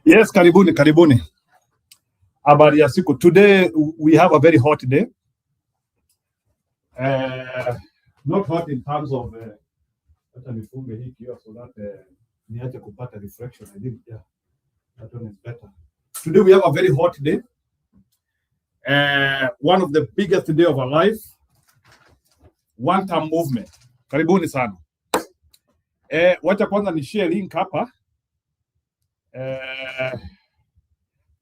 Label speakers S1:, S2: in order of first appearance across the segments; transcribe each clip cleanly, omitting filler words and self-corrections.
S1: Yes, karibuni, karibuni. Habari ya siku. Today we have a very hot day. Not hot in terms of hata nifunge hii kioo so that niache kupata reflection. I think yeah, that one is better. Today we have a very hot day. One of the biggest day of our life. One time movement. Karibuni sana. Wacha kwanza ni share link hapa.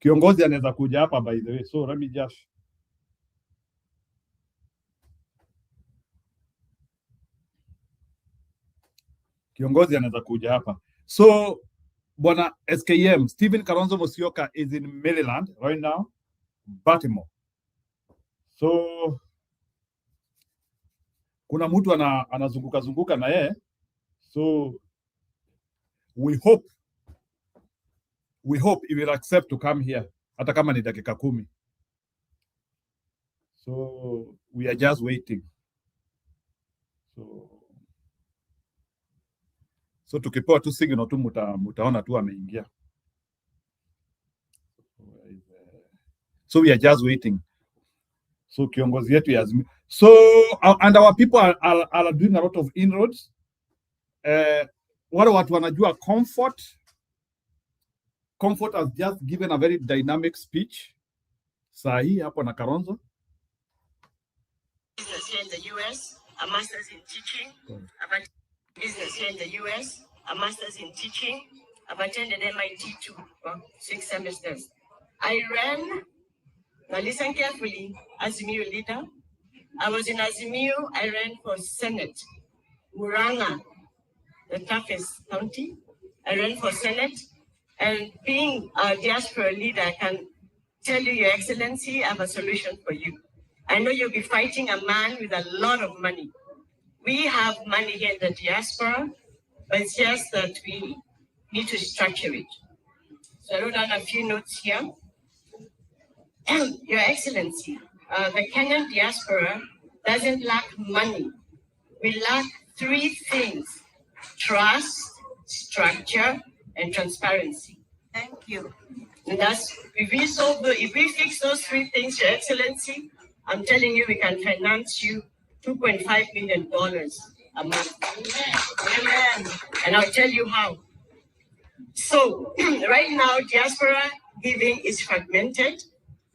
S1: Kiongozi anaweza kuja hapa by the way. So let me just Kiongozi anaweza kuja hapa. So Bwana SKM Stephen Kalonzo Musyoka is in Maryland right now, Baltimore. So kuna mtu anazunguka zunguka na yeye. So we hope he will accept to come here hata kama ni dakika 10. So we are just waiting. So tukipewa tu signal tu mutaona tu ameingia. So we are just waiting. So kiongozi yetu ya Azimio. So and our people are doing a lot of inroads. Wale watu wanajua Comfort has just given a very dynamic speech. Saa hii hapo na Kalonzo.
S2: Business here in the US, a master's in teaching. I've business here in the US, a master's in teaching. I've attended MIT too for 6 semesters. I ran, now listen carefully, Azimio leader. I was in Azimio, I ran for Senate. Muranga, the toughest county. I ran for Senate. And being a diaspora leader, I can tell you, Your Excellency, I have a solution for you. I know you'll be fighting a man with a lot of money. We have money here in the diaspora, but it's just that we need to structure it. So I wrote down a few notes here. Your Excellency, the Kenyan diaspora doesn't lack money. We lack 3 things: trust, structure, and transparency. Thank you. And that's, if we fix those 3 things, Your Excellency, I'm telling you, we can finance you $2.5 million a month. Amen. And I'll tell you how. So right now, diaspora giving is fragmented.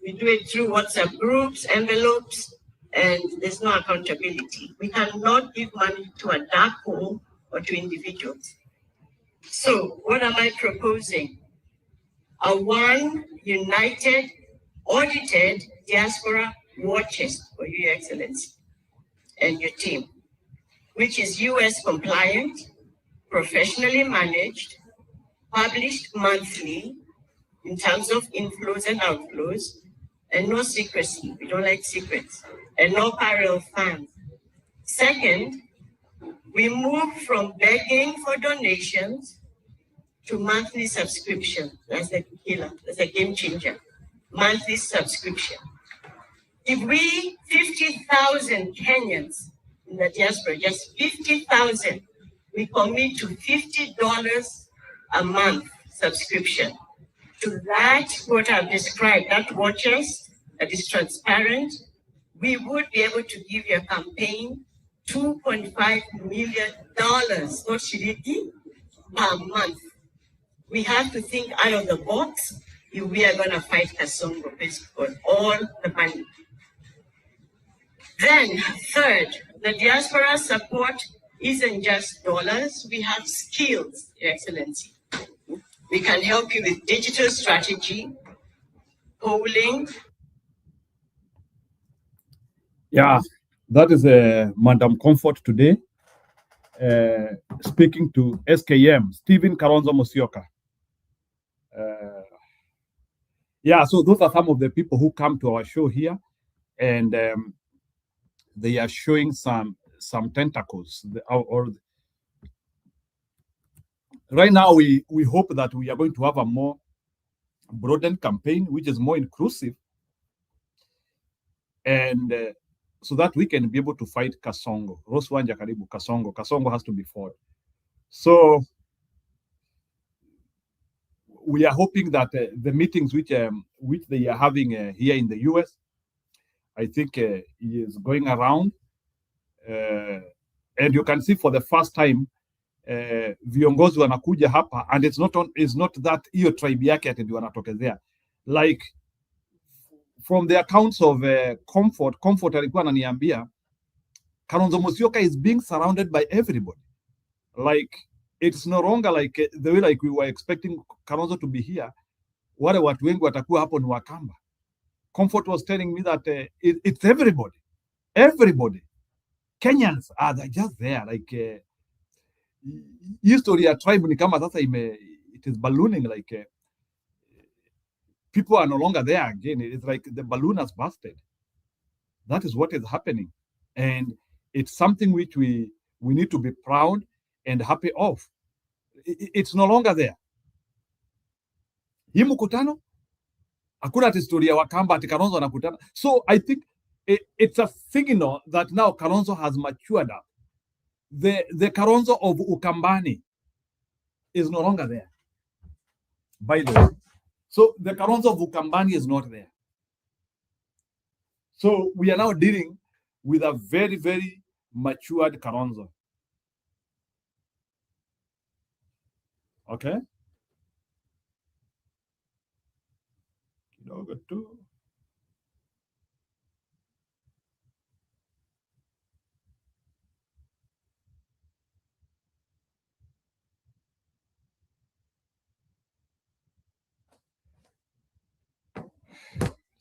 S2: We do it through WhatsApp groups, envelopes, and there's no accountability. We cannot give money to a dark hole or to individuals. So what am I proposing? A one united, audited diaspora war chest for you, Your Excellency, and your team, which is US compliant, professionally managed, published monthly in terms of inflows and outflows, and no secrecy. We don't like secrets, and no parallel funds. Second, we move from begging for donations to monthly subscription. That's the killer. That's a game changer. Monthly subscription. If we, 50,000 Kenyans in the diaspora, just 50,000, we commit to $50 a month subscription to that, what I've described, that war chest that is transparent, we would be able to give your campaign $2.5 million, not shiriki, per month. We have to think out of the box if we are going to fight Kasongo based on all the money. Then, third, the diaspora support isn't just dollars. We have skills, Your Excellency. We can help you with digital strategy, polling.
S1: Yeah, that is Madam Comfort today, speaking to SKM, Stephen Kalonzo Musyoka. Yeah, so those are some of the people who come to our show here, and they are showing some tentacles. Right now, we hope that we are going to have a more broadened campaign, which is more inclusive, and so that we can be able to fight Kasongo. Roswanja karibu Kasongo. Kasongo has to be fought. So we are hoping that the meetings which they are having here in the US, I think is going around, and you can see for the first time viongozi wanakuja hapa, and it's not that hiyo tribe yake ati ndio wanatokezea, like from the accounts of Comfort alikuwa ananiambia Kalonzo Musyoka is being surrounded by everybody, like it's no longer like the way like we were expecting Kalonzo to be here. Wale watu wengi watakuwa hapo ni Wakamba. Comfort was telling me that it's everybody. Kenyans are just there, like history ya tribe ni kama sasa it is ballooning, like people are no longer there again. It's like the balloon has busted. That is what is happening, and it's something which we need to be proud and happy of. It's no longer there. Hii mkutano hakuna ati story ya Wakamba ati Kalonzo anakutana. So I think it's a signal that now Kalonzo has matured up. The Kalonzo of Ukambani is no longer there, by the way. So the Kalonzo of Ukambani is not there. So we are now dealing with a very, very matured Kalonzo. Okay? Kidogo tu.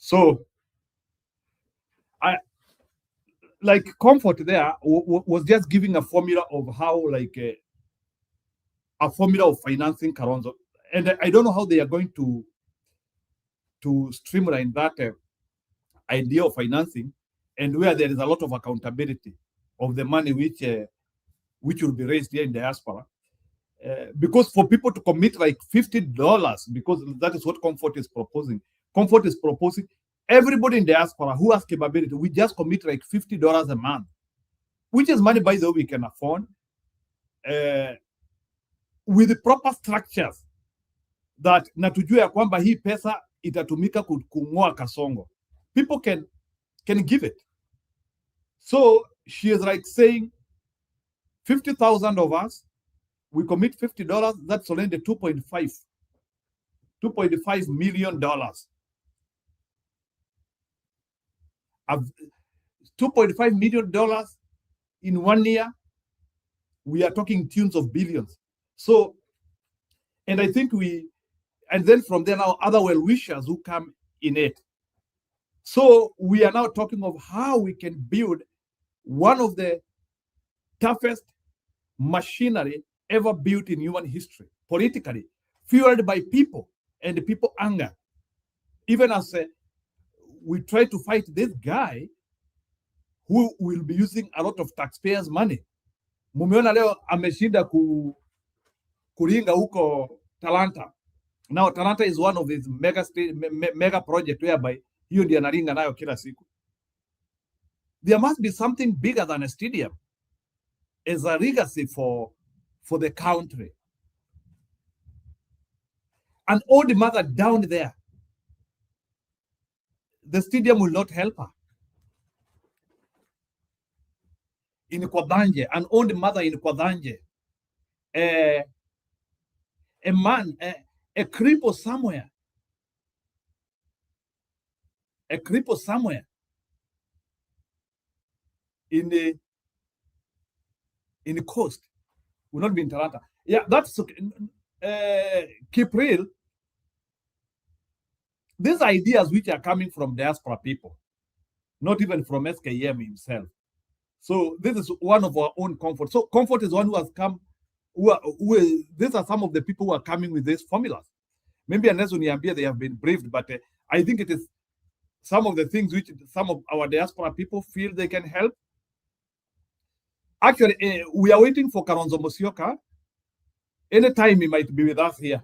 S1: So I like Comfort there was just giving a formula of how, like a formula of financing Kalonzo, and I don't know how they are going to streamline that idea of financing, and where there is a lot of accountability of the money which will be raised here in diaspora. Because for people to commit like $50, because that is what Comfort is proposing. Comfort is proposing everybody in diaspora who has capability, we just commit like $50 a month, which is money, by the way, we can afford, with the proper structures that na tujue ya kwamba hii pesa itatumika kung'oa kasongo. People can give it. So she is like saying 50,000 of us, we commit $50, that's already $2.5 million. $2.5 million in 1 year, we are talking tunes of billions. So, and I think and then from there now, other well-wishers who come in it. So we are now talking of how we can build one of the toughest machinery ever built in human history, politically, fueled by people and people anger. Even as we try to fight this guy who will be using a lot of taxpayers' money. Mumeona leo ameshinda kuringa huko Talanta. Now Talanta is one of these mega project whereby hiyo ndiyo anaringa nayo kila siku. There must be something bigger than a stadium as a legacy for the country. An old mother down there, the stadium will not help her. In Kwadanje, an old mother in Kwadanje, a man, a cripple somewhere, in the coast will not be in Talanta. Yeah, that's keep real. These ideas which are coming from diaspora people, not even from SKM himself. So this is one of our own Comfort. So Comfort is one who has come. These are some of the people who are coming with these formulas. Maybe unless uniambia they have been briefed, but I think it is some of the things which some of our diaspora people feel they can help. Actually, we are waiting for Kalonzo Musyoka. Anytime he might be with us here.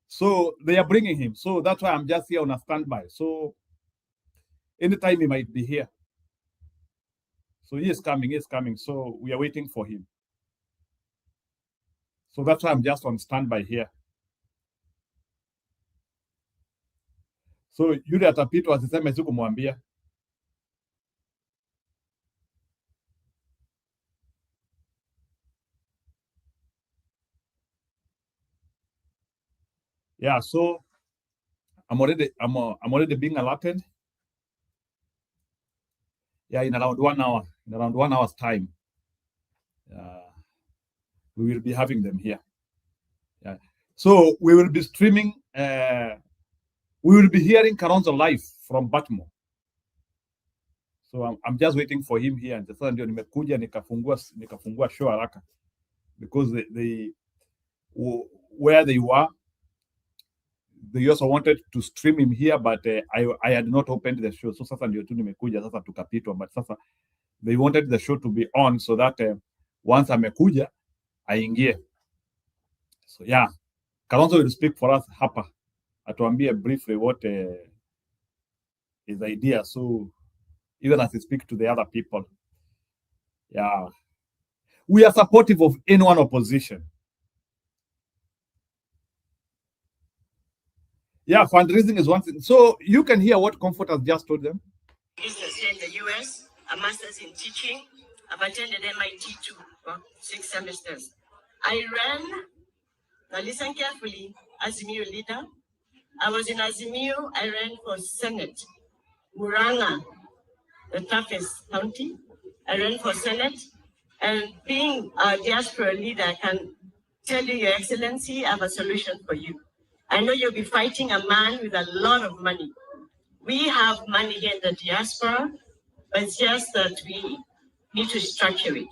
S1: So they are bringing him. So that's why I'm just here on a standby. So anytime he might be here. So he is coming. So we are waiting for him. So that's why I'm just on standby here. So yule atapitwa asiseme sikumwambia. Yeah, so I'm already being alerted. Yeah, in around 1 hour, in around 1 hour's time, we will be having them here. Yeah. So we will be streaming. We will be hearing Kalonzo live from Baltimore. So I'm just waiting for him here, and sasa ndio nimekuja nikafungua show haraka because they where they were, they also wanted to stream him here, but I had not opened the show. So sasa ndio tu nimekuja sasa tukapitwa, but sasa they wanted the show to be on so that once amekuja aingie. So yeah, Kalonzo will speak for us hapa, atuambie briefly what his idea. So even as he speak to the other people, yeah, we are supportive of anyone opposition. Yeah, fundraising is one thing. So you can hear what Comfort has just told them.
S2: Business here in the US, a master's in teaching. I've attended MIT too for 6 semesters. I ran, now listen carefully, Azimio leader. I was in Azimio, I ran for Senate. Muranga, the toughest county. I ran for Senate. And being a diaspora leader, I can tell you, Your Excellency, I have a solution for you. I know you'll be fighting a man with a lot of money. We have money here in the diaspora, but it's just that we need to structure it.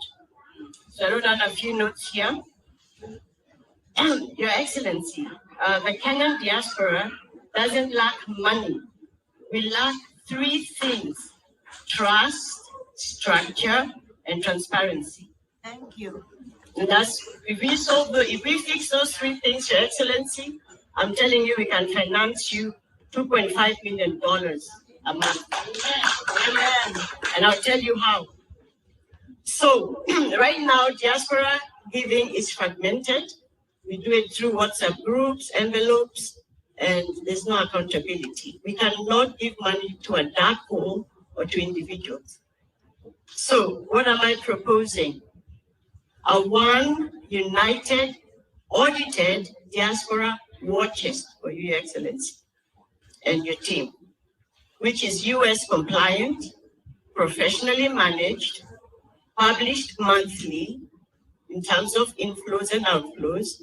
S2: So I wrote down a few notes here. Your Excellency, the Kenyan diaspora doesn't lack money. We lack 3 things: trust, structure, and transparency. Thank you. And that's, if we fix those 3 things, Your Excellency, I'm telling you, we can finance you $2.5 million a month. Amen. And I'll tell you how. So right now, diaspora giving is fragmented. We do it through WhatsApp groups, envelopes, and there's no accountability. We cannot give money to a dark hole or to individuals. So what am I proposing? A one united, audited diaspora war chest for you, Your Excellency, and your team, which is US compliant, professionally managed, published monthly in terms of inflows and outflows,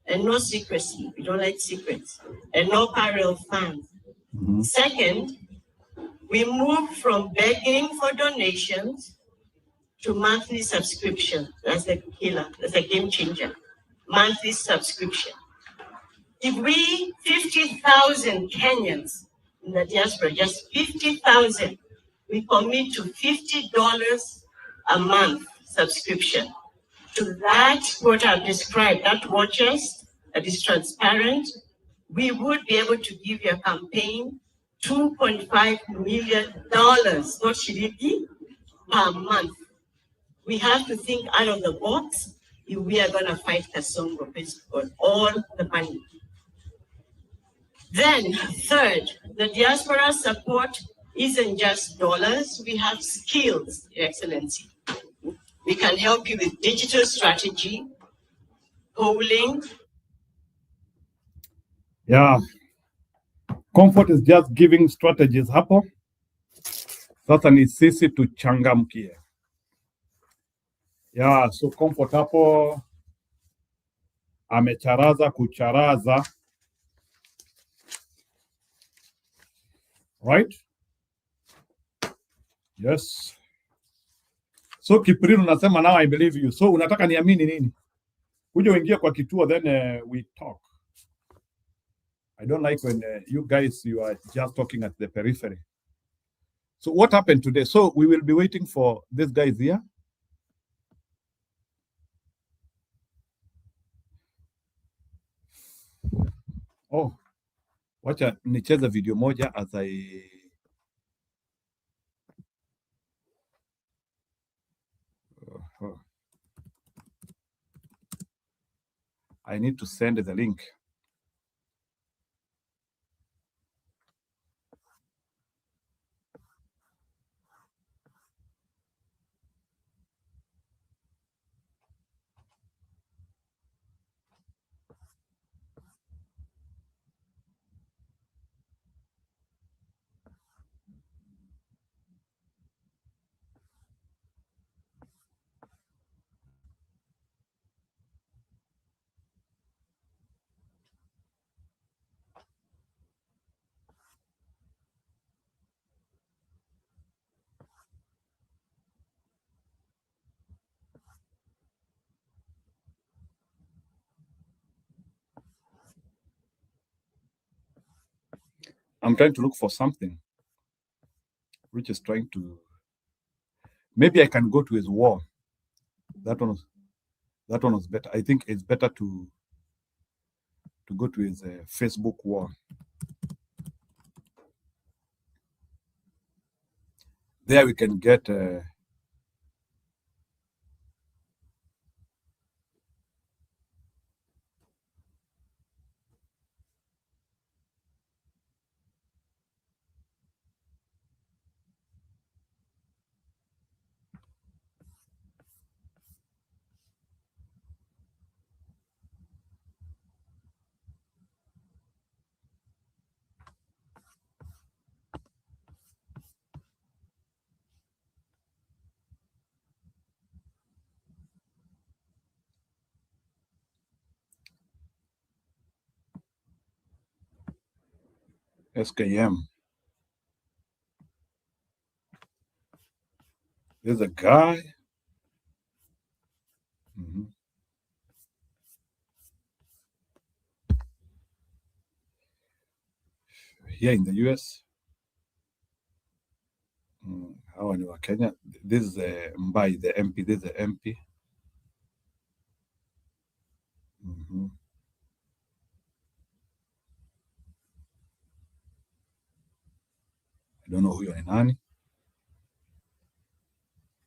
S2: and no secrecy. We don't like secrets, and no parallel funds. Mm-hmm. Second, we move from begging for donations to monthly subscription. That's a killer, that's a game changer. Monthly subscription. If we, 50,000 Kenyans in the diaspora, just 50,000, we commit to $50 a month subscription to that, what I've described, that war chest that is transparent, we would be able to give your campaign $2.5 million, not shilingi, per month. We have to think out of the box if we are going to fight Kasongo for all the money. Then, third, the diaspora support isn't just dollars. We have skills, Your Excellency. We can help you with digital strategy, polling.
S1: Yeah. Comfort is just giving strategies hapo. Sasa ni sisi tuchangamkie. Yeah, so Comfort hapo amecharaza kucharaza. Right? Yes. So Kipriru unasema now I believe you. So unataka niamini nini? Kuja uingie kwa kituo then we talk. I don't like when you guys, you are just talking at the periphery. So what happened today? So we will be waiting for this guys here. Oh, wacha nicheze video moja as I need to send the link. I'm trying to look for something which is trying to. Maybe I can go to his wall. That one was better. I think it's better to go to his Facebook wall. There we can get. SKM. There's a guy. Mhm. Here in the US. Hawa ni wa Kenya. This is Mbai, the MP. This is the MP. Mhm. I don't know huyo ni nani.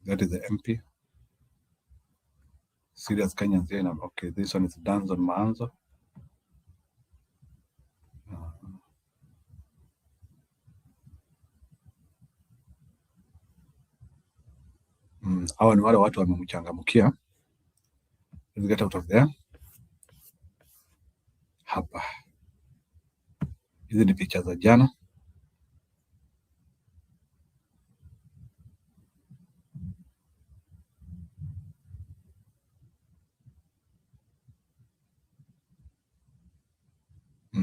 S1: That is the MP. Serious Kenyans here. Okay, this one is Danson Maanzo. Hawa ni wale watu wamemchangamkia. Let's get out of there. Hapa. Hizi ni picha za jana.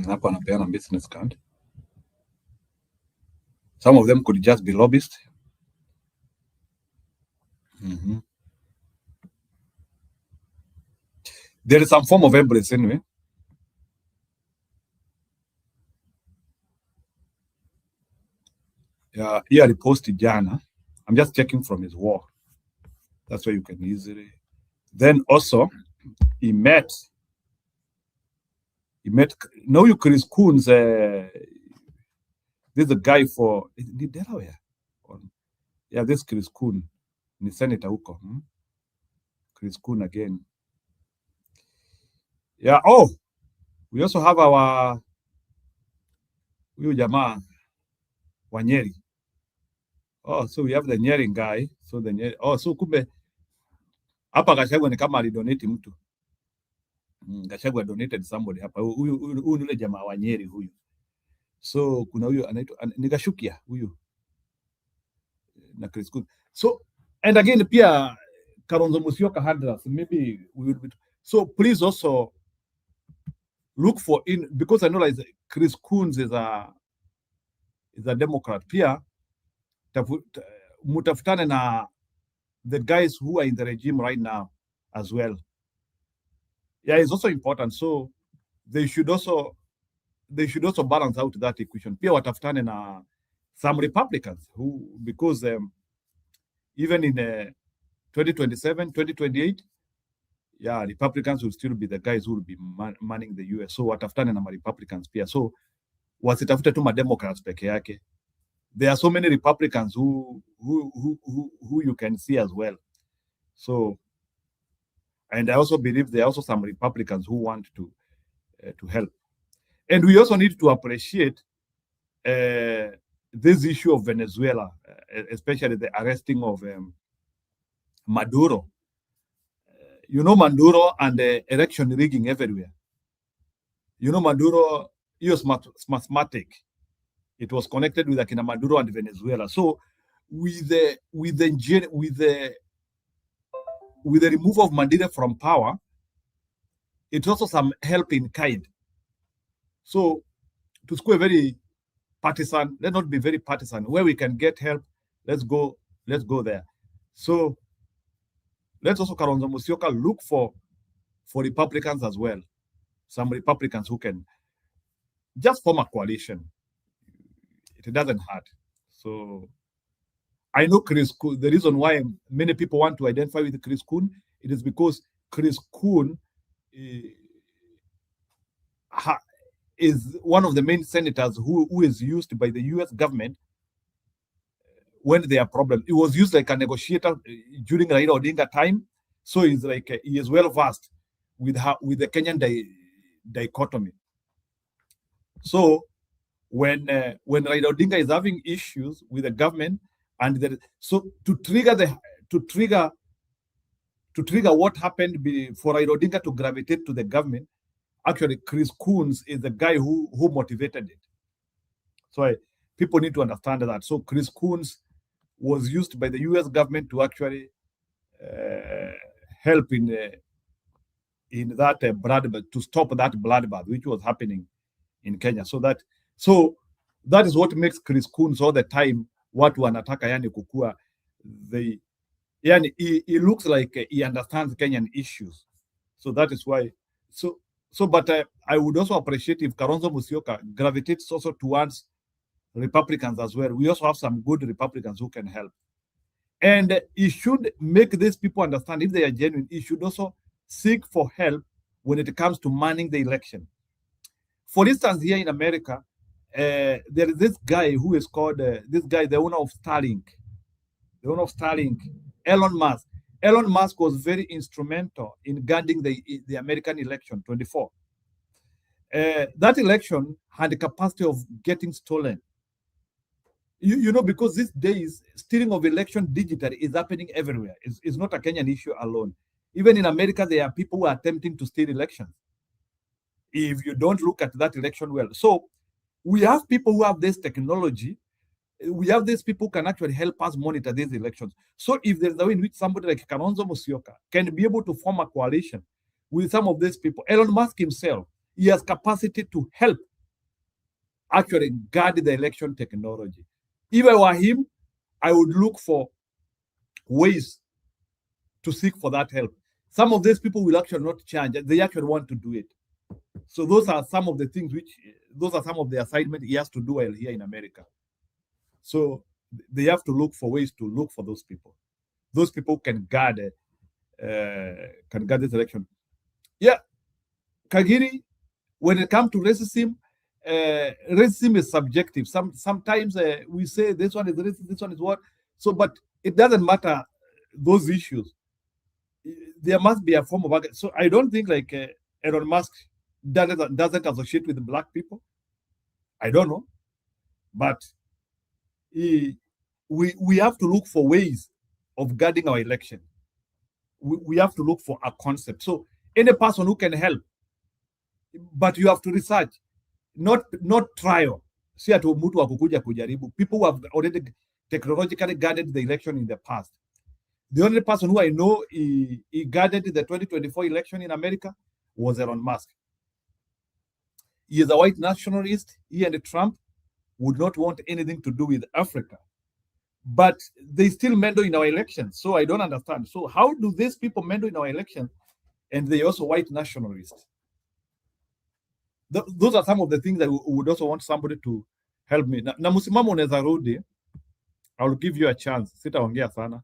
S1: Hapa anapeana business card. Some of them could just be lobbyists. There is some form of embrace anyway. Yeah, here reposted jana. I'm just checking from his wall. That's where you can easily. Then also, he met. Know you Chris Coons. This is a guy for Delaware. Yeah, this Chris Coon. Ni senator huko. Chris Coon again. Yeah. Oh, we also have our huyu jamaa wa Nyeri. Oh, so we have the Nyeri guy. So the Nyeri. Oh, so kumbe hapa Gachagua ni kama alidonate mtu. Gachagua donated somebody hapa. Huyu ni yule jamaa wa Nyeri huyu. So kuna huyu anaitwa ni Gashukia huyu na Chris Coon. So and again pia Kalonzo Musyoka handlers maybe we will be. So please also look for in because I know like Chris Coons is a Democrat. Pia mutafutane na the guys who are in the regime right now as well. Yeah, it's also important. So they should also balance out that equation. Pia watafutane na some Republicans who, because even in 2027, 2028, yeah, Republicans will still be the guys who will be manning the US. So watafutane na Republicans pia. So wasitafute tu Democrats peke yake. There are so many Republicans who you can see as well. So, and I also believe there are also some Republicans who want to help. And we also need to appreciate this issue of Venezuela, especially the arresting of Maduro. Maduro and election rigging everywhere. Maduro, he was smartmatic. It was connected with Akina Maduro and Venezuela. So with the removal of Maduro from power, it's also some help in kind. So to score very partisan, let's not be very partisan. Where we can get help, let's go there. So let's also Kalonzo Musyoka look for Republicans as well. Some Republicans who can just form a coalition. it doesn't hurt. So I know Chris Kuhn. The reason why many people want to identify with Chris Kuhn, it is because Chris Kuhn eh, is one of the main senators who is used by the U.S. government when there are problems. It was used like a negotiator during Raila Odinga time, so he's like he is well versed with the Kenyan dichotomy. So when Raila Odinga is having issues with the government, and so to trigger what happened for Raila Odinga to gravitate to the government, actually Chris Coons is the guy who motivated it. So people need to understand that. So Chris Coons was used by the U.S. government to actually help in that bloodbath, to stop that bloodbath which was happening in Kenya. So that is what makes Chris Coons all the time watu wanataka yani kukua yani he looks like he understands Kenyan issues. So that is why. But I would also appreciate if Kalonzo Musyoka gravitates also towards Republicans as well. We also have some good Republicans who can help. And he should make these people understand, if they are genuine, he should also seek for help when it comes to manning the election. For instance, here in America, there is this guy who is called, the owner of Starlink. The owner of Starlink, Elon Musk. Elon Musk was very instrumental in guiding the American election, 24. That election had the capacity of getting stolen. You know, because these days, stealing of election digitally is happening everywhere. It's not a Kenyan issue alone. Even in America, there are people who are attempting to steal elections if you don't look at that election well. So we have people who have this technology. We have these people who can actually help us monitor these elections. So if there's a way in which somebody like Kalonzo Musyoka can be able to form a coalition with some of these people, Elon Musk himself, he has capacity to help actually guard the election technology. If I were him, I would look for ways to seek for that help. Some of these people will actually not charge; they actually want to do it. So those are some of the things those are some of the assignments he has to do while here in America. So they have to look for ways to look for those people. Those people can guard this election. Yeah, Kagiri, when it comes to racism, racism is subjective. Sometimes we say this one is racist, this one is what. So, but it doesn't matter those issues. There must be a form of. So I don't think like Elon Musk doesn't associate with black people. I don't know, but we have to look for ways of guarding our election. We have to look for a concept. So any person who can help, but you have to research, not trial. Si ati mtu akukuja kujaribu. People who have already technologically guarded the election in the past. The only person who I know he guarded the 2024 election in America was Elon Musk. He is a white nationalist. He and Trump would not want anything to do with Africa. But they still meddle in our elections. So I don't understand. So how do these people meddle in our elections and they also white nationalists? Those are some of the things that we would also want somebody to help me. Na msimamo unaweza rudi. I'll give you a chance. Sitaongea sana.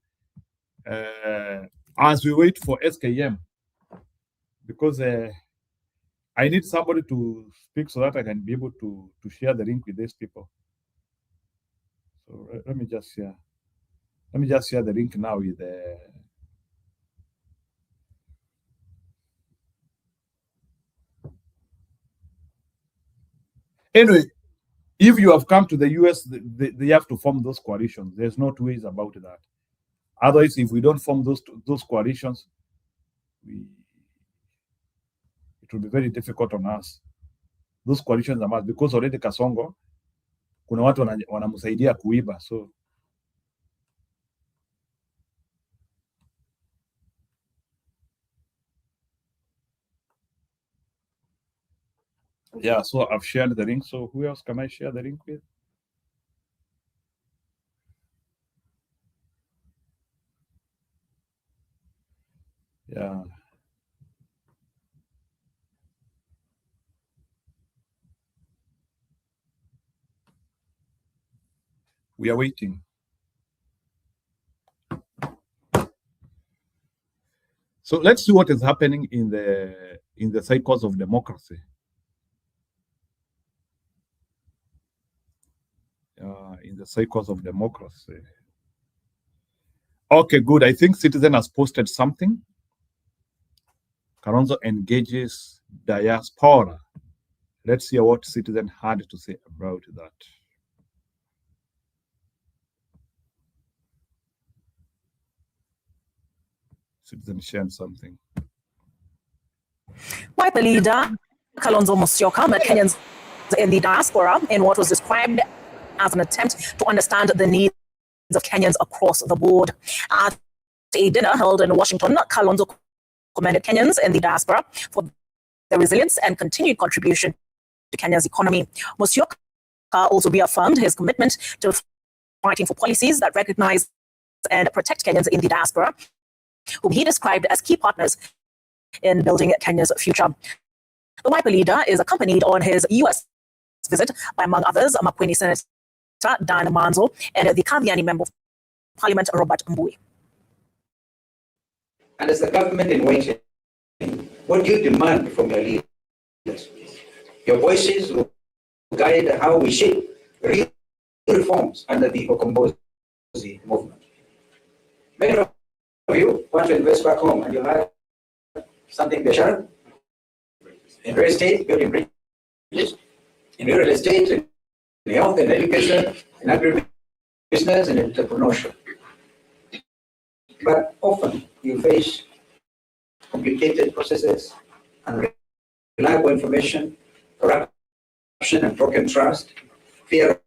S1: As we wait for SKM, because I need somebody to speak so that I can be able to share the link with these people. So let me just share. Let me just share the link now with Anyway, if you have come to the US, they have to form those coalitions. There's no two ways about that. Otherwise, if we don't form those coalitions, it will be very difficult on us. Those coalitions are must, because already Kasongo, kuna watu wanamsaidia kuiba. So yeah, so I've shared the link. So who else can I share the link with? Yeah. We are waiting. So let's see what is happening in the cycles of democracy. In the cycles of democracy. Okay, good. I think Citizen has posted something. Kalonzo engages diaspora. Let's hear what Citizen had to say about that. Citizen shared something.
S3: Wiper leader Kalonzo Musyoka met Kenyans in the diaspora in what was described as an attempt to understand the needs of Kenyans across the board. At a dinner held in Washington, Kalonzo commended Kenyans in the diaspora for their resilience and continued contribution to Kenya's economy. Musyoka also reaffirmed his commitment to fighting for policies that recognize and protect Kenyans in the diaspora, whom he described as key partners in building Kenya's future. The Wiper leader is accompanied on his U.S. visit by, among others, Makueni Senator Dan Manzo and the Kaviani Member of Parliament Robert Mbui.
S4: And as the government in waiting, what do you demand from your leaders? Your voices will guide how we shape real reforms under the Okombozi movement. Many of you want to invest back home and you have something better in real estate, building bridges, in real estate, in health and education, in agribusiness and entrepreneurship. But often you face complicated processes, unreliable information, corruption and broken trust, fear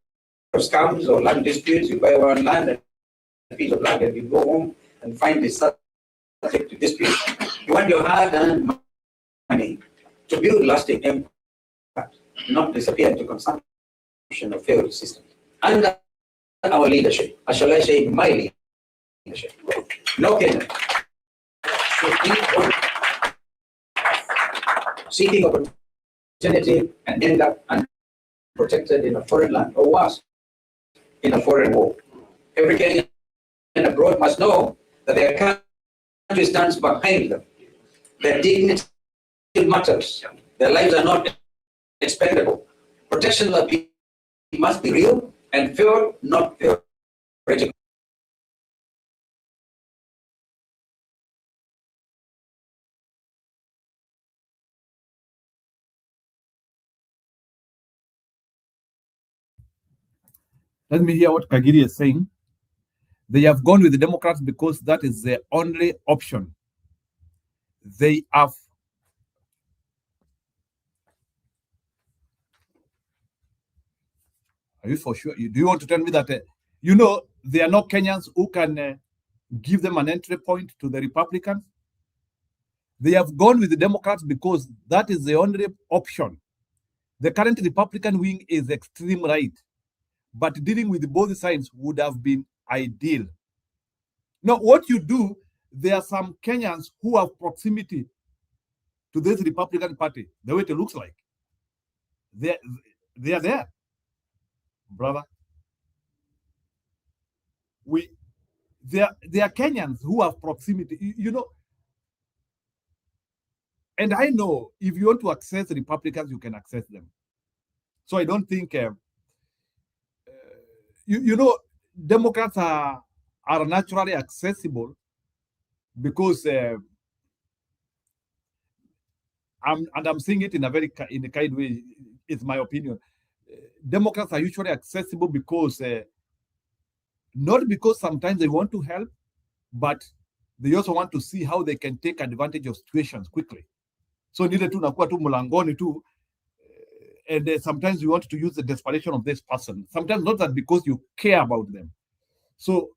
S4: of scams or land disputes. You buy one land and a piece of land and you go home and find it subject to dispute. You want your hard-earned money to build lasting impact, not disappear into consumption of failed systems. Under our leadership, or shall I say my leadership, no Kenyan should keep seeking opportunity and end up unprotected in a foreign land, or worse, in a foreign war. Every Kenyan abroad must know that their country stands behind them. Their dignity matters. Their lives are not expendable. Protection of people must be real and fair, not theoretical.
S1: Let me hear what Kagiri is saying. They have gone with the Democrats because that is the only option. They have. Are you for sure? Do you want to tell me that, there are no Kenyans who can give them an entry point to the Republicans? They have gone with the Democrats because that is the only option. The current Republican wing is extreme right, but dealing with both sides would have been ideal. Now, what you do, there are some Kenyans who have proximity to this Republican Party, the way it looks like. They are there, brother. There are Kenyans who have proximity, and I know if you want to access Republicans, you can access them. So I don't think, Democrats are naturally accessible because, I'm saying it in a kind way, it's my opinion. Democrats are usually accessible because, not because sometimes they want to help, but they also want to see how they can take advantage of situations quickly. So needed to nakuwa tu mulangoni tu, and sometimes you want to use the desperation of this person. Sometimes not that because you care about them. So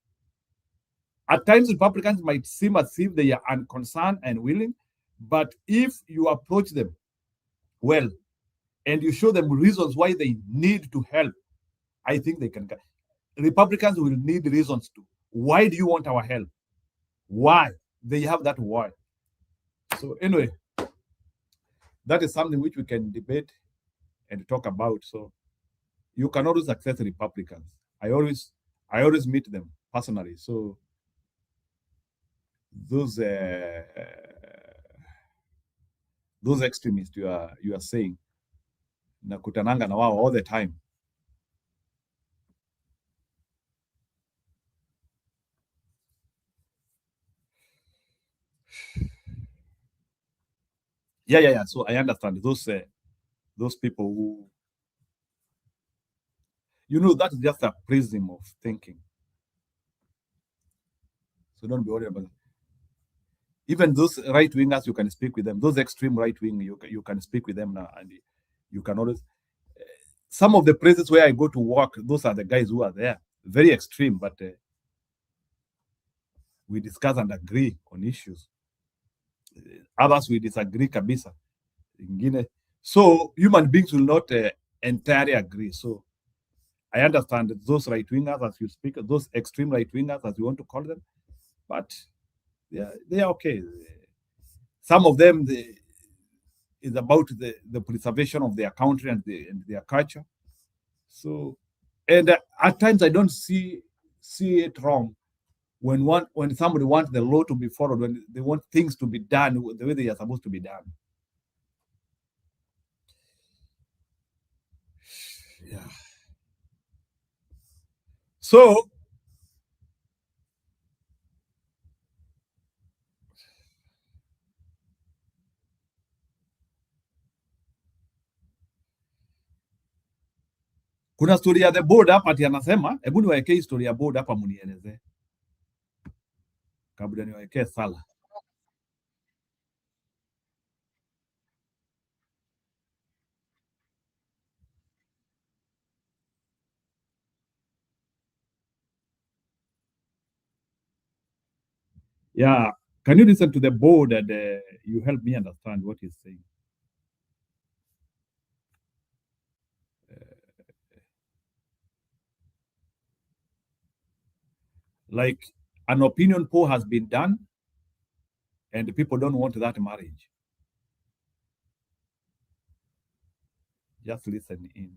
S1: at times Republicans might seem as if they are unconcerned and willing, but if you approach them well and you show them reasons why they need to help, I think they can. Republicans will need reasons to. Why do you want our help? Why? They have that why. So anyway, that is something which we can debate and talk about. So you can always access Republicans. I always I always meet them personally. So those extremists you are saying, nakutananga na wao all the time. Yeah. So I understand those people who, that's just a prism of thinking. So don't be worried about it. Even those right wingers, you can speak with them. Those extreme right wing, you can speak with them now, and you can always. Some of the places where I go to work, those are the guys who are there, very extreme, but we discuss and agree on issues. Others we disagree kabisa. So human beings will not entirely agree. So I understand those right wingers, as you speak, those extreme right wingers, as you want to call them, but they are okay. Some of them is about the preservation of their country and their culture. So, and at times I don't see it wrong when somebody wants the law to be followed, when they want things to be done the way they are supposed to be done. Yeah. So kuna story ya the board hapa ati anasema, hebu niwaekee historia ya board hapa munielezee kabla niwaekee sala. Yeah, can you listen to the board and you help me understand what he's saying? Like an opinion poll has been done and people don't want that marriage. Just listen in.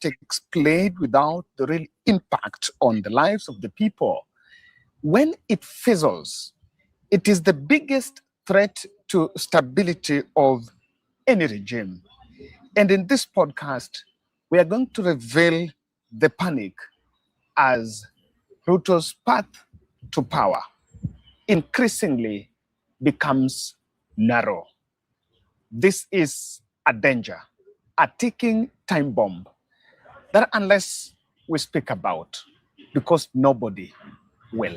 S5: Takes place without the real impact on the lives of the people. When it fizzles, it is the biggest threat to stability of any regime. And in this podcast, we are going to reveal the panic as Ruto's path to power increasingly becomes narrow. This is a danger, a ticking time bomb that unless we speak about, because nobody will.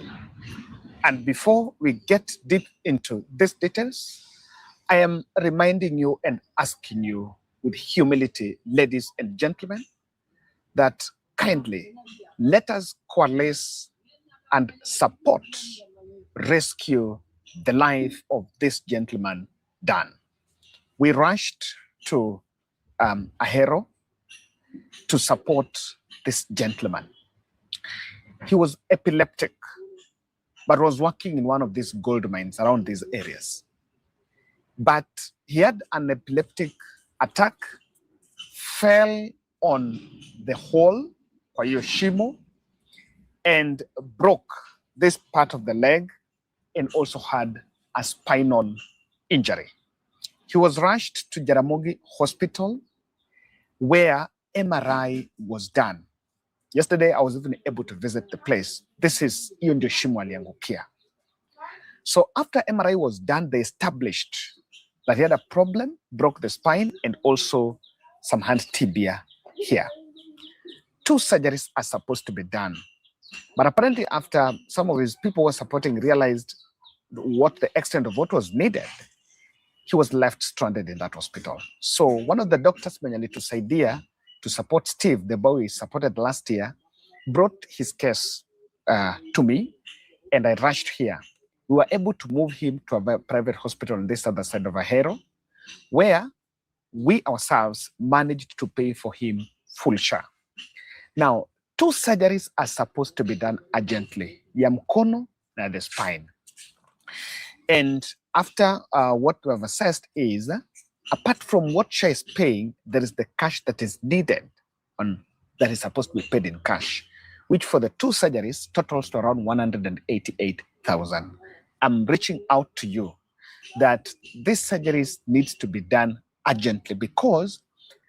S5: And before we get deep into these details, I am reminding you and asking you with humility, ladies and gentlemen, that kindly let us coalesce and support, rescue the life of this gentleman, Dan. We rushed to Ahero to support this gentleman. He was epileptic, but was working in one of these gold mines around these areas. But he had an epileptic attack, fell on the hole, kwa hiyo shimo, and broke this part of the leg and also had a spinal injury. He was rushed to Jaramogi Hospital where MRI was done. Yesterday, I was even able to visit the place. This is hiyo ndio shimo aliangukia. So after MRI was done, they established that he had a problem, broke the spine, and also some hand tibia here. 2 surgeries are supposed to be done. But apparently after some of his people were supporting realized what the extent of what was needed, he was left stranded in that hospital. So one of the doctors to support Steve, the boy he supported last year, brought his case to me, and I rushed here. We were able to move him to a private hospital on this other side of Ahero, where we ourselves managed to pay for him full share. Now, Two surgeries are supposed to be done urgently, ya mkono na the spine. And after what we have assessed is, apart from what she is paying, there is the cash that is needed that is supposed to be paid in cash, which for the two surgeries totals to around 188,000. I'm reaching out to you that these surgeries needs to be done urgently because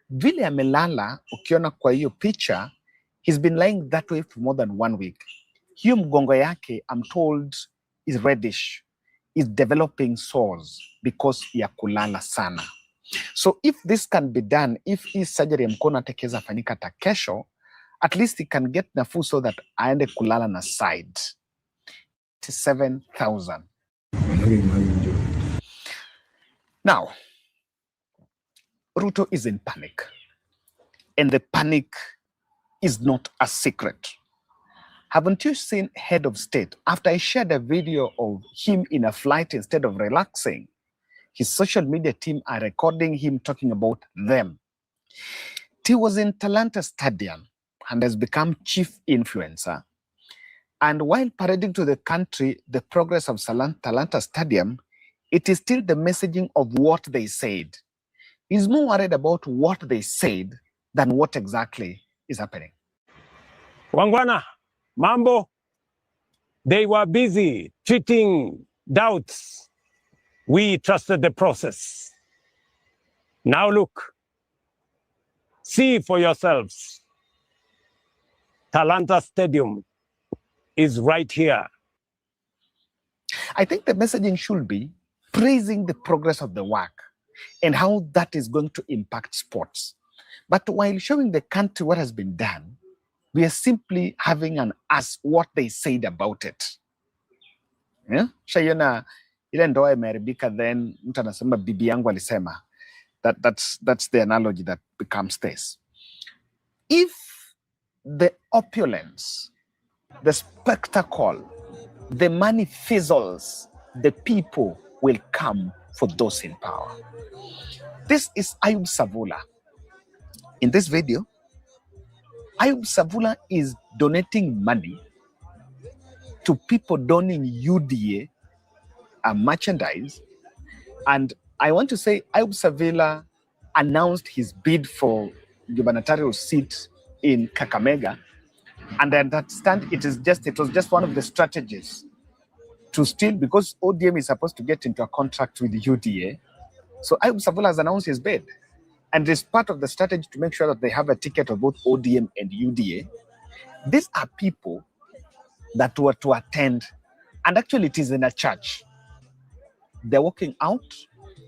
S5: vile amelala, ukiona kwa hiyo picha, he's been lying that way for more than 1 week. Hiyo mgongo yake, I'm told, is reddish, is developing sores because ya kulala sana. So if this can be done, if hii surgery ya mkono atakeza fanyika hata kesho, at least he can get nafuu so that aende kulala na side. 7,000. Now, Ruto is in panic. And the panic is not a secret. Haven't you seen head of state? After I shared a video of him in a flight, instead of relaxing, his social media team are recording him talking about them. He was in Talanta Stadium and has become chief influencer. And while parading to the country the progress of Talanta Stadium, it is still the messaging of what they said. He's more worried about what they said than what exactly is happening.
S6: Wangwana, mambo, they were busy treating doubts. We trusted the process. Now look, see for yourselves. Talanta Stadium is right here.
S5: I think the messaging should be praising the progress of the work and how that is going to impact sports. But while showing the country what has been done, we are simply having an ask what they said about it. Yeah? Shayona ile ndoa imeharibika, then mtu anasema bibi yangu alisema. That's the analogy that becomes this. If the opulence, the spectacle, the money fizzles, the people will come for those in power. This is Ayub Savula. In this video, Ayub Savula is donating money to people donning UDA merchandise. And I want to say Ayub Savula announced his bid for gubernatorial seat in Kakamega. And I understand it was just one of the strategies to steal, because ODM is supposed to get into a contract with the UDA. So Ayub Savula has announced his bid. And it is part of the strategy to make sure that they have a ticket of both ODM and UDA. These are people that were to attend, and actually it is in a church. They're walking out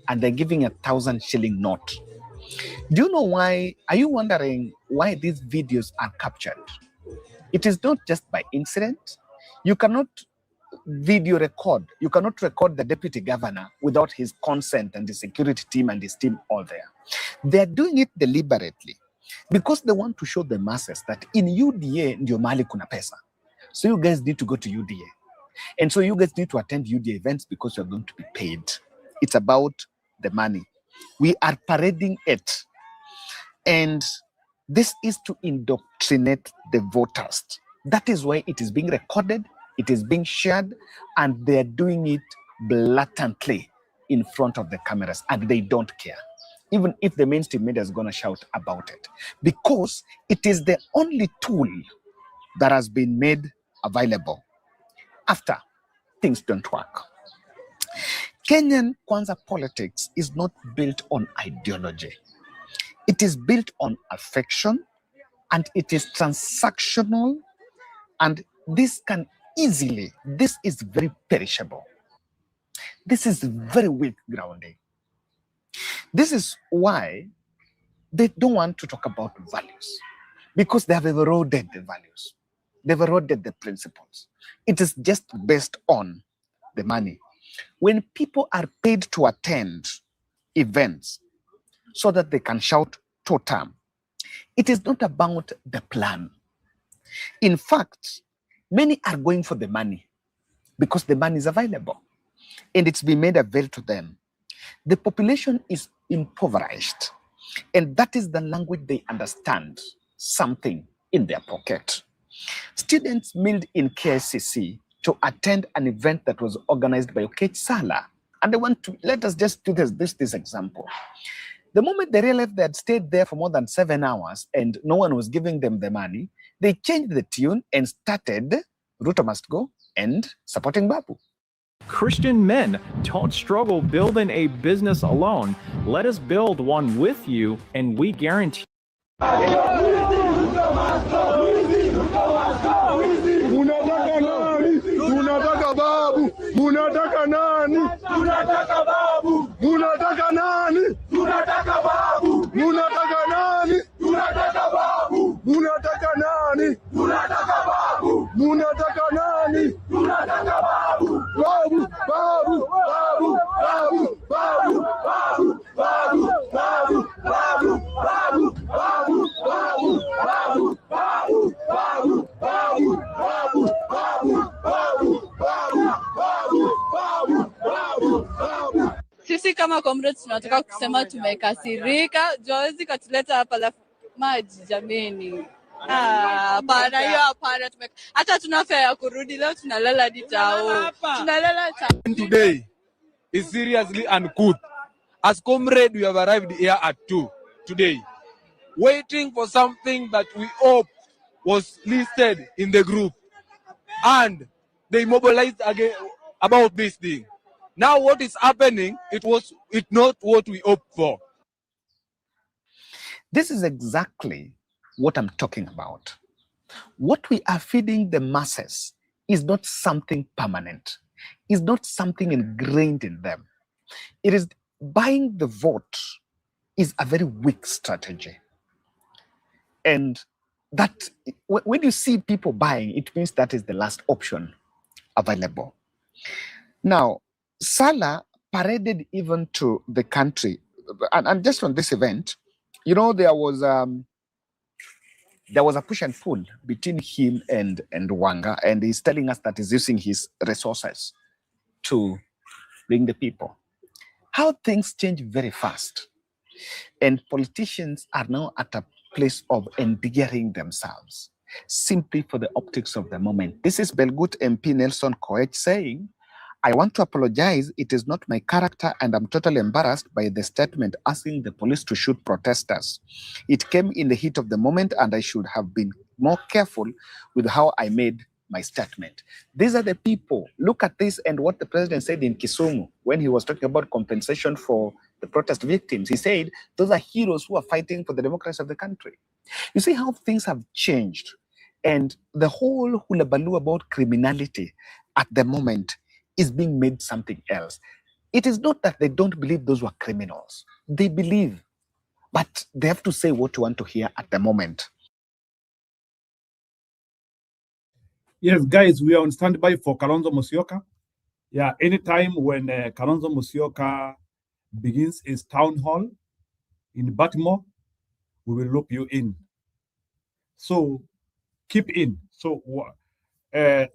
S5: and they're giving 1,000 shilling note. Do you know why? Are you wondering why these videos are captured? It is not just by incident. You cannot video record. You cannot record the deputy governor without his consent and the security team and his team all there. They're doing it deliberately because they want to show the masses that in UDA ndio mahali kuna pesa. So you guys need to go to UDA. And so you guys need to attend UDA events because you're going to be paid. It's about the money. We are parading it. And this is to indoctrinate the voters. That is why it is being recorded, it is being shared, and they're doing it blatantly in front of the cameras, and they don't care. Even if the mainstream media is going to shout about it, because it is the only tool that has been made available after things don't work. Kenyan Kwanza politics is not built on ideology. It is built on affection, and it is transactional, and this is very perishable. This is very weak grounding. This is why they don't want to talk about values, because they have eroded the values. They've eroded the principles. It is just based on the money. When people are paid to attend events so that they can shout totem, it is not about the plan. In fact, many are going for the money because the money is available and it's been made available to them. The population is impoverished, and that is the language they understand, something in their pocket. Students milled in KCC to attend an event that was organized by Okech Sala. And they want to, let us just do this example. The moment they realized they had stayed there for more than 7 hours and no one was giving them the money, they changed the tune and started Ruto Must Go and supporting Babu.
S7: Christian men, don't struggle building a business alone. Let us build one with you, and we guarantee.
S8: Munataka babu, munataka nani? Tunataka babu. Munataka nani? Tunataka babu. Munataka nani? Tunataka babu. Munataka nani? Tunataka babu. Munataka nani? Tunataka babu. Babu, babu, babu, babu, babu, babu, babu, babu, babu, babu, babu, babu, babu, babu, babu, babu,
S9: Sisi kama comrades tunataka kusema tumekasirika, Joezi katuleta hapa alafu maji jameni. Hapana, hiyo hapana, hata tuna fare ya kurudi leo tunalala ditao. Tunalala
S8: Today is seriously uncouth. As comrade, we have arrived here at 2 today, waiting for something that we hope was listed in the group, and they mobilized again about this thing. Now what is happening, it's not what we hoped for.
S5: This is exactly what I'm talking about. What we are feeding the masses is not something permanent. It's not something ingrained in them. It is buying the vote is a very weak strategy. And that when you see people buying, it means that is the last option available. Now, Salah paraded even to the country, and just on this event, you know, there was a push and pull between him and Wanga, and he's telling us that he's using his resources to bring the people. How things change very fast, and politicians are now at a place of endearing themselves simply for the optics of the moment. This is Belgut MP Nelson Koech saying, I want to apologize. It is not my character, and I'm totally embarrassed by the statement asking the police to shoot protesters. It came in the heat of the moment, and I should have been more careful with how I made my statement. These are the people. Look at this and what the president said in Kisumu when he was talking about compensation for the protest victims. He said, those are heroes who are fighting for the democracy of the country. You see how things have changed, and the whole hullabaloo about criminality at the moment is being made something else. It is not that they don't believe those were criminals. They believe, but they have to say what you want to hear at the moment.
S1: Yes, guys, we are on standby for Kalonzo Musyoka. Yeah, anytime when Kalonzo Musyoka begins his town hall in Baltimore, we will loop you in. So keep in. So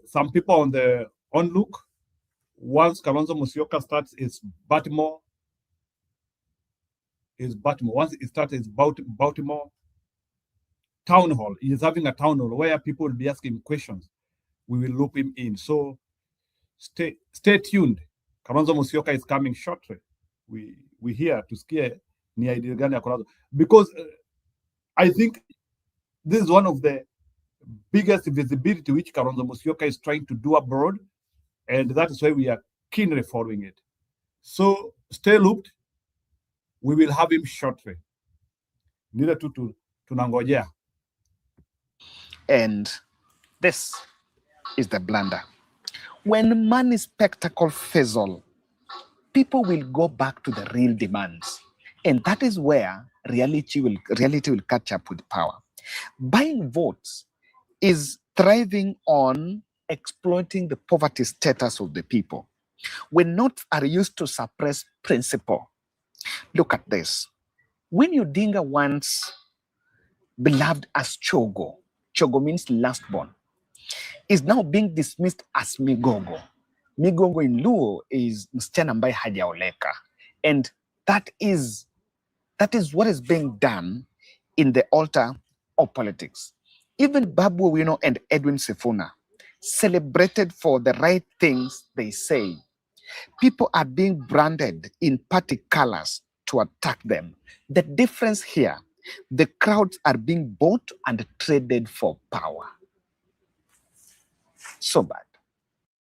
S1: some people on the onlook, once Kalonzo Musyoka starts his Baltimore, once it starts his Baltimore town hall, he is having a town hall where people will be asking questions. We will loop him in. So stay tuned. Kalonzo Musyoka is coming shortly. We here to scare ni idea gani ya Kalonzo, because I think this is one of the biggest visibility which Kalonzo Musyoka is trying to do abroad, and that is why we are keenly following it. So stay looped. We will have him shortly. Nile tu tunangojea.
S5: And this is the blunder. When money spectacle fizzle, people will go back to the real demands. And that is where reality will catch up with power. Buying votes is thriving on exploiting the poverty status of the people. When notes are used to suppress principle. Look at this. When Odinga once beloved as Chogo means last born, is now being dismissed as Migogo. Migogo in Luo is msichana ambaye hajaoleka. And that is what is being done in the altar of politics. Even Babu Owino and Edwin Sifuna celebrated for the right things they say. People are being branded in party colors to attack them. The difference here, the crowds are being bought and traded for power. So bad.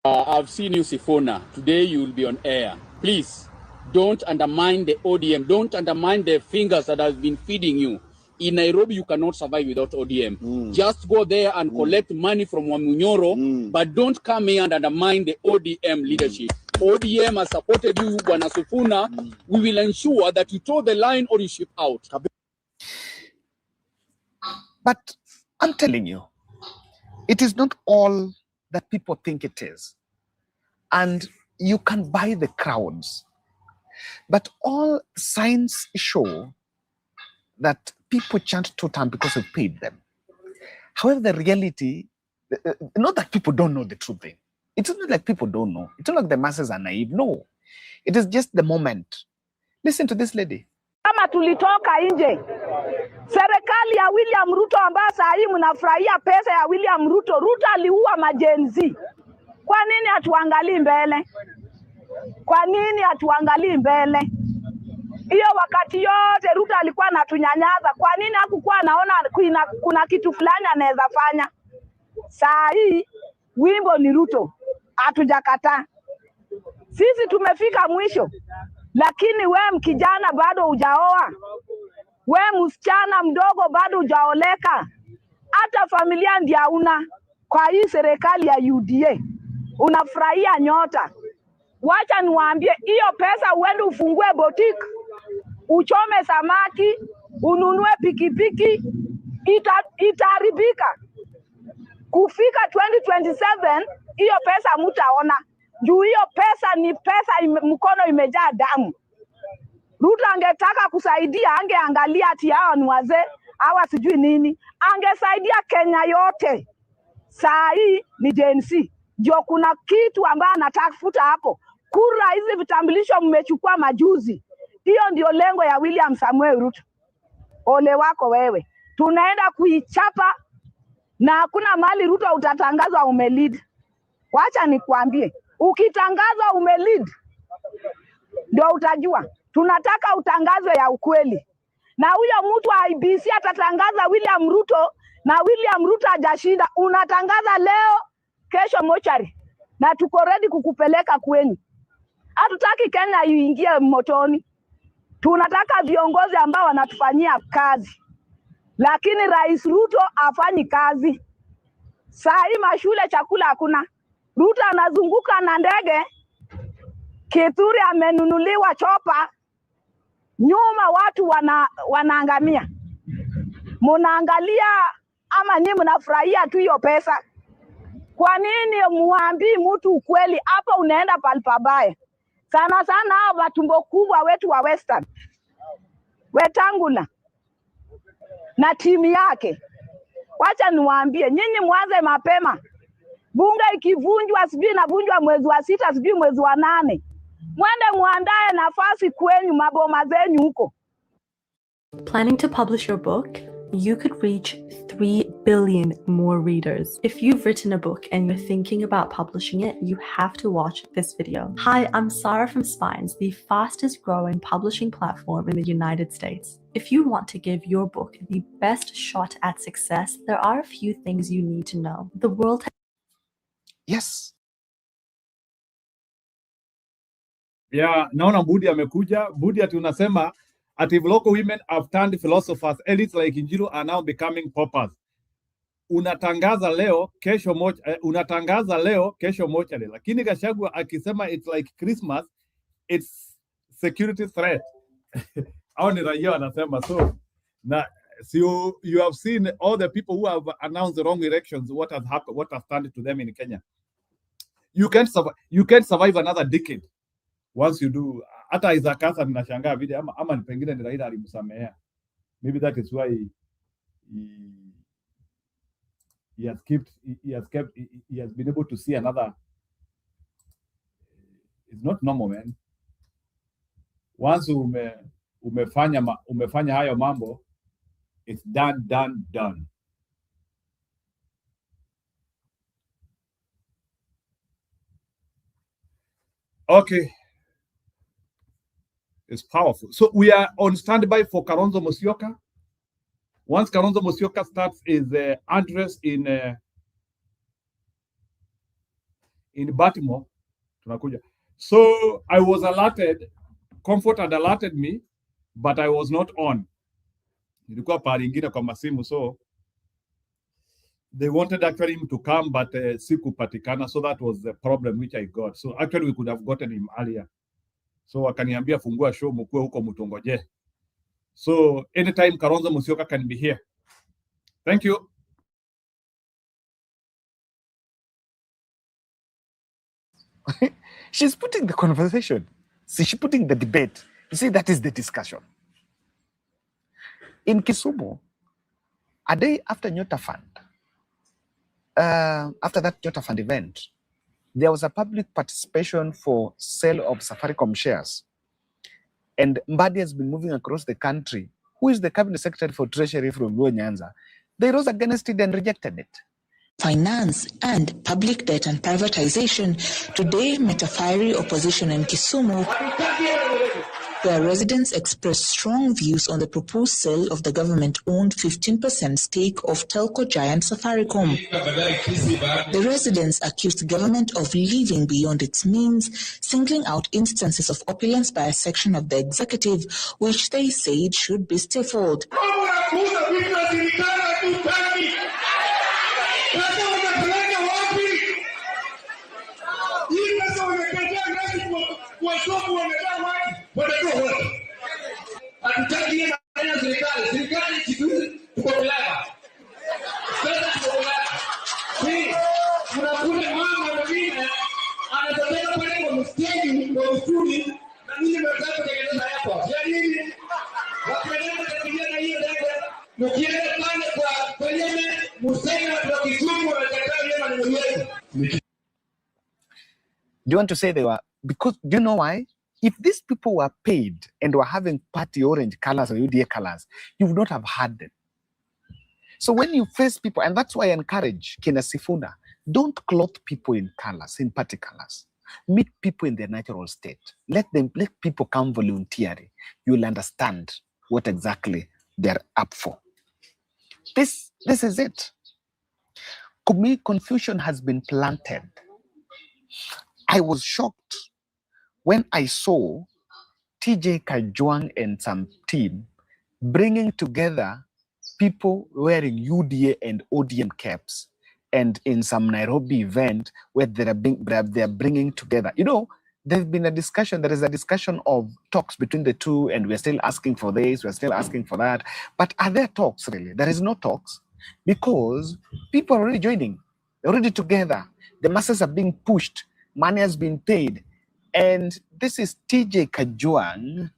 S10: I've seen you, Sifuna. Today you will be on air. Please, don't undermine the ODM. Don't undermine the fingers that have been feeding you. In Nairobi, you cannot survive without ODM. Just go there and collect money from Wamunyoro, but don't come here and undermine the ODM leadership. ODM has supported you, Bwana Sifuna. We will ensure that you toe the line or you ship out.
S5: But I'm telling you, it is not all that people think it is. And you can buy the crowds. But all signs show that people chant Totem because we paid them. However, the reality, not that people don't know the truth thing. It's not like people don't know. It's not like the masses are naive. No. It is just the moment. Listen to this lady.
S11: Kama tulitoka nje, serikali ya William Ruto ambayo saa hii mnafurahia pesa ya William Ruto. Ruto aliua majenzi. Kwa nini hatuangalii mbele? Kwa nini hatuangalii mbele? Hiyo wakati yote Ruto alikuwa anatunyanyasa. Kwa nini hakukuwa anaona kuna kitu fulani anaweza fanya? Saa hii wimbo ni Ruto. Hatujakataa. Sisi tumefika mwisho. Lakini we mkijana bado hujaoa. We msichana mdogo bado hujaoleka. Hata familia ndio hauna. Kwa hii serikali ya UDA unafurahia nyota. Wacha niwaambie, hiyo pesa uende ufungue boutique, uchome samaki, ununue pikipiki, itaharibika. Kufika 2027 hiyo pesa mtaona. Juu hiyo pesa ni pesa mkono imejaa damu. Ruto angetaka kusaidia, angeangalia ati hao ni wazee, hawa sijui nini. Angesaidia Kenya yote. Saa hii ni Gen Z. Ndio kuna kitu ambayo anatafuta hapo. Kura hizi vitambulisho mmechukua majuzi. Hiyo ndio lengo ya William Samuel Ruto. Ole wako wewe. Tunaenda kuichapa na hakuna mahali Ruto utatangazwa umelead. Wacha nikwambie, ukitangazwa umelead ndio utajua. Tunataka utangazwe ya ukweli. Na huyo mtu wa IBC atatangaza William Ruto na William Ruto hajashinda. Unatangaza leo, kesho mochari. Na tuko ready kukupeleka kwenyu. Hatutaki Kenya iingie motoni. Tunataka viongozi ambao wanatufanyia kazi. Lakini Rais Ruto hafanyi kazi. Saa hii mashule chakula hakuna. Ruto anazunguka na ndege. Kithure amenunuliwa chopa. Nyuma watu wanaangamia. Munaangalia ama nyinyi mnafurahia tu hiyo pesa? Kwa nini muambii mtu ukweli? Hapa unaenda palpabaya. Sana sana hao watumbo kubwa wetu wa Western. Wetangula na timu yake. Wacha niwaambie, nyinyi mwanze mapema. Bunge ikivunjwa sijui inavunjwa mwezi wa 6 sijui mwezi wa 8. Mwende muandae nafasi kwenyu maboma zenyu huko.
S12: Planning to publish your book? You could reach 3 billion more readers. If you've written a book and you're thinking about publishing it, you have to watch this video. Hi, I'm Sarah from Spines, the fastest growing publishing platform in the United States. If you want to give your book the best shot at success, there are a few things you need to know. The world.
S5: Yes.
S1: Yeah, naona Budi amekuja. Budi ati unasema ati local women have turned philosophers, elites like Injiru are now becoming paupers. Unatangaza leo, kesho mochari. Lakini Gachagua akisema it's like Christmas, it's security threat. Hao ni raia wanasema so. Na so you have seen all the people who have announced the wrong elections, what has happened, what has turned to them in Kenya. You can't survive another decade once you do. Hata Isaac Hassan ninashangaa vile ama pengine ni Raila alimsamehea. Maybe that is why he has been able to see another. It's not normal, man. Once umefanya hayo mambo, it's done. Okay. It's powerful. So we are on standby for Kalonzo Musyoka. Once Kalonzo Musyoka starts his address in Baltimore, tunakuja. So I was alerted, Comfort had alerted me, but I was not on. Nilikuwa pahali ingine kwa masimu, so they wanted actually him to come, but sikupatikana, so that was the problem which I got. So actually we could have gotten him earlier. So wakaniambia fungua show mkue huko mtungoje. So anytime Kalonzo Musyoka can be here. Thank you.
S5: She's putting the conversation. See, she's putting the debate. You see, that is the discussion. In Kisumu, a day after Nyota Fund, after that Nyota Fund event, there was a public participation for sale of Safaricom shares. And Mbadi has been moving across the country. Who is the cabinet secretary for treasury from Luo Nyanza? They rose against it and rejected it.
S13: Finance and public debt and privatization. Today met a fiery opposition in Kisumu, where residents expressed strong views on the proposed sale of the government-owned 15% stake of telco giant Safaricom. The residents accused the government of living beyond its means, singling out instances of opulence by a section of the executive, which they said should be stifled.
S5: Do you want to say they were, because, do you know why? If these people were paid and were having party orange colors or UDA colors, you would not have had them. So when you face people, and that's why I encourage Kina Sifuna, don't clothe people in colors, in party colors. Meet people in their natural state. Let people come voluntarily. You'll understand what exactly they're up for. This is it. Confusion has been planted. I was shocked when I saw TJ Kajwang and some team bringing together people wearing UDA and ODM caps, and in some Nairobi event where they're bringing together. You know, there's been a discussion, there is a discussion of talks between the two, and we're still asking for this, we're still asking for that. But are there talks really? There is no talks, because people are already joining, they're already together. The masses are being pushed, money has been paid. And this is TJ Kajwang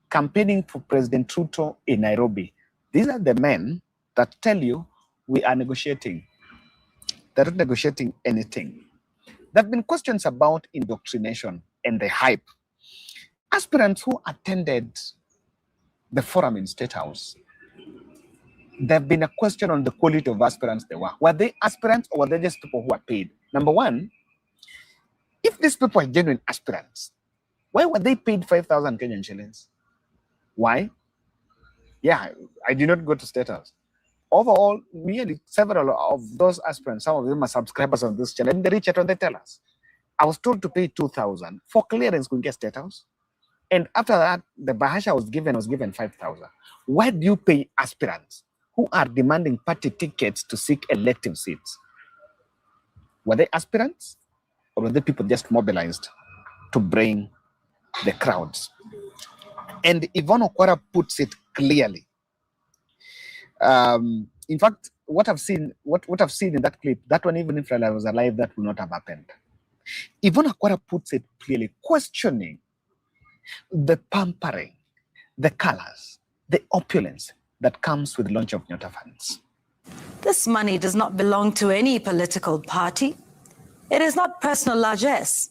S5: campaigning for President Ruto in Nairobi. These are the men that tell you we are negotiating. They're not negotiating anything. There have been questions about indoctrination and the hype. Aspirants who attended the forum in State House, there have been a question on the quality of aspirants they were. Were they aspirants or were they just people who are paid? Number one, if these people are genuine aspirants, why were they paid 5,000 Kenyan shillings? Why? Yeah, I did not go to State House. Overall, nearly several of those aspirants, some of them are subscribers on this channel, and they reach out and they tell us. I was told to pay 2,000 for clearance to get State House. And after that, the bahasha was given 5,000. Why do you pay aspirants who are demanding party tickets to seek elective seats? Were they aspirants? Or were they people just mobilized to bring the crowds? And Yvonne Okwara puts it clearly. In fact, what I've seen in that clip, that one, even if I was alive, that would not have happened. Yvonne Okwara puts it clearly, questioning the pampering, the colors, the opulence that comes with the launch of Nyota funds.
S14: This money does not belong to any political party. It is not personal largesse.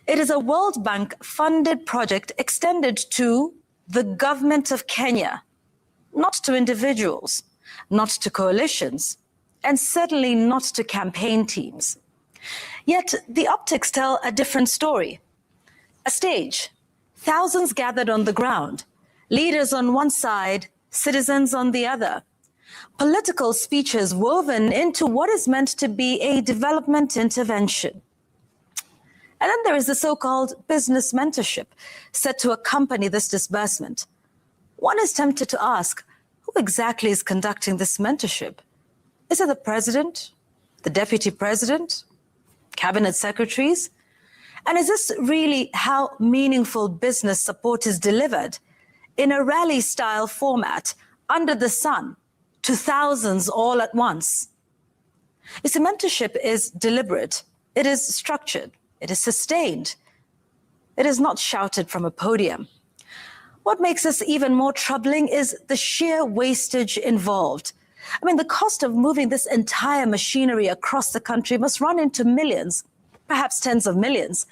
S14: It is a World Bank-funded project extended to the government of Kenya, not to individuals, not to coalitions, and certainly not to campaign teams. Yet the optics tell a different story. A stage, thousands gathered on the ground, leaders on one side, citizens on the other. Political speeches woven into what is meant to be a development intervention. And then there is the so-called business mentorship set to accompany this disbursement. One is tempted to ask, who exactly is conducting this mentorship? Is it the president, the deputy president, cabinet secretaries? And is this really how meaningful business support is delivered in a rally-style format under the sun to thousands all at once? You see, mentorship is deliberate, it is structured, it is sustained. It is not shouted from a podium. What makes this even more troubling is the sheer wastage involved. I mean, the cost of moving this entire machinery across the country must run into millions, perhaps tens of millions.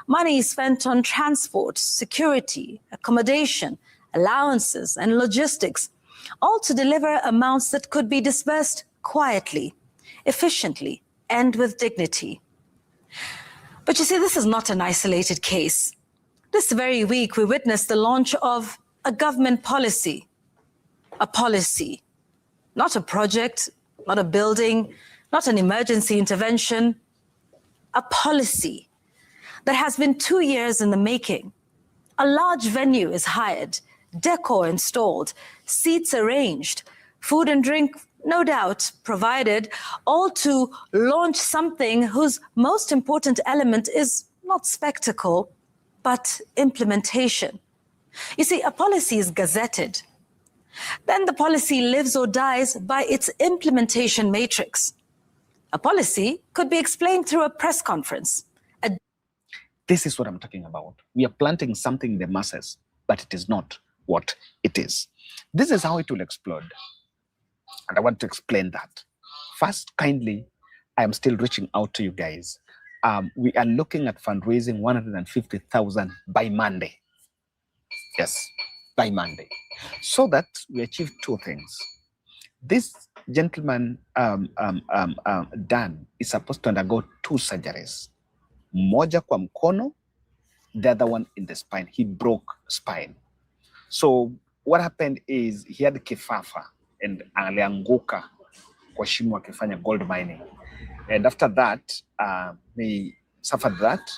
S14: Money spent on transport, security, accommodation, allowances, and logistics, all to deliver amounts that could be disbursed quietly, efficiently, and with dignity. But you see, this is not an isolated case. This very week, we witnessed the launch of a government policy. A policy, not a project, not a building, not an emergency intervention. A policy that has been 2 years in the making. A large venue is hired, decor installed, seats arranged, food and drink, no doubt, provided, all to launch something whose most important element is not spectacle, but implementation. You see, a policy is gazetted. Then the policy lives or dies by its implementation matrix. A policy could be explained through a press conference.
S5: This is what I'm talking about. We are planting something in the masses, but it is not what it is. This is how it will explode. And I want to explain that. First, kindly, I am still reaching out to you guys. We are looking at fundraising 150,000 by Monday. Yes, by Monday. So that we achieve two things. This gentleman, Dan, is supposed to undergo 2 surgeries. Moja kwa mkono, the other one in the spine. He broke spine. So what happened is he had kifafa and alianguka kwa shimo akifanya gold mining. And after that, he suffered that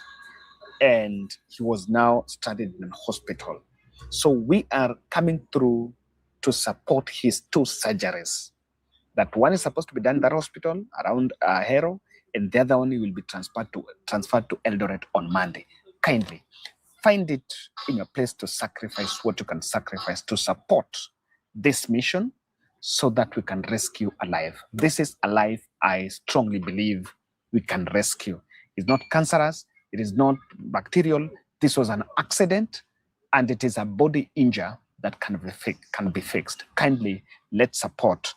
S5: and he was now studied in hospital. So we are coming through to support his 2 surgeries. That one is supposed to be done in that hospital around Hero, and the other one will be transferred to Eldoret on Monday. Kindly find it in your place to sacrifice what you can sacrifice to support this mission so that we can rescue a life. This is a life I strongly believe we can rescue. It's not cancerous, it is not bacterial. This was an accident and it is a body injury that can be fixed. Kindly, let's support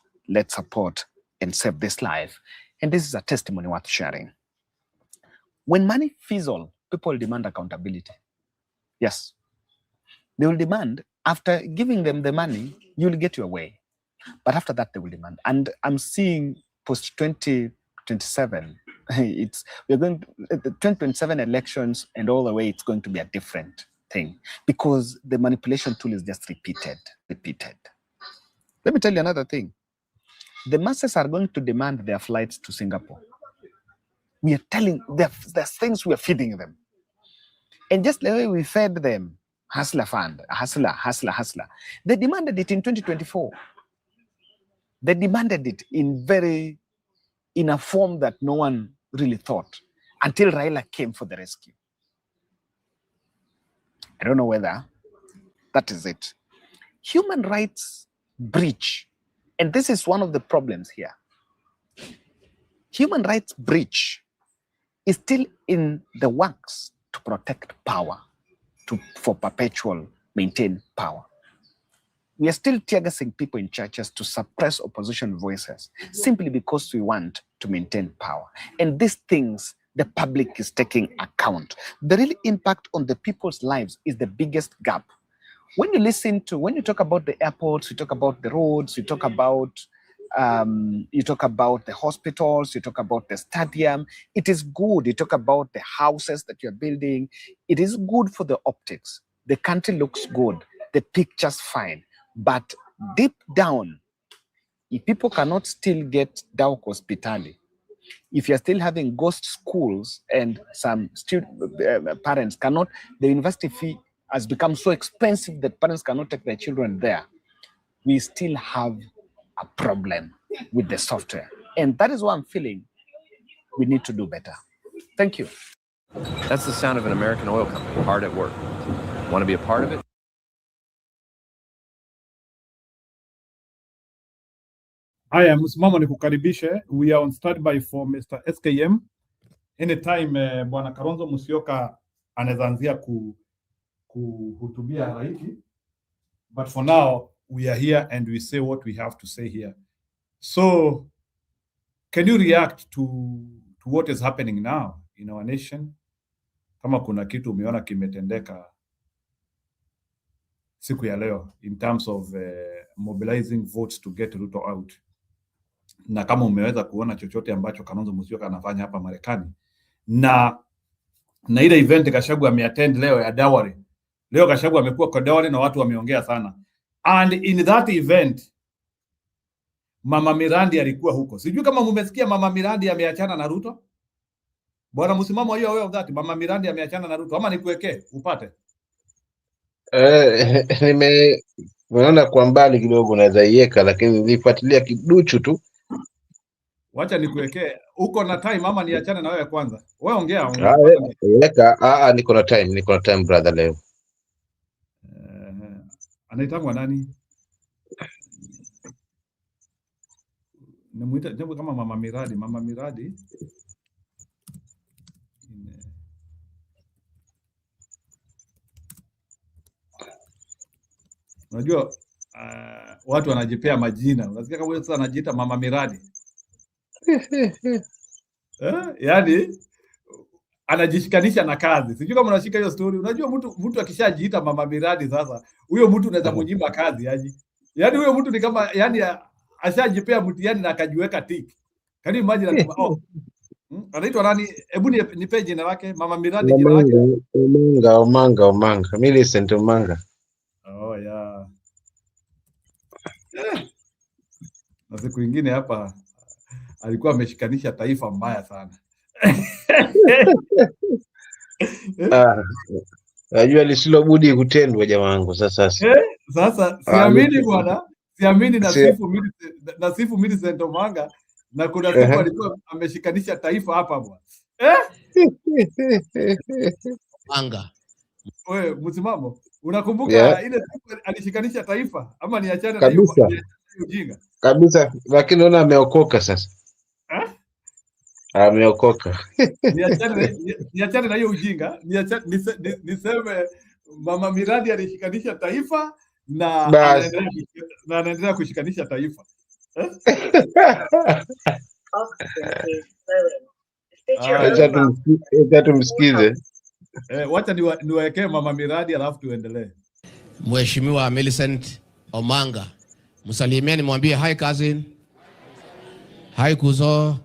S5: and save this life. And this is a testimony worth sharing. When money fizzles, people demand accountability. Yes. They will demand, after giving them the money, you will get your way. But after that, they will demand. And I'm seeing post 2027, we're going to, the 2027 elections and all the way, it's going to be a different thing because the manipulation tool is just repeated. Let me tell you another thing. The masses are going to demand their flights to Singapore. We are telling, there's things we are feeding them. And just the way we fed them, hustler fund, hustler. They demanded it in 2024. They demanded it in a form that no one really thought until Raila came for the rescue. I don't know whether that is it. Human rights breach, and this is one of the problems here. Human rights breach is still in the works to protect power, for perpetual maintain power. We are still tear-gassing people in churches to suppress opposition voices simply because we want to maintain power. And these things, the public is taking account. The real impact on the people's lives is the biggest gap. When you talk about the airports, you talk about the roads, you talk about You talk about the hospitals, you talk about the stadium. It is good. You talk about the houses that you're building. It is good for the optics. The country looks good. The picture's fine. But deep down, if people cannot still get Dauk hospitali, if you're still having ghost schools and some parents cannot, the university fee has become so expensive that parents cannot take their children there, we still have a problem with the software. And that is why I'm feeling we need to do better. Thank you.
S15: That's the sound of an American oil company hard at work. Want to be a part of it?
S1: Haya, msimamo ni kukaribishe. We are on standby for Mr. SKM. Anytime Bwana Kalonzo Musyoka anaanzia kuhutubia halaiki. But for now, we are here and we say what we have to say here. So, can you react to what is happening now in our nation? Kama kuna kitu umeona kimetendeka siku ya leo in terms of mobilizing votes to get Ruto out. Na kama umeweza kuona chochote ambacho Kalonzo Musyoka anafanya hapa Marekani na ile event Gachagua ameattend leo ya dowry. Leo Gachagua amekuwa kwa dowry na watu wameongea sana. And in that event Mama Mirandi alikuwa huko. Sijui kama mmesikia Mama Mirandi ameachana na Ruto. Bwana msimamo hiyo wewe that Mama Mirandi ameachana na Ruto ama nikuwekee upate?
S16: Nimeona kwa mbali kidogo naweza iweka, lakini nilifuatilia kiduchu tu.
S1: Wacha nikuwekee. Uko na time ama niachane na wewe kwanza? Wewe ongea.
S16: Weka. Niko na time brother leo.
S1: Anaitangwa nani? Namuita jambo kama Mama Miradi. Unajua watu wanajipea majina. Unasikia kama sasa anajiita Mama Miradi. Yaani anajishikanisha na kazi. Sijui kama unashika hiyo story. Unajua mtu akishajiita Mama Miradi sasa, huyo mtu unaweza mnyima kazi yaani. Yaani huyo mtu ni kama yaani ashajipea mtihani na akajiweka tick. Can you imagine that? Anaitwa nani? Hebu nipe jina lake. Mama Miradi jina lake.
S16: Omanga. Millicent Omanga.
S1: Oh yeah. Na siku nyingine hapa alikuwa ameshikanisha taifa mbaya sana.
S16: Najua lisilobudi kutendwa jamaa wangu sasa.
S1: Sasa siamini bwana. Siamini na sifu Millicent Omanga na kuna siku alikuwa ameshikanisha taifa hapa bwana.
S16: Omanga.
S1: Wewe msimamo unakumbuka ile siku alishikanisha taifa ama niachane na
S16: hiyo ujinga? Kabisa, lakini naona ameokoka sasa. Ameokoka.
S1: Niachane na hiyo ujinga, niseme Mama Miradi alishikanisha taifa na anaendelea kushikanisha taifa.
S16: Acha tumsikize.
S1: Wacha niwaekee Mama Miradi alafu tuendelee.
S17: Mheshimiwa Millicent Omanga, msalimieni, mwambie hi cousin. Hi Kuzo.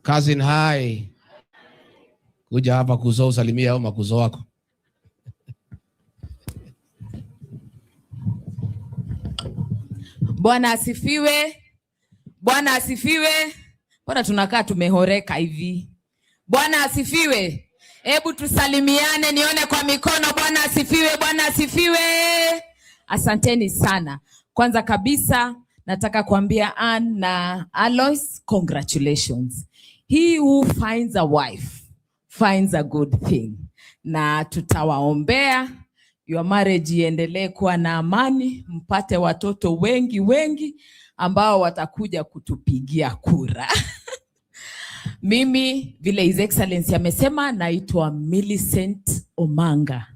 S17: Cousin hi. Kuja hapa Kuzo usalimia au makuzo wako.
S18: Bwana asifiwe. Bwana asifiwe. Bwana tunakaa tumehoreka hivi. Bwana asifiwe. Hebu tusalimiane nione kwa mikono. Bwana asifiwe. Bwana asifiwe. Asanteni sana. Kwanza kabisa nataka kuambia Ann na Alois, congratulations. He who finds a wife finds a good thing. Na tutawaombea your marriage iendelee kuwa na amani, mpate watoto wengi ambao watakuja kutupigia kura. Mimi vile His Excellency amesema naitwa Millicent Omanga.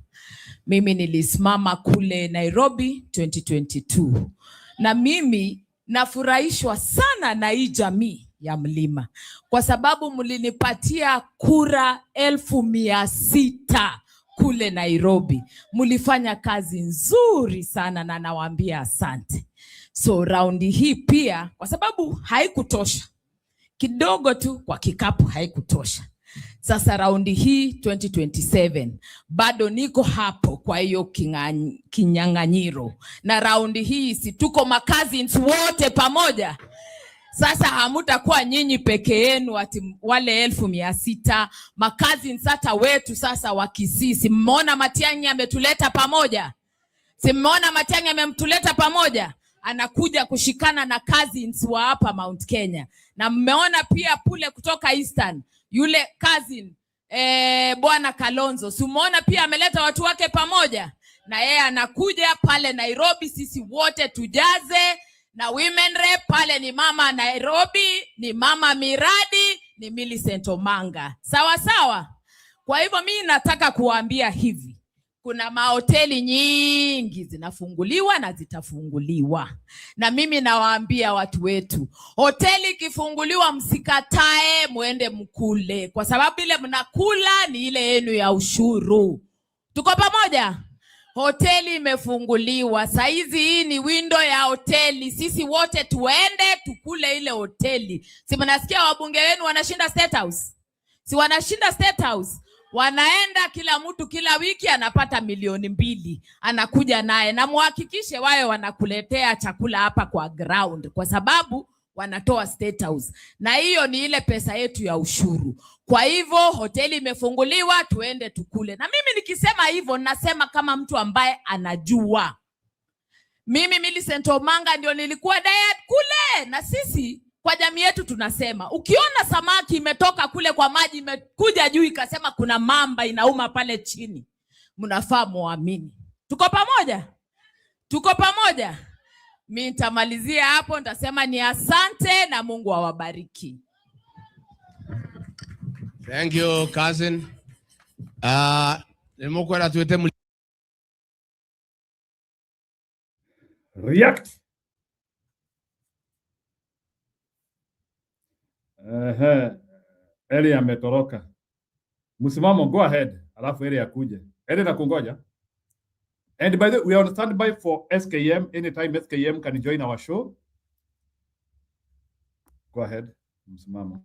S18: Mimi nilisimama kule Nairobi 2022. Na mimi nafurahishwa sana na hii jamii ya Mlima kwa sababu mlinipatia kura 1,600 kule Nairobi. Mlifanya kazi nzuri sana na nawaambia asante. So raundi hii pia, kwa sababu haikutosha, kidogo tu kwa kikapu haikutosha. Sasa raundi hii 2027 bado niko hapo, kwa hiyo kinyang'anyiro. Na raundi hii si tuko cousins wote pamoja. Sasa hamutakuwa nyinyi peke yenu ati wale 1600 cousins hata wetu sasa wa Kisii. Simeona Matiang'i ametuleta pamoja. Simeona Matiang'i amemtuleta pamoja. Anakuja kushikana na cousins wa hapa Mount Kenya. Na mmeona pia pule kutoka Eastern, yule cousin Bwana Kalonzo, simeona pia ameleta watu wake pamoja. Na yeye anakuja pale Nairobi, sisi wote tujaze. Na women rep pale ni mama Nairobi, ni mama Miradi, ni Millicent Omanga. Sawa sawa. Kwa hivyo mimi nataka kuambia hivi, kuna mahoteli nyingi zinafunguliwa na zitafunguliwa. Na mimi nawaambia watu wetu, hoteli ikifunguliwa msikatae, muende mkule. Kwa sababu ile mnakula ni ile yenu ya ushuru. Tuko pamoja? Hoteli imefunguliwa. Saizi hii ni window ya hoteli. Sisi wote tuende tukule ile hoteli. Si mnasikia wabunge wenu wanashinda State House? Si wanashinda State House? Wanaenda kila mtu kila wiki anapata 2,000,000 anakuja naye, na muhakikishe wao wanakuletea chakula hapa kwa ground, kwa sababu wanatoa State House, na hiyo ni ile pesa yetu ya ushuru. Kwa hivyo hoteli imefunguliwa, tuende tukule. Na mimi nikisema hivyo nasema kama mtu ambaye anajua. Mimi Millicent Omanga ndio nilikuwa diet kule, na sisi kwa jamii yetu tunasema, ukiona samaki imetoka kule kwa maji imekuja juu ikasema kuna mamba inauma pale chini, mnafaa muamini. Tuko pamoja? Tuko pamoja? Mimi nitamalizia hapo, nitasema ni asante na Mungu awabariki.
S17: Thank you, cousin. Nimekwenda tuete
S1: react. Eli ametoroka. Msimamo, go ahead. Alafu Eli akuje. Eli na kungoja. And by the way, we are on standby for SKM. Anytime SKM can join our show. Go ahead. Msimamo.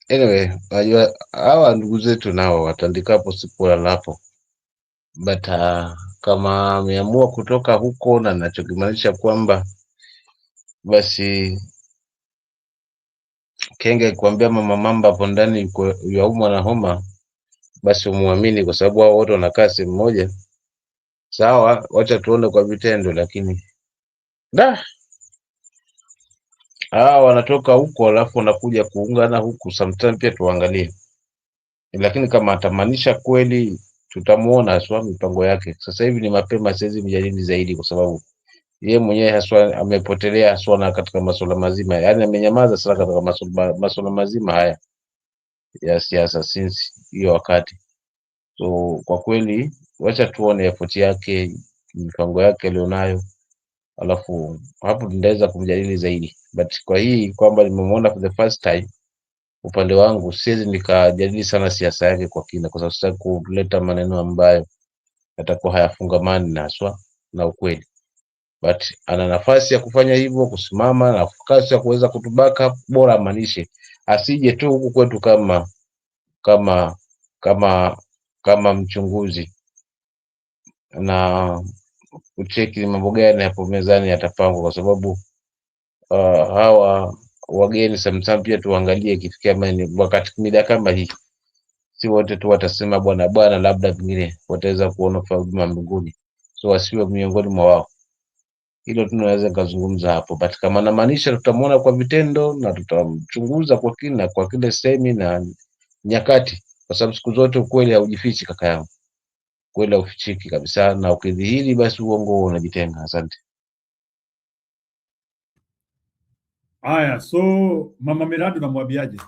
S16: Anyway, wajua hawa ndugu zetu nao watandikapo siku lalapo, but kama ameamua kutoka huko, na ninachokimaanisha kwamba basi kenge kuambia mama mamba hapo ndani yaumwa na homa, basi umuamini, kwa sababu hao wote wanakaa sehemu moja. Sawa, wacha tuone kwa vitendo, lakini wanatoka huko alafu wanakuja kuungana huku, sometimes pia tuangalie. Lakini kama atamanisha kweli, tutamuona haswa mipango yake. Sasa hivi ni mapema, siwezi mjadili zaidi, kwa sababu yeye mwenyewe haswa amepotelea haswa na katika masuala mazima, yani amenyamaza sana katika masuala mazima haya ya siasa since hiyo wakati. So kwa kweli wacha tuone effort yake, mipango yake alionayo, alafu hapo tunaweza kumjadili zaidi. But kwa hii kwamba nimemuona for the first time, upande wangu siwezi nikajadili sana siasa yake kwa kina, kwa sababu sitaki kuleta maneno ambayo yatakuwa hayafungamani na haswa na ukweli. But ana nafasi ya kufanya hivyo, kusimama na nafasi ya kuweza kutubaka, bora amanishe, asije tu huku kwetu kama mchunguzi na ucheki mambo gani hapo mezani yatapangwa, kwa sababu hawa wageni sometimes pia tuangalie kifikia wakati mida kama hii, si wote tu watasema bwana, labda vingine wataweza kuona huduma mbinguni, so wasiwe miongoni mwa wao. Hilo tunaweza kuzungumza hapo, but kama namaanisha tutamuona kwa vitendo na tutamchunguza kwa kina kwa kile semi na nyakati, kwa sababu siku zote ukweli haujifichi kaka yangu, kweli haufichiki kabisa, na ukidhihiri basi uongo unajitenga. Asante.
S1: Aya, so mama Miradi unamwambiaje?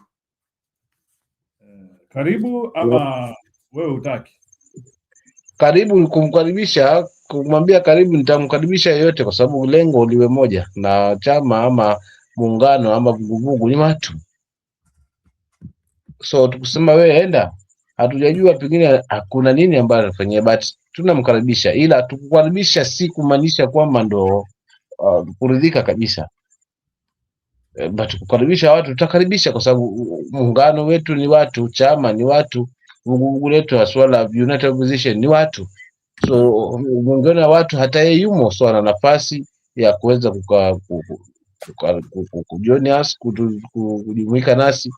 S1: Karibu ama wewe utaki?
S16: Karibu, kumkaribisha, kumwambia karibu, nitamkaribisha yeyote, kwa sababu lengo liwe moja, na chama ama muungano ama vuguvugu ni watu. So tukusema wewe enda, hatujajua pengine hakuna nini ambayo anafanyia, but tunamkaribisha, ila tukukaribisha si kumaanisha kwamba ndo kuridhika kabisa. But kukaribisha watu tutakaribisha, kwa sababu muungano wetu ni watu, chama ni watu, vuguvugu letu la swala United Opposition ni watu. So muungano wa watu hata yeye yumo, so ana nafasi ya kuweza kujoin us, kujumuika nasi,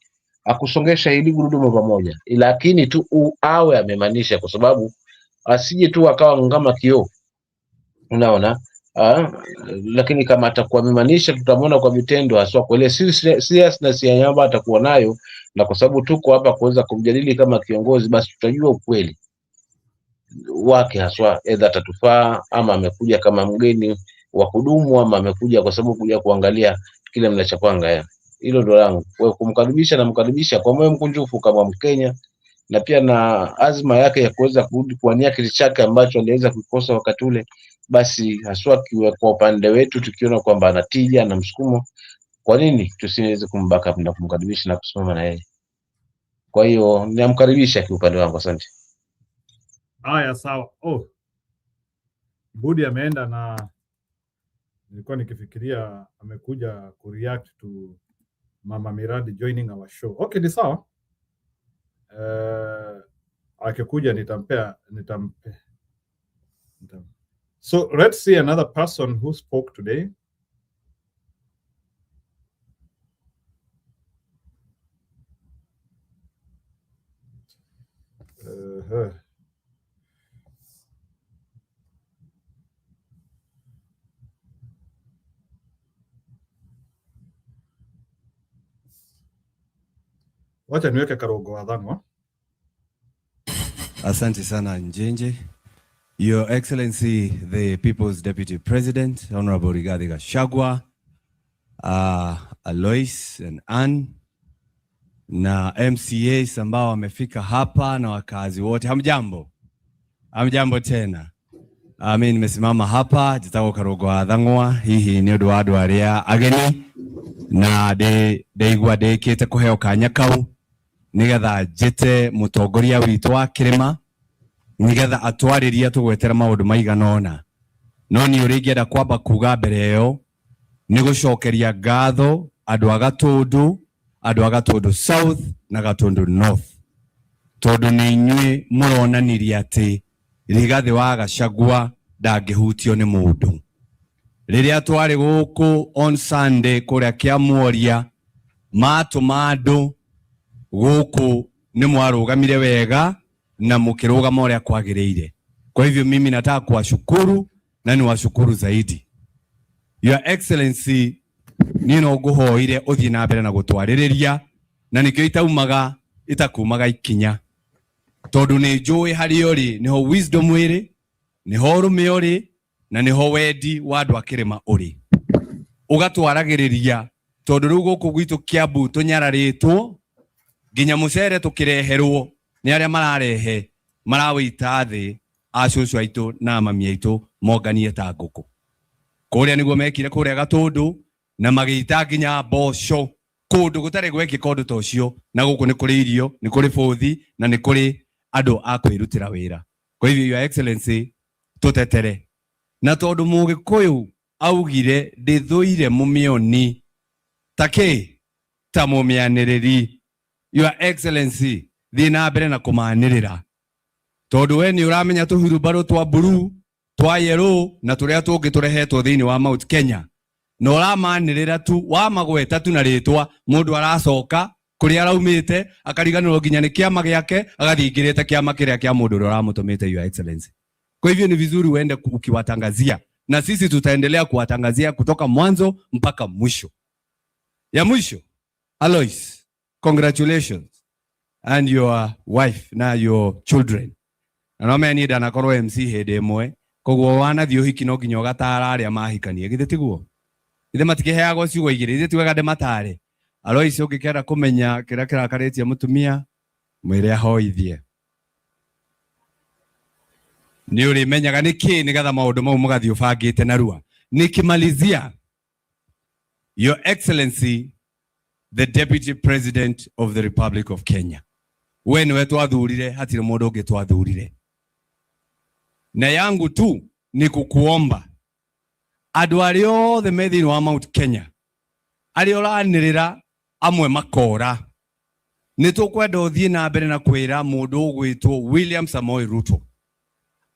S16: akusongesha hili gurudumu pamoja, lakini tu awe amemaanisha, kwa sababu asije tu akawa kama kioo, unaona. Lakini kama atakuwa amemaanisha, tutamwona kwa vitendo, haswa kwa ile seriousness ya nyamba atakuwa nayo, na kwa sababu tuko hapa kuweza kumjadili kama kiongozi, basi tutajua ukweli wake haswa, either atatufaa ama amekuja kama mgeni wa kudumu, ama amekuja kwa sababu kuja kuangalia kile mnachopanga. Hilo ndo langu, kwa kumkaribisha, na mkaribisha kwa moyo mkunjufu kama Mkenya, na pia na azma yake ya kuweza kurudi kuania kiti chake ambacho aliweza kukosa wakati ule. Basi haswa kwa upande wetu, tukiona kwamba anatija na msukumo, kwa nini tusiweze kumbaka na kumkaribisha na kusimama na yeye? Kwa hiyo ninamkaribisha kiupande wangu. Asante.
S1: Haya, sawa. Budi ameenda, na nilikuwa nikifikiria amekuja kureact to Mama Miradi joining our show. Okay, ni sawa. Akikuja nitampe. So let's see another person who spoke today. Wacha niweke Karogo Wadhangwa.
S19: Asante sana Njenje. Your Excellency, the People's Deputy President, Honorable Rigathi Gachagua, Alois and Ann, na MCAs ambao wamefika hapa na wakazi wote, hamjambo? Hamjambo tena. Mimi nimesimama hapa jitako Karogo Wadhangwa, hihi ni undu wa andu aria ageni, na ndeigua ndikite kuheo kanya kau nigetha njite mutongoria witu wa kirima, nigetha atwariria tugwetera maundu maiganona. No ni urigienda kwamba kuga mbere yo ni gucokeria ngatho andu a Gatundu South na Gatundu North, tondu ni inyui muronaniria ati Rigathi wa Gachagua ndangihutio ni mundu. Riria twari guku on Sunday kuria Kiamuoria, matuma andu guku ni mwarugamire wega na mukirugama uria kwagiriire. Kwa hivyo mimi nataka kuwashukuru na niwashukuru zaidi. Your Excellency, nino nguhoire uthie na mbere na gutwaririria, na nikio itakumaga ikinya, tondu ni njui hari uri niho wisdom iri, niho rume uri, na niho wendi wa andu akirima uri. Ugatwaragiriria, tondu riu guku gwitu Kiambu tunyararitwo, ginya mucere tukireherwo ni aria mararehe marawita thi acucu aitu na mami aitu monganie ta nguku. Kuria niguo mekire kuria Gatundu, na magita ginya mboco kundu gutari gwekika undu ta ucio, na guku ni kuri irio, ni kuri bothi, na ni kuri andu a kwirutira wira. Kwa hivyo Your Excellency, tutetere na tondu Mugikuyu augire ndithuire mumioni take ta mumianiriri. Your Excellency, thie na mbere na kumanirira, tondu we ni uramenya tuhurubaru twa blue, twa yellow na turia tungi turehetwo thiini wa Mount Kenya, no uramanirira tu wamagweta tu na ritwa mundu aracoka kuria araumite akariganirwo ginya ni kiama giake agathingirite kiama kiria kia mundu uria uramutumite. Your Excellency, kwa hivyo ni vizuri uende ukiwatangazia, na sisi tutaendelea kuwatangazia kutoka mwanzo mpaka mwisho. Ya mwisho, Alois, congratulations and your wife na your children. Na me ni dana korwo MC hede mwe kogwo wana thio hiki no nginya gatara aria mahikanie githe tiguo ithe matikiheagwo ciugo igire ithe tiwega de matare. Alois ungikera kumenya kira kirakaritie mutumia mwire ahoithie ni uri menyaga niki nigatha maundu mau mugathio bangite narua nikimalizia. Your Excellency, the Deputy President of the Republic of Kenya, we niwe twathurire, hatire mundu ungi twathurire. na yangu tu ni kukuomba andu aria othe me thiini wa Mount Kenya aria uranirira amwe makora ni tukwenda uthie na mbere na kwira mundu ugwitwo William Samoei Ruto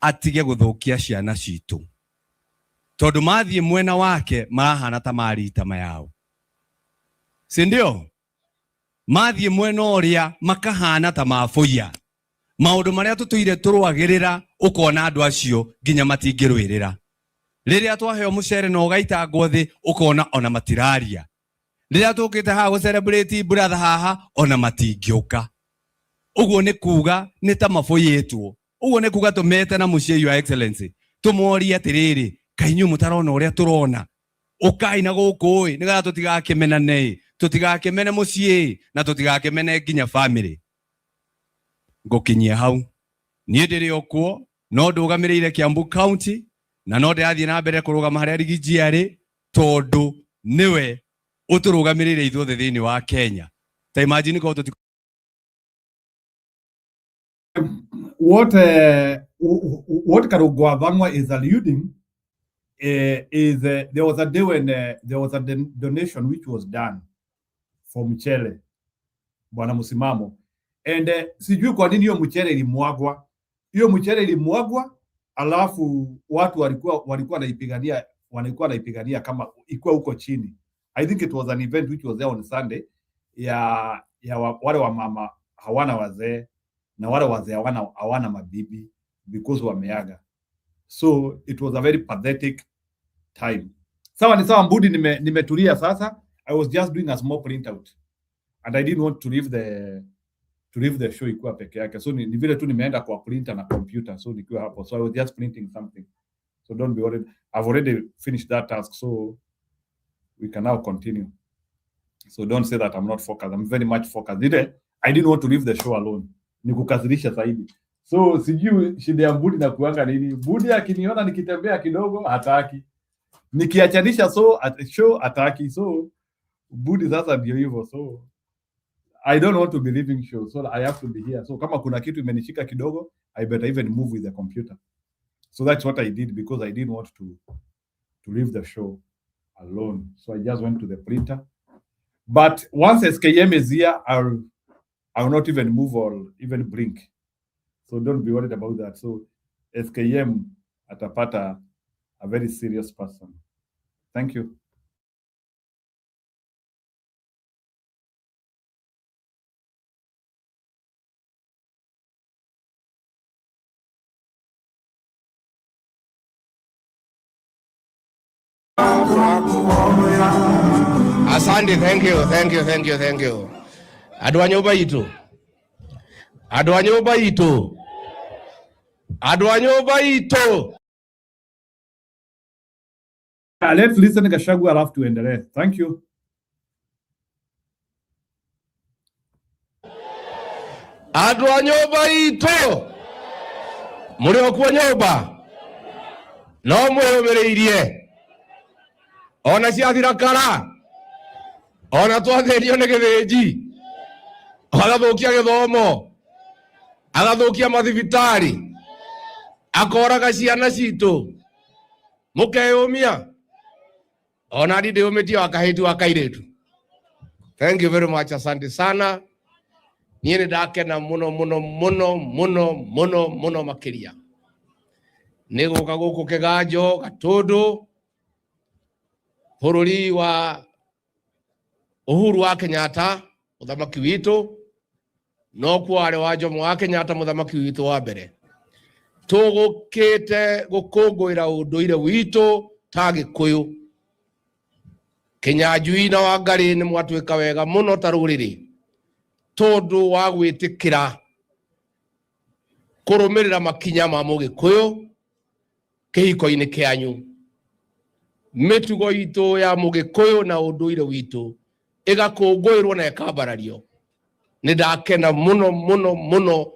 S19: atige guthukia ciana citu tondu mathie mwena wake marahana ta marita mayao, si ndio? Mathie mwena uria makahana ta mafoia maundu maria tutuire turwagirira ukona andu acio nginya matingirwirira riria twaheo mucere na ugaita ngothi ukona ona matiraria riria tukite ha go celebrate brother haha ona matingiuka. Uguo ni kuga ni ta mafoyetwo, uguo ni kuga tumete na mucie your excellency tumoria atiriri kainyu mutarona uria turona ukai na guku niga tutigakimene tutigakimene mucie na tutigakimene nginya family. Ngukinyia hau nie ndiri okuo no ndugamirire Kiambu County na no ndirathie na mbere kurugama haria rigiji ari tondu niwe uturugamirire ithuothe thiini wa Kenya. Ta imagine ko tuti
S1: what Karugwa Bangwa is alluding is there was a day when there was a donation which was done for mchele Bwana Musimamo, and sijui kwa nini hiyo mchele ilimwagwa. Hiyo mchele ilimwagwa alafu watu walikuwa naipigania kama ikuwa huko chini. I think it was an event which was there on Sunday ya wale wa mama hawana wazee na wale wazee hawana mabibi because wameaga. So it was a very pathetic time. Sawa ni sawa Mbudi nimetulia sasa. I was just doing a small printout and I didn't want to leave the show ikuwa peke yake. So ni vile tu nimeenda kwa printer na computer, so nikiwa hapo. So I was just printing something. So don't be worried. I've already finished that task, so we can now continue. So don't say that I'm not focused. I'm very much focused. I didn't want to leave the show alone. Nikukasirisha zaidi. So sijui shida ya Mbudi na kuanga nini. Mbudi akiniona nikitembea kidogo hataki. Nikiachanisha show hataki. So Mbudi sasa ndio hivyo. So I don't want to be leaving show. So I have to be here. So kama kuna kitu imenishika kidogo, I better even move with the computer. So that's what I did because I didn't want to leave the show alone. So I just went to the printer. But once SKM is here, I'll not even move or even blink. So don't be worried about that. So SKM atapata a very serious person. Thank you.
S17: Asante, thank you. Adwa nyoba ito.
S1: Let's listen to Gachagua alafu tuendelee. Thank you.
S17: Adwa nyoba ito. Muri okuwa nyoba. No mweyomereirie. Ona ciathira kara. Ona twatherio nĩ gĩthĩnji. Agathukia gĩthomo. Agathukia mathibitarĩ. Akoraga ciana citũ. Mukeyumia. Ona ndi ndĩũmĩtie wa kahĩtu wa kairĩtu. Thank you very much. Asante sana. Niĩ nĩ ndakena mũno makĩria. Nĩ gũka gũkũ Kĩganjo Gatũndũ bũrũri wa Uhuru wa Kenyatta mũthamaki witũ no kwarĩ wa Jomo wa Kenyatta mũthamaki witũ wa mbere. Tũgũkĩte gũkũngũĩra ũndũire witũ ta Gĩkũyũ. Kĩnyanjui na Wangari nĩ mwatwĩka wega mũno ta rũrĩrĩ tondũ wa gwĩtĩkĩra kũrũmĩrĩra makinya ma Mũgĩkũyũ kĩhiko-inĩ kĩanyu. Mĩtugo itũ ya Mũgĩkũyũ na ũndũire witũ ĩgakũngũĩrwo na ĩkambarario. Nĩ ndakena mũno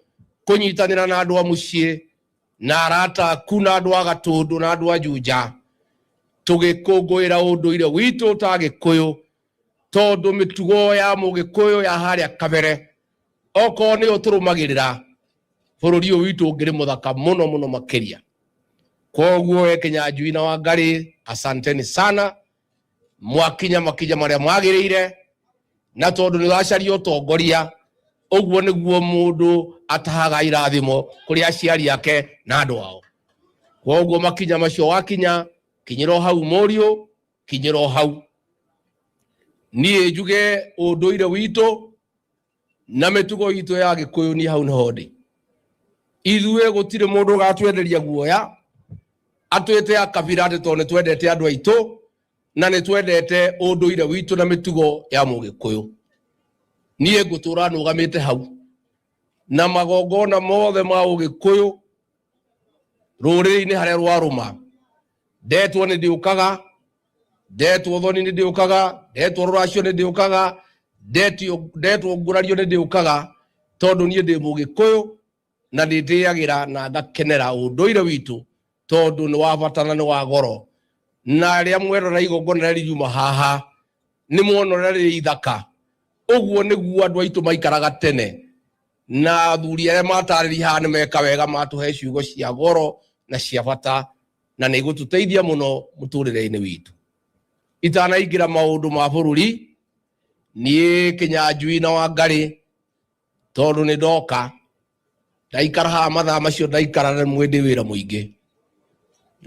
S17: kũnyitanĩra na andũ a mũciĩ na arata aku na andũ a Gatũndũ na andũ a Juja tũgĩkũngũĩra ũndũire witũ ta Gĩkũyũ tondũ mĩtugo ya Mũgĩkũyũ ya harĩa kabere okorwo nĩyo tũrũmagĩrĩra bũrũri ũyũ witũ ngĩrĩ mũthaka mũno makĩria. Koguo Kinyanjui na Wangari, asanteni sana, mwakinya makija maria mwagirire na tondu ni wacaria utongoria uguo niguo mundu atahaga irathimo kuri aciari ake na andu ao. Koguo makinya macio wakinya kinyiro hau morio kinyiro hau nie njuge unduire witu na mitugo itu ya Gikuyu ni hau niho ndi. Ithue gutire mundu gatwenderia guoya atwete akabira ati tondu twendete andu aitu na ni twendete unduire witu na mitugo ya Mugikuyu. Nie ngutura nugamite hau na magongona mothe ma Ugikuyu ruriri-ini haria rwaruma. Ndetwo ni ndiukaga, ndetwo thoni ni ndiukaga, ndetwo ruracio ni ndiukaga, ndetwo ngurario ni ndiukaga, tondu nie ndi Mugikuyu na nditiagira na ngakenera unduire witu tondu ni wa bata na ni wa goro. Na ria mwerora igongona riuma haha ni muonora ri ithaka. Uguo niguo andu aitu maikaraga tene na athuri aria matariri haha ni meka wega matuhe ciugo cia goro na cia bata na ni gututeithia muno muturire-ini witu. Itanaingira maundu ma bururi nie Kinyanjui na Wangari tondu ni ndoka ndaikara haha mathaa macio ndaikara mwindi wira muingi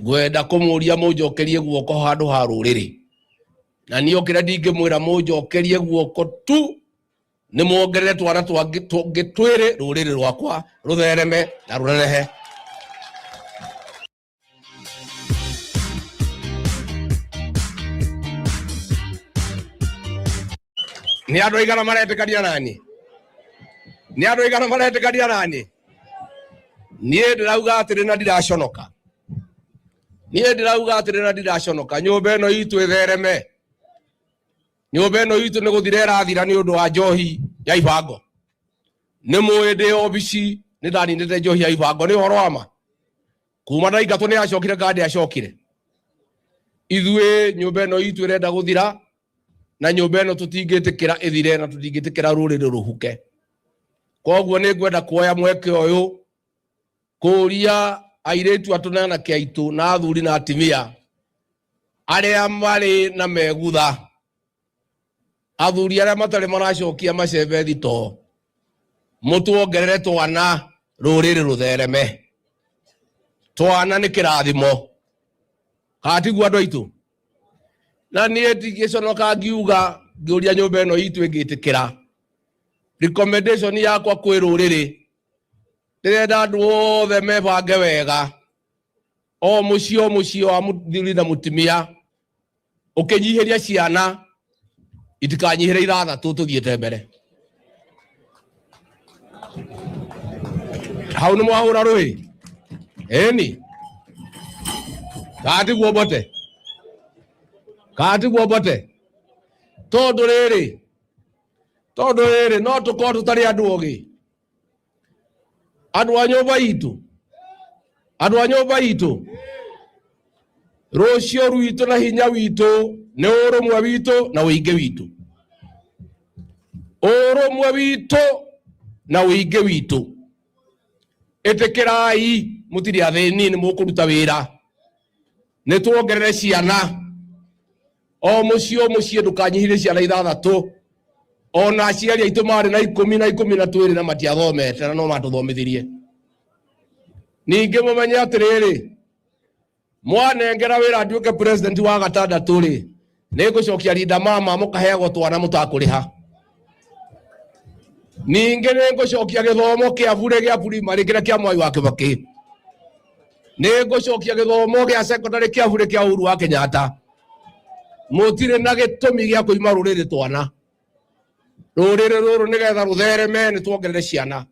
S17: ngwenda kumuria munjokerie guoko handu ha ruriri na niyo kira ndingimwira munjokerie guoko tu ni muongerere twana twangi twiri ruriri rwakwa ruthereme na runenehe. Ni andu aigana maretikania nani? Ni andu aigana maretikania nani? Nie ndirauga atiri na ndiraconoka. Nie ndirauga atiri na ndiraconoka. Nyumba ino itu ithereme. Nyumba ino itu ni guthira irathira ni undu wa njohi ya ibango. Ni mwende obici ni ndaninite njohi ya ibango ni horo wama. Kuma ndaingatwo ni acokire ngandi acokire. Ithue nyumba ino itu irenda guthira na nyumba ino tutingitikira ithire na tutingitikira ruriri ruhuke. Koguo ni ngwenda kuoya mweke uyu kuria airetu atunana kiaitu na athuri na atimia aria mari na megutha, athuri aria matari maracokia macembe thito, mutuongerere twana ruriri ruthereme. Twana ni kirathimo katiguo andu aitu na nie ndigiconoka ngiuga ngiuria nyumba ino itu ingitikira. Recommendation yakwa kwi ruriri ndirenda andu othe mebange wega o mucii wa muthuri na mutimia ukinyihiria ciana itikanyihire ithathatu tuthiete mbere. Hau ni mwahura rui eni katiguo bote tondu riri no tukorwo tutari andu ogi. Andu a nyumba itu rucio rwitu na hinya witu ni urumwe witu na uingi witu. Urumwe witu na uingi witu. Itikirai mutiri athini ni mukuruta wira. Ni tuongerere ciana o mucii ndukanyihire ciana ithathatu. Ona aciari aitu mari na 12 na matiathomete na no matuthomithirie. Ningi mumenye atiriri mwanengera wira nduike president wa gatandatu ri ni ngucokia rinda mama mukaheagwo twana mutakuriha. Ningi ni ngucokia githomo kia bure gia primary kiria kia Mwai wa Kibaki. Ni ngucokia githomo gia secondary kia bure kia Uhuru wa Kenyatta. Mutire na gitumi gia kuima ruriri twana. Ruriri ruru nigetha ruthereme ni tuongerere ciana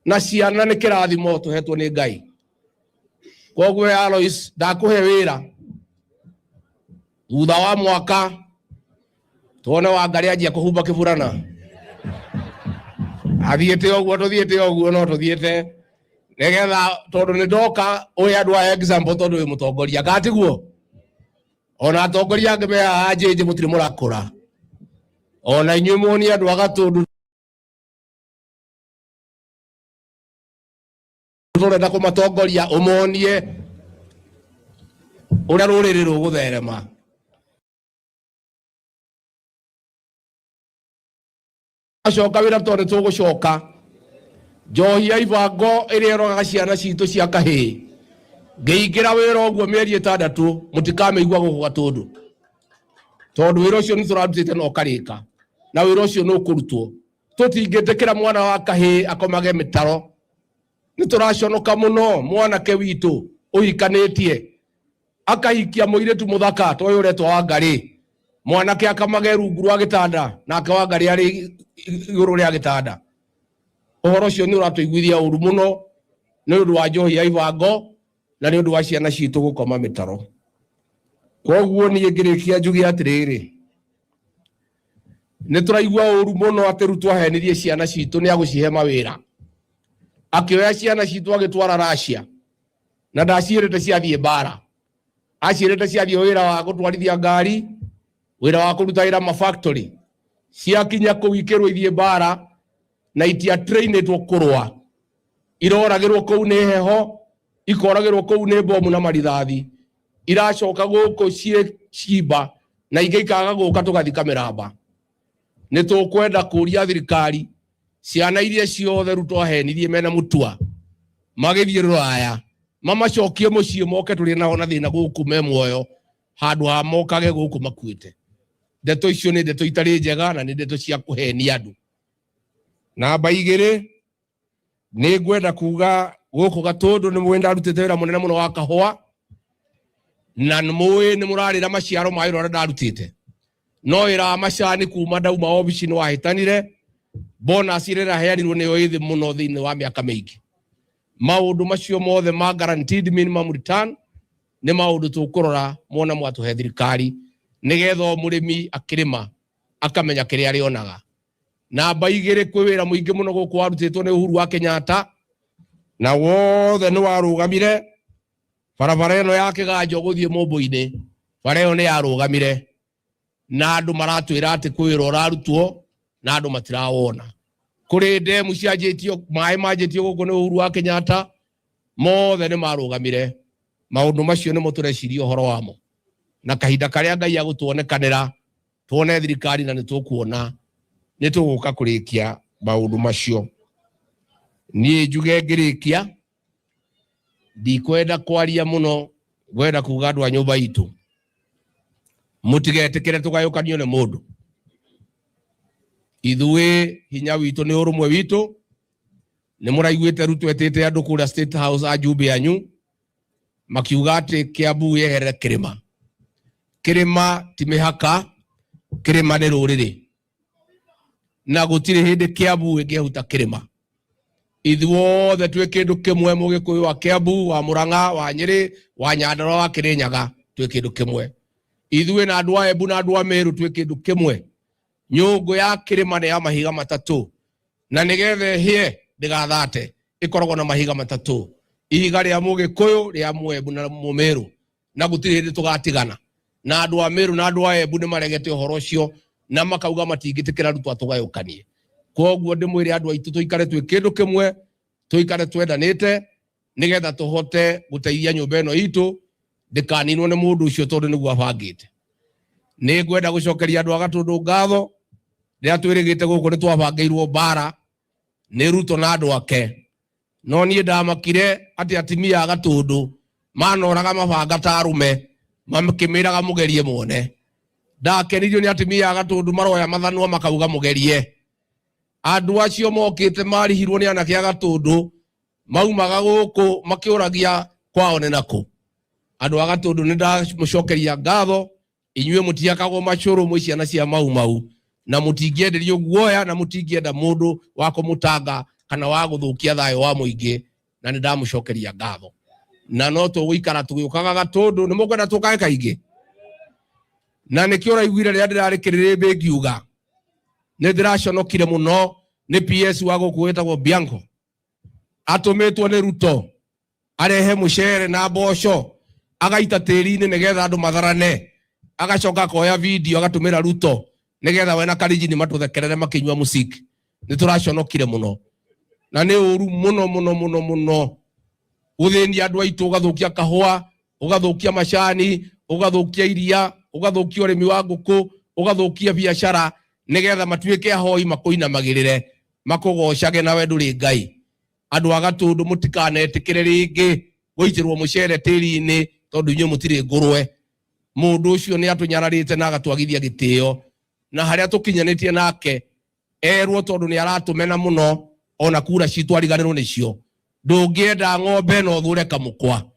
S17: na ciana ni kirathimo tuhetwo ni Ngai. Koguo Alois ndakuhe wira thutha wa mwaka tuone Wangari anjia kuhumba kiburana athiete oguo no tuthiete nigetha tondu ni ndoka uyu andu a example tondu wi mutongoria gatiguo ona atongoria angi me anjinji mutiri murakura ona inyuĩ muonie andu a Gatundu turenda kumatongoria umuonie uria ruriri rugutherema acoka wira tondu tugucoka njohi ya ibango iria irogaga ciana citu cia kahii ngiingira wira uguo mieri 6 mutikameigua guku Gatundu tondu wira ucio ni turarutite no karika na wira ucio no kurutwo tutingitikira mwana wa kahii akomage mitaro ni turaconoka muno mwanake witu uhikanitie akahikia muiretu muthaka toyo uretwa Wangari mwanake akamage rungu rwa gitanda nake Wangari ari iguru ria gitanda uhoro ucio ni uratuiguithia uru muno ni undu wa njohi ya ibango na ni undu wa ciana citu gukoma mitaro koguo ni ngirikia njugi atiriri ni turaigua uru muno ati rutwa henirie ciana citu ni agucihe mawira akioya ciana citu agitwara Russia na ndacirite ciathie bara acirite ciathie wira wa gutwarithia ngari wira wa kuruta wira ma factory ciakinya kuwikirwo ithie bara na itia trainetwo kurwa iroragirwo kuu ni heho ikoragirwo kuu ni bomu na marithathi iracoka guku ciimba na igaikaga guka tugathika miramba ni tukwenda kuria thirikari ciana iria ciothe rutwa henirie mena mutua magithie Ruraya mamacokie mucii moke turi nao na thina guku me muoyo handu ha mokage guku makuite ndeto icio ni ndeto itari njega na ni ndeto cia kuhenia andu namba 2 ni ngwenda kuga guku Gatundu ni mwenda arutite wira munene muno wa kahua na ni murarira maciaro ma wira ndarutite no wira macani kuma ndauma obici ni wahitanire bonus irira heanirwo ni oithi muno thiini wa miaka mingi maundu macio mothe ma guaranteed minimum return ni maundu tukurora mona mwatuhe thirikari nigetha murimi akirima akamenya kiria arionaga namba 2 kwi wira muingi muno guku warutitwo ni Uhuru wa Kenyatta na wothe ni warugamire barabara ino ya Kiganjo guthie Mumbu-ini bara iyo ni yarugamire na andu maratwira ati kwi wira urarutwo na andu matirawona kuri ndemu cianjitio mai manjitio guku ni Uhuru wa Kenyatta mothe ni marugamire maundu macio ni mutureciria horo wamo na kahinda karia Ngai agutuonekanira tuone thirikari na nitukuona nituguka kurikia maundu macio nie njuge ngirikia ndikwenda kwaria muno gwenda kuga andu a nyumba itu mutigetikire tugayukanio ni mundu ithuĩ hinya witu ni urumwe witu ni muraiguite Ruto etete andu kuria State House ajumbe yanyu makiuga ati Kiambu yehere kirima ti mihaka kirima ni ruriri na gutire hindi Kiambu ingihuta kirima ithuothe twi kindu kimwe Mugikuyu wa Kiambu wa Murang'a wa Nyeri wa Nyandarua wa Kirinyaga twi kindu kimwe ithuĩ na andu a Embu na andu a Meru twi kindu kimwe nyungu ya kirima ni ya mahiga matatu na nigethe hie ndigathate ikoragwo na mahiga matatu ihiga ria Mugikuyu ria Embu na Mumeru na gutire hindi tugatigana na andu a Meru na andu a Embu ni maregete uhoro ucio na makauga matingitikira Ruto atugayukanie koguo ndimwire andu aitu tuikare twi kindu kimwe tuikare twendanite nigetha tuhote guteithia nyumba ino itu ndikaninwo ni mundu ucio tondu niguo abangite ni ngwenda gucokeria andu a Gatundu ngatho ria twirigite guku ni twabangeirwo bara ni Ruto na andu ake no nie ndamakire ati atimia a Gatundu manoraga mabanga ta arume makimiraga mugerie muone ndakenirio ni atimia a Gatundu maroya mathanwa makauga mugerie andu acio mokite marihirwo ni anake a Gatundu maumaga guku makiuragia kwao ni naku andu a Gatundu ni ndamucokeria ngatho inyue mutiakagwo macuru mwi ciana cia mau na mutingienderio guoya na mutingienda mundu wa kumutanga kana wa guthukia thayo wa muingi na ni ndamucokeria ngatho na no tugikara tugiukaga Gatundu ni mukwenda tukae kaingi na nikio raiguire ria ndirarikirire bengiuga ni ndiraconokire muno ni PS wa gukuitagwo Bianco atumitwo ni Ruto arehe mucere na mboco agaita tiri-ini nigetha andu matharane agacoka koya video agatumira Ruto nigetha we na Karijini matuthekerere makinywa musiki ni turaconokire muno na ni uru muno guthinia andu aitu gathukia kahua ugathukia macani, ugathukia iria, ugathukia urimi wa nguku, ugathukia biashara, nigetha matuike ahoi makuinamagirire makugocage nawe nduri Ngai. Andu agatundu mutikanetikire ringi guitirwo mucere tiri-ini tondu inyu mutiri ngurwe. Mundu ucio ni atunyararite na agatwagithia gitio, na haria tukinyanitie nake erwo tondu ni aratumena muno ona kura citu ariganirwo nicio. Ndungienda ng'ombe no thure kamukwa,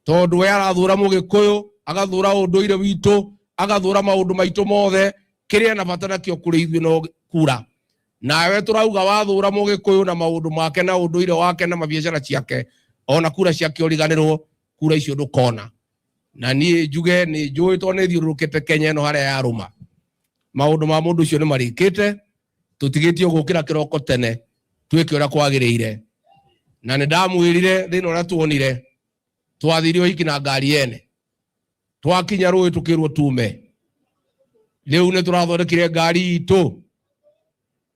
S17: tondu we arathura Mugikuyu, agathura unduire witu, agathura maundu maitu mothe, kiria na batana kio kuri ithuĩ no kura. Nawe turauga wathura Mugikuyu na maundu make na unduire wake na mabiacara ciake, ona kura ciake origanirwo, kura icio ndukona. Na nie njuge ni njui to ni thiururukite Kenya no haria yaruma. Maundu ma mundu ucio ni marikite, tutigitio gukira kiroko tene twike uria kwagiriire. Na ni ndamwirire thina uria tuonire, twathirio hiki na ngari ene, twakinya rui tukirwo tume. Riu ni turathondekire ngari itu,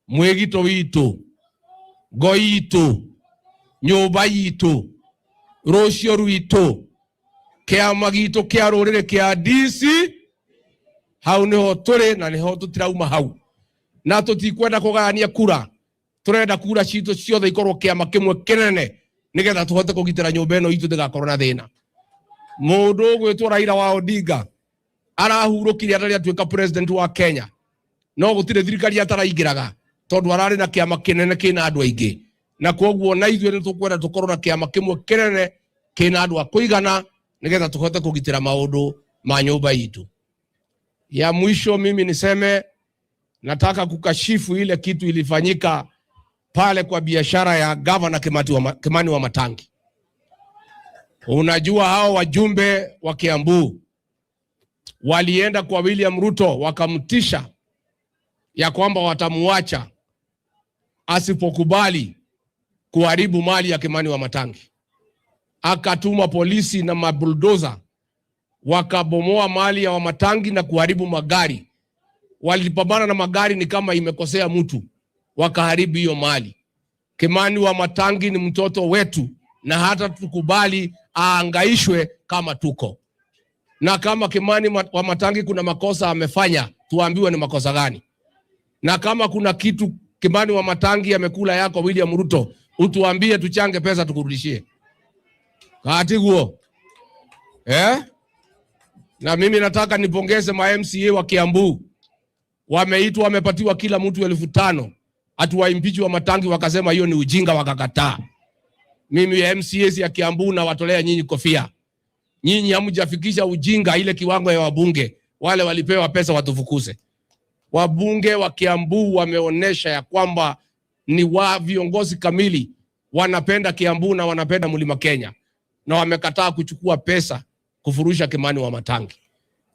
S17: mwigito witu, ngoi itu, nyumba itu, rucio rwitu, kiama gitu kia rurire kia DC. Hau niho turi na niho tutirauma hau, na tutikwenda kugania kura. Turenda kura citu ciothe ikorwo kiama kimwe kinene nigetha tuhote kugitira nyumba ino itu ndigakorwo na thina. Mundu gwitwo Raila wa Odinga arahurukire atari atuika president wa Kenya, no gutire thirikari ataraingiraga tondu arari na kiama kinene kina andu aingi, na koguo na ithuĩ ni tukwenda tukorwo na kiama kimwe kinene kina andu akuigana nigetha tuhote kugitira maundu ma nyumba itu. Ya mwisho mimi niseme nataka kukashifu ile kitu ilifanyika pale kwa biashara ya Governor Kimani wa Matangi. Unajua hao wajumbe wa Kiambu walienda kwa William Ruto wakamtisha ya kwamba watamuacha asipokubali kuharibu mali ya Kimani wa Matangi. Akatuma polisi na mabuldoza wakabomoa mali ya Wamatangi na kuharibu magari. Walipambana na magari ni kama imekosea mtu, wakaharibu hiyo mali. Kimani wa Matangi ni mtoto wetu na hata tukubali aangaishwe kama tuko. Na kama Kimani wa Matangi kuna makosa amefanya, tuambiwe ni makosa gani. Na kama kuna kitu Kimani wa Matangi amekula yako William Ruto, utuambie tuchange pesa tukurudishie. Katiguo. Na mimi nataka nipongeze ma MCA wa Kiambu. Wameitwa wamepatiwa kila mtu 5,000. Atuwa impeach wa Matangi wakasema hiyo ni ujinga wakakataa. Mimi ya MCA ya Kiambu na watolea nyinyi kofia. Nyinyi hamjafikisha ujinga ile kiwango ya wabunge. Wale walipewa pesa watufukuze. Wabunge wa Kiambu wameonesha ya kwamba ni wa viongozi kamili, wanapenda Kiambu na wanapenda Mlima Kenya, na wamekataa kuchukua pesa kufurusha Kimani wa Matangi.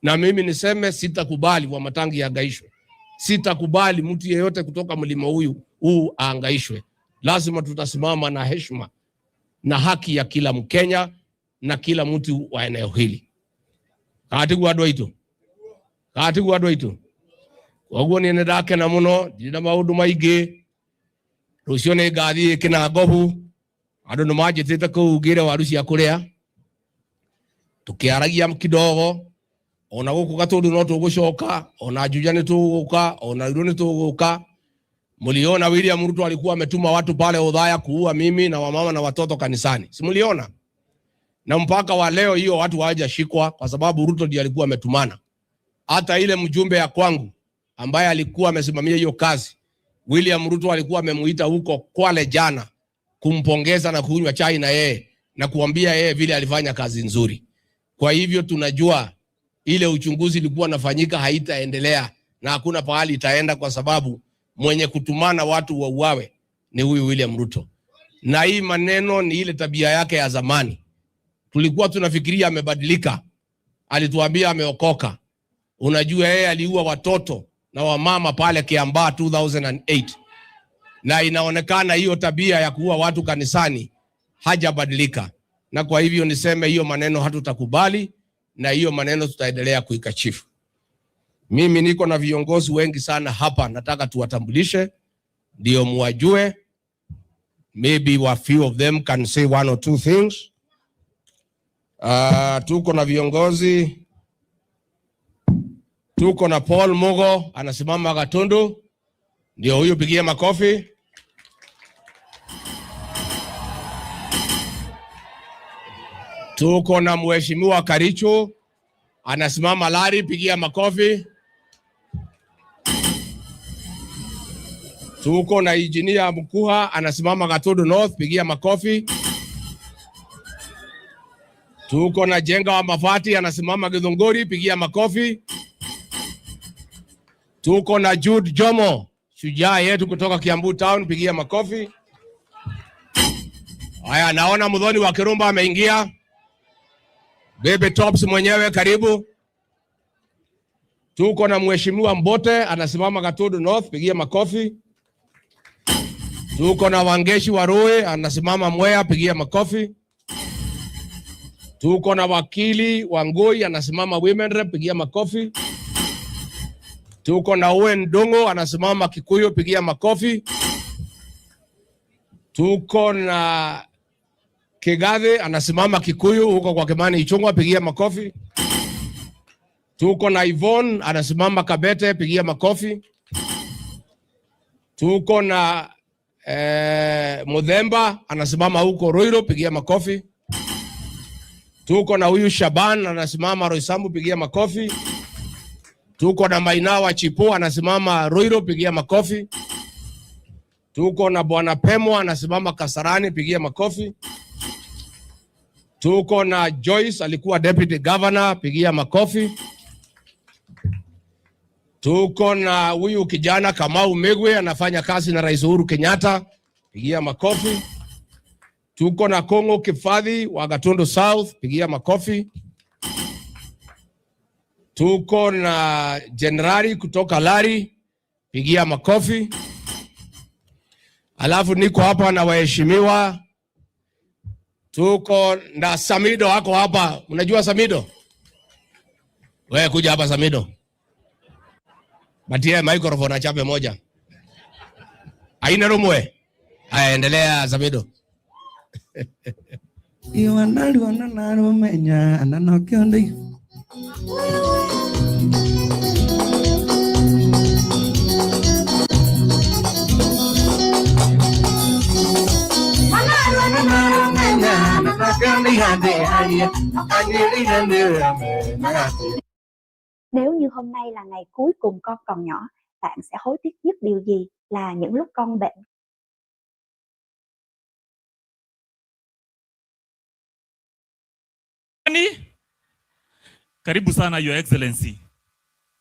S17: Na mimi niseme sitakubali wa Matangi aangaishwe. Sitakubali mtu yeyote kutoka mlima huu aangaishwe. Lazima tutasimama na heshima na haki ya kila Mkenya na kila mtu wa eneo hili. Katigu andũ aitũ. Koguo ni ndake na muno ndina maundu maingi. Rucio ni ngathie Kinangobu, andu ni manjitite kuugire waru cia kuria. Tukiaragia kidogo, ona guku Gatundu no tugucoka, ona Juja ni tuguka, ona Ruiru ni tuguka. Muliona William Ruto alikuwa ametuma watu pale Udhaya kuua mimi na wamama na watoto kanisani. Si muliona? Na mpaka wa leo hiyo watu hawajashikwa kwa sababu Ruto ndiye alikuwa ametumana. Hata ile mjumbe ya kwangu ambaye alikuwa amesimamia hiyo kazi, William Ruto alikuwa amemuita huko Kwale jana kumpongeza na kunywa chai na yeye na kuambia yeye vile alifanya kazi nzuri. Kwa hivyo tunajua ile uchunguzi ilikuwa nafanyika haitaendelea na hakuna pahali itaenda kwa sababu mwenye kutumana watu wauawe ni huyu William Ruto. Na hii maneno ni ile tabia yake ya zamani. Tulikuwa tunafikiria amebadilika. Alituambia ameokoka. Unajua yeye aliua watoto na wamama pale Kiambaa 2008. Na inaonekana hiyo tabia ya kuua watu kanisani hajabadilika. Na kwa hivyo niseme hiyo maneno hatutakubali na hiyo maneno tutaendelea kuikachifu. Mimi niko na viongozi wengi sana hapa, nataka tuwatambulishe ndio muwajue. Maybe a few of them can say one or two things. Tuko na viongozi, tuko na Paul Mugo anasimama Gatundu, ndio huyu, pigia makofi. Tuko na mheshimiwa Karicho anasimama Lari, pigia makofi. Tuko na engineer Mkuha anasimama Gatundu North, pigia makofi. Tuko na Jenga wa Mafati anasimama Githunguri, pigia makofi. Tuko na Jude Jomo, shujaa yetu kutoka Kiambu Town, pigia makofi. Haya, naona Mudhoni wa Kirumba ameingia. Bebe Tops mwenyewe, karibu. Tuko na mheshimiwa Mbote anasimama Gatundu North, pigia makofi. Tuko na Wangeshi wa Rue anasimama Mwea, pigia makofi. Tuko na wakili Wangoi anasimama Women Rep, pigia makofi. Tuko na Owen Dongo anasimama Kikuyu, pigia makofi. Tuko na Kigathe anasimama Kikuyu huko kwa Kimani Ichung'wa, pigia makofi. Tuko na Yvonne anasimama Kabete, pigia makofi. Tuko na Mudhemba anasimama huko Ruiru, pigia makofi. Tuko na huyu Shaban anasimama Roysambu, pigia makofi. Tuko na Mainawa Chipo anasimama Ruiru, pigia makofi. Tuko na Bwana Pemo anasimama Kasarani, pigia makofi. Tuko na Joyce alikuwa deputy governor, pigia makofi. Tuko na huyu kijana Kamau Megwe anafanya kazi na Rais Uhuru Kenyatta, pigia makofi. Tuko na Kongo Kifadhi wa Gatundu South, pigia makofi. Tuko na Generali kutoka Lari, pigia makofi. Alafu niko hapa na waheshimiwa. Tuko na Samido wako hapa. Unajua Samido? Wewe kuja hapa Samido. Batie microphone achape moja. Haina rumwe. Haya, endelea Samido.
S20: Iwanali wanana rumenya ananokyondi.
S21: Nếu như hôm nay là ngày cuối cùng con còn nhỏ, bạn sẽ hối tiếc nhất điều gì là những lúc con bệnh?
S22: Karibu sana Your Excellency.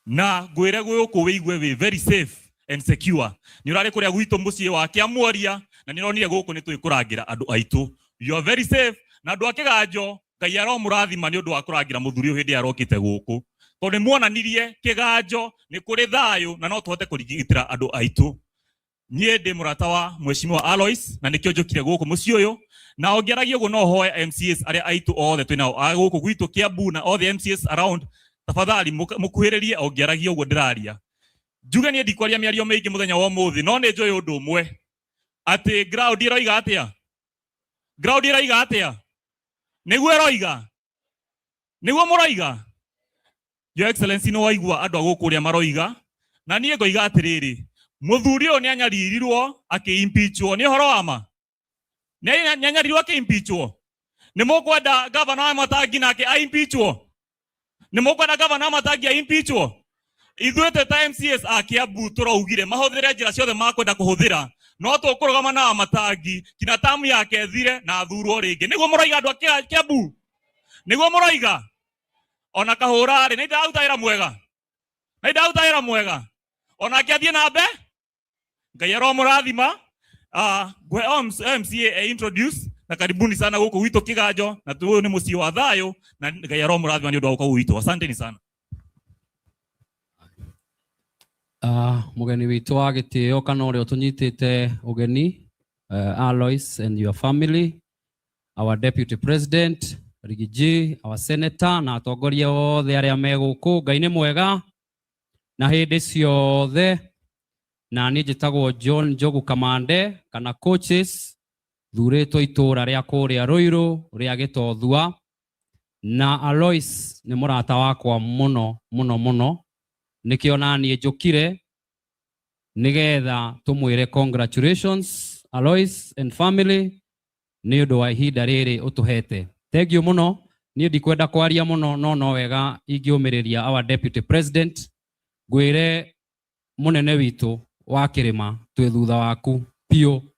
S22: Na gwira guku wigwe we very safe and secure. Ni urare kuria gwito mucie wa Kiamworia na ni ronire guku ni twikurangira andu aitu. You are very safe na andu akiganjo Ngai aro murathima ni undu wa kurangira muthuri uyu hindi arokite guku. Tondu muonanirie kiganjo ni kuri thayu na no tuhote kurigitira andu aitu. Nie ndi murata wa Mheshimiwa Alois na nikio njokire guku mucie uyu na ongeragio guo no hoya MCAs aria aitu othe twinao a guku gwitu Kiambu na all the MCAs around tafadhali mukuhiririe ongeragio guo ndiraria. Njuge ni ndikwaria miario maingi muthenya wa muthi no ni njoy undu umwe ati ground iroiga atia, ground iroiga atia, niguo iroiga, niguo muroiga. Your Excellency no waigua andu aguku ria maroiga na nie ngoiga atiriri muthuri uyu ni anyaririrwo aki-impeachwo ni horo wama ni anyarirwo aki-impeachwo ni mukwenda governor wa Matangi nake a-impeachwo ni mukwenda governor wa Matangi a-impeachwo ithuĩ ta MCAs a Kiambu turaugire mahuthire njira ciothe makwenda kuhuthira no tukurugama na Matangi kina tamu yake thire na athurwo ringi niguo muroiga andu a Kiambu niguo muroiga ona kahura ri ni ndautaira mwega na ndautaira mwega ona akiathie na mbe Ngai aro murathima gwe MCA introduce na karibuni sana guku gwitu kiganjo na tu ni mucio wa thayo na Ngai aro murathima ni undu wa guku gwitu. Asanteni sana.
S23: Mugeni witu wa gitio kana uria tunyitite ugeni Alois and your family, our deputy president Rigiji, our senator na atongoria othe aria me guku. Ngai ni mwega na hindi ciothe na ni njitagwo John Njogu Kamande kana coaches thuritwo itura ria kuria Ruiru ria Gitothua na Alois nĩ mũrata wakwa mũno mũno mũno, nĩkĩona niĩ njũkire nĩgetha tũmwĩre congratulations Alois and family nĩ ũndũ wa ihinda rĩrĩ ũtũhete. Thank you mũno. Niĩ ndikwenda kwaria mũno, no wega ingĩũmĩrĩria our deputy president ngwĩre mũnene witũ wa Kĩrĩma twĩ thutha waku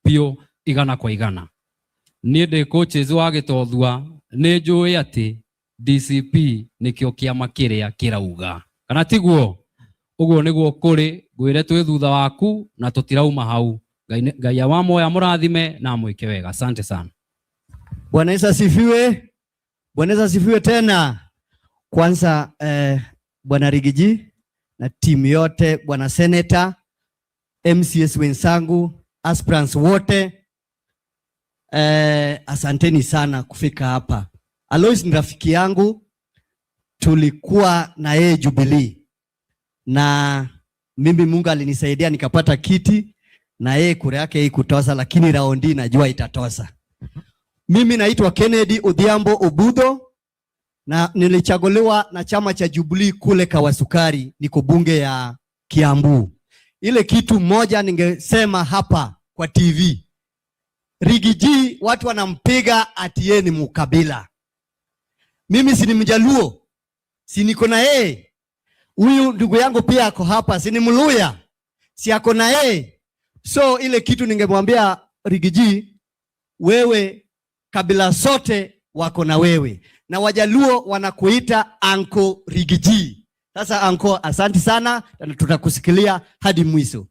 S23: piũ igana kwa igana. Niĩ ndĩ coaches wa Gĩtothua nĩ njũĩ atĩ DCP nĩkĩo kĩama kĩrĩa kĩrauga, kana tiguo? Ũguo nĩguo kũrĩ, ngwĩre twĩ thutha waku na tũtirauma hau. Ngai wa moya mũrathime na mwĩke wega. Asante sana.
S2: Bwana Yesu asifiwe. Bwana Yesu asifiwe tena. Kwanza Bwana Rigiji na timu yote, Bwana Senator, MCS wenzangu, aspirants wote, asanteni sana kufika hapa. Alois ni rafiki yangu, tulikuwa na yeye Jubilee, na mimi Mungu alinisaidia nikapata kiti, na yeye kura yake haikutosa, lakini raundi najua itatosa. Mimi naitwa Kennedy Odhiambo Obudho na nilichaguliwa na chama cha Jubilee kule Kawasukari, niko bunge ya Kiambu. Ile kitu moja ningesema hapa kwa TV, Rigiji watu wanampiga ati yeye ni mkabila. Mimi si ni Mjaluo, si niko na yeye. Huyu ndugu yangu pia ako hapa, si ni Mluya, si ako na yeye. So ile kitu ningemwambia Rigiji, wewe kabila sote wako na wewe, na Wajaluo wanakuita Uncle Rigiji. Sasa Uncle, asante sana, tutakusikilia hadi mwisho.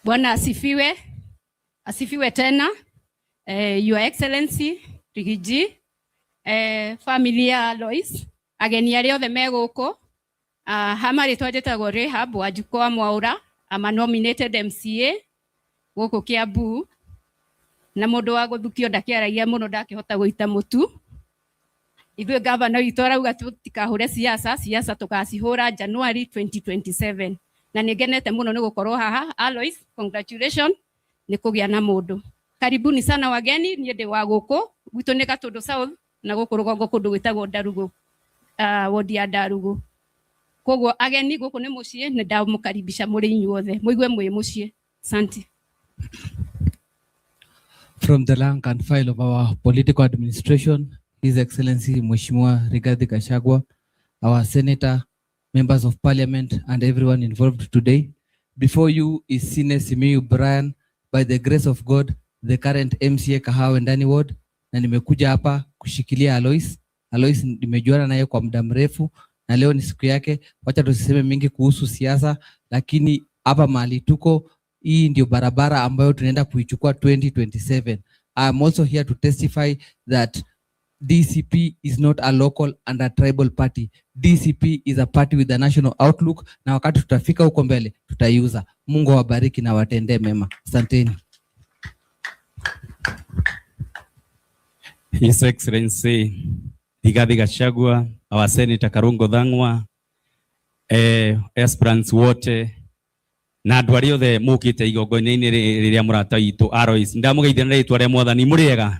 S3: Bwana asifiwe. Asifiwe tena. Your Excellency Rigiji, familia Alois, ageni arĩa othe megũkũ, hamari twajĩtagwo Rehab Wanjukũ Mwaũra, ama nominated MCA gũkũ Kiambu, na mũndũ wa gũthukio ndakĩaragia mũno, ndakĩhota gũita mũtu. Ithuĩ gavana witũ arauga tũtikahũre siasa tũgacihũra January 2027, na nĩngenete mũno nĩ gũkorwo haha. Alois, congratulations, nĩ kũgĩa na mũndũ. Karibuni sana wageni, niĩ ndĩ wa gũkũ gwitũ nĩ Gatũndũ South, na gũkũ rũgongo kũndũ gwĩtagwo Ndarugũ, wodi ya Ndarugũ. Koguo ageni gũkũ nĩ mũciĩ, nĩ ndamũkaribisha mũrĩ inyuothe, mũigue mwĩ mũciĩ. Asante.
S4: From the rank and file of our political administration, His Excellency Mheshimiwa Rigathi Gachagua, our Senator, members of Parliament, and everyone involved today. Before you is Sine Simiyu Brian, by the grace of God, the current MCA Kahawa Ndani Ward, na nimekuja hapa kushikilia Alois. Alois nimejuana naye kwa muda mrefu, na leo ni siku yake. Wacha tusiseme mingi kuhusu siasa, lakini hapa mahali tuko, hii ndio barabara ambayo tunaenda kuichukua 2027. I am also here to testify that DCP is not a local and a tribal party. DCP is a party with a national outlook, na wakati tutafika huko mbele tutaiuza. Mungu awabariki na watendee mema. Asanteni.
S24: His Excellency Rigathi Gachagua, our Senator Karungo Thang'wa, aspirants wote na andũ arĩa othe mũkĩte igongona-inĩ rĩrĩa mũrata witũ Alois, ndamugeithia na rĩtwa rĩa Mwathani. mũrĩega?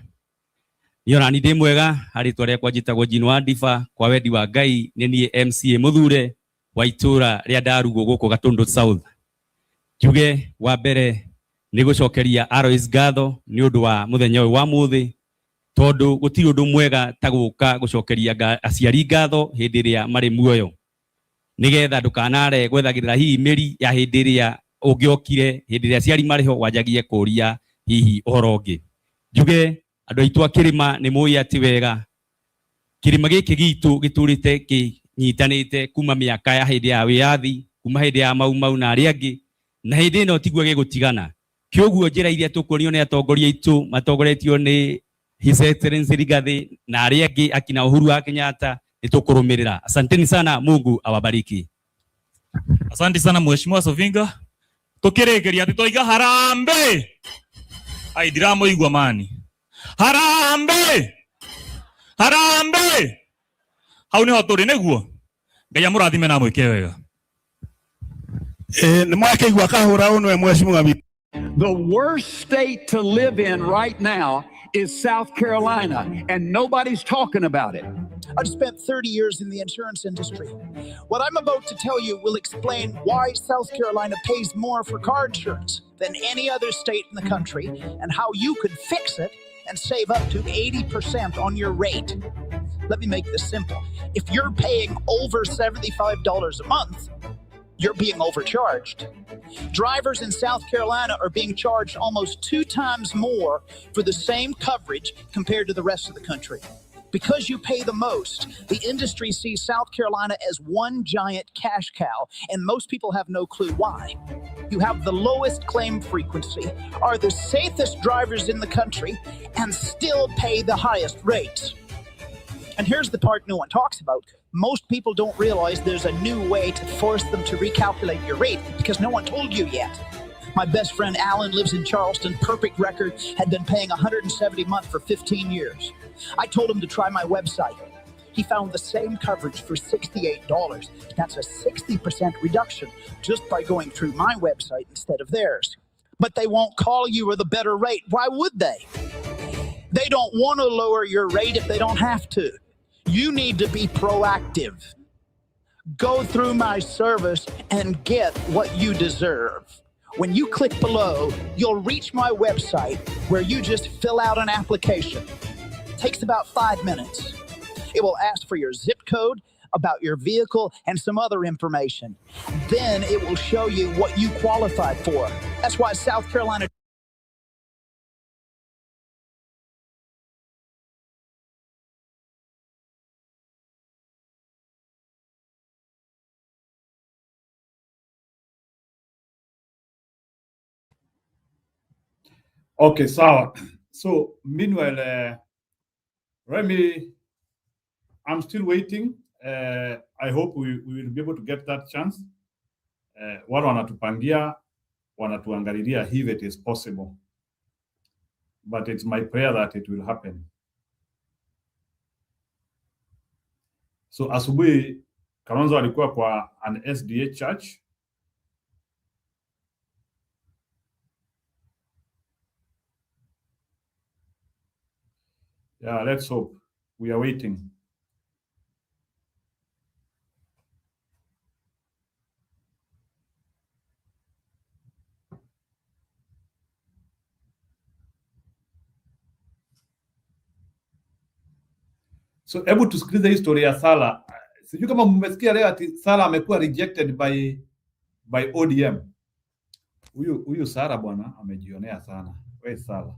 S24: Niona ni ndĩ mwega. Rĩtwa rĩakwa njĩtagwo Njino wa Ndiba, kwa wendi wa Ngai nĩ niĩ MCA mũthure wa itũra rĩa Ndarugũ gũkũ Gatũndũ South. Njuge wa mbere nĩ gũcokeria Alois ngatho nĩ ũndũ wa mũthenya ũyũ wa mũthĩ, tondũ gũtirĩ ũndũ mwega ta gũka gũcokeria aciari ngatho hĩndĩ ĩrĩa marĩ muoyo, nigetha ndũkanare gwethagĩrĩra hihi mĩri ya hĩndĩ ĩrĩa ũngĩokire, hĩndĩ ĩrĩa aciari marĩ ho wanjagie kũria hihi ũhoro ũngĩ. Njuge andũ aitũ a Kĩrĩma nĩ mũĩ atĩ wega kĩrĩma gĩkĩ gitũ gĩtũrĩte kĩnyitanĩte kuma mĩaka ya hĩndĩ ya wĩyathi, kuma hĩndĩ ya mau na arĩa angĩ, na hĩndĩ ĩno tiguo gĩgũtigana. Kĩoguo njĩra iria tũkuonio nĩ atongoria aitũ matongoretio nĩ His Excellency Rigathi na arĩa angĩ akina Uhuru wa Kenyatta nĩ tũkũrũmĩrĩra. Asanteni sana, Mungu awabariki.
S22: Asante sana Mheshimiwa Sovinga. Tukĩrĩkĩria atĩ tũiga harambe. Ai ndiramũigua mani. Harambe. Harambe. Hau nĩho tũrĩ nĩguo. Ngai amũrathime na mwĩke wega.
S25: Nĩ mwakĩigua kahũra ũnwe Mheshimiwa.
S26: The worst state to live in right now
S6: is South Carolina, and nobody's talking about it.
S7: I've spent 30 years in the insurance industry. What I'm about to tell you will explain why South Carolina pays more for car insurance than any other state in the country, and how you could fix it and save up to 80% on your rate. Let me make this simple. If you're paying over $75 a month, you're being overcharged. Drivers in South Carolina are being charged almost 2 times more for the same coverage compared to the rest of the country. Because you pay the most, the industry sees South Carolina as one giant cash cow, and most people have no clue why. You have the lowest claim frequency, are the safest drivers in the country, and still pay the highest rates. And here's the part no one talks about. Most people don't realize there's a new way to force them to recalculate your rate because no one told you yet. My best friend Alan lives in Charleston, perfect record, had been paying $170 a month for 15 years. I told him to try my website. He found the same coverage for $68. That's a 60% reduction just by going through my website instead of theirs. But they won't call you with a better rate. Why would they? They don't want to lower your rate if they don't have to. You need to be proactive. Go through my service and get what you deserve. When you click below, you'll reach my website where you just fill out an application. It takes about 5 minutes. It will ask for your zip code, about your vehicle, and some other information. Then it will show you what you qualify for. That's why South Carolina
S1: Okay, so meanwhile, Remy, I'm still waiting. I hope we will be able to get that chance. Wale wanatupangia, wanatuangalilia if it is possible. But it's my prayer that it will happen. So asubuhi Kalonzo alikuwa kwa an SDA church. Yeah, let's hope. We are waiting. So hebu tusikilize historia ya Sala. Sijui kama mmesikia leo ati Sala amekuwa rejected by ODM. Huyu Sara bwana amejionea sana. Wewe Sala.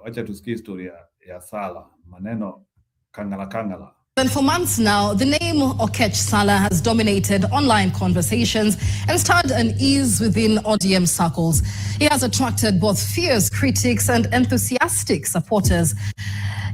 S1: Wacha tusikie historia ya Sala. Maneno kangala.
S8: And for months now, the name Okech Sala has dominated online conversations and stirred unease within ODM circles. He has attracted both fierce critics and enthusiastic supporters.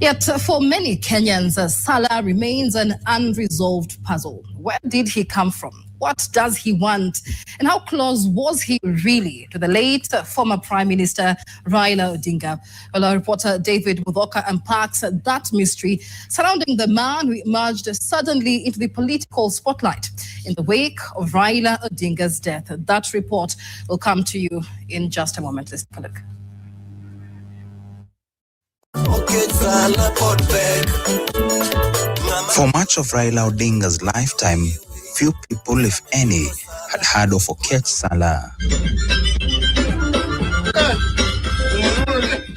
S8: Yet for many Kenyans, Sala remains an unresolved puzzle. Where did he come from? What does he want? And how close was he really to the late former Prime Minister Raila Odinga? Well, our reporter David Mudhoka unpacks that mystery surrounding the man who emerged suddenly into the political spotlight in the wake of Raila Odinga's death. That report will come to you in just a moment. Let's take a look.
S9: For much of Raila Odinga's lifetime, few people, if any, had heard of Okech Sala.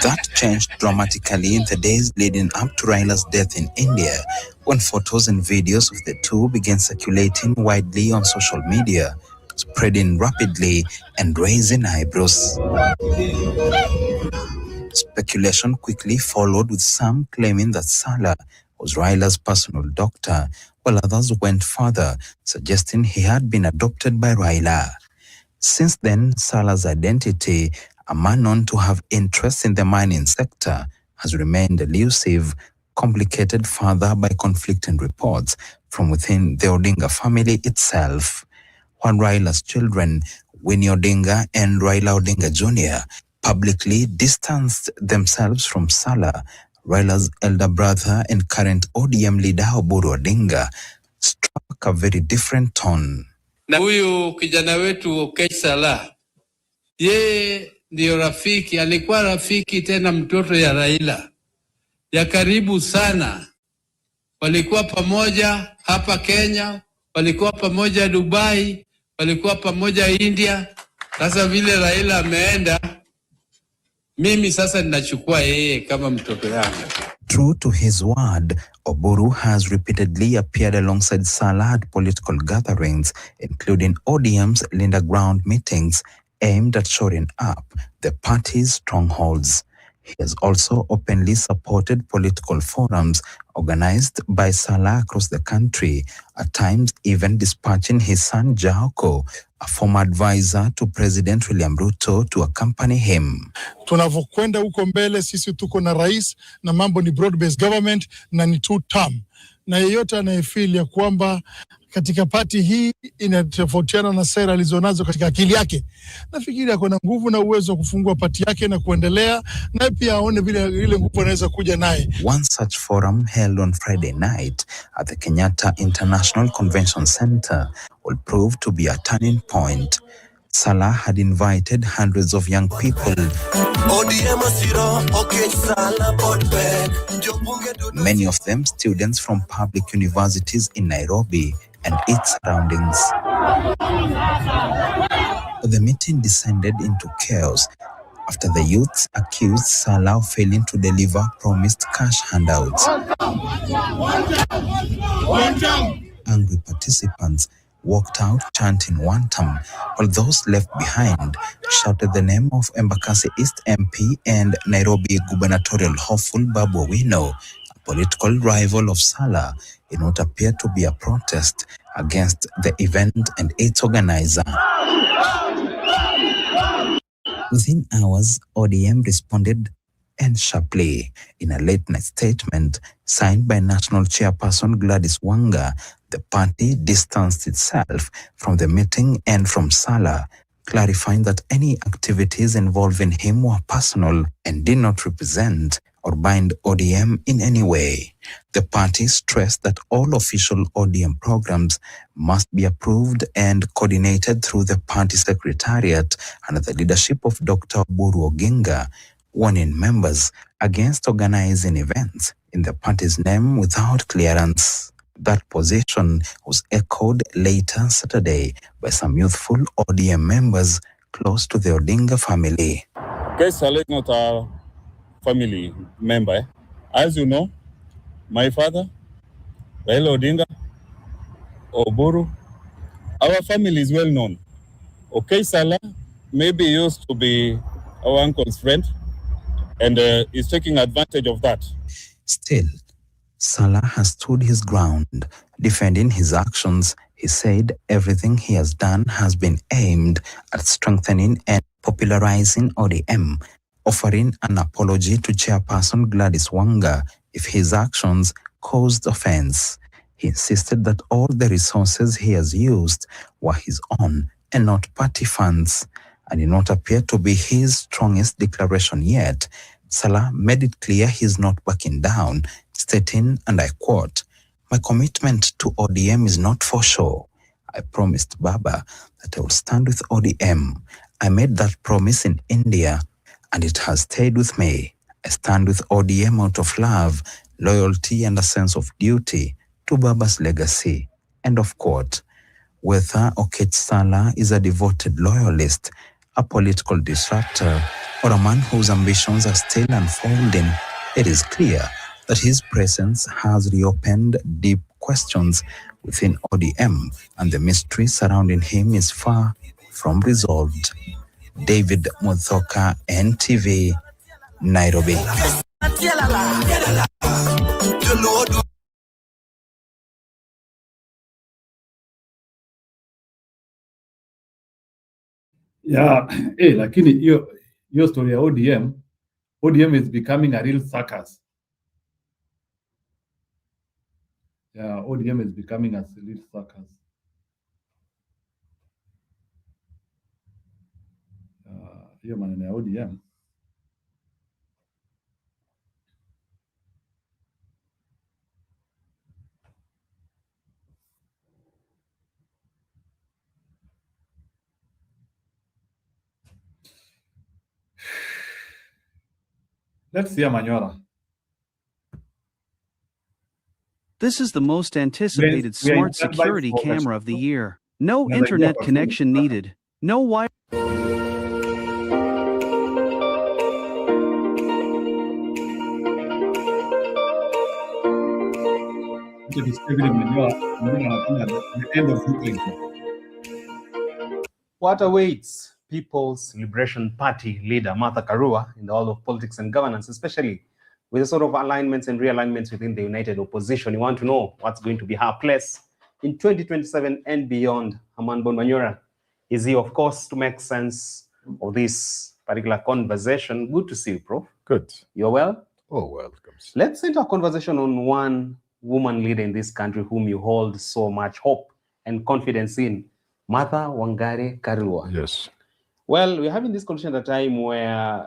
S9: That changed dramatically in the days leading up to Raila's death in India, when photos and videos of the two began circulating widely on social media, spreading rapidly and raising eyebrows. Speculation quickly followed, with some claiming that Sala was Raila's personal doctor, while others went further, suggesting he had been adopted by Raila. Since then, Sala's identity, a man known to have interests in the mining sector, has remained elusive, complicated further by conflicting reports from within the Odinga family itself. While Raila's children, Winnie Odinga and Raila Odinga Jr., publicly distanced themselves from Sala, Raila's elder brother and current ODM leader Oburu Odinga struck a very different tone.
S25: Na huyu kijana wetu Okech Sala
S10: Yeye ndio rafiki, alikuwa rafiki tena mtoto ya Raila ya karibu sana. Walikuwa pamoja hapa Kenya, walikuwa pamoja Dubai, walikuwa pamoja India. Sasa vile Raila ameenda, mimi sasa ninachukua yeye kama mtoto yangu.
S9: True to his word, Oburu has repeatedly appeared alongside Salah at political gatherings, including ODM's Linda Ground meetings aimed at shoring up the party's strongholds. He has also openly supported political forums organized by Salah across the country, at times even dispatching his son Jaoko, a former advisor to President William Ruto, to accompany him.
S11: Tunavyokwenda huko mbele, sisi tuko na rais na mambo ni broad based government na ni two term, na yeyote anayefeel ya kwamba katika pati hii inatofautiana na sera alizonazo katika akili yake, nafikiri ako na nguvu na uwezo wa kufungua pati yake na kuendelea, na pia aone vile ile nguvu anaweza kuja naye.
S9: One such forum held on Friday night at the Kenyatta International Convention Center will prove to be a turning point. Salah had invited hundreds of young people, many of them students from public universities in Nairobi and its surroundings. The meeting descended into chaos after the youths accused Salah of failing to deliver promised cash handouts. Angry participants walked out chanting "Wantam," while those left behind shouted the name of Embakasi East MP and Nairobi gubernatorial hopeful Babu Owino, a political rival of Salah, in what appeared to be a protest against the event and its organizer. Within hours, ODM responded and sharply. In a late-night statement signed by National Chairperson Gladys Wanga, the party distanced itself from the meeting and from Salah, clarifying that any activities involving him were personal and did not represent or bind ODM in any way. The party stressed that all official ODM programs must be approved and coordinated through the party secretariat under the leadership of Dr. Oburu Oginga, warning members against organizing events in the party's name without clearance. That position was echoed later Saturday by some youthful ODM members close to the Odinga family.
S12: Salah is not a family member. As you know, my father, Raila Odinga, Oburu, our family is well known. Salah maybe used to be our uncle's friend and is taking advantage of that.
S9: Still, Salah has stood his ground, defending his actions. He said everything he has done has been aimed at strengthening and popularizing ODM, offering an apology to Chairperson Gladys Wanga if his actions caused offense. He insisted that all the resources he has used were his own and not party funds, and in what appeared to be his strongest declaration yet, Salah made it clear he's not backing down, stating, and I quote, "My commitment to ODM is not for show. I promised Baba that I will stand with ODM. I made that promise in India, and it has stayed with me. I stand with ODM out of love, loyalty, and a sense of duty to Baba's legacy." End of quote. Whether Okech Salah is a devoted loyalist, a political disruptor, or a man whose ambitions are still unfolding, it is clear that his presence has reopened deep questions within ODM, and the mystery surrounding him is far from resolved. David Muthoka, NTV, Nairobi.
S1: Yeah, lakini hiyo story ya ODM is becoming a real circus. Yeah, ODM is becoming a real circus. Hiyo maneno ya ODM. Let's hear Manyora.
S5: This is the most anticipated
S1: we are
S5: smart
S1: in standby
S5: security
S1: for
S5: camera of the year. No
S1: Another
S5: internet
S1: year.
S5: connection needed. No wire.
S1: To distribute Manyora at the end of Ukraine.
S13: What awaits People's Liberation Party leader Martha Karua in the world of politics and governance, especially with the sort of alignments and realignments within the united opposition? You want to know what's going to be her place in 2027 and beyond. Haman Bonmanyora is here, of course, to make sense of this particular conversation. Good to see you, Prof.
S14: Good.
S13: You're well?
S14: Oh, welcome.
S13: Let's enter a conversation on one woman leader in this country whom you hold so much hope and confidence in, Martha Wangari Karua.
S14: Yes.
S13: Well, we're having this conversation at a time where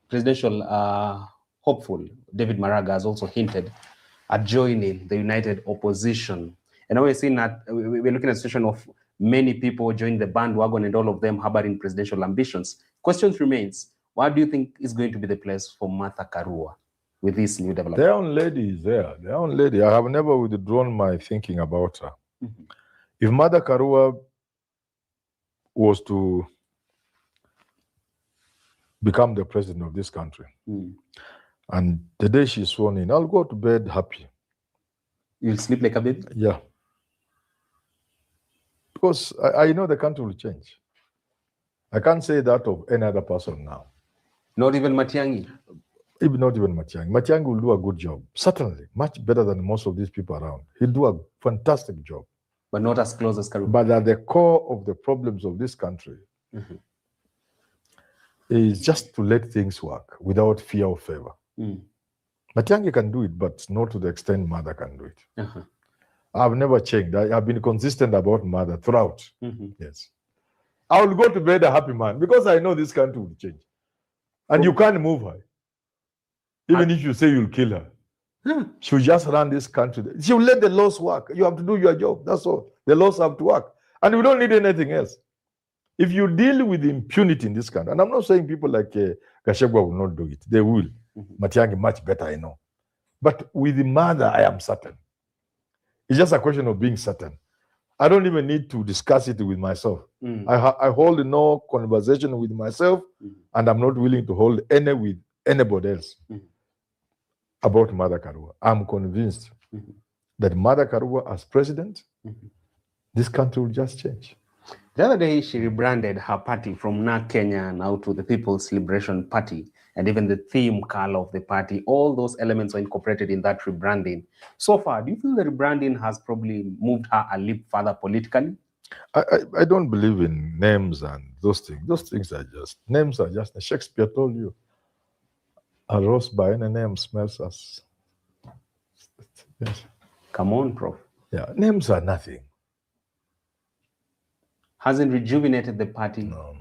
S13: presidential hopeful David Maraga has also hinted at joining the united opposition. And now we're seeing that we're looking at a situation of many people joining the bandwagon and all of them harboring presidential ambitions. Questions remains, what do you think is going to be the place for Martha Karua with this new development?
S14: Their own lady is there. Their own lady. I have never withdrawn my thinking about her.
S13: Mm-hmm.
S14: If Martha Karua was to become the president of this country, and the day she's sworn in, I'll go to bed happy.
S13: You'll sleep like a baby?
S14: Yeah. Because I know the country will change. I can't say that of any other person now.
S13: Not even Matiang'i?
S14: Not even Matiang'i. Matiang'i will do a good job. Certainly. Much better than most of these people around. He'll do a fantastic job.
S13: But not as close as Karua.
S14: But at the core of the problems of this country is just to let things work without fear or favor. Matiang'i can do it, but not to the extent Mother can do it. I've never changed. I've been consistent about Mother throughout. Yes. I will go to bed a happy man because I know this country will change. And you can't move her. Even if you say you'll kill her. She'll just run this country. She'll let the laws work. You have to do your job. That's all. The laws have to work. And we don't need anything else. If you deal with impunity in this country, and I'm not saying people like Gachagua will not do it. They will. Matiang'i much better, I know. But with the Mother, I am certain. It's just a question of being certain. I don't even need to discuss it with myself. I hold no conversation with myself, and I'm not willing to hold any with anybody else about Mother Karua. I'm convinced that Mother Karua as president, this country will just change.
S13: The other day, she rebranded her party from NA Kenya now to the People's Liberation Party, and even the theme color of the party, all those elements are incorporated in that rebranding. So far, do you feel the rebranding has probably moved her a leap further politically?
S14: I don't believe in names and those things. Those things are just, names are just, Shakespeare told you, a rose by any name smells as. Yes.
S13: Come on, Prof.
S14: Yeah, names are nothing.
S13: Hasn't rejuvenated the party?
S14: No.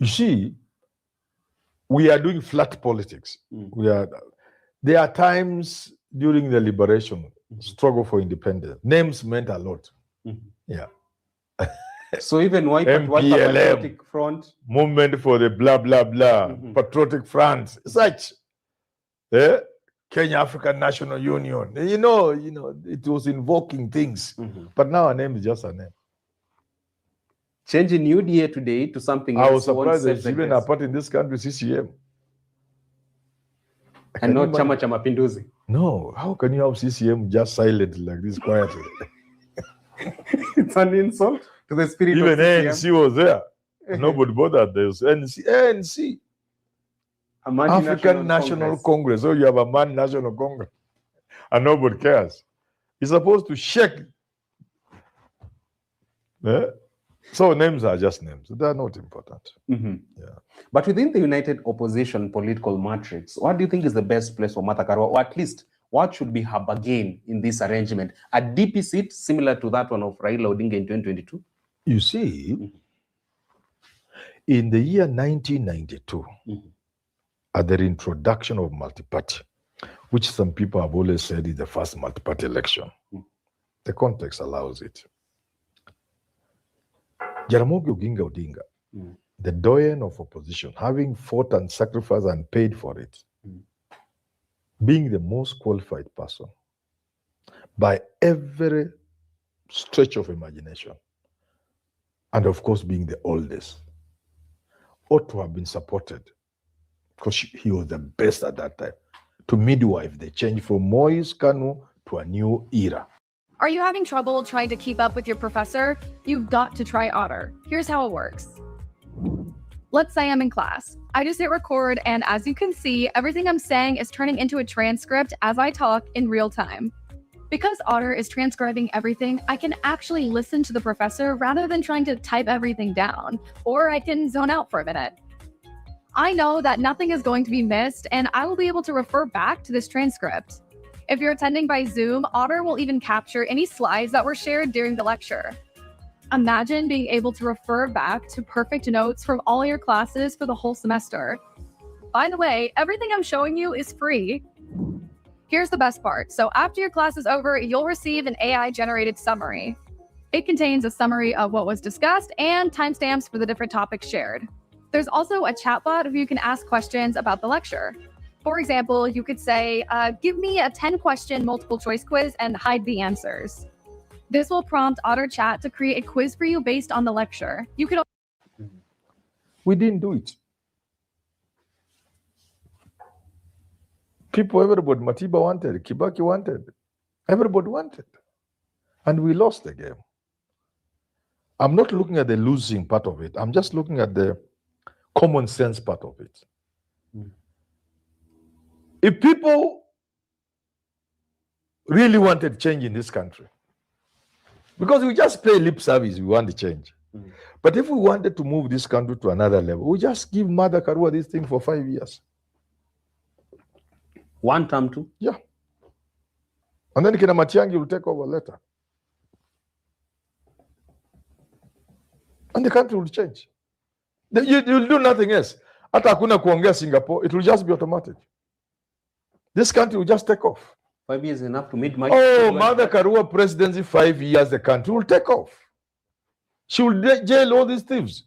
S14: You see, we are doing flat politics. There are times during the liberation struggle for independence. Names meant a lot. Yeah.
S13: So even white Patriotic Front,
S14: Movement for the blah blah blah, Patriotic Front, such. Kenya African National Union. You know, it was invoking things. But now a name is just a name.
S13: Changing UDA today to something else.
S14: I was surprised there's even a party in this country, CCM.
S13: And not Chama Cha Mapinduzi.
S14: No, how can you have CCM just silent like this quietly?
S13: It's an insult to the spirit
S14: even
S13: of CCM.
S14: ANC was there. Nobody bothered. There's ANC. African National Congress. So you have a man National Congress. And nobody cares. It's supposed to shake. So names are just names. They are not important.
S13: But within the united opposition political matrix, what do you think is the best place for Martha Karua? Or at least, what should be her bargain in this arrangement? A DP seat similar to that one of Raila Odinga in 2022?
S14: You see, in the year 1992, at the introduction of multi-party, which some people have always said is the first multi-party election, the context allows it. Jaramogi Oginga Odinga, the doyen of opposition, having fought and sacrificed and paid for it, being the most qualified person by every stretch of imagination, and of course being the oldest, ought to have been supported because he was the best at that time to midwife the change from Moise Kanu to a new era.
S15: Are you having trouble trying to keep up with your professor? You've got to try Otter. Here's how it works. Let's say I'm in class. I just hit record, and as you can see, everything I'm saying is turning into a transcript as I talk in real time. Because Otter is transcribing everything, I can actually listen to the professor rather than trying to type everything down, or I can zone out for a minute. I know that nothing is going to be missed, and I will be able to refer back to this transcript. If you're attending by Zoom, Otter will even capture any slides that were shared during the lecture. Imagine being able to refer back to perfect notes from all your classes for the whole semester. By the way, everything I'm showing you is free. Here's the best part. So after your class is over, you'll receive an AI-generated summary. It contains a summary of what was discussed and timestamps for the different topics shared. There's also a chatbot where you can ask questions about the lecture. For example, you could say, give me a 10-question multiple choice quiz and hide the answers. This will prompt Otter Chat to create a quiz for you based on the lecture. You could.
S14: We didn't do it. People, everybody, Matiba wanted, Kibaki wanted, everybody wanted. And we lost the game. I'm not looking at the losing part of it. I'm just looking at the common sense part of it. If people really wanted change in this country, because we just pay lip service, we want the change. But if we wanted to move this country to another level, we just give Mother Karua this thing for 5 years.
S13: One term too?
S14: Yeah. And then Kina Matiang'i will take over later. And the country will change. You'll do nothing else. Hata hakuna kuongea Singapore, it will just be automatic. This country will just take off.
S13: 5 years is enough to meet my...
S14: Oh, Mother Karua presidency, 5 years, the country will take off. She will jail all these thieves.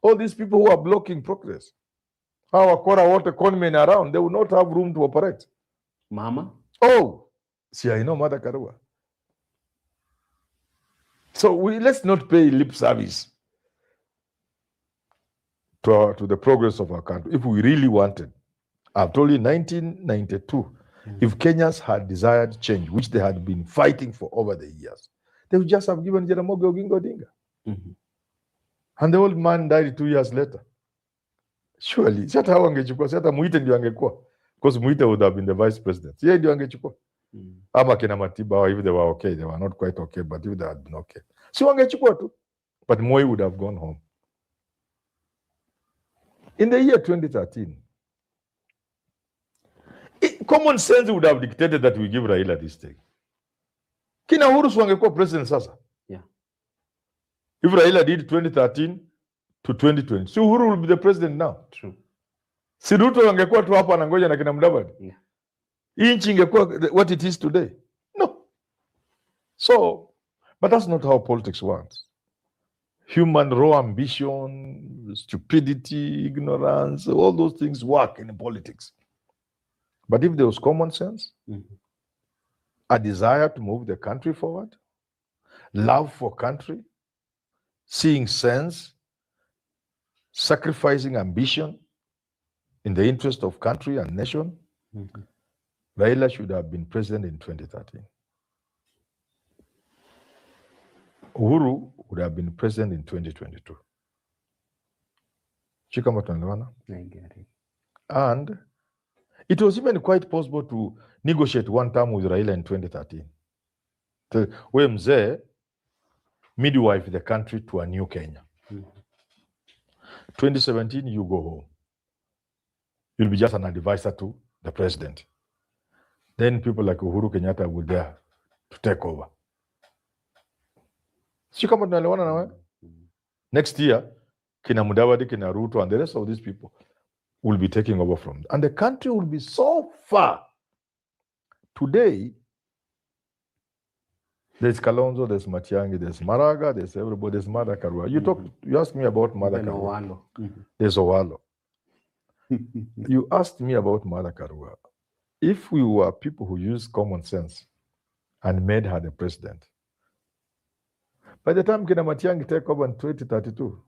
S14: All these people who are blocking progress. Our Kora water conmen around, they will not have room to operate.
S13: Mama?
S14: Oh, see, I know Mother Karua. So let's not pay lip service to the progress of our country. If we really wanted, I've told you, 1992, if Kenyans had desired change, which they had been fighting for over the years, they would just have given Jaramogi Oginga Odinga. And the old man died 2 years later. Surely, sata hawa angechukua, sata Muite ndio angekuwa. Because Muite would have been the vice president. Yeye ndio angechukua. Ama kina Matiba, if they were okay, they were not quite okay, but if they had been okay. Si wangechukua tu. But Moi would have gone home. In the year 2013, common sense would have dictated that we give Raila this thing. Kina Uhuru wangekuwa president sasa.
S13: Yeah.
S14: If Raila did 2013 to 2020, so Uhuru will be the president now.
S13: True.
S14: Si Ruto angekuwa tu hapa anangoja na kina Mudavadi.
S13: Yeah.
S14: Hii nchi ingekuwa what it is today. No. So, but that's not how politics works. Human raw ambition, stupidity, ignorance, all those things work in politics. But if there was common sense, a desire to move the country forward, love for country, seeing sense, sacrificing ambition in the interest of country and nation, Raila should have been president in 2013. Uhuru would have been president in 2022. Chikama tunaelewana? And it was even quite possible to negotiate one term with Raila in 2013. We mzee midwife the country to a new Kenya. 2017, you go home. You'll be just an advisor to the president. Then people like Uhuru Kenyatta will there to take over. Si kama tunaelewana na wewe? Next year, kina Mudavadi, kina Ruto, and the rest of these people will be taking over from them. And the country will be so far. Today, there's Kalonzo, there's Matiang'i, there's Maraga, there's everybody, there's Mother Karua. You asked me about Mother Karua. There's Owalo. You asked me about Mother Karua. If we were people who used common sense and made her the president, by the time Kina Matiang'i take over in 2032,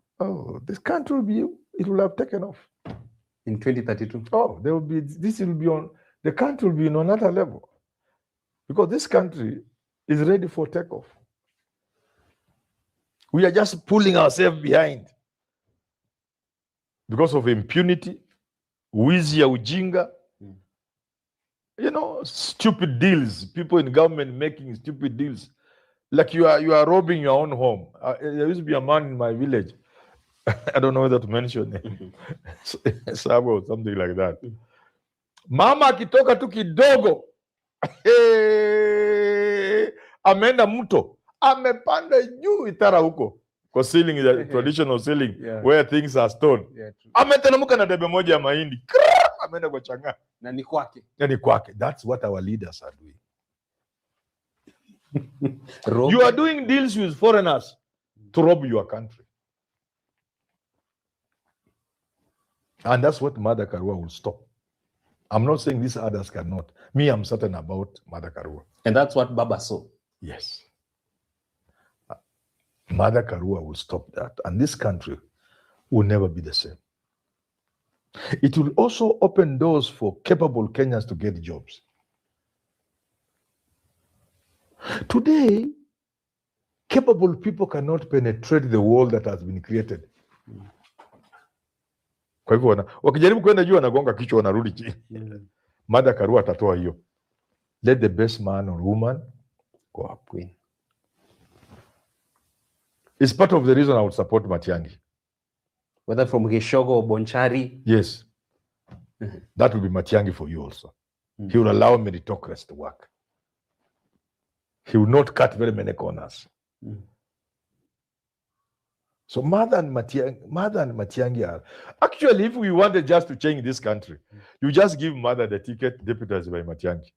S14: this country it will have taken off.
S13: In 2032?
S14: Oh, the country will be on another level. Because this country is ready for takeoff. We are just pulling ourselves behind because of impunity, wizi ya ujinga, stupid deals. People in government making stupid deals. Like you are robbing your own home. There used to be a man in my village. I don't know whether to mention it. Sabo or something like that. Mama akitoka tu kidogo, ameenda mto, amepanda juu Itara huko kwa ceiling, the traditional ceiling, where things are stored. Ameteremka na debe moja ya mahindi, ameenda kwa changa.
S13: Na ni kwake.
S14: That's what our leaders are doing. You are doing deals with foreigners to rob your country. And that's what Mother Karua will stop. I'm not saying these others cannot. Me, I'm certain about Mother Karua.
S13: And that's what Baba saw.
S14: Yes. Mother Karua will stop that. And this country will never be the same. It will also open doors for capable Kenyans to get jobs. Today, capable people cannot penetrate the wall that has been created. Kwa hivyo wakijaribu kwenda juu wanagonga kichwa wanarudi chini. Mother Karua atatoa hiyo. Let the best man or woman go up. It's part of the reason I would support Matiang'i.
S13: Whether from Gishogo or Bonchari.
S14: Yes. That will be Matiang'i for you also. He will allow meritocracy to work. He will not cut very many corners. So Mother and Matiang'i are... Actually, if we wanted just to change this country, you just give Mother the ticket, deputized by Matiang'i.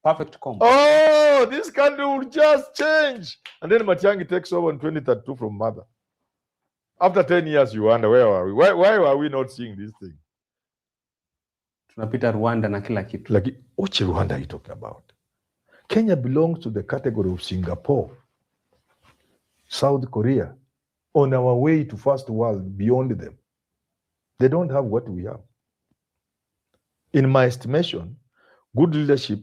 S13: Perfect combo.
S14: Oh, this country will just change. And then Matiang'i takes over in 2032 from Mother. After 10 years, you wonder, where are we? Why are we not seeing this thing?
S13: Tunapita Rwanda na kila kitu.
S14: Like, which Rwanda are you talking about? Kenya belongs to the category of Singapore, South Korea, on our way to first world beyond them. They don't have what we have. In my estimation, good leadership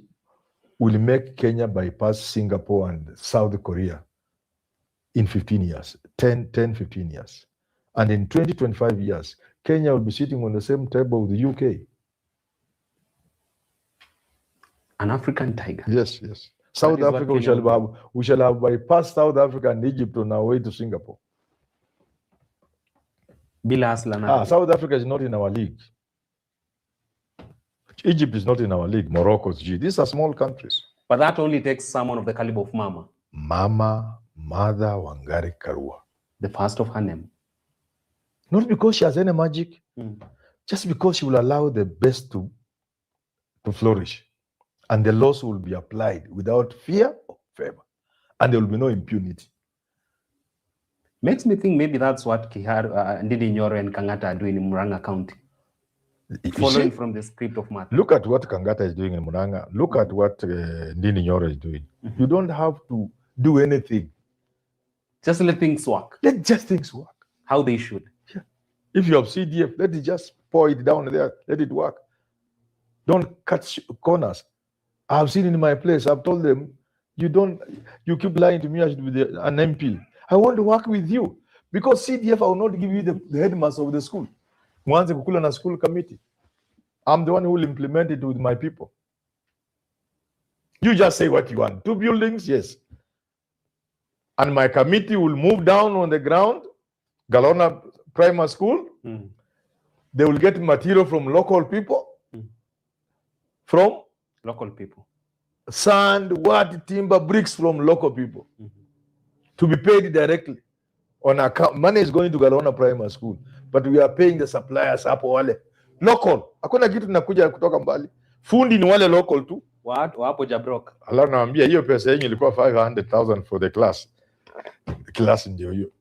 S14: will make Kenya bypass Singapore and South Korea in 15 years, 15 years. And in 20, 25 years, Kenya will be sitting on the same table with the UK.
S13: An African tiger.
S14: Yes. South Africa, we shall have bypassed South Africa and Egypt on our way to Singapore. South Africa is not in our league. Egypt is not in our league. Morocco's G. These are small countries.
S13: But that only takes someone of the caliber of Mama.
S14: Mother Wangari Karua.
S13: The first of her name.
S14: Not because she has any magic, just because she will allow the best to flourish. And the laws will be applied without fear or favor. And there will be no impunity.
S13: Makes me think maybe that's what Ndidi Nyoro and Kangata are doing in Murang'a County. Following from the script of Martha.
S14: Look at what Kangata is doing in Murang'a. Look at what Ndidi Nyoro is doing. You don't have to do anything.
S13: Just let things work.
S14: Let just things work.
S13: How they should.
S14: Yeah. If you have CDF, let it just pour it down there. Let it work. Don't cut corners. I've seen in my place, I've told them, you keep lying to me, I should be an MP. I want to work with you. Because CDF, I will not give you the headmaster of the school. Once kukula na school committee. I'm the one who will implement it with my people. You just say what you want. 2 buildings, yes. And my committee will move down on the ground, Galona Primary School. They will get material from local people. From
S13: local people.
S14: Sand, wood, timber, bricks from local people. To be paid directly on account. Money is going to Galona Primary School, but we are paying the suppliers hapo wale local. Hakuna kitu tunakuja kutoka mbali. Fundi ni wale local tu.
S13: Wapo Jabrok.
S14: Allah naambia hiyo pesa yenyewe ilikuwa 500,000 for the class. The class ndio hiyo.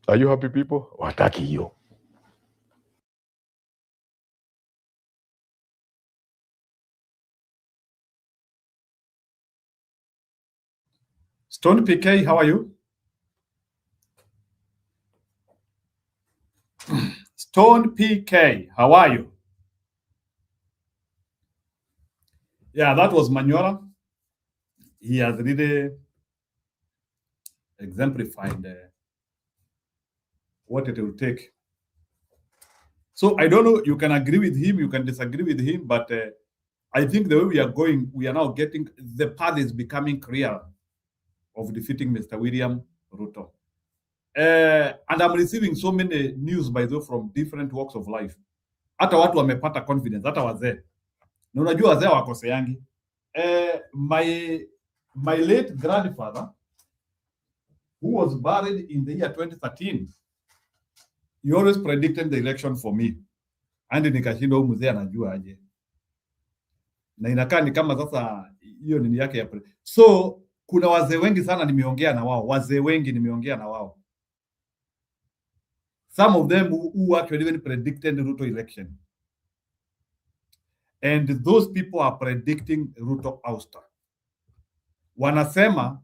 S14: Are you happy people? Wataki hiyo.
S1: Stone PK, how are you? Stone PK, how are you? Yeah, that was Manyola. He has really exemplified what it will take. So I don't know, you can agree with him, you can disagree with him, but I think the way we are going, we are now getting, the path is becoming clear of defeating Mr. William Ruto. And I'm receiving so many news, by the way, from different walks of life. Hata watu wamepata confidence, hata wazee. Na unajua wazee wakoseangi. My late grandfather, who was buried in the year 2013, he always predicted the election for me. And nikashindwa huyu mzee anajua aje. Na inakaa ni kama sasa hiyo nini yake ya so kuna wazee wengi sana nimeongea na wao, wazee wengi nimeongea na wao. Some of them who actually even predicted the Ruto election. And those people are predicting Ruto ouster. Wanasema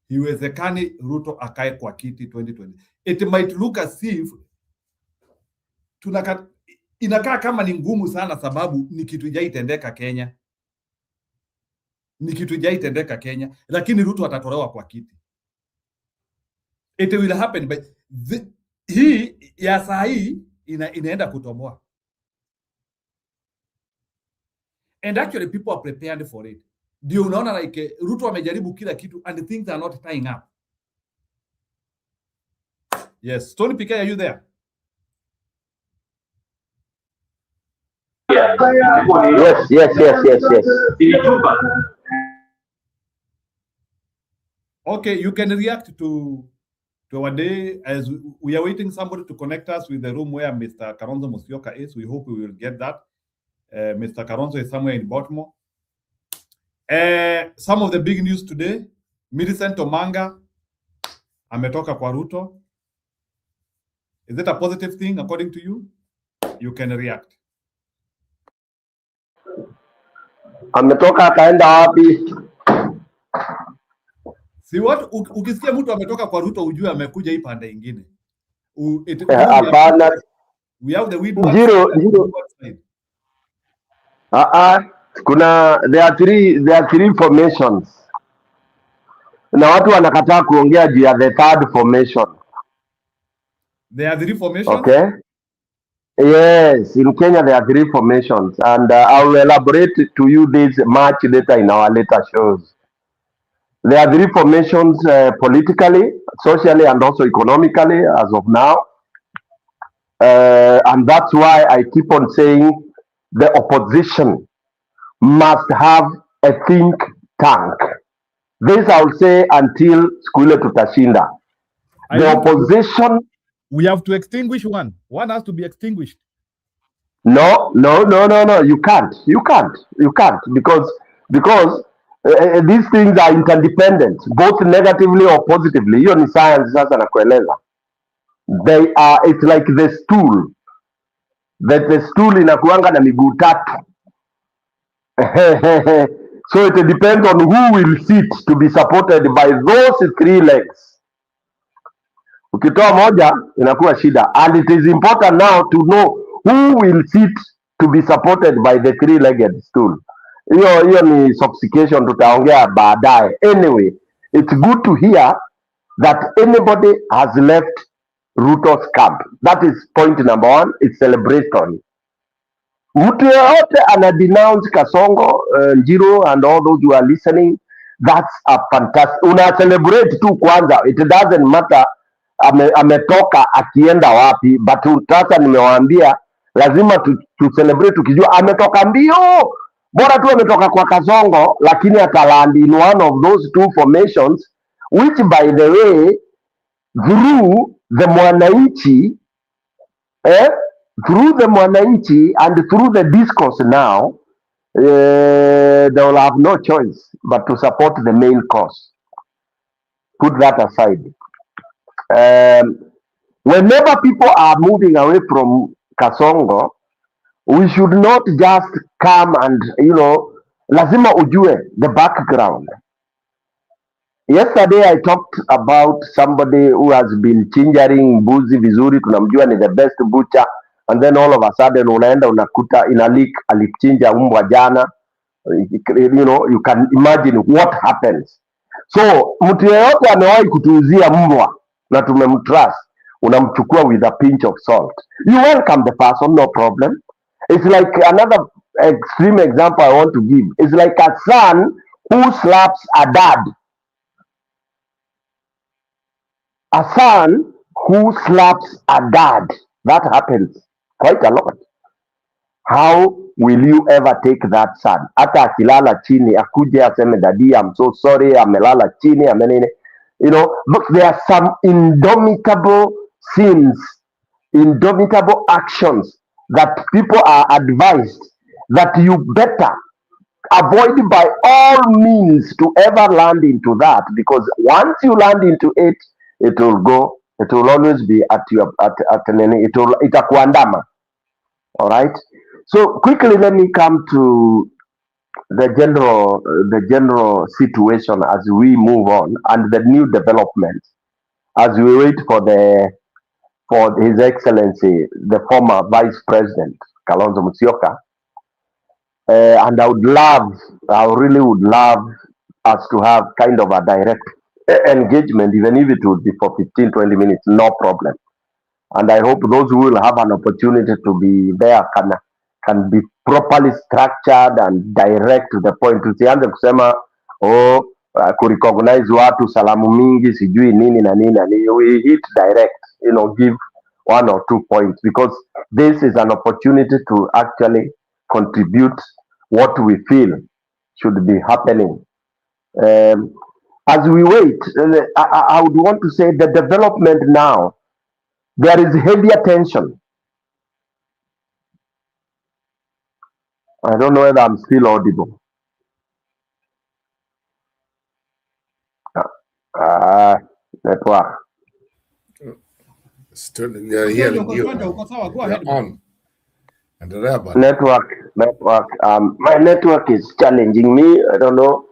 S1: iwezekani Ruto akae kwa kiti 2020. It might look as if inakaa kama ni ngumu sana, sababu ni kitu ijaitendeka Kenya. Ni kitu ijaitendeka Kenya, lakini Ruto atatolewa kwa kiti. It will happen, but hii ya saa hii inaenda kutoboa. And actually people are prepared for it. Ndio unaona like Ruto amejaribu kila kitu and things are not tying up. Yes, Tony PK, are you there?
S16: Yes.
S1: Okay, you can react to our day as we are waiting somebody to connect us with the room where Mr. Kalonzo Musyoka is. We hope we will get that. Mr. Kalonzo is somewhere in Baltimore. Some of the big news today, Millicent Omanga ametoka kwa Ruto. Is it a positive thing according to you? You can react.
S16: Ametoka akaenda wapi?
S1: Si what ukisikia mtu ametoka kwa Ruto ujue amekuja hii pande nyingine.
S16: Hapana.
S1: We have the wind.
S16: Jiro. Kuna there are three formations. Na watu wanakataa kuongea juu ya the third formation.
S1: There are three formations?
S16: Okay. Yes, in Kenya there are three formations, and I will elaborate to you this much later in our later shows. There are three formations politically, socially, and also economically as of now. And that's why I keep on saying the opposition must have a think tank. This I will say until skule tutashinda. The opposition.
S1: We have to extinguish one. One has to be extinguished.
S16: No. You can't because these things are interdependent, both negatively or positively. Hiyo ni science sasa nakueleza. They are, it's like the stool. That the stool inakuanga na miguu tatu. So it depends on who will sit to be supported by those three legs. Ukitoa moja inakuwa shida, and it is important now to know who will sit to be supported by the three-legged stool. Hiyo ni sophistication tutaongea baadaye. Anyway, it's good to hear that anybody has left Ruto's camp. That is point number one. It's celebratory. Mtu yoyote ana denounce Kasongo, Njiro and all those who are listening, that's a fantastic. Una celebrate tu kwanza. It doesn't matter ametoka akienda wapi, but sasa nimewaambia lazima tu celebrate tukijua ametoka mbio. Bora tu ametoka kwa Kasongo, lakini atalandi in one of those two formations, which by the way through the Mwananchi and through the discourse now, they will have no choice but to support the main cause. Put that aside. Whenever people are moving away from Kasongo, we should not just come and, lazima ujue the background. Yesterday I talked about somebody who has been chinjaring mbuzi vizuri, tunamjua ni the best butcher, and then all of a sudden unaenda unakuta in a leak alichinja mbwa jana. You know, you can imagine what happens. So mtu yeyote amewahi kutuuzia mbwa na tumemtrust, unamchukua with a pinch of salt. You welcome the person, no problem. It's like another extreme example I want to give. It's like a son who slaps a dad. A son who slaps a dad. That happens quite a lot. How will you ever take that son? Hata akilala chini akuje aseme daddy, I'm so sorry, amelala chini, amenene. You know, look, there are some indomitable sins, indomitable actions that people are advised that you better avoid by all means to ever land into that, because once you land into it, it will go, it will always be at your itakuandama. All right. So quickly, let me come to the general situation as we move on and the new developments as we wait for His Excellency, the former Vice President Kalonzo Musyoka. And I really would love us to have kind of a direct engagement, even if it would be for 15-20 minutes, no problem. And I hope those who will have an opportunity to be there can be properly structured and direct to the point. Tusianze kusema kurecognize watu salamu mingi sijui nini na nini na nini. We hit direct, you know, give 1 or 2 points, because this is an opportunity to actually contribute what we feel should be happening. As we wait, I would want to say the development now, there is heavier tension. I don't know whether I'm still audible. Network.
S17: Still, we are hearing you.
S1: Go ahead.
S17: On.
S16: Network. My network is challenging me. I don't know.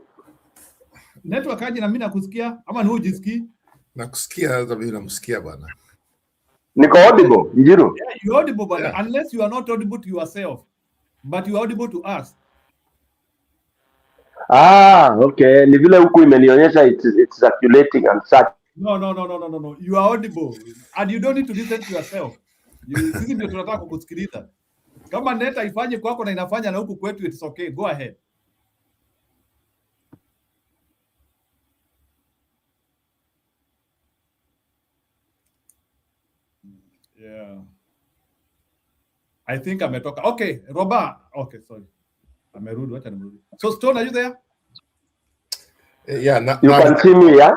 S1: Network aje na mimi nakusikia ama ni hujisikii?
S17: Nakusikia, hata mimi namsikia bwana.
S16: Niko audible, Njiru?
S1: Yeah, you're audible, but unless you are not audible to yourself, but you are audible to us.
S16: Okay. Ni vile huku imenionyesha it's circulating and such.
S1: No. You are audible and you don't need to listen to yourself. Sisi ndio tunataka kukusikiliza. Kama neta ifanye kwako na inafanya na huku kwetu, it's okay. Go ahead. Yeah. I think ametoka. Okay, Roba. Okay, sorry. Amerudi, wacha nimerudi. So Stone, are you there?
S17: Yeah,
S16: you can see me, yeah?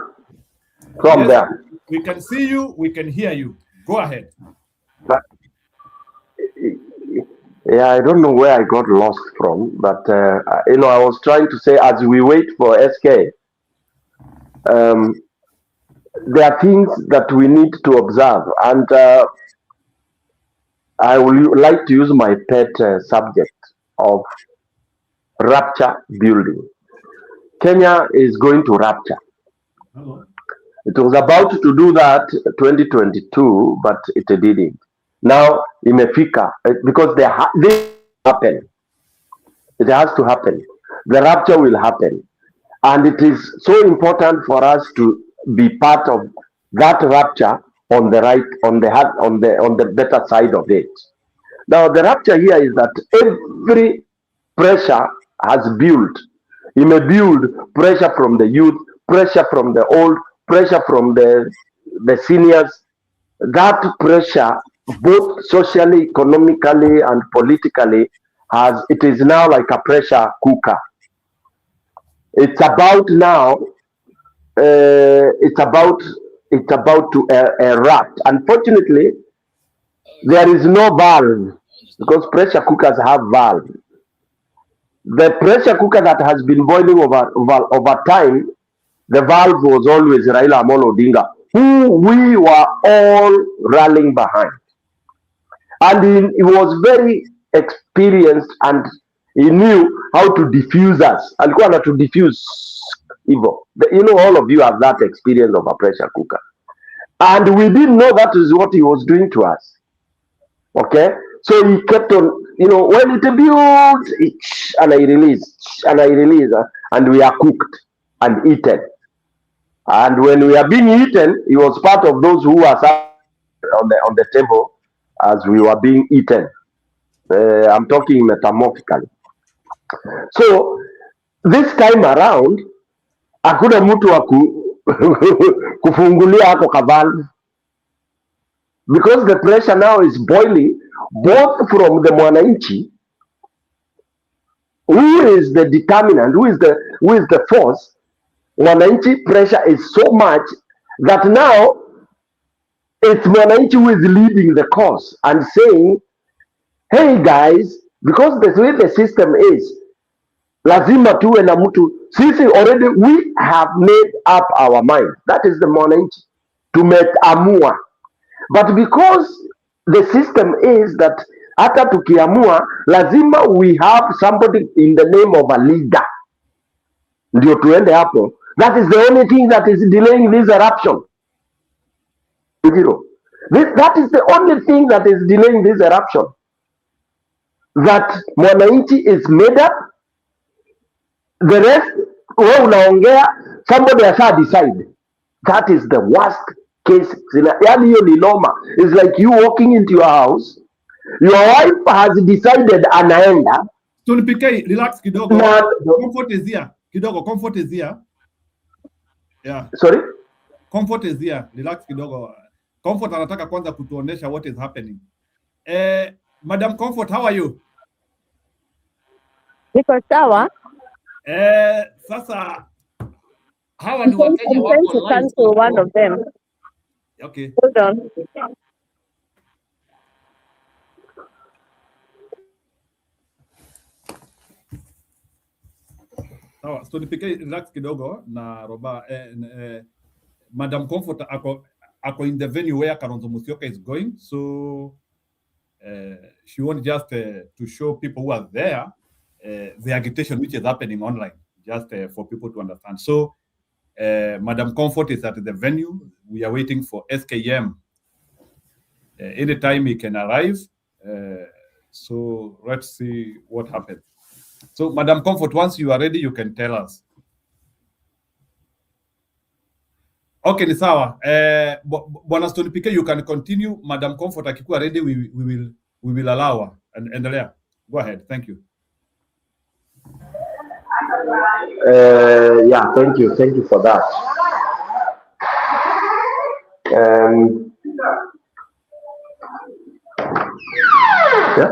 S16: From
S1: yes,
S16: there.
S1: We can see you, we can hear you. Go ahead.
S16: Yeah, I don't know where I got lost from, but you know, I was trying to say as we wait for SK, there are things that we need to observe, and I would like to use my pet subject of rapture building. Kenya is going to rapture.
S1: Hello.
S16: It was about to do that 2022, but it didn't. Now, imefika, because this happen. It has to happen. The rapture will happen. And it is so important for us to be part of that rapture on the right, on the better side of it. Now, the rapture here is that every pressure has built. You may build pressure from the youth, pressure from the old, pressure from the seniors. That pressure, both socially, economically, and politically, it is now like a pressure cooker. It's about now. It's about to erupt. Unfortunately, there is no valve, because pressure cookers have valve. The pressure cooker that has been boiling over time, the valve was always Raila Amolo Odinga, who we were all rallying behind. And he was very experienced and he knew how to diffuse us. Alikuwa to diffuse. evil. You know, all of you have that experience of a pressure cooker. And we didn't know that is what he was doing to us. Okay? So he kept on, you know, when it builds, and I release, and we are cooked and eaten. And when we are being eaten, he was part of those who were sat on the table as we were being eaten. I'm talking metamorphically. So this time around, hakuna mtu wa kufungulia hako kavalve, because the pressure now is boiling both from the mwananchi, who is the determinant, who is the force. Mwananchi pressure is so much that now it's mwananchi who is leading the cause and saying, hey guys, because the way the system is, lazima tuwe na mtu. Sisi already we have made up our mind, that is the mwananchi, tumeamua. But because the system is that hata tukiamua lazima we have somebody in the name of a leader ndio tuende hapo. That is the only thing that is delaying this eruption. That is the only thing that is delaying this eruption. That mwananchi is made up, the rest wewe unaongea, somebody has decide. That is the worst case. Yani hiyo ni noma. It's like you walking into your house, your wife has decided anaenda.
S1: Tulipike, relax kidogo. Comfort is here. Kidogo, comfort is here. Yeah.
S16: Sorry?
S1: Comfort is here. Relax kidogo. Comfort anataka kwanza kutuonesha what is happening. Madam Comfort, how are you?
S18: Niko sawa.
S1: Sasa hawa ni Wakenya wako
S18: to cancel one of them.
S1: Okay.
S18: Hold on.
S1: Sawa, so nipike relax kidogo na Roba. Madam Comfort ako in the venue where Kalonzo Musyoka is going, so she wants just to show people who are there the agitation which is happening online, just for people to understand. So Madam Comfort is at the venue. We are waiting for SKM. Anytime he can arrive. So let's see what happens. So Madam Comfort, once you are ready, you can tell us. Okay, ni sawa. Bwana Stone PK, you can continue. Madam Comfort akikuwa ready, we will allow her. And endelea. Go ahead. Thank you.
S16: Yeah, thank you. Thank you for that. Yeah.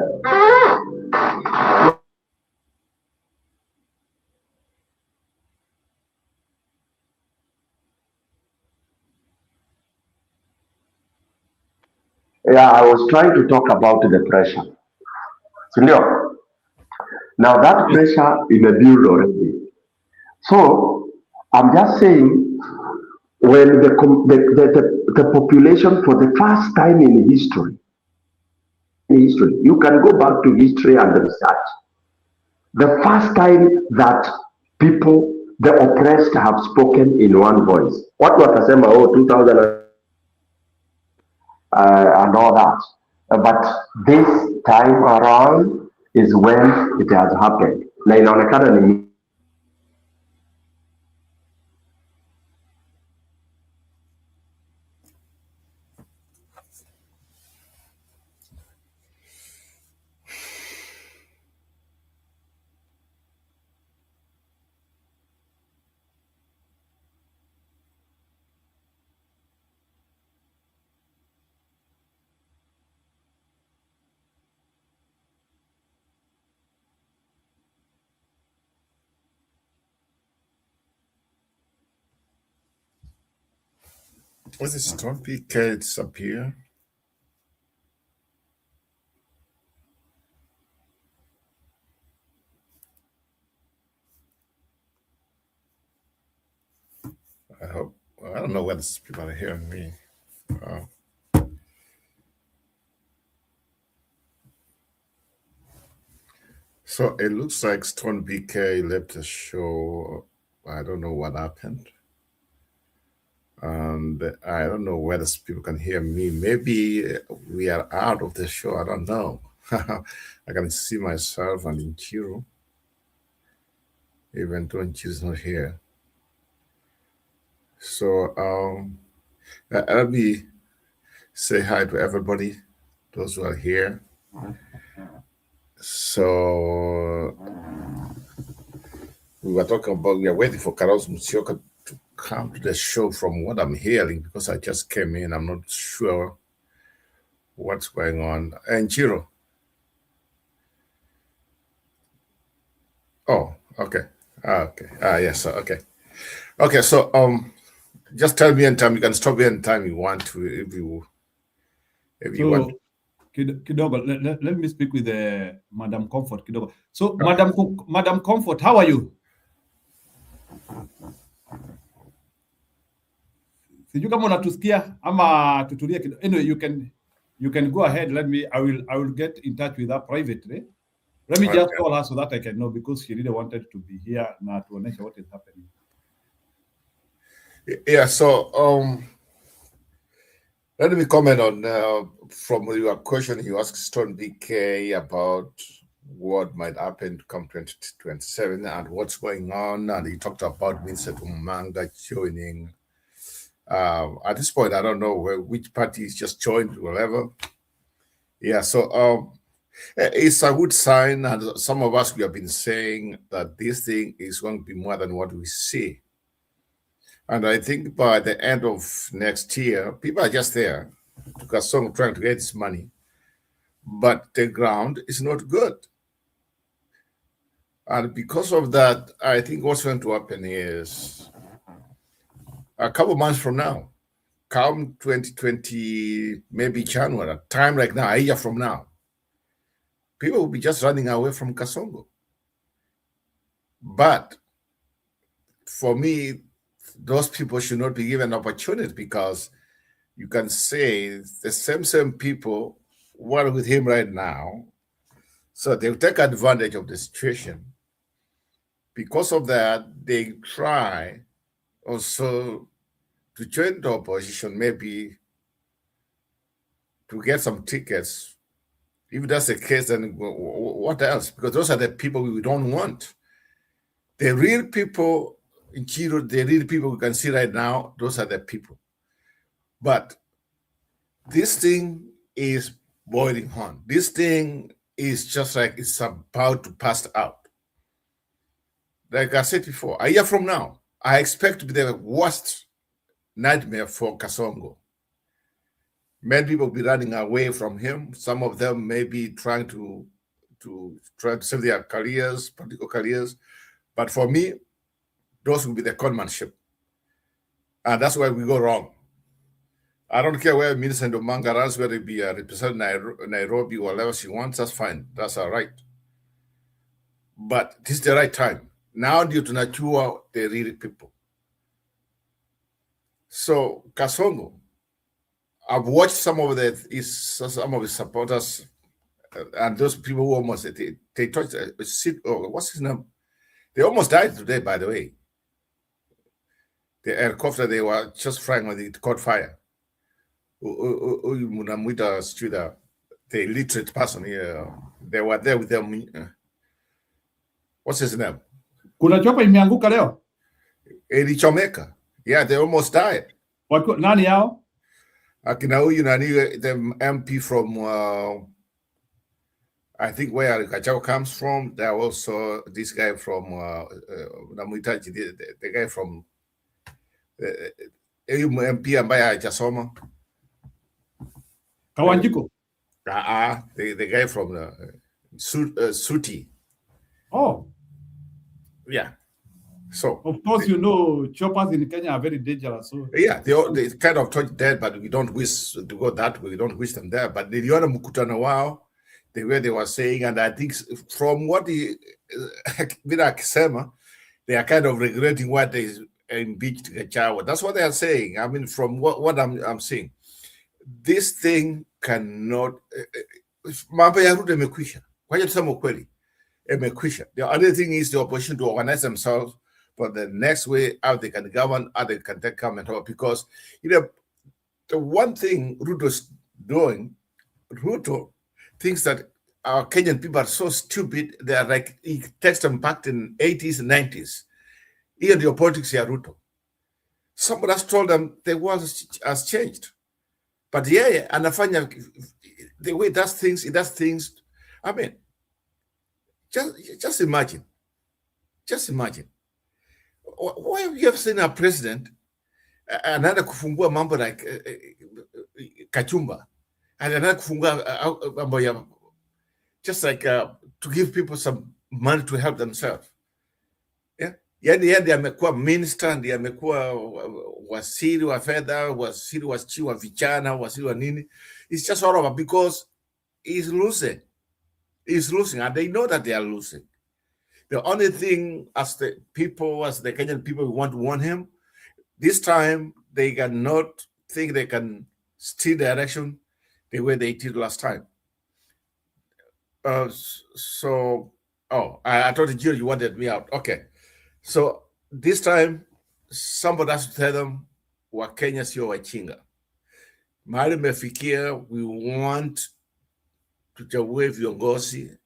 S16: Yeah, I was trying to talk about the pressure. Sindio? Now that pressure is a build already. So I'm just saying, when the population for the first time in history, you can go back to history and research. The first time that people, the oppressed, have spoken in one voice. What watasema, 2000 and all that. But this time around is when it has happened. Na inaonekana ni
S17: Was it Stone PK disappear? I hope. Well, I don't know whether people are hearing me. So it looks like Stone PK left the show. I don't know what happened. And I don't know whether people can hear me. Maybe we are out of the show. I don't know. I can see myself and Inchiro, even though Inchiro is not here. So let me say hi to everybody, those who are here. So we are waiting for Carlos Musioka to come to the show from what I'm hearing, because I just came in. I'm not sure what's going on. And Chiro. Oh, okay. Okay. Yes. Okay. Okay. So just tell me anytime. You can stop me anytime you want to, if you want.
S1: Kidogo, let me speak with Madam Comfort kidogo. So Madam Comfort, how are you? Sijui kama unatusikia ama tutulie kidogo. Anyway, you can go ahead. I will get in touch with her privately. Let me just call her so that I can know, because she really wanted to be here na tuoneshe what is happening.
S17: Yeah, so let me comment on from your question. You asked Stone BK about what might happen come 2027 and what's going on, and he talked about Vincent Umanga joining. At this point, I don't know which party is just joined, whatever. Yeah, so it's a good sign, and some of us, we have been saying that this thing is going to be more than what we see. And I think by the end of next year, people are just there because some trying to get this money, but the ground is not good. And because of that, I think what's going to happen is a couple months from now, come 2020, maybe January, time like now, a year from now, people will be just running away from Kasongo. But for me, those people should not be given opportunity, because you can say the same people who are with him right now, so they'll take advantage of the situation. Because of that, they try also to join the opposition, maybe to get some tickets. If that's the case, then what else? Because those are the people we don't want. The real people in Chiro, the real people we can see right now, those are the people. But this thing is boiling on. This thing is just like it's about to pass out. Like I said before, a year from now, I expect to be the worst nightmare for Kasongo. Many people will be running away from him. Some of them may be trying to save their careers, political careers. But for me, those will be the conmanship. And that's where we go wrong. I don't care where Minister Ndomanga runs, whether it be represent Nairobi or whatever she wants, that's fine. That's all right. But this is the right time. Now due to Nachua, the real people. So Kasongo, I've watched some of his supporters and those people who almost they touched what's his name? They almost died today, by the way. The helicopter they were just flying when it caught fire. The illiterate person here, they were there with them. What's his name?
S1: Kuna chopa imeanguka leo?
S17: Ilichomeka. Yeah, they almost died.
S1: Nani yao?
S17: Akina huyu nani, the MP from I think where Kachao comes from. There also this guy from Namwitaji, the guy from MP ambaye hajasoma.
S1: Kawanjiko.
S17: The guy from Suti.
S1: Oh.
S17: Yeah. So
S1: of course, you know, choppers in Kenya are very dangerous. So
S17: yeah, they kind of touch dead, but we don't wish to go that way. We don't wish them there. But the Liona Mukutano Wow, the way they were saying, and I think from what Sema, they are kind of regretting what they impeached Gachawa. That's what they are saying. I mean, from what I'm seeing, this thing cannot. The other thing is the opposition to organize themselves, for the next way how they can govern, how they can take government over. Because the one thing Ruto's doing, Ruto thinks that our Kenyan people are so stupid. They are like, he takes them back in 80s and 90s. Here the politics here, Ruto. Somebody has told them the world has changed. But yeah, and the way it does things, I mean, just imagine. Just imagine. Why have you ever seen a president anaenda kufungua mambo like kachumba, and anaenda kufungua mambo ya just like to give people some money to help themselves. Yeah, yani amekuwa minister, ndiye amekuwa waziri wa fedha, waziri wa vijana, waziri wa nini. It's just all over because he's losing. He's losing, and they know that they are losing. The only thing, as the Kenyan people, we want to warn him, this time they cannot think they can steer the election the way they did last time. I thought you wanted me out. Okay. So this time, somebody has to tell them, Wakenya sio wachinga. Mahali mefikia, we want to tuchague viongozi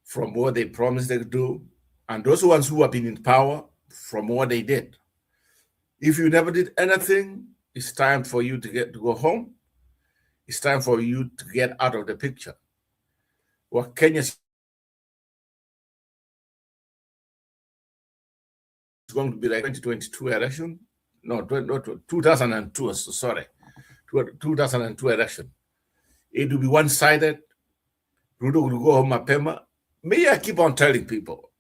S17: from what they promised they do, and those ones who have been in power from what they did. If you never did anything, it's time for you to go home. It's time for you to get out of the picture. What Kenya is going to be like 2022 election? No, 2002, sorry. 2002 election. It will be one-sided. Ruto will go home mapema. Me, I keep on telling people,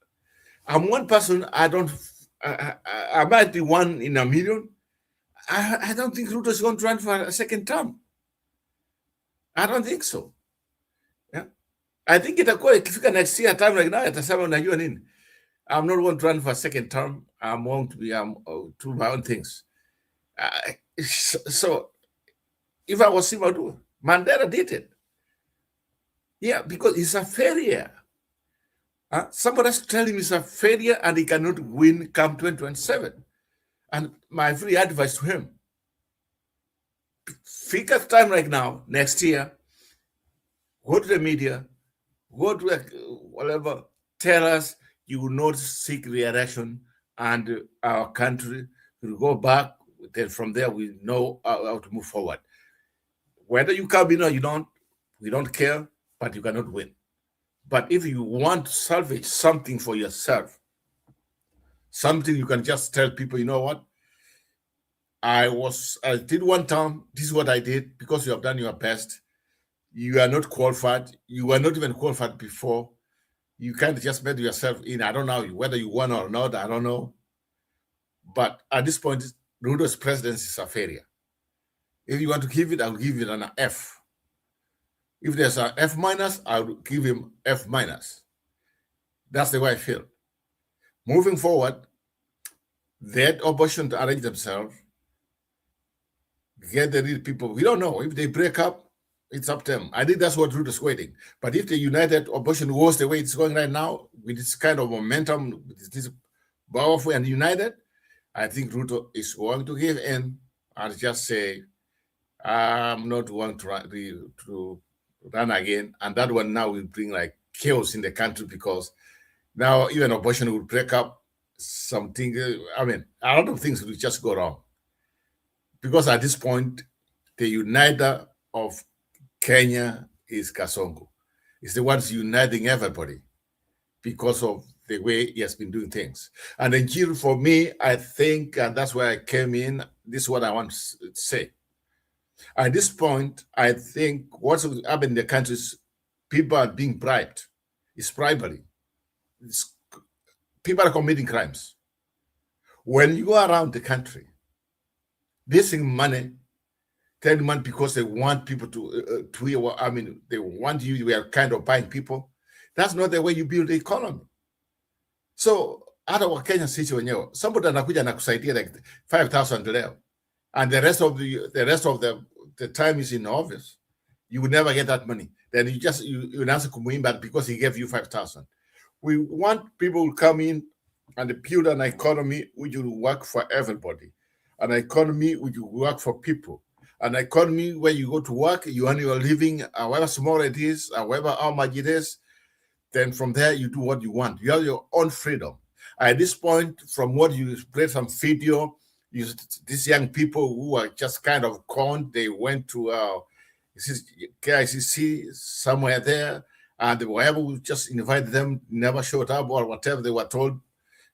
S17: I'm one person, I might be one in a million. I don't think Ruto is going to run for a second term. I don't think so. Yeah. I think itakuwa ikifika next year time like now, atasema unajua nini? I'm not going to run for a second term. I'm going to be do my own things. So if I was him, I'd do it. Mandela did it. Yeah, because it's a failure. Somebody has to tell him it's a failure and he cannot win come 2027. And my free advice to him, figure time right now, next year, go to the media, go to whatever, tell us you will not seek re-election and our country will go back. Then from there, we know how to move forward. Whether you come in or you don't, we don't care, but you cannot win. But if you want to salvage something for yourself, something you can just tell people, you know what? I did one term, this is what I did, because you have done your best. You are not qualified. You were not even qualified before. You can't just bet yourself in. I don't know whether you won or not, I don't know. But at this point, Ruto's presidency is a failure. If you want to give it, I'll give it an F. If there's an F minus, I'll give him F minus. That's the way I feel. Moving forward, they had opportunity to arrange themselves, get the real people. We don't know. If they break up, it's up to them. I think that's what Ruto is waiting. But if the united opposition goes the way it's going right now, with this kind of momentum, with this powerful and united, I think Ruto is going to give in and just say, I'm not going to run again. And that one now will bring like chaos in the country because now even opposition will break up something. I mean, a lot of things will just go wrong. Because at this point, the uniter of Kenya is Kasongo. It's the ones uniting everybody because of the way he has been doing things. And then Jill, for me, I think, and that's why I came in, this is what I want to say. At this point, I think what's happening in the country is people are being bribed. It's bribery. People are committing crimes. When you go around the country, this money, tell money because they want people to hear. I mean, they want you are kind of buying people. That's not the way you build the economy. So, out of Kenya situation, somebody anakuja anakusaidia like 5,000 leo, and the rest of the time is in office, you will never get that money. Then you answer Kumuimba because he gave you 5,000. We want people to come in and build an economy which will work for everybody, an economy which will work for people, an economy where you go to work, you earn your living, however small it is, however how much it is, then from there you do what you want. You have your own freedom. At this point, from what you played some video, these young people who are just kind of conned, they went to KICC somewhere there, and whoever would just invite them never showed up, or whatever they were told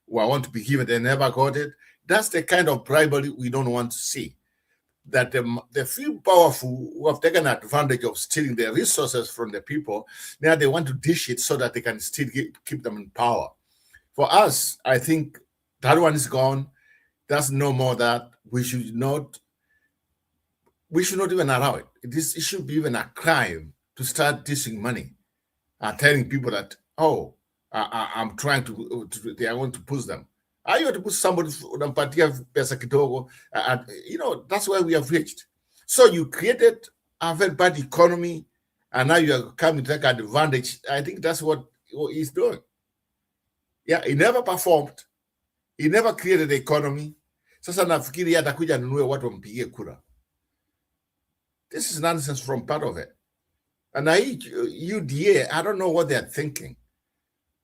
S17: want to be given, they never got it. That's the kind of bribery we don't want to see. That the few powerful who have taken advantage of stealing their resources from the people, now they want to dish it so that they can still keep them in power. For us, I think that one is gone. There's no more that. We should not even allow it. It should be even a crime to start dishing money and telling people that, oh, I'm trying to I want to push them. Are you want to push somebody unampatia pesa kidogo? That's where we have reached. So you created a very bad economy, and now you are coming to take advantage. I think that's what he's doing. Yeah, he never performed. He never created the economy. Sasa nafikiri yeye atakuja nunue watu wampigie kura. This is nonsense from part of it. And UDA, I don't know what they're thinking.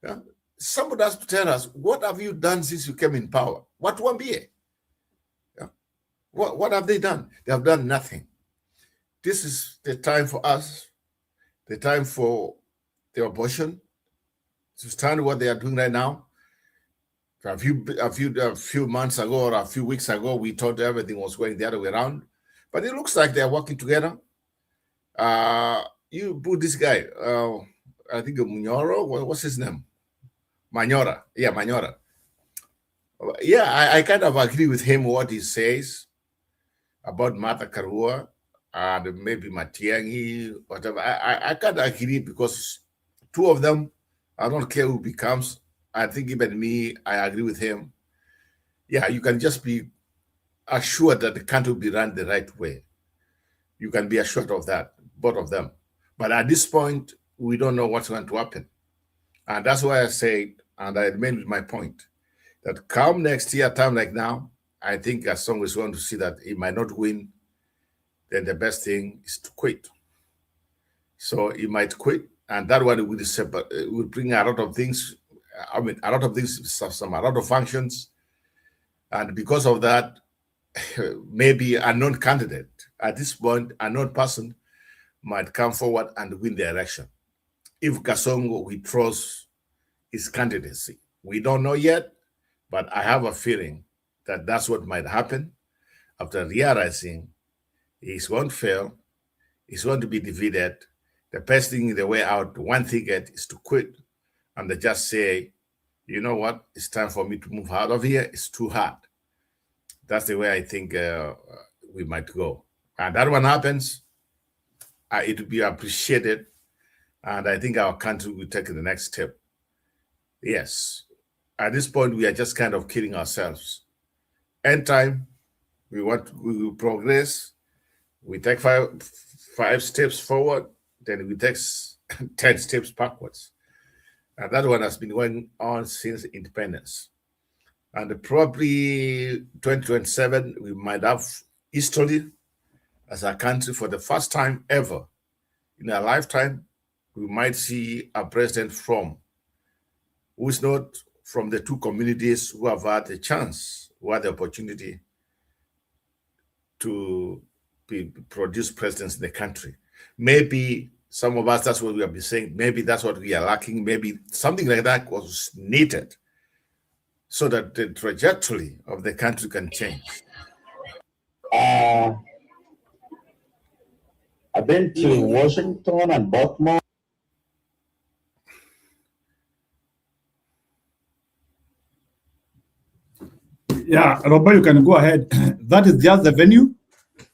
S17: Yeah? Somebody has to tell us, what have you done since you came in power? What wambie? Yeah? What have they done? They have done nothing. This is the time for us, the time for the opposition to stand what they are doing right now. A few months ago or a few weeks ago, we thought everything was going the other way around, but it looks like they are working together. You put this guy, I think Munyoro, what's his name? Manyora. Yeah, Manyora. Yeah, I kind of agree with him what he says about Martha Karua and maybe Matiangi, whatever. I kind of agree because two of them, I don't care who becomes. I think even me, I agree with him. Yeah, you can just be assured that the country will be run the right way. You can be assured of that, both of them. But at this point, we don't know what's going to happen. And that's why I say, and I remain with my point, that come next year, time like now, I think as long as we want to see that he might not win, then the best thing is to quit. So he might quit, and that one will bring a lot of things. I mean, a lot of things, a lot of functions. And because of that, maybe a known candidate, at this point, a known person might come forward and win the election. If Kasongo withdraws his candidacy, we don't know yet, but I have a feeling that that's what might happen after realizing he's going to fail, he's going to be defeated. The best thing, the way out, one ticket is to quit and they just say, you know what, it's time for me to move out of here. It's too hard. That's the way I think we might go. And that one happens, it will be appreciated. And I think our country will take the next step. Yes, at this point, we are just kind of kidding ourselves. End time, we will progress. We take five steps forward, then we take 10 steps backwards. And that one has been going on since independence. And probably 2027, we might have history as a country for the first time ever in our lifetime. We might see a president who is not from the two communities who have had the chance, who had the opportunity to produce presidents in the country. Maybe some of us, that's what we have been saying. Maybe that's what we are lacking. Maybe something like that was needed so that the trajectory of the country can change.
S19: I've been to Washington and Baltimore.
S1: Yeah, Robert, you can go ahead. That is just the venue.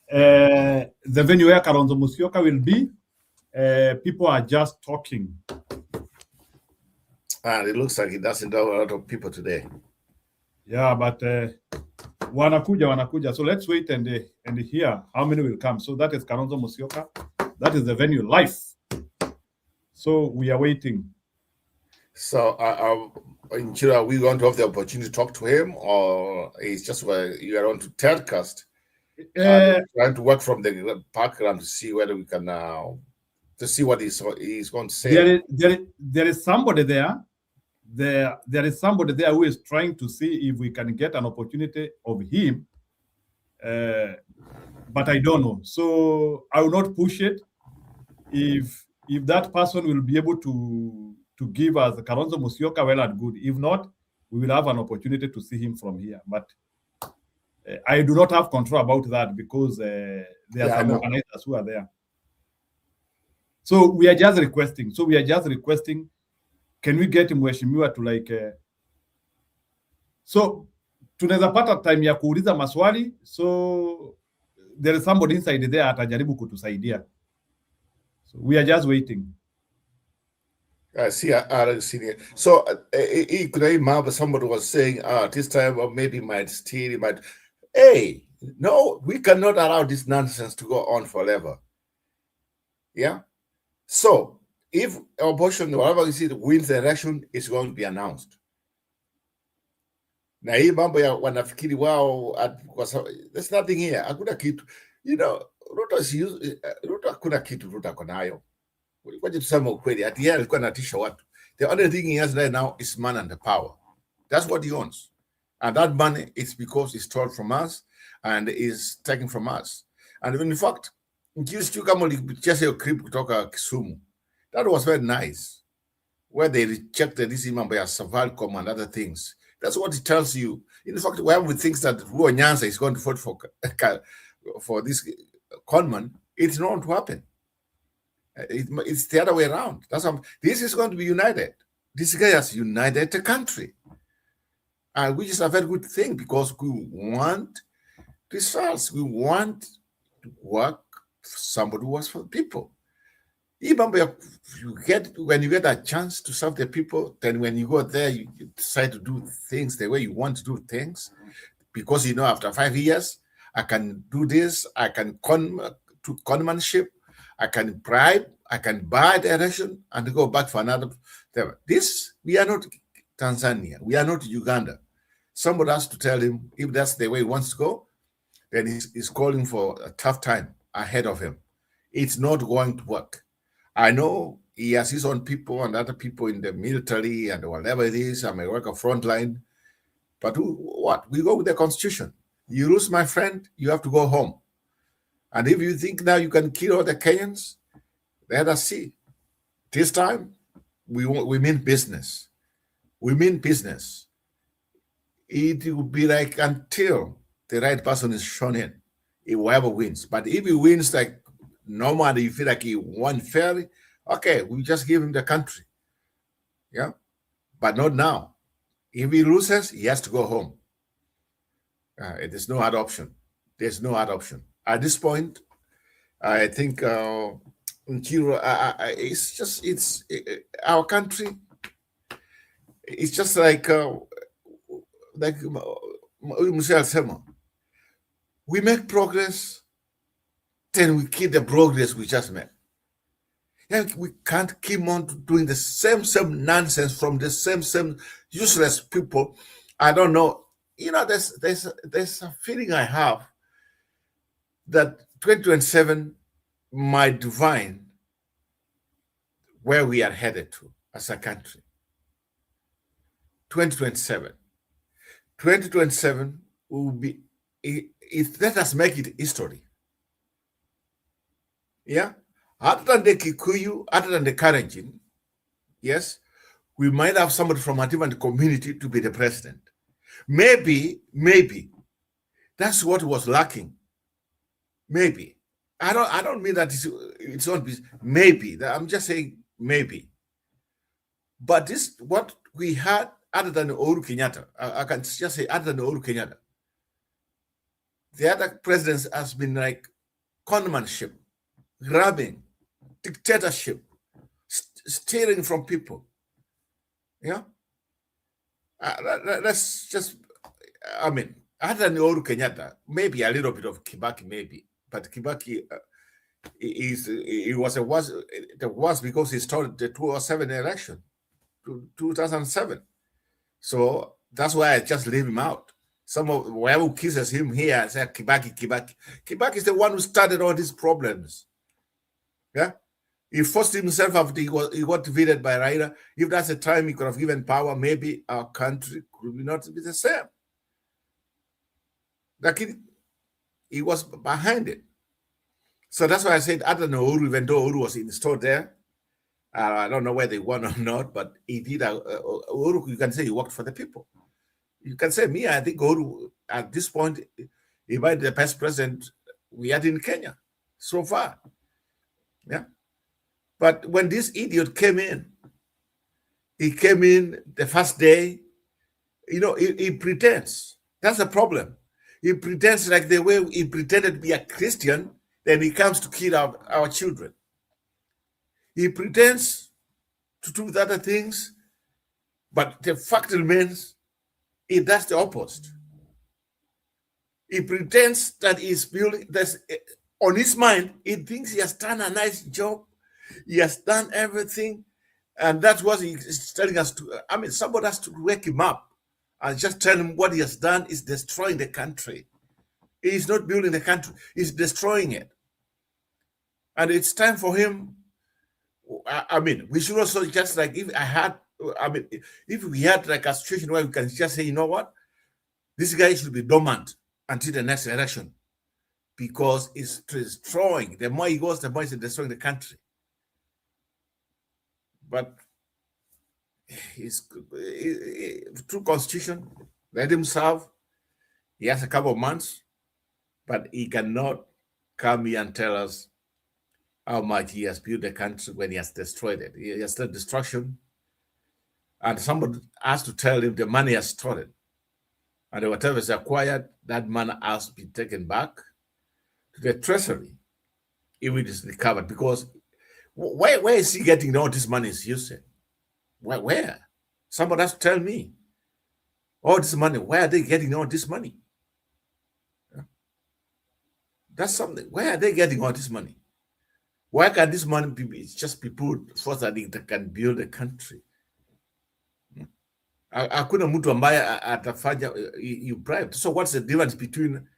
S1: The venue where Kalonzo Musyoka will be. People are just talking.
S17: And it looks like it doesn't have a lot of people today.
S1: Yeah, but wanakuja. So let's wait and hear how many will come. So that is Kalonzo Musyoka. That is the venue live. So we are waiting.
S17: So, are we going to have the opportunity to talk to him, or it's just where you are on to telecast? Trying to work from the background to see whether we can to see what he's going to say.
S1: There is somebody there. There is somebody there who is trying to see if we can get an opportunity of him, but I don't know. So I will not push it. If that person will be able to give us Kalonzo Musyoka, well and good. If not, we will have an opportunity to see him from here. But I do not have control about that because there are some organizers who are there. So we are just requesting. Can we get mheshimiwa to like so tunaweza pata time ya kuuliza maswali, so there is somebody inside there atajaribu kutusaidia. So we are just waiting.
S17: I see. So could I remember somebody was saying, this time or maybe might steal, might. Hey, no, we cannot allow this nonsense to go on forever. Yeah. So if opposition, whatever you see, wins the election, it's going to be announced. Na hii mambo ya wanafikiri wao, there's nothing here. Hakuna kitu. You know, Ruto hakuna kitu Ruto ako nayo. Ngoja tuseme ukweli, ati yeye alikuwa anatisha watu. The only thing he has right now is money and the power. That's what he owns. And that money is because it's stolen from us and is taken from us. And in fact, just kama ulicheza hiyo clip kutoka Kisumu, that was very nice, where they rejected this mambo ya Safaricom and other things. That's what it tells you. In fact, whoever thinks that Ruo Nyanza is going to vote for this conman, it's not going to happen. It's the other way around. This is going to be united. This guy has united the country, which is a very good thing because we want results. We want to work for somebody who works for the people. When you get a chance to serve the people, then when you go there, you decide to do things the way you want to do things, because after 5 years, I can do this. I can do conmanship. I can bribe, I can buy the election and go back for another. We are not Tanzania. We are not Uganda. Somebody has to tell him if that's the way he wants to go, then he's calling for a tough time ahead of him. It's not going to work. I know he has his own people and other people in the military and whatever it is. I may work a frontline. But what? We go with the Constitution. You lose, my friend, you have to go home. And if you think now you can kill all the Kenyans, let us see. This time, we mean business. We mean business. It will be like until the right person is shown in, whoever wins. But if he wins like normally, you feel like he won fairly, okay, we just give him the country. Yeah? But not now. If he loses, he has to go home. There's no other option. There's no other option. At this point, I think it's our country. It's just like Michelle Sema. We make progress, then we keep the progress we just made. Yeah, we can't keep on doing the same nonsense from the same useless people. I don't know. There's a feeling I have that 2027 might define where we are headed to as a country. 2027 will be, let us make it history. Yeah? Other than the Kikuyu, other than the Karenjin, yes, we might have somebody from a different community to be the president. Maybe that's what was lacking. Maybe. I don't mean that it's not maybe. I'm just saying maybe. But this what we had other than Uhuru Kenyatta. I can just say other than Uhuru Kenyatta. The other presidents has been like conmanship, grabbing, dictatorship, stealing from people. Yeah? Let's just, other than Uhuru Kenyatta, maybe a little bit of Kibaki, maybe. But Kibaki was the worst because he started the 2007 election. 2007. So that's why I just leave him out. Some of whoever kisses him here and say Kibaki. Kibaki is the one who started all these problems. Yeah, he forced himself after he got defeated by Raila. If that's the time he could have given power, maybe our country could not be the same. Like he was behind it. So that's why I said, I don't know Uhuru, even though Uhuru was installed there. I don't know whether he won or not, but he did. Uhuru, you can say he worked for the people. You can say, me, I think Uhuru, at this point, he might be the best president we had in Kenya so far. Yeah. But when this idiot came in, he came in the first day, he pretends. That's the problem. He pretends like the way he pretended to be a Christian, then he comes to kill our children. He pretends to do the other things, but the fact remains, he does the opposite. He pretends that he's building, that's on his mind, he thinks he has done a nice job, he has done everything, and that's what he's telling us to. I mean, somebody has to wake him up and just tell him what he has done is destroying the country. He's not building the country, he's destroying it. And it's time for him. I mean, we should also just like, if we had like a situation where we can just say, you know what, this guy should be dormant until the next election, because it's destroying. The more he goes, the more he's destroying the country. But through constitution, let him serve. He has a couple of months, but he cannot come here and tell us how much he has built the country when he has destroyed it. He has done destruction, and somebody has to tell him the money has stolen, and whatever is acquired, that money has to be taken back to the treasury if it is recovered. Because where is he getting all this money is used? Where? Somebody has to tell me. All this money, where are they getting all this money? That's something. Where are they getting all this money? Why can this money just be put so that they can build a country? Hakuna mtu ambaye atafanya you bribe. So what's the difference between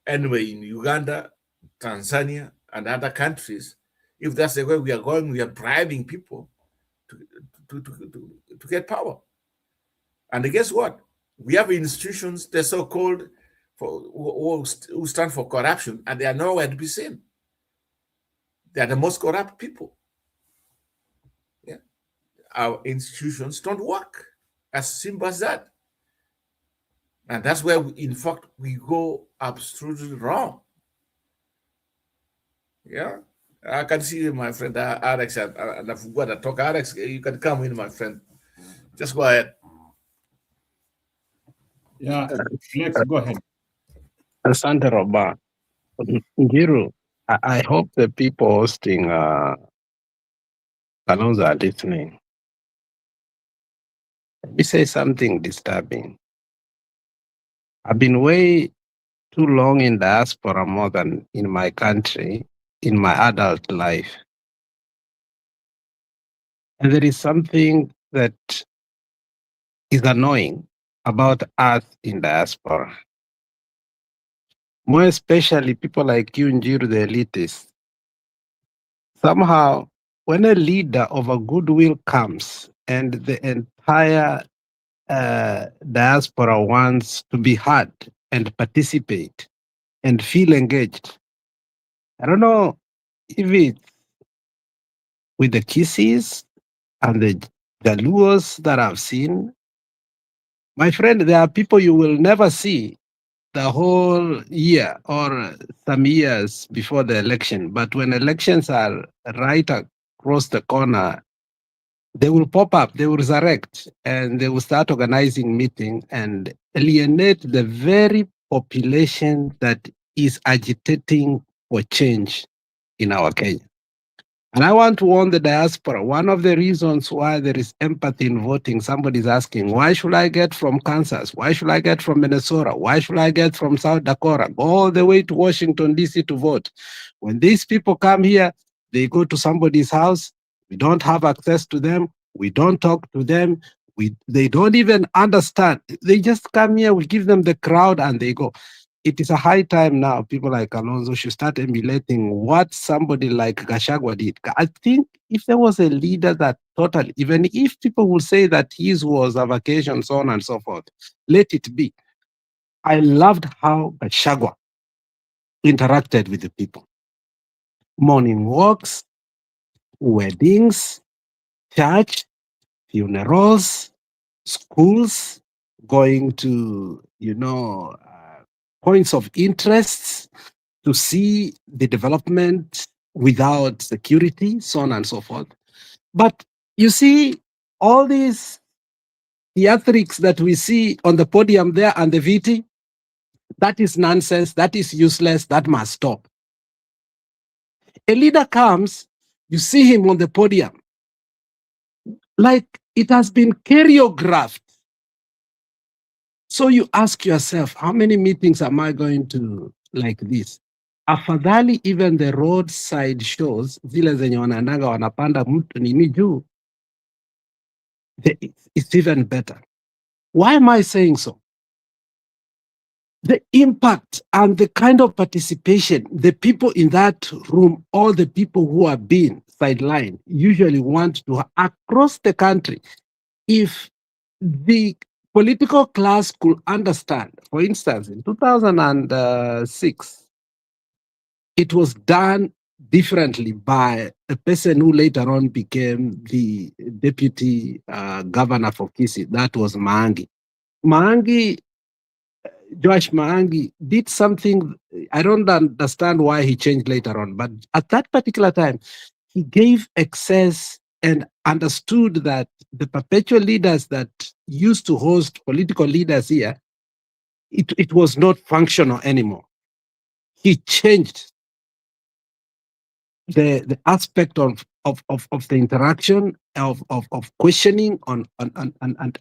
S17: anyway in Uganda, Tanzania, and other countries? If that's the way we are going, we are bribing people to get power. And guess what? We have institutions, they're so-called who stand for corruption, and they are nowhere to be seen. They are the most corrupt people. Yeah. Our institutions don't work. As simple as that. And that's where, in fact, we go absolutely wrong. Yeah. I can see my friend Alex, and I forgot to talk. Alex, you can come in, my friend. Just go ahead.
S1: Yeah, Alex, go ahead.
S2: Asante Roba. Ngiru, I hope the people hosting Kalonzo are listening. Let me say something disturbing. I've been way too long in diaspora more than in my country, in my adult life. And there is something that is annoying about us in diaspora. More especially people like you, Njiru, the elitists. Somehow, when a leader of a goodwill comes and the entire diaspora wants to be heard and participate and feel engaged, I don't know if it's with the Kisses and the Jaluos that I've seen. My friend, there are people you will never see the whole year or some years before the election. But when elections are right across the corner, they will pop up, they will resurrect, and they will start organizing meetings and alienate the very population that is agitating for change in our Kenya. And I want to warn the diaspora, one of the reasons why there is empathy in voting, somebody's asking, why should I get from Kansas? Why should I get from Minnesota? Why should I get from South Dakota? Go all the way to Washington, D.C. to vote. When these people come here, they go to somebody's house. We don't have access to them. We don't talk to them. They don't even understand. They just come here, we give them the crowd and they go. It is a high time now. People like Alonso should start emulating what somebody like Gachagua did. I think if there was a leader that totally, even if people will say that his was a vacation, so on and so forth, let it be. I loved how Gachagua interacted with the people. Morning walks, weddings, church, funerals, schools, going to, points of interest to see the development without security, so on and so forth. But you see, all these theatrics that we see on the podium there and the VT, that is nonsense, that is useless, that must stop. A leader comes, you see him on the podium, like it has been choreographed. So you ask yourself, how many meetings am I going to like this? Afadhali even the roadside shows, zile zenye wanaendaga wanapanda mtu nini juu, it's even better. Why am I saying so? The impact and the kind of participation, the people in that room, all the people who have been sidelined, usually want to, across the country, if the political class could understand, for instance, in 2006, it was done differently by a person who later on became the deputy governor for Kisii. That was Maangi. Joash Maangi did something, I don't understand why he changed later on, but at that particular time, he gave access and understood that the perpetual leaders that used to host political leaders here, it was not functional anymore. He changed the aspect of the interaction, of questioning on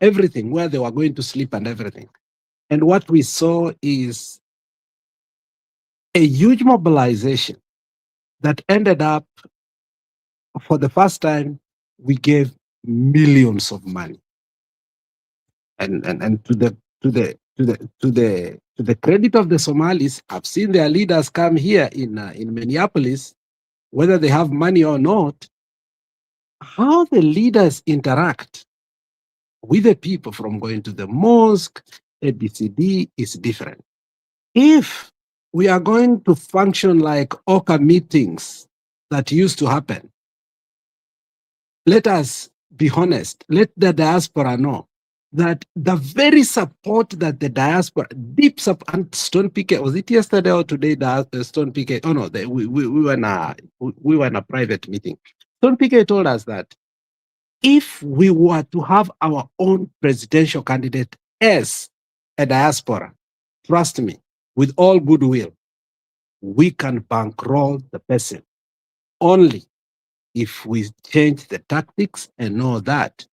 S2: everything, where they were going to sleep and everything. And what we saw is a huge mobilization that ended up, for the first time, we gave millions of money. And to the credit of the Somalis, I've seen their leaders come here in Minneapolis, whether they have money or not. How the leaders interact with the people, from going to the mosque, ABCD, is different. If we are going to function like OCA meetings that used to happen, let us be honest, let the diaspora know that the very support that the diaspora, deep support, and Stone PK, was it yesterday or today, Stone PK? Oh no, we were in a private meeting. Stone PK told us that if we were to have our own presidential candidate as a diaspora, trust me, with all goodwill, we can bankroll the person only if we change the tactics and know that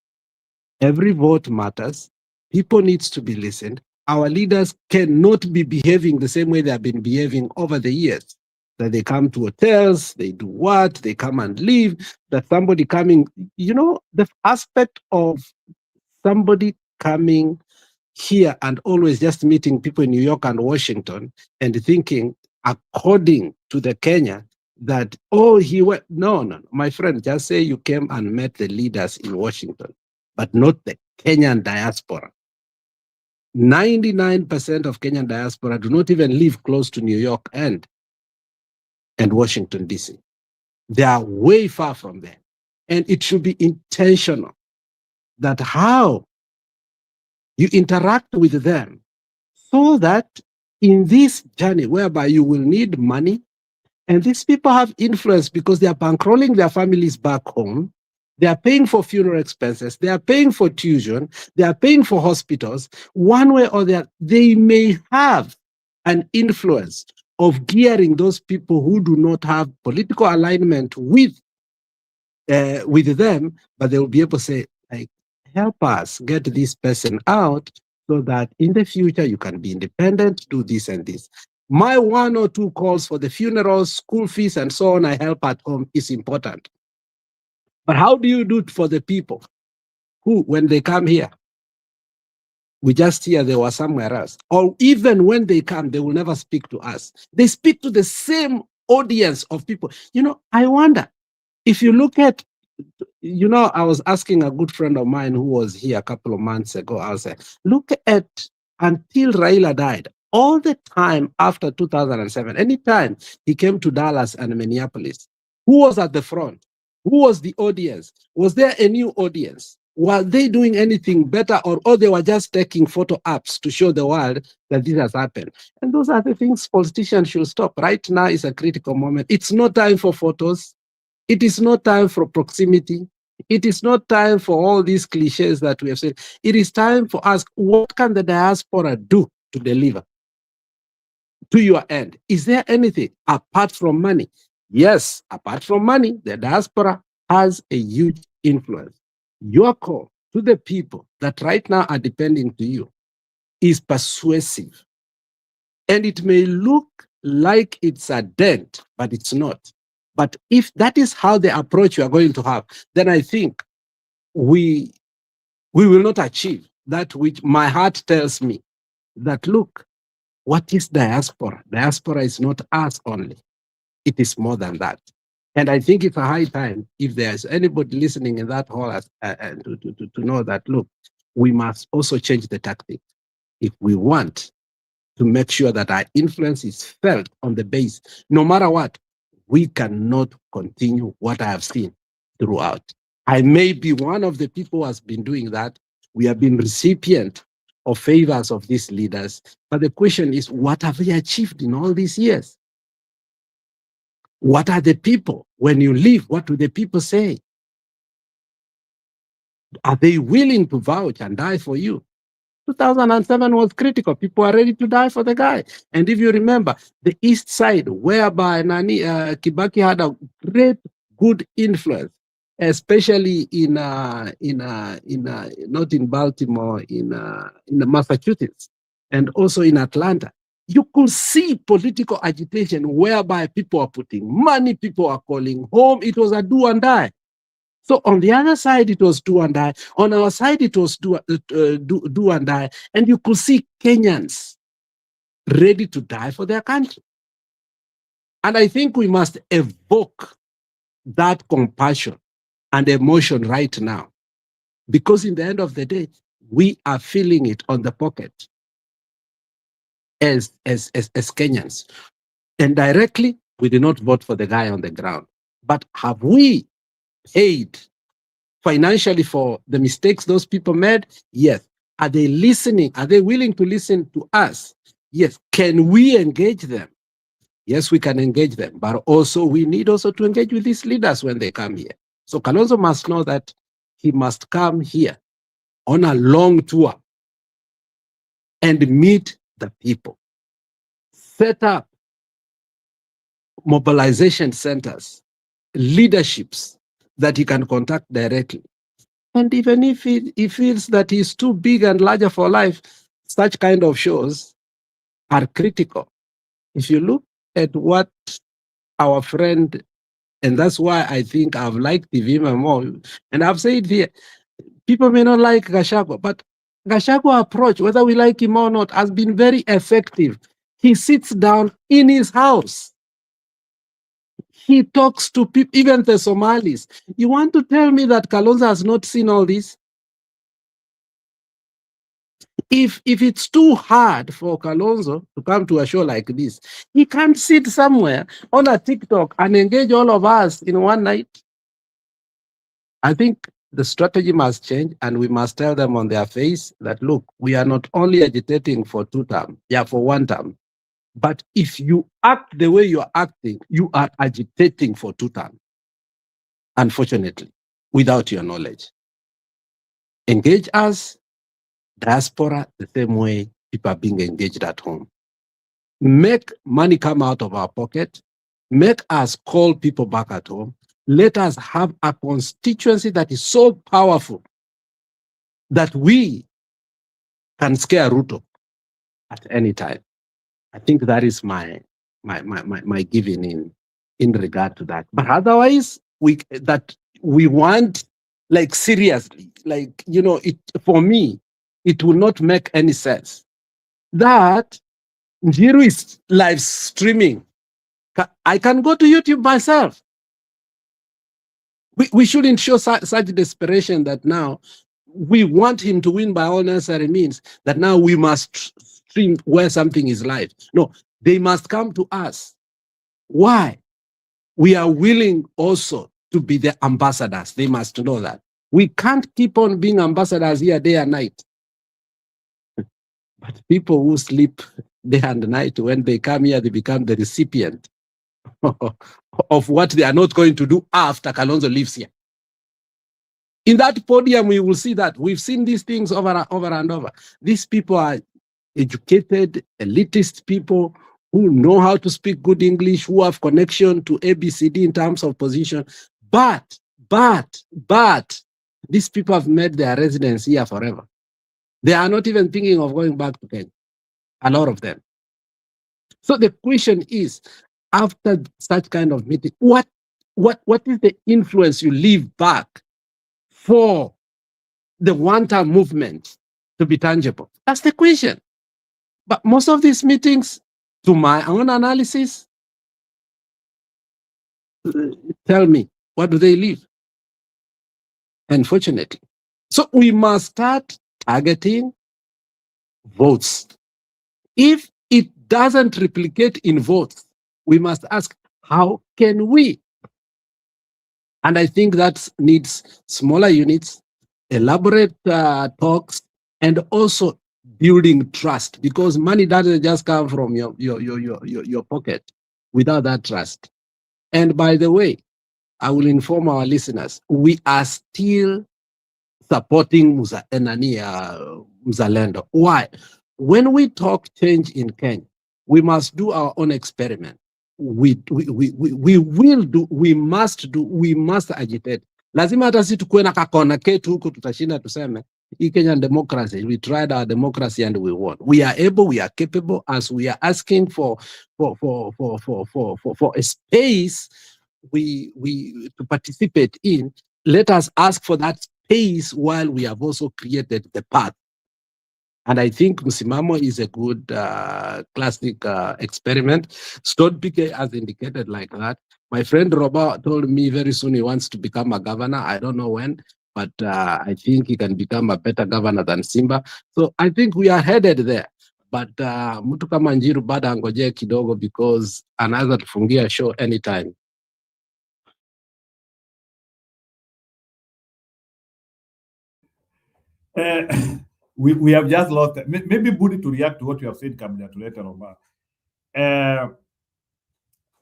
S2: every vote matters. People needs to be listened. Our leaders cannot be behaving the same way they have been behaving over the years. That they come to hotels, they do what, they come and leave, that somebody coming, the aspect of somebody coming here and always just meeting people in New York and Washington and thinking, according to the Kenya, that, oh, he went. No, my friend, just say you came and met the leaders in Washington, but not the Kenyan diaspora. 99% of Kenyan diaspora do not even live close to New York and Washington, D.C. They are way far from there. And it should be intentional that how you interact with them, so that in this journey whereby you will need money, and these people have influence because they are bankrolling their families back home, they are paying for funeral expenses, they are paying for tuition, they are paying for hospitals, one way or the other, they may have an influence of gearing those people who do not have political alignment with them, but they will be able to say, like, help us get this person out so that in the future you can be independent, do this and this. My 1 or 2 calls for the funerals, school fees, and so on, I help at home, is important. But how do you do it for the people? who, when they come here, we just hear they were somewhere else. Or even when they come, they will never speak to us. They speak to the same audience of people. You know, I wonder, if you look at, you know, I was asking a good friend of mine who was here a couple of months ago, I was like, look at, until Raila died, all the time after 2007, anytime he came to Dallas and Minneapolis, who was at the front? Who was the audience? Was there a new audience? Were they doing anything better, or they were just taking photo apps to show the world that this has happened? And those are the things politicians should stop. Right now is a critical moment. It's not time for photos. It is not time for proximity. It is not time for all these cliches that we have said. It is time for us, what can the diaspora do to deliver to your end? Is there anything apart from money? Yes, apart from money, the diaspora has a huge influence. Your call to the people that right now are depending to you is persuasive. And it may look like it's a dent, but it's not. But if that is how the approach you are going to have, then I think we will not achieve that which my heart tells me that, look, what is diaspora? Diaspora is not us only. It is more than that. And I think it's a high time, if there's anybody listening in that hall, to know that, look, we must also change the tactic if we want to make sure that our influence is felt on the base. No matter what, we cannot continue what I have seen throughout. I may be one of the people who has been doing that. We have been recipient of favors of these leaders. But the question is, what have they achieved in all these years? What are the people? When you leave, what do the people say? Are they willing to vouch and die for you? 2007 was critical. People are ready to die for the guy. And if you remember, the East Side, whereby Kibaki had a great, good influence, especially not in Baltimore, in Massachusetts, and also in Atlanta. You could see political agitation whereby people are putting money, people are calling home. It was a do and die. So on the other side, it was do and die. On our side, it was do and die. And you could see Kenyans ready to die for their country. And I think we must evoke that compassion and emotion right now. Because in the end of the day, we are feeling it on the pocket as Kenyans. And directly, we did not vote for the guy on the ground. But have we paid financially for the mistakes those people made? Yes. Are they listening? Are they willing to listen to us? Yes. Can we engage them? Yes, we can engage them. But also, we need also to engage with these leaders when they come here. So Kalonzo must know that he must come here on a long tour and meet the people. Set up mobilization centers, leaderships that he can contact directly. And even if he feels that he's too big and larger for life, such kind of shows are critical. If you look at what our friend, and that's why I think I've liked Livein more, and I've said here, people may not like Gachagua, but Gachagua approach, whether we like him or not, has been very effective. He sits down in his house. He talks to people, even the Somalis. You want to tell me that Kalonzo has not seen all this? If it's too hard for Kalonzo to come to a show like this, he can't sit somewhere on a TikTok and engage all of us in one night. I think the strategy must change, and we must tell them on their face that, look, we are not only agitating for for 1 term, but if you act the way you're acting, you are agitating for 2 terms. Unfortunately, without your knowledge. Engage us, diaspora, the same way people are being engaged at home. Make money come out of our pocket. Make us call people back at home. Let us have a constituency that is so powerful that we can scare Ruto at any time. I think that is my giving in regard to that. But otherwise, we want Like seriously, like, you know, it for me, it will not make any sense that Njiru is live streaming. I can go to YouTube myself. We shouldn't show such desperation that now we want him to win by all necessary means, that now we must stream where something is live. No, they must come to us. Why? We are willing also to be the ambassadors. They must know that. We can't keep on being ambassadors here day and night. But people who sleep day and night, when they come here, they become the recipient of what they are not going to do after Kalonzo leaves here. In that podium, we will see that. We've seen these things over and over. These people are educated, elitist people who know how to speak good English, who have connection to ABCD in terms of position. But these people have made their residence here forever. They are not even thinking of going back to Kenya, a lot of them. So the question is, after such kind of meeting, what is the influence you leave back for the one-time movement to be tangible? That's the question. But most of these meetings, to my own analysis, tell me, what do they leave? Unfortunately. So we must start targeting votes. If it doesn't replicate in votes, we must ask, how can we? And I think that needs smaller units, elaborate talks, and also building trust, because money doesn't just come from your pocket without that trust. And by the way, I will inform our listeners, we are still supporting Mzalendo. Why? When we talk change in Kenya, we must do our own experiment. We must agitate. Lazima hata sisi tukuwe na kakona ketu huku tutashinda tuseme hii Kenyan democracy, we tried our democracy and we won. We are able, we are capable, as we are asking for a space to participate in. Let us ask for that space while we have also created the path. And I think Msimamo is a good classic experiment. Stone PK has indicated like that. My friend Robert told me very soon he wants to become a governor. I don't know when, but I think he can become a better governor than Simba. So I think we are headed there. But mtu kama Njiru bado angojee kidogo, because anaweza tufungia show anytime.
S1: We have just lost it. Maybe Budi to react to what you have said, Kabla, to later on.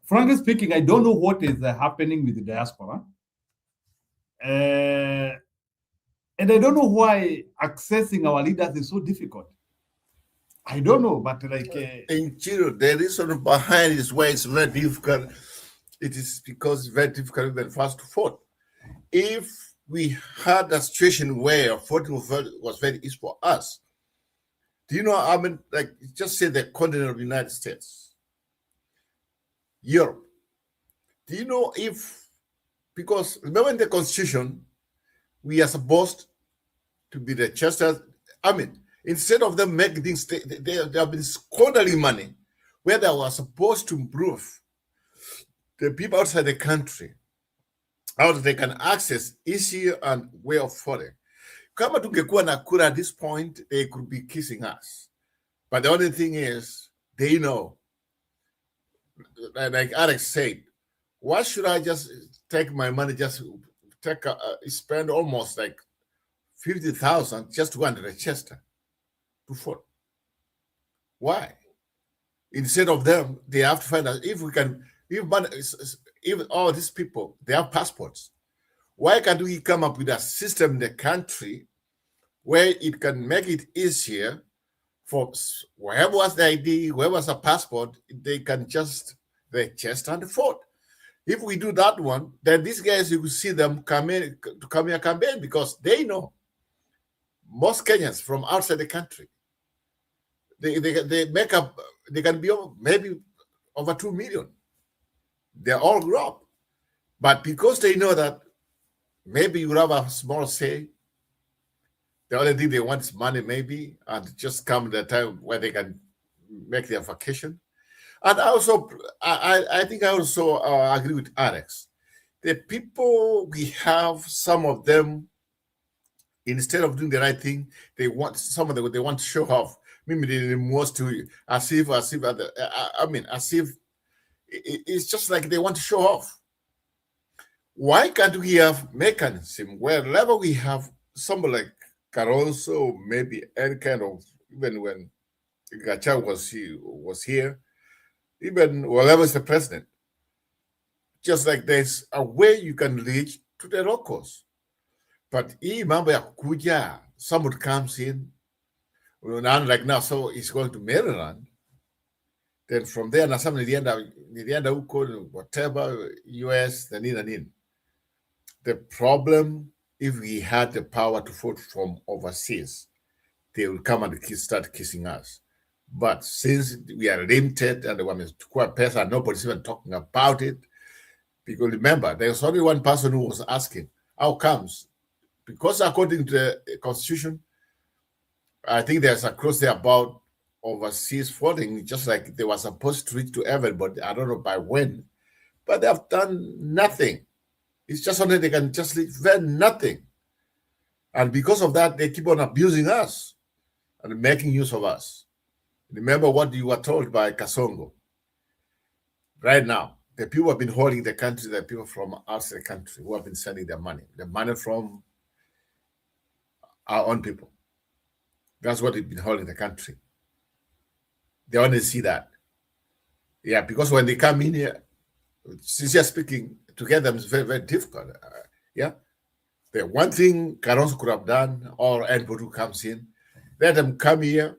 S1: Frankly speaking, I don't know what is happening with the diaspora. And I don't know why accessing our leaders is so difficult. I don't know, but like...
S17: in Chiro, the reason behind is why it's very difficult. It is because it's very difficult when first to vote. If we had a situation where voting was very easy for us, do you know, I mean, like, just say the continent of the United States, Europe. Do you know if, because remember in the Constitution, we are supposed to be the chesters. I mean, instead of them making things, they have been squandering money where they were supposed to improve the people outside the country, how they can access easier and way of voting. Kama tungekuwa na kura at this point, they could be kissing us. But the only thing is, they know, like Alex said, why should I just take my money, just take spend almost like 50,000 just to go and register to vote? Why? Instead of them, they have to find out if we can, if all these people, they have passports. Why can't we come up with a system in the country where it can make it easier for whoever has the ID, whoever has a passport, they can just register and vote? If we do that one, then these guys, you will see them come here campaign, because they know most Kenyans from outside the country, they make up, they can be maybe over 2 million. They all grew up. But because they know that maybe you have a small say. The only thing they want is money, maybe, and just come the time where they can make their vacation. And also, I think I also agree with Alex. The people we have, some of them, instead of doing the right thing, they want they want to show off. Maybe they most to as if it's just like they want to show off. Why can't we have mechanism wherever we have somebody like Caroso, maybe any kind of, even when Gacha was here, even whatever is the president, just like there's a way you can reach to the locals. But mambo ya kuja, someone comes in, like now, so he's going to Maryland. Then from there, na some nilienda huko, whatever, US, the nini. The problem, if we had the power to vote from overseas, they will come and start kissing us. But since we are limited and the person, nobody's even talking about it, because remember, there's only one person who was asking, how comes? Because according to the Constitution, I think there's a clause there about overseas voting, just like they were supposed to reach to everybody. I don't know by when, but they have done nothing. It's just only they can just leave nothing. And because of that, they keep on abusing us and making use of us. Remember what you were told by Kasongo. Right now, the people who have been holding the country, the people from outside the country who have been sending the money from our own people. That's what they've been holding the country. They only see that. Yeah, because when they come in here, sincerely speaking, to get them is very, very difficult. Yeah. The one thing Caroso could have done, or anybody who comes in, let them come here.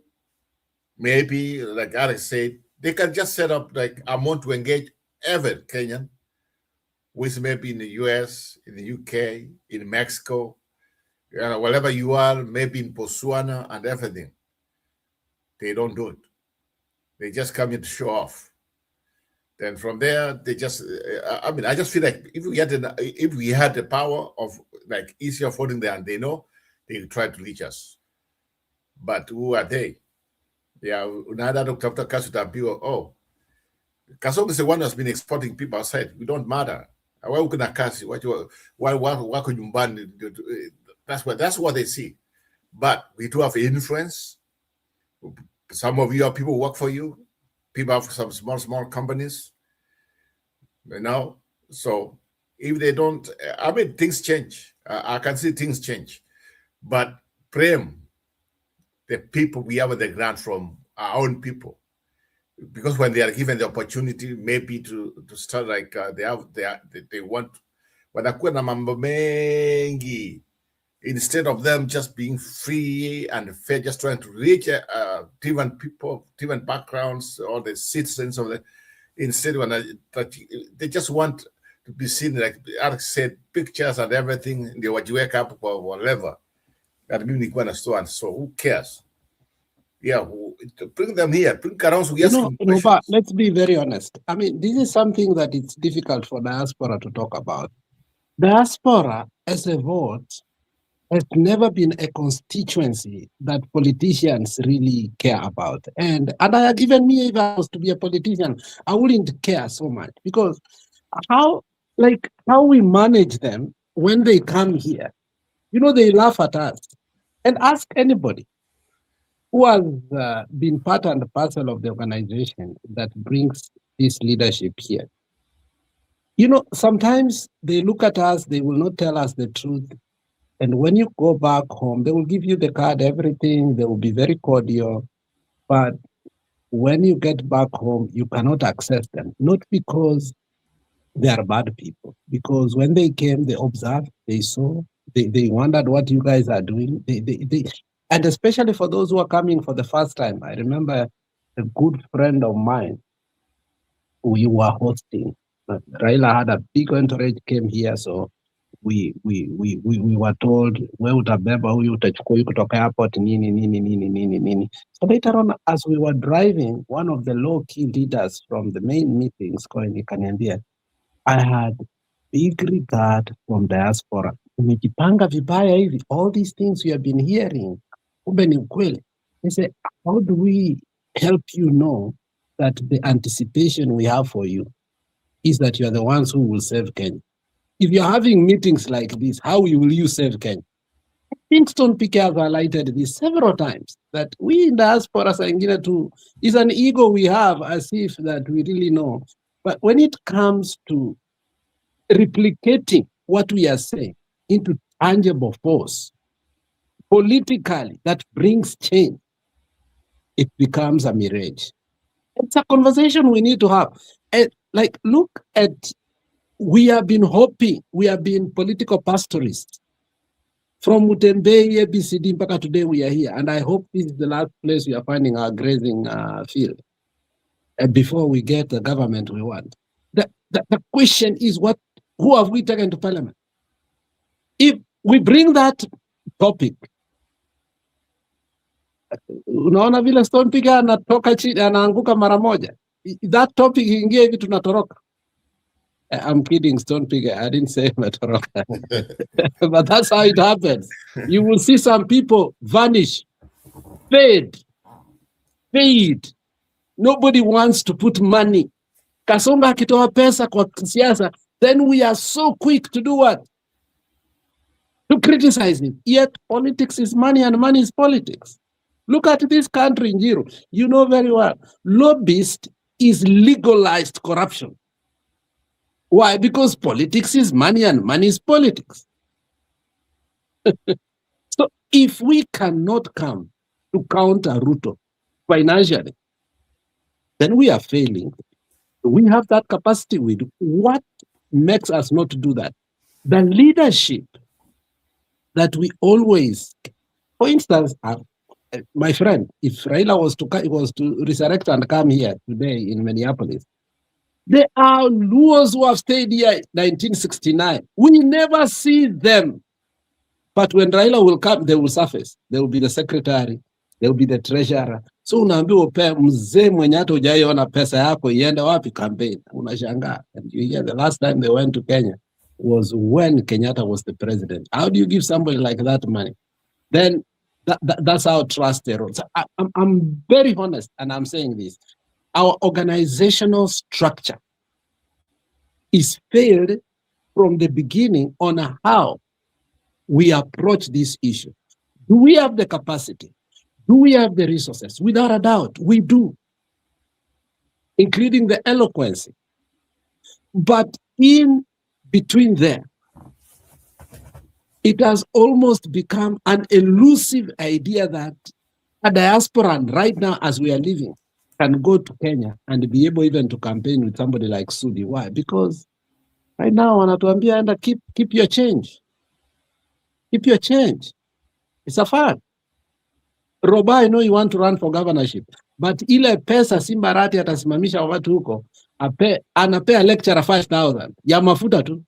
S17: Maybe, like Alex said, they can just set up like amount to engage every Kenyan, which maybe in the US, in the UK, in Mexico, wherever you are, maybe in Botswana and everything. They don't do it. They just come in to show off. Then from there, they just, I just feel like if we had the power of like easier voting there and they know, they try to reach us. But who are they? Yeah, another Dr. Kasuta, oh, Kasongo is the one that's been exporting people outside. We don't matter. Why could I kasi? Why could you ban? That's what they see. But we do have influence. Some of you are people who work for you. People have some small companies. So if they don't, things change. I can see things change. But Prem, the people we have on the ground from our own people, because when they are given the opportunity, maybe to start like they want, wanakuwa na mambo mengi, instead of them just being free and fair, just trying to reach different people, different backgrounds, all the citizens of the, instead when they just want to be seen, like Alex said, pictures and everything, they would wake up or whatever. That means so who cares? Yeah, bring them here. Bring Caroso.
S2: Ruba, let's be very honest. This is something that it's difficult for diaspora to talk about. Diaspora as a vote has never been a constituency that politicians really care about. And even me, if I was to be a politician, I wouldn't care so much, because how we manage them when they come here, they laugh at us. And ask anybody who has been part and parcel of the organization that brings this leadership here. Sometimes they look at us, they will not tell us the truth. And when you go back home, they will give you the card, everything, they will be very cordial. But when you get back home, you cannot access them. Not because they are bad people, because when they came, they observed, they saw, they wondered what you guys are doing. And especially for those who are coming for the first time. I remember a good friend of mine who you were hosting. Raila had a big entourage, came here, so we were told, we utabeba huyu utachukua huyu kutoka airport nini. So later on, as we were driving, one of the low-key leaders from the main meetings, I had big regard from diaspora. umejipanga vibaya hivi, all these things we have been hearing, kumbe ni ukweli. They say, how do we help you know that the anticipation we have for you is that you are the ones who will save Kenya? If you're having meetings like this, how will you save Kenya? I think Stone Pike has highlighted this several times, that we in diaspora too is an ego we have as if that we really know. But when it comes to replicating what we are saying into tangible force, politically, that brings change, it becomes a mirage. It's a conversation we need to have. And like, look at, we have been hoping, we have been political pastorists from Mutembei, ABCD, mpaka today we are here. And I hope this is the last place we are finding our grazing field before we get the government we want. The question is, who have we taken to parliament? If we bring that topic, unaona vile Stone Pike anatoka chini, anaanguka mara moja. That topic ingie hivi tunatoroka. I'm kidding, Stone Pike. I didn't say matoroka. But that's how it happens. You will see some people vanish, fade. Nobody wants to put money. Kasonga akitoa pesa kwa siasa, then we are so quick to do what? To criticize him. Yet politics is money and money is politics. Look at this country, Njiru. You know very well. Lobbyist is legalized corruption. Why? Because politics is money and money is politics. So if we cannot come to counter Ruto financially, then we are failing. We have that capacity. We do. What makes us not do that? The leadership that we always, for instance, my friend, if Raila was to resurrect and come here today in Minneapolis, there are Luos who have stayed here 1969. We never see them. But when Raila will come, they will surface. They will be the secretary. They will be the treasurer. So unaambiwa pe mzee mwenye hata hujaiona pesa yako iende wapi campaign. Unashangaa. And you hear the last time they went to Kenya was when Kenyatta was the president. How do you give somebody like that money? Then that's how trust erodes. So I'm very honest, and I'm saying this. Our organizational structure is failed from the beginning on how we approach this issue. Do we have the capacity? Do we have the resources? Without a doubt, we do, including the eloquence. But in between there, it has almost become an elusive idea that a diaspora, right now as we are living, can go to Kenya and be able even to campaign with somebody like Sudi. Why? Because right now, wanatuambia enda keep your change. Keep your change. It's a fact. Roba, I know you want to run for governorship, but ile pesa Simbarati atasimamisha watu huko, anapea lecturer 5,000 ya mafuta tu.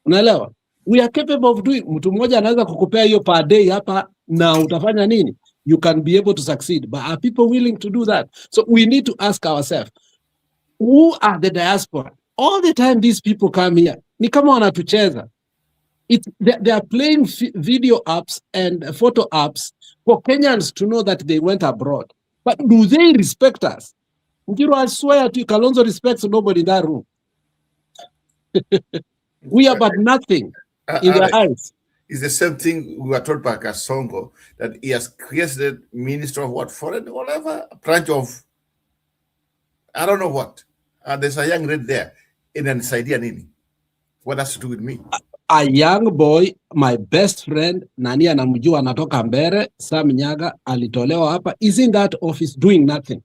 S2: Unaelewa? We are capable of doing. Mtu mmoja anaweza kukupea hiyo per day hapa na utafanya nini? You can be able to succeed. But are people willing to do that? So we need to ask ourselves, who are the diaspora? All the time these people come here, ni kama wanatucheza. They are playing video apps and photo apps for Kenyans to know that they went abroad. But do they respect us? Njiru, I swear to you, Kalonzo respects nobody in that room. We are but nothing in their eyes.
S17: It's the same thing we were told by Kasongo, that he has created Minister of what, foreign, whatever, branch of, I don't know what. There's a young lady there in an idea nini. What has to do with me?
S2: A young boy, my best friend, nani anamjua anatoka Mbere, Sam Nyaga, alitolewa hapa, is in that office doing nothing.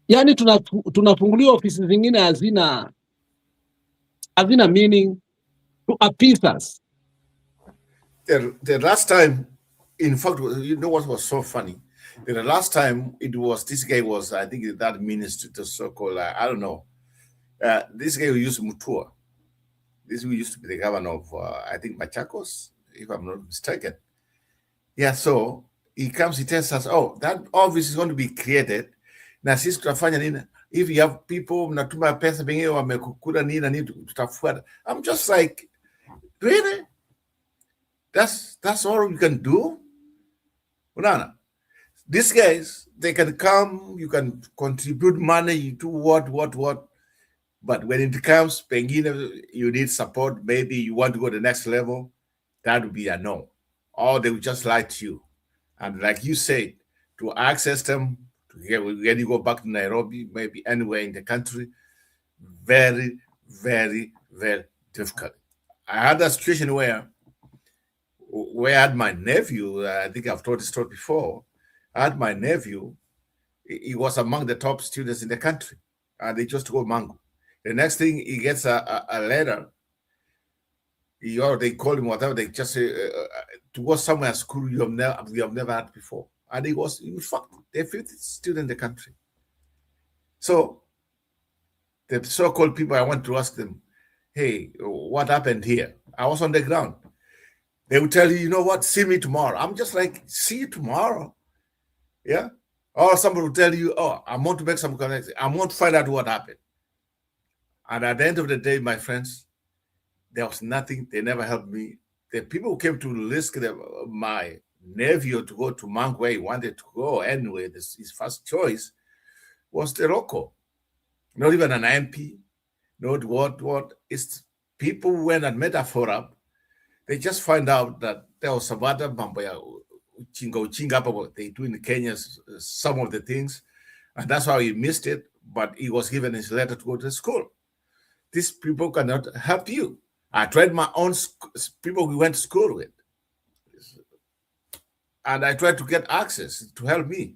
S2: Yani tunafunguliwa ofisi zingine hazina meaning to appease us.
S17: The last time, in fact, you know what was so funny? The last time it was, this guy was, I think that minister, the so-called, I don't know. This guy who used Mutua. This who used to be the governor of, I think, Machakos, if I'm not mistaken. Yeah, so he comes, he tells us, oh, that office is going to be created. Na sisi tutafanya nini? if you have people mnatuma pesa pengine wamekukula nini na nini tutafuata. I'm just like, really? That's all you can do? Unaona? These guys, they can come, you can contribute money, you do what. But when it comes, pengine, you need support, maybe you want to go to the next level, that would be a no. Or they would just lie to you. And like you said, to access them, when you go back to Nairobi, maybe anywhere in the country, very, very, very difficult. I had a situation where I had my nephew, I think I've told this story before, I had my nephew, he was among the top students in the country, and they just go Mango. The next thing, he gets a letter, or they call him whatever, they just say, to go somewhere school we have never had before. And he was, in fact, the 50th student in the country. So the so-called people, I want to ask them, hey, what happened here? I was on the ground. They would tell you, you know what, see me tomorrow. I'm just like, see you tomorrow. Yeah. Or somebody will tell you, oh, I want to make some connections. I want to find out what happened. And at the end of the day, my friends, there was nothing. They never helped me. The people who came to risk my nephew to go to Mangu where he wanted to go anyway, his first choice was the local. Not even an MP, not what. It's people who went and met a forum. They just find out that there was some other chinga they do in Kenya, some of the things, and that's how he missed it. But he was given his letter to go to school. These people cannot help you. I tried my own people we went to school with, and I tried to get access to help me.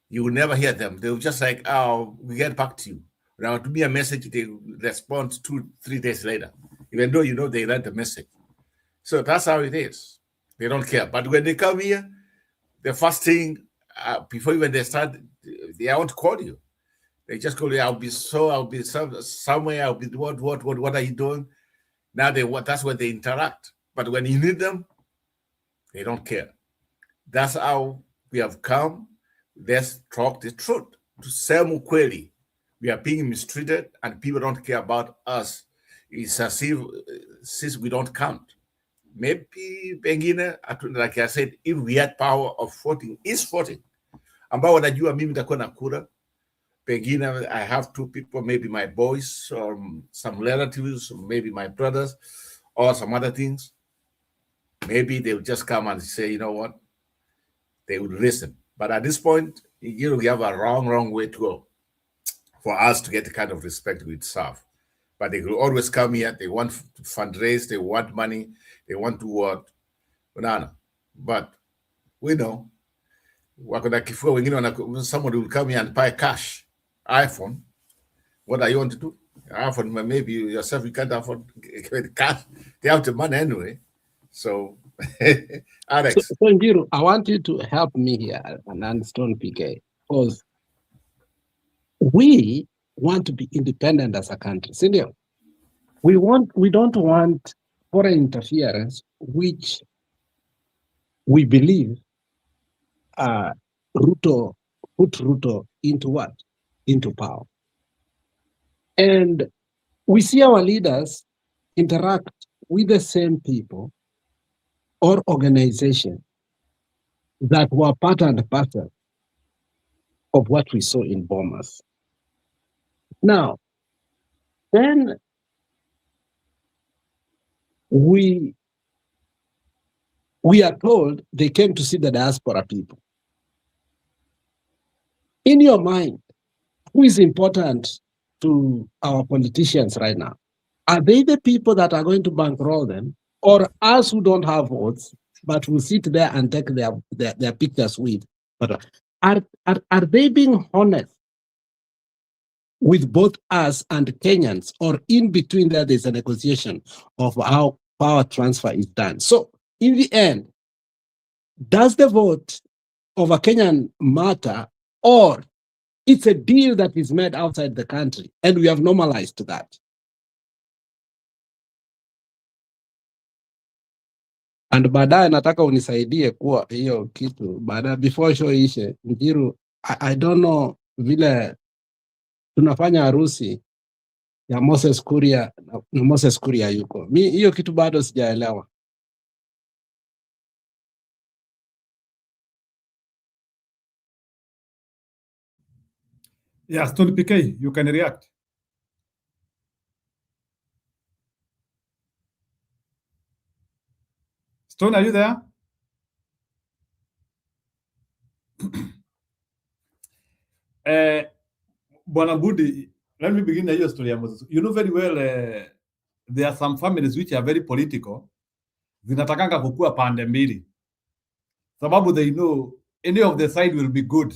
S17: You will never hear them. They will just like, oh, we get back to you. Now, to me, a message, they respond 2-3 days later, even though you know they read the message. So that's how it is. They don't care. But when they come here, the first thing, before even they start, they won't call you. They just call you, I'll be somewhere, I'll be what are you doing? Now that's when they interact. But when you need them, they don't care. That's how we have come. Let's talk the truth. To say ukweli, we are being mistreated and people don't care about us. It's as if since we don't count. Maybe pengine, like I said, if we had power of voting, ambao wanajua mimi nitakuwa na kura, pengine I have 2 people, maybe my boys or some relatives, or maybe my brothers or some other things. Maybe they would just come and say, you know what, they would listen. But at this point, we have a wrong way to go for us to get the kind of respect we deserve. But they will always come here. They want to fundraise. They want money. They want to what? Banana. But we know. Somebody will come here and buy cash. iPhone. What are you want to do? iPhone, maybe yourself, you can't afford cash. They have the money anyway. So, Alex.
S2: So Njiru, I want you to help me here and understand PK. Because we want to be independent as a country. Sindio? We don't want foreign interference, which we believe put Ruto into what? Into power. And we see our leaders interact with the same people or organization that were part and parcel of what we saw in Bomas. Now, then we are told they came to see the diaspora people. In your mind, who is important to our politicians right now? Are they the people that are going to bankroll them, or us who don't have votes, but will sit there and take their pictures with? But are they being honest with both us and Kenyans, or in between there, there's a negotiation of how power transfer is done? So in the end, does the vote of a Kenyan matter, or it's a deal that is made outside the country and we have normalized that? And baadaye nataka unisaidie kuwa hiyo kitu baadaye, before show ishe. Njiru, I don't know vile tunafanya harusi ya Moses Kuria na Moses Kuria yuko. Mi hiyo kitu bado sijaelewa.
S1: Yeah, Stone PK, you can react. Stone, are you there? Bwana Budi, let me begin your story. You know very well, there are some families which are very political. Zinatakanga kukua pande mbili. Sababu they know any of the side will be good.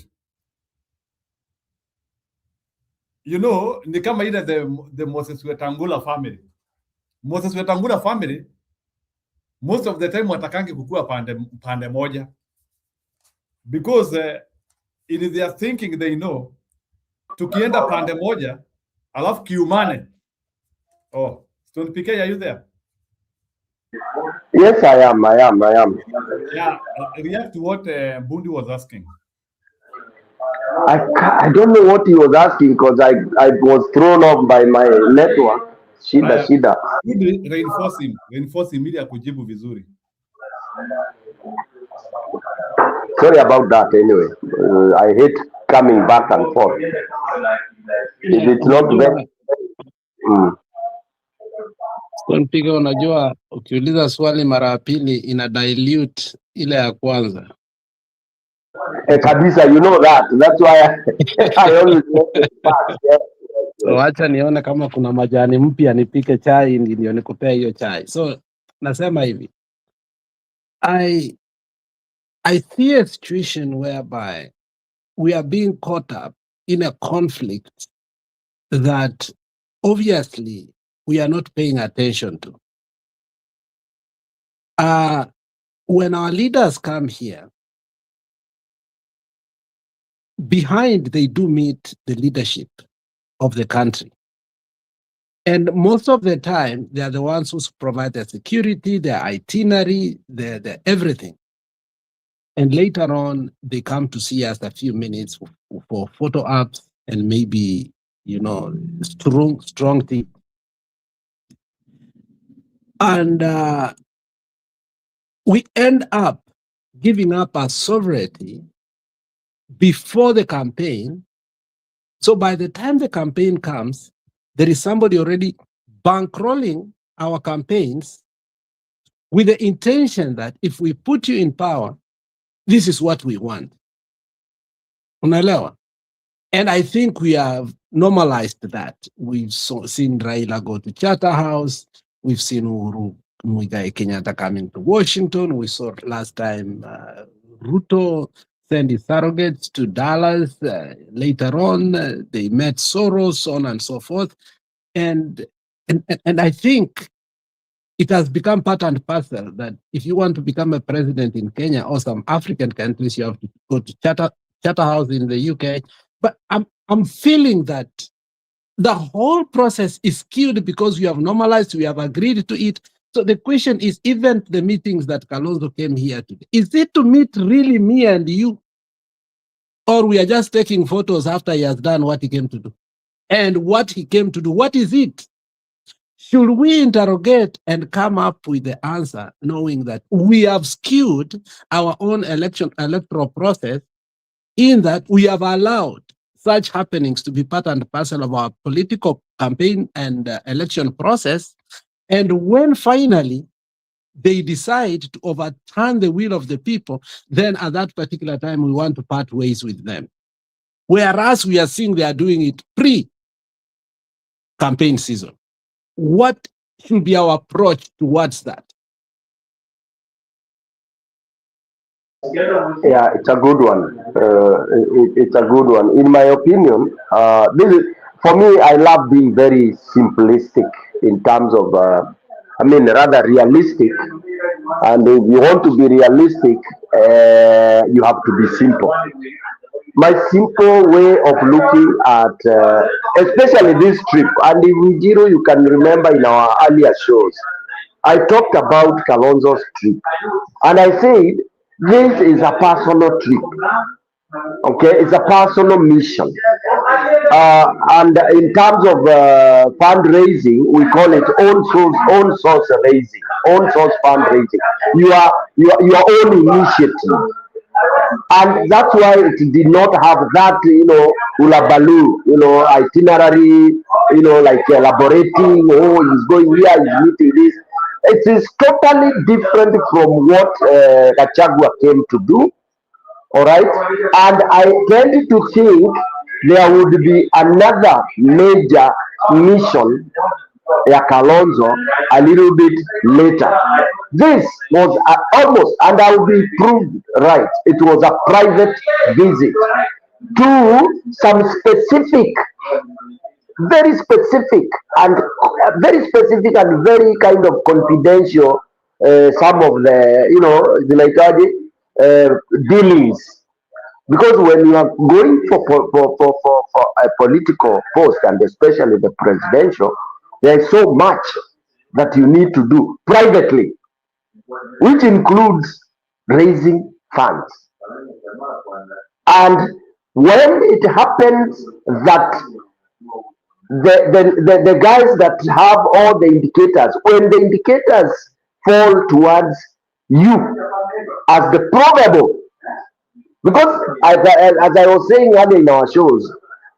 S1: You know, ni kama ile the Moses Wetangula family. Moses Wetangula family, most of the time watakangi kukua pande moja. Because in their thinking they know, tukienda pande moja, alafu kiumane. Oh, Stone PK, are you there?
S16: Yes, I am.
S1: Yeah, react to what Bundi was asking.
S16: I don't know what he was asking because I was thrown off by my network. Shida.
S1: Bundi, reinforce him ili akujibu vizuri.
S16: Sorry about that anyway. I hate coming back and forth. If it's not very...
S2: Piga, unajua ukiuliza swali mara ya pili ina dilute ile ya kwanza.
S16: Kabisa, you know that. That's why I always make it fast. Yeah.
S2: So acha nione kama kuna majani mpya nipike chai ndio nikupea hiyo chai. So nasema hivi. I see a situation whereby we are being caught up in a conflict that obviously we are not paying attention to. When our leaders come here, behind they do meet the leadership of the country. And most of the time, they are the ones who provide the security, the itinerary, the everything. And later on, they come to see us a few minutes for photo ops and maybe, strong thing. And we end up giving up our sovereignty before the campaign. So by the time the campaign comes, there is somebody already bankrolling our campaigns with the intention that if we put you in power, this is what we want. Unaelewa? And I think we have normalized that. We've seen Raila go to Charterhouse. We've seen Uhuru Muigai Kenyatta coming to Washington. We saw last time Ruto send his surrogates to Dallas. Later on, they met Soros, so on and so forth. And I think it has become part and parcel that if you want to become a president in Kenya or some African countries, you have to go to Charterhouse in the UK. But I'm feeling that the whole process is skewed because we have normalized, we have agreed to it. So the question is, even the meetings that Kalonzo came here today, is it to meet really me and you? Or we are just taking photos after he has done what he came to do? And what he came to do, what is it? Should we interrogate and come up with the answer, knowing that we have skewed our own electoral process in that we have allowed such happenings to be part and parcel of our political campaign and election process. And when finally they decide to overturn the will of the people, then at that particular time, we want to part ways with them. Whereas we are seeing they are doing it pre-campaign season. What should be our approach towards that?
S16: Yeah, it's a good one. It's a good one. In my opinion, this is, for me, I love being very simplistic in terms of, rather realistic. And if you want to be realistic, you have to be simple. My simple way of looking at, especially this trip, and in Giro, you can remember in our earlier shows, I talked about Kalonzo's trip. And I said, this is a personal trip. Okay, it's a personal mission. And in terms of fundraising, we call it own source raising, own source fundraising. Your own initiative. And that's why it did not have that, ulabalu, itinerary, like elaborating, oh, he's going here, he's meeting this. It is totally different from what Gachagua came to do, all right? And I tend to think there would be another major mission, Kalonzo, a little bit later. This was almost, and I will be proved right, it was a private visit to some specific, very specific and very kind of confidential, some of the, dealings. Because when you are going for a political post, and especially the presidential, there is so much that you need to do privately, which includes raising funds. And when it happens that the guys that have all the indicators, when the indicators fall towards you as the probable, because as I was saying earlier in our shows,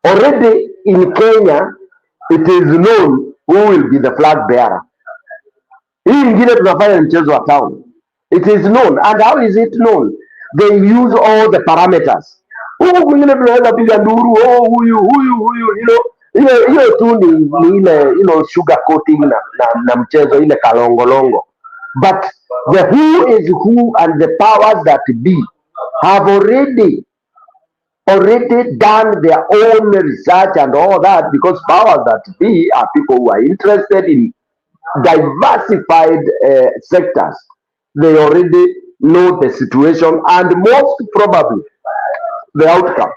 S16: already in Kenya, it is known who will be the flag bearer. Hii ingine tunafanya mchezo wa town. It is known. And how is it known? They use all the parameters. Huku kwingine tunaweza piga nduru, oh, huyu, hiyo tu ni ile, sugar coating na mchezo ile kalongolongo. But the who is who and the powers that be have already done their own research and all that, because powers that be are people who are interested in diversified sectors. They already know the situation and most probably the outcome.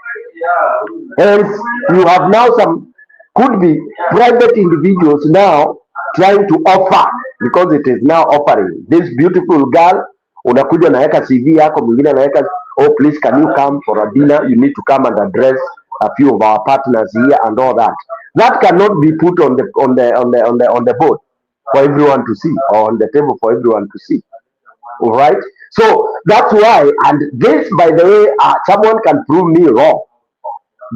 S16: Hence, you have now some, could be private individuals now trying to offer, because it is now offering. This beautiful girl, unakuja naweka CV yako, mwingine naweka, oh please can you come for a dinner, you need to come and address a few of our partners here and all that. That cannot be put on the board for everyone to see, or on the table for everyone to see. All right, so that's why, and this, by the way, someone can prove me wrong.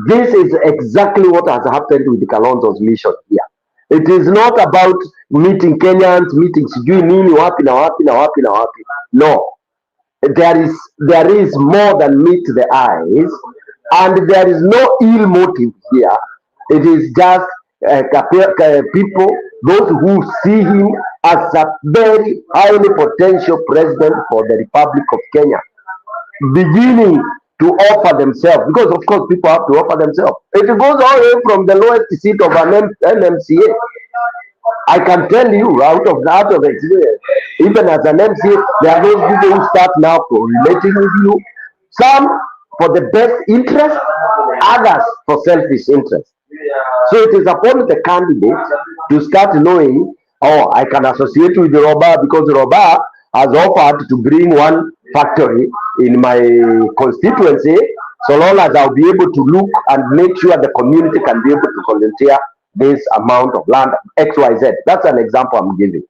S16: This is exactly what has happened with Kalonzo's mission here. It is not about meeting Kenyans, meeting sijui nini wapi na wapi na wapi na wapi. No, there is more than meet the eyes, and there is no ill motive here. It is just people, those who see him as a very highly potential president for the Republic of Kenya, beginning to offer themselves, because of course people have to offer themselves. It goes all the way from the lowest seat of an MCA. I can tell you out of experience, even as an MCA, there are those people who start now relating with you, some for the best interest, others for selfish interest. So it is upon the candidate to start knowing, oh, I can associate with Roba because Roba has offered to bring one factory in my constituency, so long as I'll be able to look and make sure the community can be able to volunteer this amount of land, XYZ. That's an example I'm giving.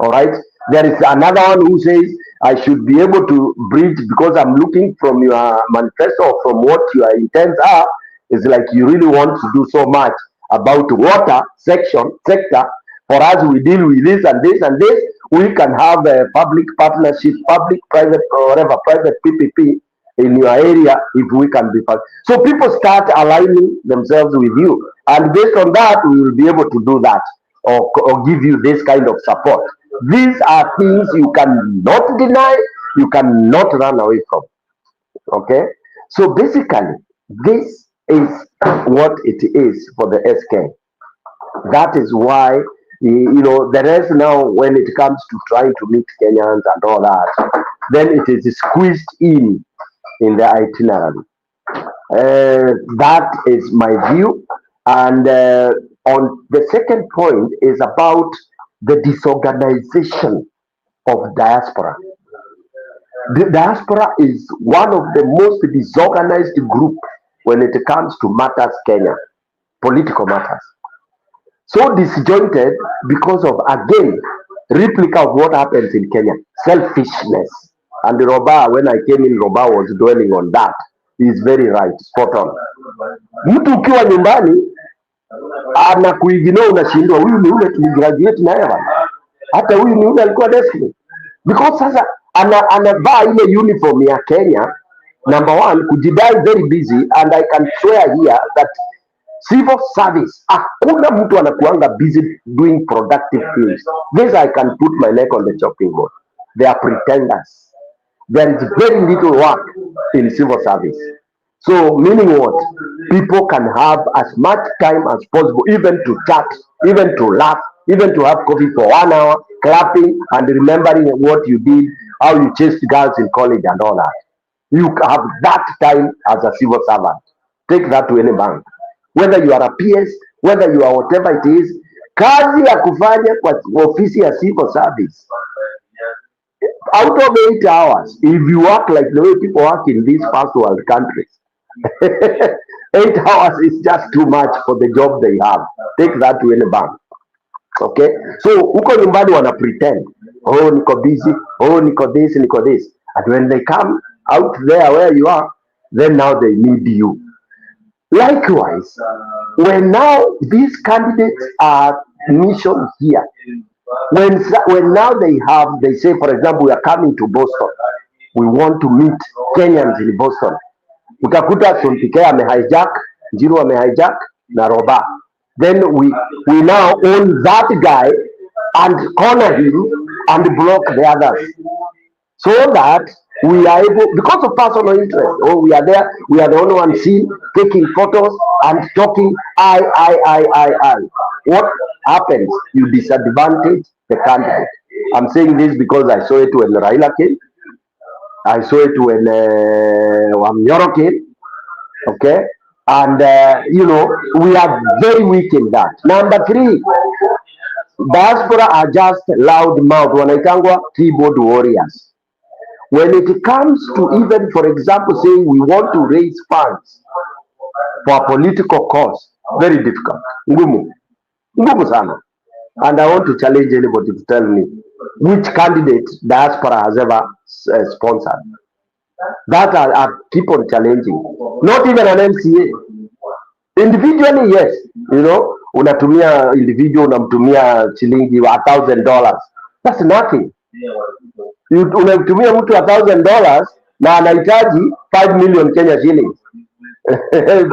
S16: All right. There is another one who says I should be able to bridge because I'm looking from your manifesto, from what your intents are. It's like you really want to do so much about water sector. For us, we deal with this and this and this. We can have a public partnership, public, private, or whatever, private PPP in your area if we can be part. So people start aligning themselves with you. And based on that, we will be able to do that or give you this kind of support. These are things you cannot deny, you cannot run away from. Okay? So basically, this is what it is for the SK. That is why, the rest now, when it comes to trying to meet Kenyans and all that, then it is squeezed in the itinerary. That is my view. And on the second point is about the disorganization of diaspora. The diaspora is one of the most disorganized group when it comes to matters Kenya. political matters. So disjointed because of, again, replica of what happens in Kenya, selfishness. And Roba, when I came in, Roba was dwelling on that. He's very right, spot on. Mtu ukiwa nyumbani anakuignore, unashindwa, huyu ni ule tuligraduate naye bana, hata huyu ni ule alikuwa destiny, because sasa anavaa ile uniform ya Kenya. Number one, kujidai very busy, and I can swear here that civil service, hakuna mtu anakuanga busy doing productive things. This I can put my neck on the chopping board. They are pretenders. There is very little work in civil service. So meaning what? People can have as much time as possible, even to chat, even to laugh, even to have coffee for 1 hour, clapping and remembering what you did, how you chased girls in college and all that. You have that time as a civil servant. Take that to any bank. Whether you are a PS, whether you are whatever it is, kazi ya kufanya kwa ofisi ya civil service, out of 8 hours, if you work like the way people work in these first world countries, 8 hours is just too much for the job they have. Take that to any bank. Okay, so huko nyumbani wana pretend, oh niko busy, oh niko this, niko this, and when they come out there where you are, then now they need you. Likewise, when now these candidates are mission here, when now they say, for example, we are coming to Boston, we want to meet Kenyans in Boston. Utakuta Sontike amehijack, Njiru amehijack na Roba. Then we now own that guy and corner him and block the others, so that we are able, because of personal interest. Oh, we are there, we are the only one seen taking photos and talking I. What happens? You disadvantage the candidate. I'm saying this because I saw it when Raila came. I saw it when Wamnyoro came. Okay, and we are very weak in that. Number 3, diaspora are just loud mouth, wanaitangwa keyboard warriors. When it comes to, even for example, saying we want to raise funds for a political cause, very difficult. Ngumu sana. And I want to challenge anybody to tell me which candidate diaspora has ever sponsored. That I keep on challenging. Not even an MCA. Individually, yes. Unatumia individual, unamtumia shilingi $1,000. That's nothing. Unamtumia mtu $1,000 na anahitaji 5 million Kenya shillings.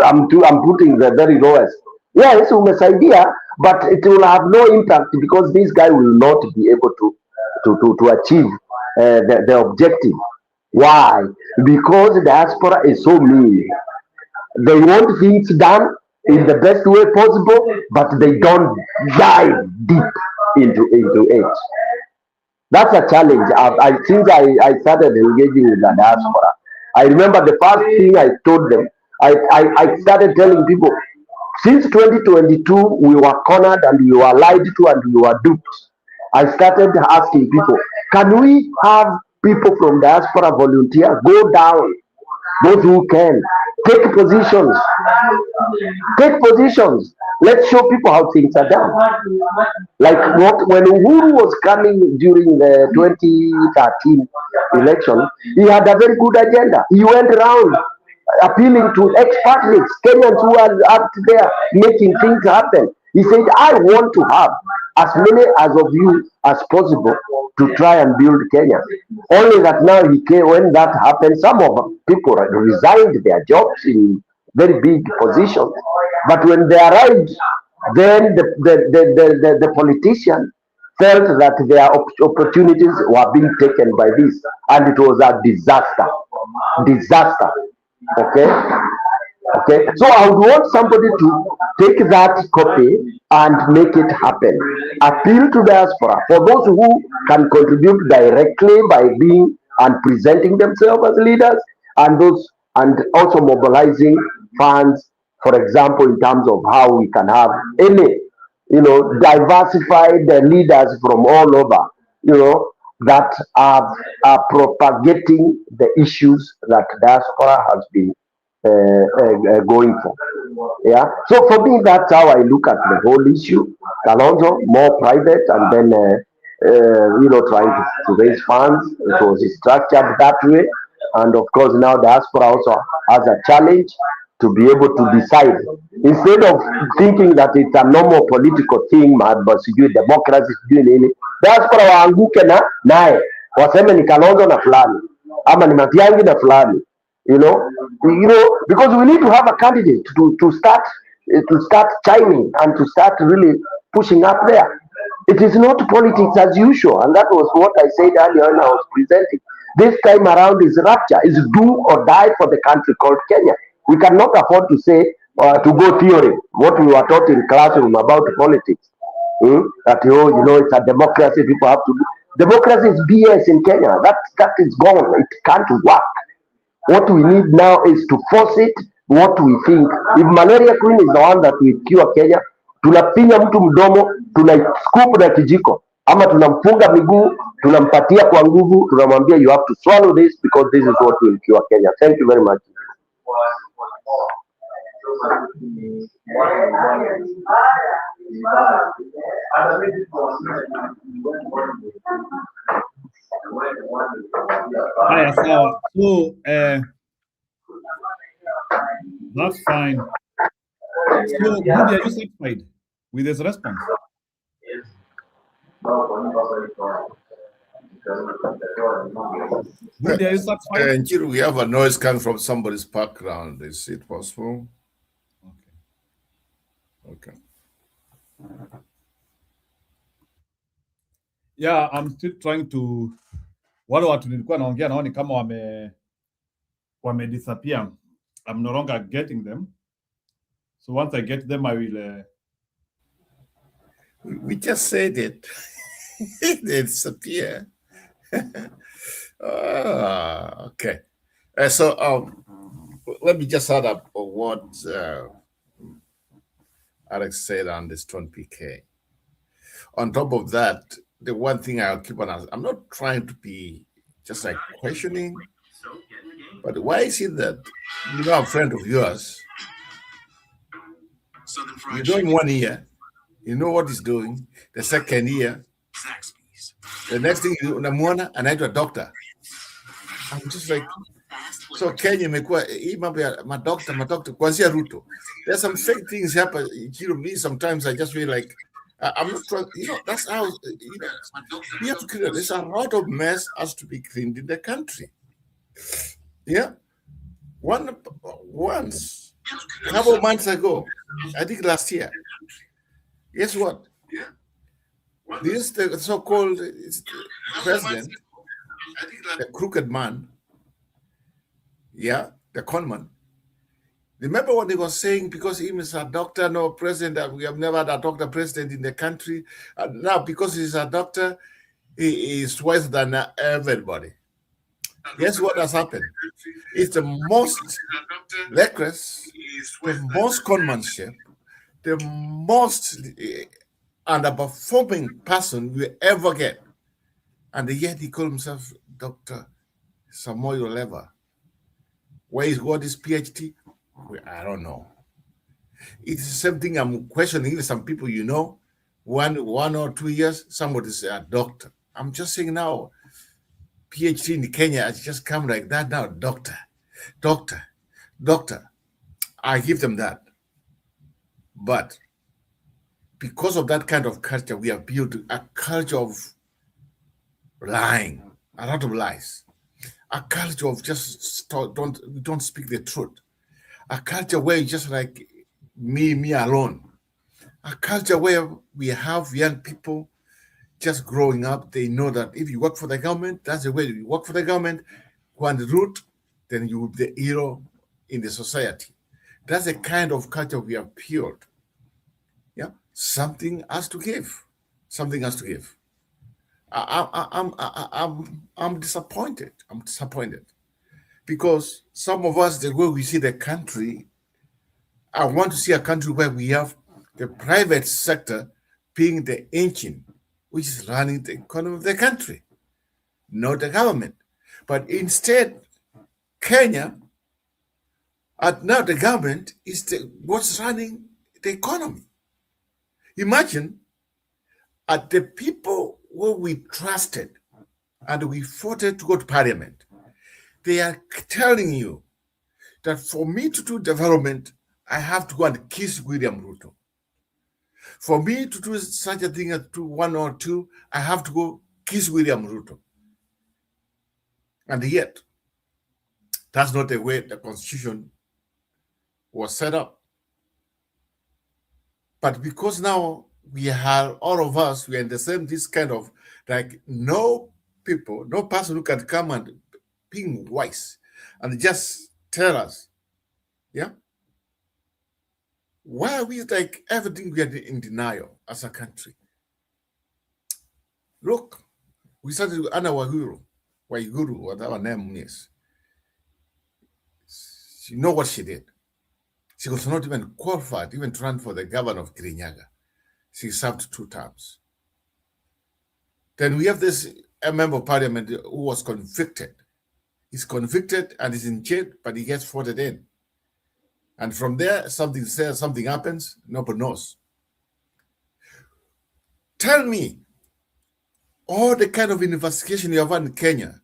S16: I'm putting the very lowest. Yes, umesaidia, but it will have no impact because this guy will not be able to achieve the objective. Why? Because the diaspora is so mean. They want things done in the best way possible, but they don't dive deep into it. That's a challenge. Since I started engaging with the diaspora, I remember the first thing I told them, I started telling people, since 2022, we were cornered and we were lied to and we were duped. I started asking people, can we have people from diaspora volunteer, go down, those who can, take positions. Let's show people how things are done. Like when Uhuru was coming during the 2013 election, he had a very good agenda. He went around appealing to expatriates, Kenyans who are up there making things happen. He said, I want to have as many as of you as possible to try and build Kenya. Only that now he came, when that happened, some of people resigned their jobs in very big positions. But when they arrived, then the politician felt that their opportunities were being taken by this, and it was a disaster. Okay, so I would want somebody to take that copy and make it happen. Appeal to diaspora for those who can contribute directly by being and presenting themselves as leaders, and also mobilizing funds, for example, in terms of how we can have any, diversified leaders from all over, that are propagating the issues that diaspora has been going for. Yeah. So for me, that's how I look at the whole issue. Kalonzo more private, and then trying to raise funds. It was structured that way, and of course now diaspora also has a challenge to be able to decide instead of thinking that it's a normal political thing, but sijui democracy sijui nini, diaspora waanguke na naye waseme ni Kalonzo na fulani ama ni Matiang'i na fulani. Because we need to have a candidate to start chiming and to start really pushing up there. It is not politics as usual, and that was what I said earlier when I was presenting. This time around is rapture, is do or die for the country called Kenya. We cannot afford to say to go theory what we were taught in classroom about politics. That it's a democracy. People have to do. Democracy is BS in Kenya. That is gone. It can't work. What we need now is to force it what we think. If malaria queen is the one that will cure Kenya, tunapinya mtu mdomo, tuna scoop na kijiko, ama tunamfunga miguu, tunampatia kwa nguvu, tunamwambia you have to swallow this because this is what will cure Kenya. Thank you very much.
S1: Haya, sawa. So that's fine. So, Budi, are you satisfied with this response? Budi, are you satisfied?
S17: Njiru, we have a noise coming from somebody's background. Is it possible? Okay.
S1: Yeah, I'm still trying to. Wale watu nilikuwa naongea nao ni kama wame disappear. I'm no longer getting them. So once I get them, I will.
S17: We just said it. They disappear. Okay. So let me just add up what Alex said on this 20PK. On top of that, the one thing I'll keep on asking, I'm not trying to be just like questioning, but why is it that a friend of yours, you're doing 1 year, you know what he's doing, the second year, the next thing you unamwona anaitwa doctor. I'm just like, so Kenya imekuwa hii mambo ya madokta kuanzia Ruto. There's some fake things happen. Me sometimes I just feel like I'm not trying, that's how, we have to clear. There's a lot of mess has to be cleaned in the country. Yeah. Once, a couple of months ago, I think last year, guess what? This the so-called president, the crooked man, the conman. Remember what he was saying? Because he is a doctor, no president. We have never had a doctor president in the country. And now, because he's a doctor, he is worse than everybody. Guess what has happened? It's the most reckless, the most conmanship, the most underperforming person we ever get. And yet he called himself Dr. Samoyo Leva. Where is what is PhD? I don't know. It's the same thing I'm questioning. Some people, 1 or 2 years, somebody's a doctor. I'm just saying now, PhD in Kenya has just come like that now. Doctor. I give them that. But because of that kind of culture, we have built a culture of lying, a lot of lies. A culture of just don't speak the truth. A culture where you just like me alone. A culture where we have young people just growing up. They know that if you work for the government, that's the way you work for the government. Go on the route, then you will be the hero in the society. That's the kind of culture we have built. Yeah, something has to give. Something has to give. I'm disappointed. I'm disappointed because some of us, the way we see the country, I want to see a country where we have the private sector being the engine which is running the economy of the country, not the government. But instead, Kenya, And now the government is what's running the economy. Imagine at the people who we trusted and we voted to go to parliament, they are telling you that for me to do development, I have to go and kiss William Ruto. For me to do such a thing as to 1 or 2, I have to go kiss William Ruto. And yet, that's not the way the constitution was set up. But because now we are, all of us, we are in the same, this kind of, like, no people, no person who can come and being wise and just tell us, yeah, why are we like everything we are in denial as a country? Look, we started with Anna Waiguru, whatever her name is. You know what she did? She was not even qualified, even to run for the governor of Kirinyaga. She served 2 terms. Then we have this a member of parliament who was convicted. He's convicted and is in jail, but he gets voted in. And from there, something says, something happens, nobody knows. Tell me, all the kind of investigation you have had in Kenya,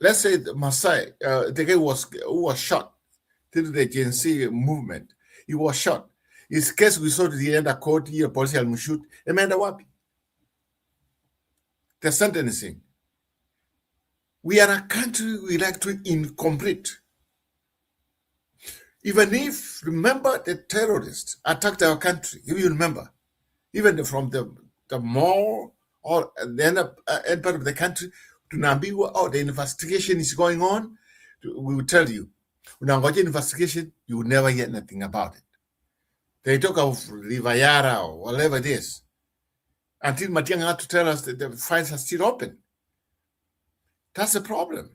S17: let's say the Masai, the guy who was shot through the GNC movement, he was shot. His case we saw to the end of court, here, police will shoot, Emenda Wapi. The sentencing. We are a country we like to incomplete. Even if, remember, the terrorists attacked our country, if you remember, even from the mall or the end part of the country to Nambiwa, oh, the investigation is going on, we will tell you. When I watch investigation, you will never hear nothing about it. They talk of Livein or whatever it is. Until Matiang had to tell us that the files are still open. That's the problem.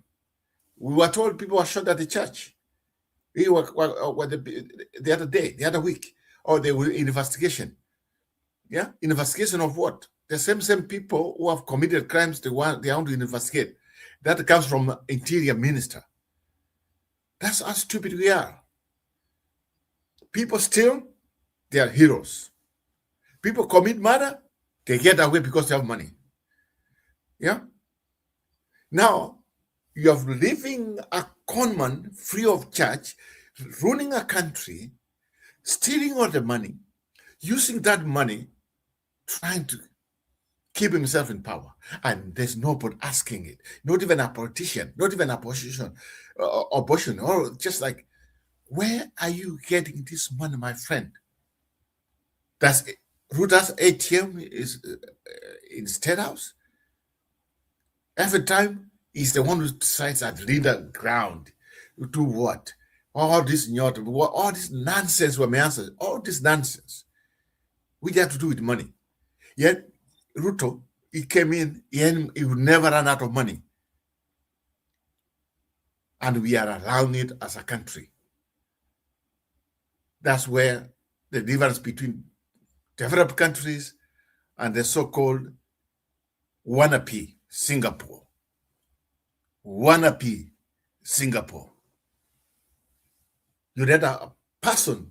S17: We were told people were shot at the church. We were the other day, the other week, or they were in investigation. Yeah, investigation of what? The same people who have committed crimes they want to investigate. That comes from Interior Minister. That's how stupid we are. People steal, they are heroes. People commit murder, they get away because they have money. Yeah. Now, you are living a conman free of charge, ruining a country, stealing all the money, using that money, trying to keep himself in power. And there's nobody asking it. Not even a politician, not even a opposition, or just like, where are you getting this money, my friend? That's Ruta's ATM is in State House. Every time he's the one who decides at leader ground to do what? All this nonsense were my answers. All this nonsense. We have to do with money. Yet Ruto, he came in, he would never run out of money. And we are allowing it as a country. That's where the difference between developed countries and the so-called wannabe Singapore. Wannabe Singapore. You let a person,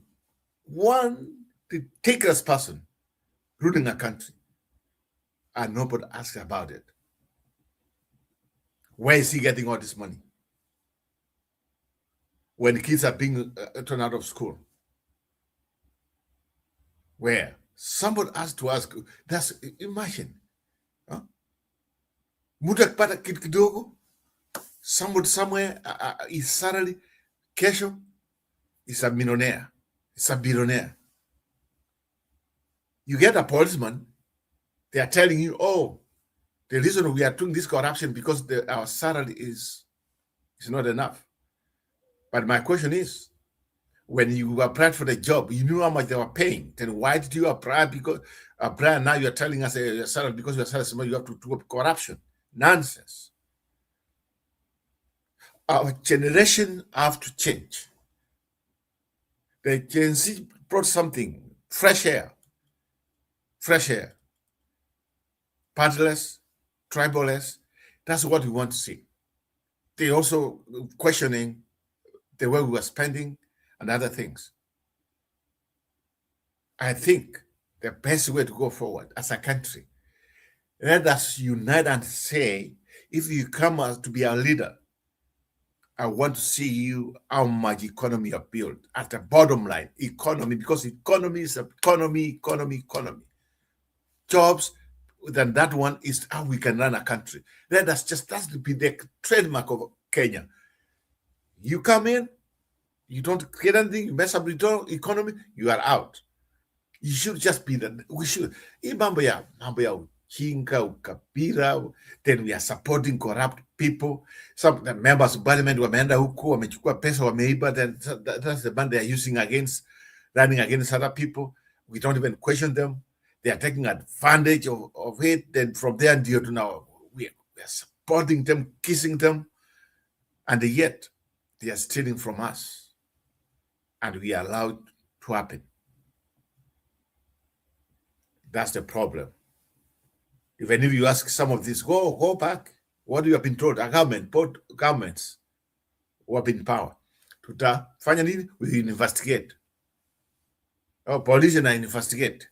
S17: one ridiculous person, ruling a country, and nobody asks about it. Where is he getting all this money? When the kids are being turned out of school. Where? Somebody has to ask, that's, imagine. Muda akipata kitu kidogo, somebody somewhere is suddenly, kesho, is a millionaire, is a billionaire. You get a policeman, they are telling you, oh, the reason we are doing this corruption because our salary is not enough. But my question is, when you applied for the job, you knew how much they were paying. Then why did you apply? Because now you're telling us your salary because your salary is small, you have to do up corruption. Nonsense. Our generation have to change. The Gen Z brought something, fresh air. Fresh air. Partyless, tribalist. That's what we want to see. They also questioning the way we are spending and other things. I think the best way to go forward as a country, let us unite and say, if you come as to be our leader, I want to see you how much economy you build at the bottom line. Economy, because economy is economy. Jobs, then that one is how we can run a country. That's to be the trademark of Kenya. You come in, you don't get anything, you mess up the economy, you are out. You should just be that. We should. Mambo ya ujinga, ukabila, then we are supporting corrupt people. Some the members of parliament wameenda huku, wamechukua pesa, wameiba, then that's the man they are using running against other people. We don't even question them. They are taking advantage of it. Then from there until now, we are supporting them, kissing them, and yet they are stealing from us. And we are allowed to happen. That's the problem. Even if you ask some of this, go back. What you have been told? Both governments who have been in power. Tutafanya nini? We investigate. Police na investigate.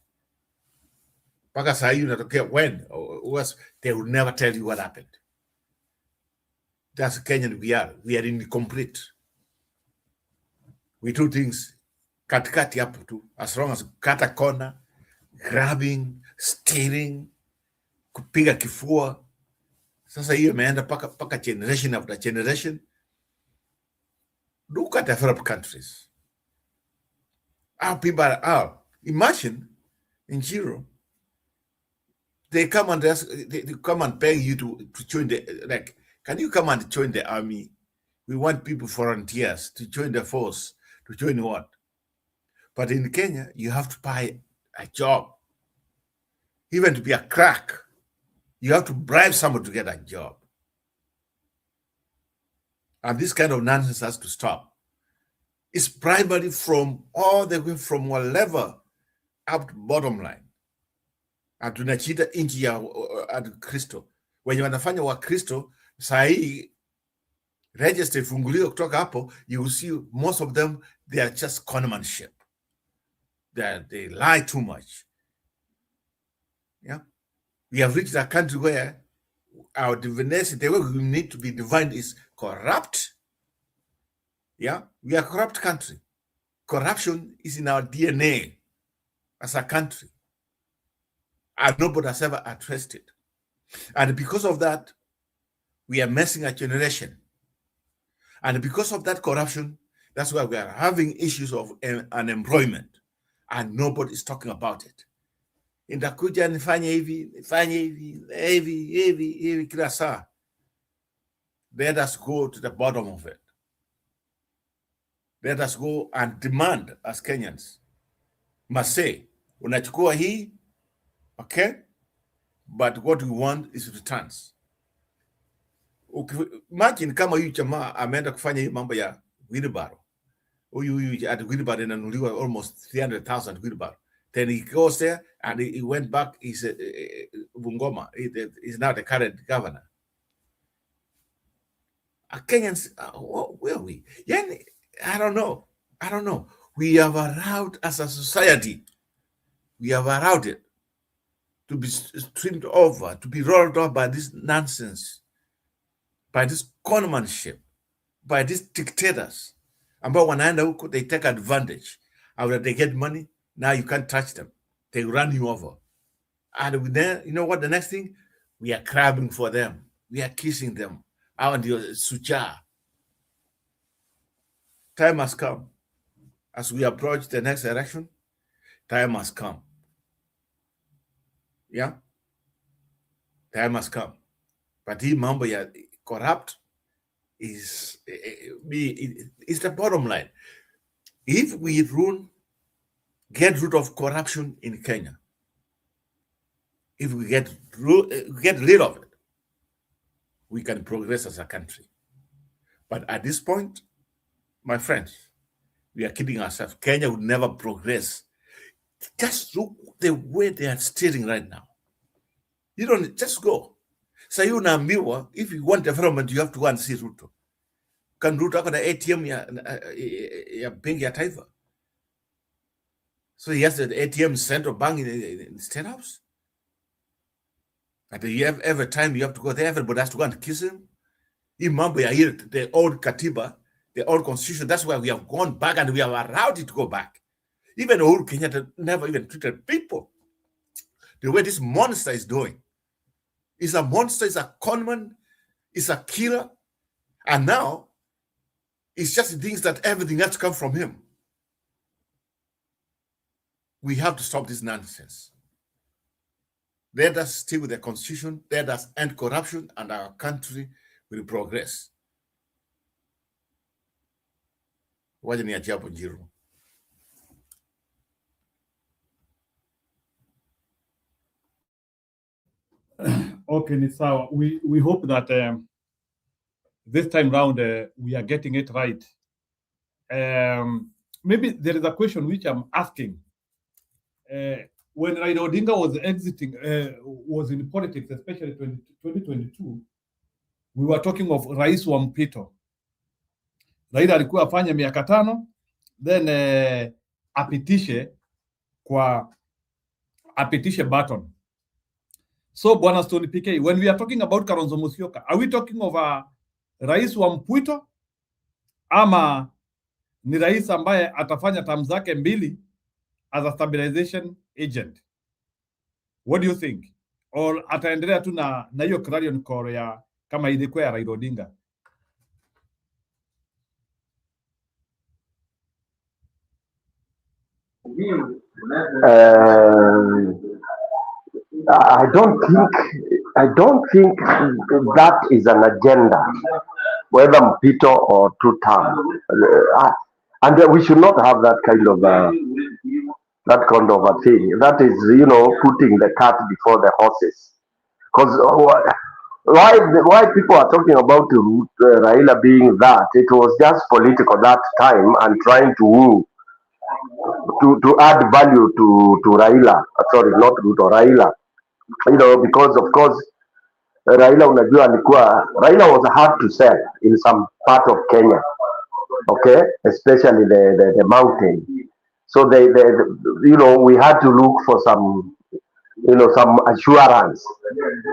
S17: Paka saa hii unatokea when? They will never tell you what happened. That's Kenyan we are. We are incomplete. We do things katikati hapo tu. As long as kata kona, grabbing, stealing, kupiga kifua. Sasa hiyo imeenda paka generation after generation. Look at developed countries. Our people are imagine in Giro, they come and ask, they come and beg you to join can you come and join the army? We want people, volunteers, to join the force. To join what? But in Kenya, you have to buy a job. Even to be a crack, you have to bribe someone to get a job. And this kind of nonsense has to stop. It's primary from all the way from one level up to bottom line. And tunachita inchi ya Kristo. Wenye wanafanya wa Kristo, sahi register funguliwa kutoka hapo, you will see most of them, they are just conmanship. They lie too much. Yeah. We have reached a country where our divination, the way we need to be divine, is corrupt. Yeah. We are a corrupt country. Corruption is in our DNA as a country. And nobody has ever addressed it. And because of that, we are messing a generation. And because of that corruption, that's why we are having issues of unemployment. And nobody is talking about it. Indakuja nifanye hivi kila saa. Let us go to the bottom of it. Let us go and demand as Kenyans. Must say, unachukua hii, okay? But what we want is returns. Imagine kama huyu jamaa ameenda kufanya hii mambo ya wheelbarrow. Huyu at wheelbarrow inanunuliwa almost 300,000 wheelbarrow. Then he goes there and he went back. He's Bungoma. He's now the current governor. Kenyans, where are we? I don't know. We have allowed as a society, we have allowed it to be streamed over, to be rolled off by this nonsense, by this conmanship, by these dictators. Ambao wanaenda huko, they take advantage. After they get money, now you can't touch them. They run you over. And then, you know what, the next thing? We are crabbing for them. We are kissing them. Out the sucha. Time has come. As we approach the next election, time has come. Yeah? Time has come. But hii mambo ya corrupt is the bottom line. If we get rid of corruption in Kenya, if we get rid of it, we can progress as a country. But at this point, my friends, we are kidding ourselves. Kenya would never progress. Just look the way they are steering right now. You don't just go. So you unaambiwa, if you want development, you have to go and see Ruto. Can root up the ATM ya benki ya taifa. So he has the ATM central bank in the State House. And you have every time you have to go there, everybody has to go and kiss him. Imambo ya here, the old Katiba, the old constitution, that's why we have gone back and we have allowed it to go back. Even Uhuru Kenyatta never even treated people the way this monster is doing. He's a monster, he's a conman, he's a killer, and now it's just the things that everything has to come from him. We have to stop this nonsense. Let us stick with the constitution, let us end corruption, and our country will progress. Waje niachie hapo Njiru.
S1: Okay, ni sawa. We hope that this time round we are getting it right. Maybe there is a question which I'm asking. When Raila Odinga was exiting, was in politics, especially 2022, we were talking of Rais wa mpito. Raila alikuwa afanye miaka 5, then apitishe baton. So Bwana Stone PK, when we are talking about Kalonzo Musyoka, are we talking of a rais wa mpwito ama ni rais ambaye atafanya term zake 2 as a stabilization agent? What do you think? Or ataendelea tu na hiyo clarion call ya kama ilikuwa ya Raila Odinga?
S16: I don't think that is an agenda, whether mpito or 2 term, and we should not have that kind of a thing. That is, putting the cart before the horses. Because why people are talking about Raila being that, it was just political that time and trying to add value to Raila. Sorry, not Ruto, Raila. Because of course Raila was hard to sell in some part of Kenya, okay, especially the mountain. So we had to look for some assurance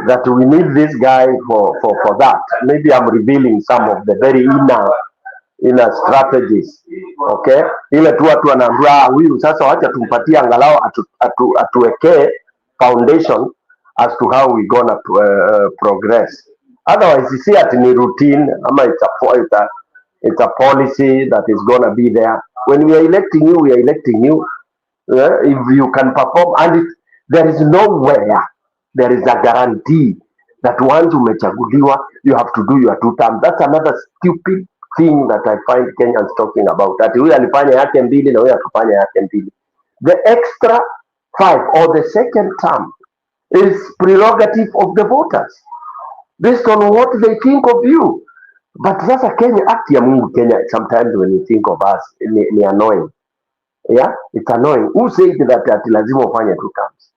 S16: that we need this guy for that. Maybe I'm revealing some of the very inner strategies, okay. Ile tu watu wanaambiwa huyu sasa wacha tumpatie angalau atuwekee foundation as to how we gonna progress. Otherwise, you see at ni routine, ama it's a policy that is gonna be there. When we are electing you, we are electing you. If you can perform, and there is nowhere there is a guarantee that once umechaguliwa, you have to do your 2 terms. That's another stupid thing that I find Kenyans talking about. That huyu alifanya yake 2 na huyu akafanya yake 2. The extra 5 or the second term is prerogative of the voters based on what they think of you. But sasa Kenya, haki ya Mungu, Kenya, sometimes when you think of us, ni annoying. Yeah, it's annoying. Who said that lazima ufanye 2 terms?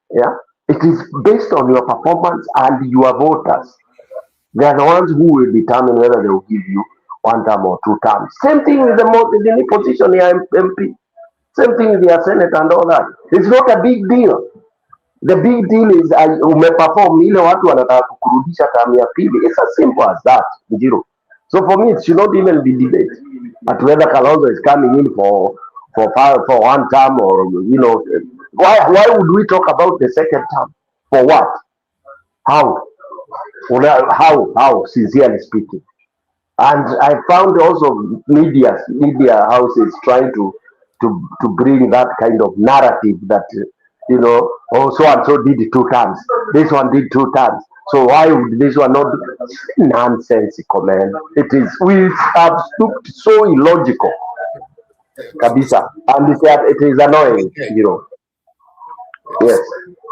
S16: Yeah, it is based on your performance and your voters. They are the ones who will determine whether they will give you 1 term or 2 terms. Same thing with the position here, MP. Same thing with your Senate and all that. It's not a big deal. The big deal is umeperform ile watu wanataka kukurudisha term ya 2. It's as simple as that. Zero. So for me, it should not even be debate at whether Kalonzo is coming in for 1 term or why would we talk about the second term? For what? How? How? Sincerely speaking. And I found also media houses trying to bring that kind of narrative that so and so did 2 terms. This one did 2 terms. So why would this one not? Nonsensical, man. It is. We have looked so illogical, kabisa, and it is annoying, Yes.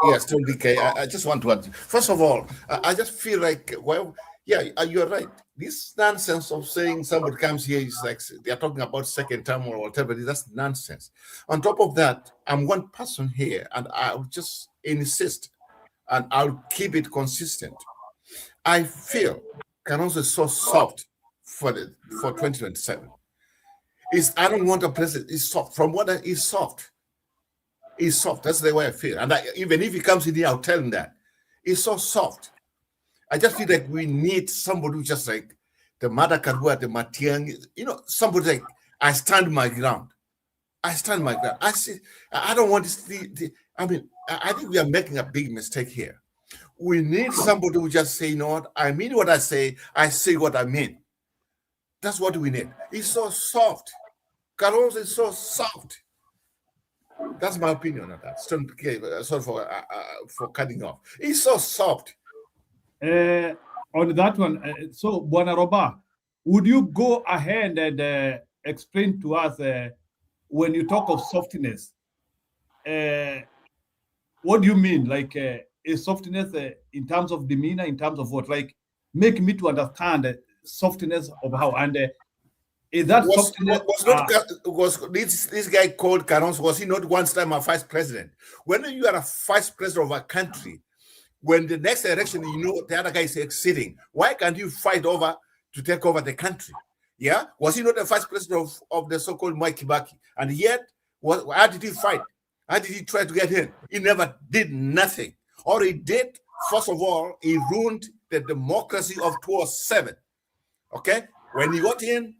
S17: Yes, Tom BK. I just want to add. First of all, I just feel like, well, yeah, you're right. This nonsense of saying somebody comes here is like they're talking about second term or whatever. That's nonsense. On top of that, I'm one person here, and I'll just insist, and I'll keep it consistent. I feel Kalonzo is so soft for 2027. I don't want a president. It's soft. From what is soft. He's soft. That's the way I feel. And even if he comes in here, I'll tell him that. He's so soft. I just feel like we need somebody who just like the Mada Karua, the Matiang, somebody like, I stand my ground. I stand my ground. I don't want this. I think we are making a big mistake here. We need somebody who just say, you know what, I mean what I say what I mean. That's what we need. He's so soft. Carlos is so soft. That's my opinion on that. Sorry for cutting off. He's so soft.
S1: On that one, so Bwana Roba, would you go ahead and explain to us when you talk of softness, what do you mean? Like is softness in terms of demeanor, in terms of what? Like make me to understand softness of how, and is that softness?
S17: Was this guy called Carons? Was he not once time a vice president? When you are a vice president of a country, when the next election, the other guy is exceeding, why can't you fight over to take over the country? Yeah, was he not the vice president of the so-called Mwai Kibaki? And yet, how did he fight? How did he try to get in? He never did nothing. All he did, first of all, he ruined the democracy of 2007. Okay, when he got in,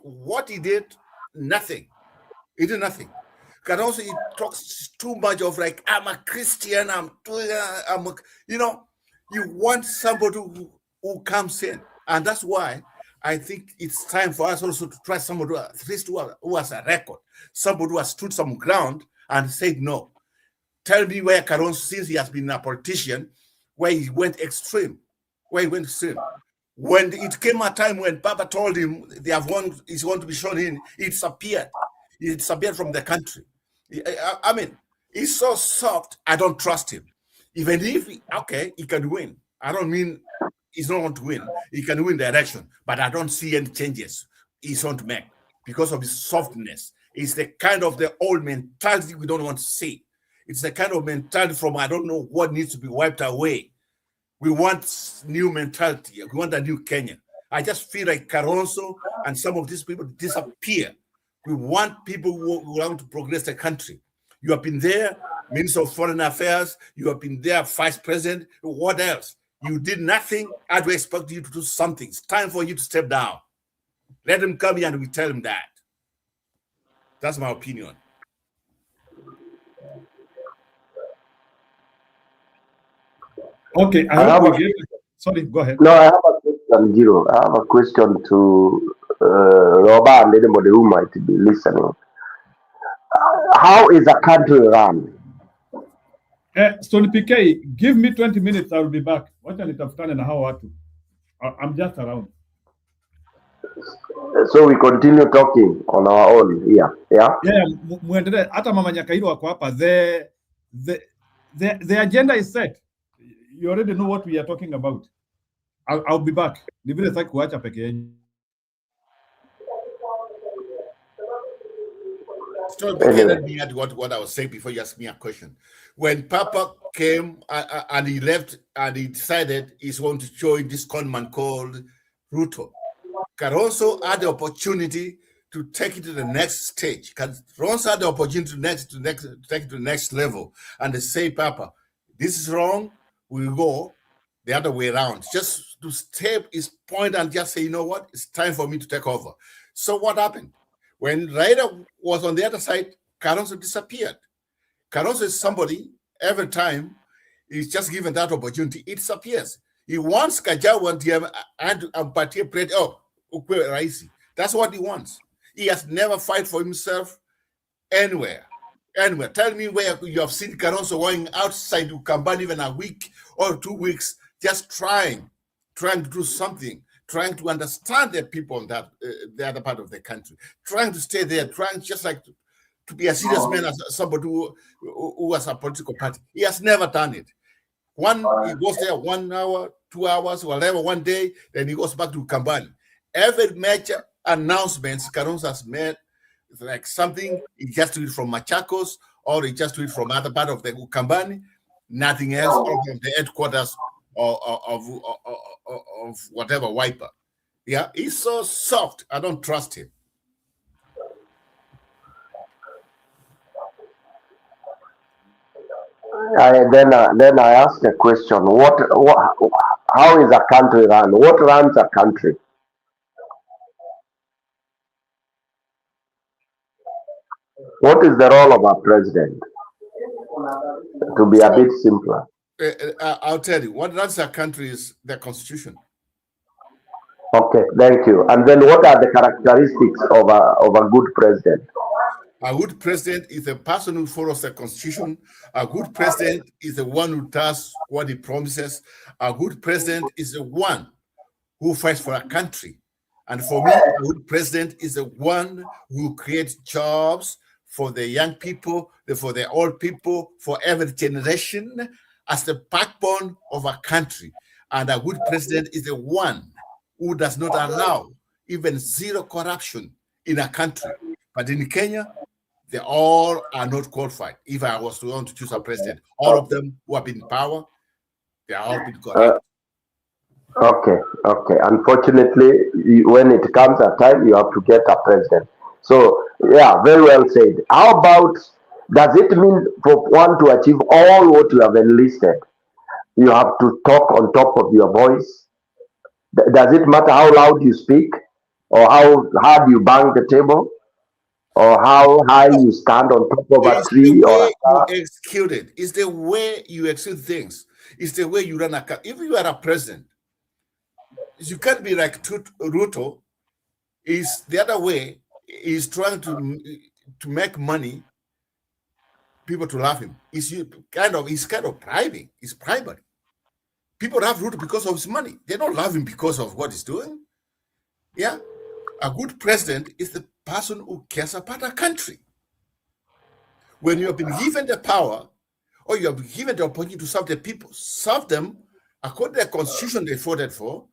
S17: what he did, nothing. He did nothing. Because also he talks too much of like, I'm a Christian, you want somebody who comes in. And that's why I think it's time for us also to try somebody who has a record, somebody who has stood some ground and said no. Tell me where Caron, since he has been a politician, where he went extreme, When it came a time when Papa told him he's going to be shown in, it disappeared. It disappeared from the country. I mean, he's so soft, I don't trust him. Even if, he can win. I don't mean he's not going to win. He can win the election, but I don't see any changes he's going to make because of his softness. It's the kind of the old mentality we don't want to see. It's the kind of mentality from I don't know what needs to be wiped away. We want new mentality. We want a new Kenya. I just feel like Karonso and some of these people disappear. We want people who want to progress the country. You have been there, Minister of Foreign Affairs. You have been there, Vice President. What else? You did nothing. I do expect you to do something. It's time for you to step down. Let him come here and we tell him that. That's my opinion.
S1: Okay, sorry, go ahead.
S16: No, I have a question, Giro. I have a question to Roba and anybody who might be listening. How is a country run?
S1: Stony PK, give me 20 minutes, I will be back. What are you I'm just around.
S16: So we continue talking on our own here. Yeah?
S1: Yeah, muendelee. Hata Mama Nyakairo wako hapa. The agenda is set. You already know what we are talking about. I'll be back. Ni vile sasa kuacha peke yenu.
S17: So let me add what I was saying before you asked me a question. When Papa came and he left and he decided he's going to join this conman called Ruto, Caronso had the opportunity to take it to the next stage. Caronso had the opportunity to take it to the next level. And they say, Papa, this is wrong. We'll go the other way around. Just to step his point and just say, you know what? It's time for me to take over. So what happened? When Raila was on the other side, Caronso disappeared. Caronso is somebody, every time he's just given that opportunity, it disappears. He wants Kajawa and Mpatie Plate, Ukwe Raisi. That's what he wants. He has never fight for himself anywhere. Anywhere. Tell me where you have seen Caronso going outside Ukambani even a week or 2 weeks, just trying to do something, trying to understand the people in that the other part of the country, trying to stay there, trying just like to be a serious man as somebody who has a political party. He has never done it. He goes there 1 hour, 2 hours, whatever, one day, then he goes back to Kambani. Every major announcements Caronso has made, it's like something, he just do it from Machakos, or he just do it from other part of the Kambani, nothing else, or from the headquarters of whatever Wiper. Yeah, he's so soft. I don't trust him.
S16: Then I ask a question. How is a country run? What runs a country? What is the role of a president? To be a bit simpler.
S17: I'll tell you, what runs a country is the constitution.
S16: Okay, thank you. And then what are the characteristics of a good president?
S17: A good president is a person who follows the constitution. A good president is the one who does what he promises. A good president is the one who fights for a country. And for me, a good president is the one who creates jobs for the young people, for the old people, for every generation as the backbone of a country. And a good president is the one who does not allow even zero corruption in a country. But in Kenya, they all are not qualified. If I was to want to choose a president, all of them who have been in power, they are all been corrupt.
S16: Okay. Unfortunately, when it comes a time, you have to get a president. So, yeah, very well said. How about, does it mean for one to achieve all what you have enlisted, you have to talk on top of your voice? Does it matter how loud you speak, or how hard you bang the table, or how high you stand on top of a tree or a car?
S17: You execute it. It's the way you execute things. It's the way you run a country. If you are a president, you can't be like Ruto. Is the other way. He's trying to make money, people to love him. He's kind of bribing. He's bribery. People love Ruto because of his money. They don't love him because of what he's doing. Yeah. A good president is the person who cares about a country. When you have been given the power, or you have been given the opportunity to serve the people, serve them according to the constitution they voted for,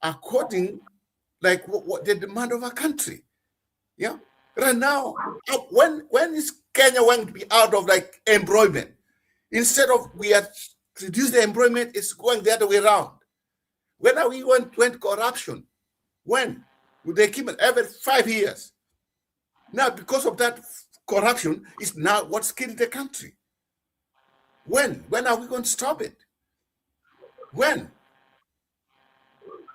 S17: according like what the demand of a country. Yeah. Right now, when is Kenya going to be out of like employment? Instead of we have reduced the employment, it's going the other way around. When are we going to end corruption? When? They keep it every 5 years. Now, because of that corruption, is now what's killing the country. When? When are we going to stop it? When?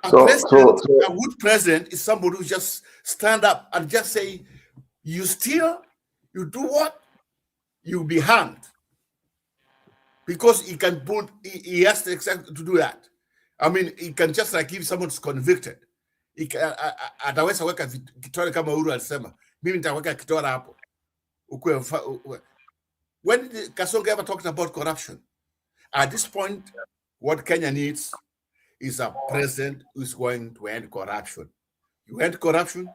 S17: A good president is somebody who just stand up and just say, you steal, you do what? You'll be hanged. Because he can put, he has to do that. I mean, he can just like if someone's convicted. Ataweza weka kitore kama Uhuru alisema, mimi nitaweka kitore hapo. When Kasonga ever talked about corruption? At this point, what Kenya needs is a president who's going to end corruption. You end corruption,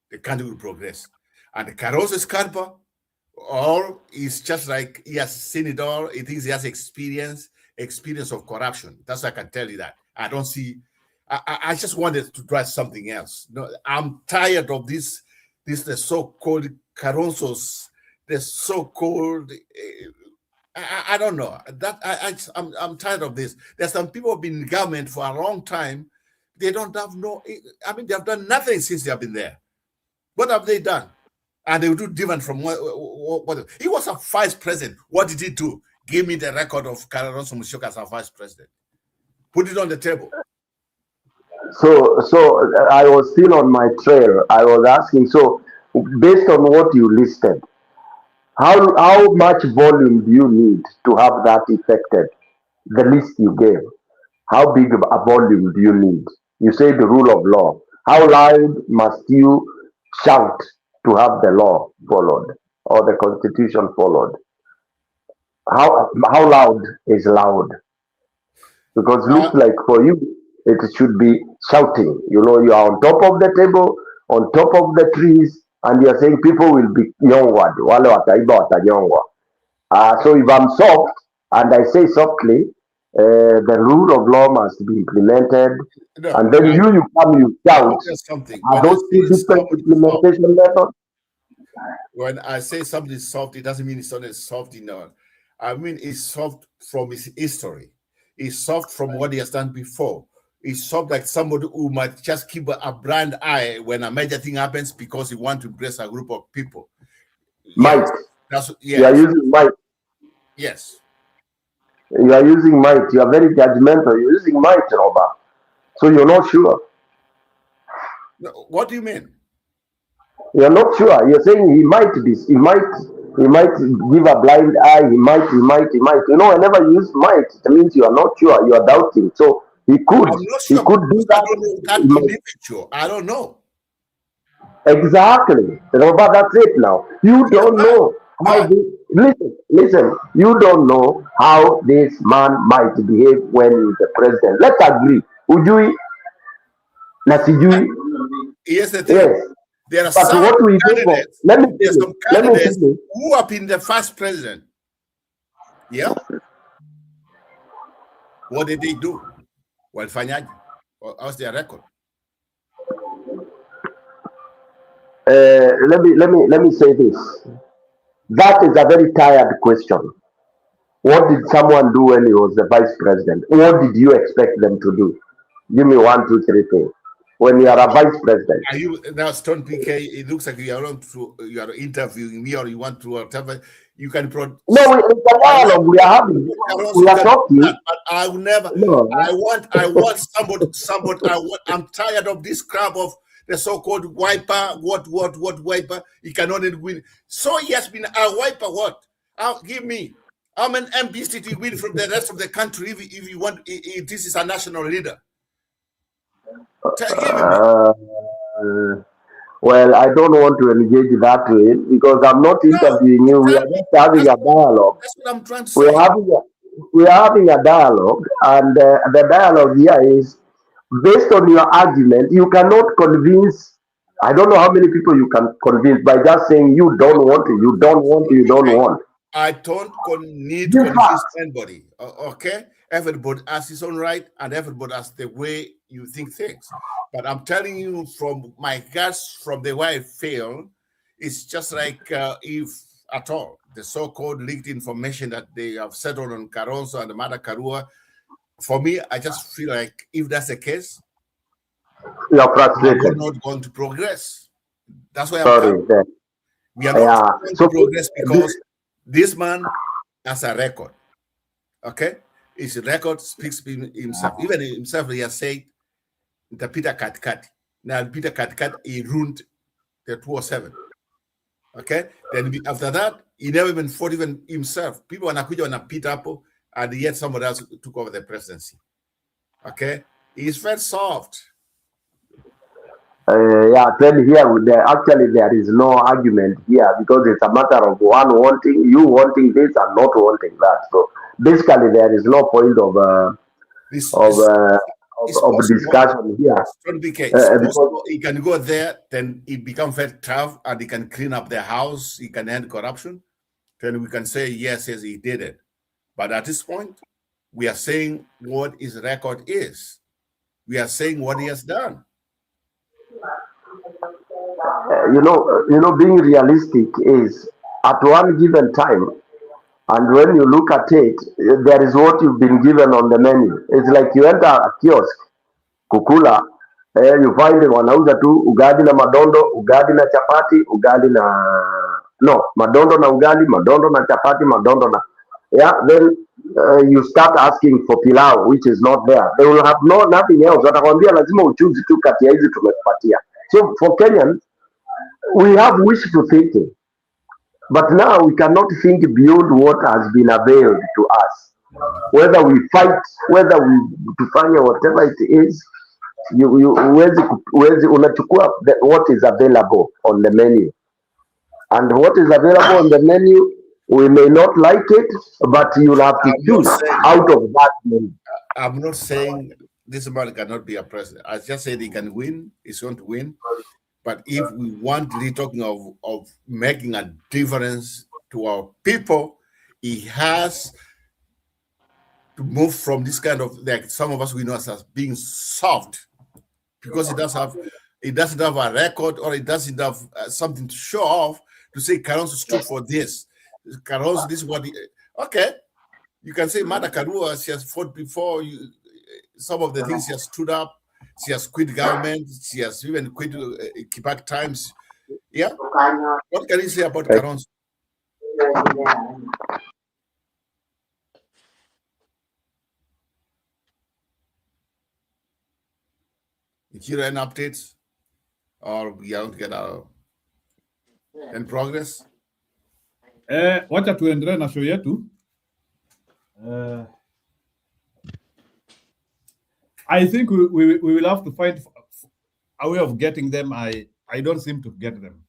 S17: the country will progress. And Kalonzo Skarpa, or is just like he has seen it all. He thinks he has experience of corruption. That's why I can tell you that. I don't see. I just wanted to try something else. No, I'm tired of this the so-called Kalonzos, the so-called. I don't know that I'm tired of this. There's some people who've been in government for a long time. They don't have I mean, they have done nothing since they have been there. What have they done? And they will do different from what he was a vice president. What did he do? Give me the record of Kalonzo Musyoka as a vice president. Put it on the table.
S16: So I was still on my trail. I was asking, so based on what you listed, how much volume do you need to have that effected? The list you gave. How big a volume do you need? You say the rule of law. How loud must you shout to have the law followed or the constitution followed? How loud is loud? Because it looks like for you, it should be shouting. You know, you are on top of the table, on top of the trees, and you are saying people will be nyongwa. Wale wataiba watanyongwa. So if I'm soft and I say softly, the rule of law must be implemented, and then you come, you shout. Are those two different implementation methods?
S17: When I say something is soft, it doesn't mean it's not soft enough. I mean it's soft from his history. It's soft from what he has done before. is sort of like somebody who might just keep a blind eye when a major thing happens because he wants to impress a group of people.
S16: Might.
S17: Yes,
S16: You are using might.
S17: Yes.
S16: You are using might. You are very judgmental. You're using might, Robert. So you're not sure.
S17: What do you mean?
S16: You're not sure. You're saying he might give a blind eye. He might. You know, whenever you use might, it means you are not sure. You are doubting. So he could.
S17: I'm not
S16: He
S17: sure.
S16: could do
S17: I
S16: that.
S17: don't know that
S16: He might.
S17: individual. I don't know.
S16: Exactly. Robert, that's it now. You don't know how this, listen, you don't know how this man might behave when he's the president. Let's agree. Ujui na sijui.
S17: Here's the thing.
S16: Yes.
S17: There are
S16: But
S17: some
S16: what we do for,
S17: candidates.
S16: let me
S17: There are some
S16: tell
S17: candidates
S16: you.
S17: who have been the first president. Yeah. What did they do? Well, Fanyaji. How's their record?
S16: Let me say this. That is a very tired question. What did someone do when he was the vice president? What did you expect them to do? Give me 1, 2, 3 things. When you are a vice president.
S17: Are you now, Stone PK? It looks like you are interviewing me, or you want to whatever. You can
S16: No, it's a dialogue we are having. We are talking.
S17: But I will never.
S16: No.
S17: I want somebody. I'm tired of this crap of the so-called wiper. What wiper? He cannot win. So he has been a wiper. What? Give me. How many MPs did he win from the rest of the country? If you want, if this is a national leader.
S16: Well, I don't want to engage that way because I'm not interviewing you. We are just having a dialogue.
S17: That's what I'm trying to say.
S16: We are having a dialogue, and the dialogue here is based on your argument. You cannot convince. I don't know how many people you can convince by just saying you don't want to, you don't want to, you don't want.
S17: I don't need to convince anybody. Okay, everybody has his own right, and everybody has the way you think things. But I'm telling you from my guts, from the way I feel, it's just like if at all the so-called leaked information that they have settled on Karonso and the Mada Karua. For me, I just feel like if that's the case,
S16: you are frustrated.
S17: We're not going to progress. That's why we are not going to progress because this man has a record. Okay, his record speaks for himself. Even himself, he has said the Peter Katkat. Now Peter Katkat, he ruined the 207. Okay, then after that, he never even fought even himself. People wanakuja wanapita hapo, and yet somebody else took over the presidency. Okay, he's very soft.
S16: Then here, actually, there is no argument here because it's a matter of one wanting, you wanting this and not wanting that. So basically, there is no point of discussion here.
S17: It's possible he can go there, then it becomes very tough, and he can clean up the house, he can end corruption. Then we can say, yes, he did it. But at this point, we are saying what his record is. We are saying what he has done.
S16: Being realistic is at one given time, and when you look at it, there is what you've been given on the menu. It's like you enter a kiosk, kukula, you find wanauza tu ugali na madondo, ugali na chapati, madondo na ugali, madondo na chapati, madondo na, then you start asking for pilau, which is not there. They will have nothing else. Watakwambia lazima uchuzi tu kati ya hizi tumekupatia. So for Kenyans, we have wishful thinking, but now we cannot think beyond what has been availed to us. Whether we fight, whether we tufanye whatever it is, unachukua what is available on the menu, and what is available on the menu, we may not like it, but you'll have to choose out of that menu.
S17: I'm not saying this man cannot be a president. I just said he can win. He's going to win. But if we want to be talking of making a difference to our people, he has to move from this kind of, like some of us we know as being soft, because it doesn't have a record, or it doesn't have something to show off to say Karonso stood for this. Karonso, this is what okay. You can say Mada Karua, she has fought before. some of the things she has stood up. She has quit government. She has even quit Kibak Times. Yeah. What can you say about Kalonzo? Here any updates, or we are to get our in progress?
S1: Wacha tuendelee na show yetu. I think we will have to find a way of getting them. I don't seem to get them.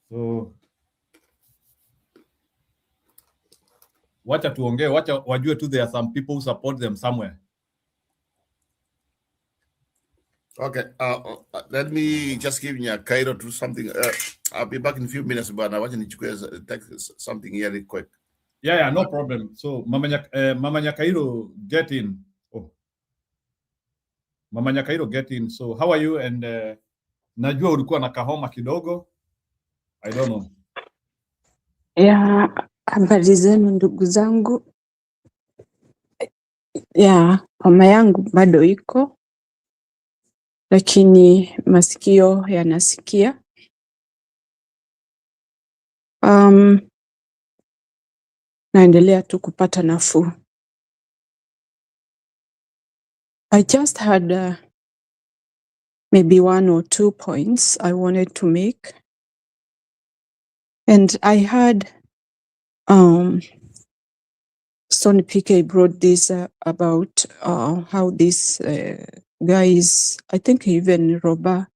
S1: So wacha tuongee, wacha wajue tu there are some people who support them somewhere.
S17: Okay, let me just give you a Cairo to something. I'll be back in a few minutes, but I want you to text something here real quick.
S1: Yeah, no problem. So Mama Nyakairo, get in. Oh, Mama Nyakairo, get in. So how are you? And najua ulikuwa na kahoma kidogo. I don't know.
S3: Ya, habari zenu ndugu zangu. Ya, homa yangu bado iko, lakini masikio yanasikia. Naendelea tu kupata nafuu. I just had maybe 1 or 2 points I wanted to make. And I heard Stony PK brought this about how these guys, I think even Roba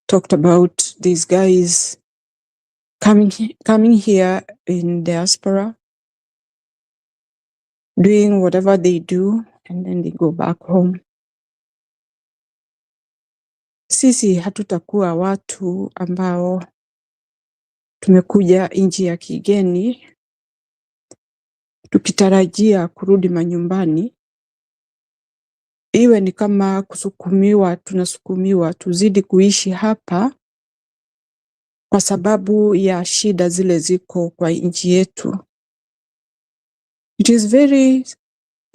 S3: talked about these guys coming here in diaspora, doing whatever they do, and then they go back home. Sisi hatutakuwa watu ambao tumekuja nchi ya kigeni tukitarajia kurudi manyumbani, iwe ni kama tunasukumiwa tuzidi kuishi hapa kwa sababu ya shida zile ziko kwa nchi yetu. It is very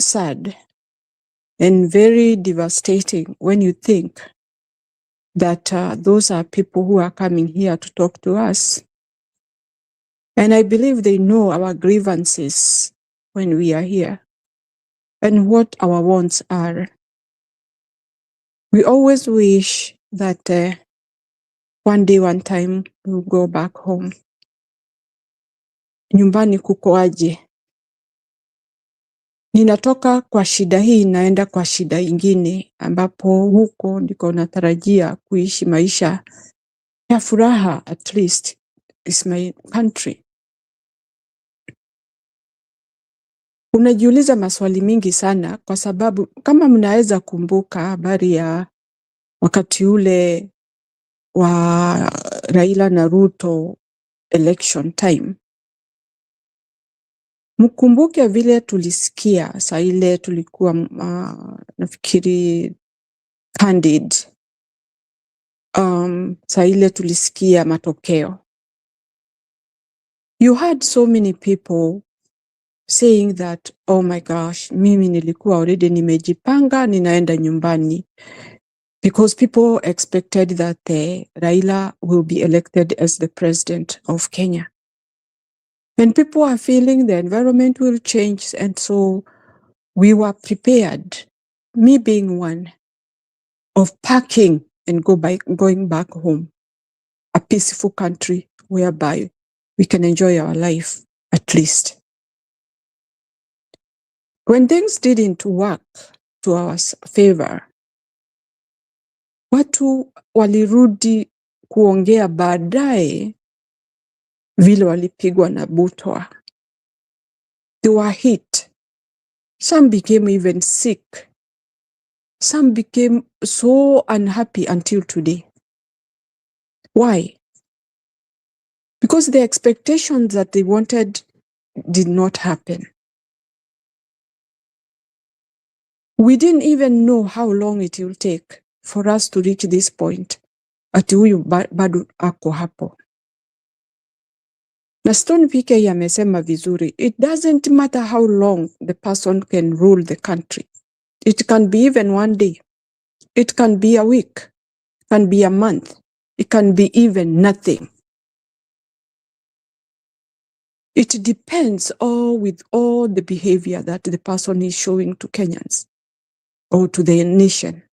S3: sad and very devastating when you think that those are people who are coming here to talk to us. And I believe they know our grievances when we are here and what our wants are. We always wish that one day, one time, we'll go back home. Nyumbani kuko aje? Ninatoka kwa shida hii naenda kwa shida ingine, ambapo huko ndiko natarajia kuishi maisha ya furaha. At least is my country. Unajiuliza maswali mingi sana, kwa sababu kama mnaweza kumbuka habari ya wakati ule wa Raila na Ruto election time. Mkumbuke vile tulisikia saa ile tulikuwa nafikiri candid. Saa ile tulisikia matokeo. You had so many people saying that, oh my gosh, mimi nilikuwa already nimejipanga ninaenda nyumbani, because people expected that Raila will be elected as the president of Kenya. And people are feeling the environment will change, and so we were prepared, me being one, of packing and going back home, a peaceful country whereby we can enjoy our life at least. When things didn't work to our favor, watu walirudi kuongea baadaye vile walipigwa na butwa. They were hit. Some became even sick. Some became so unhappy until today. Why? Because the expectations that they wanted did not happen. We didn't even know how long it will take for us to reach this point. Ati huyu bado ako hapo. Na Stone PK amesema vizuri, it doesn't matter how long the person can rule the country. It can be even one day. It can be a week. It can be a month. It can be even nothing. It depends with all the behavior that the person is showing to Kenyans or to the nation.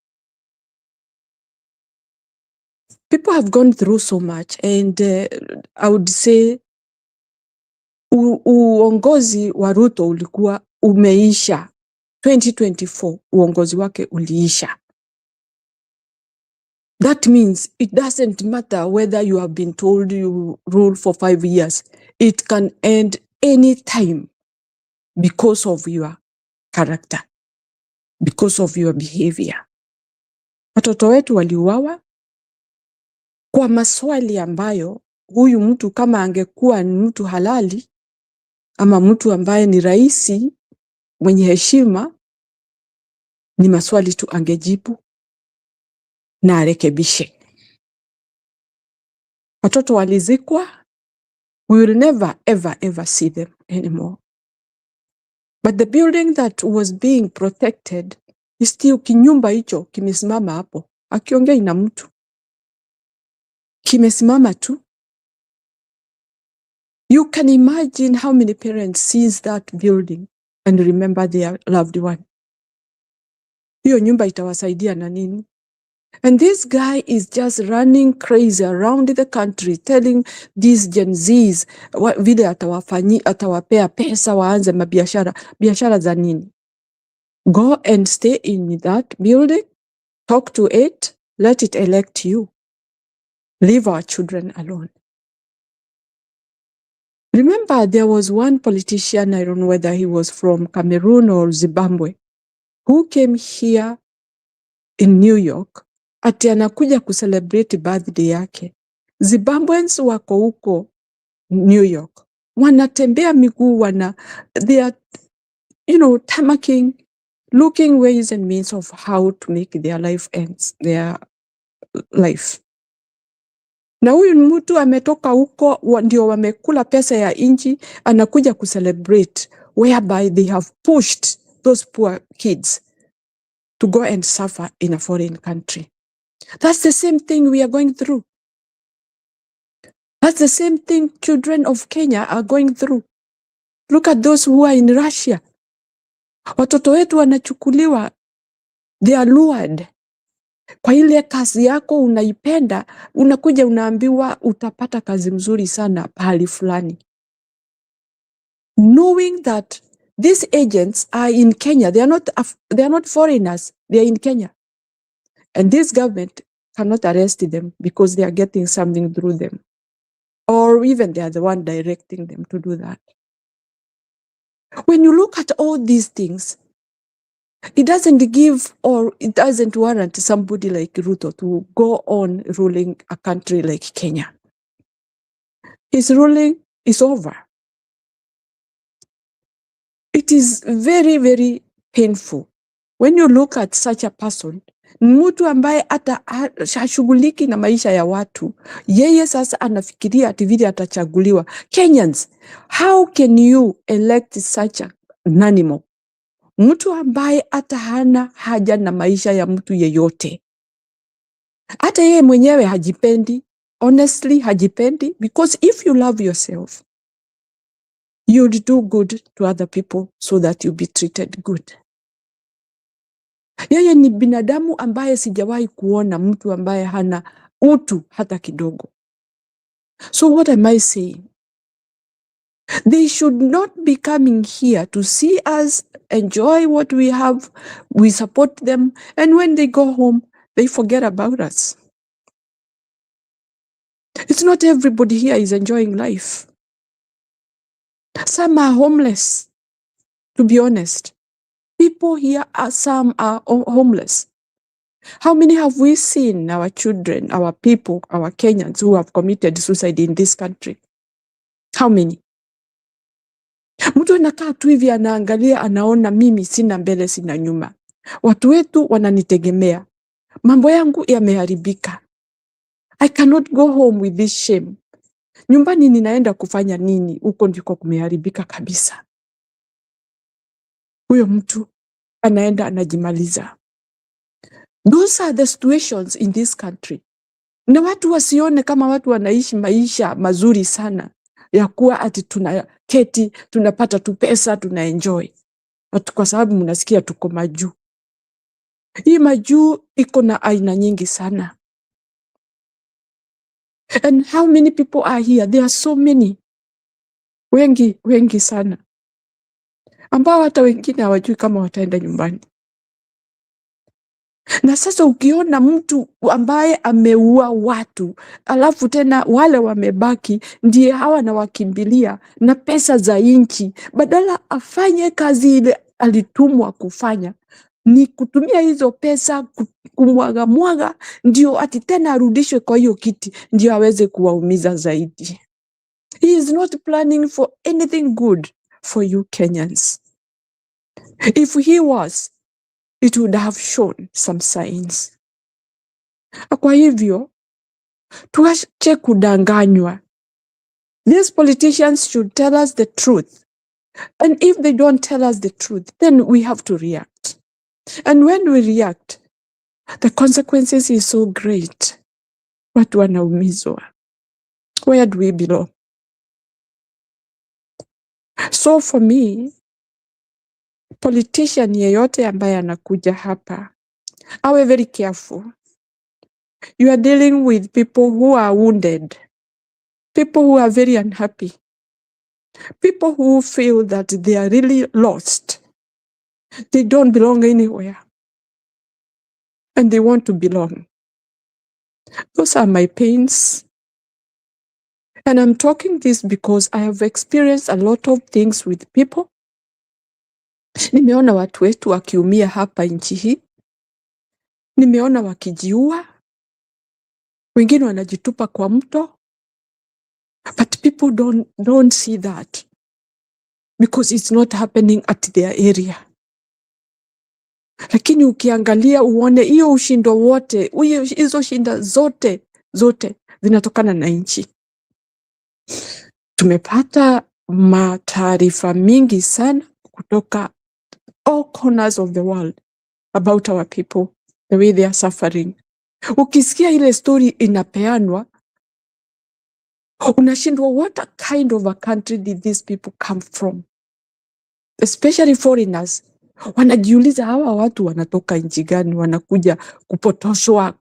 S3: People have gone through so much, and I would say uongozi wa Ruto ulikuwa umeisha. 2024 uongozi wake uliisha. That means it doesn't matter whether you have been told you rule for 5 years. It can end any time because of your character, because of your behavior. Watoto wetu waliuawa kwa maswali ambayo huyu mtu kama angekuwa ni mtu halali ama mtu ambaye ni raisi mwenye heshima, ni maswali tu angejibu na arekebishe. Watoto walizikwa. We will never ever see them anymore. But the building that was being protected is still, kinyumba hicho kimesimama hapo, akiongea na mtu, kimesimama tu. You can imagine how many parents sees that building and remember their loved one. Hiyo nyumba itawasaidia na nini? And this guy is just running crazy around the country telling these Gen Zs vile atawapea pesa waanze mabiashara. Biashara za nini? Go and stay in that building, talk to it, let it elect you. Leave our children alone. Remember, there was one politician, I don't know whether he was from Cameroon or Zimbabwe, who came here in New York, ati anakuja kucelebrate birthday yake. Zimbabweans wako huko New York, wanatembea miguu, they are, tamaking, looking ways and means of how to make their life ends, their life. Na huyu mtu ametoka huko, ndio wamekula pesa ya inchi, anakuja kucelebrate, whereby they have pushed those poor kids to go and suffer in a foreign country. That's the same thing we are going through. That's the same thing children of Kenya are going through. Look at those who are in Russia. Watoto wetu wanachukuliwa, they are lured. Kwa ile kazi yako unaipenda, unakuja unaambiwa utapata kazi mzuri sana pahali fulani. Knowing that these agents are in Kenya, they are not foreigners, they are in Kenya. And this government cannot arrest them because they are getting something through them. Or even they are the one directing them to do that. When you look at all these things, it doesn't give or it doesn't warrant somebody like Ruto to go on ruling a country like Kenya. His ruling is over. It is very, very painful. When you look at such a person, mtu ambaye hata hashughuliki na maisha ya watu, yeye sasa anafikiria ati vile atachaguliwa. Kenyans, how can you elect such an animal? Mtu ambaye hata hana haja na maisha ya mtu yeyote. Hata yeye mwenyewe hajipendi. Honestly, hajipendi. Because if you love yourself, you'll do good to other people so that you'll be treated good. Yeye ni binadamu ambaye sijawahi kuona mtu ambaye hana utu hata kidogo. So what am I saying? They should not be coming here to see us enjoy what we have. We support them. And when they go home, they forget about us. It's not everybody here is enjoying life. Some are homeless, to be honest. People here some are homeless. How many have we seen, our children, our people, our Kenyans who have committed suicide in this country? How many? Mtu anakaa tu hivi anaangalia, anaona mimi sina mbele sina nyuma. Watu wetu wananitegemea. Mambo yangu yameharibika. I cannot go home with this shame. Nyumbani ninaenda kufanya nini? Huko ndiko kumeharibika kabisa. Huyo mtu anaenda anajimaliza. Those are the situations in this country. Na watu wasione kama watu wanaishi maisha mazuri sana ya kuwa ati tunaketi, tunapata tu pesa, tunaenjoy. Watu kwa sababu mnasikia tuko majuu. Hii majuu iko na aina nyingi sana. And how many people are here? There are so many. Wengi sana. Ambao hata wengine hawajui kama wataenda nyumbani. Na sasa ukiona mtu ambaye ameua watu, alafu tena wale wamebaki ndiye hawa na wakimbilia na pesa za nchi, badala afanye kazi ile alitumwa kufanya, ni kutumia hizo pesa kumwaga ndio ati tena arudishwe kwa hiyo kiti ndio aweze kuwaumiza zaidi. He is not planning for anything good for you Kenyans. If he was, it would have shown some signs. Kwa hivyo, tuache kudanganywa. These politicians should tell us the truth. And if they don't tell us the truth, then we have to react. And when we react, the consequences is so great. Watu wanaumizwa. Where do we belong? So for me, politician yeyote ambaye anakuja hapa, awe very careful. You are dealing with people who are wounded, people who are very unhappy, people who feel that they are really lost. They don't belong anywhere. And they want to belong. Those are my pains. And I'm talking this because I have experienced a lot of things with people. Nimeona watu wetu wakiumia hapa nchi hii. Nimeona wakijiua. Wengine wanajitupa kwa mto. But people don't see that. Because it's not happening at their area. Lakini ukiangalia uone hiyo ushindo wote, hizo shinda zote zinatokana na nchi. Tumepata mataarifa mingi sana kutoka all corners of the world about our people, the way they are suffering. Ukisikia ile story inapeanwa, unashindwa what kind of a country did these people come from? Especially foreigners. Wanajiuliza hawa watu wanatoka nchi gani, wanakuja kupotoshwa,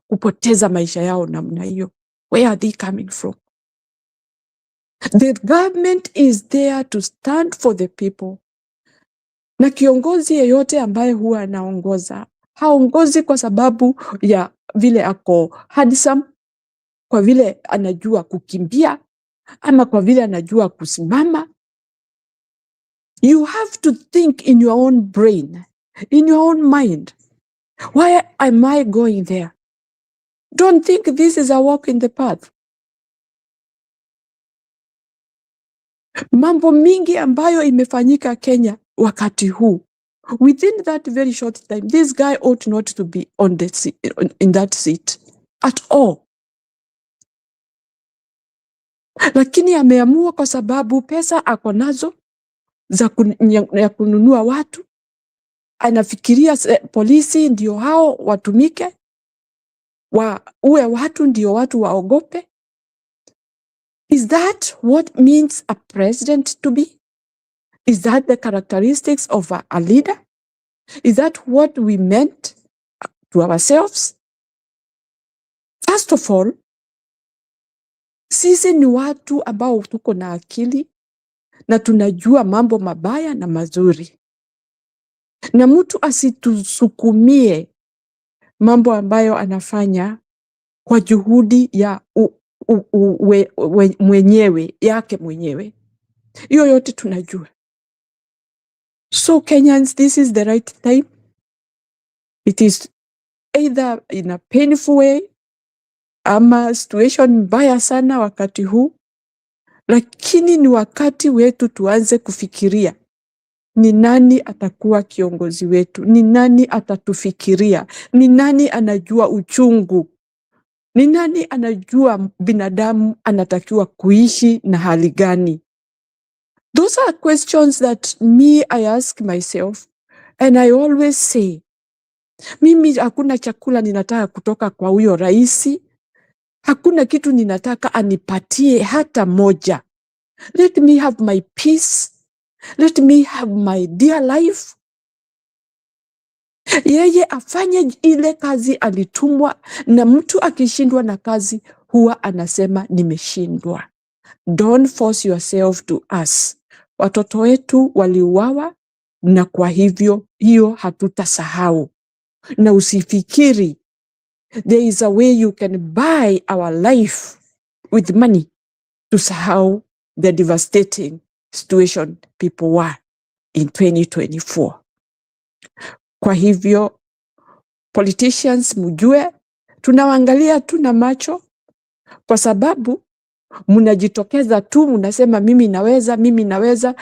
S3: kupoteza maisha yao namna hiyo. Where are they coming from? The government is there to stand for the people. Na kiongozi yeyote ambaye huwa anaongoza, haongozi kwa sababu ya vile ako handsome, kwa vile anajua kukimbia, ama kwa vile anajua kusimama. You have to think in your own brain, in your own mind. Why am I going there? Don't think this is a walk in the path. Mambo mingi ambayo imefanyika Kenya wakati huu. Within that very short time, this guy ought not to be on the seat, in that seat at all. Lakini ameamua kwa sababu pesa ako nazo ya kununua watu. Anafikiria polisi ndio hao watumike. Uwe watu ndio watu waogope. Is that what means a president to be? Is that the characteristics of a leader? Is that what we meant to ourselves? First of all, sisi ni watu ambao tuko na akili na tunajua mambo mabaya na mazuri. Na mtu asitusukumie mambo ambayo anafanya kwa juhudi ya yake mwenyewe. Hiyo yote tunajua. So Kenyans, this is the right time. It is either in a painful way, ama situation mbaya sana wakati huu. Lakini ni wakati wetu tuanze kufikiria. Ni nani atakuwa kiongozi wetu? Ni nani atatufikiria? Ni nani anajua uchungu? Ni nani anajua binadamu anatakiwa kuishi na hali gani? Those are questions that I ask myself And I always say, mimi hakuna chakula ninataka kutoka kwa huyo rais. Hakuna kitu ninataka anipatie hata moja. Let me have my peace. Let me have my dear life. Yeye afanye ile kazi alitumwa, na mtu akishindwa na kazi huwa anasema nimeshindwa. Don't force yourself to us. Watoto wetu waliuawa, na kwa hivyo hiyo hatutasahau. Na usifikiri there is a way you can buy our life with money to sahau the devastating situation people were in 2024. Kwa hivyo politicians, mjue tunawaangalia tu na macho, kwa sababu mnajitokeza tu mnasema mimi naweza, mimi naweza.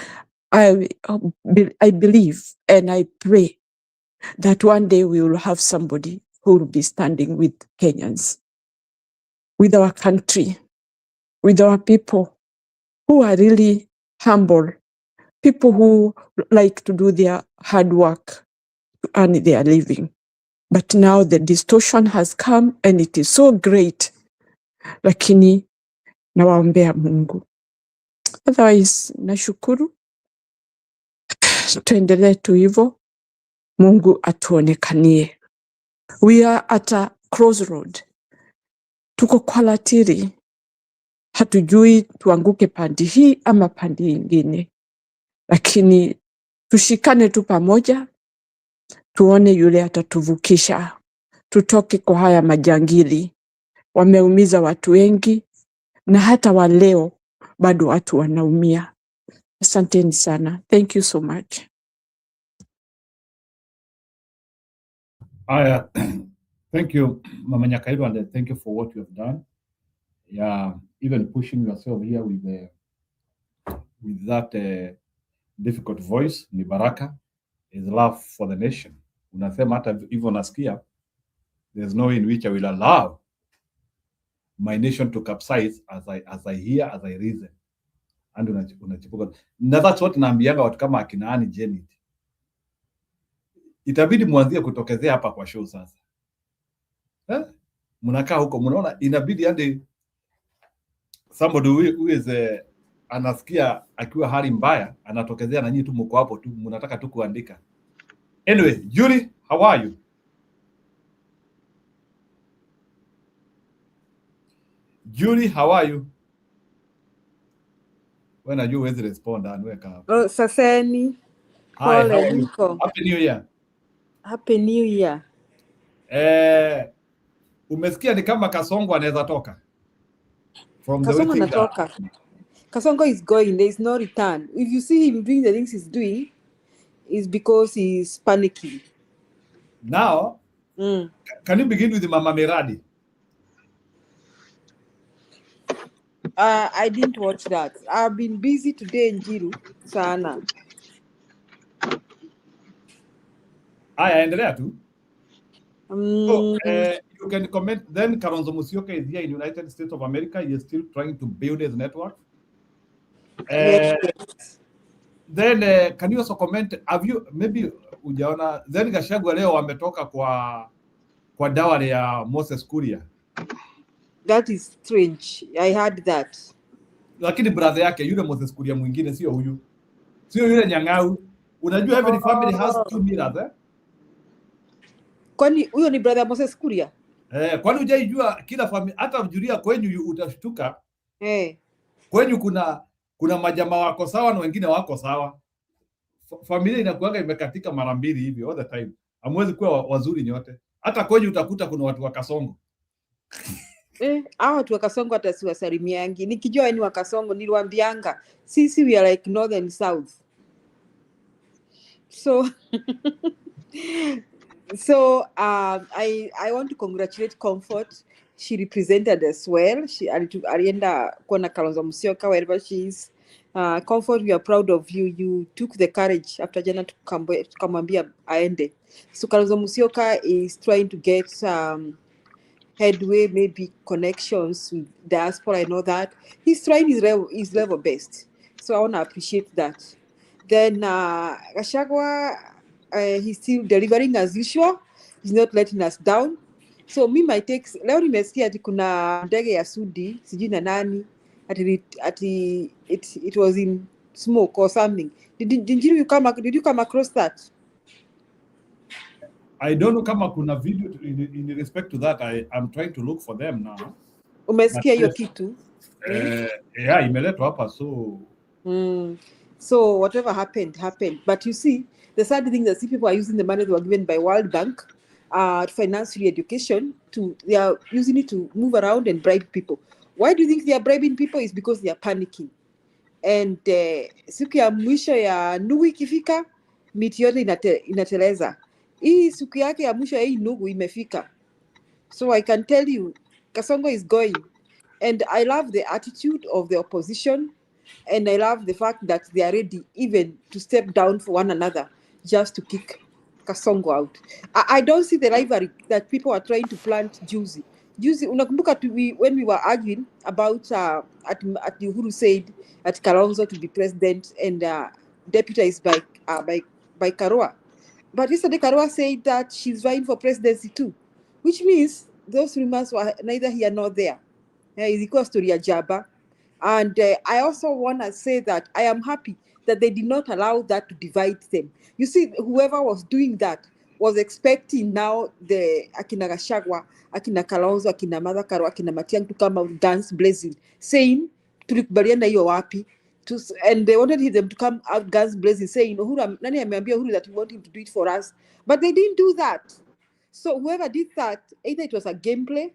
S3: I believe and I pray that one day we will have somebody who will be standing with Kenyans, with our country, with our people who are really humble, people who like to do their hard work to earn their living. But now the distortion has come and it is so great. Lakini nawaombea Mungu. Otherwise, nashukuru. Tuendelee tu hivyo. Mungu atuonekanie. We are at a crossroad. Tuko kwa latiri. Hatujui tuanguke pande hii ama pande nyingine. Lakini tushikane tu pamoja. Tuone yule atatuvukisha. Tutoke kwa haya majangili. Wameumiza watu wengi, na hata wa leo bado watu wanaumia. Asanteni sana. Thank you so much.
S1: Thank you, Mama Nyakairo, and thank you for what you have done. Yeah, even pushing yourself here with that difficult voice, ni baraka, is love for the nation. Unasema hata hivyo nasikia, there's no way in which I will allow my nation to capsize as I hear, as I reason. And unachipuka. Na that's what naambianga watu kama akina Annie Janet. Itabidi mwanzie kutokezea hapa kwa show sasa. Mnakaa huko, mnaona inabidi hadi somebody who is anasikia akiwa hali mbaya anatokezea, na nyinyi tu mko hapo tu mnataka tu kuandika. Anyway, Julie, how are you? Julie, how are you? When are you with respond and wake up?
S4: Oh, Saseni.
S1: Hi, how
S4: Pole,
S1: are you?
S4: niko.
S1: Happy New Year.
S4: Happy New Year.
S1: Umesikia ni kama Kasongo anaweza toka from the way
S4: Kasongo
S1: things are.
S4: anatoka. Kasongo is going. There is no return. If you see him doing the things he's doing, it's because he's panicking.
S1: Now, can you begin with Mama Miradi?
S4: I didn't watch that. I've been busy today in Jiru sana.
S1: Aya, endelea tu. So, you can comment. Then Kalonzo Musyoka is here in United States of America. He is still trying to build his network.
S4: Yes.
S1: Then can you also comment? Have you maybe ujaona? Then Gachagua leo wametoka kwa dawari ya Moses Kuria.
S4: That is strange. I heard that.
S1: Lakini brother yake yule Moses Kuria mwingine sio huyu. Sio yule Nyang'au. Unajua every family has two mirrors, eh?
S4: Kwani huyo ni brother Moses Kuria?
S1: Kwani hujaijua kila familia, hata ujulia kwenyu utashtuka. Kwenyu kuna majamaa wako sawa na wengine wako sawa. Familia inakuanga imekatika mara mbili hivi all the time. Hamwezi kuwa wazuri nyote. Hata kwenyu utakuta kuna watu wa Kasongo.
S4: Hao watu wa Kasongo hata siwasalimiangi. Nikijua ni wa Kasongo niliwaambianga sisi we are like north and south. So I want to congratulate Comfort. She represented us well. She alienda kuona Kalonzo Musyoka wherever she is. Comfort, we are proud of you. You took the courage after jana tukamwambia aende. So Kalonzo Musyoka is trying to get headway, maybe connections with diaspora. I know that he's trying his level best. So I want to appreciate that. Then Gachagua he's still delivering as usual. He's not letting us down. So my takes, leo nimesikia ati kuna ndege ya Sudi, sijui na nani, ati it was in smoke or something. Did you come across that?
S1: I don't know kama kuna video in respect to that. I'm trying to look for them now.
S4: Umesikia hiyo kitu?
S1: Yeah, imeletwa hapa so.
S4: So whatever happened. But you see, the sad thing is that people are using the money that were given by World Bank to finance free education. They are using it to move around and bribe people. Why do you think they are bribing people? Is because they are panicking. And siku ya mwisho ya nugu ikifika, miti yote inateleza. Hii siku yake ya mwisho ya hii nugu imefika. So I can tell you, Kasongo is going. And I love the attitude of the opposition. And I love the fact that they are ready even to step down for one another just to kick Kasongo out. I don't see the rivalry that people are trying to plant juicy. Unakumbuka when we were arguing about at Uhuru said at Kalonzo to be president and deputized by Karua. But yesterday Karua said that she's vying for presidency too, which means those rumors were neither here nor there. Ilikuwa story ya Jaba. And I also want to say that I am happy that they did not allow that to divide them. You see, whoever was doing that was expecting now the Akina Gachagua, Akina Kalonzo, Akina Martha Karua, Akina Matiang'i to come out guns blazing, saying, tulikubaliana hiyo wapi? And they wanted them to come out guns blazing, saying, nani ameambia Uhuru that we want him to do it for us? But they didn't do that. So whoever did that, either it was a gameplay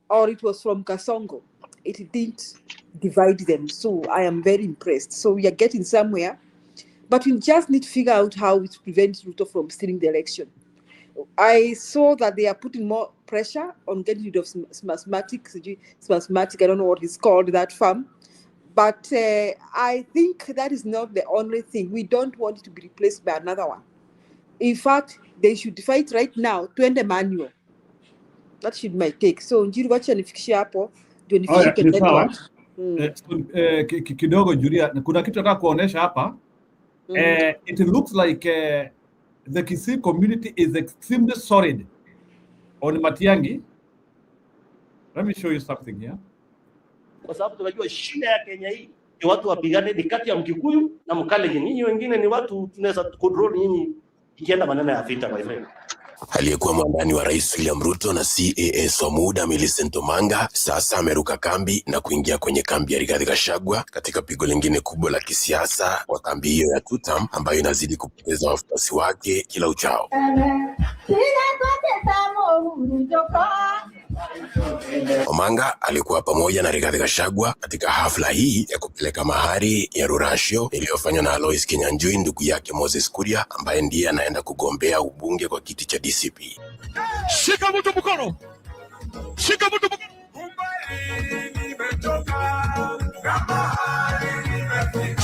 S4: or it was from Kasongo. It didn't divide them. So I am very impressed. So we are getting somewhere, but we just need to figure out how to prevent Ruto from stealing the election. I saw that they are putting more pressure on getting rid of Smartmatic. I don't know what it's called, that farm. But I think that is not the only thing. We don't want it to be replaced by another one. In fact, they should fight right now to end the manual. That should my take. So Njiru wacha nifikishie hapo ndio nifike network.
S1: Kidogo Julia, kuna kitu nataka kuonesha hapa. It looks like the Kisii community is extremely solid on Matiang'i. Let me show you something here.
S20: Kwa sababu tunajua shida ya Kenya hii ni watu wapigane ni kati ya Mkikuyu na Mkalenjin. Nyinyi wengine ni watu tunaweza control nyinyi ikienda maneno ya vita my friend.
S21: Aliyekuwa mwandani wa Rais William Ruto na CAS wa muda Millicent Omanga sasa ameruka kambi na kuingia kwenye kambi ya Rigathi Gachagua katika pigo lingine kubwa la kisiasa kwa kambi hiyo ya tutam ambayo inazidi kupoteza wafuasi wake kila uchao. Omanga alikuwa pamoja na Rigathi Gachagua katika hafla hii ya kupeleka mahari ya rurashio iliyofanywa na Alois Kinyanjui, ndugu yake Moses Kuria, ambaye ndiye anaenda kugombea ubunge kwa kiti cha DCP.
S22: Shika mtu mkono. Shika mtu mkono.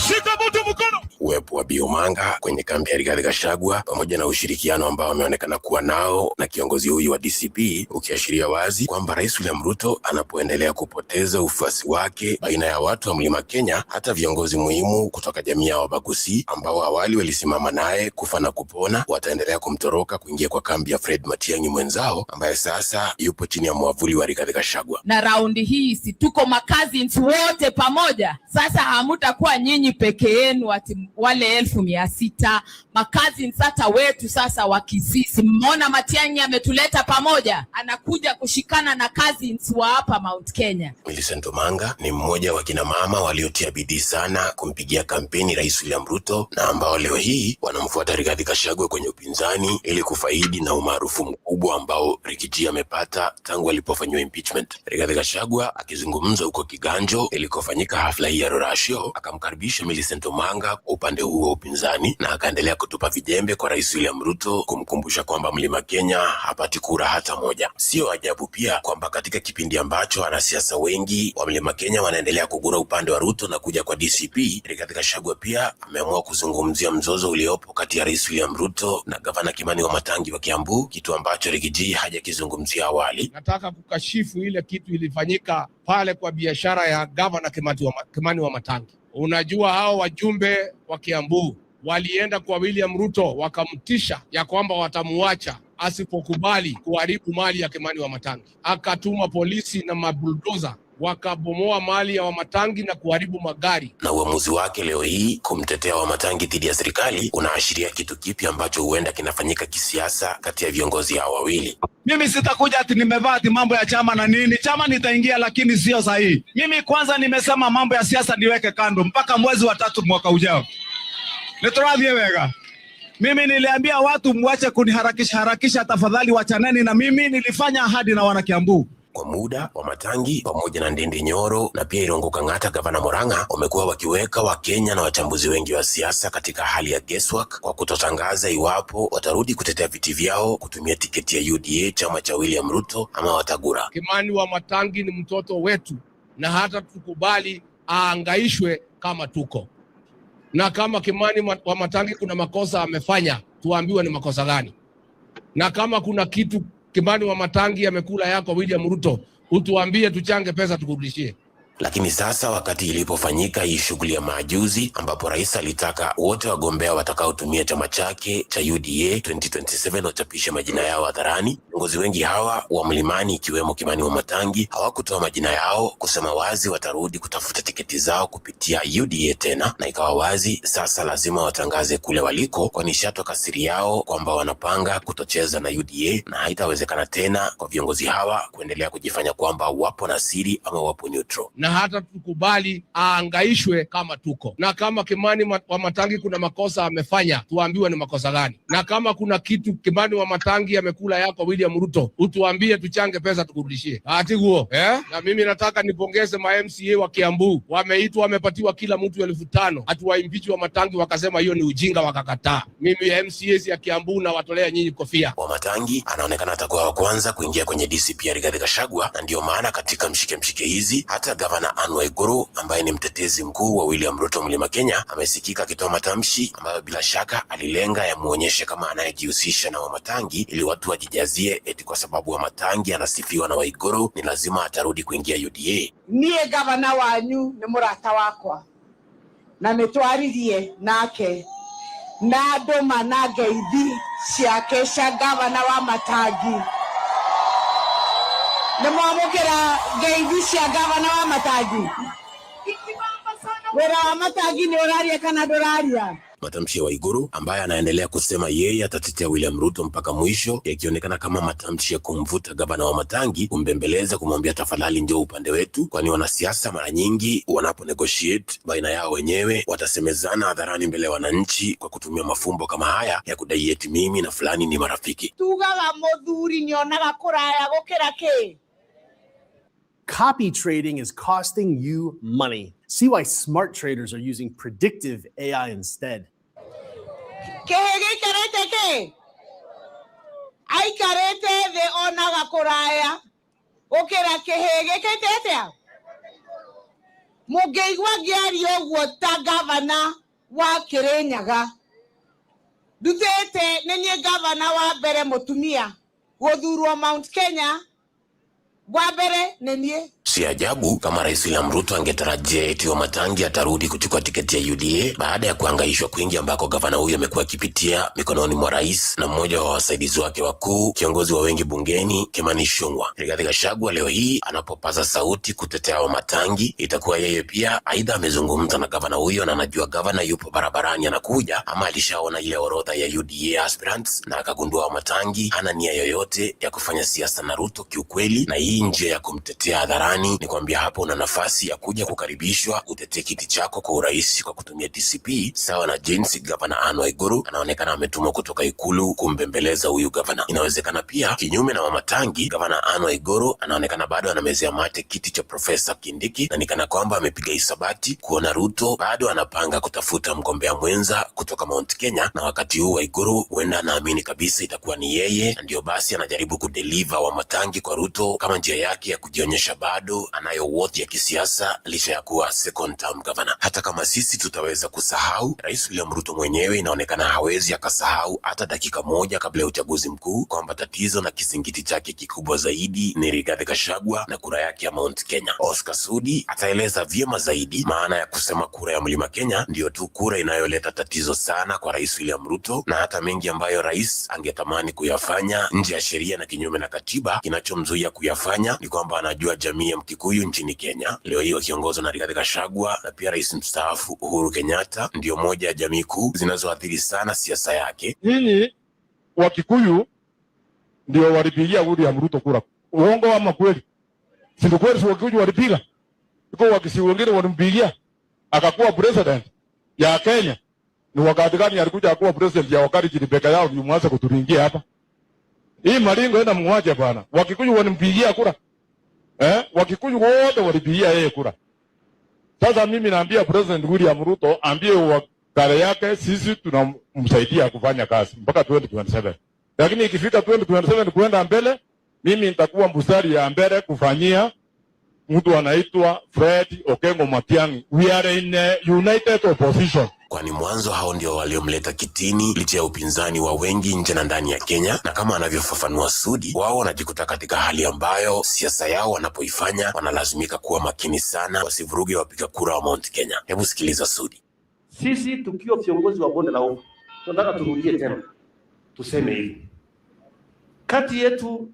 S22: Shika mtu mkono.
S21: Uwepo wa Bi Omanga kwenye kambi ya Rigathi Gachagua pamoja na ushirikiano ambao wameonekana kuwa nao na kiongozi huyu wa DCP ukiashiria wazi kwamba Rais William Ruto anapoendelea kupoteza ufuasi wake baina ya watu wa Mlima Kenya, hata viongozi muhimu kutoka jamii ya Wabaguzi ambao awali walisimama naye kufa na kupona wataendelea kumtoroka kuingia kwa kambi ya Fred Matiang'i mwenzao ambaye sasa yupo chini ya mwavuli wa Rigathi Gachagua.
S23: Na raundi hii si tuko cousins wote pamoja. Sasa hamutakuwa nyinyi peke yenu ati wale 1600 cousins hata wetu sasa wa Kisii. Mmeona Matiang'i ametuleta pamoja, anakuja kushikana na cousins wa hapa Mount Kenya.
S21: Millicent Omanga ni mmoja wa kina mama waliotia bidii sana kumpigia kampeni Rais William Ruto na ambao leo hii wanamfuata Rigathi Gachagua kwenye upinzani ili kufaidi na umaarufu mkubwa ambao Rigiji amepata tangu alipofanywa impeachment. Rigathi Gachagua akizungumza huko Kiganjo ilikofanyika hafla hii ya rorashio akamkaribisha Millicent Omanga upande huo wa upinzani na akaendelea kutupa vijembe kwa Rais William Ruto kumkumbusha kwamba Mlima Kenya hapati kura hata moja. Sio ajabu pia kwamba katika kipindi ambacho wanasiasa wengi wa Mlima Kenya wanaendelea kugura upande wa Ruto na kuja kwa DCP, Rigathi Gachagua pia ameamua kuzungumzia mzozo uliopo kati ya Rais William Ruto na Gavana Kimani Wamatangi wa Kiambu, kitu ambacho Rigiji hajakizungumzia awali.
S24: Nataka kukashifu ile kitu ilifanyika pale kwa biashara ya Gavana Kimani Wamatangi. Unajua hao wajumbe wa Kiambu walienda kwa William Ruto wakamtisha ya kwamba watamuacha asipokubali kuharibu mali ya Kimani Wamatangi. Akatuma polisi na mabuldoza wakabomoa mali ya Wamatangi na kuharibu magari.
S21: Na uamuzi wake leo hii kumtetea Wamatangi dhidi ya serikali unaashiria kitu kipi ambacho huenda kinafanyika kisiasa kati ya viongozi hao wawili.
S6: Mimi sitakuja ati nimevaa ati mambo ya chama na nini. Chama nitaingia, lakini sio sahihi. Mimi kwanza nimesema mambo ya siasa niweke kando mpaka mwezi wa 3 mwaka ujao. Nitoradhie wega. Mimi niliambia watu mwache kuniharakisha tafadhali, wachaneni na mimi. Nilifanya ahadi na wana Kiambu.
S21: Kwa muda Wamatangi pamoja na Ndindi Nyoro na pia Irungu Kang'ata gavana Murang'a wamekuwa wakiweka Wakenya na wachambuzi wengi wa siasa katika hali ya guesswork kwa kutotangaza iwapo watarudi kutetea viti vyao kutumia tiketi ya UDA, chama cha William Ruto, ama watagura.
S24: Kimani Wamatangi ni mtoto wetu na hata tukubali aangaishwe kama tuko. Na kama Kimani Wamatangi kuna makosa amefanya, tuambiwe ni makosa gani. Na kama kuna kitu Kimani Wamatangi amekula yako William Ruto, utuambie tuchange pesa tukurudishie.
S21: Lakini sasa wakati ilipofanyika hii shughuli ya majuzi ambapo rais alitaka wote wagombea watakaotumia chama chake cha UDA 2027 wachapishe majina yao hadharani, viongozi wengi hawa wa Mlimani ikiwemo Kimani Wamatangi hawakutoa majina yao, kusema wazi watarudi kutafuta tiketi zao kupitia UDA tena, na ikawa wazi sasa lazima watangaze kule waliko, kwani ishatoka siri yao kwamba wanapanga kutocheza na UDA, na haitawezekana tena kwa viongozi hawa kuendelea kujifanya kwamba wapo na siri ama wapo neutral.
S24: Na hata tukubali aangaishwe kama tuko. Na kama Kimani Wamatangi kuna makosa amefanya, tuambiwe ni makosa gani. Na kama kuna kitu Kimani Wamatangi amekula yako William Ruto, utuambie tuchange pesa tukurudishie. Atiguo, Na mimi nataka nipongeze ma MCA wa Kiambu. Wameitwa, wamepatiwa kila mtu 5,000. Atuwaimbichi Wamatangi wakasema hiyo ni ujinga, wakakataa. Mimi MCAs ya Kiambu na watolea nyinyi kofia.
S21: Wamatangi anaonekana atakuwa wa kwanza kuingia kwenye DCP ya Rigathi Gachagua, na ndio maana katika mshike hizi hata gavana Anne Waiguru ambaye ni mtetezi mkuu wa William Ruto Mlima Kenya amesikika akitoa matamshi ambayo bila shaka alilenga yamuonyeshe kama anayejihusisha na Wamatangi ili watu wajijazie eti kwa sababu Wamatangi anasifiwa na Waiguru ni lazima atarudi kuingia UDA.
S7: Niye gavana wanyu ni murata wakwa na nitwaririe nake na nduma na ngeithi ciake gavana wa Matangi. Nimwamukira ngeithi cia gavana wa Matangi. Wera wa Matangi ni oraria kana ndoraria.
S21: Matamshi ya Waiguru ambaye anaendelea kusema yeye atatetea William Ruto mpaka mwisho, yakionekana kama matamshi ya kumvuta gavana wa Matangi, kumbembeleza, kumwambia tafadhali ndio upande wetu, kwani wanasiasa mara nyingi wanapo negotiate baina yao wenyewe watasemezana hadharani mbele ya wananchi kwa kutumia mafumbo kama haya ya kudai eti mimi na fulani ni marafiki.
S7: Tugaga muthuri nyonaga kuraya gukira ki.
S8: Copy trading is costing you money. See why smart traders are using predictive AI instead.
S7: Kehege karete ke. Ai karete de onaga kuraya. Okera kehege ketete. Mugeigwa giari ogwo ta gavana wa Kirinyaga. Dutete nenye gavana wa mbere mutumia guthurwo Mount Kenya. Wabere nenie.
S21: Si ajabu kama Rais William Ruto angetarajia eti Wamatangi atarudi kuchukua tiketi ya UDA baada ya kuhangaishwa kwingi ambako gavana huyo amekuwa akipitia mikononi mwa rais na mmoja wa wasaidizi wake wakuu, kiongozi wa wengi bungeni Kimani Ichung'wah. Rigathi Gachagua leo hii anapopaza sauti kutetea Wamatangi, itakuwa yeye pia aidha amezungumza na gavana huyo na anajua gavana yupo barabarani anakuja, ama alishaona ile orodha ya UDA aspirants na akagundua Wamatangi hana nia yoyote ya kufanya siasa na Ruto kiukweli, na hii njia ya kumtetea hadharani ni kwambia hapo una nafasi ya kuja kukaribishwa utetee kiti chako kwa urahisi kwa kutumia DCP, sawa na jinsi gavana Anne Waiguru anaonekana ametumwa kutoka ikulu kumbembeleza huyu gavana. Inawezekana pia kinyume na Wamatangi, gavana Anne Waiguru anaonekana bado anamezea mate kiti cha Profesa Kindiki, na nikana kwamba amepiga hisabati kuona Ruto bado anapanga kutafuta mgombea mwenza kutoka Mount Kenya, na wakati huu Waiguru huenda anaamini kabisa itakuwa ni yeye, ndio basi anajaribu kudeliver Wamatangi kwa Ruto kama njia yake ya kujionyesha bado bado anayo worth ya kisiasa licha ya kuwa second term governor. Hata kama sisi tutaweza kusahau, Rais William Ruto mwenyewe inaonekana hawezi akasahau hata dakika moja kabla ya uchaguzi mkuu kwamba tatizo na kisingiti chake kikubwa zaidi ni Rigathi Gachagua na kura yake ya Mount Kenya. Oscar Sudi ataeleza vyema zaidi maana ya kusema kura ya Mlima Kenya ndio tu kura inayoleta tatizo sana kwa Rais William Ruto, na hata mengi ambayo rais angetamani kuyafanya nje ya sheria na kinyume na katiba, kinachomzuia kuyafanya ni kwamba anajua jamii ya Mkikuyu nchini Kenya leo hii wakiongozwa na Rigathi Gachagua na pia rais mstaafu Uhuru Kenyatta ndio moja ya jamii kuu zinazoathiri sana siasa yake.
S9: Nyinyi Wakikuyu ndio walipigia William Ruto kura. Uongo ama kweli? Si ndio kweli Wakikuyu walipiga? Iko Wakisi wengine walimpigia akakuwa president ya Kenya. Ni wakati gani alikuja akuwa president ya wakati jilipeka yao ni mwanza kuturingia hapa? Hii malingo enda mwache bana. Wakikuyu walimpigia kura. Wakikuyu wote walipigia yeye kura. Sasa mimi naambia President William Ruto ambie wakale yake sisi tunamsaidia kufanya kazi mpaka 2027. Lakini ikifika 2027 kuenda mbele, mimi nitakuwa mstari ya mbele kufanyia mtu anaitwa Fred Okengo Matiang'i. We are in united opposition.
S21: Kwani mwanzo hao ndio waliomleta kitini licha ya upinzani wa wengi nje na ndani ya Kenya, na kama anavyofafanua Sudi, wao wanajikuta katika hali ambayo siasa yao wanapoifanya wanalazimika kuwa makini sana wasivuruge wapiga kura wa Mount Kenya. Hebu sikiliza Sudi.
S20: Sisi tukiwa viongozi wa bonde la ufa, tunataka turudie tena tuseme hivi, kati yetu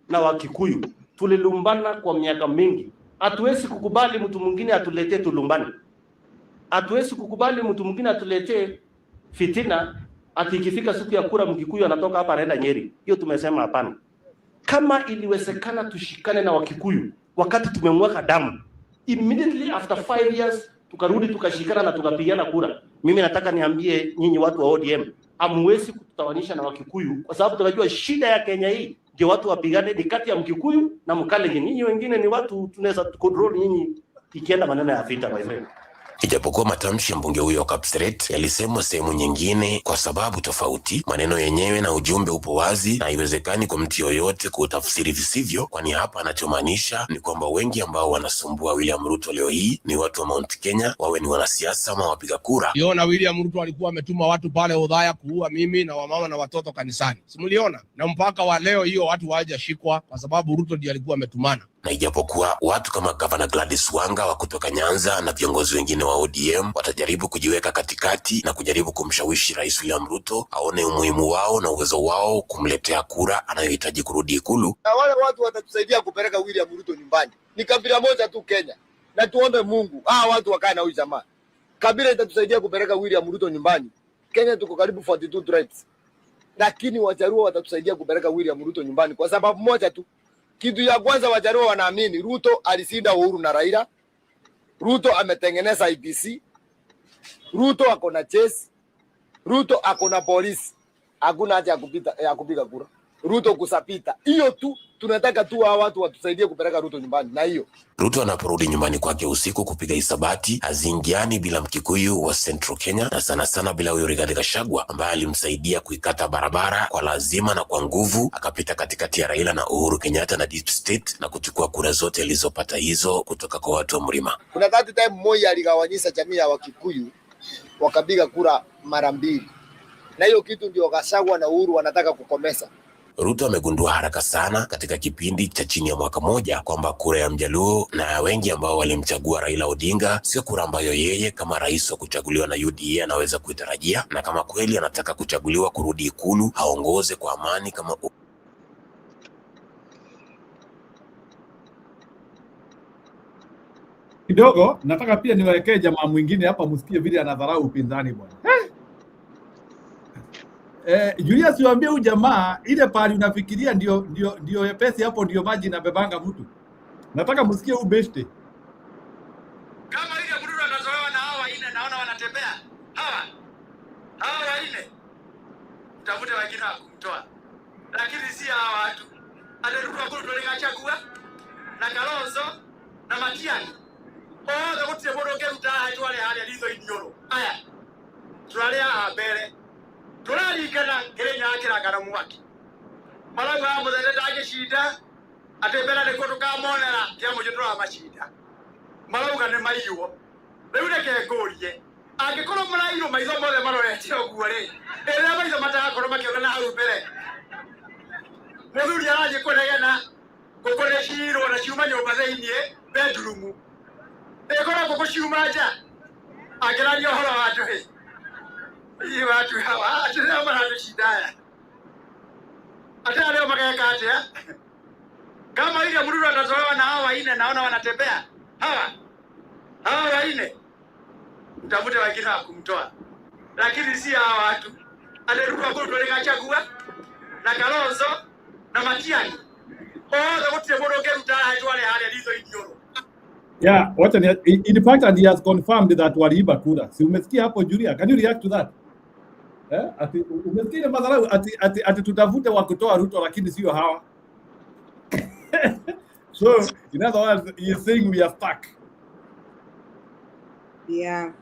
S20: na Wakikuyu tulilumbana kwa miaka mingi. Hatuwezi kukubali mtu mwingine atuletee tulumbani. Hatuwezi kukubali mtu mwingine atuletee fitina ati ikifika siku ya kura Mkikuyu anatoka hapa anaenda Nyeri. Hiyo tumesema hapana. Kama iliwezekana tushikane na Wakikuyu wakati tumemweka damu, immediately after 5 years tukarudi tukashikana na tukapigana kura. Mimi nataka niambie nyinyi watu wa ODM, hamwezi kututawanisha na Wakikuyu kwa sababu tunajua shida ya Kenya hii ndio watu wapigane ni kati ya Mkikuyu na Mkalenjin. Nyinyi wengine ni watu tunaweza control nyinyi ikienda maneno ya vita my friend.
S21: Ijapokuwa matamshi ya mbunge huyo Kapseret yalisemwa sehemu nyingine kwa sababu tofauti, maneno yenyewe na ujumbe upo wazi na haiwezekani kwa mtu yoyote kutafsiri visivyo, kwani hapa anachomaanisha ni kwamba wengi ambao wanasumbua William Ruto leo hii ni watu wa Mount Kenya, wawe ni wanasiasa ama wapiga kura.
S24: Yona William Ruto alikuwa ametuma watu pale Udhaya kuua mimi na wamama na watoto kanisani. Simuliona? Na mpaka wa leo hiyo watu hawajashikwa kwa sababu Ruto ndiye alikuwa ametumana.
S21: Na ijapokuwa watu kama Governor Gladys Wanga wa kutoka Nyanza na viongozi wengine wa ODM watajaribu kujiweka katikati na kujaribu kumshawishi Rais William Ruto aone umuhimu wao na uwezo wao kumletea kura anayohitaji kurudi Ikulu.
S10: Na wale watu watatusaidia kupeleka William Ruto nyumbani. Ni kabila moja tu Kenya. Na tuombe Mungu, watu wakae na huyu jamaa. Kabila itatusaidia kupeleka William Ruto nyumbani. Kenya tuko karibu 42 tribes. Lakini Wajaruo watatusaidia kupeleka William Ruto nyumbani kwa sababu moja tu. Kitu ya kwanza Wajaruo wanaamini Ruto alishinda Uhuru na Raila. Ruto ametengeneza IPC. Ruto ako na chesi. Ruto ako na polisi. Hakuna haja ya kupiga kura. Ruto kusapita. Hiyo tu tunataka tu watu watusaidie kupeleka Ruto nyumbani na hiyo.
S21: Ruto anaporudi nyumbani kwake usiku kupiga hisabati hazingiani bila Mkikuyu wa Central Kenya na sana sana bila huyo Rigathi Gachagua ambaye alimsaidia kuikata barabara kwa lazima na kwa nguvu, akapita katikati ya Raila na Uhuru Kenyatta na Deep State na kuchukua kura zote alizopata hizo kutoka kwa watu wa Mlima.
S10: Kuna wakati time mmoja aligawanyisha jamii ya Wakikuyu wakapiga kura mara mbili. Na hiyo kitu ndio Gachagua na Uhuru wanataka kukomesa.
S21: Ruto amegundua haraka sana katika kipindi cha chini ya mwaka moja kwamba kura ya Mjaluo na wengi ambao walimchagua Raila Odinga sio kura ambayo yeye kama rais wa kuchaguliwa na UDA anaweza kuitarajia, na kama kweli anataka kuchaguliwa kurudi Ikulu aongoze kwa amani kama
S1: kidogo. Nataka pia niwaekee jamaa mwingine hapa msikie vile anadharau upinzani bwana. Julius, yuambie huyu jamaa ile pali unafikiria ndio yepesi hapo ndio maji na bebanga mtu. Nataka msikie huyu beste.
S11: Kama ile mdudu anazoewa na hawa ine naona wanatembea. Hawa ine. Utafute wengine kumtoa. Lakini si hawa watu. Anaruka kuto Gachagua na Kalonzo na Matiang'i. Wote bodoke mtaa twale hali alizo idioro. Aya. Twale mbele. Turarikana Kenya akiragara mwaki. Malaga muthene ndage shida atembera nä kå ndå kamonera kä a må njä tå ra macinda marauga nä maiywo rä u reke ngå rie angä korwo må rairwo maitho mothe marorete å guo rä ä rä a maitho matagakorwo makä na hau mbere må thuri aranjä kå negena ngå kå nä cirwo na ciuma nyå mba thä iniä bedroom ä korwo ngå kå ciuma nja angä raria å horo wa andå hä ii watu hawa atä rä a maratå cindaya atä arä o mageka atä a kama ile mdudu atatolewa na hawa wanne naona wanatembea hawa wanne mtafute wengine wa kumtoa lakini si hawa watu aliruka kwa Gachagua na Kalonzo na Matiang'i othe gutire mundu ungeruta atware haria ritho inioro.
S1: Yeah, what in fact, and he has confirmed that waliiba kura. Si umesikia hapo Julia? Can you react to that? Ati umesikia madharau ati tutafute wa kutoa Ruto lakini sio hawa. So, in other words, he is saying we are stuck.
S4: Yeah.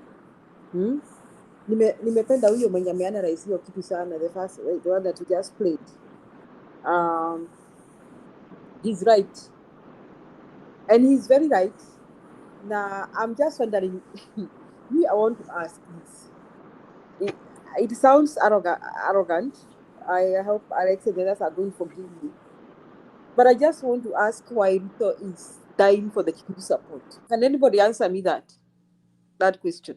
S4: Nimependa huyo mwenye ameana rais hiyo kitu sana, the one that we just played. He's right. And he's very right. Now, I'm just wondering, I want to ask this. It sounds arrogant. I hope Alex and others are going to forgive me. But I just want to ask why Ruto is dying for the Kikuyu support. Can anybody answer me that question?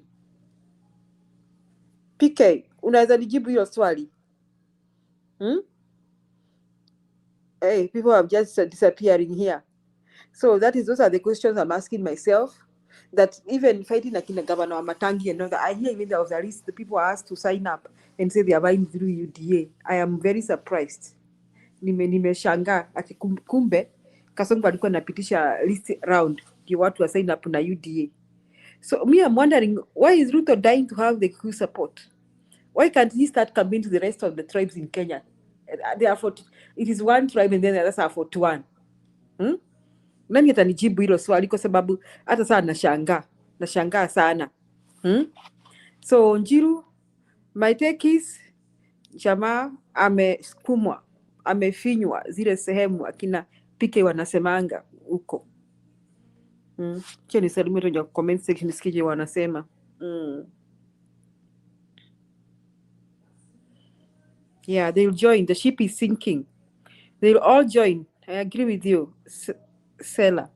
S4: PK, unaweza nijibu hiyo swali? Hey, people are just disappearing here. So those are the questions I'm asking myself. That even fighting like Governor Amatangi and all that, I hear even there was a list, the people are asked to sign up and say they are buying through UDA. I am very surprised. Nimeshangaa ati kumbe Kasongo alikuwa anapitisha list round ndio watu wa sign up na UDA. So me, I'm wondering, why is Ruto dying to have the Kikuyu support? Why can't he start campaigning to the rest of the tribes in Kenya? It is one tribe and then the others are 41. Nani atanijibu hilo swali kwa sababu hata saa nashangaa sana. So Njiru, my take is jamaa amesukumwa, amefinywa zile sehemu akina PK wanasemanga huko. Kia nisalimie kwenye comment section nisikije wanasema. Yeah, they'll join. The ship is sinking. They'll all join. I agree with you, Sela.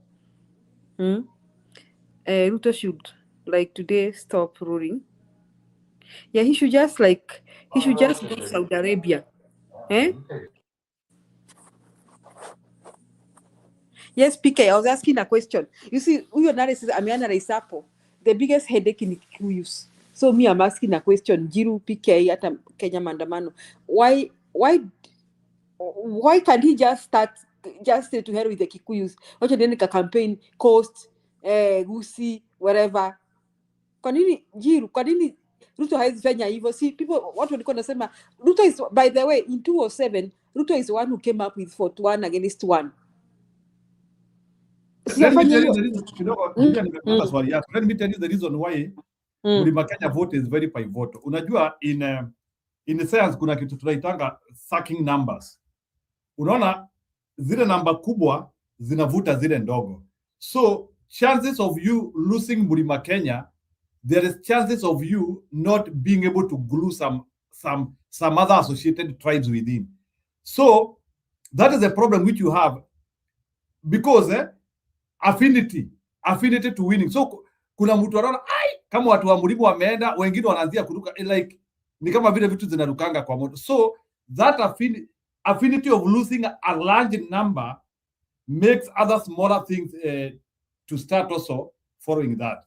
S4: Ruto should, like today, stop roaring. Yeah, he should just go to Saudi Arabia. Yes, PK, I was asking a question. You see, huyo analysis ameanalyze hapo. The biggest headache in Kikuyus. So me, I'm asking a question. Jiru, PK, hata Kenya Maandamano. Why can't he just say to hell with the Kikuyus? Wacha nene ka campaign, Coast, Gusii, wherever. Kwa nini Jiru? Kwa nini Ruto hawezi fanya hivyo? See, people, watu walikuwa nasema, Ruto is, by the way, in 2007, Ruto is the one who came up with 41 against 1.
S1: Let me tell you the reason why Mlima Kenya vote is very pivotal. Unajua in science kuna kitu tunaitanga sucking numbers. Unaona zile namba kubwa zinavuta zile ndogo. So chances of you losing Mlima Kenya, there is chances of you not being able to glue some other associated tribes within. So that is a problem which you have because affinity to winning. So kuna mtu anaona kama watu wa Mlima wameenda, wengine wanaanzia kuruka, like ni kama vile vitu zinarukanga kwa moto. So that affinity of losing a large number makes other smaller things to start also following that.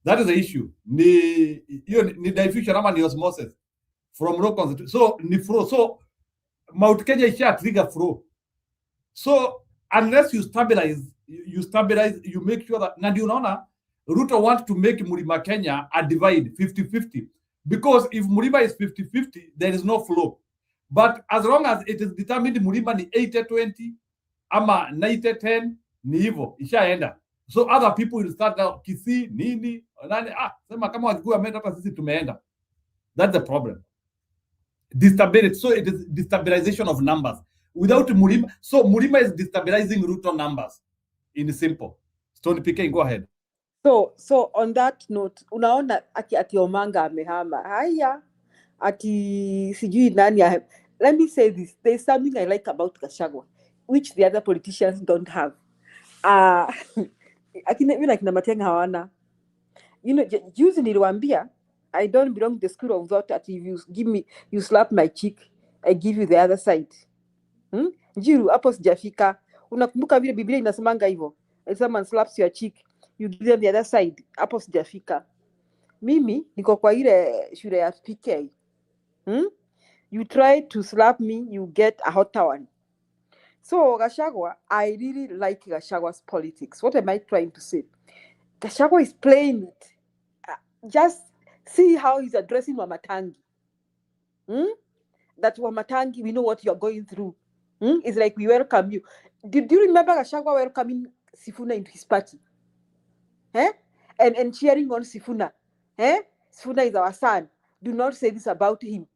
S1: That is the issue. Ni diffusion ama ni osmosis from low concentration. So ni flow. So Mount Kenya isha trigger flow. So unless you stabilize, you make sure that, na ndio unaona Ruto want to make Mlima Kenya a divide 50-50, because if Mlima is 50-50, there is no flow. But as long as it is determined Mlima ni 80-20 ama 90-10, ni hivyo ishaenda. So other people will start now Kisii nini nani sema kama Wakikuyu wameenda hata sisi tumeenda. That's the problem. Destability. So it is destabilization of numbers. without Murima. So Murima is destabilizing Ruto numbers in simple. Stone PK, go ahead.
S4: So on that note, unaona ati Omanga amehama. Haya, ati sijui nani. Let me say this. There's something I like about Gachagua, which the other politicians don't have. Akina Matiang'i hawana. You know, juzi niliwaambia, I don't belong to the school of thought that if you slap my cheek, I give you the other side. Njiru, hapo sijafika. Unakumbuka vile Biblia inasemanga hivyo? If someone slaps your cheek, you give them the other side. Hapo sijafika. Mimi niko kwa ile shule ya PK. You try to slap me, you get a hotter one. So Gachagua, I really like Gachagua's politics. What am I trying to say? Gachagua is playing it. Just see how he's addressing Wamatangi. That Wamatangi, we know what you're going through. It's like we welcome you. Do you remember Gachagua welcoming Sifuna into his party? And cheering on Sifuna. Sifuna is our son. Do not say this about him.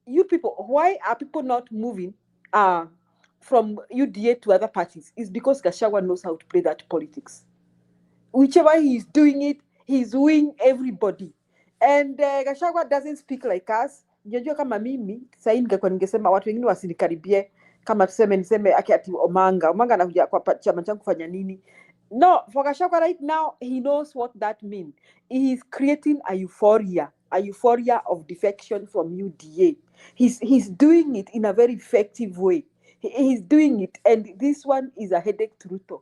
S4: You people, why are people not moving from UDA to other parties? It's because Gachagua knows how to play that politics. Whichever he's doing it, he's wooing everybody. And Gachagua doesn't speak like us. Unajua kama mimi, sasa ningekuwa ningesema watu wengine wasinikaribie, kama niseme ati Omanga anakuja kwa chama changu kufanya nini? No, for Gachagua right now, he knows what that means. He is creating a euphoria of defection from UDA. He's doing it in a very effective way. He's doing it, and this one is a headache to Ruto.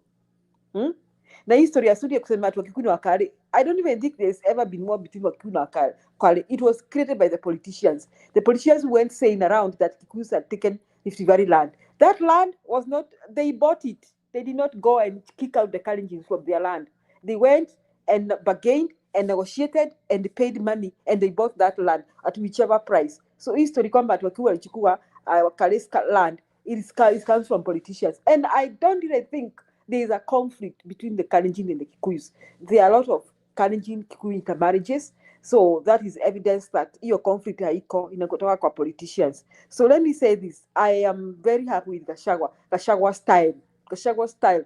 S4: Na history ya Sudi ya kusema watu Wakikuyu na Wakale, I don't even think there's ever been more between Wakikuyu na Wakale. It was created by the politicians. The politicians went saying around that Kikuyus had taken Rift Valley land. That land was not, they bought it. They did not go and kick out the Kalenjins from their land. They went and bargained and negotiated and paid money and they bought that land at whichever price. So history kwamba watu Wakikuyu walichukua Wakale's land, it comes from politicians. And I don't really think there is a conflict between the Kalenjin and the Kikuyus. There are a lot of Kalenjin-Kikuyu intermarriages. So that is evidence that your conflict haiko inakotoka kwa politicians. So let me say this. I am very happy with Gachagua's style.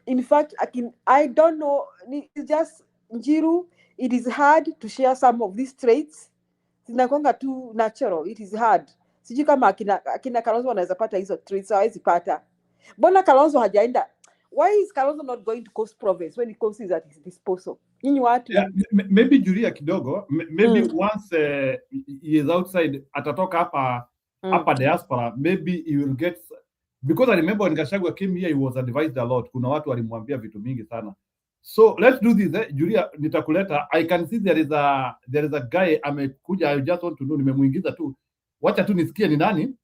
S4: In fact, I don't know, it's just Njiru, it is hard to share some of these traits. Zinakonga too natural. It is hard. Sijui kama akina Kalonzo wanaweza pata hizo traits, hawezi pata. Mbona Kalonzo hajaenda? Why is Kalonzo not going to Coast Province when Coast is at his disposal?
S1: Yeah, maybe Julia kidogo, maybe once he is outside, atatoka hapa diaspora, maybe he will get, because I remember when Gachagua came here, he was advised a lot. Kuna watu walimwambia vitu mingi sana. So let's do this, Julia, nitakuleta. I can see there is a guy amekuja. I just want to know, nimemuingiza tu. Wacha tu nisikie ni nani.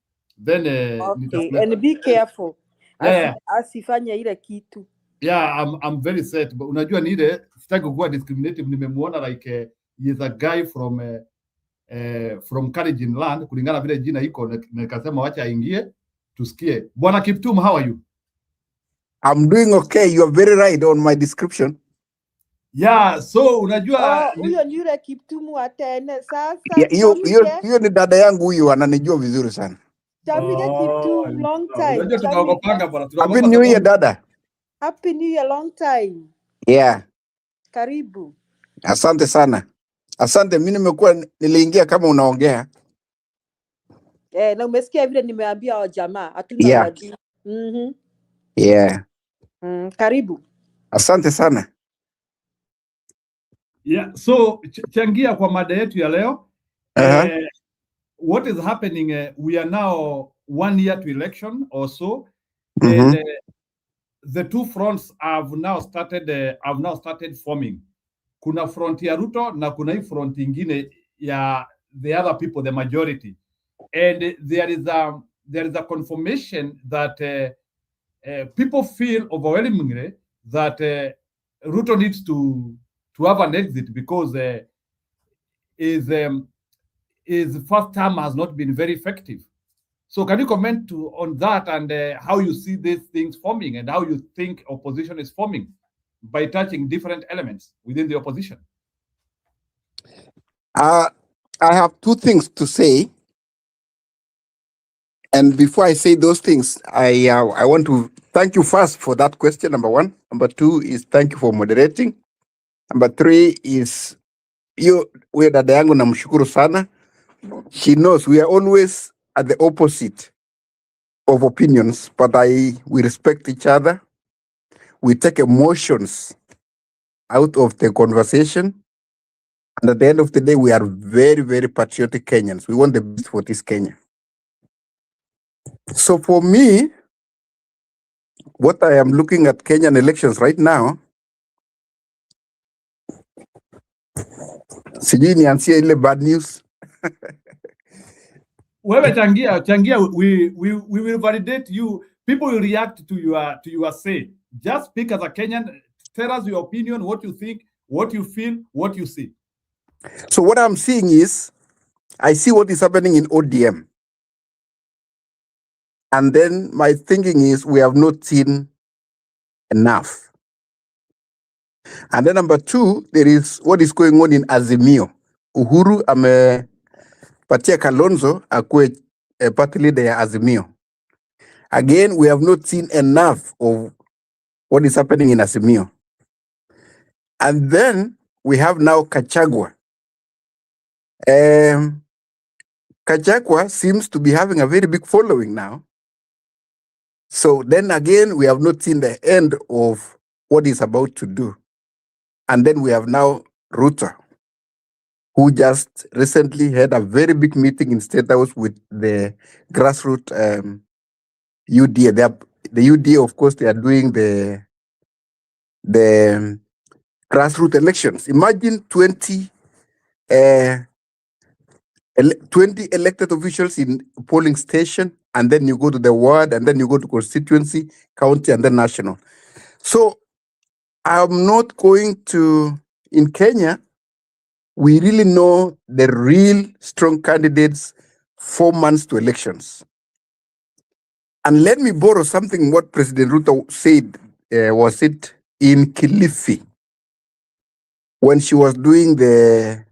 S1: Then
S4: okay, and be careful.
S1: Yeah.
S4: Asifanya ile kitu.
S1: Yeah, I'm very sad, but unajua ni ile sitaki kuwa discriminative. Nimemuona like he is a guy from Kalenjin land, kulingana vile jina iko, na nikasema wacha aingie tusikie. Bwana Kiptum, how are you?
S5: I'm doing okay. You are very right on my description.
S1: Yeah, so unajua
S4: huyo ni yule Kiptum atene sasa.
S5: Hiyo ni dada yangu, huyu ananijua vizuri sana.
S4: Chamige Kiptum, long time.
S1: Unajua tunaogopanga bwana.
S5: Happy New Year dada.
S4: Happy New Year, long time.
S5: Yeah.
S4: Karibu.
S5: Asante sana. Asante, mimi niliingia kama unaongea.
S4: Na umesikia vile nimeambia wa jamaa hatuna
S5: uadui. Yeah.
S4: Karibu.
S5: Asante sana.
S1: Yeah, so changia kwa mada yetu ya leo. What is happening, we are now 1 year to election or so, and the two fronts have now started forming. Kuna front ya Ruto na kuna hii front ingine ya the other people, the majority, and there is a confirmation that people feel overwhelmingly that Ruto needs to have an exit because his first term has not been very effective. So can you comment on that and how you see these things forming and how you think opposition is forming by touching different elements within the opposition?
S5: I have two things to say. And before I say those things, I want to thank you first for that question, number one. Number two is thank you for moderating. Number three is we dada yangu namshukuru sana. She knows we are always at the opposite of opinions, but we respect each other. We take emotions out of the conversation. And at the end of the day, we are very, very patriotic Kenyans. We want the best for this Kenya. So for me, what I am looking at Kenyan elections right now, sijui nianzie ile bad news.
S1: Wewe changia, we will validate you. People will react to your say. Just speak as a Kenyan. Tell us your opinion, what you think, what you feel, what you see.
S5: So what I'm seeing is, I see what is happening in ODM. And then my thinking is, we have not seen enough. And then number two, there is what is going on in Azimio. Uhuru amepatia Kalonzo akue party leader ya Azimio. Again, we have not seen enough of what is happening in Azimio. And then we have now Kachagwa. Kachagwa seems to be having a very big following now. So then again, we have not seen the end of what he's about to do. And then we have now Ruto, who just recently had a very big meeting in State House with the grassroots UDA. The UDA, of course, they are doing the grassroots elections. Imagine 20 elected officials in a polling station, and then you go to the ward, and then you go to constituency, county, and then national. So I'm not going to, in Kenya, we really know the real strong candidates 4 months to elections. And let me borrow something what President Ruto said, was it in Kilifi, when she was doing the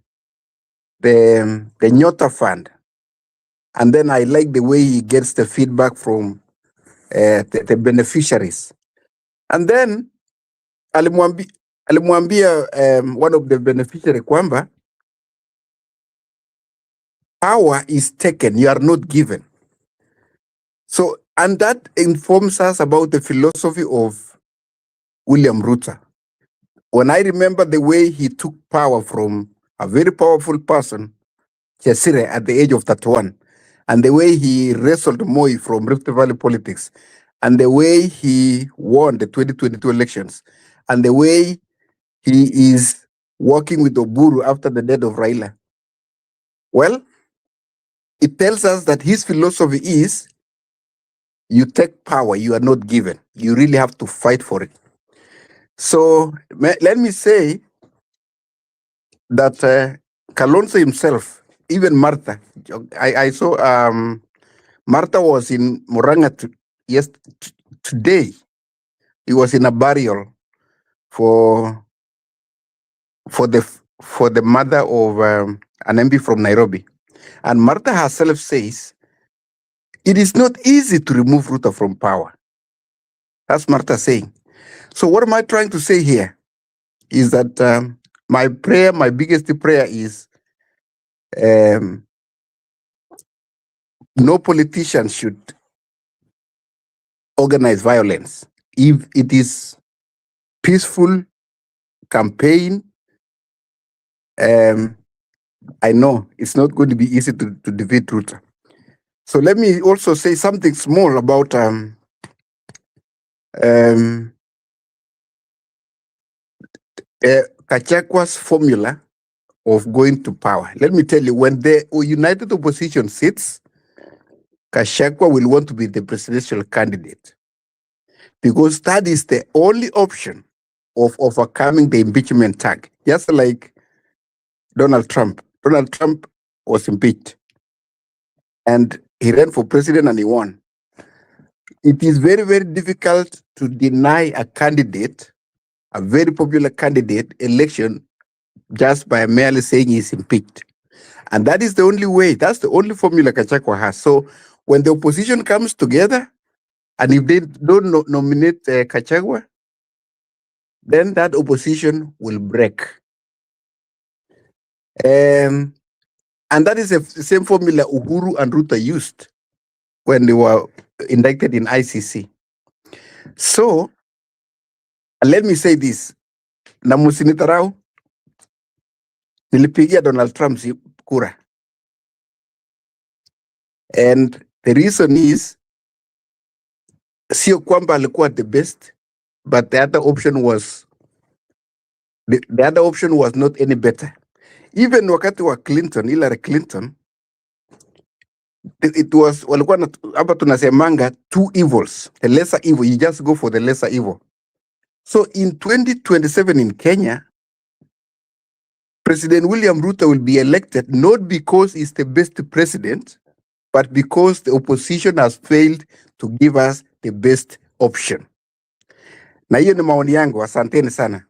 S5: Nyota Fund. And then I like the way he gets the feedback from the beneficiaries. And then alimwambia one of the beneficiaries kwamba power is taken, you are not given. So, and that informs us about the philosophy of William Ruto. When I remember the way he took power from a very powerful person, Chesire, at the age of 31, and the way he wrestled Moi from Rift Valley politics, and the way he won the 2022 elections, and the way he is working with Oburu after the death of Raila. Well, it tells us that his philosophy is, you take power, you are not given. You really have to fight for it. So let me say that Kalonzo himself, even Martha, I saw Martha was in Murang'a today. He was in a burial for the mother of an MP from Nairobi. And Martha herself says, it is not easy to remove Ruto from power. That's Martha saying. So what am I trying to say here? Is that my prayer, my biggest prayer is no politician should organize violence. If it is peaceful campaign, I know it's not going to be easy to defeat Ruto. So let me also say something small about Kachagwa's formula of going to power. Let me tell you, when the united opposition sits, Kachagwa will want to be the presidential candidate, because that is the only option of overcoming the impeachment tag. Just like Donald Trump. Donald Trump was impeached, and he ran for president and he won. It is very, very difficult to deny a candidate, a very popular candidate, election just by merely saying he's impeached. And that is the only way, that's the only formula Kachagwa has. So when the opposition comes together, and if they don't nominate Kachagwa, then that opposition will break. And that is the same formula Uhuru and Ruto used when they were indicted in ICC. So, let me say this. Na musinitarau, nilipigia Donald Trump kura. And the reason is, sio kwamba alikuwa the best, but the other option was not any better. Even wakati wa Hillary Clinton, it was walikuwa hapa tunasemanga two evils, the lesser evil. You just go for the lesser evil. So in 2027 in Kenya, President William Ruto will be elected not because he's the best president, but because the opposition has failed to give us the best option. Na hiyo ni maoni yangu, asanteni sana.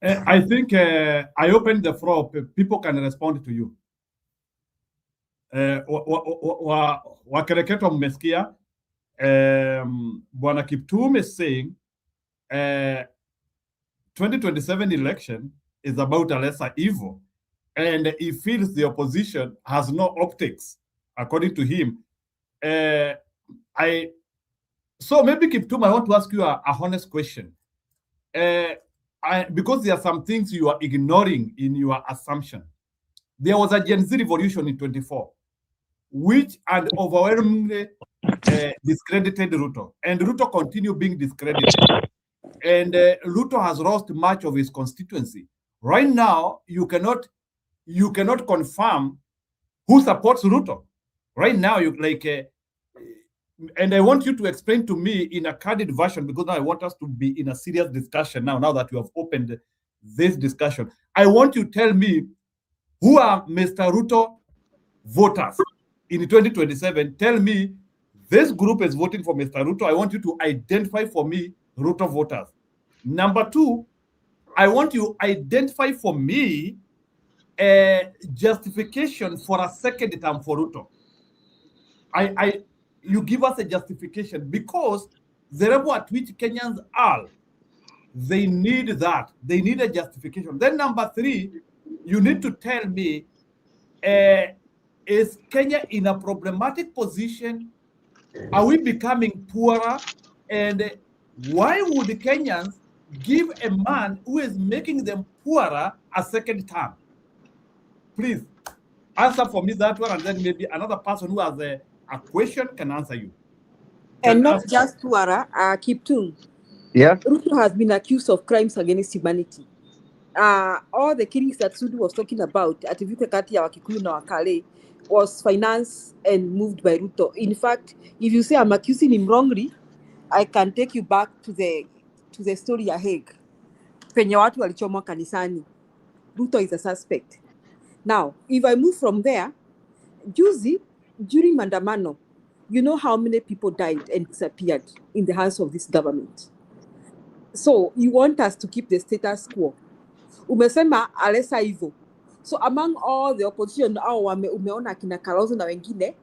S1: I think I opened the floor. People can respond to you. Wakereketo mmesikia. Bwana Kiptum is saying 2027 election is about a lesser evil, and he feels the opposition has no optics, according to him. So maybe Kiptum, I want to ask you a honest question. Because there are some things you are ignoring in your assumption. There was a Gen Z revolution in 24, which and overwhelmingly discredited Ruto, and Ruto continued being discredited. And Ruto has lost much of his constituency. Right now, you cannot confirm who supports Ruto. Right now, and I want you to explain to me in a candid version, because now I want us to be in a serious discussion now that you have opened this discussion. I want you to tell me who are Mr. Ruto voters in 2027. Tell me this group is voting for Mr. Ruto. I want you to identify for me Ruto voters. Number two, I want you to identify for me a justification for a second term for Ruto. You give us a justification, because the level at which Kenyans are, they need that. They need a justification. Then number three, you need to tell me, is Kenya in a problematic position? Are we becoming poorer? And why would the Kenyans give a man who is making them poorer a second term? Please answer for me that one, and then maybe another person who has a question can answer you.
S4: And not just poorer, Kiptum.
S5: Yeah.
S4: Ruto has been accused of crimes against humanity. All the killings that Sudi was talking about at Vita Kati ya Wakikuyu na Wakale was financed and moved by Ruto. In fact, if you say I'm accusing him wrongly, I can take you back to the story ya Hague. Penye watu walichomwa kanisani. Ruto is a suspect. Now, if I move from there, juzi, during Mandamano, you know how many people died and disappeared in the hands of this government. So you want us to keep the status quo. Umesema alesa hivyo. So among all the opposition, umeona kina Kalonzo na wengine,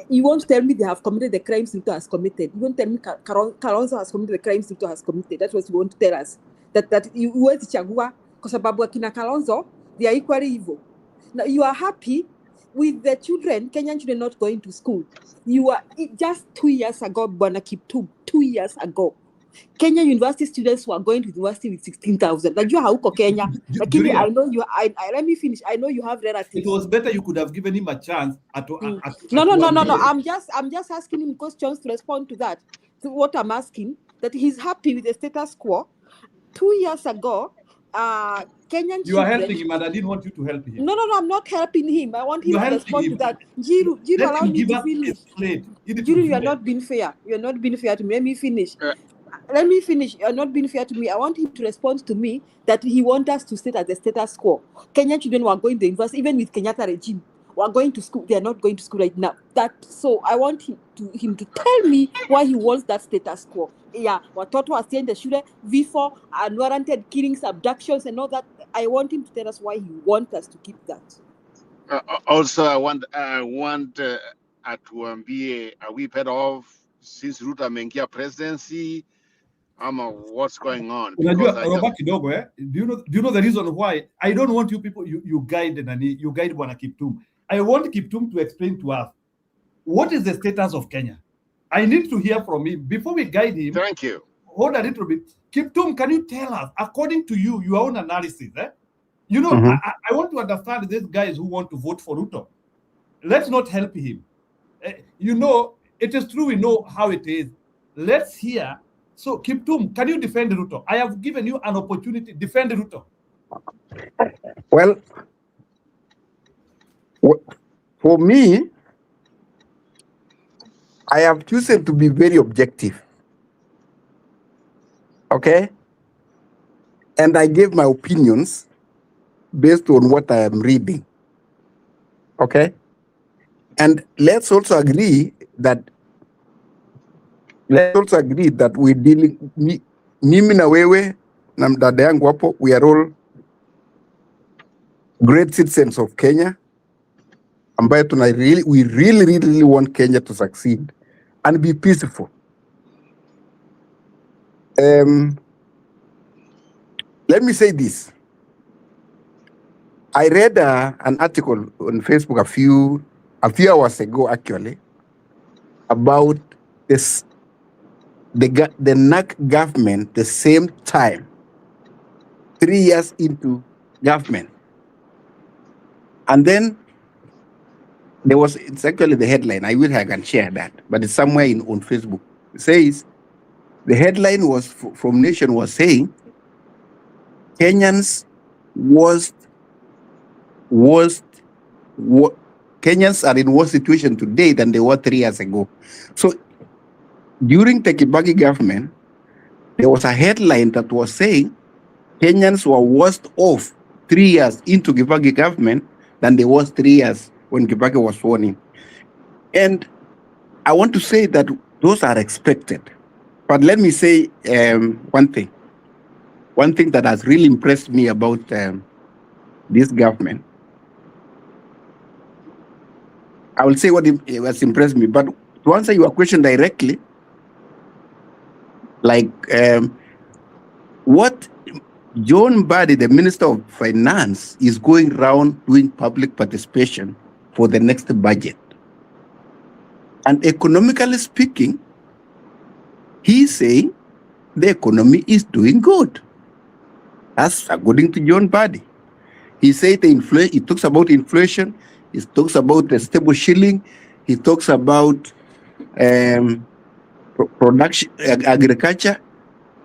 S4: you won't tell me they have committed the crimes Ruto has committed. You won't tell me Kalonzo has committed the crimes Ruto has committed. That's what you want to tell us. That you huwezi chagua kwa sababu kina Kalonzo, they are equally evil. Now you are happy with the children, Kenyan children not going to school. You are just 2 years ago, Bwana Kiptum, 2 years ago. Kenya university students were going to university with 16,000. Najua hauko Kenya. Lakini I know you. Let me finish. I know you have relatives.
S1: It was better you could have given him a chance.
S4: No. I'm just asking him questions to respond to that. So what I'm asking, that he's happy with the status quo. 2 years ago, Kenyan
S1: you are helping him, and I didn't want you to help him.
S4: No, I'm not helping him. I want him to respond to that. Jiru, allow me to finish. Jiru, you are not being fair. You're not being fair to me. Let me finish. You're not being fair to me. I want him to respond to me that he wants us to stay at the status quo. Kenyan children were going to the university, even with Kenyatta regime, were going to school. They are not going to school right now. So I want him to tell me why he wants that status quo. Yeah, watoto wasiende shule, vifo, unwarranted killings, abductions, and all that. I want him to tell us why he wants us to keep that.
S12: Also, I want atuambie, are we better off since Ruto ameingia presidency? What's going on? Because
S1: Unajua
S12: I just
S1: Robert kidogo do you know the reason why I don't want you people you guide Bwana Kiptum. I want Kiptum to explain to us what is the status of Kenya. I need to hear from him before we guide him.
S12: Thank you.
S1: Hold a little bit. Kiptum, can you tell us, according to you, your own analysis, you know,
S2: Mhm.
S1: I want to understand these guys who want to vote for Ruto. Let's not help him. You know, it is true, we know how it is. Let's hear. So, Kiptum, can you defend Ruto? I have given you an opportunity. Defend Ruto.
S5: Well, for me, I have chosen to be very objective. Okay? And I gave my opinions based on what I am reading. Okay? And let's also agree that we're dealing, mimi na wewe na mdada yangu hapo, we are all great citizens of Kenya, ambayo we really want Kenya to succeed and be peaceful. Let me say this. I read an article on Facebook a few hours ago, actually, about this, the NAC government, the same time, 3 years into government. And then it's actually the headline. I wish I can share that, but it's somewhere on Facebook. It says, the headline was from Nation was saying, Kenyans Kenyans are in worse situation today than they were 3 years ago. So during the Kibaki government, there was a headline that was saying Kenyans were worse off 3 years into Kibaki government than they was 3 years when Kibaki was sworn in. And I want to say that those are expected. But let me say one thing. One thing that has really impressed me about this government, I will say what has impressed me. But to answer your question directly, like what John Badi, the Minister of Finance, is going around doing public participation for the next budget. And economically speaking, he's saying the economy is doing good. That's according to John Badi. He said he talks about inflation, he talks about the stable shilling, he talks about production, agriculture.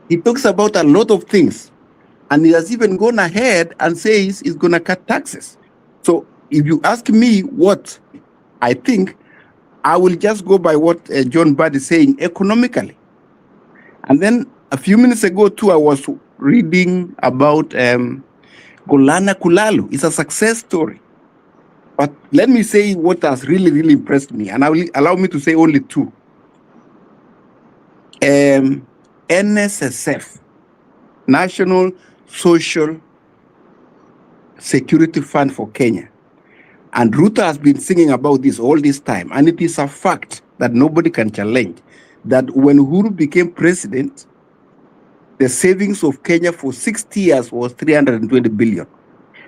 S5: He talks about a lot of things. And he has even gone ahead and says he's going to cut taxes. So if you ask me what I think, I will just go by what John Badi is saying economically. And then a few minutes ago, too, I was reading about Golana Kulalu. It's a success story. But let me say what has really impressed me, and allow me to say only two. NSSF, National Social Security Fund for Kenya. And Ruto has been singing about this all this time. And it is a fact that nobody can challenge that when Uhuru became president, the savings of Kenya for 60 years was 320 billion.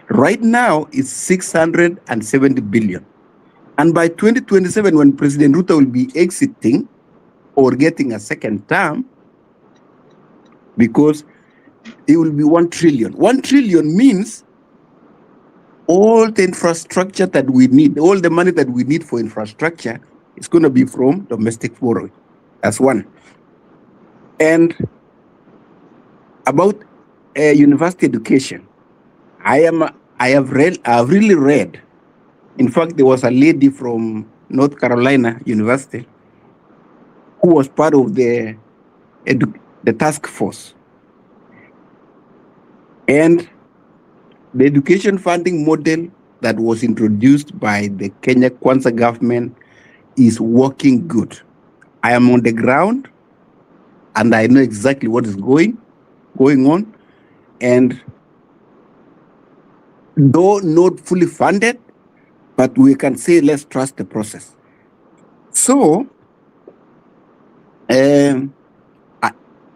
S5: Right now, it's 670 billion. And by 2027, when President Ruto will be exiting or getting a second term, because it will be 1 trillion. 1 trillion means all the infrastructure that we need, all the money that we need for infrastructure is going to be from domestic borrowing. That's one. And about university education, I've really read. In fact, there was a lady from North Carolina University who was part of the task force. And the education funding model that was introduced by the Kenya Kwanza government is working good. I am on the ground and I know exactly what is going on. And though not fully funded, but we can say let's trust the process. So,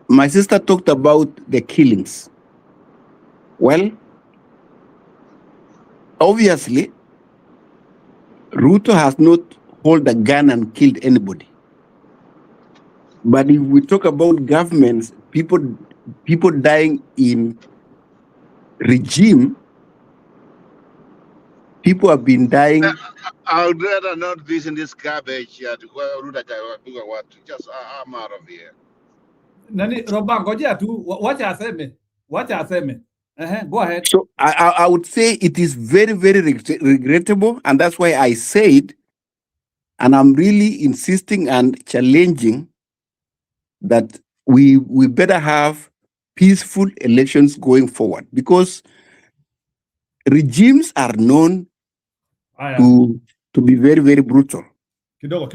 S5: my sister talked about the killings. Well, obviously, Ruto has not held a gun and killed anybody. But if we talk about governments, people dying in regime, people have been dying.
S12: I would rather not visit this garbage here to just I'm out of here.
S1: Nani Roba, ngojea tu wacha aseme. Go ahead.
S5: So I would say it is very, very regrettable, and that's why I said, and I'm really insisting and challenging that we better have peaceful elections going forward, because regimes are known to be very, very brutal.
S1: Kidogo,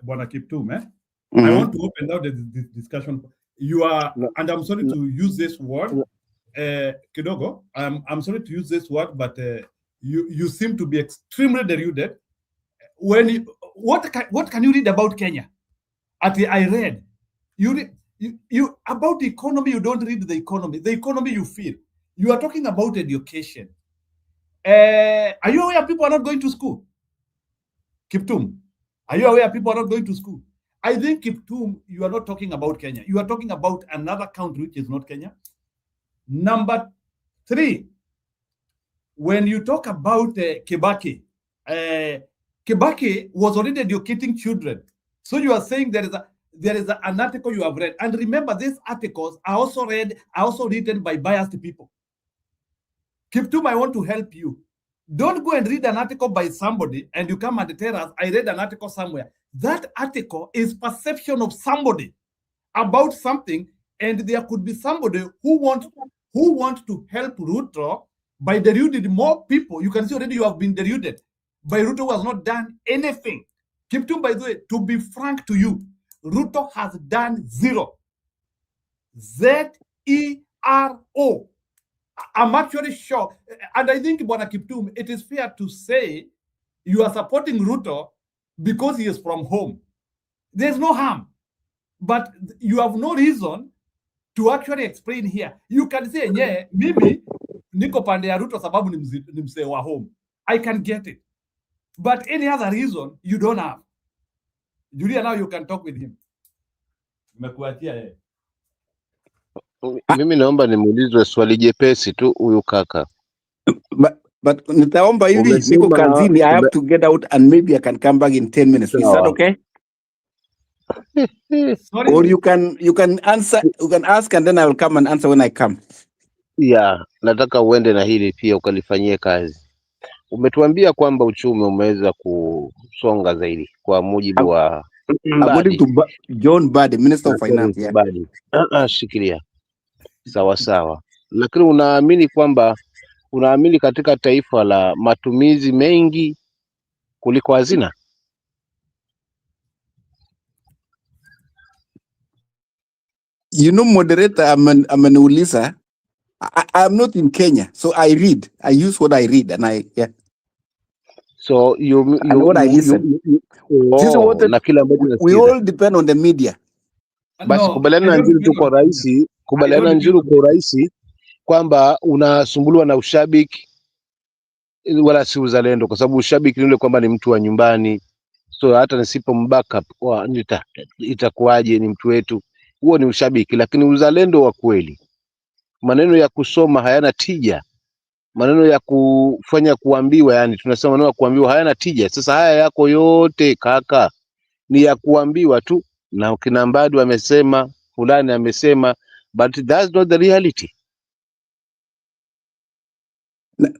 S1: Bwana Kiptum, I want to open out the discussion. You are, and I'm sorry to use this word, Kidogo, I'm sorry to use this word, but you seem to be extremely deluded. When what can you read about Kenya? I read, you about the economy, you don't read the economy. The economy you feel. You are talking about education. Are you aware people are not going to school? Kiptum, are you aware people are not going to school? I think, Kiptum, you are not talking about Kenya. You are talking about another country which is not Kenya. Number 3, when you talk about Kibaki, Kibaki was already educating children. So you are saying there is an article you have read. And remember, these articles are also written by biased people. Kiptum, I want to help you. Don't go and read an article by somebody and you come and tell us, I read an article somewhere. That article is perception of somebody about something, and there could be somebody who wants to help Ruto by deluding more people. You can see already you have been deluded. By Ruto who has not done anything. Kiptum, by the way, to be frank to you, Ruto has done 0. Zero. I'm actually sure. And I think, Bwana Kiptum, it is fair to say you are supporting Ruto because he is from home. There's no harm. But you have no reason to actually explain here. You can say, yeah, mimi niko pande ya Ruto sababu ni msee wa home. I can get it. But any other reason, you don't have. Julia, now you can talk with him. Nimekuachia yeye.
S13: Mimi naomba nimuulizwe swali jepesi tu huyu kaka.
S5: But nitaomba hivi, niko kazini, I have to get out and maybe I can come back in 10 minutes. Is that okay?
S1: Sorry?
S5: Or you can answer, you can ask and then I will come and answer when I come.
S13: Yeah, nataka uende na hili pia ukalifanyie kazi. Umetuambia kwamba uchumi umeweza kusonga zaidi kwa mujibu wa
S5: according to John Badi, Minister of Finance. Yeah.
S13: Shikilia. Sawa. Lakini unaamini katika taifa la matumizi mengi kuliko hazina?
S5: You know, moderator, ameniuliza. I'm not in Kenya, so I read. I use what I read, and
S13: so
S5: what I listen. We all depend on the media.
S13: Basi kubaliana na Njiru tu kwa rahisi, kubaliana Njiru kwa rahisi kwamba unasumbuliwa na ushabiki wala si uzalendo, kwa sababu ushabiki ni ule kwamba ni mtu wa nyumbani, so hata nisipo mbackup itakuwaje, ni mtu wetu. Huo ni ushabiki, lakini uzalendo wa kweli, maneno ya kusoma hayana tija, maneno ya kufanya kuambiwa, yani tunasema maneno ya kuambiwa hayana tija. Sasa haya yako yote kaka ni ya kuambiwa tu, na kina Mbadu amesema, fulani amesema, but that's not the reality.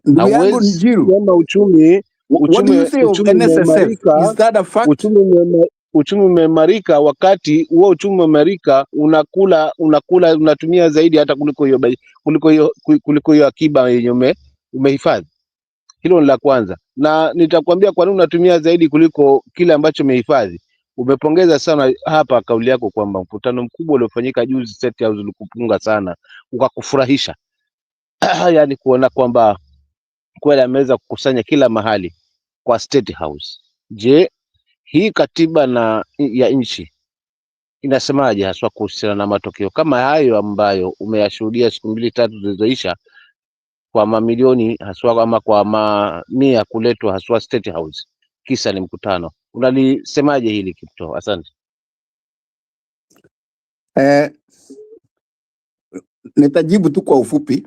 S5: Ndugu yangu Njiru,
S13: kama uchumi umeimarika,
S5: is that a fact?
S13: Uchumi umeimarika, wakati huo uchumi umeimarika unatumia zaidi hata kuliko hiyo akiba yenye umehifadhi. Hilo ni la kwanza, na nitakwambia kwa nini unatumia zaidi kuliko kile ambacho umehifadhi. Umepongeza sana hapa kauli yako kwamba mkutano mkubwa uliofanyika juzi State House ulikupunga sana, ukakufurahisha yani kuona kwamba kweli ameweza kukusanya kila mahali kwa State House. Je, hii katiba ya nchi inasemaje haswa kuhusiana na matokeo kama hayo ambayo umeyashuhudia siku 2-3 zilizoisha, kwa mamilioni haswa ama kwa mamia kuletwa haswa State House, kisa ni mkutano? Unalisemaje hili Kipto? Asante.
S5: Nitajibu tu kwa ufupi.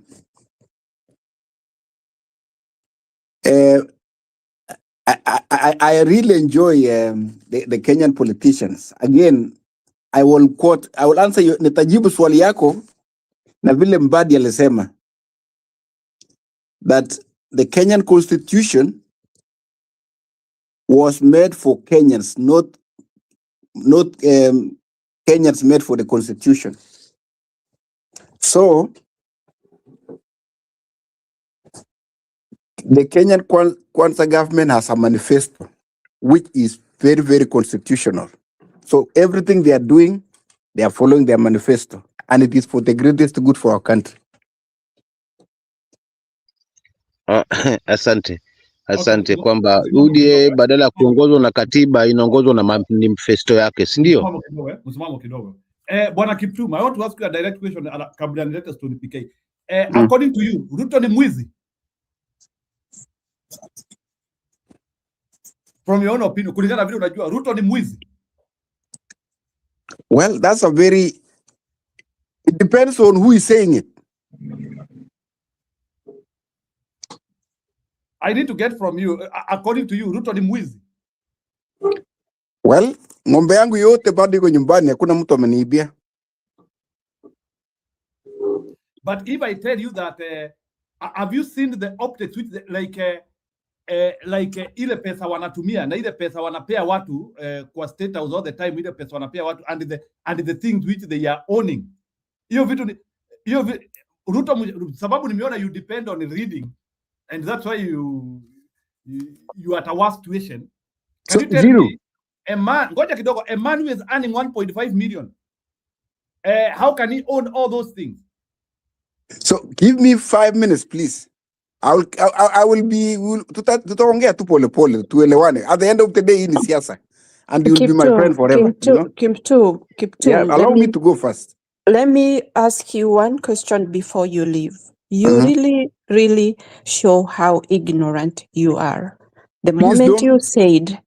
S5: I really enjoy the Kenyan politicians. Again, I will answer you. Nitajibu swali yako na vile Mbadi alisema that the Kenyan constitution was made for Kenyans, not Kenyans made for the constitution. So the Kenyan Kwanza government has a manifesto which is very, very constitutional. So everything they are doing, they are following their manifesto, and it is for the greatest good for our country.
S13: Asante. Asante kwamba UDA badala ya kuongozwa na katiba inaongozwa na manifesto yake, si ndio?
S1: Msimamo kidogo. Bwana Kipchumba, I want to ask you a direct question kabla nilete story PK. According to you, Ruto ni mwizi? From your own opinion, kulingana vile unajua Ruto ni mwizi?
S5: Well, it depends on who is saying it.
S1: I need to get from you, according to you, Ruto ni mwizi?
S5: Well, ng'ombe yangu yote bado iko nyumbani, hakuna mtu ameniibia.
S1: But if I tell you that, have you seen the optics which like ile pesa wanatumia na ile pesa wanapea watu kwa State House all the time, ile pesa wanapea watu and the things which they are owning. Hiyo vitu Ruto, sababu nimeona you depend on reading and that's why you are at a worse situation. Can you tell me a man, ngoja kidogo, a man who is earning 1.5 million, how can he own all those things?
S5: So give me 5 minutes please. I will be tutaongea tu pole pole tuelewane. At the end of the day hii ni siasa and you'll be my friend forever.
S3: Kipto,
S5: yeah, allow me to go first.
S3: Let me ask you one question before you leave. You really show how ignorant you are. The
S5: Please
S3: moment you said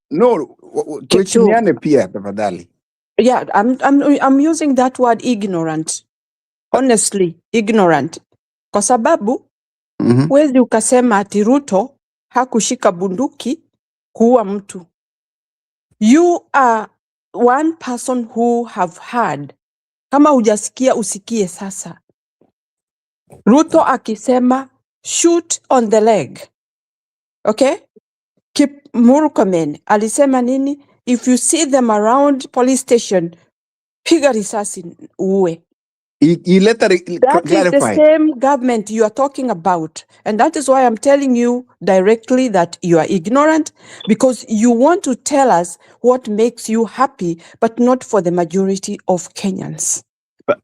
S5: tuheshimiane pia tafadhali.
S3: Yeah, I'm using that word ignorant. Honestly, ignorant. Kwa sababu wezi ukasema ati Ruto hakushika bunduki kuua mtu. You are one person who have heard. Kama hujasikia usikie sasa. Ruto akisema shoot on the leg. Okay? Murkomen alisema nini? If you see them around police station, piga risasi uwe.
S5: He later
S3: that
S5: clarified.
S3: Is the same government you are talking about. And that is why I'm telling you directly that you are ignorant, because you want to tell us what makes you happy, but not for the majority of Kenyans.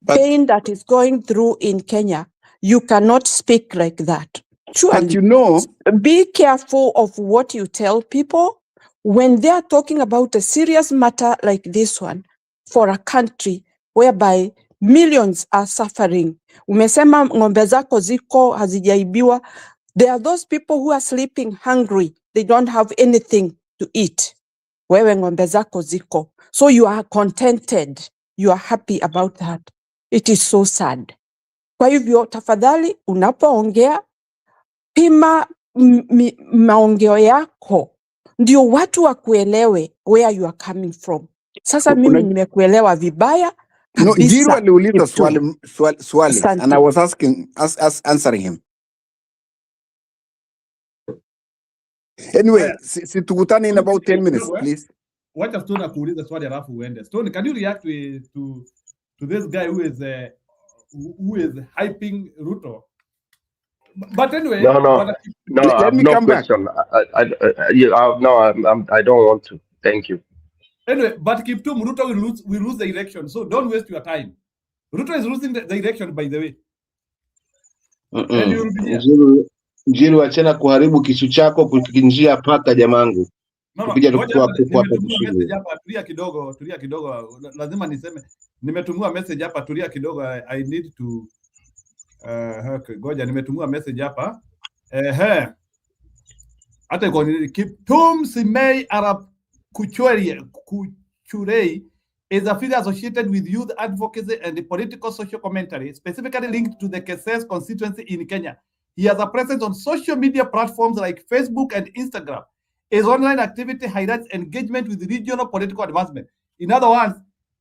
S3: Pain that is going through in Kenya, you cannot speak like that.
S5: But you know,
S3: be careful of what you tell people when they are talking about a serious matter like this one for a country whereby millions are suffering. Umesema ng'ombe zako ziko hazijaibiwa. There are those people who are sleeping hungry. They don't have anything to eat. Wewe ng'ombe zako ziko. So you are contented. You are happy about that. It is so sad. Kwa hivyo tafadhali unapoongea pima maongeo yako ndio watu wakuelewe where you are coming from. Sasa mimi nimekuelewa vibaya.
S5: No, Jiru aliuliza swali and I was answering him. Anyway, tukutane in about 10 minutes, please.
S1: Wacha Stone akuuliza swali alafu uende. Stone, can you react to this guy who is hyping Ruto? But anyway,
S16: let me come back. I don't want to. Thank you.
S1: Anyway, but Kiptum, Ruto will lose the election, so don't waste your time. Ruto is losing the election, by the way. And you will be here.
S13: Njiru, achana kuharibu kisu chako kukinjia paka jamangu.
S1: No,
S13: Tukija
S1: ngoja
S13: tukutoa kuku hapo
S1: nimetumiwa
S13: kushinda.
S1: message hapa, tulia kidogo. Lazima niseme nimetumiwa message hapa, tulia kidogo. I need to okay, ngoja nimetumiwa message hapa. Hata iko Kiptum Simei Arab Kuchurei is a figure associated with youth advocacy and political social commentary, specifically linked to the Keses constituency in Kenya. He has a presence on social media platforms like Facebook and Instagram. His online activity highlights engagement with regional political advancement. In other words,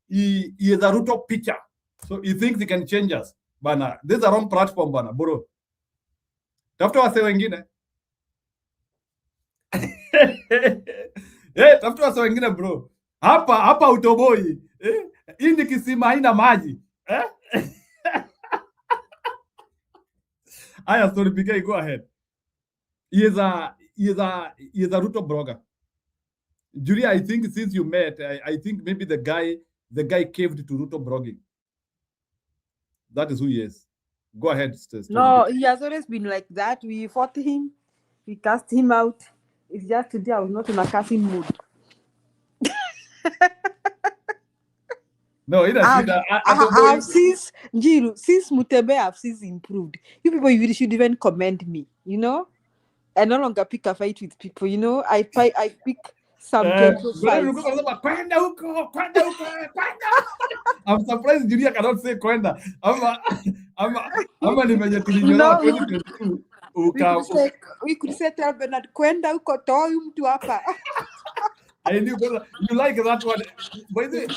S1: he is a Ruto pitcher. So he thinks he can change us. Bana, this is a wrong platform, bana, bro. Tafuta wase wengine. Tafuta wase wengine bro. Hapa utoboi. Hii ni kisima haina maji. Aya, sorry, PK, go ahead. He is a Ruto blogger. Julia, I think since you met, I think maybe the guy caved to Ruto blogging. That is who he is. Go ahead, Story.
S4: No, he has always been like that. We fought him. We cast him out. It's just today I was not in a casting mood.
S1: No, it has
S4: since Mutebe, I've since improved. You people, you should even commend me. You know, I no longer pick a fight with people. You know, I pick some gentle fights.
S1: I'm surprised Julia cannot say kwenda.
S4: We could say tell Bernard kwenda uko toa mtu hapa.
S1: I knew you like that one. By the way,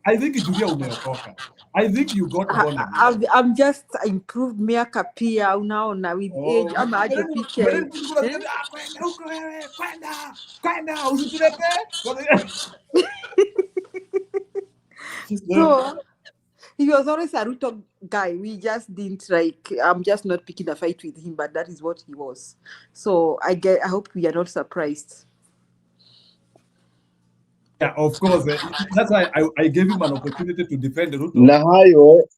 S1: I think Julia umeokoka. I think you got born again.
S4: I'm just improved miaka pia unaona with age ama aje picha.
S1: Kwenda usitulepe.
S4: So he was always a Ruto guy. We just didn't like. I'm just not picking a fight with him, but that is what he was. So I hope we are not surprised.
S1: Yeah, of course. That's why I gave him an opportunity to defend Ruto.
S13: Na hayo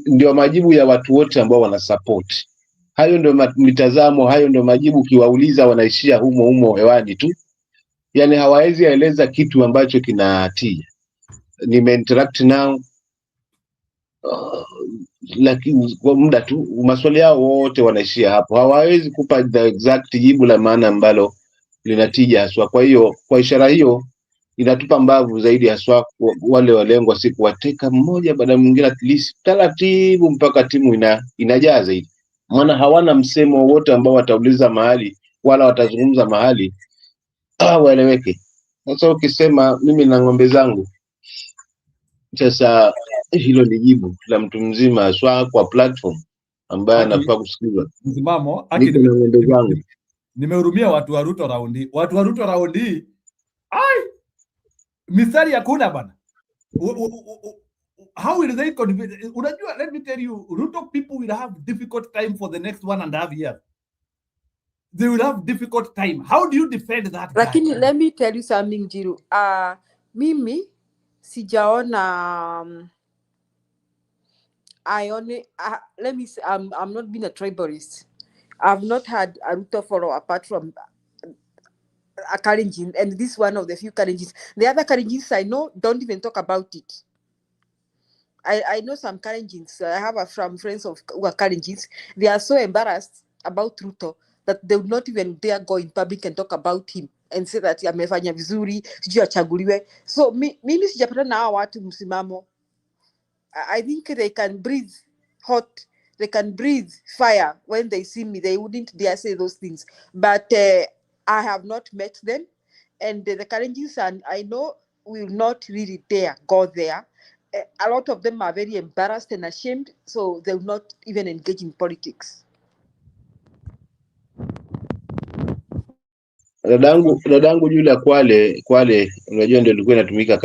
S13: ndio majibu ya watu wote ambao wana support. Hayo ndio mitazamo, hayo ndio majibu. Ukiwauliza wanaishia humo hewani tu, yani hawawezi eleza kitu ambacho kinatia. Nimeinteract nao lakini kwa muda tu, maswali yao wote wanaishia hapo. Hawawezi kupa the exact jibu la maana ambalo linatija haswa. Kwa hiyo kwa ishara hiyo inatupa mbavu zaidi haswa wale walengwa, si kuwateka mmoja baada mwingine, at least taratibu mpaka timu inajaa zaidi. Maana hawana msemo wote ambao watauliza mahali wala watazungumza mahali waeleweke. Sasa ukisema mimi na ng'ombe zangu, sasa hilo ni jibu la mtu mzima haswa kwa platform ambaye anafaa kusikizwa.
S1: Msimamo
S13: ng'ombe zangu.
S1: Nimehurumia watu wa Ruto raundi. Watu wa Ruto raundi. Mistari hakuna bana. How will they convince? Unajua, let me tell you, Ruto people will have difficult time for the next 1.5 years. They will have difficult time. How do you defend that guy?
S4: Lakini let me tell you something, Jiru. Mimi sijaona let me say, I'm not being a tribalist. I've not had a Ruto follow apart from a Kalenjin, and this is one of the few Kalenjins. The other Kalenjins I know don't even talk about it. I know some Kalenjins. I have some friends who are Kalenjins. They are so embarrassed about Ruto that they would not even dare go in public and talk about him and say that amefanya vizuri, sijui achaguliwe. So mimi sijapata na watu msimamo. I think they can breathe hot, they can breathe fire when they see me. They wouldn't dare say those things. But I have not met them, and the Kalenjins, and I know will not really dare go there. A lot of them are very embarrassed and ashamed, so they will not even engage in politics.
S13: Dadangu Julia, Kwale unajua ndio ilikuwa inatumika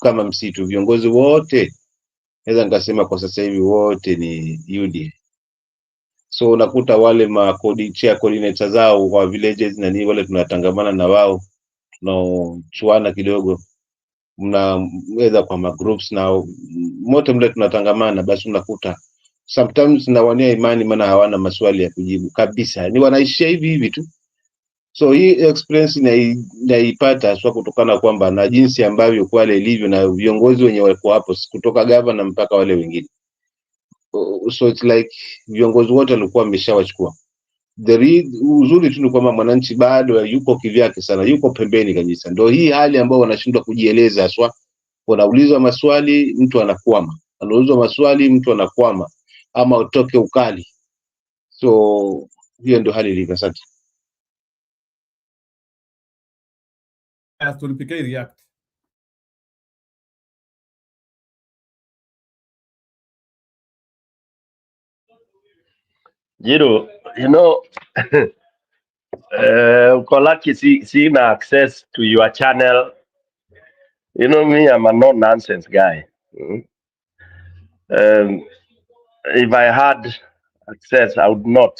S13: kama msitu. Viongozi wote naweza nikasema kwa sasa hivi wote ni UDA. So unakuta wale chair coordinator zao kwa villages na nini, wale tunatangamana na wao, tunachuana kidogo, mnaweza kwa groups na mote mle tunatangamana, basi unakuta sometimes nawania imani, maana hawana maswali ya kujibu kabisa, ni wanaishia hivi hivi tu. So hii experience naipata sio kutokana kwamba na jinsi ambavyo Kwale ilivyo na viongozi wenye wako hapo kutoka governor mpaka wale wengine. So it's like viongozi wote walikuwa wameshawachukua. Uzuri tu ni kwamba mwananchi bado yuko kivyake sana, yuko pembeni kabisa. Ndio hii hali ambayo wanashindwa kujieleza aswa. Wanaulizwa maswali mtu anakwama, anaulizwa maswali mtu anakwama, ama utoke ukali. So hiyo ndio hali ilivyo sasa.
S1: Tulipikia react.
S16: Jiro, uko lucky seeing access to your channel. You know me, I'm a no-nonsense guy. If I had access, I would not.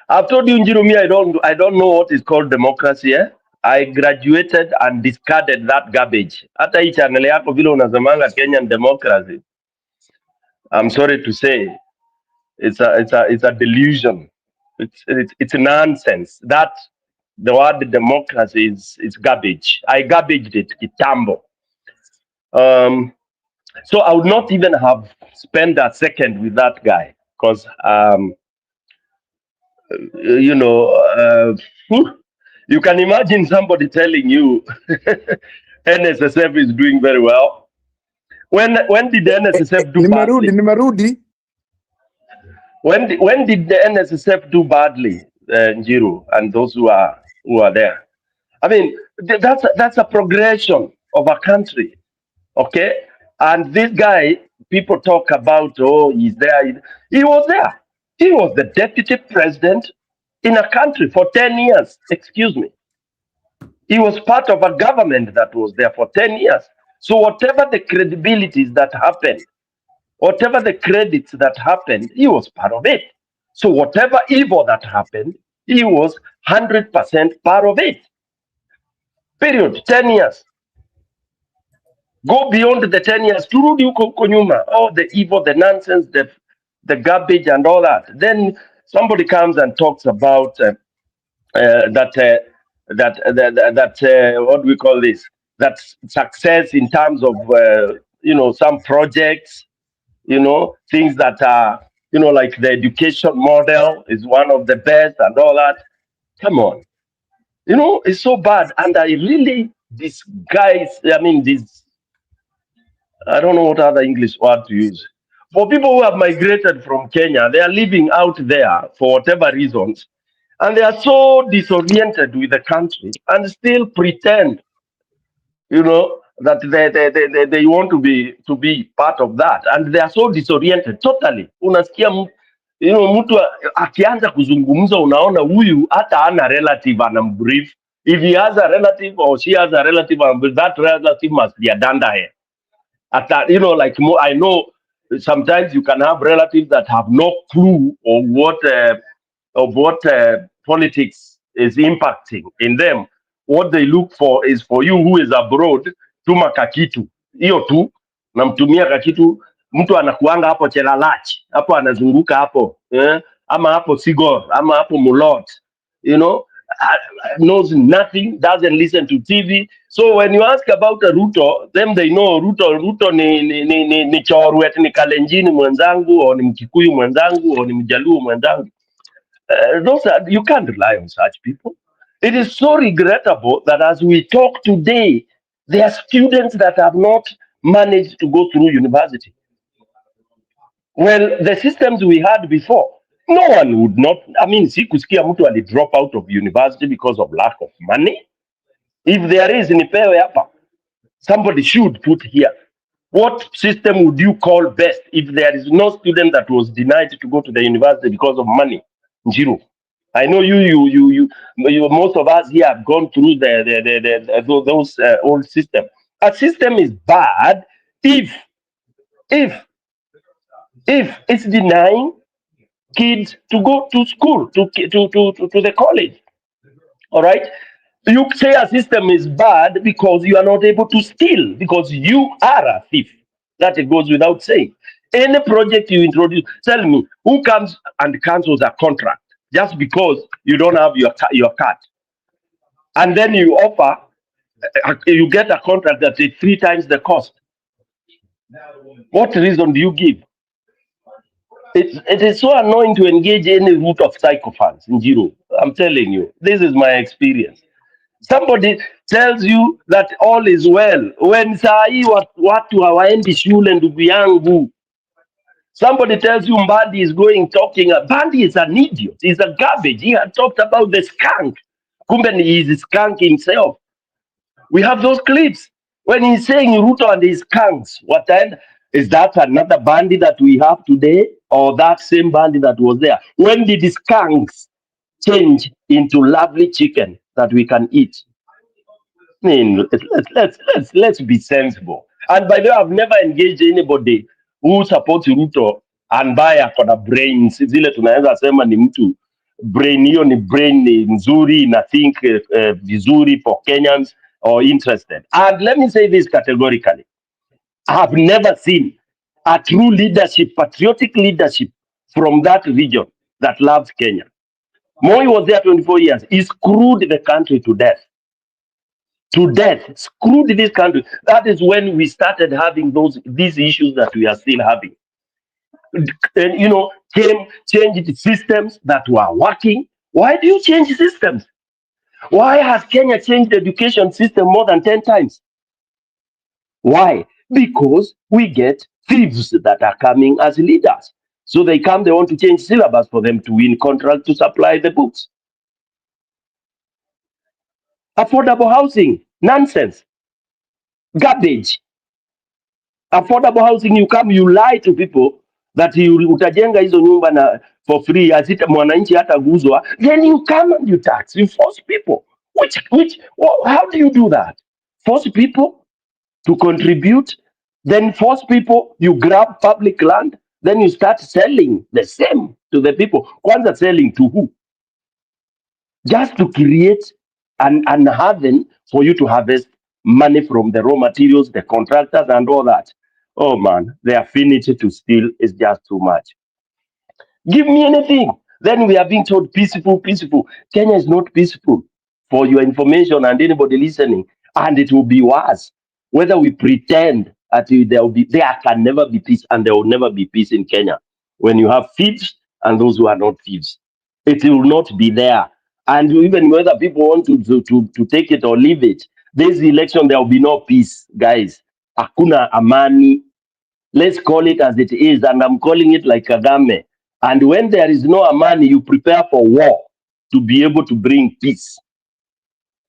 S16: I've told you, Njiro, me, I don't know what is called democracy. I graduated and discarded that garbage. Hata hii channel yako vile unazamanga Kenyan democracy. I'm sorry to say, it's a delusion. It's nonsense. That the word democracy is garbage. I garbaged it, kitambo. So I would not even have spent a second with that guy, because you can imagine somebody telling you NSSF is doing very well. When did the NSSF do badly? When did the NSSF do badly, Njiru, and those who are there? I mean, that's a progression of a country, okay? And this guy, people talk about, oh, he's there. He was there. He was the deputy president in a country for 10 years. Excuse me. He was part of a government that was there for 10 years. So whatever the credibilities that happened, whatever the credits that happened, he was part of it. So whatever evil that happened, he was 100% part of it. Period. 10 years. Go beyond the 10 years. All the evil, the nonsense, the garbage and all that. Then somebody comes and talks about that what do we call this? That success in terms of some projects, things that are like the education model is one of the best and all that. Come on, it's so bad. And I really, these guys, I don't know what other English word to use. For people who have migrated from Kenya, they are living out there for whatever reasons, and they are so disoriented with the country and still pretend, that they want to be part of that, and they are so disoriented totally. Unasikia mtu akianza kuzungumza, unaona huyu hata ana relative anambrief. If he has a relative or she has a relative, that relative must be a dandahe. I know sometimes you can have relatives that have no clue of what politics is impacting in them. What they look for is for you who is abroad, tuma kakitu hiyo tu, namtumia kakitu, mtu anakuanga hapo Chelalach, hapo anazunguka hapo ama hapo Sigor, ama hapo Mulot, knows nothing, doesn't listen to TV. So when you ask about a Ruto, then they know Ruto ni Chorwet, ni Kalenjini mwenzangu, or ni Mkikuyu mwenzangu, or ni Mjaluo mwenzangu. You can't rely on such people. It is so regrettable that as we talk today, there are students that have not managed to go through university. Well, the systems we had before, no one would not. Sikusikia mtu ali drop out of university because of lack of money. If there is, nipewe hapa. Somebody should put here. What system would you call best if there is no student that was denied to go to the university because of money? Zero. I know you most of us here have gone through those old systems. A system is bad if it's denying kids to go to school, to the college. All right? You say a system is bad because you are not able to steal, because you are a thief. That it goes without saying. Any project you introduce, tell me who comes and cancels a contract just because you don't have your card, and then you offer, you get a contract that is 3 times the cost. What reason do you give? It is so annoying to engage any route of psychopaths in Jiro. I'm telling you, this is my experience. Somebody tells you that all is well when sahi watu hawaendi shule, ndugu yangu. Somebody tells you Mbadi is going talking. Mbadi is an idiot. He's a garbage. He had talked about the skunk. Kumbe he is skunk himself. We have those clips when he's saying Ruto and his skunks. What end? Is that another bandit that we have today, or that same bandit that was there? When did the skunks change into lovely chicken that we can eat? I mean, let's be sensible. And by the way, I've never engaged anybody who supports Ruto and buy akona brains. Zile tunaweza sema ni mtu brain, hiyo ni brain ni nzuri na think vizuri for Kenyans or interested. And let me say this categorically. I have never seen a true leadership, patriotic leadership from that region that loves Kenya. Moi was there 24 years. He screwed the country to death. To death, screwed this country. That is when we started having these issues that we are still having. And changed systems that were working. Why do you change systems? Why has Kenya changed the education system more than 10 times? Why? Because we get thieves that are coming as leaders. So they want to change syllabus for them to win contract to supply the books. Affordable housing, nonsense. Garbage. Affordable housing, you lie to people that utajenga hizo nyumba na for free, mwananchi hataguzwa, then you come and you tax, you force people. How do you do that? Force people to contribute, then force people, you grab public land, then you start selling the same to the people. Kwanza selling to who? Just to create an haven for you to harvest money from the raw materials, the contractors and all that. Oh man, the affinity to steal is just too much. Give me anything. Then we are being told peaceful, peaceful. Kenya is not peaceful, for your information and anybody listening. And it will be worse. Whether we pretend that there can never be peace, and there will never be peace in Kenya. When you have thieves and those who are not thieves, it will not be there. And even whether people want to take it or leave it, this election, there will be no peace, guys. Hakuna amani. Let's call it as it is, and I'm calling it like Kagame. And when there is no amani, you prepare for war to be able to bring peace.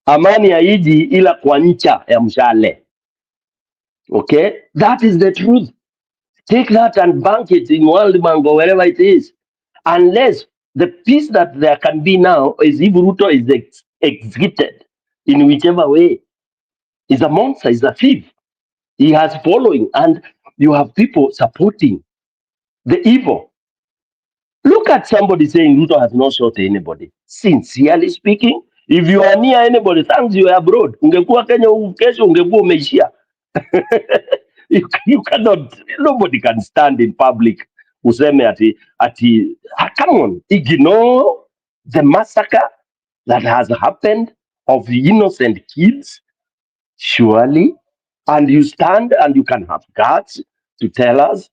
S16: Amani haiji ila kwa ncha ya mshale. Okay? That is the truth. Take that and bank it in World Bank or wherever it is. Unless the peace that there can be now is if Ruto is executed in whichever way. He's a monster, he's a thief. He has following, and you have people supporting the evil. Look at somebody saying Ruto has not shot anybody. Sincerely speaking, if you are near anybody, thanks you are abroad. Ungekuwa Kenya kesho ungekuwa umeishia. You cannot, nobody can stand in public useme come on, ignore the massacre that has happened of the innocent kids, surely, and you stand and you can have guts to tell us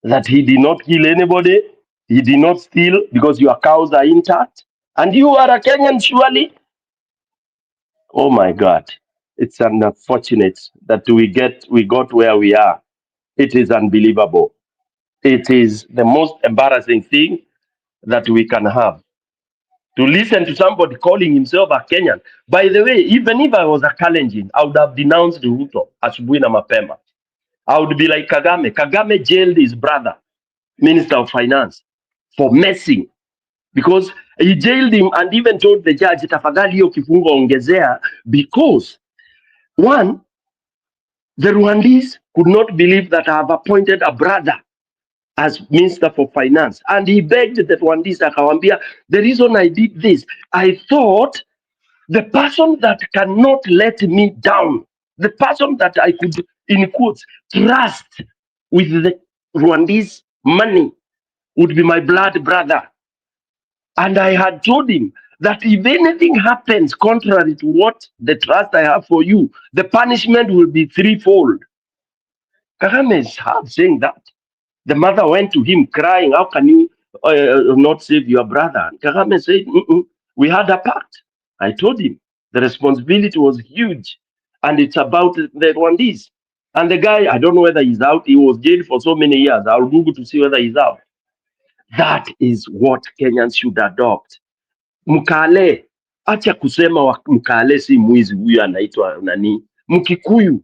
S16: that he did not kill anybody, he did not steal because your cows are intact, and you are a Kenyan, surely. Oh my God, it's unfortunate that we got where we are. It is unbelievable. It is the most embarrassing thing that we can have. To listen to somebody calling himself a Kenyan. By the way, even if I was a Kalenjin, I would have denounced Ruto asubuhi na mapema. I would be like Kagame. Kagame jailed his brother, Minister of Finance, for messing. Because he jailed him and even told the judge, tafadhali hiyo kifungo ongezea, because one, the Rwandese could not believe that I have appointed a brother as Minister for Finance. And he begged the Rwandese, akawambia, the reason I did this, I thought the person that cannot let me down, the person that I could, in quotes, trust with the Rwandi's money would be my blood brother. And I had told him that if anything happens contrary to what the trust I have for you, the punishment will be threefold. Kagame is hard saying that. The mother went to him crying, how can you not save your brother? And Kagame said, we had a pact. I told him the responsibility was huge. And it's about the Rwandese. And the guy, I don't know whether he's out. He was jailed for so many years. I'll Google to see whether he's out. That is what Kenyans should adopt. Mkale, acha kusema Mkale si mwizi, huyu anaitwa nani? Mkikuyu,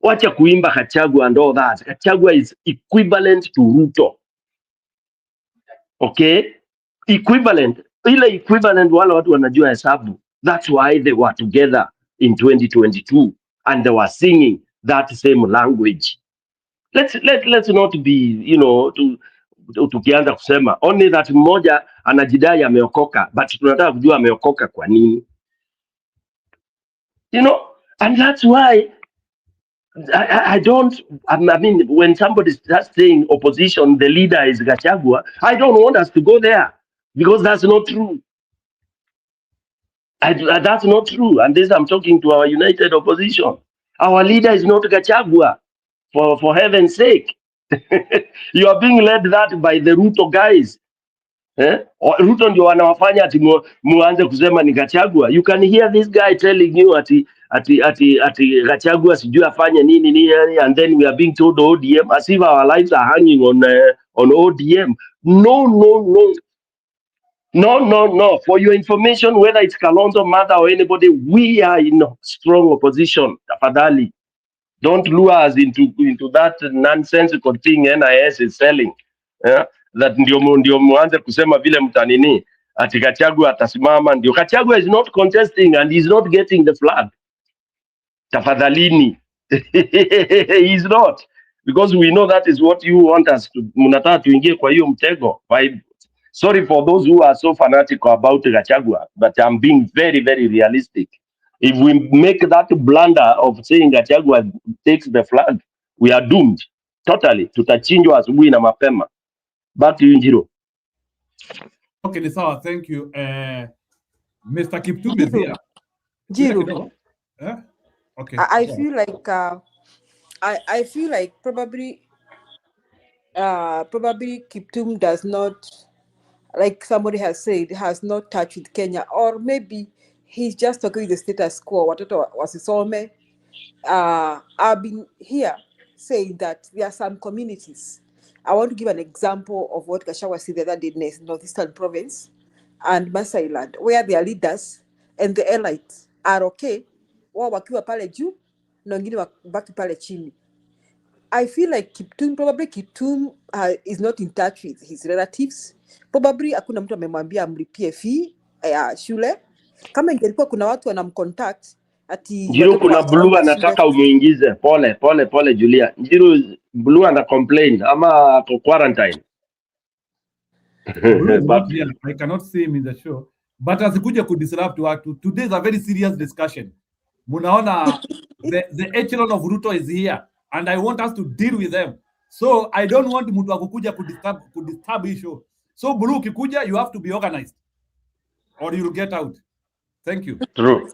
S16: wacha kuimba Kachagua and all that. Kachagua is equivalent to Ruto. Okay? Equivalent. Ile equivalent wale watu wanajua hesabu. That's why they were together in 2022 and they were singing that same language. Let's not be, tukianza kusema only that mmoja anajidai ameokoka, but tunataka kujua ameokoka kwa nini, and that's why I mean when somebody starts saying opposition, the leader is Gachagua, I don't want us to go there because that's not true. That's not true. And this I'm talking to our united opposition. Our leader is not Gachagua, for heaven's sake. You are being led that by the Ruto guys. Ruto ndio wanawafanya ati muanze kusema ni Gachagua. You can hear this guy telling you ati Gachagua sijui afanye nini, and then we are being told ODM as if our lives are hanging on ODM. No. For your information, whether it's Kalonzo, Mother, or anybody, we are in strong opposition. Tafadhali. Don't lure us into that nonsensical thing NIS is selling. That ndio muanze kusema vile mtanini ati Gachagua atasimama ndio. Gachagua is not contesting and he's not getting the flag. Tafadhalini. He's not, because we know that is what you want us to. Mnataka tuingie kwa hiyo mtego. Sorry for those who are so fanatical about Gachagua, but I'm being very, very realistic. If we make that blunder of saying Gachagua takes the flag, we are doomed. Totally. Tutachinjwa asubuhi na mapema. Back to you, Njiro.
S1: Okay, sawa, thank you. Mr. Kiptum is here.
S4: Njiro.
S1: Okay.
S4: I feel like I feel like probably Kiptum does not, like somebody has said, has not touched with Kenya, or maybe he's just talking with the status quo. Watoto wasisome. I've been here saying that there are some communities. I want to give an example of what Gachagua said the other day in Northeastern Province and Masai Land, where their leaders and the elites are okay, wao wakiwa pale juu na wengine wabaki pale chini. I feel like Kiptum is not in touch with his relatives. Probably hakuna mtu amemwambia amlipie fee ya shule. Kama ingelikuwa kuna watu wanamcontact ati
S16: Njiro, kuna Blue anataka umuingize. Pole Julia. Njiro, Blue ana complain ama ako quarantine.
S1: Blue is not here. I cannot see him in the show. But asikuja kudisrupt watu. Today is a very serious discussion. Munaona the echelon of Ruto is here and I want us to deal with them. So I don't want mtu akukuja kudisturb hii show. So Blue ukikuja, you have to be organized or you'll get out. Thank you.
S16: True.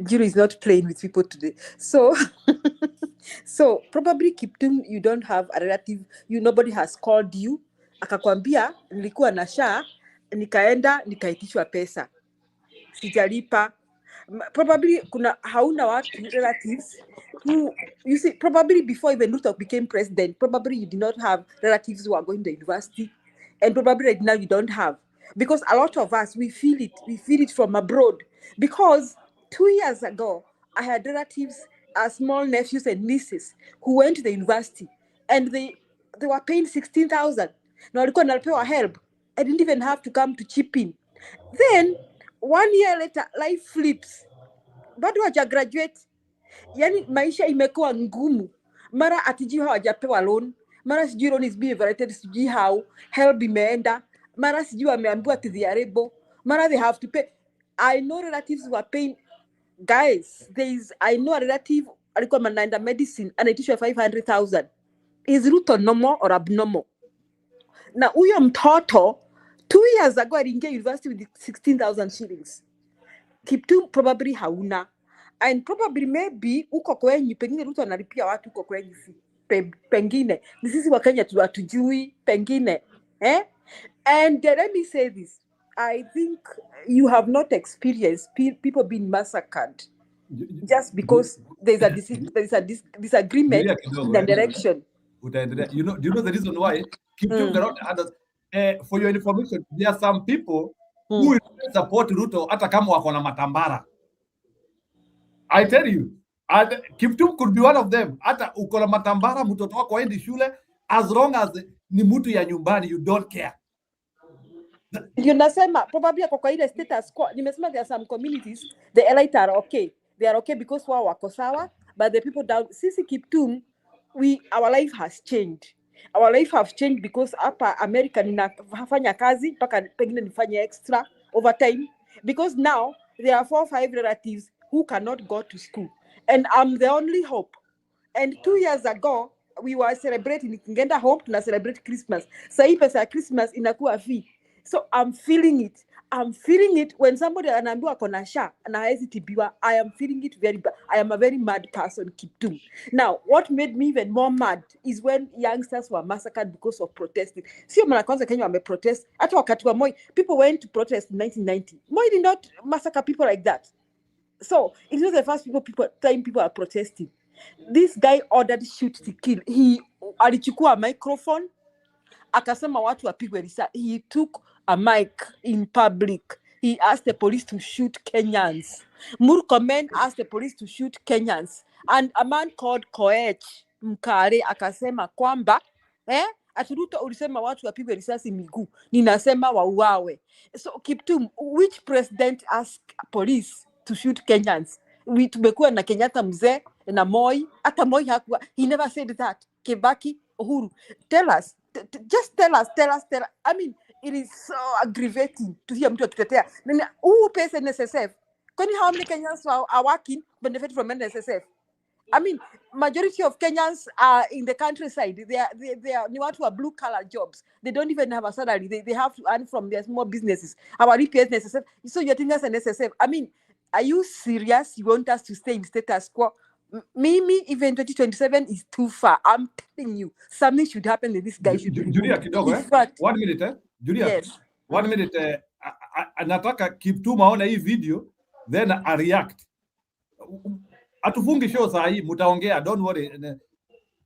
S4: Jiro is not playing with people today. So so probably Kiptum, you don't have a relative, nobody has called you akakwambia nilikuwa na SHA nikaenda nikaitishwa pesa sijalipa. Probably kuna hauna watu relatives who, you see, probably before even Ruto became president, probably you did not have relatives who are going to university, and probably right now you don't have, because a lot of us we feel it from abroad. Because 2 years ago I had relatives, small nephews and nieces who went to the university and they were paying 16,000 na walikuwa nalipewa help. I didn't even have to come to chip in. Then 1 year later life flips, bado haja graduate. Yani maisha imekuwa ngumu, mara atijui hawajapewa loan, mara sijui loan is being evaluated, sijui how help imeenda, mara sijui wameambiwa tiziarebo, mara they have to pay. I know relatives who are paying. Guys, I know a relative alikuwa anaenda medicine anaitishwa 500,000.
S14: Is Ruto normal or abnormal? Na huyo mtoto 2 years ago aliingia university with 16,000 shillings. Kiptum probably hauna. And probably maybe uko kwenye pengine Ruto analipia watu uko kwenye pengine ni sisi wa Kenya tu hatujui pengine and let me say this, I think you have not experienced people being massacred just because there's a disagreement in the direction.
S1: You know the reason why? Kiptum cannot understand. For your information, there are some people who will support Ruto hata kama wako na matambara. I tell you, and Kiptum could be one of them. Hata uko na matambara, mtoto wako aendi shule, as long as ni mtu ya nyumbani, you don't care.
S14: You nasema probably kwa ile status quo. Nimesema there are some communities the elite are okay. They are okay because wao wako sawa, but the people down sisi Kiptum, our life has changed. Our life has changed because hapa America ninafanya kazi mpaka pengine nifanye extra overtime because now there are 4 or 5 relatives who cannot go to school and I'm the only hope. And 2 years ago we were celebrating nikingenda home tuna celebrate Christmas. Sasa hii pesa ya Christmas inakuwa fee. So I'm feeling it. I'm feeling it when somebody anaambiwa kona sha na haezi tibiwa. I am feeling it very bad. I am a very mad person, Kiptum. Now, what made me even more mad is when youngsters were massacred because of protesting. Sio mara kwanza Kenya wame protest. Hata wakati wa Moi, people went to protest in 1990. Moi did not massacre people like that. So it was the first time people are protesting. This guy ordered shoot to kill. He alichukua microphone akasema watu wapigwe risasi. He took a mic in public. He asked the police to shoot Kenyans. Murkomen asked the police to shoot Kenyans. And a man called Koech Mkare akasema kwamba Aturuto ulisema watu wapigwe risasi miguu. Ninasema wauawe. So Kiptum, which president asked police to shoot Kenyans? Tumekuwa na Kenyatta mzee na Moi. Hata Moi hakuwa. He never said that. Kibaki, Uhuru. Tell us. Just tell us. I mean, it is so aggravating to hear mtu akitetea. Who pays NSSF? Kwani how many Kenyans are working benefit from NSSF? I mean, majority of Kenyans are in the countryside. They are ni watu wa blue collar jobs. They don't even have a salary. They have to earn from their small businesses. Our EPS NSSF. So you're telling us NSSF. I mean, are you serious? You want us to stay in status quo? Maybe even 2027 is too far. I'm telling you, something should happen that this guy should be
S1: Julia kidogo,
S14: fact,
S1: 1 minute, Julia.
S14: Yes.
S1: 1 minute, nataka Kiptum aone hii video, then I react. Atufungi show saa hii, mutaongea, don't worry.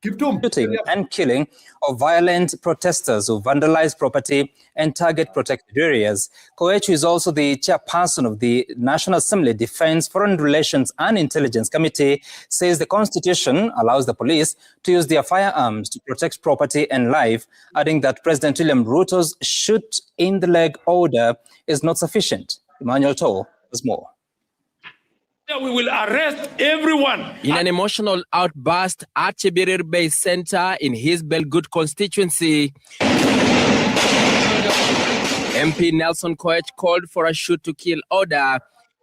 S1: Kiptum.
S15: Shooting and killing of violent protesters who vandalize property and target protected areas. Koech is also the chairperson of the National Assembly Defense, Foreign Relations and Intelligence Committee, says the Constitution allows the police to use their firearms to protect property and life, adding that President William Ruto's shoot in the leg order is not sufficient. Emmanuel Toll has more.
S18: We will arrest everyone. In an emotional outburst at Chebirir Bay Center in his Belgood constituency, MP Nelson Koech called for a shoot-to-kill order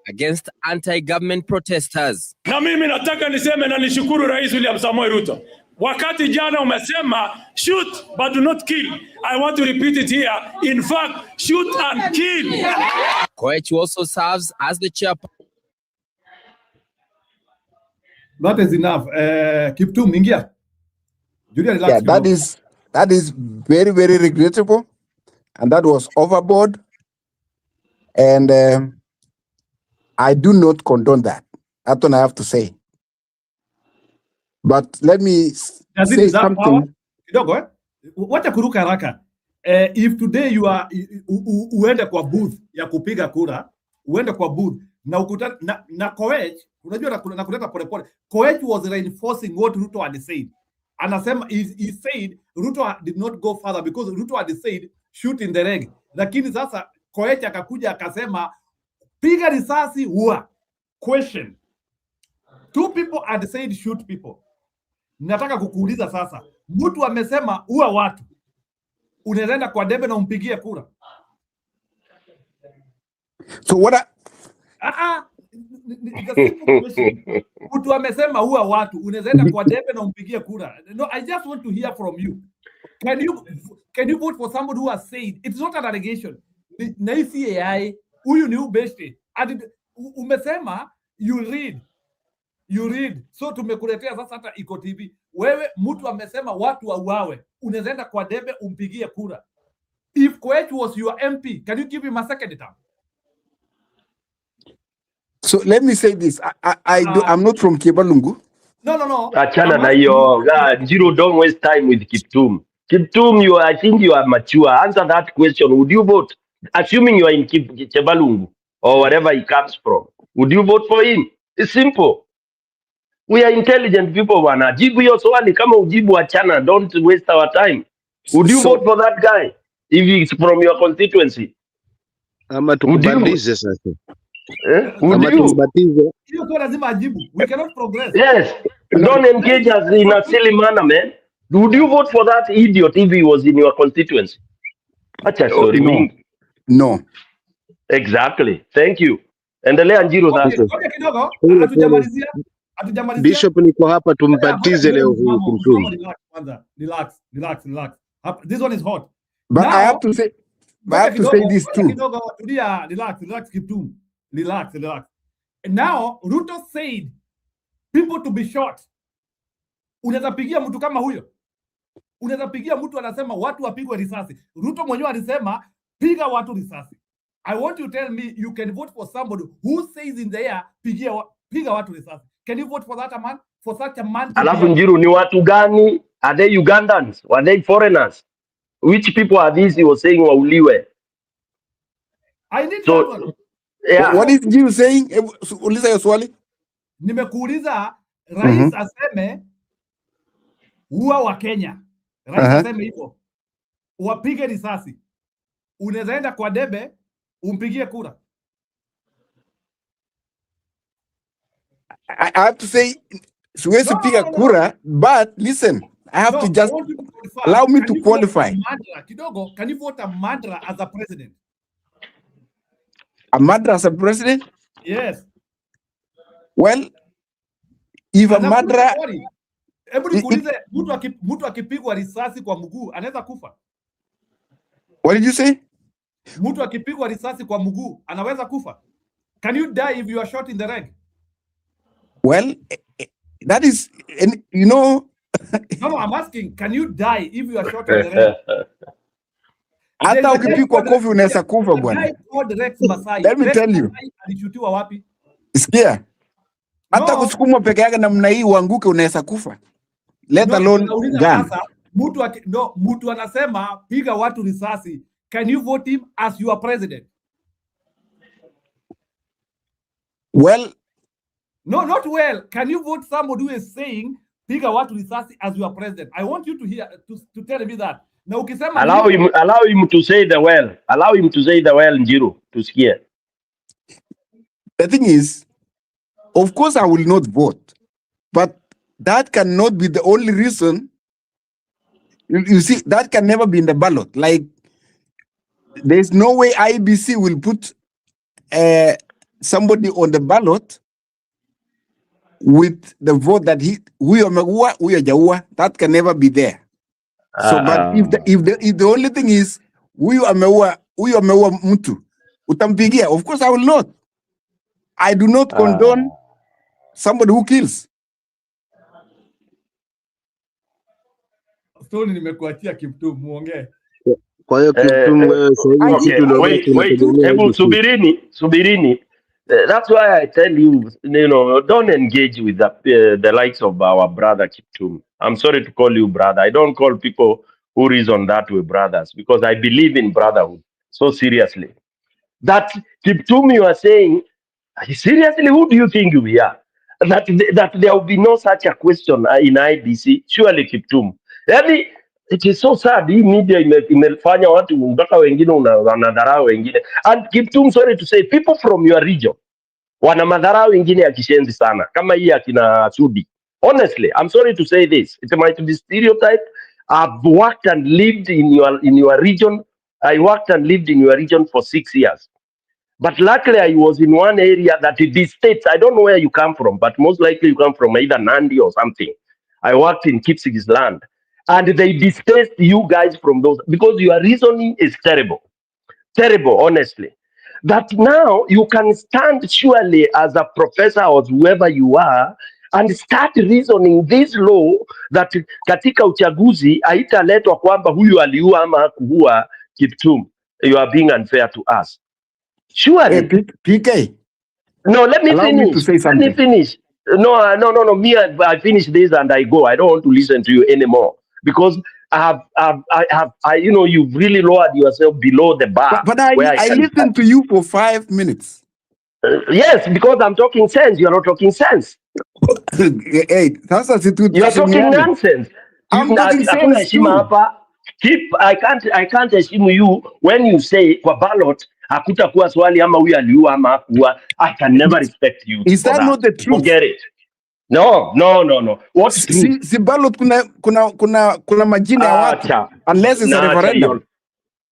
S18: against anti-government protesters.
S19: Na mimi nataka niseme na nishukuru Rais William Samoei Ruto. Wakati jana umesema shoot but do not kill. I want to repeat it here. In fact, shoot and kill.
S18: Koech also serves as the chairperson.
S1: That is enough. Kiptum, ingia. Julia, relax.
S5: Yeah, that is very, very regrettable, and that was overboard. And I do not condone that. That's what I have to say. But let me say something.
S1: Kidogo, wacha kuruka haraka. If today you are uende kwa booth ya kupiga kura, uende kwa booth na ukutana na Koech, unajua na kuleta polepole. Koech was reinforcing what Ruto had said. Anasema he said Ruto did not go further because Ruto had said shoot in the leg. Lakini sasa Koech akakuja akasema piga risasi ua. Question. 2 people had said shoot people. Nataka kukuuliza sasa, mtu amesema ua watu, unaenda kwa debe na umpigie kura?
S5: So what
S1: It's a simple question. Mtu amesema huwa watu unaweza enda kwa debe na umpigie kura. No, I just want to hear from you. Can you vote for somebody who has said it's not an allegation? Na hii AI huyu ni ubeshte. Umesema you read. So tumekuletea sasa hata iko TV. Wewe mtu amesema watu wauawe. Unaweza enda kwa debe umpigie kura. If Koech was your MP, can you give him a second term?
S5: So let me say this. I'm not from Kibalungu.
S1: No.
S16: Achana na hiyo. Njiro, don't waste time with Kiptum. Kiptum, I think you are mature. Answer that question. Would you vote, assuming you are in Chebalungu or wherever he comes from? Would you vote for him? It's simple. We are intelligent people, bwana. Jibu hiyo swali, kama ujibu achana. Don't waste our time. Would you vote for that guy if he's from your constituency?
S13: Ama tukubadilishe sasa.
S16: Would you?
S1: Hiyo kwa lazima ajibu. We cannot progress.
S16: Yes. Don't engage us in a silly manner, man. Would you vote for that idiot if he was in your constituency? Acha story mingi.
S5: No.
S16: Exactly. Thank you. Endelea Njiro sasa.
S1: Okay, kidogo. Hatujamalizia.
S13: Bishop niko hapa tumpatize leo huyu Kiptum.
S1: Relax. This one is hot.
S5: But now, I have to say this too.
S1: Relax, Kiptum. Relax. And now, Ruto said people to be shot. Unaweza pigia mtu kama huyo? Unaweza pigia mtu anasema watu wapigwe risasi. Ruto mwenyewe alisema piga watu risasi. I want you to tell me you can vote for somebody who says in the air piga watu risasi. Can you vote for that man? For such a man?
S16: Alafu Njiru, ni watu gani? Are they Ugandans? Were they foreigners? Which people are these he was saying wauliwe?
S1: I need that one.
S16: Yeah.
S5: What is Njiru saying? Uliza hiyo swali.
S1: Nimekuuliza rais aseme huwa wa Kenya. Rais aseme hivyo. Wapige risasi. Unaweza enda kwa debe umpigie kura.
S5: I have to say siwezi piga kura, but listen, I have to just allow me to qualify.
S1: Kidogo, can you vote a Madra as a president?
S5: A Madra as a president?
S1: Yes.
S5: Well, if a Madra...
S1: Hebu nikuulize, mtu akipigwa risasi kwa mguu anaweza kufa?
S5: What did you say?
S1: Mtu akipigwa risasi kwa mguu anaweza kufa? Can you die if you are shot in the leg?
S5: Well, that is, you know...
S1: No, I'm asking, can you die if you are shot in the leg?
S5: Hata ukipigwa kofi unaweza kufa bwana. Let me tell you.
S1: Alishutiwa wapi?
S5: Sikia. Hata kusukumwa peke yake namna hii uanguke unaweza kufa. Let alone gun.
S1: Mtu anasema piga watu risasi. Can you vote him as your president?
S5: Well,
S1: no, not well. Can you vote somebody who is saying piga watu risasi as your president? I want you to hear to tell me that. Na ukisema
S16: allow him to say the well. Allow him to say the well, Njiru, tusikie.
S5: The thing is, of course I will not vote, but that cannot be the only reason. You see, that can never be in the ballot. Like, there's no way IBC will put somebody on the ballot with the vote that that can never be there. So, but if the only thing is ameua mtu utampigia, of course I will not. I do not condone somebody who kills.
S1: Stone nimekuachia Kiptum muongee.
S13: Kwa hiyo Kiptum
S16: hebu subirini. That's why I tell you, don't engage with the likes of our brother Kiptum. I'm sorry to call you brother. I don't call people who reason that way brothers, because I believe in brotherhood so seriously. That Kiptum, you are saying, seriously, who do you think we are? That there will be no such a question in IBC. Surely Kiptum. Yani, it is so sad. Hii media imefanya watu mpaka wengine wanadharau wengine. And Kiptum, sorry to say, people from your region wana madharau wengine ya kishenzi sana. Kama hii akina Sudi. Honestly, I'm sorry to say this. It might be stereotype. I've worked and lived in your region. I worked and lived in your region for 6 years. But luckily, I was in one area that the states, I don't know where you come from, but most likely you come from either Nandi or something. I worked in Kipsigis land. And they distasted you guys from those because your reasoning is terrible. Terrible, honestly. That now you can stand surely as a professor or whoever you are and start reasoning this law that katika uchaguzi haitaletwa kwamba huyu aliua ama hakuua Kiptum. You are being unfair to us. Surely.
S5: PK.
S16: No, let me
S5: Allow
S16: finish.
S5: me to say
S16: Let
S5: something.
S16: me finish. No. Me, I finish this and I go. I don't want to listen to you anymore because you've really lowered yourself below the bar.
S5: But I
S16: can
S5: listened to you for 5 minutes.
S16: Yes, because I'm talking sense. You're not talking sense.
S5: Hey,
S16: you're talking nonsense.
S5: I'm talking sense too.
S16: I can't assume you when you say kwa ballot hakutakuwa swali ama huyu aliua ama hakuua. I can never respect you.
S5: Is that not the truth?
S16: Forget it. No. What's truth?
S5: Si ballot kuna majina ya watu unless it's a referendum.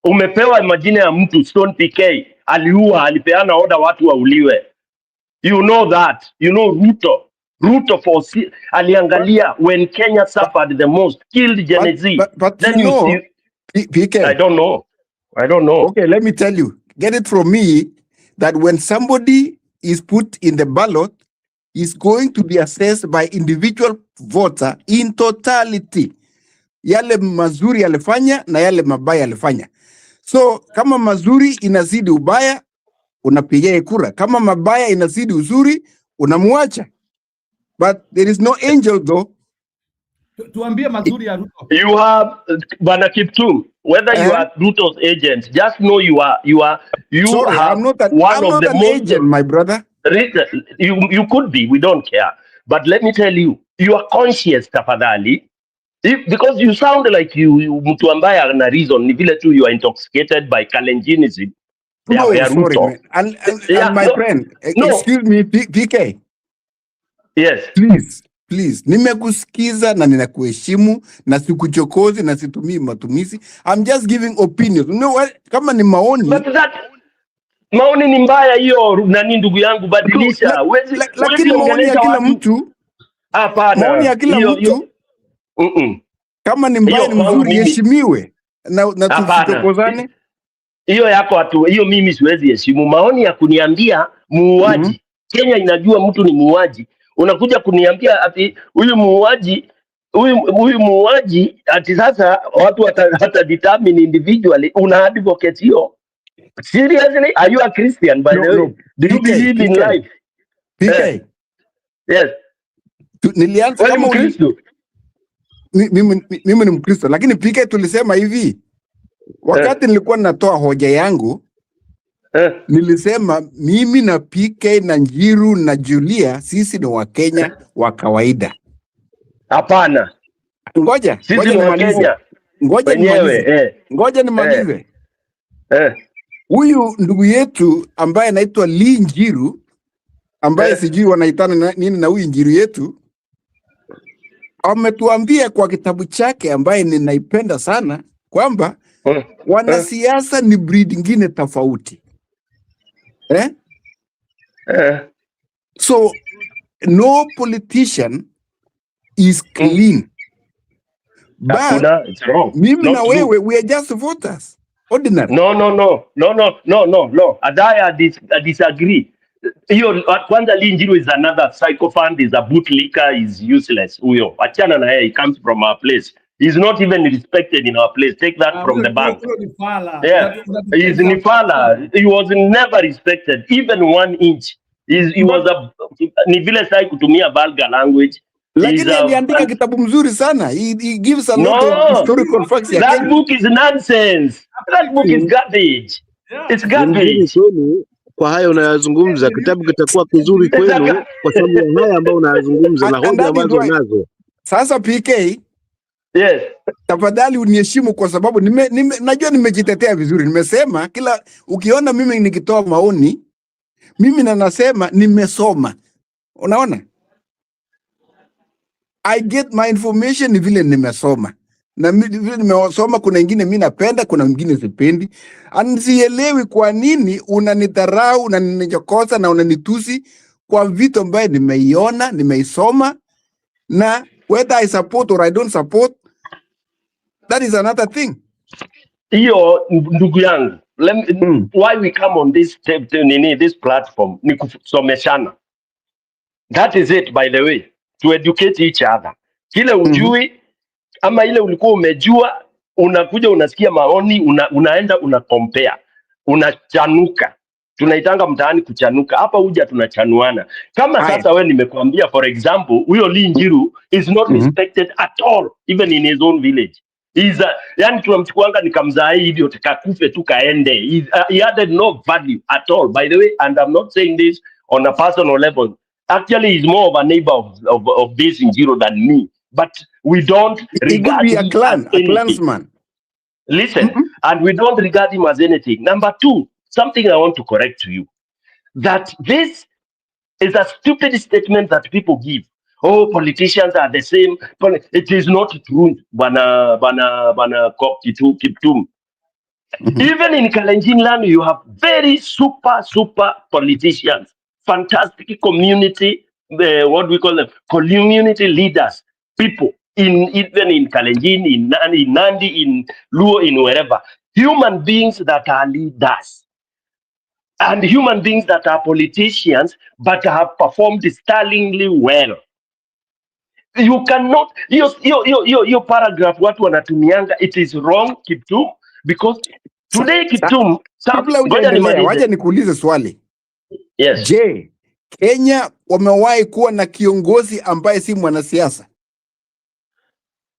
S16: Umepewa majina ya mtu Stone PK aliua, alipeana order watu wauliwe. You know that. You know Ruto aliangalia when Kenya suffered the most, killed Gen Z.
S5: But
S16: then
S5: you know,
S16: see,
S5: PK.
S16: I don't know.
S5: Okay, let me tell you. Get it from me that when somebody is put in the ballot, is going to be assessed by individual voter in totality. Yale mazuri alifanya na yale mabaya alifanya. So kama mazuri inazidi ubaya, unapigia kura. Kama mabaya inazidi uzuri, unamuacha. But there is no angel though.
S1: Tuambie mazuri ya Ruto.
S16: You have Bana Kiptum, whether you are Ruto's agent, just know
S5: Sorry,
S16: have
S5: I'm not an agent, my brother.
S16: You could be, we don't care. But let me tell you, you are conscious tafadhali. Because you sound like you mtu ambaye ana reason, ni vile tu you are intoxicated by Kalenjinism.
S5: No, sorry, man. And my friend, excuse me, PK.
S16: Yes.
S5: Please. Nimekusikiza na ninakuheshimu na sikuchokozi na situmii matumizi. I'm just giving opinions. You know what? Kama ni maoni.
S16: But maoni ni mbaya hiyo nani ndugu yangu badilisha.
S5: Lakini maoni ya kila mtu.
S16: Hapana.
S5: Maoni ya kila mtu. Kama ni mbaya ni mzuri heshimiwe. Na tusichokozane.
S16: Hiyo yako hiyo mimi siwezi heshimu. Maoni ya kuniambia muuaji. Kenya inajua mtu ni muuaji. Unakuja kuniambia ati huyu muuaji ati sasa watu hata determine individually una advocate hiyo. Seriously, are you a Christian by the way? Do you believe in life?
S5: PK.
S16: Yes.
S5: Nilianza kama
S16: Mkristo.
S5: Mimi ni Mkristo, lakini PK tulisema hivi. Wakati nilikuwa natoa hoja yangu, nilisema mimi na PK na Njiru na Julia sisi ni Wakenya wa kawaida.
S16: Hapana.
S5: Ngoja nimalize. Huyu ndugu yetu ambaye anaitwa Lee Njiru ambaye sijui wanaitana nini na huyu Njiru yetu ametuambia kwa kitabu chake ambaye ninaipenda sana kwamba wanasiasa ni breed nyingine tofauti. So no politician is clean. But mimi na wewe we are just voters. Ordinary.
S16: No. I disagree. Kwanza Lee Njiru is another psychophant, is a bootlicker, is useless. Huyo achana na yeye, he comes from our place. He's not even respected in our place. Take that from the bank. Yeah, he's Nifala. He was never respected, even 1 inch. He was ni vile sai kutumia vulgar language.
S5: Lakini aliandika kitabu mzuri sana. He gives a lot of historical facts.
S16: That book is nonsense. That book is garbage. It's garbage.
S13: Kwa haya unayazungumza, kitabu kitakuwa kizuri kwenu kwa sababu ya haya ambayo unayazungumza na hoja ambazo nazo.
S5: Sasa PK,
S16: yes,
S5: tafadhali uniheshimu kwa sababu najua nimejitetea vizuri. Nimesema kila ukiona mimi nikitoa maoni, mimi nasema nimesoma. Unaona? I get my information vile nimesoma. na vile nimewasoma, kuna ingine mimi napenda, kuna mwingine sipendi. Sielewi kwa nini unanidharau, unanichokoza na unanitusi kwa vitu ambaye nimeiona, nimeisoma, na whether I support or I don't support, that is another thing.
S16: Hiyo ndugu yangu, why we come on this this platform ni kusomeshana. That is it, by the way, to educate each other. Kile ujui ama ile ulikuwa umejua, unakuja unasikia maoni, unaenda una compare, unachanuka. Tunaitanga mtaani kuchanuka. Hapa uja tunachanuana. Kama sasa wewe nimekuambia, for example, huyo Lee Njiru is not respected at all, even in his own village. Yani tunamchukuanga nikamzaa hivi utakakufe tu kaende. He added no value at all, by the way, and I'm not saying this on a personal level. Actually, he's more of a neighbor of this Njiru than me. But we don't regard him as anything.
S5: Clansman.
S16: Listen, and we don't regard him as anything. Number two, something I want to correct to you, that this is a stupid statement that people give. Oh, politicians are the same. It is not true. Bana Kiptum. Even in Kalenjin land, you have very super politicians, fantastic community, what we call them, community leaders, people, even in Kalenjin, in Nandi, in Luo, in wherever. Human beings that are leaders. And human beings that are politicians, but have performed sterlingly well. You cannot, your paragraph, what wanatumianga, it is wrong, Kiptum, because today Kiptum,
S5: wacha nikuulize swali.
S16: Yes.
S5: Je, Kenya wamewahi kuwa na kiongozi ambaye si mwanasiasa?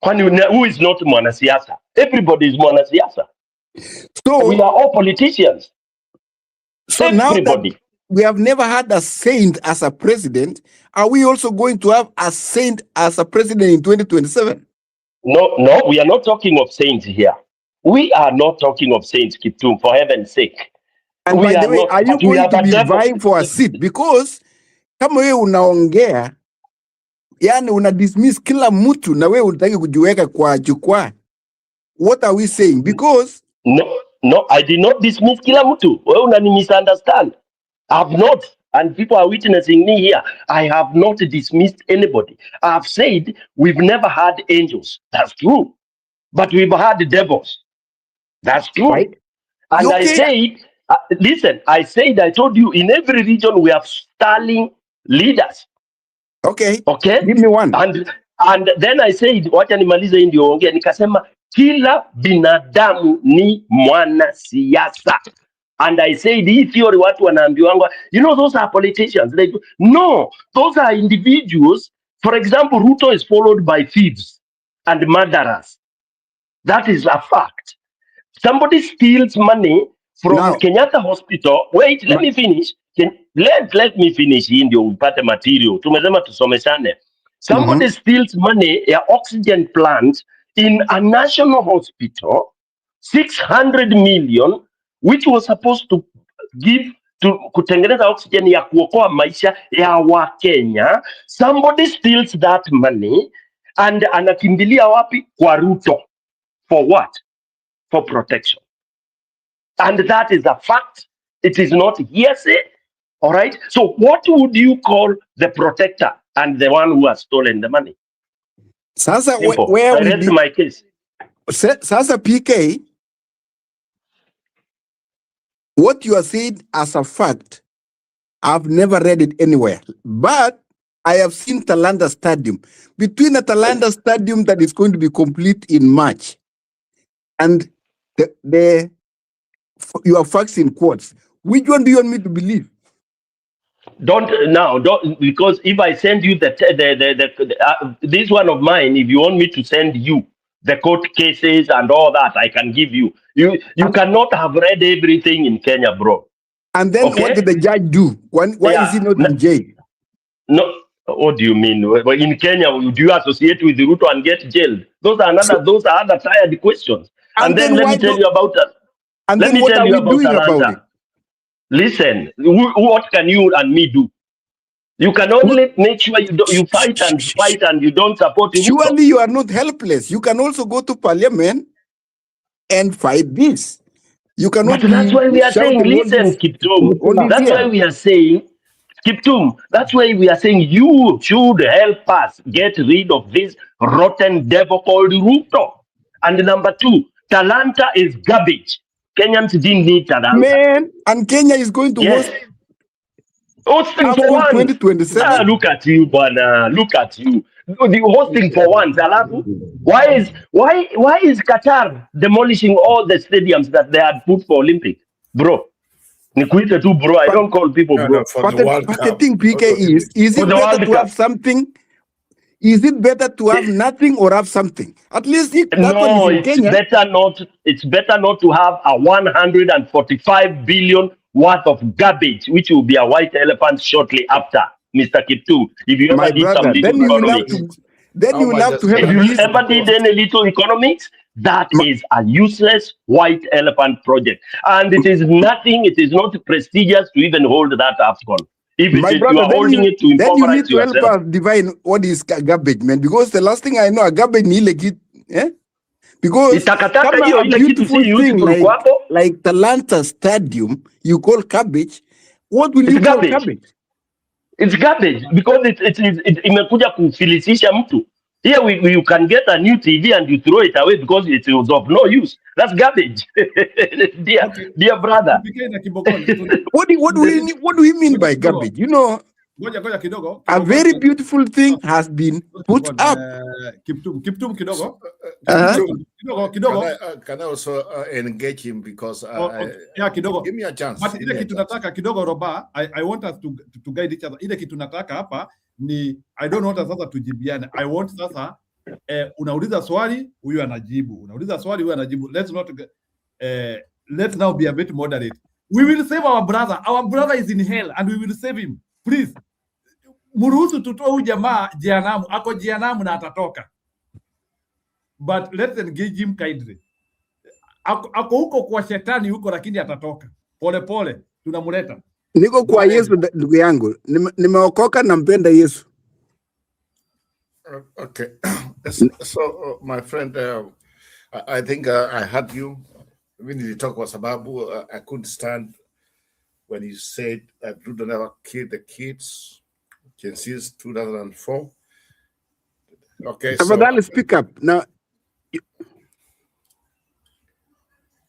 S16: Kwani who is not mwanasiasa? Everybody is mwanasiasa.
S5: So
S16: we are all politicians.
S5: So everybody. Now that we have never had a saint as a president, are we also going to have a saint as a president in 2027?
S16: No, we are not talking of saints here. We are not talking of saints, Kiptum, for heaven's sake.
S5: And by the way, are you going to be vying for a seat? Because kama wewe unaongea, yani una dismiss kila mtu na wewe unataka kujiweka kwa jukwaa. What are we saying? Because
S16: no, I did not dismiss kila mtu. Wewe unani misunderstand. I have not, and people are witnessing me here. I have not dismissed anybody. I have said we've never had angels. That's true. But we've had devils. That's true. Right. And okay. I said, listen, I told you, in every region we have sterling leaders.
S5: Okay.
S16: Give
S5: me one.
S16: And then I said, wacha nimalize hii ndio ongea, nikasema kila binadamu ni mwanasiasa. And I said, hii theory watu wanaambiwanga, those are politicians. No, those are individuals. For example, Ruto is followed by thieves and murderers. That is a fact. Somebody steals money from Kenyatta Hospital. Wait, let me finish. Let me finish hii ndio upate material. Tumesema tusomeshane. Somebody steals money, a oxygen plant in a national hospital, 600 million, which was supposed to give to kutengeneza oxygen ya kuokoa maisha ya Wakenya. Somebody steals that money and anakimbilia wapi? Kwa Ruto. For what? For protection. And that is a fact. It is not hearsay. All right. So what would you call the protector and the one who has stolen the money?
S5: Sasa
S16: where I rest my case.
S5: Sasa PK, what you are saying as a fact, I've never read it anywhere. But I have seen Talanda Stadium. Between the Talanda Stadium that is going to be complete in March and your facts in quotes, which one do you want me to believe?
S16: Don't because if I send you this one of mine, if you want me to send you the court cases and all that, I can give you. You cannot have read everything in Kenya, bro.
S5: And then what did the judge do? Why is he not in jail?
S16: No, what do you mean? In Kenya, do you associate with Ruto and get jailed? Those are other tired questions. And then let me tell you about that.
S5: And then what are we doing about it?
S16: Listen, what can you and me do? You can only make sure you fight and you don't support Ruto.
S5: Surely you are not helpless. You can also go to parliament and fight this. You cannot.
S16: But that's why we are saying, listen, Kiptum. That's why we are saying, Kiptum. That's why we are saying you should help us get rid of this rotten devil called Ruto. And number two, Talanta is garbage. Kenyans didn't need Talanta.
S5: Man, and Kenya is going to host
S16: hosting for once.
S5: 2027.
S16: Look at you, Bana. Look at you. The hosting for once. Alafu. Why is Qatar demolishing all the stadiums that they had put for Olympic? Bro. Nikuite tu bro. I don't call people bro.
S5: But the thing, PK, is it better to have something? Is it better to have nothing or have something? At least
S16: no, it's better not. It's better not to have a 145 billion worth of garbage, which will be a white elephant shortly after, Mr. Kiptum. If you ever did some little economics,
S5: then you will have to help.
S16: If you ever did any little economics, that is a useless white elephant project, and it is nothing. It is not prestigious to even hold that AFCON. If
S5: My
S16: you
S5: brother,
S16: are holding it to
S5: then you
S16: impoverish
S5: need to help
S16: yourself.
S5: us divine what is garbage, man. Because the last thing I know, a garbage ni legit, because
S16: Itakataka
S5: a
S16: ile kitu
S5: beautiful
S16: si
S5: thing
S16: useful kwako.
S5: like Talanta Stadium, you call garbage. What will you call garbage?
S16: It's garbage because it imekuja kufilisisha mtu. Here you can get a new TV and you throw it away because it was of no use. That's garbage, dear brother.
S5: What do you mean by garbage? You know, a very beautiful thing has been put up.
S1: Kiptum kidogo.
S12: Can I also engage him because
S1: kidogo.
S12: Give me a chance.
S1: But ile kitu nataka kidogo Roba, I want us to guide each other. Ile kitu nataka hapa ni I don't want us sasa tujibiane. I want sasa unauliza swali huyu anajibu. Unauliza swali huyu anajibu. Let's now be a bit moderate. We will save our brother. Our brother is in hell and we will save him. Please. Muruhusu tutoe huyu jamaa jehanamu. Ako jehanamu na atatoka. But let's engage him kindly. Ako huko kwa shetani huko lakini atatoka. Pole pole tunamleta.
S5: Niko kwa Yesu ndugu yangu. Nimeokoka na mpenda Yesu.
S12: Okay. So my friend, I think I heard you. When you talk about sababu, I couldn't stand when you said that Ruto never killed the kids since 2004. Okay, so
S5: speak up now.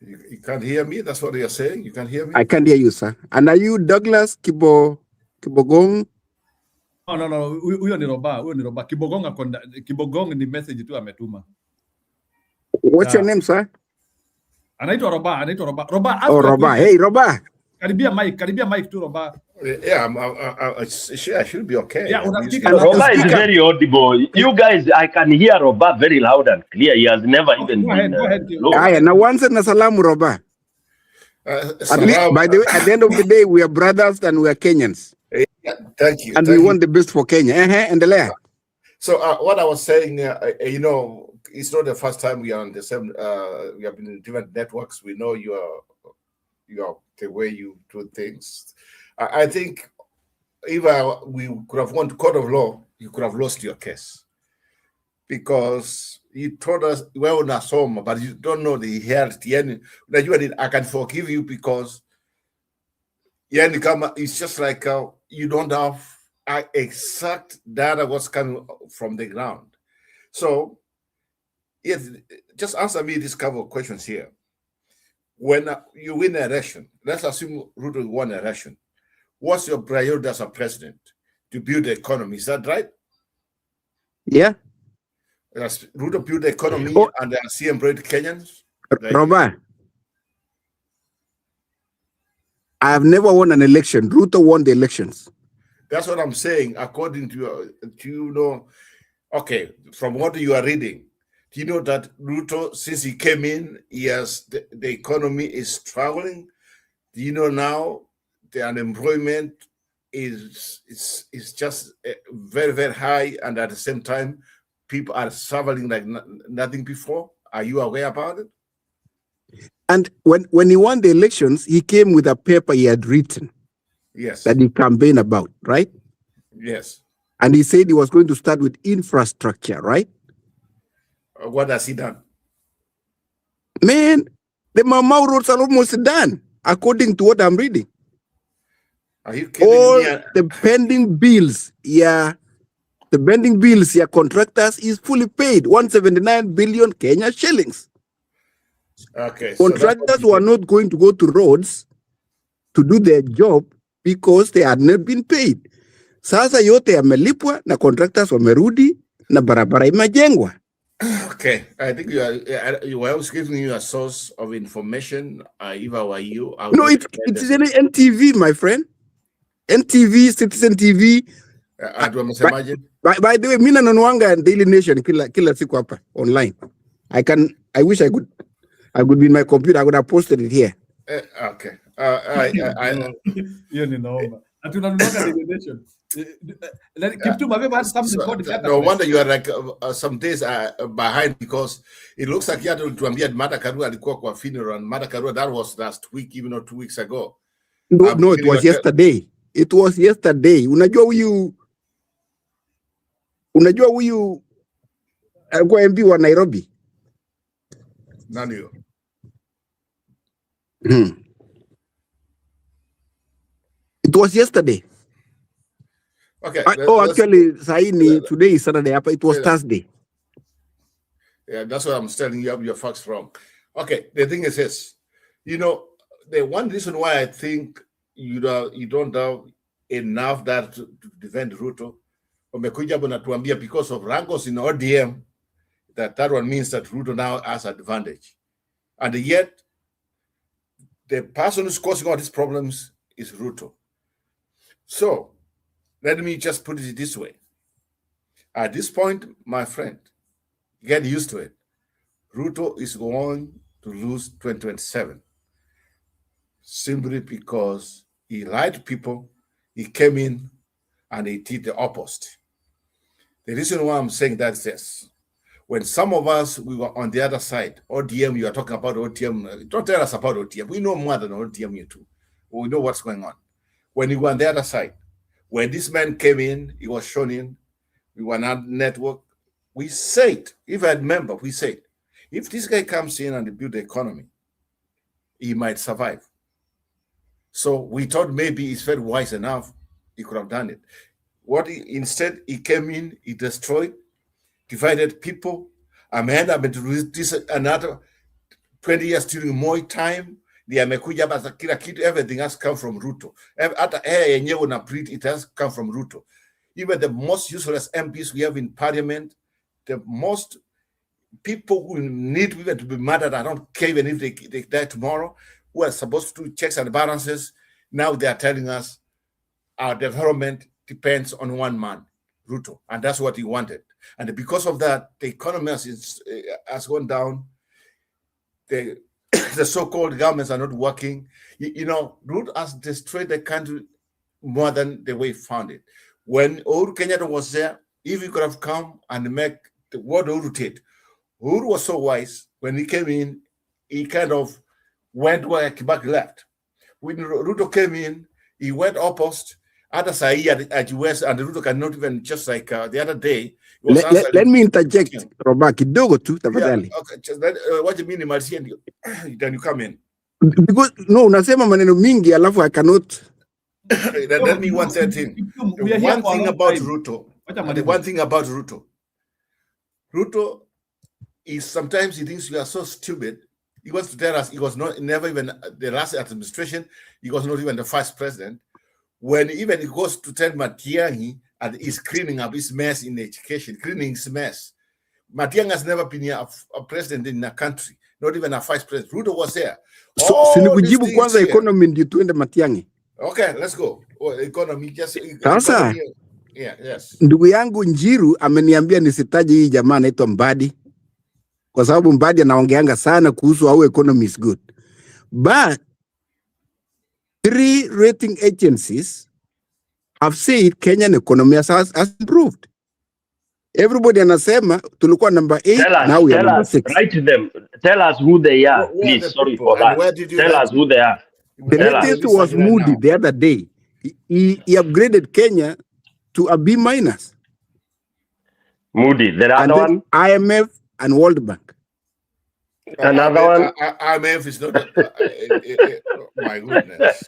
S12: You can't hear me. That's what you're saying. You can't hear me.
S5: I can't hear you, sir. And are you Douglas Kibogong?
S1: No. Huyo ni Roba. Kibogong ni message tu ametuma.
S5: What's your name, sir?
S1: Anaitwa Roba. Roba.
S5: Roba. Hey, Roba.
S1: Karibia mic tu Roba.
S12: Yeah, I should be okay.
S1: Yeah,
S16: Roba is very audible. You guys, I can hear Roba very loud and clear. He has never even been low.
S5: Now once na salamu Roba. At least, by the way, at the end of the day, we are brothers and we are Kenyans.
S12: Yeah, thank you.
S5: And we want the best for Kenya. Endelea.
S12: So what I was saying, it's not the first time we are on the same. We have been in different networks. We know you are the way you do things. I think if we could have gone to court of law, you could have lost your case because you told us well nasoma, but you don't know the reality. And I can forgive you because it's just like you don't have exact data what's coming from the ground. So yes, just answer me these couple of questions here. When you win an election, let's assume Ruto won an election. What's your priority as a president? To build the economy, is that right?
S5: Yeah.
S12: Does Ruto build the economy and CM bred Kenyans? Right?
S5: Roba, I have never won an election. Ruto won the elections.
S12: That's what I'm saying. According to okay, from what you are reading, do you know that Ruto, since he came in, the economy is struggling? Do you know now the unemployment is just very, very high, and at the same time, people are suffering like nothing before? Are you aware about it?
S5: And when he won the elections, he came with a paper he had written.
S12: Yes.
S5: That he campaigned about, right?
S12: Yes.
S5: And he said he was going to start with infrastructure, right?
S12: What has he done?
S5: Man, the Mamau roads are almost done, according to what I'm reading.
S12: Are you kidding
S5: All
S12: me?
S5: the pending bills, contractors is fully paid, 179 billion Kenya shillings.
S12: Okay.
S5: Contractors were not going to go to roads to do their job because they had not been paid. Sasa yote yamelipwa na contractors wamerudi na barabara imejengwa.
S12: Okay, I think you were always giving you a source of information. If I were you,
S5: No, it's NTV, my friend. NTV, Citizen TV. By the way, mina nanuanga Daily Nation kila siku hapa online. I wish I could be in my computer. I would have posted it here.
S12: Okay.
S1: Hiyo ni naomba. Hatunanuanga Daily Nation.
S12: No wonder you are like some days behind, because it looks like you had to ambia Martha Karua alikuwa kwa funeral, and Martha Karua, that was last week, even or 2 weeks ago.
S5: No, it was yesterday. It was yesterday. Unajua huyu alikuwa MP wa Nairobi.
S12: Nani yo?
S5: It was yesterday.
S12: Okay.
S5: Actually, today is Saturday. It was Thursday.
S12: Yeah, that's what I'm telling you. Your facts wrong. Okay, the thing is this. The one reason why I think you don't have enough that to defend Ruto, because of rankles in ODM, that one means that Ruto now has advantage. And yet, the person who's causing all these problems is Ruto. So, let me just put it this way. At this point, my friend, get used to it. Ruto is going to lose 2027 simply because he lied to people, he came in and he did the opposite. The reason why I'm saying that is this. When some of us, we were on the other side, ODM, you are talking about ODM, don't tell us about ODM. We know more than ODM, you too. We know what's going on. When you were on the other side, when this man came in, he was shown in, we were not network. We said, if I remember, we said, if this guy comes in and build the economy, he might survive. So we thought maybe he's very wise enough, he could have done it. Instead, he came in, he destroyed, divided people. Another 20 years during Moi time, everything has come from Ruto. It has come from Ruto. Even the most useless MPs we have in parliament, the most people who need even to be murdered, I don't care even if they die tomorrow, who are supposed to do checks and balances, now they are telling us our development depends on one man, Ruto, and that's what he wanted. And because of that, the economy has gone down. The so-called governments are not working. Ruto has destroyed the country more than the way he found it. When Uhuru Kenyatta was there, if he could have come and make what Uhuru did, Uhuru was so wise. When he came in, he kind of went where Kibaki left. When Ruto came in, he went opposite. Other side at US, and Ruto cannot even, just like the other day.
S5: Let me interject, Robert, kidogo tu tafadhali.
S12: What do you mean, Marcia? Then you come in.
S5: Because no, unasema maneno mingi alafu I cannot.
S12: Let me one thing. The one thing about Ruto, Ruto is sometimes he thinks you are so stupid. He wants to tell us he was never even the last administration. He was not even the first president. When even he goes to tell Matiang'i and he's cleaning up his mess in education, cleaning his mess. Matiang'i has never been a president in a country, not even a vice president. Ruto was there.
S5: Sinikujibu kwanza economy ndio tuende Matiang'i.
S12: Okay, let's go. Economy, just
S5: sasa.
S12: Yeah, yes.
S5: Ndugu yangu Njiru ameniambia nisitaje hii jamaa anaitwa Mbadi, kwa sababu Mbadi anaongeanga sana kuhusu how economy is good. But 3 rating agencies have said Kenyan economy has improved. Everybody anasema tulikuwa number 8, now we are number 6.
S16: Write them. Tell us who they are, please. Sorry for that. Tell us who they are.
S5: The latest was Moody the other day. He upgraded Kenya to a B minus.
S16: Moody, the other one?
S5: IMF and World Bank.
S16: Another one?
S12: IMF is not. My goodness.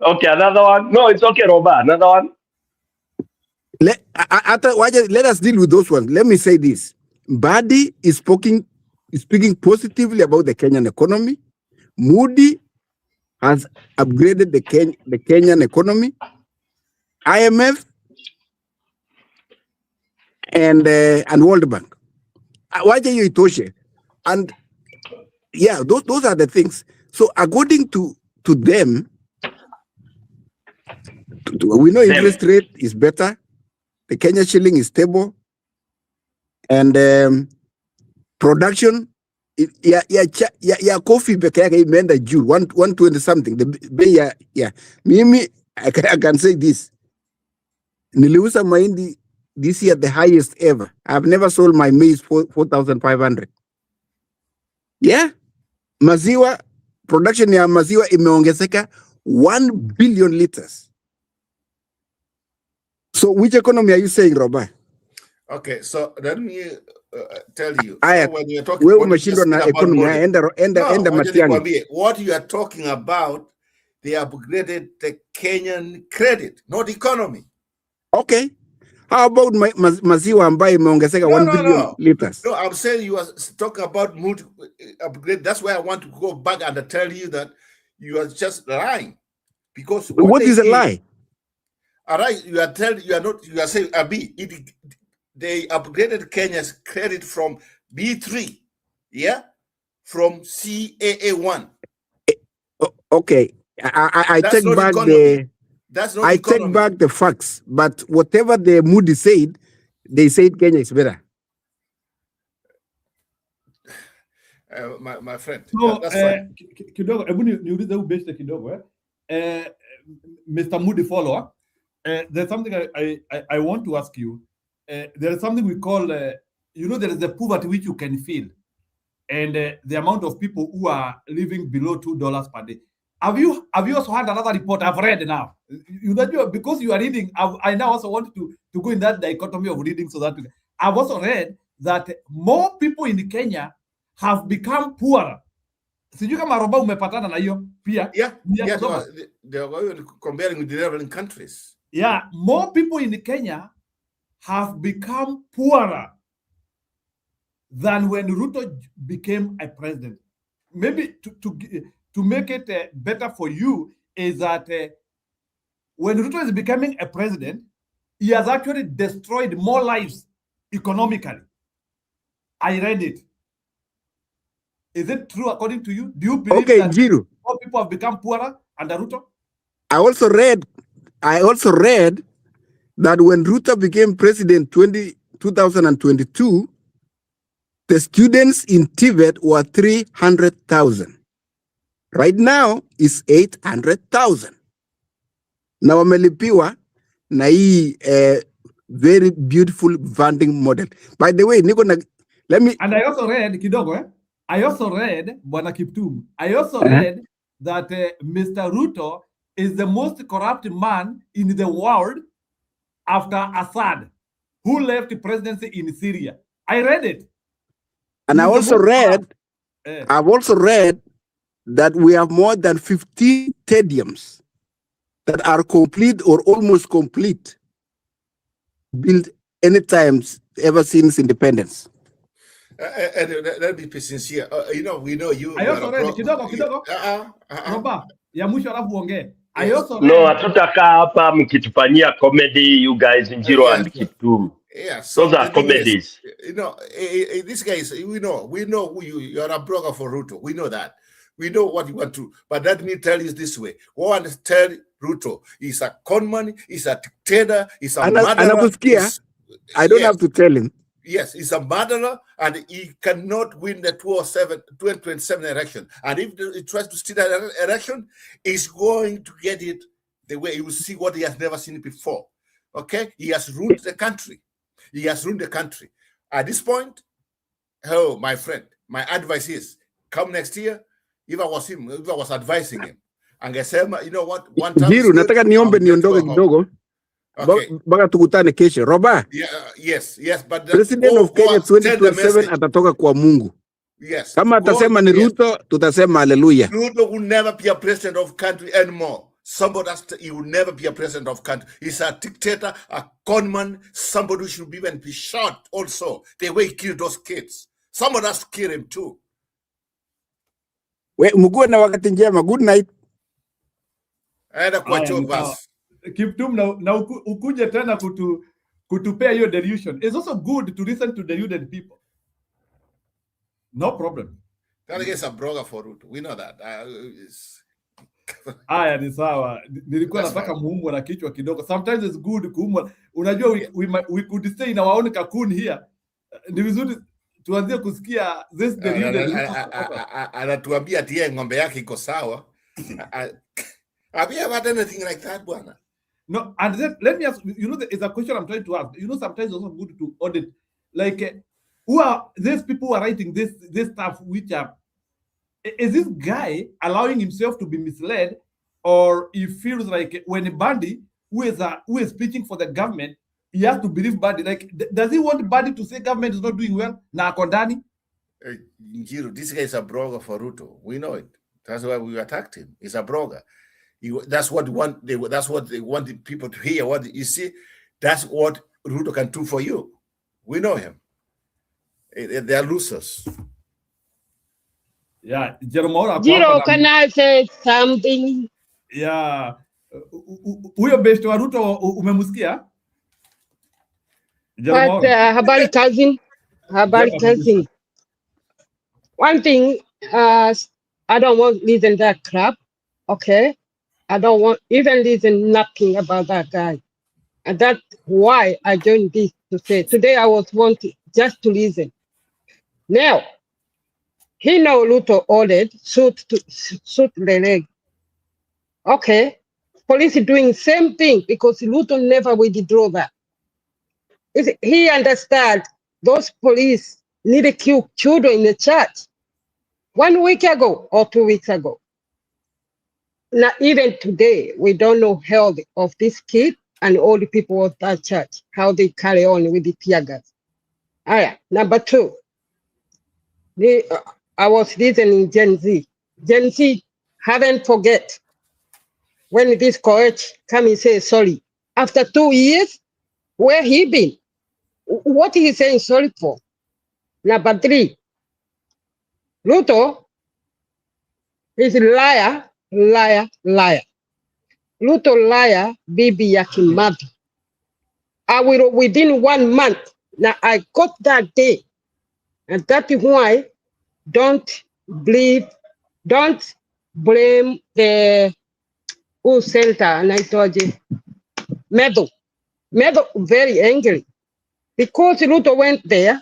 S16: Okay, another one. No, it's okay, Robert. Another one.
S5: Let us deal with those ones. Let me say this. Badi is speaking positively about the Kenyan economy. Moody has upgraded the Kenyan economy. IMF and World Bank. And yeah, those are the things. So according to them, we know interest rate is better. The Kenya shilling is stable, and production. Coffee peke yake imeenda juu 120 something. The bei mimi I can say this. Niliuza mahindi this year the highest ever. I've never sold my maize for 4,500. Yeah, maziwa production ya maziwa imeongezeka 1 billion liters. So which economy are you saying, Robert?
S12: Okay, so let me tell you. So when you're talking about what you are talking about, they upgraded the Kenyan credit, not economy.
S5: Okay. How about maziwa ambayo imeongezeka 1 billion liters?
S12: No, I'm saying you are talking about multi upgrade. That's why I want to go back and tell you that you are just lying. Because
S5: what is a lie?
S12: All right, you are saying Abi, they upgraded Kenya's credit from B3, from CAA1.
S5: Okay, I take back take back the facts, but whatever the Moody said, they said Kenya is better.
S12: My friend,
S1: so,
S12: that's fine.
S1: Kidogo, Mr. Moody follower. There's something I want to ask you. There is something we call, there is the poverty which you can feel, and the amount of people who are living below $2 per day. Have you also had another report I've read now? Because you are reading, I now also want to go in that dichotomy of reading, so that I've also read that more people in Kenya have become poorer. Sijui kama Roba umepatana na hiyo pia.
S12: Yeah, they are comparing with developing countries.
S1: Yeah, more people in Kenya have become poorer than when Ruto became a president. Maybe to make it better for you is that when Ruto is becoming a president, he has actually destroyed more lives economically. I read it. Is it true according to you? Do you believe that
S5: Jiru,
S1: more people have become poorer under Ruto?
S5: I also read that when Ruto became president 2022, the students in Tibet were 300,000. Right now is 800,000. Na wamelipiwa na hii very beautiful funding model. By the way, let me.
S1: And I also read kidogo. I also read Bwana Kiptum. I also read that Mr. Ruto is the most corrupt man in the world after Assad, who left the presidency in Syria. I read it.
S5: And I've also read that we have more than 15 stadiums that are complete or almost complete, built anytime ever since independence.
S12: And let me be sincere. We know you.
S1: I also read kidogo. Roba, ya mwisho alafu uongee. I also read.
S16: No, hatutakaa hapa mkitufanyia comedy, you guys in Jiro and Kiptum.
S12: Yeah, so
S16: those are comedies.
S12: These guys, we know who you are a broker for Ruto. We know that. We know what you want to. But let me tell you this way. Go and tell Ruto, he's a conman, he's a dictator, he's a murderer.
S5: I don't have to tell him.
S12: Yes, he's a murderer, and he cannot win the 2027 election. And if he tries to steal that election, he's going to get it the way he will see what he has never seen before. Okay? He has ruined the country. He has ruined the country. At this point, my friend, my advice is, come next year, if I was him, if I was advising him, angesema, you know what, one time...
S5: Jiru, nataka niombe niondoke kidogo.
S12: Okay.
S5: Mpaka tukutane kesho. Roba.
S12: Yeah, yes, but
S5: President of Kenya
S12: send the
S5: 2027
S12: message.
S5: atatoka kwa Mungu.
S12: Yes.
S5: Kama atasema ni Ruto, tutasema haleluya.
S12: Ruto will never be a president of country anymore. Somebody he will never be a president of country. He's a dictator, a conman, somebody who should even be shot also. The way he killed those kids. Somebody has to kill him too.
S5: Mkuwe na wakati njema. Good night.
S12: Aenda kwa choo basi.
S1: Kiptum na ukuje tena kutupea hiyo delusion. It's also good to listen to deluded people. No problem.
S12: That is a blogger for Ruto. We know that.
S1: Aya ni sawa. Nilikuwa nataka muumwe na kichwa kidogo. Sometimes it's good kuumwa. Unajua we could stay in our own cocoon here. Ni vizuri tuanzie kusikia this deluded.
S12: Anatuambia ati ng'ombe yake iko sawa. Have you ever had anything like that, bwana?
S1: No, and then let me ask you, it's a question I'm trying to ask. Sometimes it's also good to audit. Like, who are these people who are writing this stuff, which are, is this guy allowing himself to be misled, or he feels like when a Bandi who is speaking for the government, he has to believe Bandi? Like, does he want Bandi to say government is not doing well? Na Kondani?
S12: Njiru, this guy is a blogger for Ruto. We know it. That's why we attacked him. He's a blogger. That's what they wanted people to hear. What you see, that's what Ruto can do for you. We know him. They are losers.
S1: Yeah, Jerome.
S6: Jiro, can I say something?
S1: Yeah, huyo best wa Ruto umemusikia?
S6: But habari cousin. One thing, I don't want to listen to that crap. Okay. I don't want even listen nothing about that guy. And that's why I joined this to say. Today I was wanting just to listen. Now, he know Luto ordered shoot the leg. Okay. Police is doing same thing because Luto never withdraw that. He understand those police need to kill children in the church 1 week ago or 2 weeks ago. Not even today, we don't know health of this kid and all the people of that church, how they carry on with the tear gas. All right, number 2. I was listening Gen Z. Gen Z haven't forget when this coach come and say sorry. After 2 years, where he been? What he saying sorry for? Number 3, Ruto is a liar. Ruto liar, bibi ya Kimathi. I will within 1 month. Now I got that day. And that is why don't blame the center. And I told you, Meadow very angry. Because Ruto went there,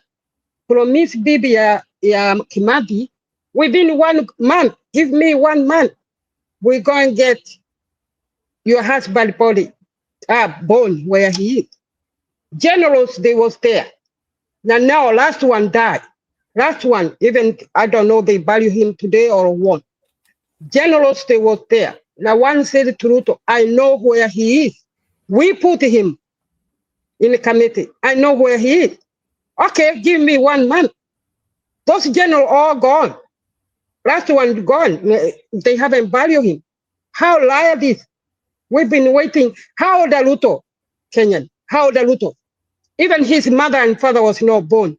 S6: promised bibi ya Kimathi, within 1 month, give me 1 month. We're going to get your husband body bone where he is. Generals, they was there. Now last one died. Last one, even, I don't know, they value him today or what. Generals, they was there. Now one said to Ruto, I know where he is. We put him in the committee. I know where he is. Okay, give me 1 month. Those generals all gone. Last one gone. They haven't valued him. How liar this? We've been waiting. How old are Ruto? Kenyan. How old are Ruto? Even his mother and father was not born.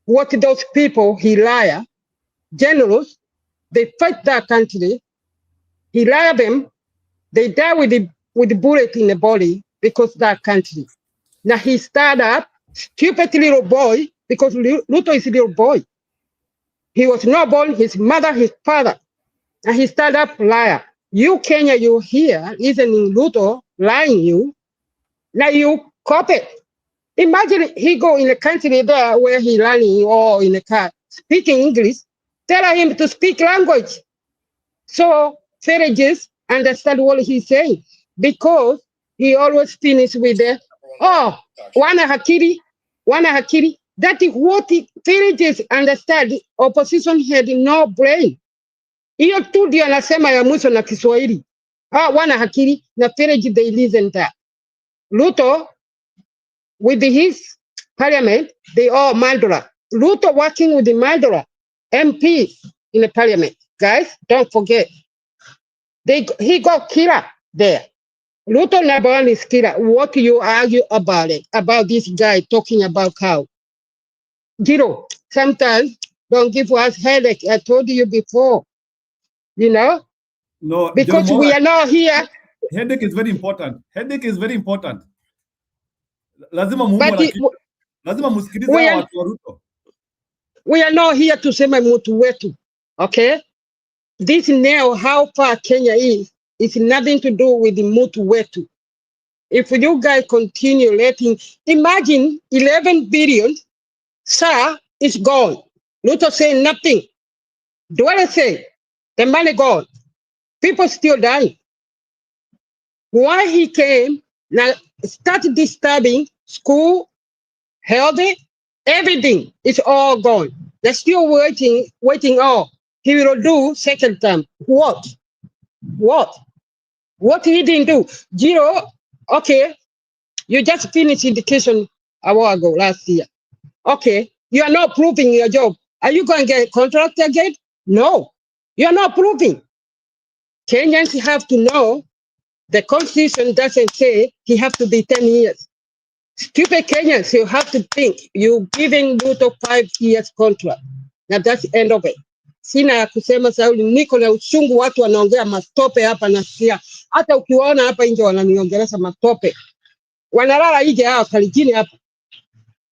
S6: What those people, he liar, generals, they fight that country. He liar them. They die with the bullet in the body because that country. Now he started up, stupid little boy, because Ruto is a little boy. He was not born, his mother, his father. And he started up liar. You, Kenya, you here, listening Ruto lying you. Now you copy. Imagine he go in a country there where he running or in a car, speaking English, tell him to speak language. So Ferrages understand what he's saying because he always finish with the, wana hakiri. That is what Ferrages understand. Opposition had no brain. Hiyo tu ndio anasema ya mwisho na Kiswahili. Wana hakiri na Ferrages they listen that. Ruto, with his parliament, they all Mandela. Ruto working with the Mandela MP in the parliament. Guys, don't forget. He got killer there. Ruto number one is killer. What do you argue about it? About this guy talking about cow? Giro, sometimes don't give us headache. I told you before. You know?
S1: No,
S6: because we are not here.
S1: Headache is very important. Headache is very important. Lazima muumwe na kichwa. Lazima musikilize hao watu wa Ruto.
S6: We are not here to say mtu wetu. Okay? This now how far Kenya is, it's nothing to do with the mtu wetu. If you guys continue imagine 11 billion, sir, it's gone. Ruto say nothing. Do I say the money gone? People still dying. Why he came now started disturbing school, health, everything is all gone. They're still waiting. Oh, he will do second term. What? What he didn't do? Zero. Okay, you just finished education a while ago last year. Okay, you are not proving your job. Are you going to get a contract again? No, you are not proving. Kenyans have to know the constitution doesn't say he have to be 10 years. Stupid Kenyans, you have to think you giving Ruto 5 years contract. Now that's the end of it. Sina ya kusema Sauli, niko na uchungu, watu wanaongea matope hapa nasikia. Hata ukiwaona hapa nje wananiongeleza matope. Wanalala nje hao kalijini hapa.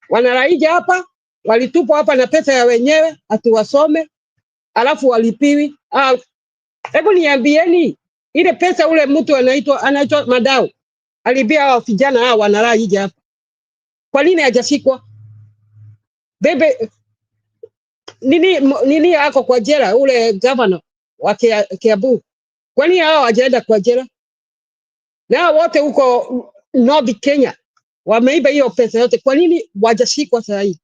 S6: Wanalala nje hapa, walitupwa hapa na pesa ya wenyewe, atuwasome, alafu walipiwi. Hebu niambieni, ile pesa ule mtu anaitwa Madao alibia hao vijana hao wanalala nje hapa. Kwa nini hajashikwa? Bebe nini ako kwa jela ule governor wa Kiambu? Kwa nini hao hajaenda kwa jela? Na wote huko North Kenya wameiba hiyo pesa yote. Kwa nini hawajashikwa sasa hivi?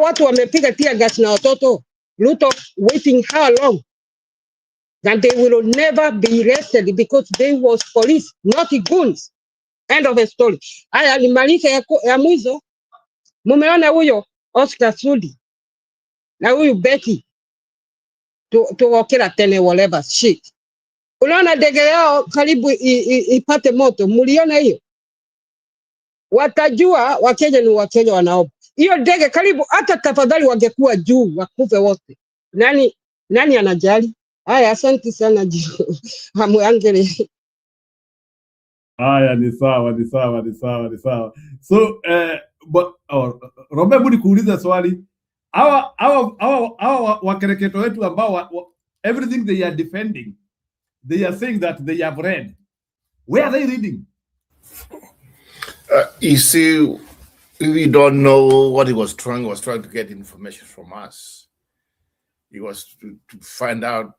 S6: Watu wamepiga tear gas na watoto. Ruto waiting how long? That they will never be arrested because they was police, not goons. End of the story. Haya nimalize ya mwisho. Mumeona huyo Oscar Sudi na huyu Betty tuokera tene whatever shit. Unaona ndege yao karibu ipate moto, muliona hiyo? Watajua Wakenya ni Wakenya wanaoba. Hiyo ndege karibu, hata tafadhali wangekuwa juu wakufe wote. Nani anajali? Haya, asante sana juu. Hamuangele.
S1: Haya, ni sawa. So but Robert, budi kuuliza swali. Hawa wakereketo wetu ambao everything they are defending, they are saying that they have read. Where are they reading?
S12: You see, we don't know what he was trying to get information from us. He was to find out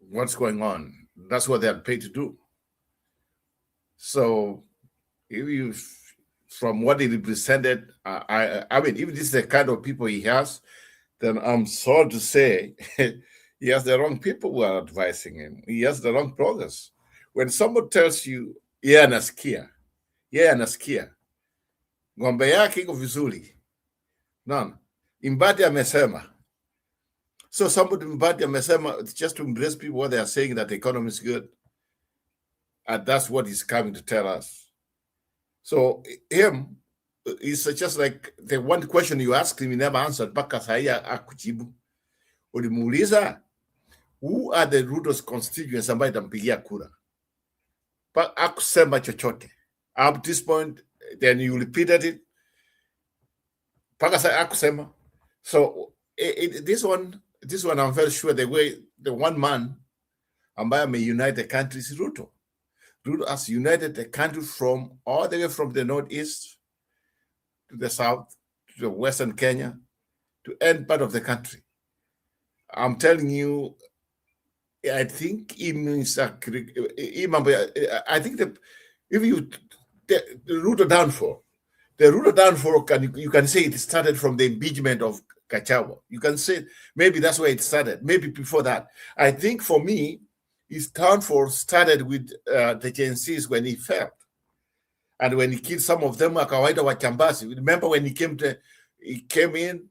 S12: what's going on. That's what they are paid to do. So, from what he represented, I mean, if this is the kind of people he has, then I'm sorry to say he has the wrong people who are advising him. He has the wrong progress. When someone tells you, nasikia, ng'ombe yake iko vizuri, none. Mbadi amesema. So somebody Mbadi amesema, it's just to embrace people what they are saying, that the economy is good. And that's what he's coming to tell us. So him is just like the one question you asked him, he never answered. Baka saya akujibu. Ulimuuliza, who are the Ruto's constituents ambaye tampigia kura? But akusema chochote. Up to this point, then you repeated it. Baka saya akusema. So this one, I'm very sure the one man ambaye may unite the country is Ruto. Ruto has united the country from all the way from the northeast to the south, to the western Kenya, to end part of the country. I'm telling you, I think I think that if the Ruto downfall, you can say it started from the impeachment of Gachagua. You can say maybe that's where it started. Maybe before that. I think for me, his downfall started with the Gen Zs when he failed. And when he killed some of them, akawaita wachambasi. Remember when he came in,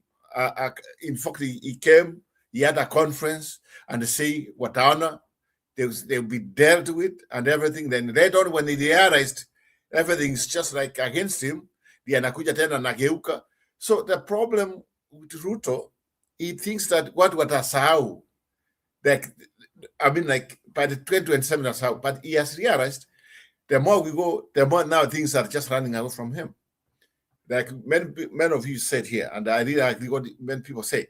S12: in fact, he came, he had a conference and they say, wataona, they'll be dealt with and everything. Then later on, when they realized everything's just like against him, the anakuja tena nageuka. So the problem with Ruto, he thinks that what watasahau, like, I mean, like by the 2027 asahau, but he has realized the more we go, the more now things are just running away from him. Like many of you said here, and I really agree what many people said.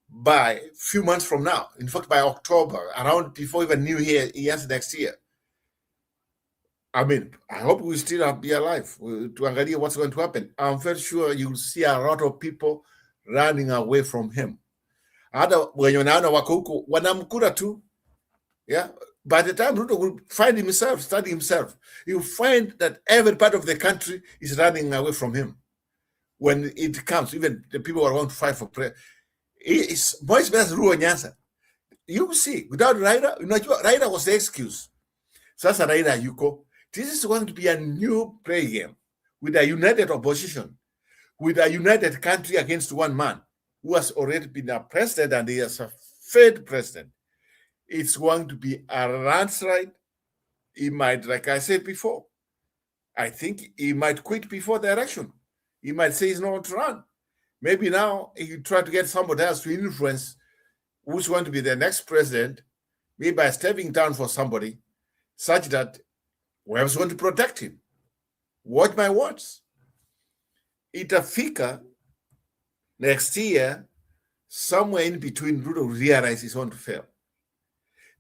S12: By a few months from now, in fact, by October, around before even New Year, next year, I mean, I hope we still be alive to angalia what's going to happen. I'm very sure you'll see a lot of people running away from him. Hata wenye wanaona wako huko wanamkura tu. Yeah. By the time Ruto will find himself, study himself, he'll find that every part of the country is running away from him. When it comes, even the people who want to fight for prayer, it's much better Ruo Nyanza. You see, without Raila, Raila was the excuse. Sasa Raila yuko. This is going to be a new play game with a united opposition, with a united country against one man who has already been a president and he is a failed president. It's going to be a landslide. He might, like I said before, I think he might quit before the election. He might say he's not going to run. Maybe now he try to get somebody else to influence who's going to be the next president, maybe by stepping down for somebody, such that whoever's going to protect him. Watch my words. Itafika next year, somewhere in between, Ruto realized he's going to fail.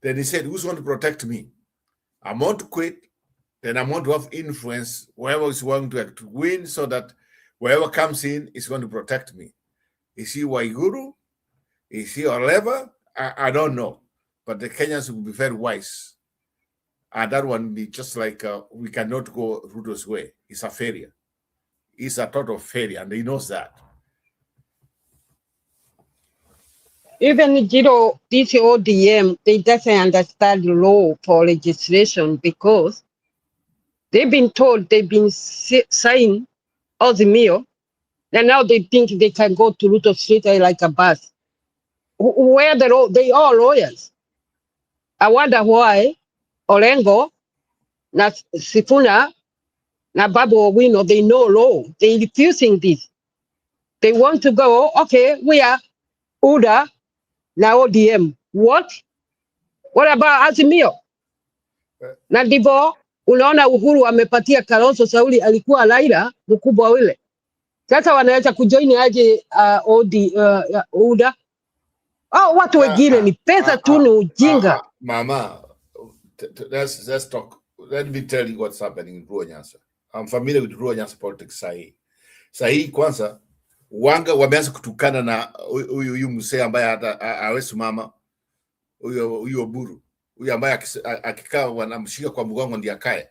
S12: Then he said, who's going to protect me? I'm going to quit. Then I'm going to have influence whoever is going to win so that whoever comes in is going to protect me. Is he Waiguru? Is he Oleva? I don't know. But the Kenyans will be very wise. And that one be just like we cannot go Ruto's way. It's a failure. It's a total failure, and he knows that.
S6: Even this ODM, they doesn't understand the law for legislation because they've been told they've been saying Ozimio, and now they think they can go to Ruto Street like a bus. Where they are lawyers. I wonder why Orengo, na Sifuna, na Babu Owino, they know law. They're refusing this. They want to go, okay, we are UDA, now ODM. What? What about Azimio? Na ndivyo unaona Uhuru amepatia Kalonzo Sauli alikuwa Raila mkubwa ule. Sasa wanaweza kujoin aje UDA? Watu wengine ni pesa tu, ni ujinga.
S12: Mama, let's talk. Let me tell you what's happening in Ruo Nyanza. I'm familiar with Ruo Nyanza politics sahi kwanza wanga wameanza kutukana na huyu mzee ambaye hawezi mama huyu Oburu, huyu ambaye akikaa wanamshika kwa mgongo ndiye akae.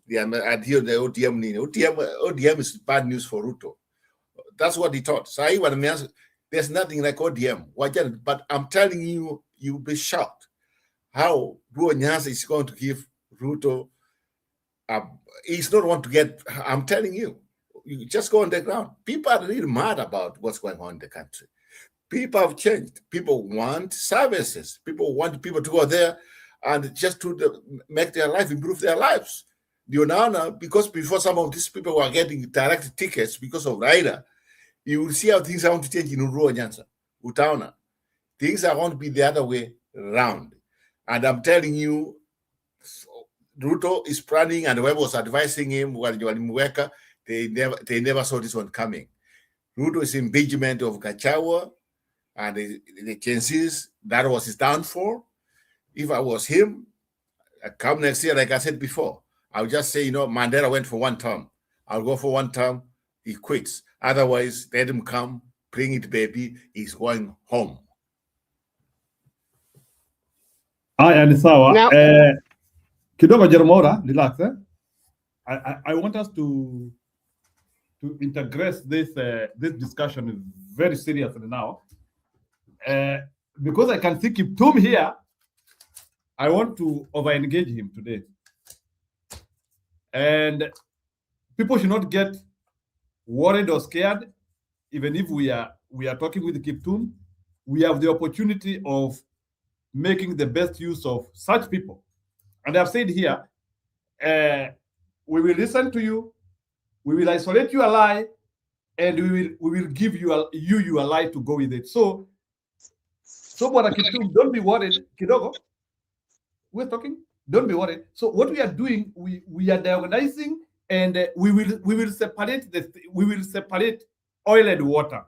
S12: The ODM nini? ODM is bad news for Ruto. That's what he thought. Sahi wameanza, there's nothing like ODM. But I'm telling you, you'll be shocked how Ruo Nyanza is going to give Ruto. He's not want to get. I'm telling you, you just go on the ground. People are really mad about what's going on in the country. People have changed. People want services. People want people to go there and just to make their life, improve their lives. Because before some of these people were getting direct tickets because of Raila, you will see how things are going to change in Ruo Nyanza. Utaona. Things are going to be the other way around. And I'm telling you, Ruto is planning, and whoever was advising him, they never saw this one coming. Ruto's impeachment of Gachagua and the chances, that was his downfall. If I was him, come next year, like I said before, I would just say, Mandela went for one term. I'll go for one term, he quits. Otherwise, let him come, bring it, baby, he's going home.
S1: Ni sawa. Kidogo Jermora, relax. I want us to integrate this discussion very seriously now. Because I can see Kiptum here, I want to over-engage him today. And People should not get worried or scared. Even if we are talking with Kiptum, we have the opportunity of making the best use of such people. And I've said here, we will listen to you, we will isolate your lie, and we will give you your lie to go with it. So Bwana Kiptum, don't be worried. Kidogo, we're talking. Don't be worried. So what we are doing, we are diagonizing, and we will separate oil and water.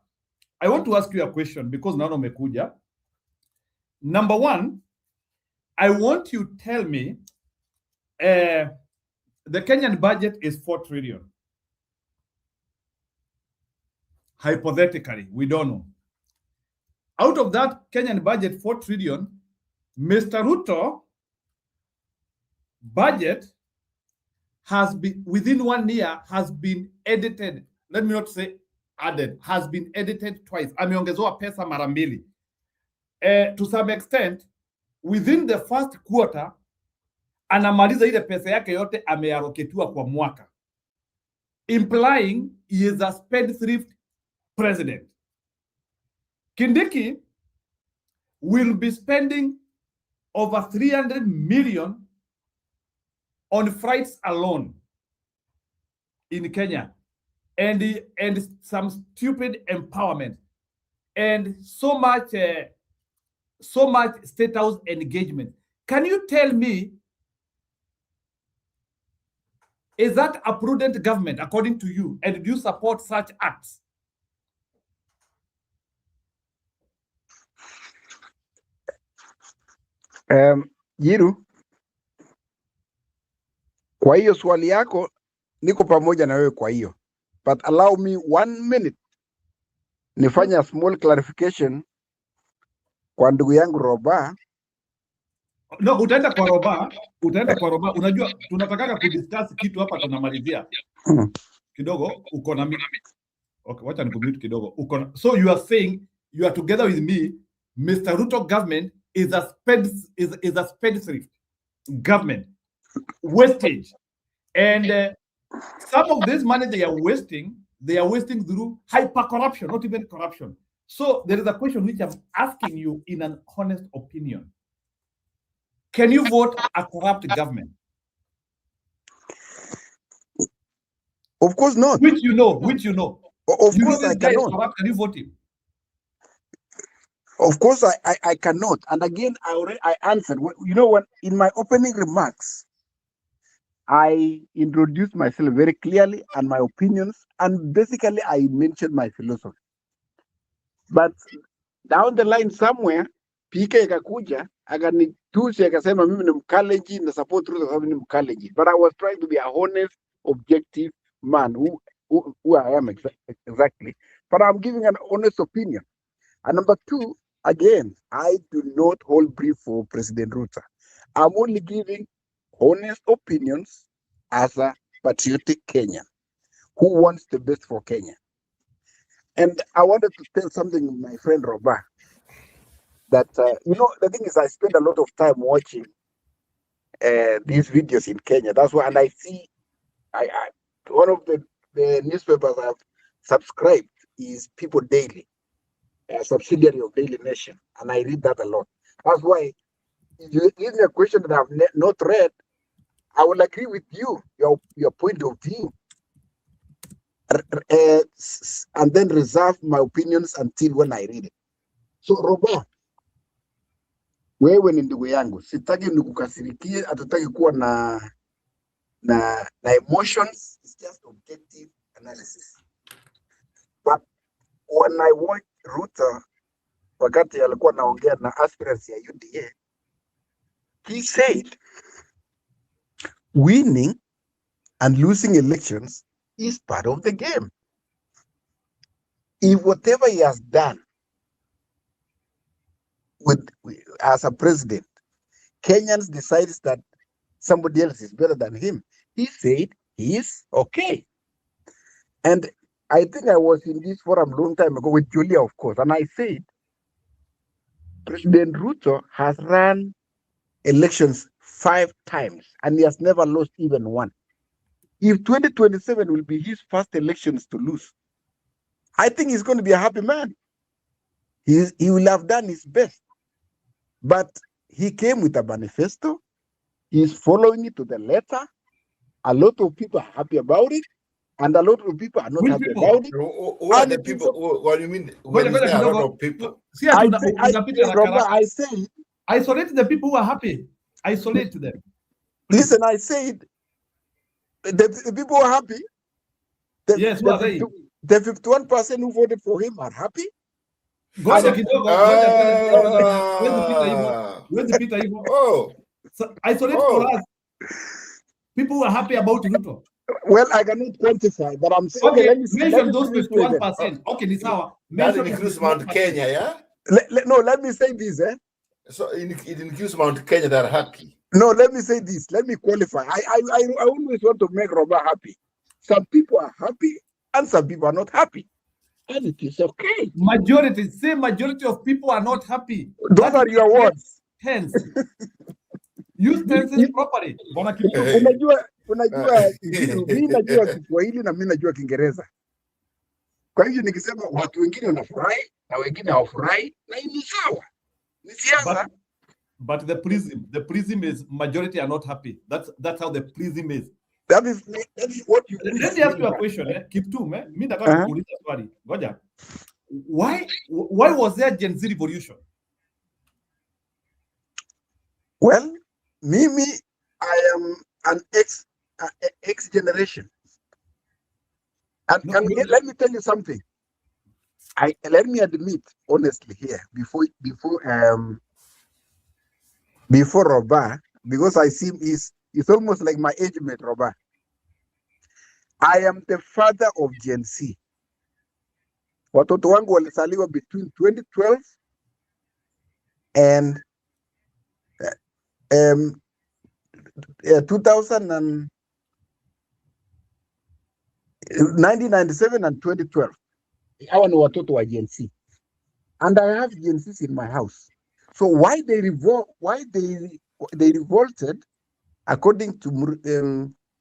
S1: I want to ask you a question because naona umekuja. Number one, I want you to tell me, the Kenyan budget is 4 trillion. Hypothetically, we don't know. Out of that Kenyan budget, 4 trillion, Mr. Ruto budget has been, within 1 year, has been edited. Let me not say added, has been edited twice. Ameongezewa pesa mara mbili. To some extent, within the first quarter, anamaliza ile pesa yake yote amearoketiwa kwa mwaka, implying he is a spendthrift president. Kindiki will be spending over 300 million on flights alone in Kenya, and some stupid empowerment, and so much state house engagement. Can you tell me, is that a prudent government according to you, and do you support such acts?
S5: Jiru, kwa hiyo swali yako niko pamoja na wewe kwa hiyo, but allow me 1 minute nifanye a small clarification kwa ndugu yangu Roba.
S1: No, utaenda kwa Roba. Unajua tunataka kudiscuss kitu hapa, tunamalizia kidogo. Uko na mimi. Okay, wacha nikumute kidogo. So you are saying you are together with me, Mr. Ruto government is a spendthrift government, wastage, and some of this money they are wasting through hyper corruption, not even corruption. So there is a question which I'm asking you in an honest opinion. Can you vote a corrupt government?
S5: Of course not.
S1: Which you know.
S5: Of course I cannot.
S1: Can you vote him?
S5: Of course I cannot. And again, I answered. You know what? In my opening remarks, I introduced myself very clearly and my opinions, and basically I mentioned my philosophy. But down the line somewhere, PK ikakuja akanitusi akasema mimi ni mkaleji na support Ruto sababu ni mkaleji. But I was trying to be a honest, objective man who I am exactly. But I'm giving an honest opinion. And number two, again, I do not hold brief for President Ruto. I'm only giving honest opinions as a patriotic Kenyan who wants the best for Kenya. And I wanted to tell something to my friend Robert, that, the thing is, I spend a lot of time watching these videos in Kenya. That's why, and I see, one of the newspapers I've subscribed is People Daily, a subsidiary of Daily Nation, and I read that a lot. That's why, if you give me a question that I've not read, I will agree with you, your point of view, and then reserve my opinions until when I read it. So, Robert, wewe ni ndugu yangu, sitaki nikukasirikie, hatutaki kuwa na emotions. It's just objective analysis. But when I watch Ruto wakati alikuwa naongea na aspirants ya UDA, he said winning and losing elections is part of the game. If whatever he has done as a president, Kenyans decides that somebody else is better than him, he said he is okay. And I think I was in this forum a long time ago with Julia, of course, and I said President Ruto has run elections 5 times and he has never lost even one. if 2027 will be his first elections to lose, I think he's going to be a happy man. He will have done his best. But he came with a manifesto. He's following it to the letter. A lot of people are happy about it, and a lot of people are not happy about it.
S12: Who are the people? What do you mean? When you say a lot of people?
S5: I said,
S1: isolate the people who are happy. Isolate them.
S5: Listen, I said, the people who are happy.
S1: Yes, who are they?
S5: The 51% who voted for him are happy.
S1: Where's the Peter Ivo?
S12: Oh.
S1: So isolate for us. People who are happy about Ruto.
S5: Well, I cannot quantify, but I'm saying,
S1: okay,
S5: let me
S1: mention those 51%. Okay, Nisawa.
S12: That includes Mount Kenya, yeah?
S5: Let me say this, eh?
S12: So it includes Mount Kenya that are happy.
S5: No, let me say this. Let me qualify. I always want to make Roba happy. Some people are happy and some people are not happy. And it is okay.
S1: Majority of people are not happy.
S5: Those are your words.
S1: Hence. Use tenses properly.
S5: Unajua mimi najua Kiswahili na mimi najua Kiingereza. Kwa hivyo nikisema watu wengine wanafurahi na wengine hawafurahi na ni sawa. Ni siasa.
S1: But the prism is majority are not happy. That's how the prism is.
S5: That is what you.
S1: Let me ask you a question. Kiptum, mimi nataka kuuliza swali. Ngoja. Why was there Gen Z revolution?
S5: Well, Mimi, I am an X generation. And let me tell you something. Let me admit honestly here before Roba, because I see he's almost like my age mate, Roba. I am the father of Gen Z. Watoto wangu walizaliwa between 2012 and 1997 and 2012. Hawa ni watoto wa Gen Z. And I have Gen Zs in my house. So why they revolted, according to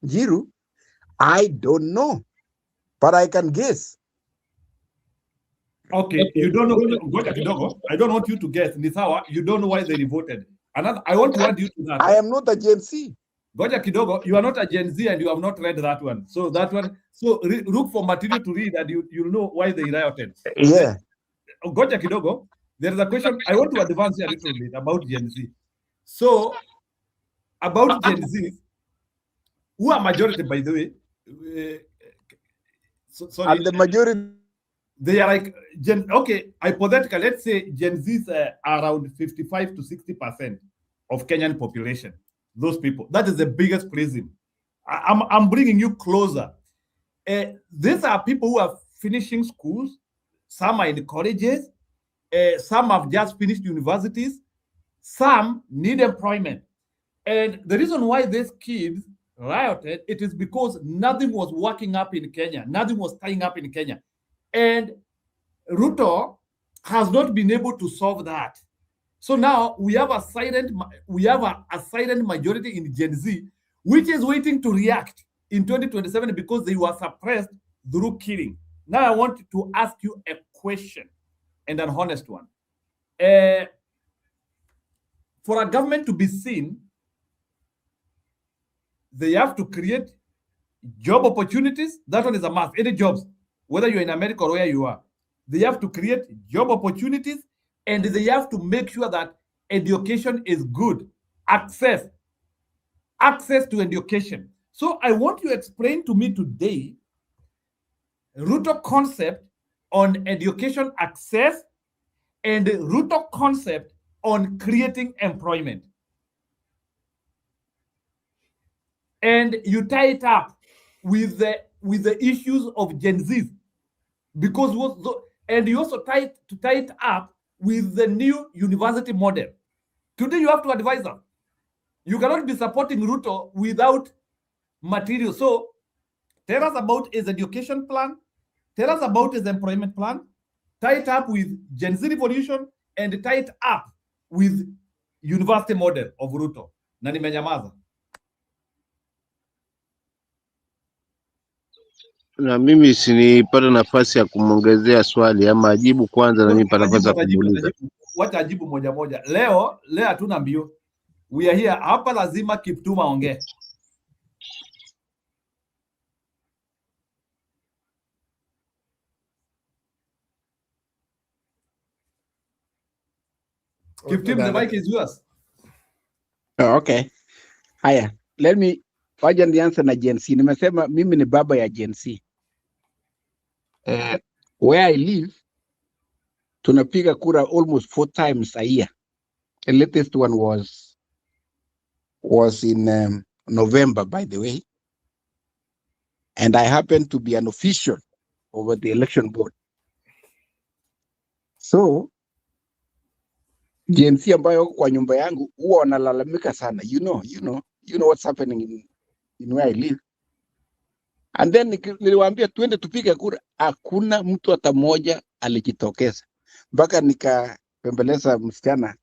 S5: Njiru, I don't know. But I can guess.
S1: Okay, you don't know. I don't want you to guess. Nisawa, you don't know why they revolted. I want to add you to that.
S5: I am not a Gen Z.
S1: Goja Kidogo, you are not a Gen Z and you have not read that one. So look for material to read and you'll know why they rioted.
S5: Yeah.
S1: Goja Kidogo, there is a question. I want to advance here a little bit about Gen Z. So, about Gen Z, who are majority, by the way? Sorry.
S5: And the majority.
S1: They are like, hypothetically, let's say Gen Zs are around 55 to 60% of Kenyan population. Those people, that is the biggest prism. I'm bringing you closer. These are people who are finishing schools. Some are in colleges. Some have just finished universities. Some need employment. And the reason why these kids rioted, it is because nothing was working up in Kenya. Nothing was tying up in Kenya. And Ruto has not been able to solve that. So now we have a silent majority in Gen Z, which is waiting to react in 2027 because they were suppressed through killing. Now I want to ask you a question, and an honest one. For a government to be seen, they have to create job opportunities. That one is a must. Any jobs, whether you're in America or where you are, they have to create job opportunities, and they have to make sure that education is good. Access to education. So I want you to explain to me today Ruto concept on education access and Ruto concept on creating employment. And you tie it up with the issues of Gen Z, because you also tie it up with the new university model. Today you have to advise them. You cannot be supporting Ruto without material. So tell us about his education plan, tell us about his employment plan, tie it up with Gen Z revolution, and tie it up with university model of Ruto. Na nimenyamaza.
S13: Na mimi sinipata nafasi ya kumwongezea swali ama ajibu kwanza, na mimi nipata nafasi ya kumuuliza.
S1: Wacha ajibu moja moja. Leo hatuna mbio. We are here. Hapa lazima Kiptum aongee. Kiptum, the mic is yours.
S8: Oh, okay. Haya, waja nianze na Gen Z. Nimesema mimi ni baba ya Gen Z. Where I live, tunapiga kura almost 4 times a year. The latest one was in November, by the way. And I happen to be an official over the election board. So, Gen Z ambayo kwa nyumba yangu huwa wanalalamika sana. You know what's happening in where I live. And then niliwaambia tuende tupige kura, hakuna mtu hata mmoja alijitokeza. Mpaka nikapembeleza msichana.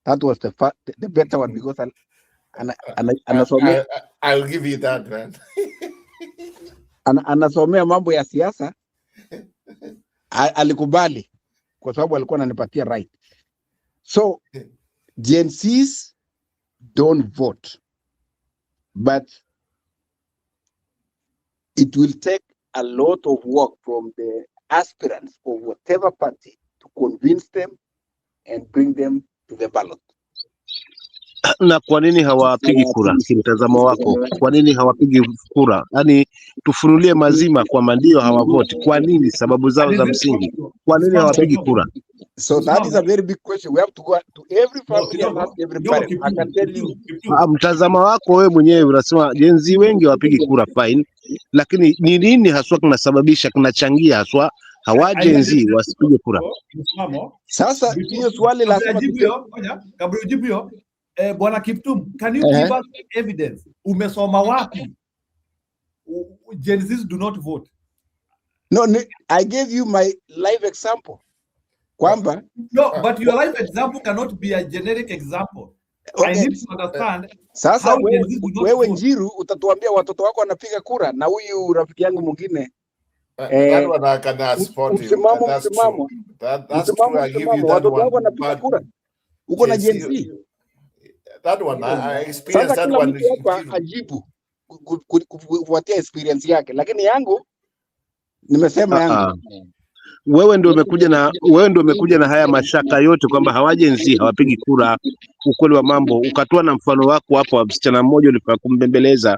S8: That was the better one because anasomea.
S12: I'll give you that, man.
S8: Anasomea mambo ya siasa. Alikubali kwa sababu alikuwa ananipatia right. So Gen Zs don't vote, but it will take a lot of work from the aspirants of whatever party to convince them and bring them to the ballot.
S13: Na kwa nini hawapigi kura? Kimtazamo wako, kwa nini hawapigi kura? Yaani tufunulie mazima kwamba ndio hawavoti. Kwa nini? Sababu zao za msingi. Kwa nini hawapigi kura?
S8: So that is a very big question. We have to go to every family and ask every parent. I can tell you.
S13: Mtazamo wako wewe mwenyewe unasema Gen Z wengi hawapigi kura, fine. Lakini ni nini haswa kinasababisha, kinachangia haswa hawa Gen Z wasipige kura?
S8: Sasa hiyo swali lazima
S1: kabla ujibu hiyo, Bwana Kiptum, can you give us evidence? Umesoma wapi? Gen Zs do not vote.
S8: No, I gave you my live example. Kwamba
S1: but your live example cannot be a generic example. Okay. I need to understand.
S8: Sasa wewe Njiru utatuambia watoto wako wanapiga kura na huyu rafiki yangu mwingine
S12: that one I can support you. That's true. That's true. I give you that
S8: watoto wako wanapiga kura. Uko na Gen Z.
S12: That one I experienced that one.
S8: Sasa ajibu kufuatia experience yake, lakini yangu nimesema yangu.
S13: Wewe ndio umekuja na haya mashaka yote kwamba hawa Gen Z hawapigi kura. Ukweli wa mambo ukatoa na mfano wako hapo wa msichana mmoja ulifaa kumbembeleza,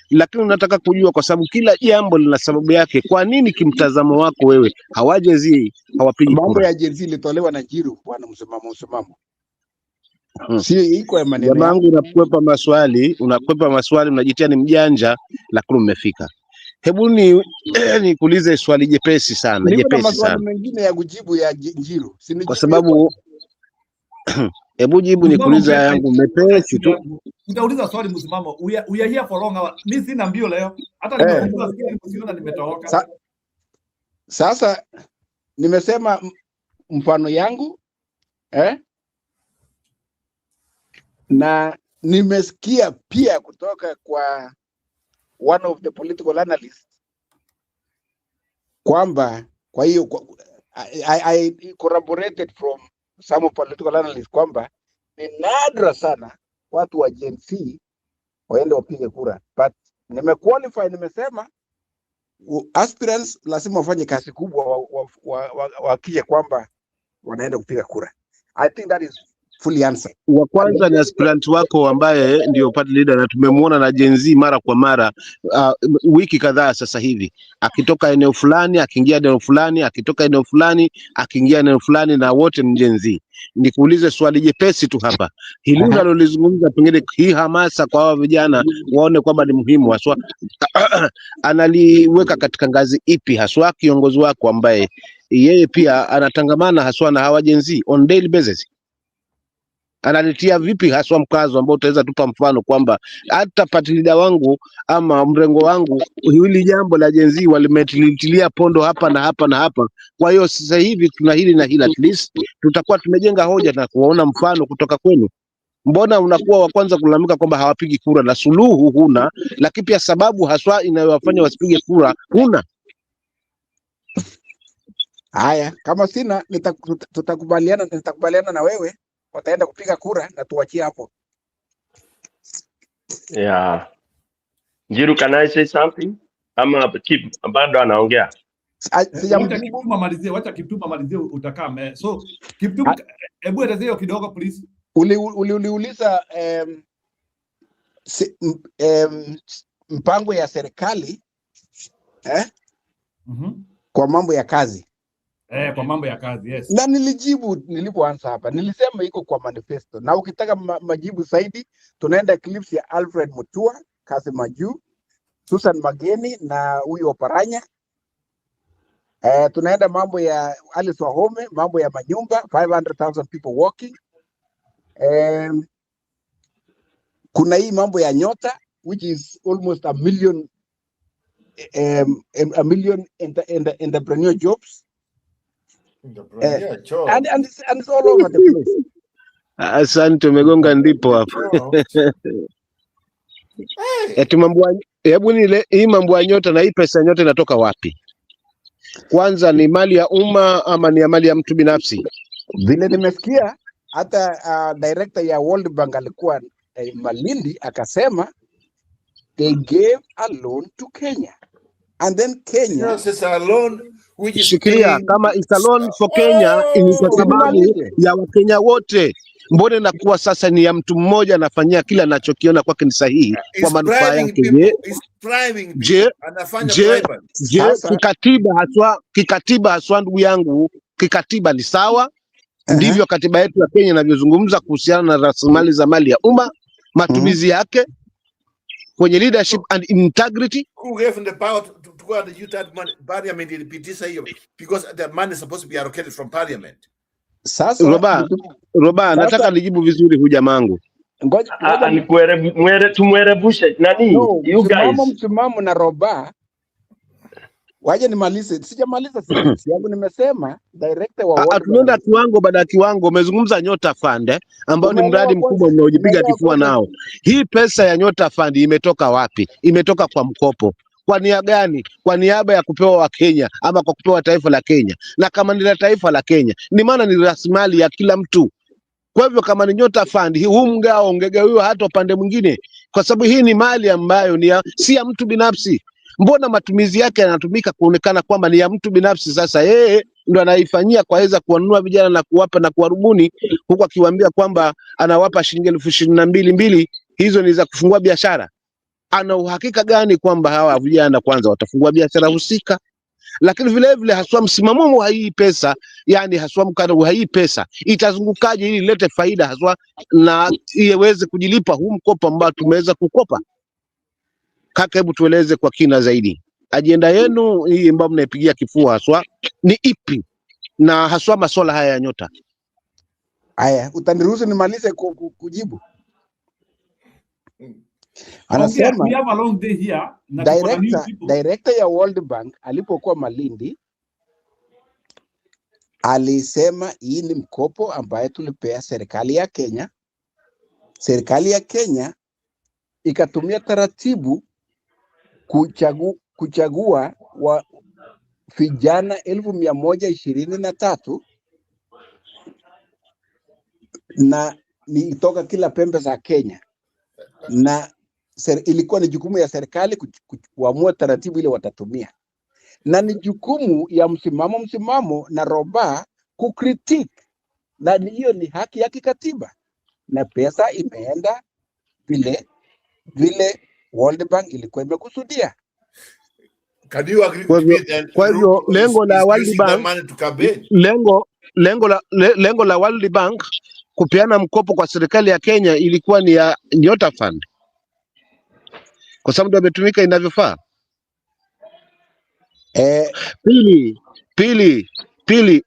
S13: lakini unataka kujua kwa sababu kila jambo lina sababu yake. Kwa nini kimtazamo wako wewe hawa Gen Z hawapigi kura?
S8: Mambo ya Gen Z ilitolewa na Njiru, bwana msimamo. Si iko ya maneno.
S13: Jamaa wangu unakwepa maswali, unajitia ni mjanja, lakini umefika. Hebu nikuulize swali jepesi sana,
S8: jepesi sana. Mengine ya kujibu ya Njiru.
S13: Kwa sababu hebu jibu nikuuliza yangu mepesi tu.
S1: Nitauliza swali msimamo. We are here for long hour. Mimi sina mbio leo. Hata nimeuliza nimetoroka.
S8: Sasa nimesema mfano yangu na nimesikia pia kutoka kwa one of the political analysts kwamba kwa hiyo I corroborated from some political analysts kwamba ni nadra sana watu wa Gen Z waende wapige kura, but nimequalify, nimesema aspirants lazima wafanye kazi kubwa wakija kwamba wanaenda kupiga kura. I think that is fully answered.
S13: Wa kwanza ni aspirant wako ambaye ndio party leader, na tumemwona na Gen Z mara kwa mara wiki kadhaa sasa hivi akitoka eneo fulani akiingia eneo fulani, akitoka eneo fulani akiingia eneo fulani, na wote ni Gen Z. Nikuulize swali jepesi tu hapa, hili unalolizungumza pengine hii hamasa kwa hao vijana waone kwamba ni muhimu haswa, analiweka katika ngazi ipi haswa kiongozi wako ambaye yeye pia anatangamana haswa na hawa Gen Z on daily basis? Analitia vipi haswa mkazo ambao utaweza tupa mfano kwamba hata party leader wangu ama mrengo wangu hili jambo la Gen Z walimetilitia pondo hapa na hapa na hapa, kwa hiyo sasa hivi tuna hili na hili, at least tutakuwa tumejenga hoja na kuona mfano kutoka kwenu. Mbona unakuwa wa kwanza kulalamika kwamba hawapigi kura na suluhu huna, lakini pia sababu haswa inayowafanya wasipige kura huna?
S8: Haya, kama sina tutakubaliana na wewe, wataenda kupiga kura na tuachie hapo.
S16: Yeah. Njiru, can I say something? Ama bado anaongea?
S1: Wacha Kiptum amalizie utakaa. So Kiptum, hebu elezea hiyo kidogo please.
S8: Uliuliza mpango ya serikali kwa mambo ya kazi.
S1: Kwa mambo ya kazi, yes.
S8: Na nilijibu nilipoanza hapa. Nilisema iko kwa manifesto. Na ukitaka majibu zaidi, tunaenda clips ya Alfred Mutua, Kazi Maju, Susan Mageni na huyo Oparanya. Tunaenda mambo ya Alice Wahome, mambo ya manyumba, 500,000 people walking. Kuna hii mambo ya nyota, which is almost a million entrepreneur jobs. And it's all over the place.
S13: Asante, umegonga ndipo hapo. Eti hii mambo ya nyota na hii pesa ya nyota inatoka wapi? Kwanza ni mali ya umma ama ni mali ya mtu binafsi?
S8: Vile nimesikia hata director ya World Bank alikuwa Malindi akasema they gave a loan to Kenya. And then Kenya,
S12: yes, it's a loan which is
S13: shikilia kama it's a loan for Kenya, ni kwa sababu ya Wakenya wote. Mbona nakuwa sasa ni ya mtu mmoja anafanyia kila anachokiona kwake ni sahihi kwa manufaa yake? Je, kikatiba haswa ndugu yangu, kikatiba ni sawa? Ndivyo katiba yetu ya Kenya inavyozungumza kuhusiana na rasilimali za mali ya umma, matumizi yake kwenye leadership and integrity.
S12: Who gave them the power to go and use that money? Parliament ilipitisha hiyo because the money is supposed to be allocated from parliament.
S8: Sasa
S13: Roba, nataka nijibu vizuri huyu jamangu.
S16: Ngoja tumwerebushe nani? You guys.
S8: Msimamo na Roba. Waje nimalize. Sijamaliza sisi. Yangu nimesema director wa World
S13: tunaenda kiwango baada ya kiwango. Umezungumza Nyota Fund ambao ni mradi mkubwa unaojipiga kifua nao. Hii pesa ya Nyota Fund imetoka wapi? Imetoka kwa mkopo. Kwa nia gani? Kwa niaba ya kupewa Wakenya ama kwa kupewa taifa la Kenya? Na kama ni la taifa la Kenya, ni maana ni rasilimali ya kila mtu. Kwa hivyo kama ni Nyota Fund, huu mgao ungegawiwa hata upande mwingine, kwa sababu hii ni mali ambayo si ya mtu binafsi. Mbona matumizi yake yanatumika kuonekana kwamba ni ya mtu binafsi? Sasa yeye ndo anaifanyia kwaweza kuwanunua vijana na kuwapa na kuwarubuni, huku akiwaambia kwamba anawapa shilingi 22,000 hizo ni za kufungua biashara. Ana uhakika gani kwamba hawa vijana kwanza watafungua biashara husika? Lakini vile vile haswa msimamo wa hii pesa, yani haswa mkano wa hii pesa itazungukaje ili ilete faida haswa na iweze kujilipa huu mkopo ambao tumeweza kukopa? Kaka, hebu tueleze kwa kina zaidi. Ajenda yenu hii ambayo mnaipigia kifua haswa ni ipi, na haswa masuala haya ya nyota?
S8: Haya, utaniruhusu nimalize kujibu. Anasema director ya World Bank alipokuwa Malindi alisema hii ni mkopo ambaye tulipea serikali ya Kenya. Serikali ya Kenya ikatumia taratibu kuchagua wa vijana 1,123 na ni toka kila pembe za Kenya, na ilikuwa ni jukumu ya serikali kuamua taratibu ile watatumia, na ni jukumu ya msimamo na Roba kukritik, na hiyo ni haki ya kikatiba, na pesa imeenda vile World Bank ilikuwa imekusudia.
S13: Kwa hivyo lengo la World Bank, lengo la World Bank kupeana mkopo kwa serikali ya Kenya ilikuwa ni ya Nyota Fund, kwa sababu ndio imetumika inavyofaa. Pili,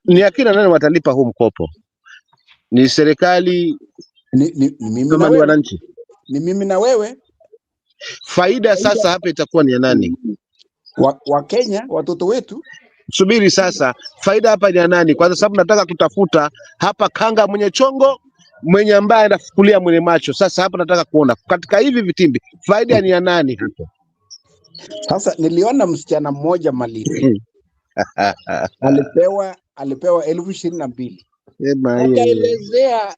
S13: ni akina nani watalipa huu mkopo? Ni serikali?
S8: Ni mimi na
S13: wewe, wananchi?
S8: Ni mimi na wewe.
S13: Faida sasa hapa itakuwa ni ya nani?
S8: Wa Kenya, watoto wetu.
S13: Subiri sasa, faida hapa ni ya nani? Kwa sababu nataka kutafuta hapa kanga mwenye chongo, mwenye ambaye anafukulia mwenye macho. Sasa hapa nataka kuona katika hivi vitimbi faida ni ya nani hapo?
S8: Sasa niliona msichana mmoja Malindi alipewa 22,000 akaelezea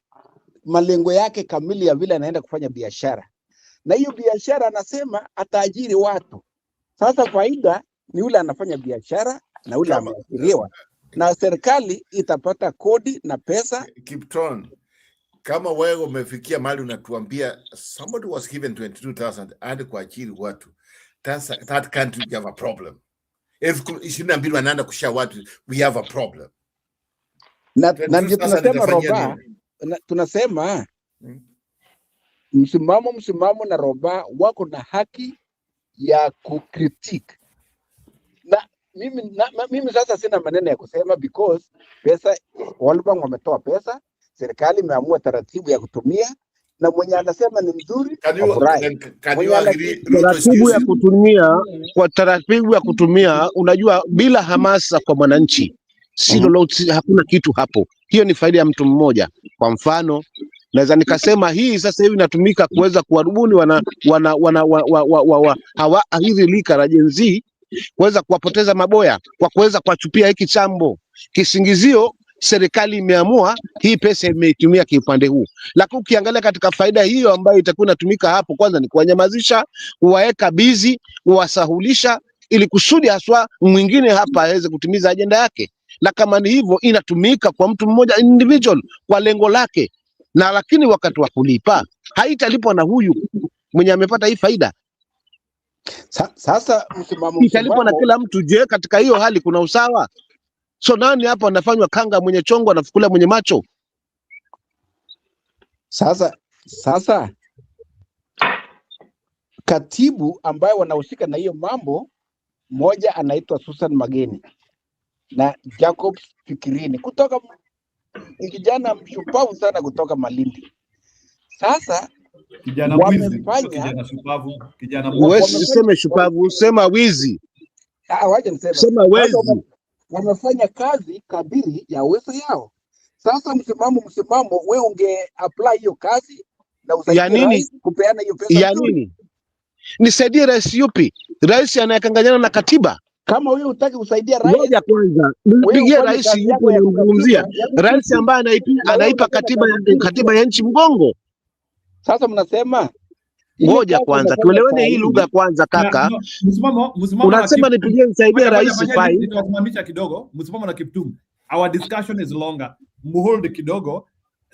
S8: malengo yake kamili ya vile anaenda kufanya biashara, na hiyo biashara anasema ataajiri watu. Sasa faida ni yule anafanya biashara na yule ameajiriwa, na serikali itapata kodi na pesa.
S12: Kipton, kama wewe umefikia mahali unatuambia somebody was given 22,000 and kuajiri watu, that country you have a problem. If 22 wanaenda kushia watu, we have a problem.
S8: Na ndio tunasema Roba, tunasema msimamo na Roba wako na haki ya kukritik. Na mimi sasa sina maneno ya kusema because pesa World Bank wametoa pesa, serikali imeamua taratibu ya kutumia, na mwenye anasema ni mzuri
S13: taratibu ya kutumia, unajua bila hamasa kwa mwananchi si lolote, hakuna kitu hapo. Hiyo ni faida ya mtu mmoja. Kwa mfano naweza nikasema hii sasa hivi inatumika kuweza kuwarubuni hizi lika la Gen Z kuweza kuwapoteza maboya kwa kuweza kuwachupia hiki chambo. Kisingizio serikali imeamua hii pesa imeitumia kiupande huu, lakini ukiangalia katika faida hiyo ambayo itakuwa inatumika hapo, kwanza ni kuwanyamazisha, kuwaeka bizi, kuwasahulisha, ili kusudi haswa mwingine hapa aweze kutimiza ajenda yake. Na kama ni hivyo inatumika kwa mtu mmoja individual kwa lengo lake, na lakini wakati wa kulipa haitalipwa na huyu mwenye amepata hii faida.
S8: Sasa
S13: italipwa na kila mtu. Je, katika hiyo hali kuna usawa? So nani hapa anafanywa kanga mwenye chongo anafukulia mwenye macho?
S8: Sasa katibu ambaye wanahusika na hiyo mambo, moja anaitwa Susan Mageni na Jacob Fikirini kutoka, kijana mshupavu sana kutoka Malindi. Sasa
S1: kijana
S13: shupavu, sema wizi.
S8: Wacha niseme.
S13: Sema wezi.
S8: Wamefanya kazi kadiri ya uwezo yao. Sasa msimamo, wewe unge apply hiyo kazi na usaidie rais kupeana hiyo pesa.
S13: Ya nini? Nisaidie rais yupi? Rais anayekanganyana na katiba.
S8: Kama wewe hutaki kusaidia rais,
S13: ngoja kwanza nipigie rais yupi unamzungumzia? Rais ambaye anaipa katiba ya nchi mgongo.
S8: Sasa mnasema
S13: ngoja kwanza tuelewane hii lugha kwanza kaka.
S1: Msimamo
S13: unasema nipigie nisaidie rais fai.
S1: Nitawasimamisha kidogo. Msimamo na Kiptum. Our discussion is longer. Muhold kidogo.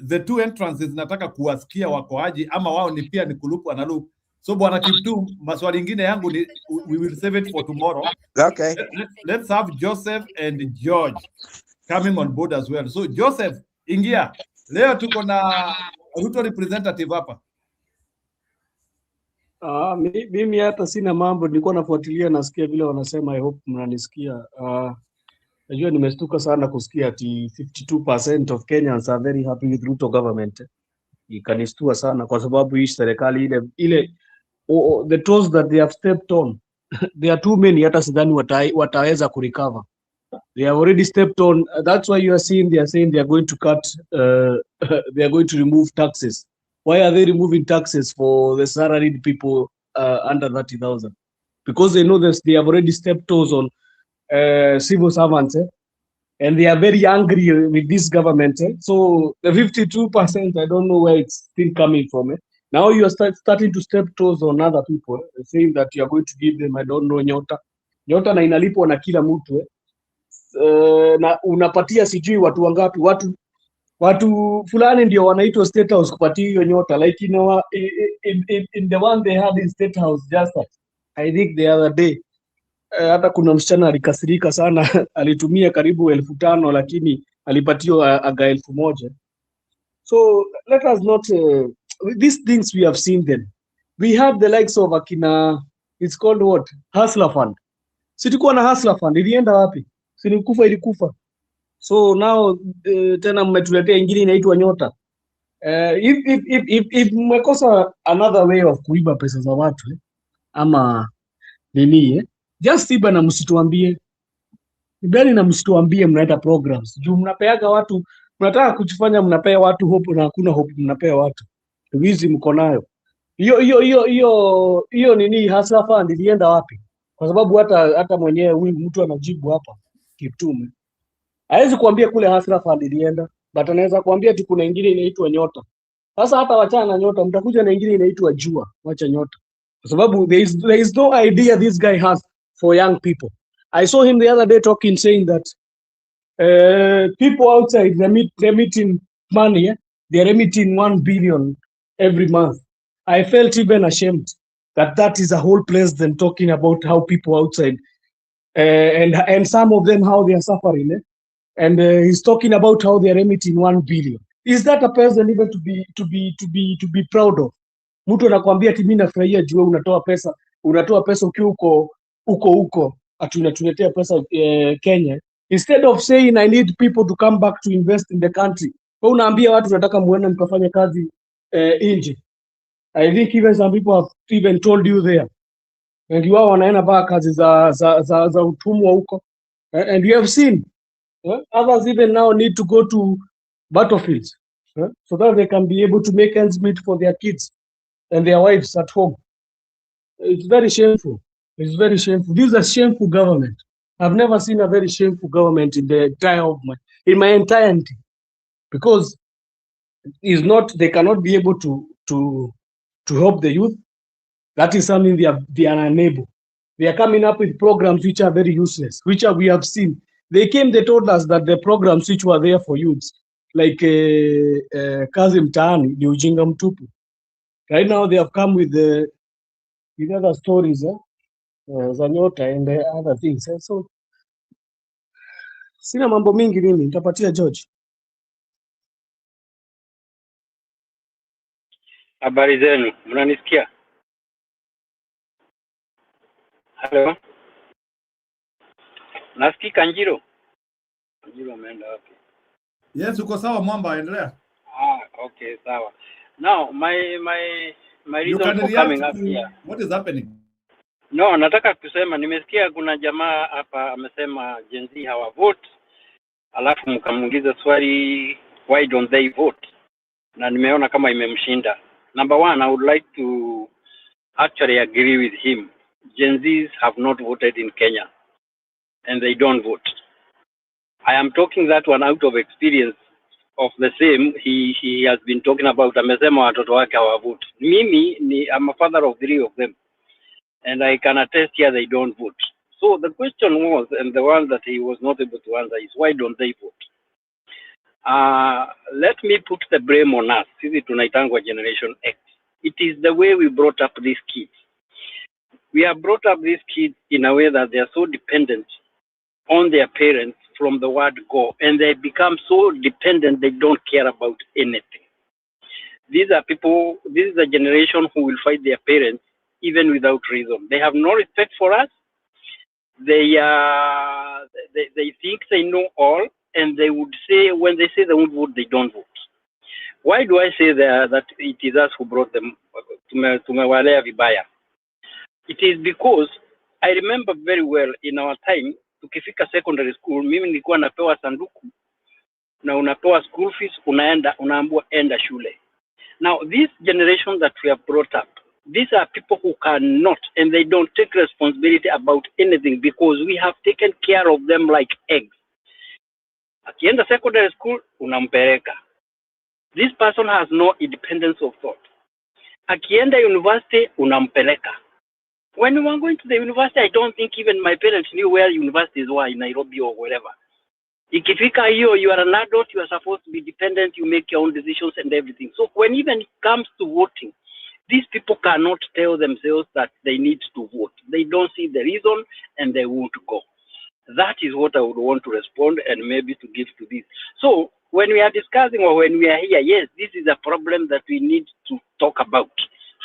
S1: The two entrances nataka kuwasikia wako aje, ama wao ni pia ni kulupwa na loop. So bwana Kiptum, maswali mengine yangu ni we will save it for tomorrow.
S8: Okay.
S1: Let's have Joseph and George coming on board as well. So Joseph, ingia. Leo tuko na Ruto representative hapa.
S7: Mimi hata sina mambo, nilikuwa nafuatilia, nasikia vile wanasema. I hope mnanisikia. Najua nimestuka sana kusikia ati 52% of Kenyans are very happy with Ruto government. Ikanistua sana kwa sababu hii serikali ile the toes that they have stepped on there are too many, hata sidhani wataweza kurecover. They have already stepped on. That's why you are seeing they are saying they are going to cut they are going to remove taxes. Why are they removing taxes for the salaried people under 30,000? Because they know that they have already stepped toes on civil servants, and they are very angry with this government. So the 52%, I don't know where it's still coming from. Now you are starting to step toes on other people, saying that you are going to give them, I don't know, nyota na inalipwa na kila mtu. Na unapatia sijui watu wangapi, watu fulani ndio wanaitwa State House kupatia hiyo nyota, like in the one they had in State House just I think the other day. Hata kuna msichana alikasirika sana alitumia karibu 5,000 lakini alipatiwa aga 1,000. So let us not these things we have seen them. We had the likes of akina, it's called what, Hustler Fund. Situkuwa na Hustler Fund, ilienda wapi? Ilikufa. So now tena mmetuletea ingine inaitwa nyota. If mmekosa another way of kuiba pesa za watu ama nini, just iba na msituambie. Ibani na msituambie mnaenda programs. Juu mnapeaga watu, mnataka kujifanya mnapea watu hope na hakuna hope mnapea watu. Wizi mko nayo. Hiyo nini Hustler Fund ilienda wapi? Kwa sababu hata mwenyewe huyu mtu anajibu hapa. Kiptum. Hawezi kuambia kule Hasra Fund ilienda, but anaweza kuambia tu kuna ingine inaitwa Nyota. Sasa hata wachana na Nyota, mtakuja na ingine inaitwa Jua, wacha Nyota. Kwa sababu there is no idea this guy has for young people. I saw him the other day talking, saying that people outside remitting money, they're remitting 1 billion every month. I felt even ashamed that is a whole president talking about how people outside and some of them how they are suffering. And he's talking about how they are remitting 1 billion. Is that a president even to be proud of? Mtu anakuambia ati mimi nafurahia juu unatoa pesa ukiwa huko ati unatuletea pesa Kenya, instead of saying I need people to come back to invest in the country. Kwa unaambia watu tunataka muende mkafanye kazi nje. I think even some people have even told you there. And wao wanaenda mpaka kazi za utumwa huko. And you have seen others even now need to go to battlefields so that they can be able to make ends meet for their kids and their wives at home. It's very shameful. It's very shameful. This is a shameful government. I've never seen a very shameful government in the in my entirety, because they cannot be able to help the youth. That is something they are unable. They are coming up with programs which are very useless, we have seen. They told us that the programs which were there for youths, like Kazi Mtaani, ni ujinga mtupu. Right now they have come with other stories, za Nyota and other things. So sina mambo mingi mimi, nitapatia George.
S9: Habari zenu, mnanisikia? Hello? Nasikika Njiro? Njiro ameenda wapi?
S1: Yes, uko sawa Mwamba, endelea.
S9: Okay, sawa. Now, my reason for coming up here.
S1: What is happening?
S9: No, nataka kusema nimesikia kuna jamaa hapa amesema Gen Z hawa vote. Alafu mkamuuliza swali why don't they vote? Na nimeona kama imemshinda. Number one, I would like to actually agree with him. Gen Zs have not voted in Kenya, and they don't vote. I am talking that one out of experience of the same. He has been talking about amesema watoto wake hawavote. I'm a father of 3 of them, and I can attest here they don't vote. So the question was, and the one that he was not able to answer is, why don't they vote? Let me put the blame on us. Sisi tunaitangwa Generation X. It is the way we brought up these kids. We have brought up these kids in a way that they are so dependent on their parents from the word go, and they become so dependent they don't care about anything. These are people, this is a generation who will fight their parents even without reason. They have no respect for us. They think they know all, and they would say, when they say they won't vote, they don't vote. Why do I say that it is us who brought them? Tumewalea vibaya. It is because I remember very well in our time, tukifika secondary school, mimi nilikuwa napewa sanduku na unapewa school fees, unaambiwa enda shule. Now this generation that we have brought up, these are people who cannot, and they don't take responsibility about anything because we have taken care of them like eggs. Akienda secondary school, unampeleka. This person has no independence of thought. Akienda university, unampeleka. When we were going to the university, I don't think even my parents knew where universities were in Nairobi or wherever. Ikifika hiyo, you are an adult, you are supposed to be dependent, you make your own decisions and everything. So when even it comes to voting, these people cannot tell themselves that they need to vote. They don't see the reason and they won't go. That is what I would want to respond and maybe to give to this. So when we are discussing or when we are here, yes, this is a problem that we need to talk about.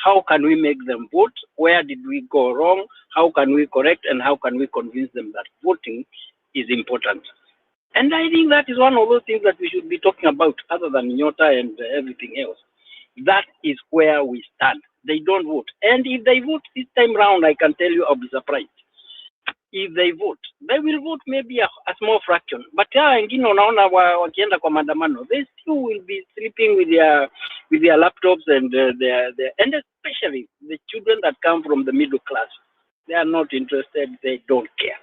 S9: How can we make them vote? Where did we go wrong? How can we correct, and how can we convince them that voting is important? And I think that is one of those things that we should be talking about, other than Nyota and everything else. That is where we stand. They don't vote. And if they vote this time round, I can tell you I'll be surprised. If they vote, they will vote maybe a small fraction. But wengine unaona wakienda kwa maandamano, they still will be sleeping with their laptops and and especially the children that come from the middle class. They are not interested. They don't care.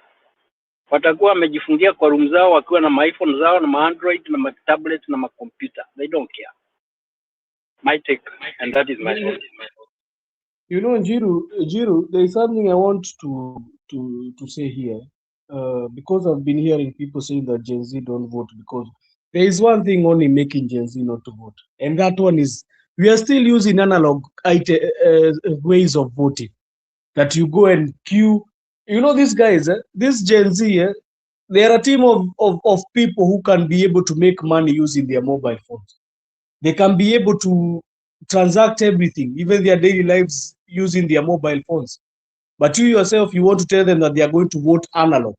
S9: watakuwa wamejifungia kwa room zao wakiwa na iPhone zao na Android na tablet na computer. They don't care. My take, and that is my thought.
S7: You know, Jiru, there is something I want to say here. Because I've been hearing people saying that Gen Z don't vote, because there is one thing only making Gen Z not to vote, and that one is we are still using analog ways of voting. That you go and queue. You know, these guys, this Gen Z, they are a team of people who can be able to make money using their mobile phones. They can be able to transact everything, even their daily lives, using their mobile phones. But you yourself, you want to tell them that they are going to vote analog.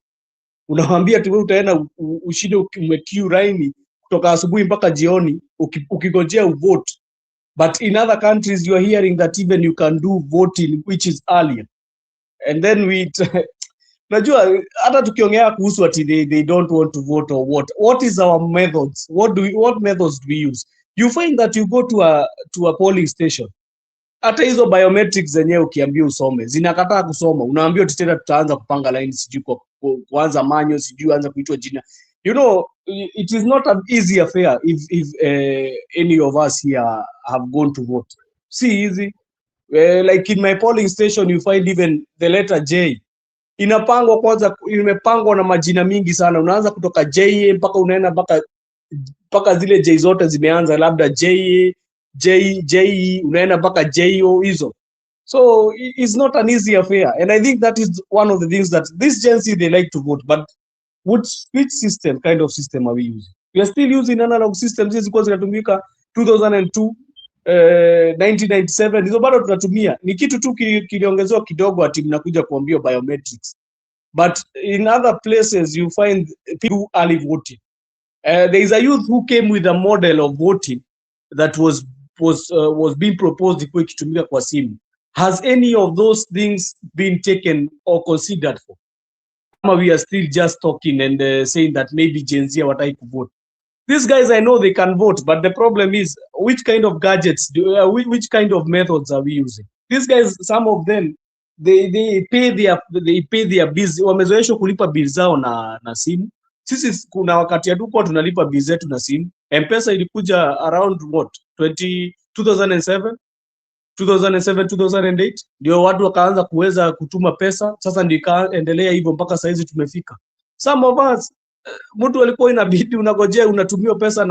S7: Unawambia tu utaenda ushinde umequeue line kutoka asubuhi mpaka jioni ukigojea uvote. But in other countries you are hearing that even you can do voting which is earlier. And then najua hata tukiongea kuhusu ati they don't want to vote or what is our methods? What methods do we use? You find that you go to a polling station, hata hizo biometrics zenyewe ukiambia usome zinakataa kusoma, unaambia tena tutaanza kupanga line, sijui kuanza manyo, sijui anza kuitwa jina. You know, it is not an easy affair if any of us here have gone to vote. See easy. Like in my polling station you find even the letter J inapangwa kwanza, imepangwa na majina mingi sana, unaanza kutoka J mpaka unaenda mpaka zile J zote zimeanza labda J unaenda mpaka JO hizo. So it's not an easy affair, and I think that is one of the things that this Gen Z they like to vote, but which system, kind of system are we using? We are still using analog systems hizi kwa zinatumika 2002 1997 hizo bado tunatumia. Ni kitu tu kiliongezewa kidogo ati mnakuja kuambia biometrics, but in other places you find people early voting. There is a youth who came with a model of voting that was being proposed ikuwa ikitumika kwa simu. Has any of those things been taken or considered for? We are still just talking and saying that maybe Gen Z hawataki kuvote. These guys, I know they can vote, but the problem is which kind of gadgets which kind of methods are we using? These guys, some of them, they pay their bills, wamezoeshwa kulipa bills zao na simu. Sisi kuna wakati hatukuwa tunalipa bills zetu na simu. M-Pesa ilikuja around what 2007 2008 ndio watu wakaanza kuweza kutuma pesa. Sasa ndio ikaendelea hivyo mpaka saizi tumefika. Some of us, mtu alikuwa inabidi unagojea unatumiwa pesa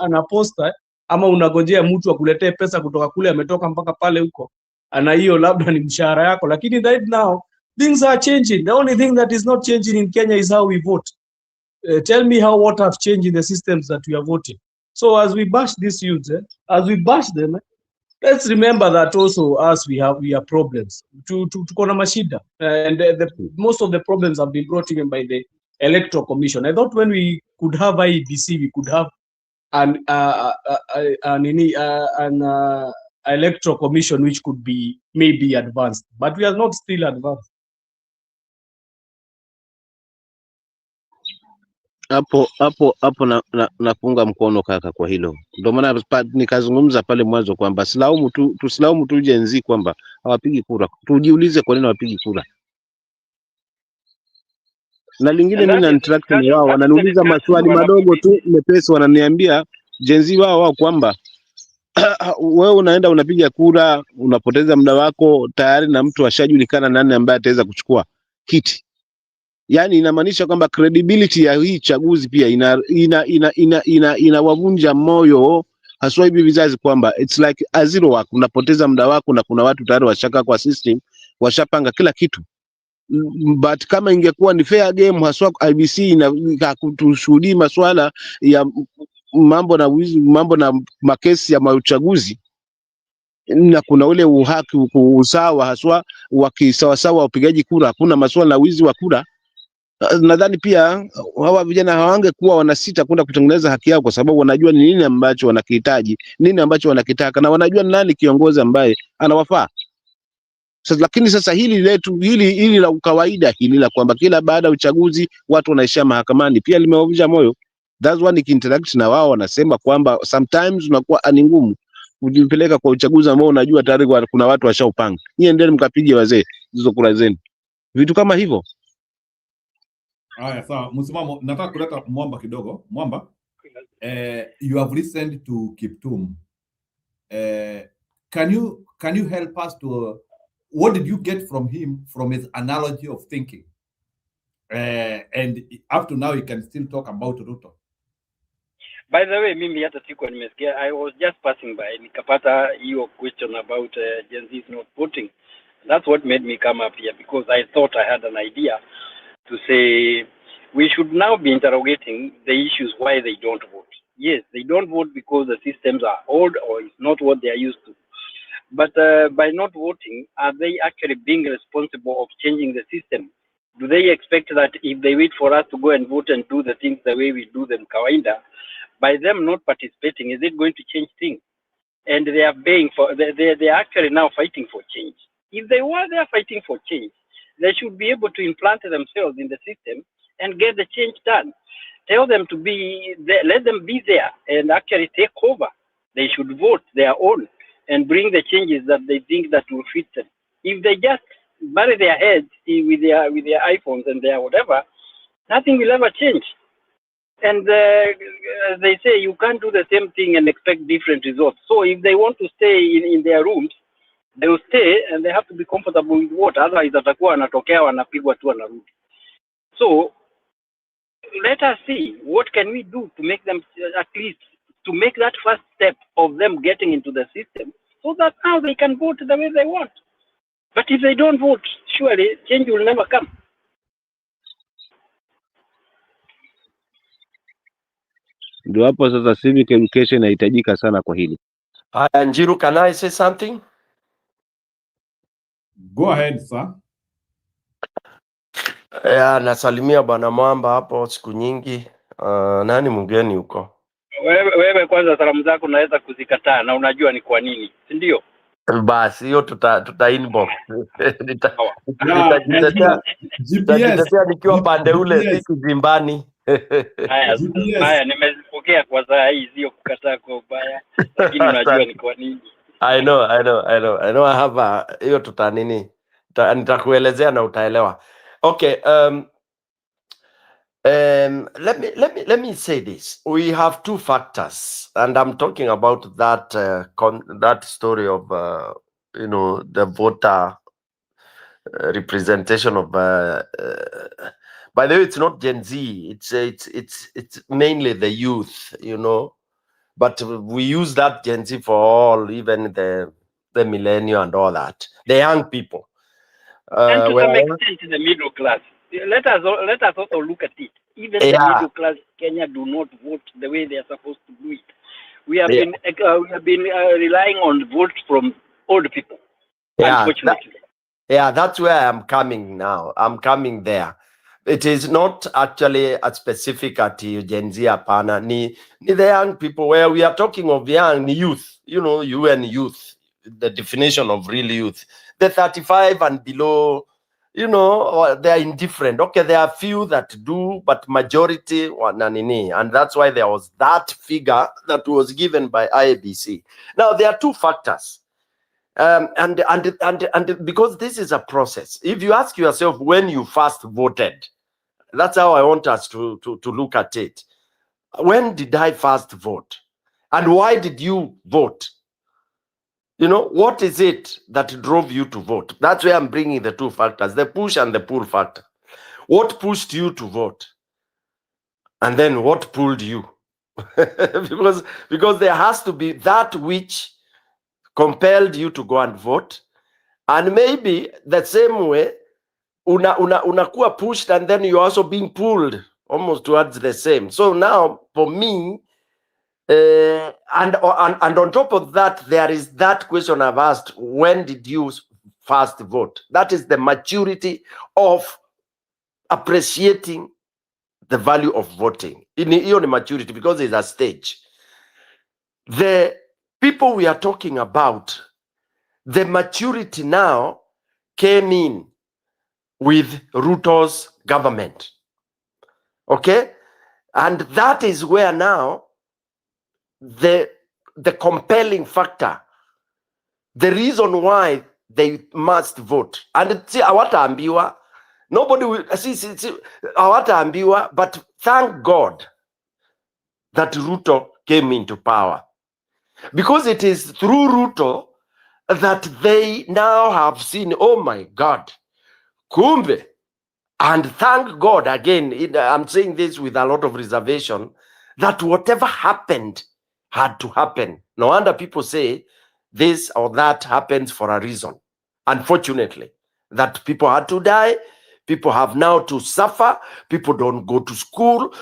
S7: na posta, ama unagojea mtu akuletee pesa kutoka kule ametoka mpaka pale huko, ana hiyo labda ni mshahara yako. Lakini right now things are changing. The only thing that is not changing in Kenya is how we vote. Tell me what have changed in the systems that we are voting. So as we bash these youths, as we bash them, let's remember that also us we have problems. Tuko na mashida, and most of the problems have been brought in by the Electoral Commission. I thought when we could have IEBC, we could have an Electoral Commission which could be maybe advanced, but we are not still advanced.
S13: Hapo napunga mkono kaka kwa hilo. Ndio maana nikazungumza pale mwanzo kwamba tusilaumu tu Gen Z kwamba hawapigi kura. Tujiulize kwa nini hawapigi kura. Na lingine mimi na interact na wao, wananiuliza maswali madogo tu mepesi, wananiambia Gen Z wao kwamba wewe unaenda unapiga kura, unapoteza muda wako tayari na mtu ashajulikana nani ambaye ataweza kuchukua kiti. Yani inamaanisha kwamba credibility ya hii chaguzi pia inawavunja moyo haswa hivi vizazi, kwamba it's like a zero work, unapoteza muda wako na kuna watu tayari washaka kwa system, washapanga kila kitu. But kama ingekuwa ni fair game, haswa IBC kutushuhudia masuala ya mambo na makesi ya uchaguzi, na kuna ule uhaki usawa haswa wakisawasawa upigaji kura, hakuna masuala na wizi wa kura, nadhani pia hawa vijana hawangekuwa wanasita kwenda kutengeneza haki yao, kwa sababu wanajua ni nini ambacho wanakihitaji, nini ambacho wanakitaka, na wanajua nani kiongozi ambaye anawafaa. Sasa lakini sasa hili la kawaida hili la kwamba kila baada ya uchaguzi watu wanaishia mahakamani pia limewavunja moyo. That's why nikiinteract na wao wanasema kwamba sometimes unakuwa ni ngumu kujipeleka kwa uchaguzi ambao unajua tayari kuna watu washaupanga. Nyie endeni mkapige wazee hizo kura zenu. Vitu kama hivyo.
S1: Haya, sawa. Msimamo, nataka kuleta Mwamba kidogo. Mwamba, you have listened to Kiptum. Can you help us to what did you get from him from his analogy of thinking? And up to now, you can still talk about Ruto.
S9: By the way, mimi hata sikuwa nimesikia. I was just passing by nikapata hiyo question about Gen Z not voting. That's what made me come up here, because I thought I had an idea to say we should now be interrogating the issues why they don't vote. Yes, they don't vote because the systems are old or it's not what they are used to. But by not voting, are they actually being responsible of changing the system? Do they expect that if they wait for us to go and vote and do the things the way we do them kawaida, by them not participating, is it going to change things? And they are being for they are actually now fighting for change. If they were there fighting for change, they should be able to implant themselves in the system and get the change done. Tell them to be there, let them be there and actually take over. They should vote their own and bring the changes that they think that will fit them. If they just bury their heads with their iPhones and their whatever, nothing will ever change. And as they say, you can't do the same thing and expect different results. So if they want to stay in their rooms, they will stay and they have to be comfortable with what, otherwise watakuwa wanatokea wanapigwa tu wanarudi. So let us see what can we do to make them, at least to make that first step of them getting into the system, so that now they can vote the way they want. But if they don't vote, surely change will never come.
S13: Ndio hapo sasa civic education inahitajika sana kwa hili.
S17: Njiru, can I say something?
S1: Go ahead, sir.
S17: Nasalimia bwana Mwamba hapo siku nyingi. Nani mgeni huko?
S9: Wewe kwanza salamu zako unaweza kuzikataa na unajua ni kwa nini, si ndio?
S17: Basi hiyo tuta inbox. Nitajitetea nikiwa pande ule, si kizimbani.
S9: Haya, nimezipokea kwa saa hii, sio kukataa kwa ubaya, lakini unajua ni kwa nini.
S17: I know I have hiyo tuta nini, nitakuelezea na utaelewa. Okay, let me say this. We have two factors, and I'm talking about that that story of the voter representation of by the way, it's not Gen Z, it's mainly the youth, but we use that Gen Z for all, even the millennial and all that, the young people,
S9: and to some extent the middle class. Let us also look at it. Even the middle class Kenya do not vote the way they are supposed to do it. We have been relying on votes from old people. Unfortunately.
S17: That's where I'm coming now. I'm coming there. It is not actually a specific at Gen Z hapana, ni the young people, where we are talking of young youth, you and youth, the definition of real youth, the 35 and below, they are indifferent. Okay, there are few that do, but majority nanini, and that's why there was that figure that was given by IABC. Now there are two factors. And because this is a process, if you ask yourself when you first voted, that's how I want us to look at it. When did I first vote? And why did you vote? What is it that drove you to vote? That's where I'm bringing the two factors, the push and the pull factor. What pushed you to vote? And then what pulled you? because there has to be that which compelled you to go and vote. And maybe the same way, unakuwa pushed and then you're also being pulled almost towards the same. So now, for me, and on top of that, there is that question I've asked: when did you first vote? That is the maturity of appreciating the value of voting. Hiyo ni maturity, because it's a stage. The people we are talking about, the maturity now came in with Ruto's government. Okay? And that is where now the compelling factor, the reason why they must vote. And see, hawataambiwa, Nobody will see hawataambiwa, but thank God that Ruto came into power, because it is through Ruto that they now have seen, oh my God, kumbe. And thank God, again, I'm saying this with a lot of reservation, that whatever happened had to happen. No wonder people say this or that happens for a reason. Unfortunately, that people had to die, people have now to suffer, people don't go to school,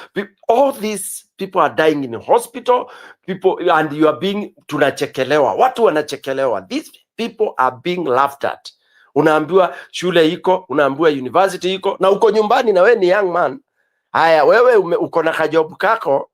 S17: all these people are dying in the hospital, people, and you are being tunachekelewa. Watu wanachekelewa. These people are being laughed at. Unaambiwa shule iko, unaambiwa university iko, na uko nyumbani na we ni young man. Haya, wewe uko na kajobu kako,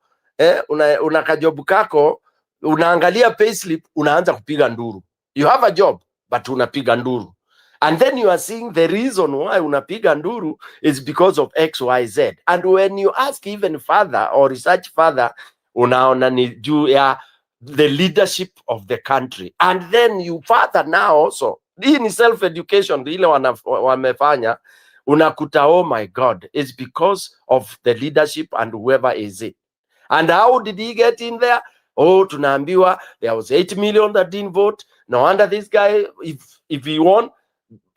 S17: una kajobu kako, unaangalia payslip, unaanza kupiga nduru. You have a job, but unapiga nduru. And then you are seeing the reason why unapiga nduru is because of X, Y, Z. And when you ask even further or research further, unaona ni juu ya the leadership of the country. And then you further now also, hii ni self-education, ile wamefanya, unakuta, oh my God, it's because of the leadership and whoever is it. And how did he get in there? Oh, tunaambiwa there was 8 million that didn't vote. No wonder this guy, if he won,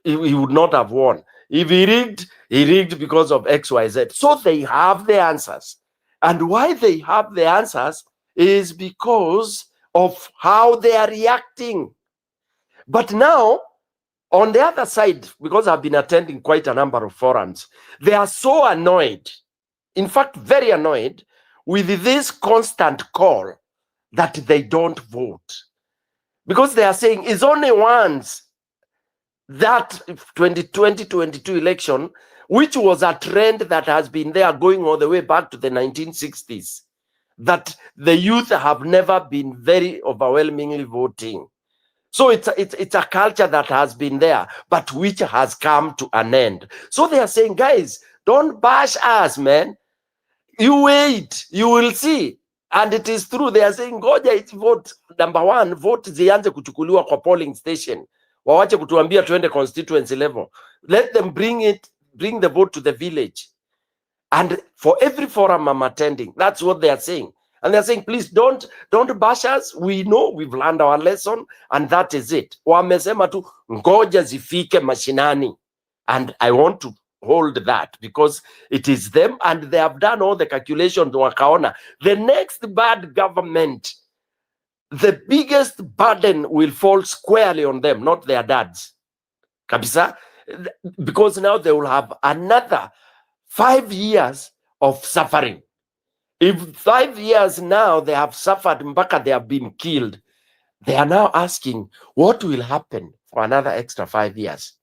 S17: he would not have won. If he rigged because of X, Y, Z. So they have the answers. And why they have the answers is because of how they are reacting. But now, on the other side, because I've been attending quite a number of forums, they are so annoyed, in fact, very annoyed, with this constant call that they don't vote. Because they are saying it's only once that 2020-22 election, which was a trend that has been there going all the way back to the 1960s, that the youth have never been very overwhelmingly voting. So it's a culture that has been there, but which has come to an end. So they are saying, guys, don't bash us, man. You wait, you will see. And it is true. They are saying, ngoja it's vote. Number one, vote zianze kuchukuliwa kwa polling station. Wawache kutuambia tuende constituency level. Let them bring the vote to the village. And for every forum I'm attending, that's what they are saying. And they're saying, please don't bash us. We know we've learned our lesson, and that is it. Wamesema tu ngoja zifike mashinani. And I want to hold that because it is them, and they have done all the calculations. Wakaona the next bad government, the biggest burden will fall squarely on them, not their dads. Kabisa, because now they will have another 5 years of suffering. If 5 years now they have suffered mpaka they have been killed, they are now asking what will happen for another extra 5 years.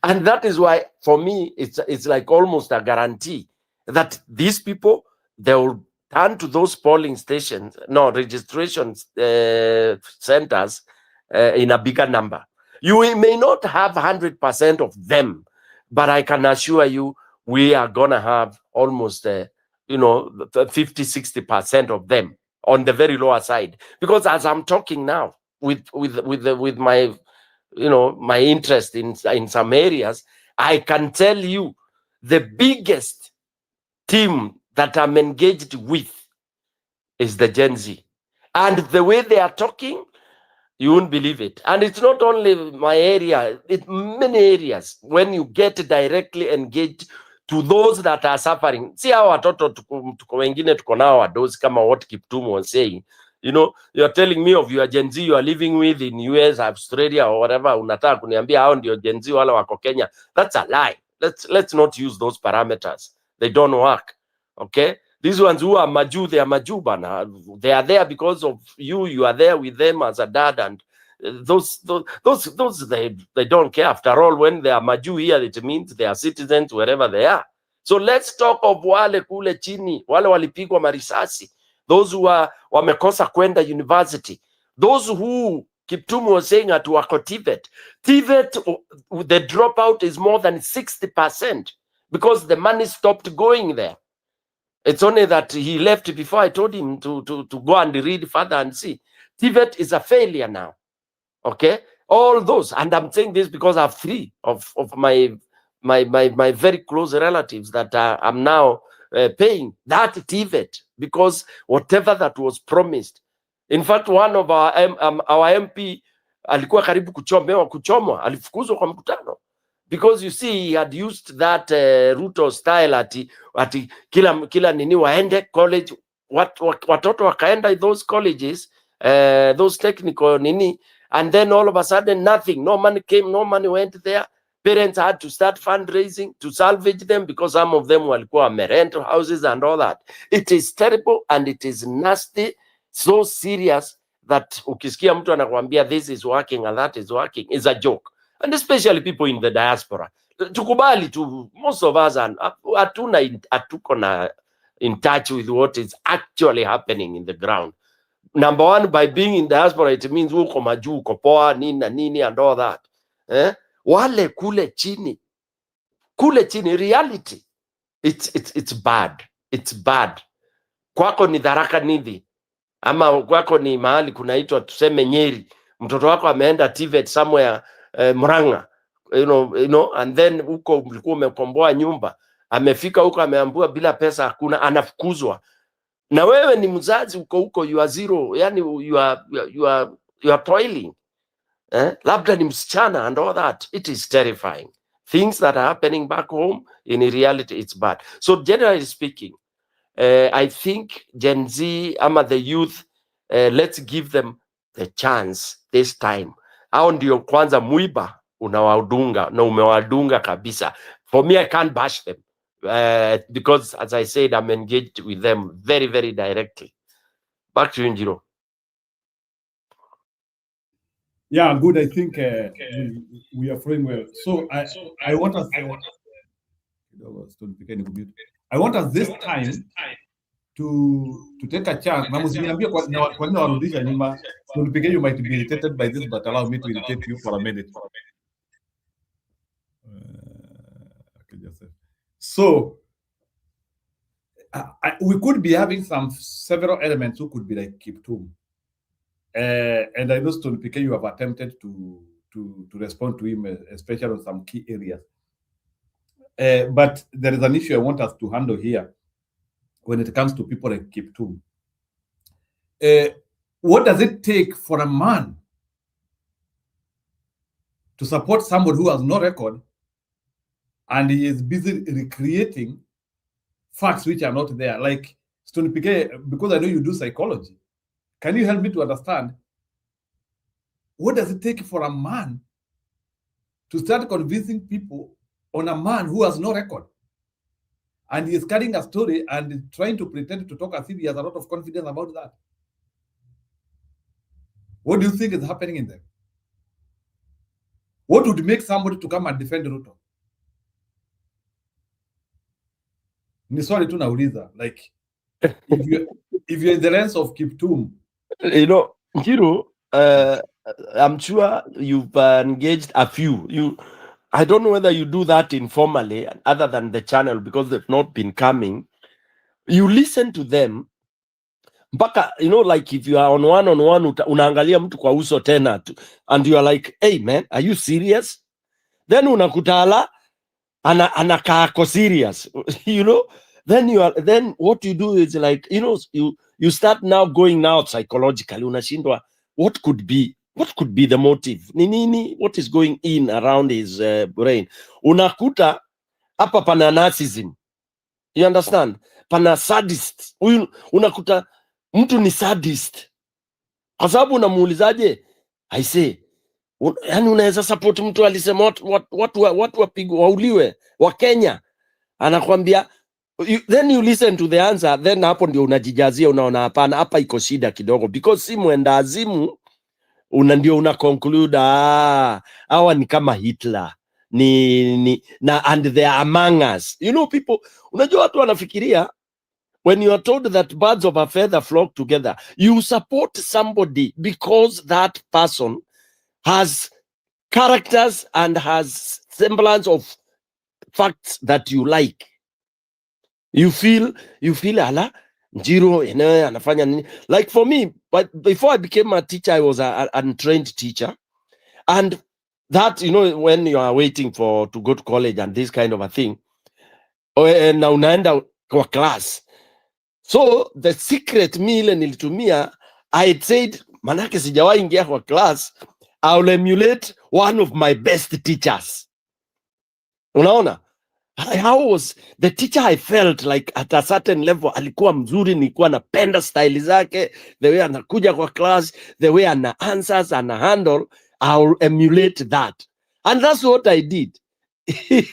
S17: And that is why, for me, it's like almost a guarantee that these people, they will turn to those polling stations, registration centers in a bigger number. You may not have 100% of them, but I can assure you, we are going to have almost 50-60% of them on the very lower side. Because as I'm talking now with my my interest in some areas, I can tell you the biggest team that I'm engaged with is the Gen Z. And the way they are talking, you won't believe it. And it's not only my area, it's many areas. When you get directly engaged to those that are suffering. See how watoto tuko wengine tuko nao wadozi kama what Kiptum was saying. You're telling me of your Gen Z you are living with in US, Australia or whatever. Unataka kuniambia hao ndio Gen Z wala wako Kenya. That's a lie. Let's not use those parameters. They don't work. Okay? These ones who are Maju, they are Maju, bana. They are there because of you. You are there with them as a dad, and those they don't care. After all, when they are Maju here, it means they are citizens wherever they are. So let's talk of wale kule chini, wale walipigwa marisasi, those who are wamekosa kwenda university, those who Kiptum was saying at wako TVET, the dropout is more than 60% because the money stopped going there. It's only that he left before I told him to go and read further and see. TVET is a failure now. Okay? All those. And I'm saying this because I have 3 of my my very close relatives that I'm now paying that TVET, because whatever that was promised. In fact, one of our MP alikuwa karibu kuchomwa, alifukuzwa kwa mkutano, because you see he had used that Ruto style ati kila nini waende college, watoto wakaenda those colleges, those technical nini, and then all of a sudden nothing, no money came, no money went there. Parents had to start fundraising to salvage them, because some of them walikuwa wamerent houses and all that. It is terrible and it is nasty, so serious that ukisikia mtu anakuambia this is working and that is working is a joke, and especially people in the diaspora. Tukubali tu, most of us hatuko na in touch with what is actually happening in the ground. Number one, by being in diaspora, it means uko majuu, uko poa, nini na nini and all that. Wale kule chini, reality, it's bad. It's bad. Kwako ni Tharaka Nithi, ama kwako ni mahali kunaitwa tuseme Nyeri, mtoto wako ameenda TVET somewhere Murang'a, you know, and then huko ulikuwa umekomboa nyumba, amefika huko ameambiwa bila pesa hakuna, anafukuzwa. Na wewe ni mzazi huko you are zero, yani you are toiling. Labda ni msichana and all that. It is terrifying. Things that are happening back home, in reality, it's bad. So generally speaking, I think Gen Z, ama the youth, let's give them the chance this time. Hao ndio kwanza mwiba unawadunga na umewadunga kabisa. For me, I can't bash them because, as I said, I'm engaged with them very, very directly. Back to you, Njiro.
S1: Yeah, good. I think we are flowing well. So I want us. I want us this time to take a chance. Na msiniambie kwa nini warudisha nyuma. You might be irritated by this, but allow me to irritate you for a minute. So we could be having several elements who could be like Kiptum. And I know Stone PK, you have attempted to respond to him, especially on some key areas. But there is an issue I want us to handle here when it comes to people like Kiptum. What does it take for a man to support somebody who has no record and he is busy recreating facts which are not there? Like Stone PK, because I know you do psychology, can you help me to understand what does it take for a man to start convincing people on a man who has no record? And he is carrying a story and trying to pretend to talk as if he has a lot of confidence about that. What do you think is happening in there? What would make somebody to come and defend Ruto? Ni swali tu nauliza, like, if you're in the lens of Kiptum.
S17: You know, Njiro, I'm sure you've engaged a few. I don't know whether you do that informally, other than the channel, because they've not been coming. You listen to them, mpaka, you know, like if you are on one-on-one, unaangalia mtu kwa uso tena, and you are like, hey man, are you serious? Then unakutala, anakaako serious, you know. Then what you do is like, you know, you start now going out psychologically, unashindwa, what could be the motive? Nini, what is going in around his brain? Unakuta hapa pana narcissism. You understand? Pana sadist. Unakuta mtu ni sadist. Kwa sababu unamuulizaje? I say, yani unaweza support mtu alisema watu wapigwe wauliwe wa Kenya. Anakuambia, then you listen to the answer, then hapo ndio unajijazia, unaona hapana, hapa iko shida kidogo, because si mwenda azimu, ndio una conclude hawa ni kama Hitler and they are among us. You know, people, unajua watu wanafikiria, when you are told that birds of a feather flock together, you support somebody because that person has characters and has semblance of facts that you like. You feel ala Njiro anafanya nini? Like for me, but before I became a teacher, I was an untrained teacher, and that, you know, when you are waiting to go to college and this kind of a thing, na unaenda kwa class. So the secret meal nilitumia, I had said, manake sijawahi ingia kwa class, I'll emulate one of my best teachers. Unaona? How was the teacher? I felt like at a certain level alikuwa mzuri, nilikuwa napenda style zake, the way anakuja kwa class, the way ana answers, ana handle, I'll emulate that. And that's what I did.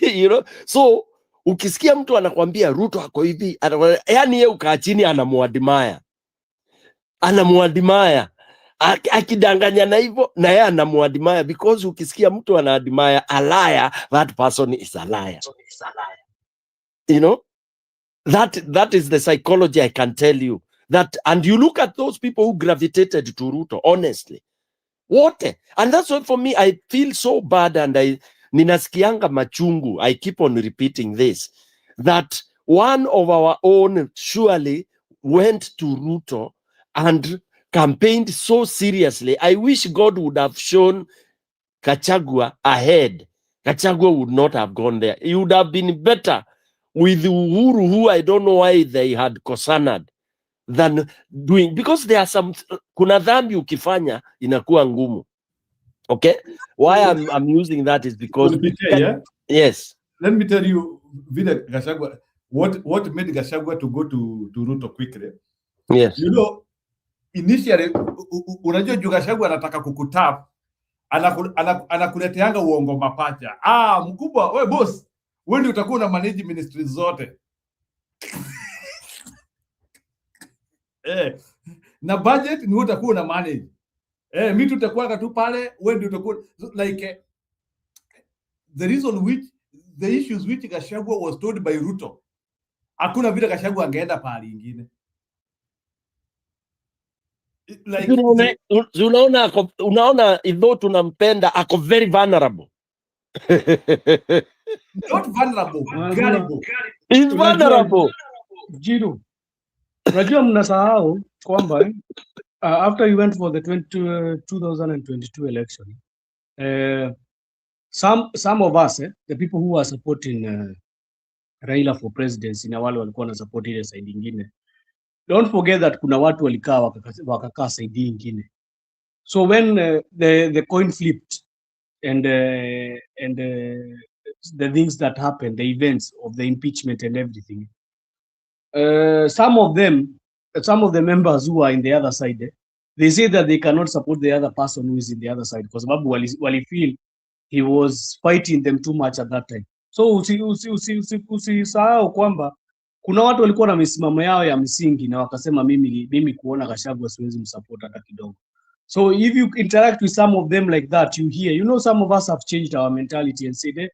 S17: You know? So ukisikia mtu anakwambia Ruto ako hivi, yani yeye ukaa chini anamuadimaya. Akidanganya na hivyo na yeye anamuadimaya, because ukisikia mtu anaadimaya a liar, that person is a liar. You know, that is the psychology. I can tell you that. And you look at those people who gravitated to Ruto, honestly, what? And that's why for me, I feel so bad, and ninasikianga machungu. I keep on repeating this, that one of our own surely went to Ruto and campaigned so seriously. I wish God would have shown Gachagua ahead. Gachagua would not have gone there. He would have been better with Uhuru, who I don't know why they had cosanad, than doing, because there are some, kuna dhambi ukifanya inakuwa ngumu. Okay, why I'm using that is because yes.
S1: Let me tell you, Vile Gachagua, what made Gachagua to go to Ruto quickly.
S17: Yes.
S1: You know, initially unajua Gachagua anataka kukutap, anakuleteanga uongo mapacha. Mkubwa, we boss, wewe ndio utakuwa na manage ministries zote. Na budget ni utakuwa na manage. Mimi tutakuwa tu pale, wewe ndio utakuwa like the issues which Gachagua was told by Ruto. Hakuna vile Gachagua angeenda pale ingine. Like
S17: unaona though tunampenda, ako very vulnerable.
S1: Not vulnerable, gullible.
S17: He's vulnerable.
S7: Jiru, unajua mnasahau kwamba after you went for the 2022 election, some of us, the people who are supporting Raila for presidency na wale walikuwa na support ile side nyingine, don't forget that kuna watu walikaa wakakaa side nyingine. So when the coin flipped and the things that happened, the events of the impeachment and everything, some of the members who are in the other side, they say that they cannot support the other person who is in the other side because sababu wali feel he was fighting them too much at that time. So usisahau kwamba kuna watu walikuwa na misimamo yao ya msingi na wakasema mimi kuona Gachagua siwezi msupport hata kidogo. So if you interact with some of them like that, you hear, you know, some of us have changed our mentality and said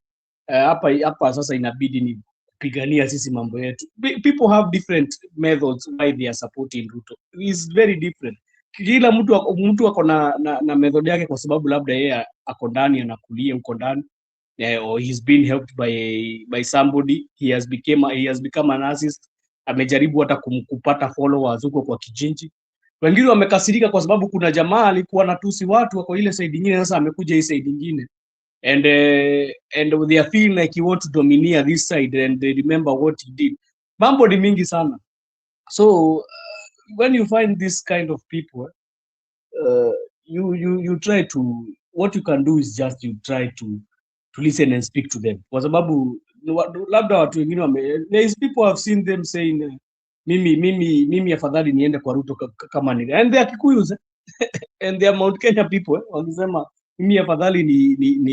S7: hapa sasa inabidi ni kupigania sisi mambo yetu. People have different methods why they are supporting Ruto. It's very different. Kila mtu ako na method yake kwa sababu labda yeye ako ndani anakulia huko ndani, or he's been helped by somebody, he has become an artist, amejaribu hata kupata followers huko kwa kijiji. Wengine wamekasirika kwa sababu kuna jamaa alikuwa natusi watu kwa ile side nyingine, sasa amekuja hii side nyingine, and they are feeling like he want to domineer this side and they remember what he did. Mambo ni mingi sana. So when you find this kind of people, you try to, what you can do is just you try to listen and speak to them, kwa sababu labda watu wengine these people have seen them saying mimi afadhali niende kwa Ruto kama ni, and they are Kikuyus and they are Mount Kenya people, wanasema mimi afadhali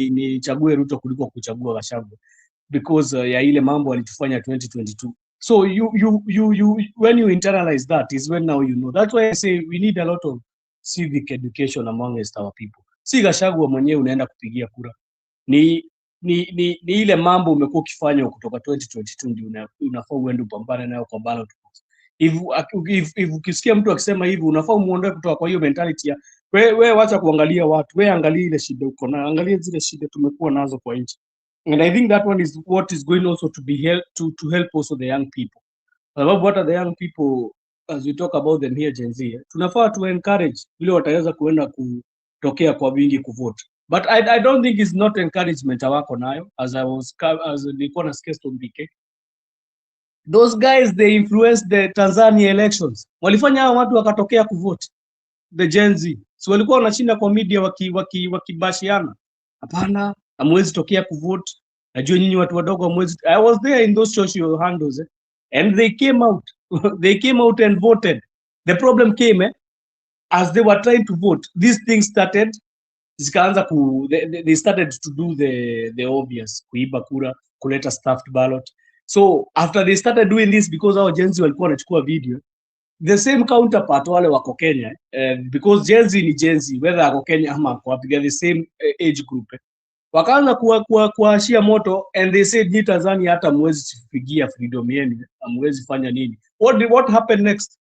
S7: ni chague Ruto kuliko kuchagua Gachagua because ya ile mambo alitufanya 2022. So you when you internalize that is when now you know. That's why I say we need a lot of civic education amongst our people. Si Gachagua mwenyewe unaenda kupigia kura, ni ile mambo umekuwa ukifanya kutoka 2022 ndio unafaa uende upambane nayo kwa ballot box. If ukisikia mtu akisema hivi, unafaa muondoe kutoka kwa hiyo mentality ya wewe wacha kuangalia watu, wewe angalia ile shida uko na, angalia zile shida tumekuwa nazo kwa nchi. And I think that one is what is going also to be to help also the young people. Sababu what are the young people, as we talk about them here Gen Z, tunafaa to encourage ile wataweza kuenda kutokea kwa wingi kuvote. But I don't think it's not encouragement awako nayo, as nilikuwa nasikia Stone PK. Those guys, they influenced the Tanzania elections. Walifanya hao watu wakatokea kuvote. The Gen Z. So walikuwa wanashinda kwa media wakibashiana. Hapana, hamwezi tokea kuvote. Najua nyinyi watu wadogo hamwezi. I was there in those social handles, and they came out. They came out and voted. The problem came as they were trying to vote. These things started. They started to do the obvious, kuiba kura, kuleta stuffed ballot. So after they started doing this, because our Gen Z walikuwa wanachukua video, the same counterpart wale wako Kenya, because Gen Z ni Gen Z, whether ako Kenya ama ako wapi, they're the same age group. Wakaanza kuashia moto, and they said ni Tanzania hata mwezi kupigia freedom yenu, amwezi fanya nini. What happened next?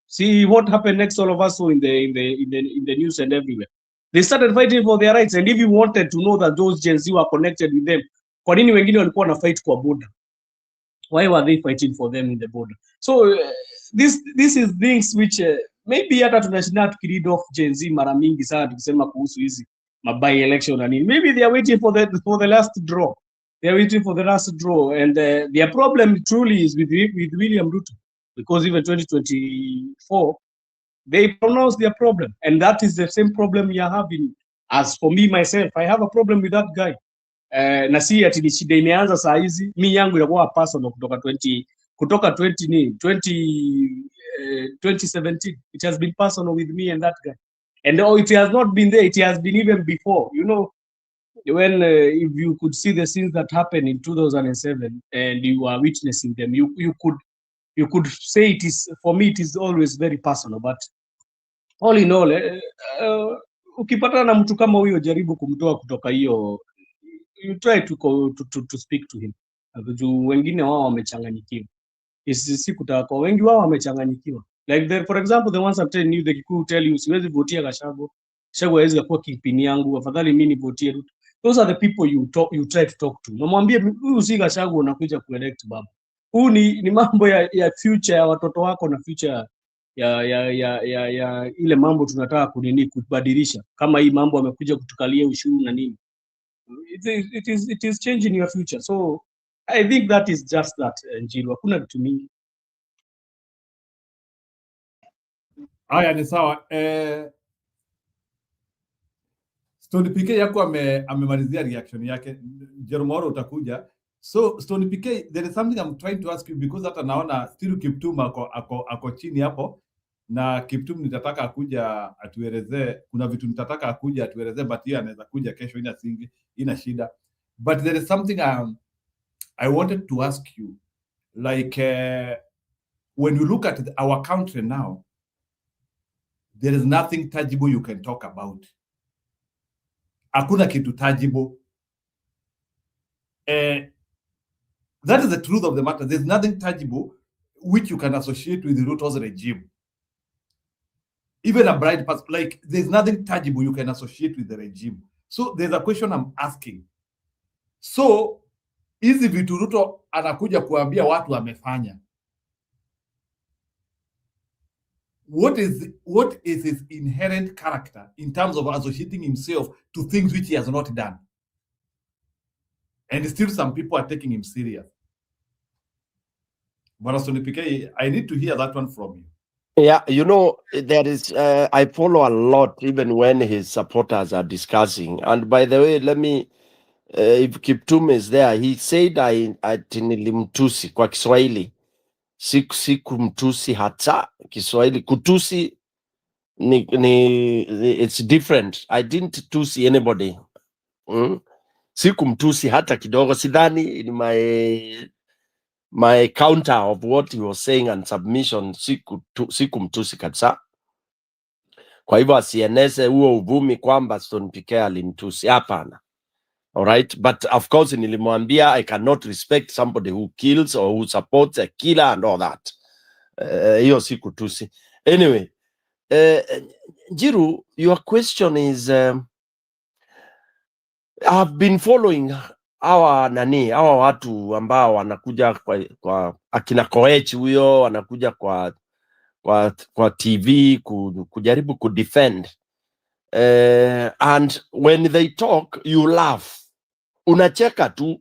S7: See what happened next. All of us saw in the news and everywhere. They started fighting for their rights, and if you wanted to know that those Gen Z were connected with them, kwa nini wengine walikuwa na fight kwa border? Why were they fighting for them in the border? So this is things which maybe hata tunashinda tukiread off Gen Z mara mingi sana tukisema kuhusu hizi by election na nini. Maybe they are waiting for the last draw. They are waiting for the last draw, and their problem truly is with William Ruto, because even 2024 they pronounced their problem, and that is the same problem we are having. As for me myself, I have a problem with that guy. Na si ati ni shida imeanza saa hizi. Mi yangu inakuwa personal kutoka 2017. It has been personal with me and that guy, and it has not been there. It has been even before. You know, when if you could see the scenes that happened in 2007 and you are witnessing them, you could say it is, for me it is always very personal. But all in all, ukipatana na mtu kama huyo, jaribu kumtoa kutoka hiyo. You try to speak to him. Wengine wao wamechanganyikiwa. Si kutaka kwa wengi wao wamechanganyikiwa. Like for example, the ones I'm telling you, the Kikuyu tell you siwezi votia Gachagua. Gachagua hawezi kuwa kipini yangu, afadhali mimi nivotie Ruto. Those are the people you try to talk to. Namwambie huyu si Gachagua unakuja kuelect baba. Huu ni mambo ya future ya watoto wako na future ya ile mambo tunataka kubadilisha. Kama hii mambo amekuja kutukalia ushuru na nini. It is changing your future. So I think that is just that, Njiru. Hakuna kitu mingi.
S1: Haya ni sawa. Stone PK yako amemalizia reaction yake. Jeromoro utakuja. So Stone PK, there is something I'm trying to ask you, because hata naona still Kiptum ako chini hapo, na Kiptum nitataka akuja atuelezee. Kuna vitu nitataka akuja atuelezee, but yeye anaweza kuja kesho, ina shida. But there is something I wanted to ask you, like when you look at our country now, there is nothing tangible you can talk about. Hakuna kitu tangible. That is the truth of the matter. There's nothing tangible which you can associate with Ruto's regime. Even a bright person, like there's nothing tangible you can associate with the regime. So there's a question I'm asking. So hizi vitu Ruto anakuja kuambia watu amefanya, what is his inherent character in terms of associating himself to things which he has not done? And still some people are taking him serious. I need to hear that one from you.
S17: Yeah, you know, there is, I follow a lot, even when his supporters are discussing. And by the way, let me, if Kiptum is there, he said ati nilimtusi kwa Kiswahili. Sikumtusi hata Kiswahili. Kutusi it's different. I didn't tusi anybody. Sikumtusi hata kidogo. Sidhani in my counter of what he was saying and submission, sikumtusi kabisa. Kwa hivyo asieneze huo uvumi kwamba Stone PK alimtusi. Hapana. All right, but of course nilimwambia I cannot respect somebody who kills or who supports a killer and all that. Hiyo si kutusi. Anyway, Njiru, your question is I've been following hawa watu ambao wanakuja kwa akina Koech huyo, wanakuja kwa TV kujaribu kudefend and when they talk you laugh, unacheka tu.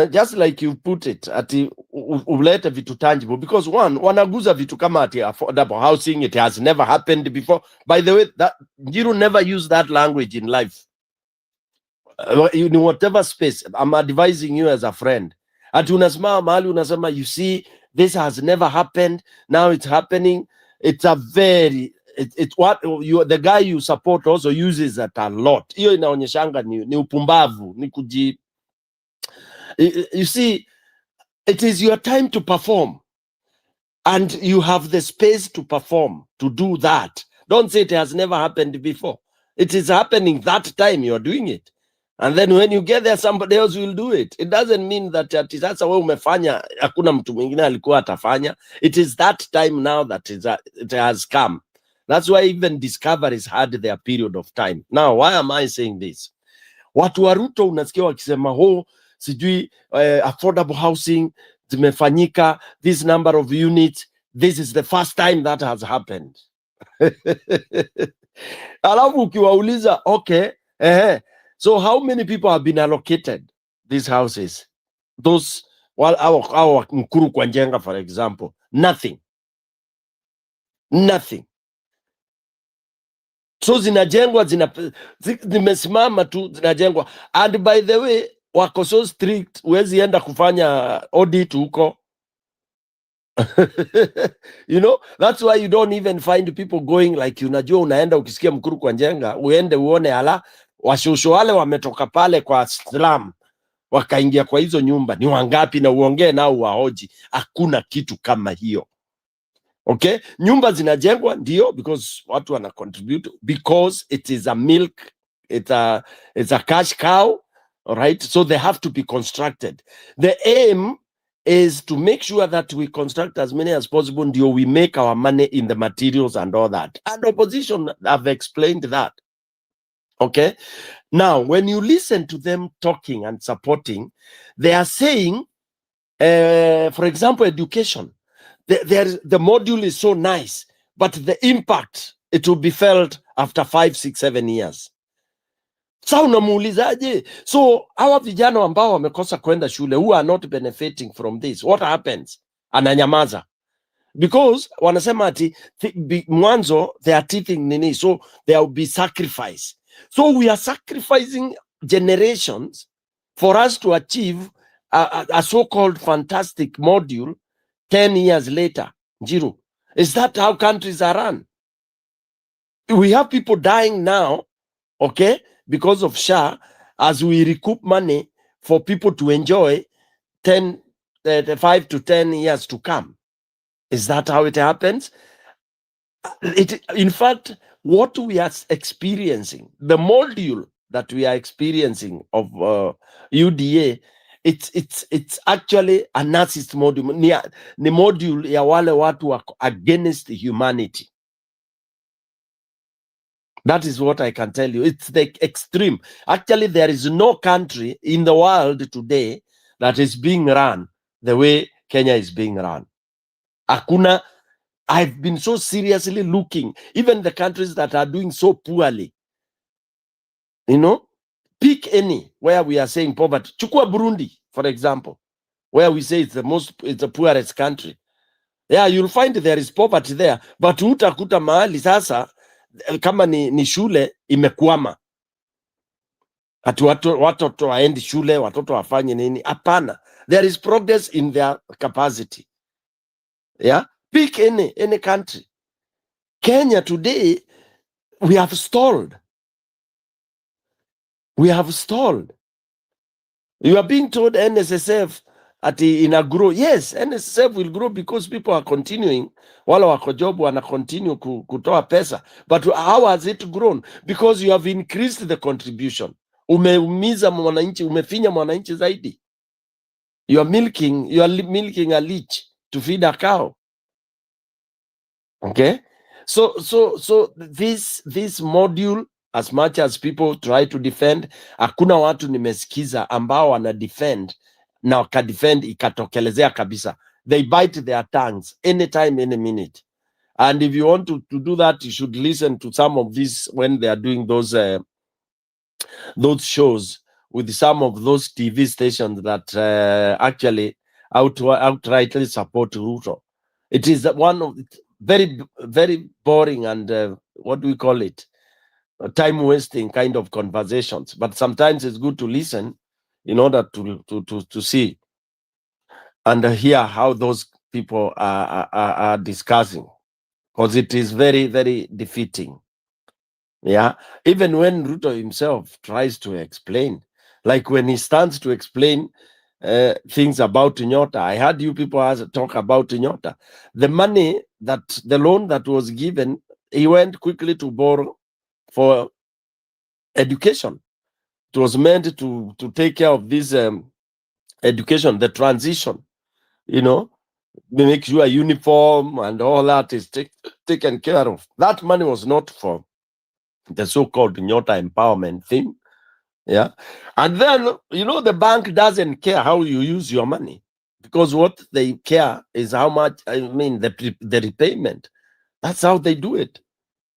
S17: Just like you put it, ati ulete vitu tangible, because one, wanaguza vitu kama ati affordable housing, it has never happened before. By the way, that you never use that language in life. In whatever space, I'm advising you as a friend. Ati unasimama mahali unasema, you see, this has never happened, now it's happening. It's a very, it's what you, the guy you support also uses that a lot. Hiyo inaonyeshanga ni upumbavu, ni kuji. You see, it is your time to perform, and you have the space to perform, to do that. Don't say it has never happened before. It is happening that time you are doing it. And then when you get there, somebody else will do it. It doesn't mean that sasa wewe umefanya, hakuna mtu mwingine alikuwa atafanya. It is that time now that it has come. That's why even discoveries had their period of time. Now, why am I saying this? Watu wa Ruto unasikia wakisema, sijui affordable housing zimefanyika, this number of units, this is the first time that has happened. Alafu ukiwauliza, okay, so how many people have been allocated these houses? Those, our Mkuru kwa Njenga, for example, nothing. So zinajengwa, zimesimama tu, zinajengwa. And by the way, wako so strict, huwezi enda kufanya audit huko. You know, that's why you don't even find people going like, unajua unaenda ukisikia Mkuru kwa Njenga, uende uone ala washosho wale wametoka pale kwa slum wakaingia kwa hizo nyumba ni wangapi, na uongee nao wahoji. Hakuna kitu kama hiyo. Okay, nyumba zinajengwa ndio because watu wana contribute, because it is a milk, it's a cash cow, all right? So they have to be constructed. The aim is to make sure that we construct as many as possible ndio we make our money in the materials and all that. And opposition have explained that. Okay, now when you listen to them talking and supporting, they are saying, for example, education. The module is so nice, but the impact, it will be felt after 5, 6, 7 years. Sa unamuulizaje? So hawa vijana ambao wamekosa kwenda shule, who are not benefiting from this, what happens? Ananyamaza. Because wanasema ati mwanzo they are teething nini, so there will be sacrifice. So we are sacrificing generations for us to achieve a so-called fantastic module 10 years later. Njiru, is that how countries are run? We have people dying now, okay, because of SHA, as we recoup money for people to enjoy 5 to 10 years to come. Is that how it happens? In fact, what we are experiencing, the module that we are experiencing of UDA, it's actually a narcissist module. Ni module ya wale watu wako against humanity. That is what I can tell you. It's the extreme. Actually, there is no country in the world today that is being run the way Kenya is being run. Hakuna. I've been so seriously looking, even the countries that are doing so poorly. You know, pick any where we are saying poverty. Chukua Burundi, for example, where we say it's the poorest country. Yeah, you'll find there is poverty there, but utakuta mahali sasa kama ni shule imekwama. Ati watoto waendi shule, watoto wafanye nini? Hapana. There is progress in their capacity. Yeah, pick any country. Kenya today, we have stalled. We have stalled. You are being told NSSF ina grow. Yes, NSSF will grow because people are continuing. Wala wako job wana continue kutoa pesa. But how has it grown? Because you have increased the contribution. Umeumiza mwananchi, umefinya mwananchi zaidi. You are milking a leech to feed a cow. Okay? So this module, as much as people try to defend, hakuna watu nimesikiza ambao wana defend na wakadefend ikatokelezea kabisa. They bite their tongues anytime, any minute. And if you want to do that, you should listen to some of these when they are doing those shows with some of those TV stations that actually outrightly support Ruto. It is one of very, very boring and what do we call it? Time wasting kind of conversations. But sometimes it's good to listen in order to see and hear how those people are discussing, because it is very, very defeating. Yeah, even when Ruto himself tries to explain, like when he stands to explain things about Nyota. I heard you people talk about Nyota. The money the loan that was given, he went quickly to borrow for education. It was meant to take care of this education, the transition, make sure a uniform and all that is taken care of. That money was not for the so-called Nyota empowerment thing. Yeah. And then, the bank doesn't care how you use your money, because what they care is how much, the repayment. That's how they do it.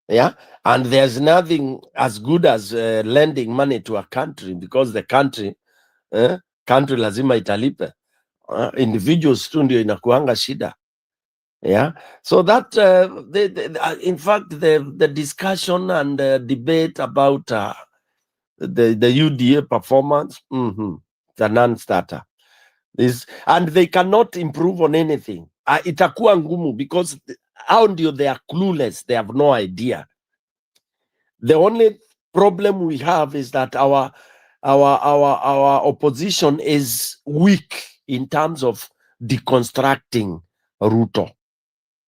S17: Yeah. And there's nothing as good as lending money to a country, because the country lazima italipe. Individuals tu ndio inakuanga shida. Yeah. So that, in fact, the discussion and debate about the UDA performance, the non-starter. And they cannot improve on anything. Itakuwa ngumu, because how ndio they are clueless, they have no idea. The only problem we have is that our opposition is weak in terms of deconstructing Ruto.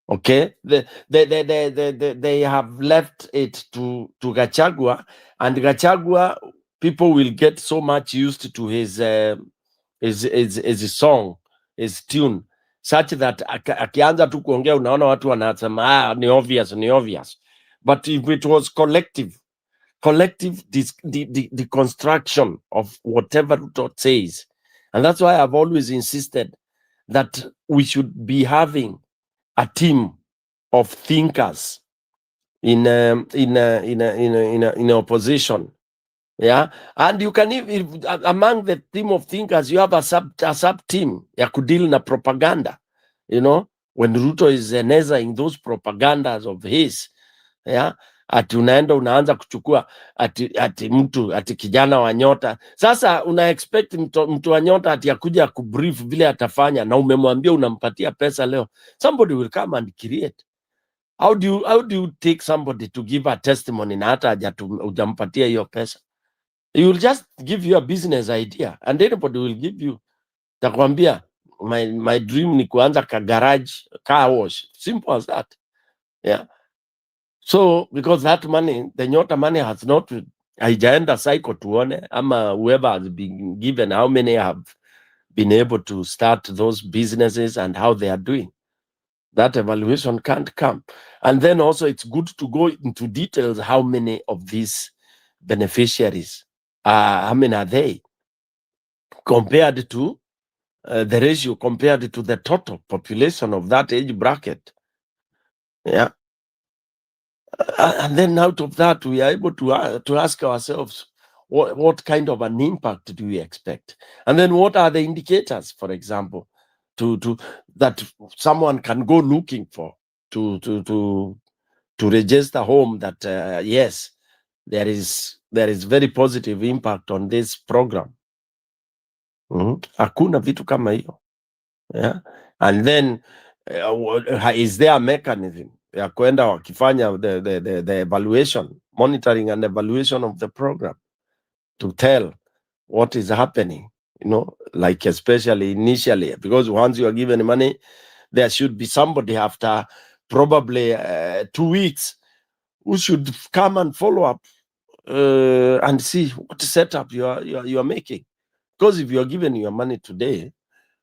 S17: Okay, they have left it to Gachagua, and Gachagua, people will get so much used to his song, his tune, such that akianza tu kuongea unaona watu wanasema ni obvious. But if it was collective deconstruction of whatever Ruto says, and that's why I've always insisted that we should be having a team of thinkers in opposition. Yeah, and you can even, among the team of thinkers, you have a sub team ya kudeal na propaganda. When Ruto is enezing those propagandas of his, yeah, ati unaenda unaanza kuchukua ati mtu ati kijana wa Nyota. Sasa una expect mtu wa Nyota ati akuja kubrief vile atafanya, na umemwambia unampatia pesa leo. Somebody will come and create. How do you take somebody to give a testimony na hata hujampatia hiyo pesa? You will just give you a business idea and anybody will give you. Takwambia my dream ni kuanza ka garage, car wash, simple as that. Yeah. So because that money, the Nyota money has not haijaenda cycle tuone ama whoever has been given, how many have been able to start those businesses and how they are doing. That evaluation can't come. And then also it's good to go into details. How many of these beneficiaries how many are they compared to the ratio, compared to the total population of that age bracket? Yeah. And then out of that, we are able to ask ourselves, what kind of an impact do we expect? And then what are the indicators, for example, to that someone can go looking for to register home that yes, there is very positive impact on this program. Hakuna vitu kama hiyo. Yeah. And then is there a mechanism ya kwenda wakifanya the evaluation, monitoring and evaluation of the program to tell what is happening, like especially initially, because once you are given money, there should be somebody after probably 2 weeks who should come and follow up and see what setup you are making. Because if you are given your money today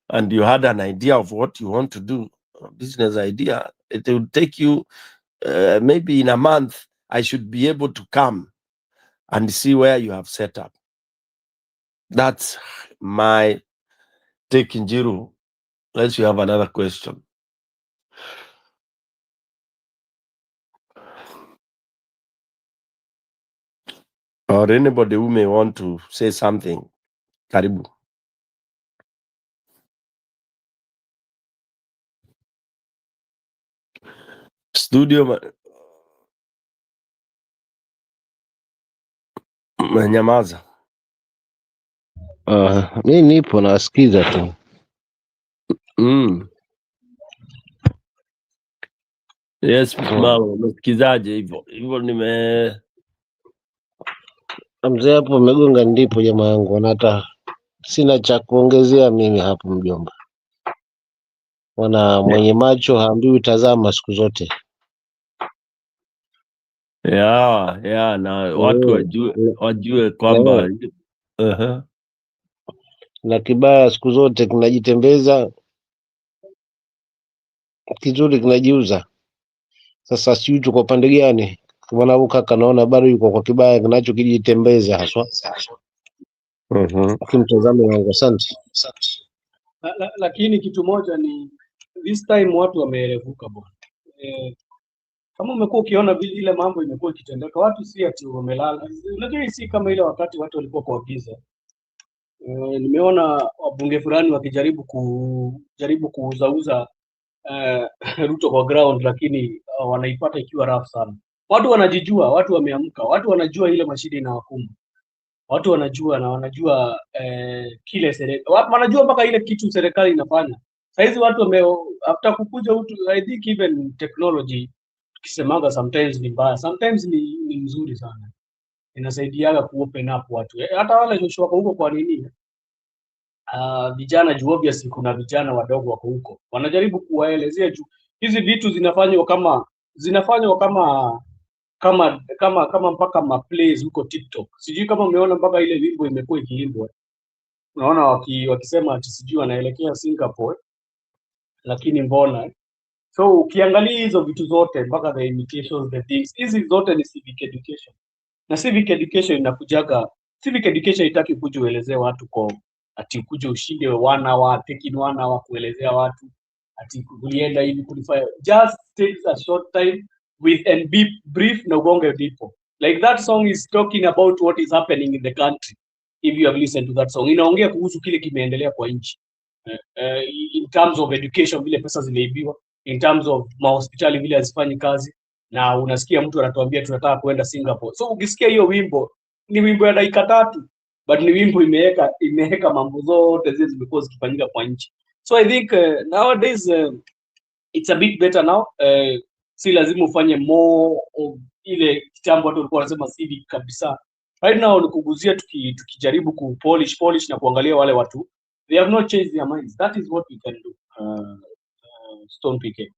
S17: and you had an idea of what you want to do, a business idea, it will take you maybe in a month, I should be able to come and see where you have set up. That's my take, Njiru. Unless you have another question. or anybody who may want to say something. Karibu. Studio manyamaza.
S13: Mi nipo nasikiza tu.
S17: Yes, mama, umesikizaje hivyo? Hivyo
S13: Mzee hapo umegonga ndipo jamaa yangu, hata sina cha kuongezea mimi hapo mjomba. Wana mwenye macho haambiwi tazama siku zote.
S17: na watu wajue kwamba
S13: na kibaya siku zote kinajitembeza, kizuri kinajiuza. Sasa sijui tuko pande gani? Bwana huyu kaka naona bado yuko kwa kibaya kinacho kijitembeza haswa. Kimtazame wangu, asante.
S7: Lakini kitu moja ni this time watu wameerevuka bwana. Kama umekuwa ukiona vile ile mambo imekuwa ikitendeka, watu si ati wamelala. Unajua si kama ile wakati watu walikuwa kwa giza. Nimeona wabunge fulani wakijaribu kuuzauza Ruto kwa ground, lakini wanaipata ikiwa rough sana. Watu wanajijua, watu wameamka, watu wanajua ile mashida inawakumba. Watu wanajua na wanajua kile serikali, wanajua mpaka ile kitu serikali inafanya. Saizi watu after kukuja I think even technology tukisemaga sometimes ni mbaya, sometimes ni mzuri sana. Inasaidiaga kuopen up watu. Hata wale Joshua wako huko kwa nini? Vijana juu obviously kuna vijana wadogo wako huko. Wanajaribu kuwaelezea juu hizi vitu zinafanywa kama mpaka maplays huko TikTok. Sijui kama umeona mpaka ile wimbo imekuwa ikiimbwa. Unaona wakisema ati sijui wanaelekea Singapore. Lakini mbona? So ukiangalia hizo vitu zote mpaka the imitations, the things, hizi zote ni civic education. Na civic education inakujaga, civic education itaki kuja uelezee watu kwa ati kuja ushinde 1 hour, taking 1 hour kuelezea watu ati kulienda hivi kulifanya. Just takes a short time with and be brief na ugonge ndipo. Like that song is talking about what is happening in the country. If you have listened to that song, inaongea kuhusu kile kimeendelea kwa nchi. In terms of education, vile pesa zimeibiwa, in terms of mahospitali vile hazifanyi kazi, na unasikia mtu anatuambia tunataka kwenda Singapore. So ukisikia hiyo wimbo, ni wimbo ya dakika 3, but ni wimbo imeweka mambo zote zile zimekuwa zikifanyika kwa nchi. So I think nowadays it's a bit better now. Si lazima ufanye more of ile kitambo watu walikuwa wanasema civic kabisa. Right now ni kuguzia tukijaribu polish na kuangalia wale watu. They have not changed their minds. That is what we can do. Stone PK.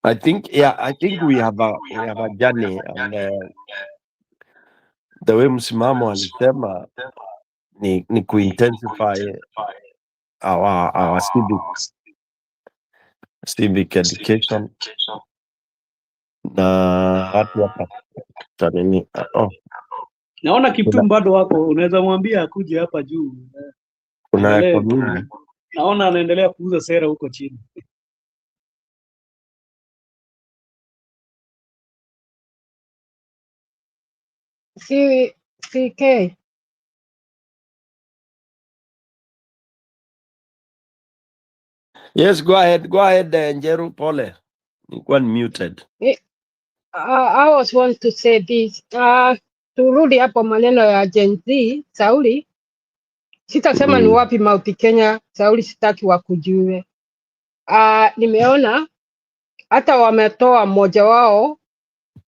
S17: I think we have a journey, and the way msimamo alisema ni kuintensify our civic education na watu hapa tanini.
S7: Naona Kiptum bado wako, unaweza mwambia akuje hapa juu.
S17: Kuna community.
S7: Naona anaendelea kuuza sera huko chini.
S6: CK.
S17: Yes, go ahead, Njeru, pole. Nilikuwa muted.
S6: I was want to say this. Turudi hapo maneno ya Gen Z, Sauli. Sitasema ni wapi Mount Kenya, Sauli sitaki wakujue. Nimeona hata wametoa mmoja wao,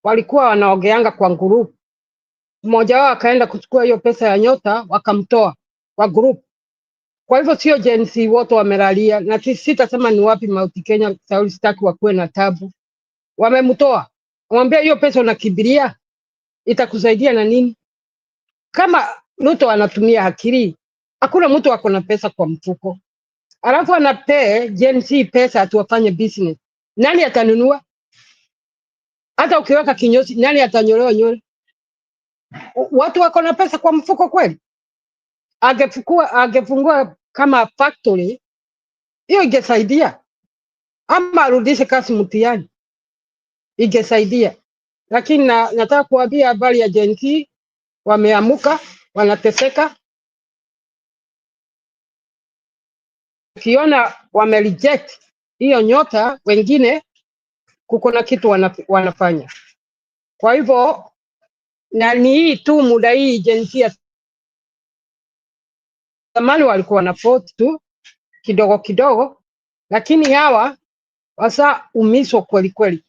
S6: walikuwa wanaogeanga kwa group. Mmoja wao akaenda kuchukua hiyo pesa ya Nyota, wakamtoa kwa group. Kwa hivyo sio Gen Z wote wamelalia, na sitasema ni wapi Mount Kenya, Sauli sitaki wakuwe na tabu. Wamemtoa. Mwambie hiyo pesa unakibiria itakusaidia na nini? Kama Ruto anatumia akili, hakuna mtu ako na pesa kwa mfuko. Alafu anapee Gen Z pesa atuwafanye business. Nani atanunua? Hata ukiweka kinyozi, nani atanyolewa nywele? Watu wako na pesa kwa mfuko kweli? Angefungua kama factory, hiyo ingesaidia, ama arudishe kasi mtihani, ingesaidia. Lakini nataka kuambia habari ya Gen Z, wameamuka, wanateseka. Ukiona wamereject hiyo nyota, wengine kuko na kitu wanafanya. Kwa hivyo na ni hii tu muda hii Gen Z zamani walikuwa na vote tu kidogo kidogo, lakini hawa wasa umiso kweli kweli.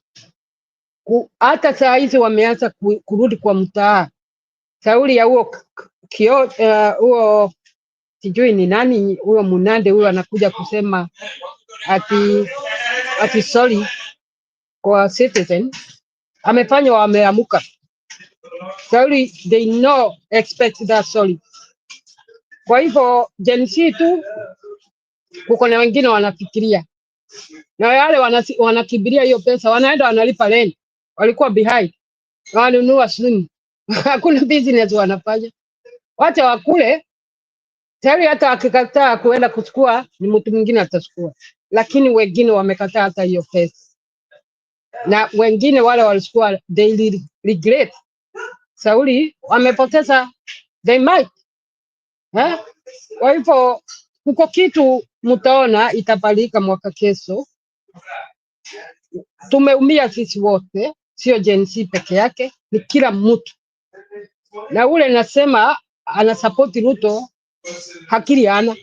S6: Hata saa hizi wameanza kurudi kwa mtaa. Sauli ya huo huo sijui ni nani huyo Munande huyo anakuja kusema ati sorry kwa citizen, amefanya wameamuka. Sauli they no expect that sorry. Kwa hivyo Gen Z tu kuko na wengine wanafikiria, na wale wanakibiria hiyo pesa, wanaenda wanalipa rent, walikuwa behind, wanunua simu. Hakuna business wanafanya, wacha wakule tayari. Hata akikataa kuenda kuchukua, ni mtu mwingine atachukua, lakini wengine wamekataa hata hiyo pesa, na wengine wale walichukua they regret. Sauli wamepoteza, they might Kwa hivyo kuko kitu mtaona itabadilika mwaka kesho. Tumeumia sisi wote, sio Gen Z peke yake, ni kila mtu. Na ule nasema ana support Ruto, hakili ana.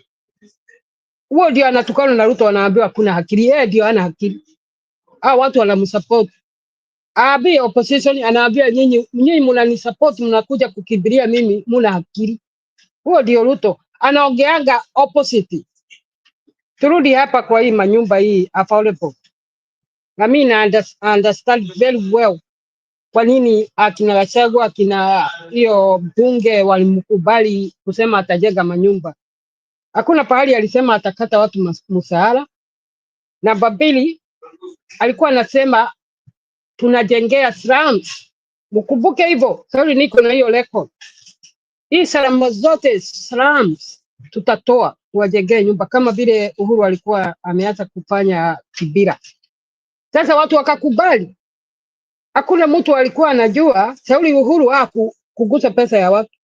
S6: Huo ndio anatukana na Ruto, anaambiwa kuna hakili, yeye ndio ana hakili. Watu wanamsupport. Abi opposition anaambia nyinyi mnanisupport, mnakuja kukibiria mimi, muna hakili. Huo ndio Ruto anaongeanga opposite. Turudi hapa kwa hii manyumba hii affordable. Na mimi na understand very well kwa nini akina Gachagua akina hiyo bunge walimkubali kusema atajenga manyumba. Hakuna pahali alisema atakata watu msahara. Na Babili alikuwa anasema tunajengea slums. Mkumbuke hivyo. Sorry niko na hiyo record. Hii salama zote slums tutatoa tuwajengee nyumba kama vile Uhuru alikuwa ameanza kufanya Kibira. Sasa watu wakakubali. Hakuna mtu alikuwa anajua Sauli Uhuru kugusa pesa ya watu.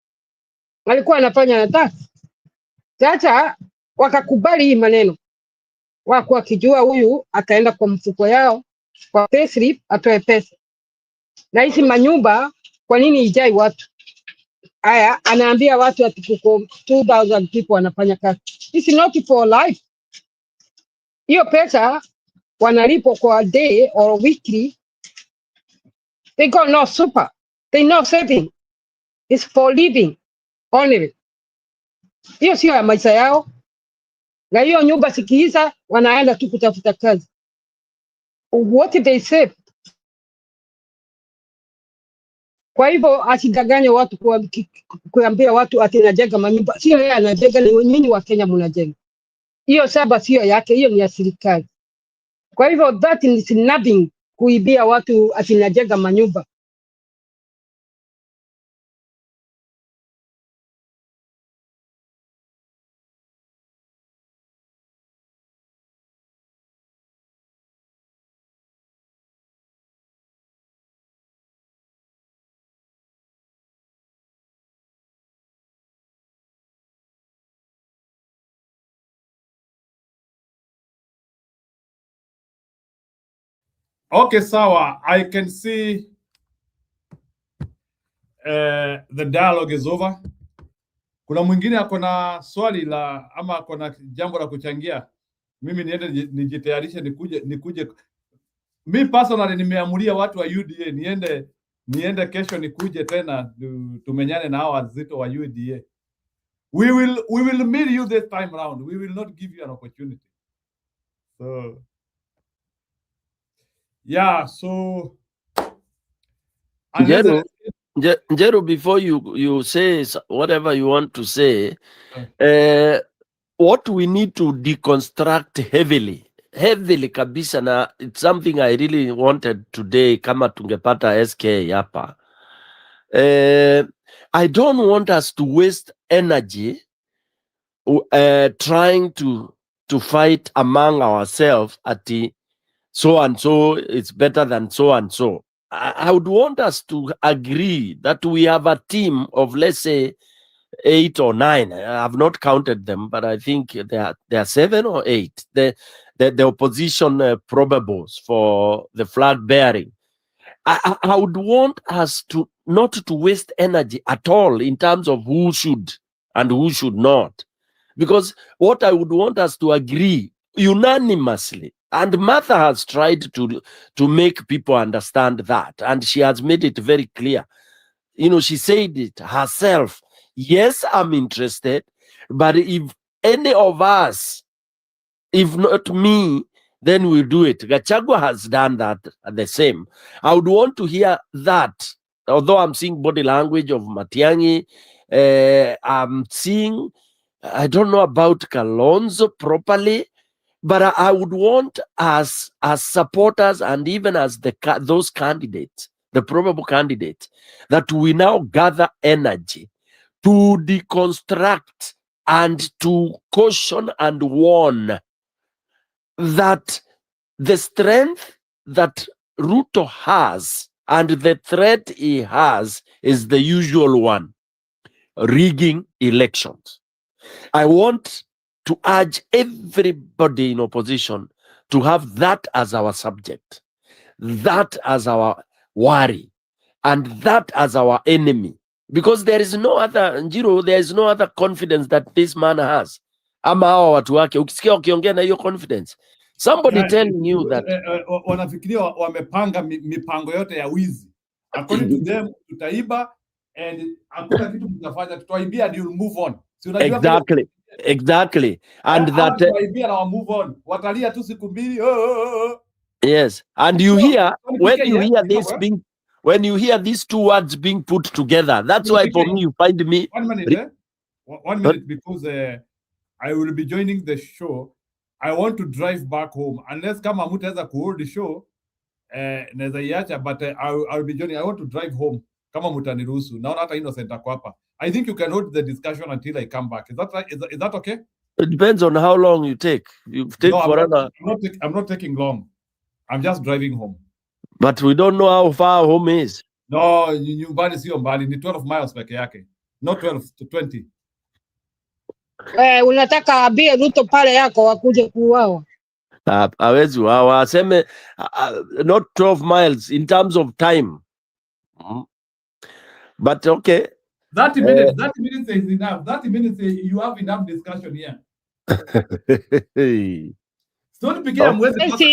S6: Alikuwa anafanya na tax. Sasa wakakubali hii maneno. Wako wakijua huyu ataenda kwa mfuko yao kwa payslip atoe pesa. Na hizi manyumba kwa nini ijai watu? Haya anaambia watu ati kuko 2000 people wanafanya kazi. This is not for life. Hiyo pesa wanalipo kwa day or weekly. They got no super. They no saving. It's for living only. Hiyo sio ya maisha yao. Na hiyo nyumba sikiiza wanaenda tu kutafuta kazi. What did they save? Kwa hivyo asidanganye watu kuambia watu ati anajenga manyumba. Sio yeye anajenga, ni nyinyi wa Kenya mnajenga. Hiyo saba sio yake, hiyo ni ya serikali. Kwa hivyo that is nothing kuibia watu ati anajenga manyumba.
S1: Okay, sawa. I can see the dialogue is over. Kuna mwingine ako na swali la ama ako na jambo la kuchangia? Mimi niende nijitayarishe nikuje. Mi personally nimeamulia watu wa UDA niende kesho nikuje tena tumenyane na hao wazito wa UDA. We will meet you this time round. We will not give you an opportunity. So yeah, so
S17: Njeru, before you say whatever you want to say, what we need to deconstruct heavily heavily kabisa, na it's something I really wanted today kama tungepata SK hapa. I don't want us to waste energy trying to fight among ourselves at so and so it's better than so and so. I would want us to agree that we have a team of, let's say, 8 or 9. I have not counted them, but I think there are 7 or 8. The opposition probables for the flag bearing. I would want us to not to waste energy at all in terms of who should and who should not, because what I would want us to agree unanimously, and Martha has tried to make people understand that, and she has made it very clear. You know, she said it herself. Yes, I'm interested, but if any of us, if not me, then we'll do it. Gachagua has done that the same. I would want to hear that, although I'm seeing body language of Matiang'i, I'm seeing, I don't know about Kalonzo properly, but I would want as supporters and even as those candidates, the probable candidates, that we now gather energy to deconstruct and to caution and warn that the strength that Ruto has and the threat he has is the usual one: rigging elections. I want to urge everybody in opposition to have that as our subject, that as our worry, and that as our enemy, because there is no other, Njiro, there is no other confidence that this man has. Ama hawa watu wake, ukisikia wakiongea na hiyo confidence, somebody telling you that
S1: wanafikiria wamepanga mipango yote ya wizi. According to them, tutaiba and hakuna kitu mtafanya, tutaibia and you'll move on. Si unajua
S17: exactly. And that
S1: tutaibia na move on. Watalia tu siku mbili.
S17: Yes, and you hear when you hear these two words being put together, that's why for me you find me
S1: 1 minute, 1 minute, because I will be joining the show. I want to drive back home unless kama mtaweza kuhold the show naweza iacha, but I will be joining. I want to drive home kama mtaniruhusu. Naona hata Innocent ako hapa. I think you can hold the discussion until I come back. Is that right? Is that okay?
S17: It depends on how long you take. You take
S1: no, I'm not taking long. I'm just driving home.
S17: But we don't know how far home is.
S1: No, nyumbani sio mbali, ni 12 miles peke yake. Not 12 to 20.
S6: Unataka abie Ruto pale yako wakuje kuuawa?
S17: Hawezi wawa, aseme not 12 miles in terms of time. But okay.
S1: 30 minutes is enough. 30 minutes you have enough discussion here. Don't pigia mwezi kosa.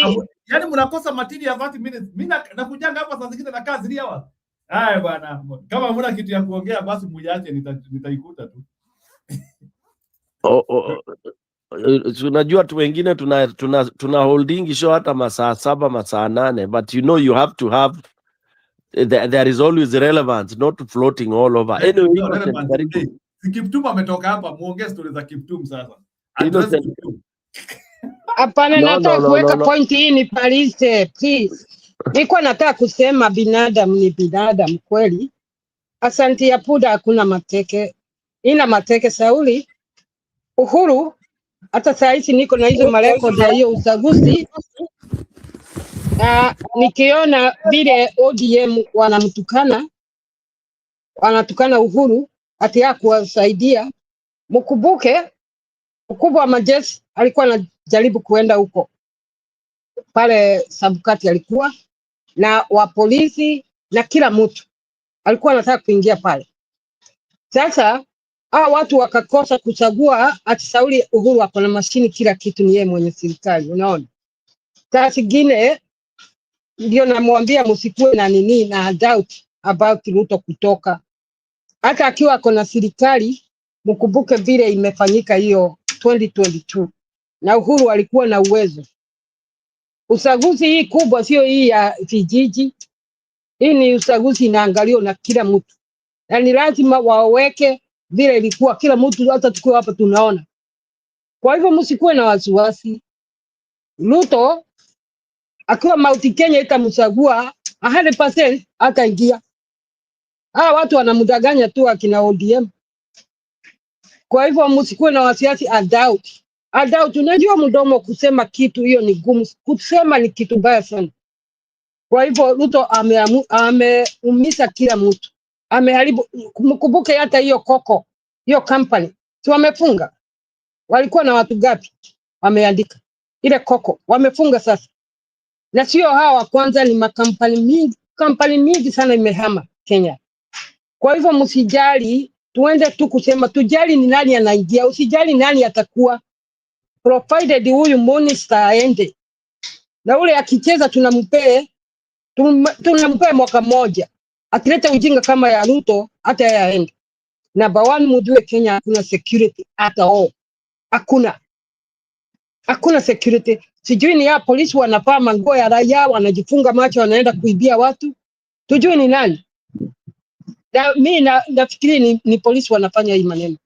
S1: Yaani mnakosa matini ya 30 minutes. Mimi nakujanga hapa saa zingine na kazi 3 hours. Haya bwana. Kama mna kitu ya kuongea basi muiache, nitaikuta tu.
S17: Unajua tu wengine tuna holding show hata masaa 7 masaa 8, but you know you have to have there is always relevance, not floating all over. Anyway,
S1: Kiptum ametoka hapa, muongee stories za Kiptum sasa.
S6: Hapana, nataka kuweka point hii ni palise, please. Niko nataka kusema binadamu ni binadamu kweli. Asanti ya puda hakuna mateke. Ina mateke Sauli. Uhuru, hata saa hizi niko na hizo marekodi ya hiyo uchaguzi. Nikiona vile ODM wanatukana Uhuru ati ya kuwasaidia. Mkumbuke mkubwa wa majeshi alikuwa anajaribu kuenda huko pale Sabukati, alikuwa na wa polisi na kila mtu alikuwa anataka kuingia pale. Sasa watu wakakosa kuchagua ati Sauli Uhuru hapo na mashini, kila kitu ni yeye mwenye serikali. Unaona, saa zingine ndio namwambia msikuwe na nini na doubt about Ruto kutoka, hata akiwa kuna serikali. Mkumbuke vile imefanyika hiyo 2022 na Uhuru alikuwa na uwezo. Uchaguzi hii kubwa sio hii ya vijiji, hii ni uchaguzi inaangaliwa na kila mtu, na ni lazima waweke vile ilikuwa, kila mtu hata tukiwa hapa tunaona. Kwa hivyo msikuwe na wasiwasi, Ruto akiwa Mount Kenya itamchagua 100% ataingia. Hawa watu wanamdanganya tu akina ODM. Kwa hivyo msikuwe na wasiwasi. I doubt. Unajua mdomo kusema kitu hiyo ni gumu. Kusema ni kitu mbaya sana. Kwa hivyo Ruto ameumiza kila mtu. Ameharibu. Mkumbuke hata hiyo Coco, hiyo company. Si wamefunga? Walikuwa na watu gapi? Wameandika. Ile Coco wamefunga sasa. Na sio hawa kwanza, ni kampani mingi sana imehama Kenya. Kwa hivyo msijali, tuende tu kusema, tujali ni nani anaingia, usijali nani atakuwa, provided huyu minister aende. Na ule akicheza tunampee mwaka mmoja. Akileta ujinga kama ya Ruto hata yeye aende. Number one, mjue Kenya hakuna security at all. Hakuna security. Sijui ni ya polisi wanavaa manguo ya raia, wanajifunga macho, wanaenda kuibia watu. Tujui ni nani. Mimi nafikiri ni polisi wanafanya hii maneno.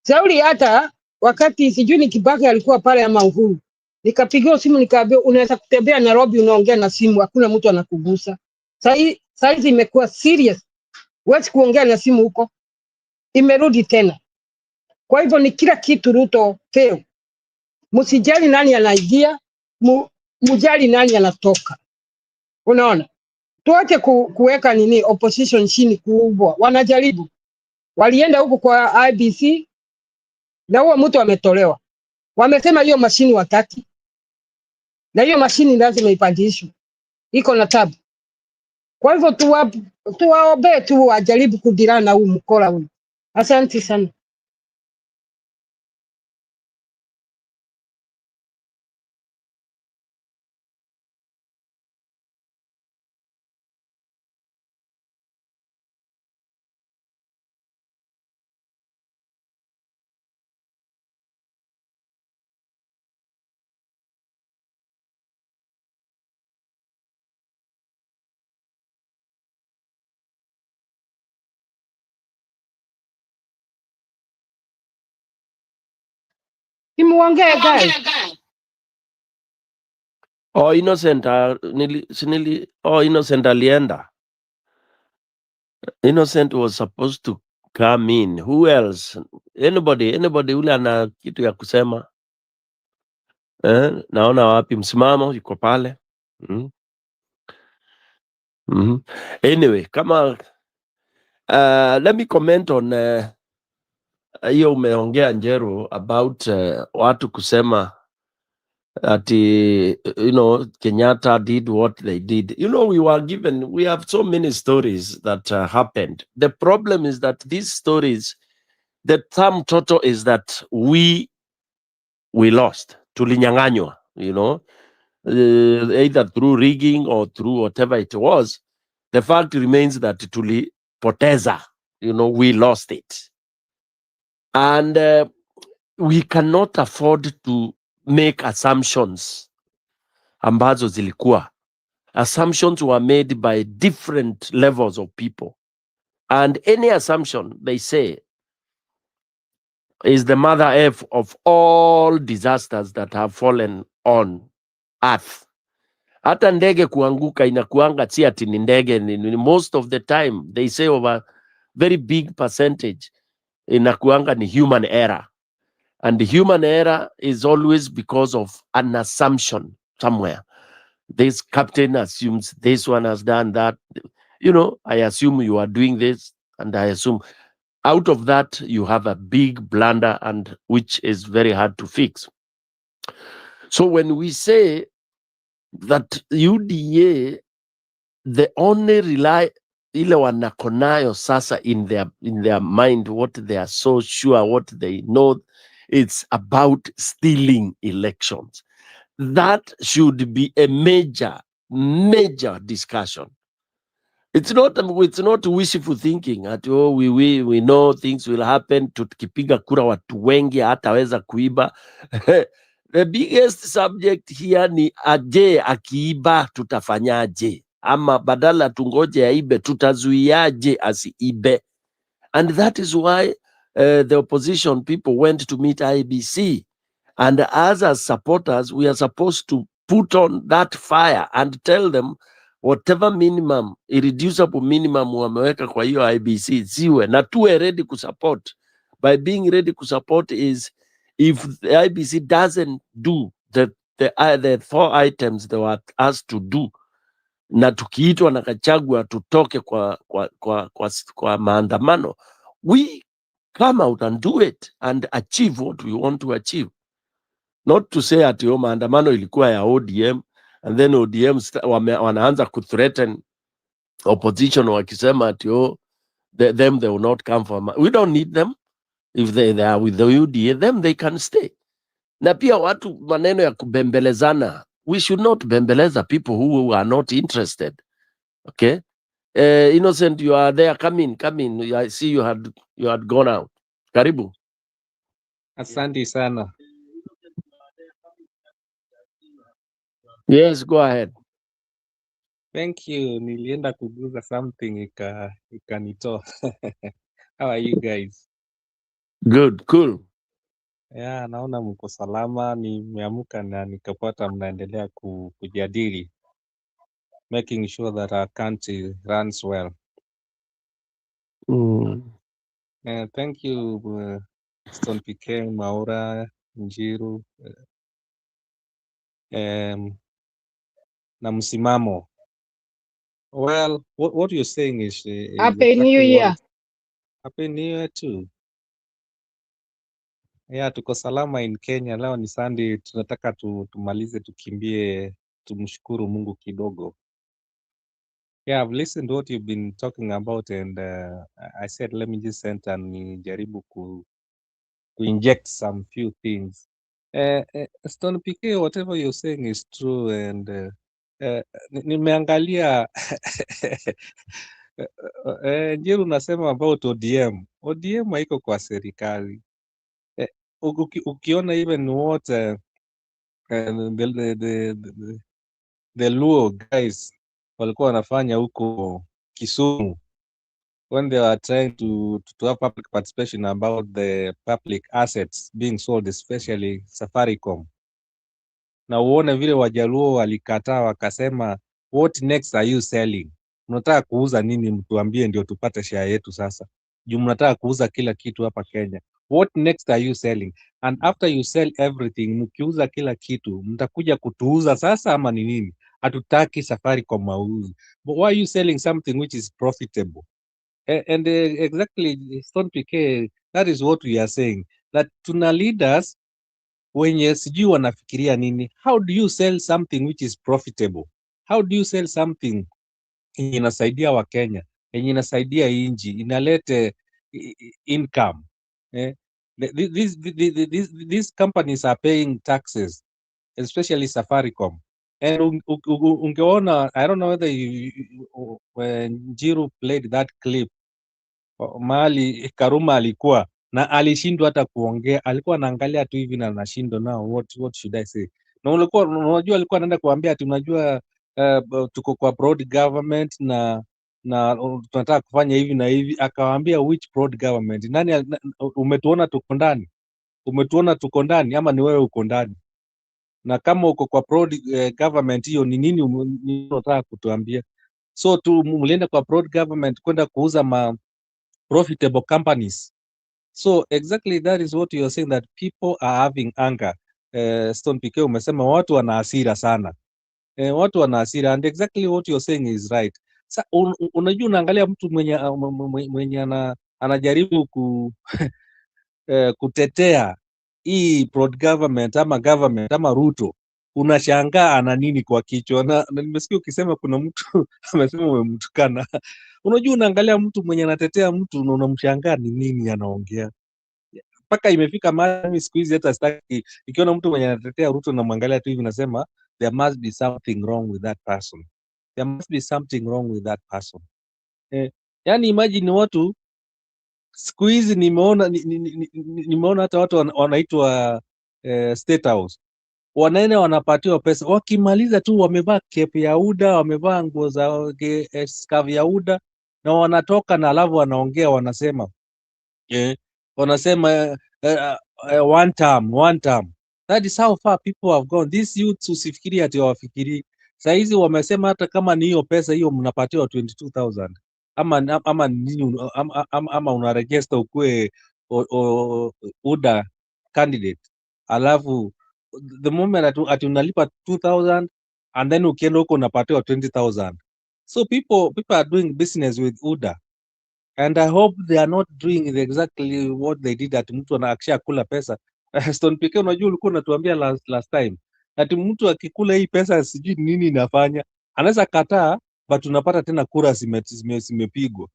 S6: Sauli hata wakati sijui ni Kibaki alikuwa pale ama Uhuru. Nikapigiwa simu nikaambiwa unaweza kutembea Nairobi unaongea na simu, hakuna mtu anakugusa. Saizi imekuwa serious. Huwezi kuongea na simu huko. Imerudi tena. Kwa hivyo ni kila kitu Ruto fail. Msijali nani anaingia, mjali nani anatoka. Unaona? Tuache kuweka nini opposition chini kubwa. Wanajaribu. Walienda huko kwa IBC na huo mtu ametolewa. Wamesema hiyo mashini wataki. Na hiyo mashini lazima ipandishwe. Iko na tabu. Kwa hivyo tuwaombe tu wajaribu kudirana na huu mkola huu. Asante sana. Simuongee guys.
S21: Oh, Innocent, Innocent alienda. Innocent was supposed to come in. Who else? Anybody ule ana kitu ya kusema? Naona wapi msimamo yuko pale. Anyway, kama let me comment on hiyo umeongea Njeru about watu kusema ati Kenyatta did what they did. We have so many stories that happened. The problem is that these stories, the sum total is that we lost, tulinyang'anywa, either through rigging or through whatever it was. The fact remains that tulipoteza, we lost it. And we cannot afford to make assumptions ambazo zilikuwa. Assumptions were made by different levels of people. And any assumption, they say, is the mother of all disasters that have fallen on earth. Hata ndege kuanguka inakuanga si ati ni ndege. Most of the time, they say over very big percentage, inakuanga ni human error. And the human error is always because of an assumption somewhere. This captain assumes this one has done that. I assume you are doing this, and I assume out of that you have a big blunder, and which is very hard to fix. So when we say that UDA, the only rely ile wanakonayo sasa in their mind, what they are so sure, what they know, it's about stealing elections. That should be a major discussion. It's not wishful thinking at we know things will happen. Tukipiga kura watu wengi hataweza kuiba. The biggest subject here ni aje akiiba tutafanyaje, ama badala tungoje aibe tutazuiaje asiibe. And that is why the opposition people went to meet IBC
S17: And us as supporters, we are supposed to put on that fire and tell them whatever minimum, irreducible minimum wameweka kwa hiyo IBC ziwe na tuwe ready kusupport. By being ready kusupport is if the IBC doesn't do the 4 items they were asked to do, na tukiitwa na Gachagua tutoke kwa maandamano, we come out and do it and achieve what we want to achieve. Not to say ati maandamano ilikuwa ya ODM and then ODM wanaanza kuthreaten opposition wakisema ati them they will not come for. We don't need them. If they are with the UDA, them they can stay. Na pia watu maneno ya kubembelezana, we should not bembeleza people who are not interested. Okay? Innocent, you are there. Come in. I see you had gone out. Karibu.
S20: Asante sana.
S17: Yes, go ahead.
S20: Thank you. Nilienda kuguza something ikanitoa. How are you guys?
S17: Good, cool.
S20: Yeah, naona mko salama. Nimeamka na nikapata mnaendelea kujadili, making sure that our country runs well. Thank you, Stone PK, Maura, Njiru, na msimamo. Well, what you're saying is
S6: Happy New Year.
S20: Happy New Year too. Yeah, tuko salama in Kenya. Leo ni Sunday, tunataka tumalize tukimbie, tumshukuru Mungu kidogo. Yeah, I've listened to what you've been talking about and I said let me just enter and nijaribu ku inject some few things. Stone PK, whatever you're saying is true and nimeangalia Njiru unasema about ODM. ODM haiko kwa serikali. Ukiona even what the Luo guys walikuwa wanafanya huko Kisumu when they were trying to have public participation about the public assets being sold, especially Safaricom. Na uone vile Wajaluo walikataa wakasema, what next are you selling? Unataka kuuza nini? Mtuambie ndio tupate share yetu sasa. Juu mnataka kuuza kila kitu hapa Kenya. What next are you selling? And after you sell everything, mkiuza kila kitu, mtakuja kutuuza sasa ama ni nini? Hatutaki Safaricom mauzi. But why are you selling something which is profitable? And exactly, Stone PK, that is what we are saying. That tuna leaders wenye sijui wanafikiria nini. How do you sell something which is profitable? How do you sell something yenye inasaidia Wakenya, yenye inasaidia inji, inalete income? These companies are paying taxes, especially Safaricom. And ungeona, I don't know whether when Njiru played that clip, mahali Karuma alikuwa na alishindwa hata kuongea, alikuwa anaangalia tu hivi na anashindwa now what should I say. Na unajua alikuwa anaenda kuambia ati unajua tuko kwa broad government na tunataka kufanya hivi na hivi, akawaambia which broad government? Nani umetuona tuko ndani? Umetuona tuko ndani ama ni wewe uko ndani? Na kama uko kwa broad government hiyo ni nini unataka kutuambia? So mlienda kwa broad government kwenda kuuza profitable companies. So exactly that is what you are saying, that people are having anger. Stone PK umesema watu wana hasira sana. Watu wana hasira, and exactly what you are saying is right. Sa unajua unaangalia mtu mwenye anajaribu kutetea hii broad government ama government ama Ruto, unashangaa ana nini kwa kichwa. Na nimesikia ukisema kuna mtu amesema umemtukana. Unajua unaangalia mtu mwenye anatetea mtu na unamshangaa ni nini anaongea. Mpaka imefika mahali siku hizi hata sitaki, ikiona mtu mwenye anatetea Ruto na mwangalia tu hivi nasema there must be something wrong with that person. There must be something wrong with that person. Yani imagine watu siku hizi nimeona hata watu wanaitwa State House. Wanaenda wanapatiwa pesa, wakimaliza tu wamevaa cape ya UDA, wamevaa nguo za scarf ya UDA na wanatoka na alafu wanaongea wanasema one term. That is how far people have gone. These youths usifikiri ati wafikiri. Saizi wamesema hata kama ni hiyo pesa hiyo mnapatiwa 22,000 ama nini ama unaregister ukue UDA candidate, alafu the moment ati unalipa 2,000 and then ukienda huko unapatiwa 20,000. So people are doing business with UDA, and I hope they are not doing exactly what they did, ati mtu anaakisha kula pesa. Stone PK, unajua ulikuwa unatuambia last time ati mtu akikula hii pesa sijui nini inafanya, anaweza kataa but unapata tena kura zimepigwa.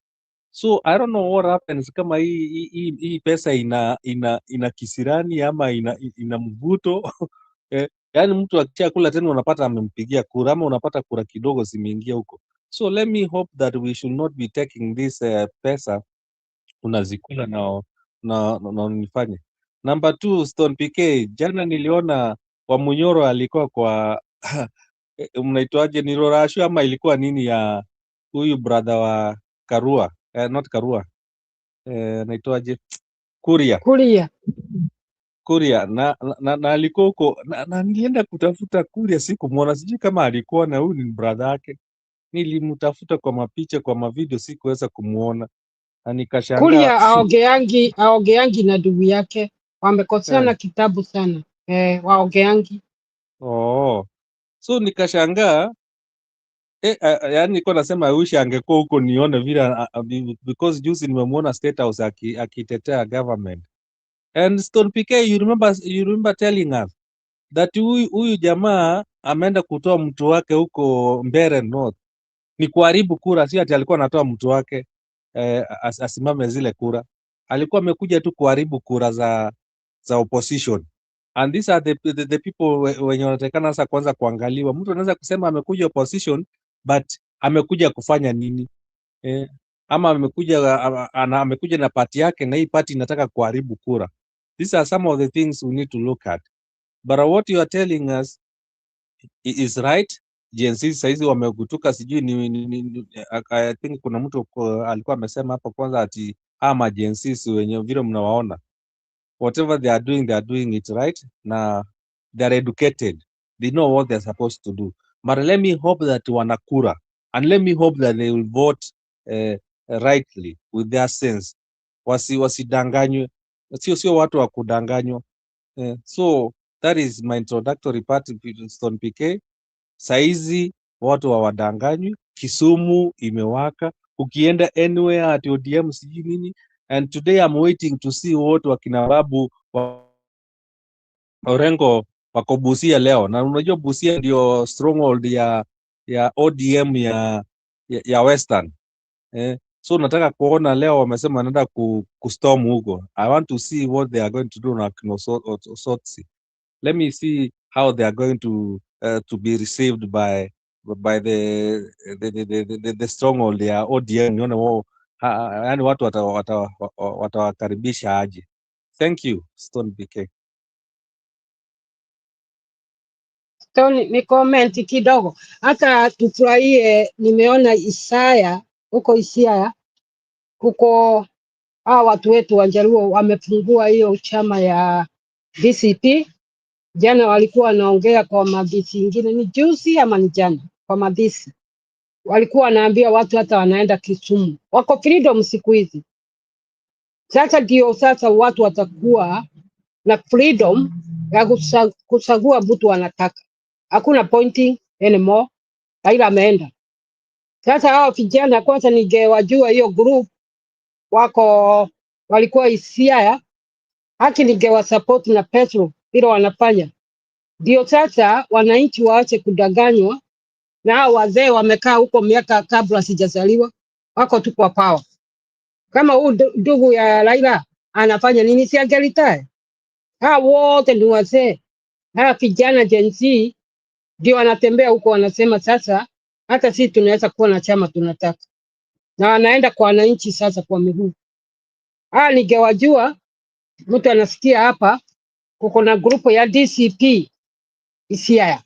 S20: So I don't know what happens kama hii pesa ina kisirani ama ina mvuto yani mtu akishakula tena unapata amempigia kura ama unapata kura kidogo zimeingia huko. So let me hope that we should not be taking this pesa unazikula na nifanye. Number 2, Stone PK, jana niliona Wamunyoro alikuwa kwa mnaitwaje, ni Rorashu ama ilikuwa nini ya huyu brother wa Karua, not Karua, naitwaje, Kuria na alikuwa huko na nilienda kutafuta Kuria, sikumwona, sijui kama alikuwa na huyu ni brother yake. Nilimtafuta kwa mapicha, kwa mavideo, sikuweza kumuona na nikashangaa.
S6: Kuria aogeangi na ndugu yake, wamekosana kitabu sana waogeangi.
S20: So nikashangaa yani nilikuwa nasema I wish angekuwa huko nione vile because juzi nimemuona State House akitetea government. And Stone PK, you remember telling us that huyu jamaa ameenda kutoa mtu wake huko Mbeere North ni kuharibu kura, si ati alikuwa anatoa mtu wake asimame zile kura. Alikuwa amekuja tu kuharibu kura za opposition. And these are the people wenye wanatakana sasa kwanza kuangaliwa. Mtu anaweza kusema amekuja opposition but amekuja kufanya nini? Ama amekuja na party yake na hii party inataka kuharibu kura. These are some of the things we need to look at. But what you are telling us is right. Gen Z saizi wamegutuka, sijui I think kuna mtu alikuwa amesema hapo kwanza ati ama Gen Z wenye vile mnawaona, whatever they are doing it right, na they are educated, they know what they are supposed to do. But let me hope that wanakura, and let me hope that they will vote rightly with their sense, wasidanganywe, sio watu wa kudanganywa. So that is my introductory part, Stone PK. Saizi watu hawadanganywi. Kisumu imewaka, ukienda anywhere at ODM sijui nini. And today I'm waiting to see what wakina Babu Orengo wako Busia leo, na unajua Busia ndio stronghold ya ODM ya Western. So nataka kuona leo wamesema wanaenda kustorm huko. I want to see what they are going to do na Sotsi. Let me see how they are going to be received by the stronghold ya ODM. Nione wao yani watu watawakaribisha aje. Thank you, Stone PK.
S6: Stone, ni comment kidogo hata tufurahie. Nimeona Isaya huko hawa watu wetu wa Jaluo wamefungua hiyo chama ya DCP. Jana walikuwa wanaongea kwa mabisi, ingine ni juzi ama ni jana, kwa mabisi walikuwa wanaambia watu hata wanaenda Kisumu, wako freedom siku hizi. Sasa ndio sasa watu watakuwa na freedom ya kuchagua mtu wanataka, hakuna pointing anymore. Raila ameenda. Sasa hao vijana kwanza ningewajua hiyo group walikuwa Isiaya, haki ningewa support na Petro ile wanafanya. Ndio sasa wananchi waache kudanganywa na hao wazee wamekaa huko miaka kabla sijazaliwa, wako tu kwa power. Kama huu ndugu ya Raila anafanya nini, si angelitae? Hao wote ni wazee. Hao vijana Gen Z ndio wanatembea huko wanasema sasa hata sisi tunaweza kuwa na chama tunataka. Na wanaenda kwa wananchi sasa kwa miguu. Ningewajua, mtu anasikia hapa kuko na grupu ya DCP Isiaya.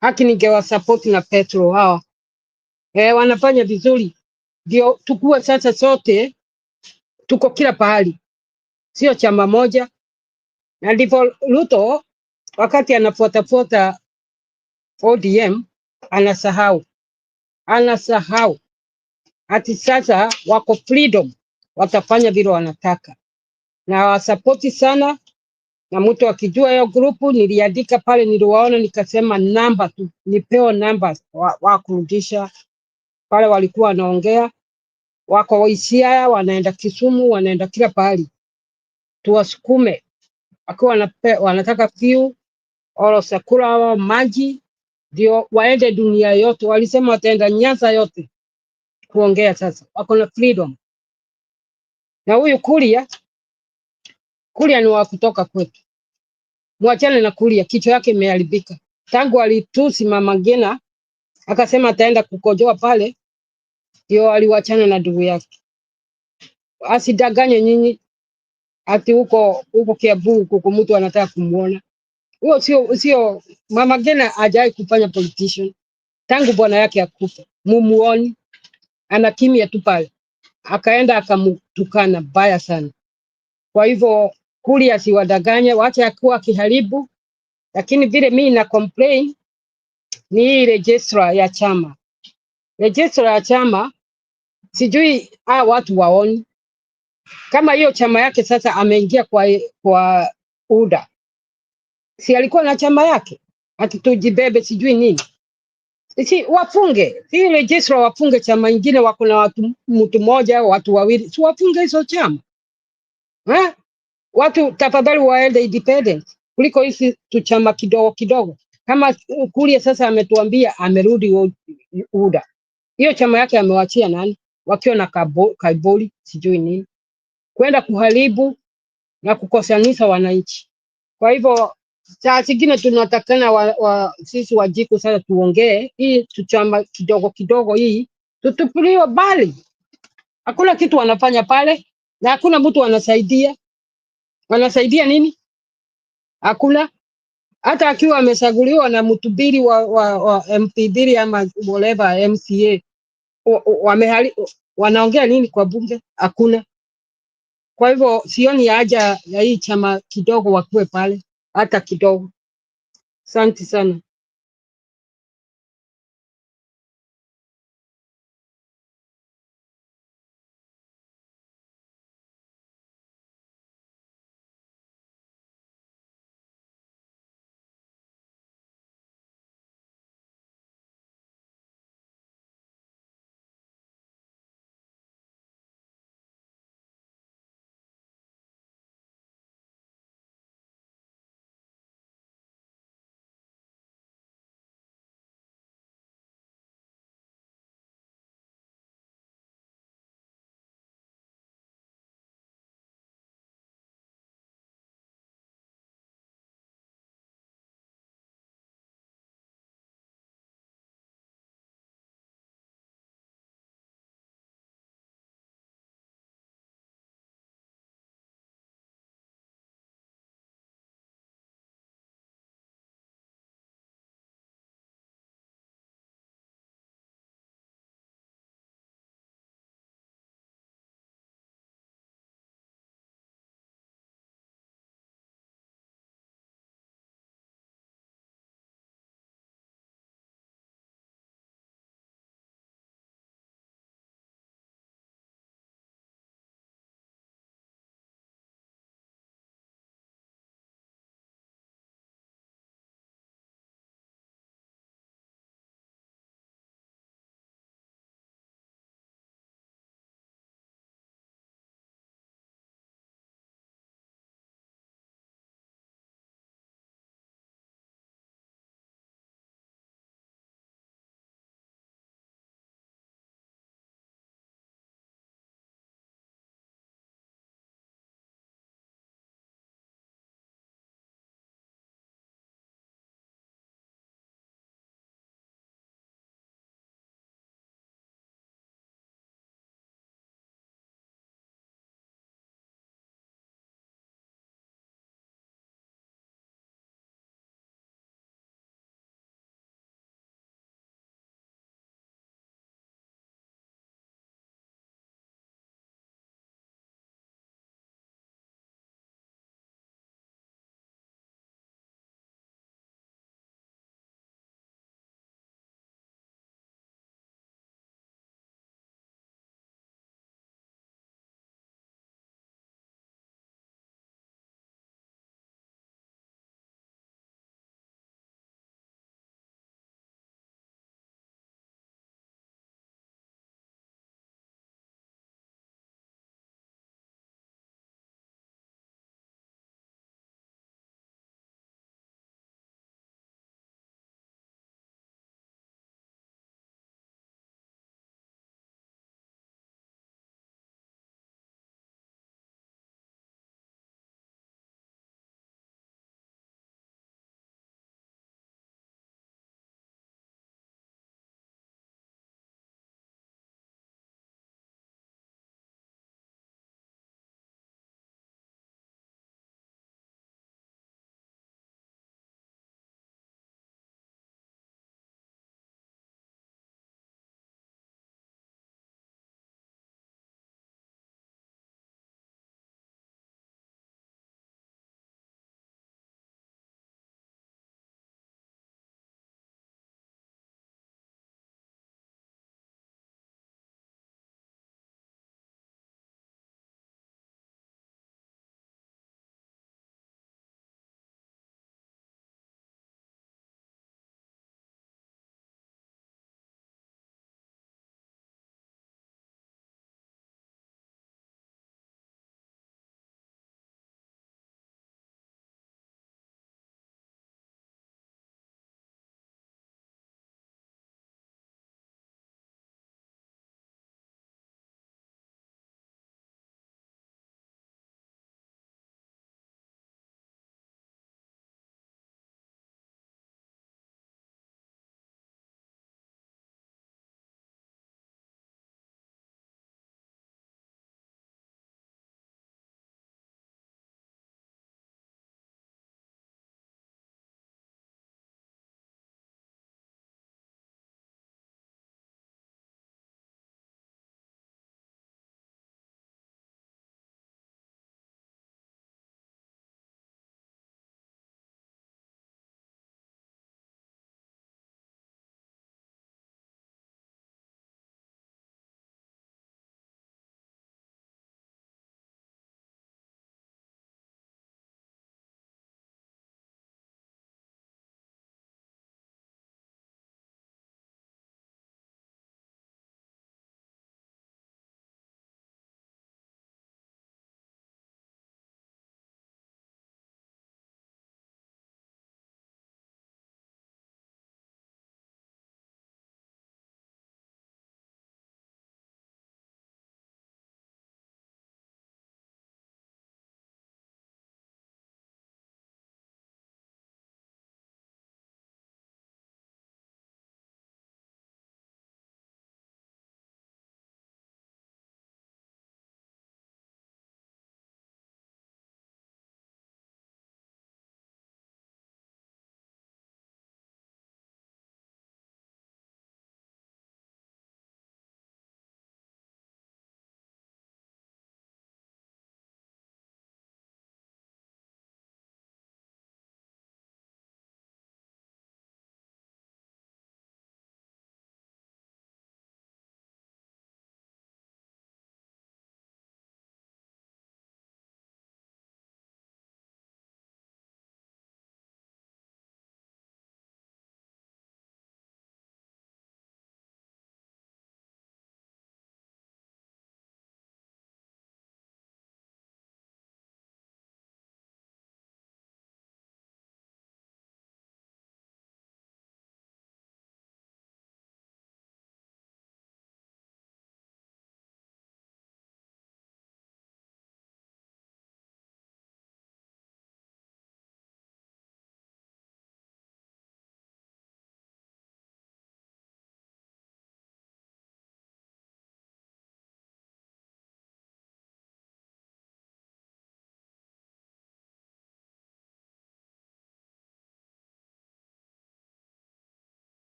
S6: Haki ningewa support na Petro hao. Wanafanya vizuri. Ndio tukue sasa sote tuko kila pahali. Sio chama moja. Na ndivyo Ruto wakati anafuatafuata ODM anasahau ati sasa wako freedom, watafanya vile wanataka, na wasapoti sana. Na mtu akijua hiyo grupu, niliandika pale, niliwaona nikasema namba tu, nipewa namba wa kurudisha pale. Walikuwa wanaongea, wako Isiaya, wanaenda Kisumu, wanaenda kila pahali, tuwasukume akiwa wanataka kiu oro sakura maji, ndio waende dunia yote. Walisema wataenda Nyanza yote kuongea. Sasa wako na freedom. Na huyu Kuria ni wa kutoka kwetu, mwachane na Kuria, kichwa yake imeharibika tangu alitusi Mama Ngina akasema ataenda kukojoa pale, ndio aliwachana na ndugu yake. Asidanganye nyinyi ati huko Kiambu huko mtu anataka kumuona. Huo sio Mama Ngina, hajai kufanya politician tangu bwana yake akufa. Mumuoni ana kimya tu pale, akaenda akamtukana baya sana. Kwa hivyo Kuria asiwadanganye, wacha akuwa akiharibu. Lakini vile mimi na complain ni hii registrar ya chama. Registrar ya chama sijui watu waoni kama hiyo chama yake sasa ameingia kwa UDA. Si alikuwa na chama yake atitujibebe sijui nini. Si wafunge, si registrar wafunge chama ingine, wako na mtu mmoja watu wawili, si wafunge hizo chama. Watu tafadhali waende independent kuliko hizi tuchama kidogo kidogo. Kama Kuria sasa ametuambia amerudi UDA, hiyo chama yake amewachia nani? Wakiwa na kaiboli sijui nini, kwenda kuharibu na kukosanisha wananchi. Kwa hivyo saa zingine tunatakana sisi wajiku sasa tuongee, hii tuchama kidogo kidogo hii tutupiliwe bali. Hakuna kitu wanafanya pale na hakuna mtu anasaidia. Wanasaidia nini? Hakuna. Hata akiwa amechaguliwa na mtu bili wa MP bili ama whatever MCA, wanaongea nini kwa bunge? Hakuna. Kwa hivyo sioni haja ya hii chama kidogo wakuwe pale hata kidogo. Asante sana.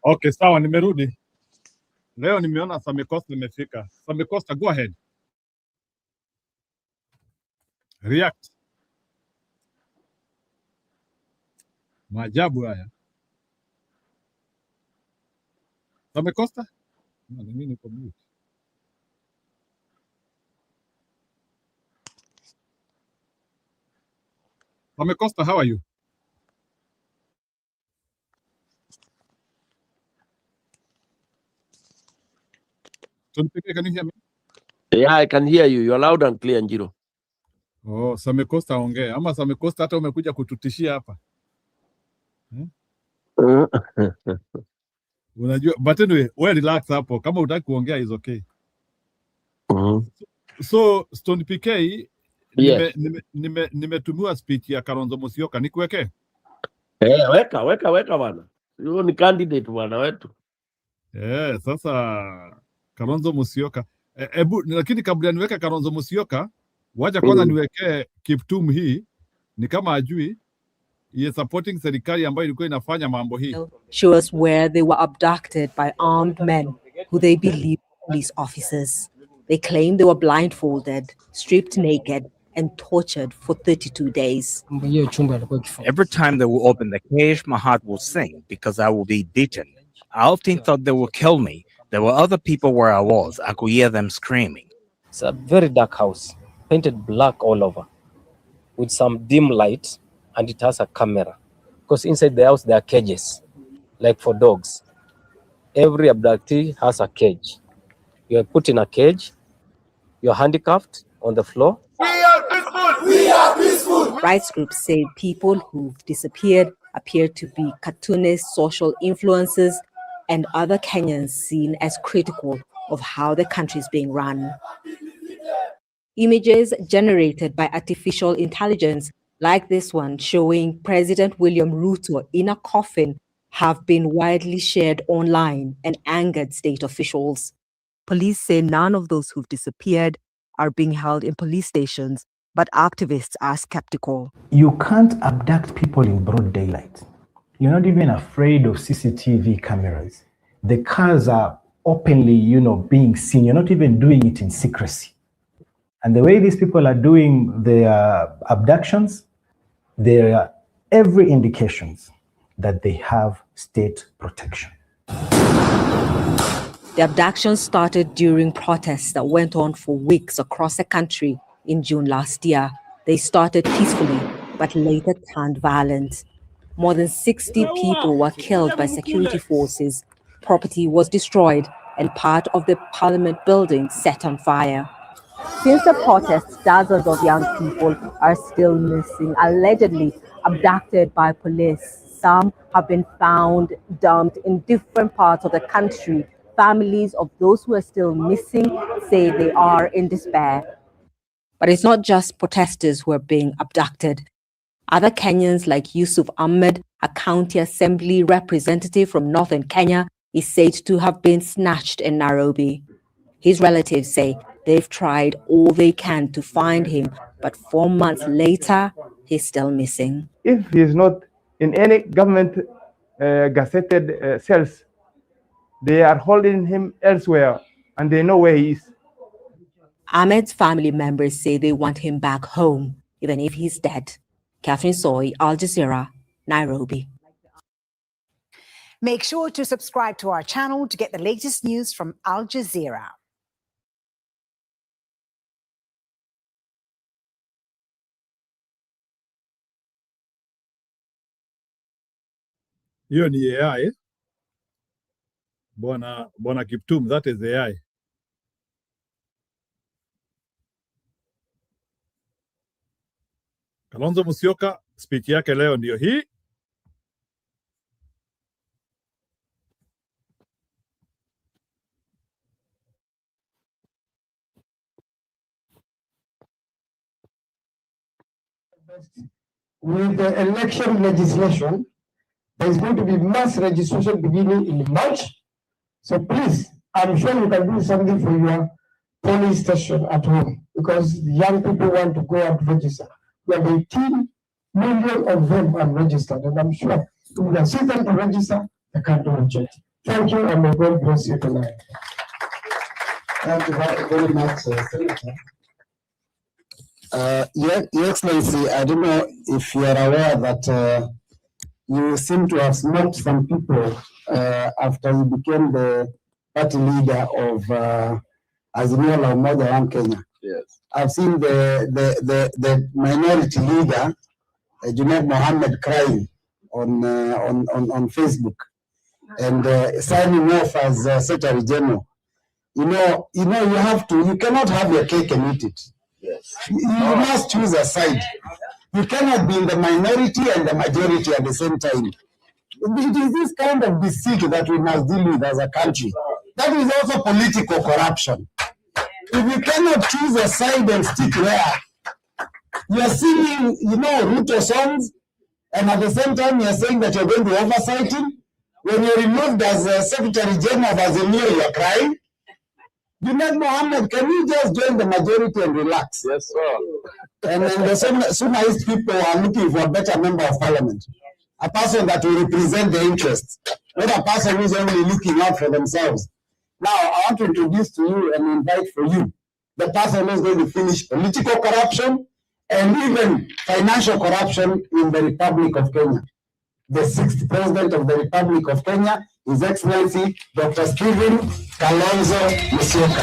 S1: Okay, sawa, nimerudi. Leo nimeona Sami Costa imefika. Sami Costa, go ahead. React. Maajabu haya. Sami Costa? No, mimi niko mute. Sami Costa, how are you? Can you hear me?
S21: Yeah, I can hear you. You're loud and clear, Njiro.
S1: Oh, Sami Costa ongea. Ama Sami Costa hata umekuja kututishia hapa. Unajua, but anyway, wewe relax hapo. Kama utaki kuongea is okay. So, Stone PK,
S21: Yes.
S1: nimetumiwa speech ya Kalonzo Musyoka. Nikuweke?
S21: Weka bwana. Huyo ni candidate bwana wetu.
S1: Sasa Kalonzo Musyoka. Lakini kabla niweke Kalonzo Musyoka, wacha kwanza niweke Kiptum hii. Ni kama ajui ye supporting serikali ambayo ilikuwa inafanya mambo hii.
S10: Shows where they were abducted by armed men who they believe were police officers. They claim they were blindfolded, stripped naked, and tortured for 32 days.
S22: Every time they will open the cage, my heart will sink because I will be beaten. I often thought they would kill me. There were other people where I was. I could hear them screaming.
S23: It's a very dark house, painted black all over, with some dim light, and it has a camera. Because inside the house there are cages, like for dogs. Every abductee has a cage. You are put in a cage, you're handcuffed on the floor.
S10: We are peaceful! We are peaceful! Rights groups say people who've disappeared appear to be cartoonists, social influencers, and other Kenyans seen as critical of how the country is being run. Images generated by artificial intelligence, like this one showing President William Ruto in a coffin, have been widely shared online and angered state officials. Police say none of those who've disappeared are being held in police stations, but activists are skeptical.
S24: You can't abduct people in broad daylight. You're not even afraid of CCTV cameras. The cars are openly, being seen. You're not even doing it in secrecy. And the way these people are doing their abductions, there are every indications that they have state protection.
S10: The abductions started during protests that went on for weeks across the country in June last year. They started peacefully, but later turned violent. More than 60 people were killed by security forces. Property was destroyed and part of the parliament building set on fire. Since the protests, dozens of young people are still missing, allegedly abducted by police. Some have been found dumped in different parts of the country. Families of those who are still missing say they are in despair. But it's not just protesters who are being abducted. Other Kenyans like Yusuf Ahmed, a county assembly representative from northern Kenya, is said to have been snatched in Nairobi. His relatives say they've tried all they can to find him, but 4 months later, he's still missing.
S25: If he is not in any government gazetted cells, they are holding him elsewhere and they know where he is.
S10: Ahmed's family members say they want him back home, even if he's dead. Catherine Soy, Al Jazeera, Nairobi.
S26: Make sure to subscribe to our channel to get the latest news from Al Jazeera.
S1: Hiyo ni AI. Bwana Kiptum, that is AI. Kalonzo Musyoka, speech yake leo ndio hii.
S27: With the election legislation, there's going to be mass registration beginning in March. So please, I'm sure you can do something for your polling station at home because the young people want to go and register. We have 18 million of them are registered, and I'm sure if we can see them to register, the country will change. Thank you, and may God bless you tonight. Thank you very much, Senator. Your Excellency, I don't know if you are aware that you seem to have smoked some people after you became the party leader of Azimio la Umoja One Kenya. Yes. I've seen the minority leader, Junaid Mohammed, crying on Facebook and signing off as Secretary General. You cannot have your cake and eat it. Yes. You must choose a side. You cannot be in the minority and the majority at the same time. It is this kind of deceit that we must deal with as a country. That is also political corruption. If you cannot choose a side and stick there, you are singing, Ruto songs, and at the same time you are saying that you're going to oversight him. When you're removed as Secretary General of Azimio, you're crying. Junaid Mohammed, can you just join the majority and relax? Yes, sir. And then the Sunnis people are looking for a better member of parliament. A person that will represent their interests, not a person who's only looking out for themselves. Now, I want to introduce to you and invite for you the person who's going to finish political corruption and even financial corruption in the Republic of Kenya. The 6th President of the Republic of Kenya, His Excellency Dr. Stephen Kalonzo Musyoka.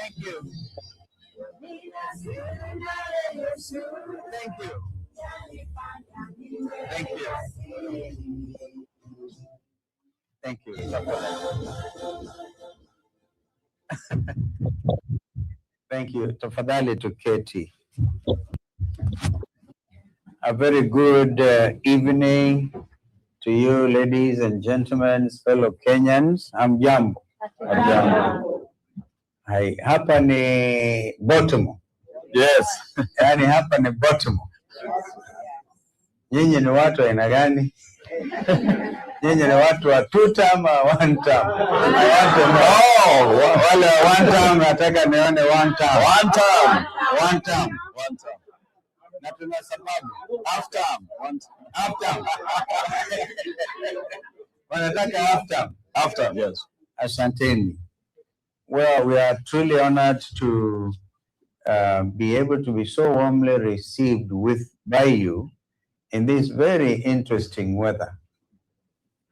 S27: Thank you. Thank you. Thank you. Thank you. Thank you. Tafadhali tuketi. A very good evening to you, ladies and gentlemen, fellow Kenyans. Hamjambo. Hai, hapa ni Baltimore. Yes. Yani hapa ni Baltimore. Nyinyi ni watu aina gani? Nyinyi ni watu wa two term ama one term? Wale wa one term nataka nione one term. One term. One term. One term. Na tuna sababu half term. Half term. Wanataka half term. Half term, yes. Asanteni. Well, we are truly honored to be able to be so warmly received by you in this very interesting weather.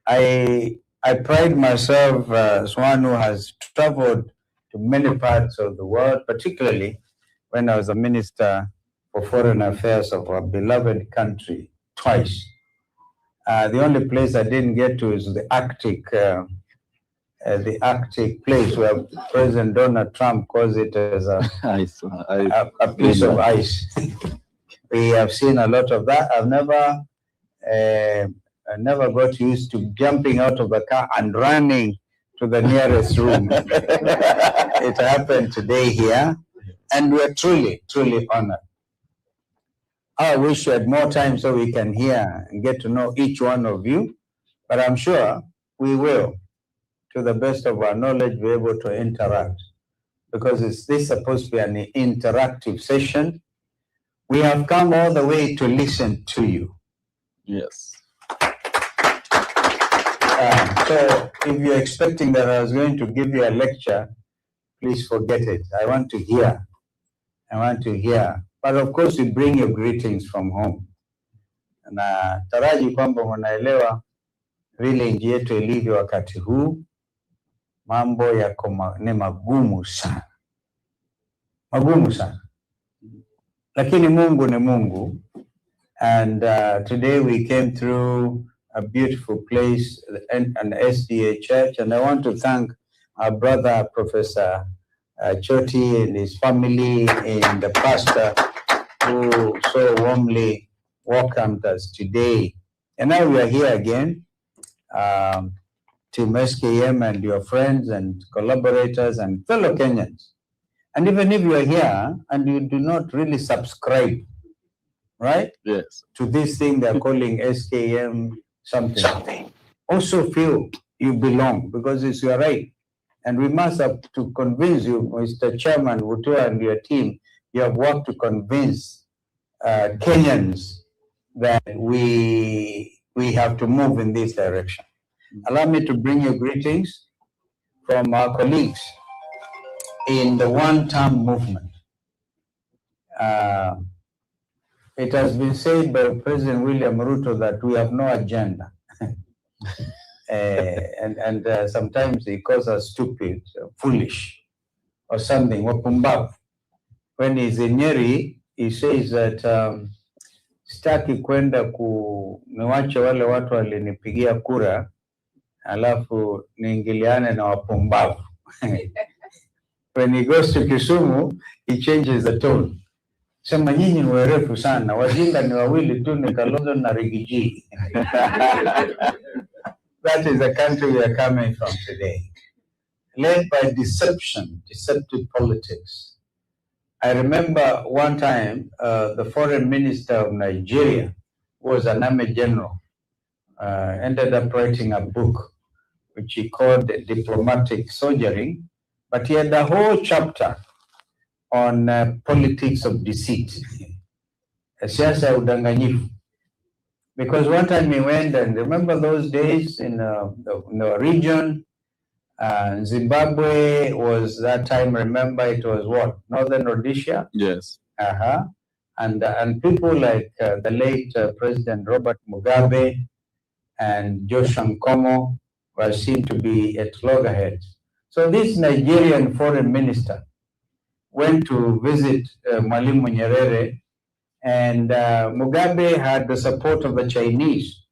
S27: I pride myself as one who has traveled to many parts of the world, particularly when I was a minister for foreign affairs of our beloved country twice. The only place I didn't get to is the Arctic place where President Donald Trump calls it as a piece of ice. We have seen a lot of that. I've never got used to jumping out of the car and running to the nearest room. It happened today here, and we're truly, truly honored. I wish we had more time so we can hear and get to know each one of you, but I'm sure we will, to the best of our knowledge, be able to interact, because this is supposed to be an interactive session. We have come all the way to listen to you. Yes. So if you're expecting that I was going to give you a lecture,
S2: please forget it. I want to hear. I want to hear. But of course, you bring your greetings from home. Na taraji kwamba wanaelewa vile nchi yetu ilivyo wakati huu, mambo yako ni magumu sana. Magumu sana. Lakini Mungu ni Mungu. And today we came through a beautiful place, an SDA church, and I want to thank our brother, Professor Choti, and his family, and the pastor who so warmly welcomed us today. And now we are here again, Team SKM and your friends and collaborators and fellow Kenyans. And even if you are here and you do not really subscribe, right?
S3: Yes.
S2: To this thing they're calling SKM something. Also feel you belong because it's your right. And we must have to convince you, Mr. Chairman, Wutua and your team, you have worked to convince Kenyans that we have to move in this direction. Allow me to bring you greetings from our colleagues in the one-term movement. It has been said by President William Ruto that we have no agenda. And sometimes he calls us stupid, foolish, or something, wapumbavu. When he's in Nyeri, he says that sitaki kwenda niwache wale watu walinipigia kura, alafu niingiliane na wapumbavu. When he goes to Kisumu, he changes the tone. Sema nyinyi ni werefu sana, wajinga ni wawili tu, ni Kalonzo na Rigiji. That is the country we are coming from today. Led by deception, deceptive politics. I remember one time the foreign minister of Nigeria was an army general, ended up writing a book which he called Diplomatic Soldiering, but he had a whole chapter on politics of deceit, siasa ya udanganyifu. Because one time he went, and remember those days in the region, Zimbabwe was that time, remember it was what? Northern Rhodesia?
S3: Yes.
S2: And people like the late President Robert Mugabe and Joshua Nkomo were seen to be at loggerheads. So this Nigerian foreign minister went to visit Mwalimu Nyerere, and Mugabe had the support of the Chinese,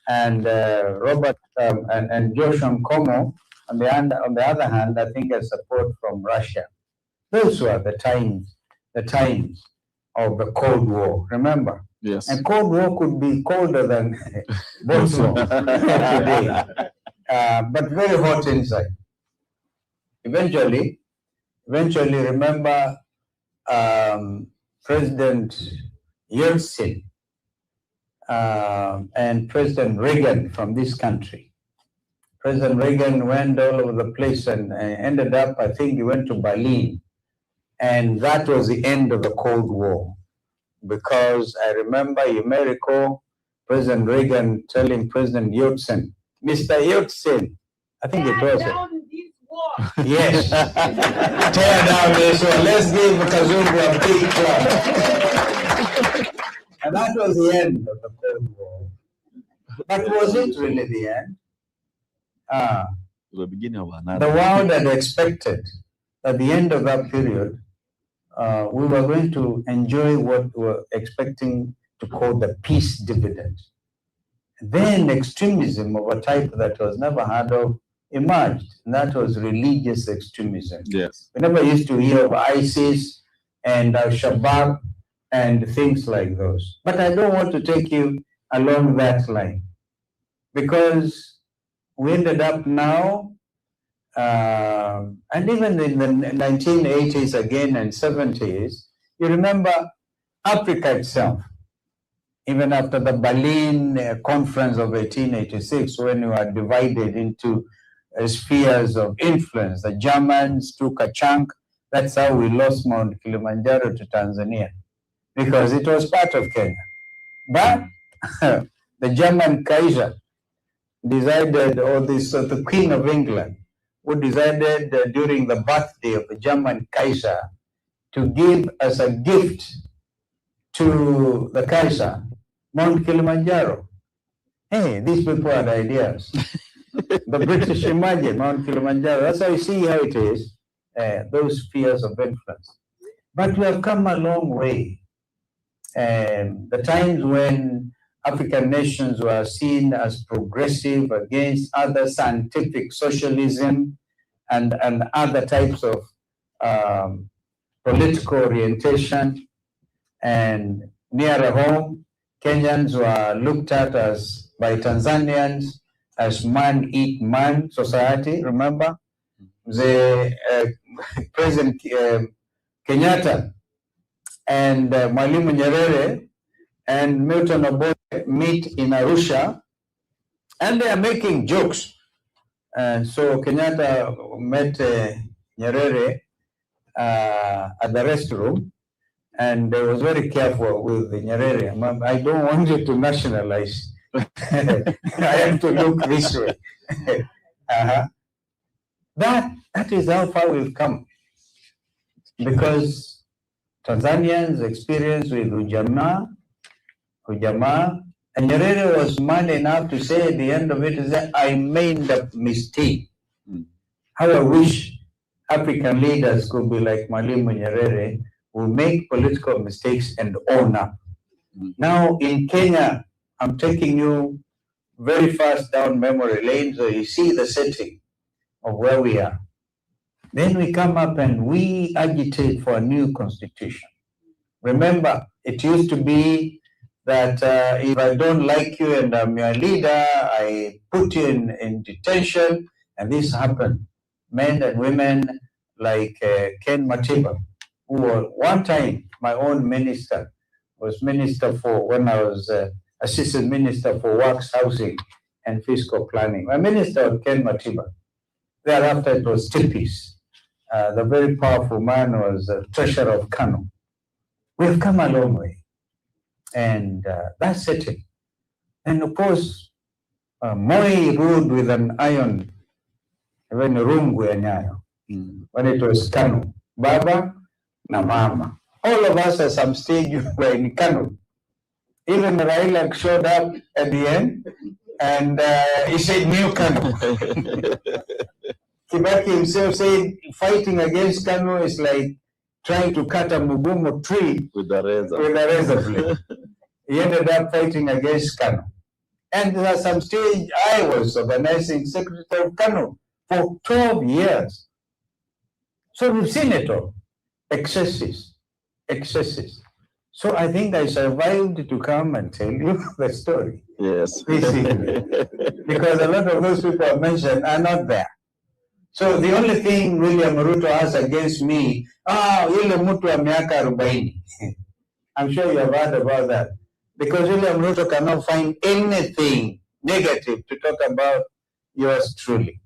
S2: and Robert and Joshua Nkomo, on the other hand, I think had support from Russia. Those were the times of the Cold War, remember?
S3: Yes.
S2: And Cold War could be colder than Baltimore today, but very hot inside. Eventually, remember President Yeltsin and President Reagan from this country. President Reagan went all over the place and ended up, I think he went to Berlin. And that was the end of the Cold War. Because I remember, you may recall, President Reagan telling President Yeltsin, Mr. Yeltsin, I think it was it. Yes. Tear down this one. Let's give Kazungu a big clap. And that was the end of the Cold War. But was it really the end?
S3: The beginning of another.
S2: The world had expected at the end of that period, we were going to enjoy what we were expecting to call the peace dividend. Then extremism of a type that was never heard of emerged, and that was religious extremism.
S3: Yes.
S2: We never used to hear of ISIS and Al-Shabaab and things like those. But I don't want to take you along that line, because we ended up now, and even in the 1980s again and 70s, you remember Africa itself, even after the Berlin Conference of 1886, when we were divided into spheres of influence. The Germans took a chunk. That's how we lost Mount Kilimanjaro to Tanzania, because it was part of Kenya. But the German Kaiser decided, or the Queen of England who decided during the birthday of the German Kaiser to give as a gift to the Kaiser Mount Kilimanjaro. Hey, these people had ideas. The British imagine Mount Kilimanjaro. That's how you see how it is, those spheres of influence. But we have come a long way. The times when African nations were seen as progressive against other scientific socialism and other types of political orientation, and nearer home, Kenyans were looked at as by Tanzanians as man eat man society. Remember, the President Kenyatta and Mwalimu Nyerere and Milton Obote meet in Arusha, and they are making jokes. And so Kenyatta met Nyerere at the restroom, and I was very careful with the Nyerere. I don't want you to nationalize. I have to look this way. That is how far we've come. Because Tanzanians experience with Ujamaa, and Nyerere was man enough to say at the end of it, that I made a mistake. How I wish African leaders could be like Mwalimu Nyerere, who make political mistakes and own up. Now in Kenya, I'm taking you very fast down memory lane, so you see the setting of where we are. Then we come up and we agitate for a new constitution. Remember, it used to be that if I don't like you and I'm your leader, I put you in detention, and this happened. Men and women like Ken Matiba, who was one time my own minister, was minister for, when I was assistant minister for works, housing, and fiscal planning. My minister was Ken Matiba. Thereafter it was Tipis. The very powerful man was treasurer of Kano. We've come a long way. And that's it. And of course, Moi ruled with an iron, even rungu ya nyayo, when it was Kano, Baba na Mama. All of us at some stage were in Kano. Even Raila showed up at the end, and he said, new Kano. Kibaki himself said, fighting against Kano is like trying to cut a mugumo tree with a razor blade. He ended up fighting against Kano. And at some stage, I was organizing secretary of Kano for 12 years. So we've seen it all. Excesses. So I think I survived to come and tell you the story.
S21: Yes.
S2: This evening. Because a lot of those people I mentioned are not there. So the only thing William Ruto has against me, yule mtu wa miaka 40. I'm sure you have heard about that. Because William Ruto cannot find anything negative to talk about yours truly.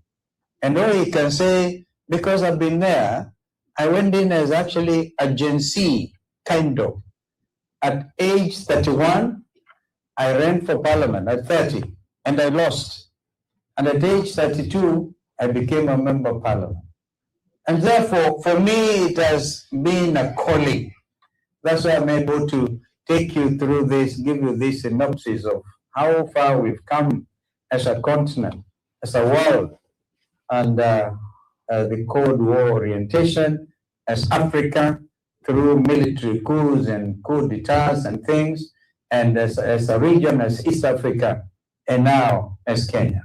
S2: And all he can say, because I've been there, I went in as actually a Gen Z, kind of. At age 31, I ran for parliament at 30, and I lost. And at age 32, I became a member of parliament. And therefore, for me, it has been a calling. That's why I'm able to take you through this, give you this synopsis of how far we've come as a continent, as a world, and the Cold War orientation, as Africa, through military coups and coup d'etats and things, and as a region, as East Africa, and now as Kenya.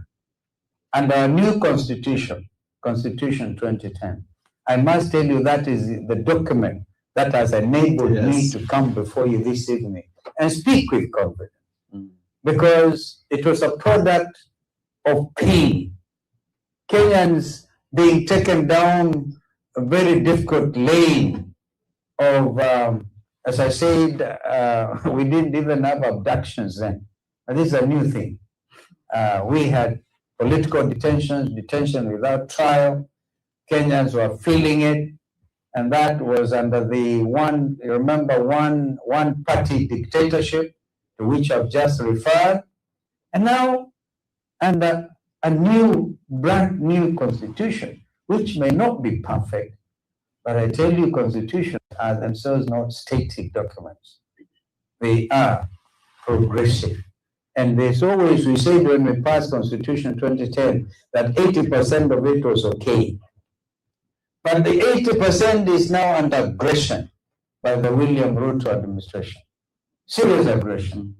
S2: And our new constitution, Constitution 2010, I must tell you that is the document that has enabled me to come before you this evening and speak with confidence. Because it was a product of pain. Kenyans being taken down a very difficult lane of, as I said, we didn't even have abductions then. But this is a new thing. We had political detention without trial. Kenyans were feeling it. And that was under the one party dictatorship to which I've just referred. And now under a brand new constitution, which may not be perfect, but I tell you, constitutions are themselves not static documents. They are progressive. And there's always, we said when we passed Constitution 2010, that 80% of it was okay. But the 80% is now under aggression by the William Ruto administration. Serious aggression.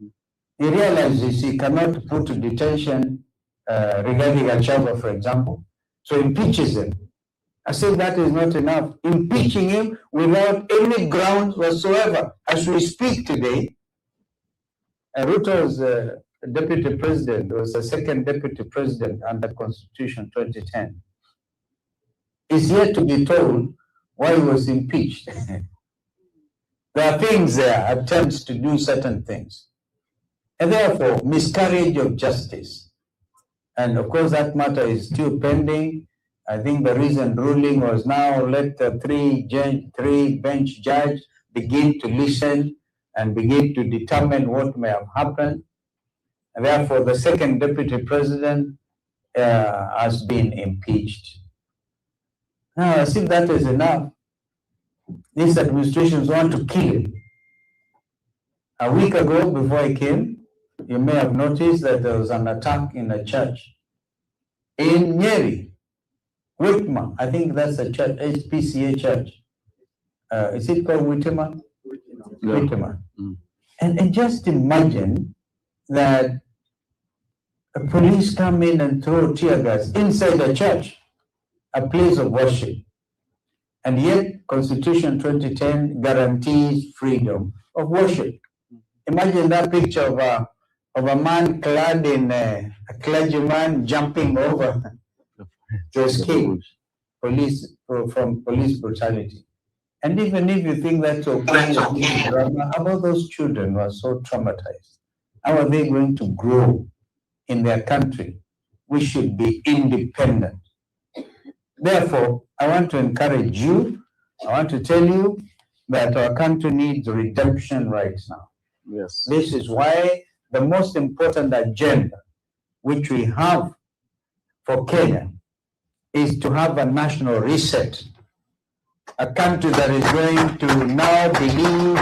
S2: He realizes he cannot put to detention regarding Gachagua, for example, so impeaches him. I said that is not enough. Impeaching him without any grounds whatsoever. As we speak today, Ruto's deputy president was the second deputy president under Constitution 2010. Is yet to be told why he was impeached. There are things there, attempts to do certain things. And therefore, miscarriage of justice. And of course, that matter is still pending. I think the recent ruling was now let the three bench judge begin to listen and begin to determine what may have happened. And therefore, the second deputy president has been impeached. Now, as if that is enough, these administrations want to kill him. A week ago, before I came, you may have noticed that there was an attack in a church in Nyeri, Whitmer. I think that's a church, HPCA church. Is it called Whitmer? Yeah. Whitmer. And just imagine that the police come in and throw tear gas inside the church, a place of worship. And yet, Constitution 2010 guarantees freedom of worship. Imagine that picture of a man clad in a clergyman jumping over to escape from police brutality. And even if you think that's okay, how about those children who are so traumatized? How are they going to grow in their country? We should be independent. Therefore, I want to encourage you, I want to tell you that our country needs redemption right now. Yes. This is why the most important agenda which we have for Kenya is to have a national reset. A country that is going to now believe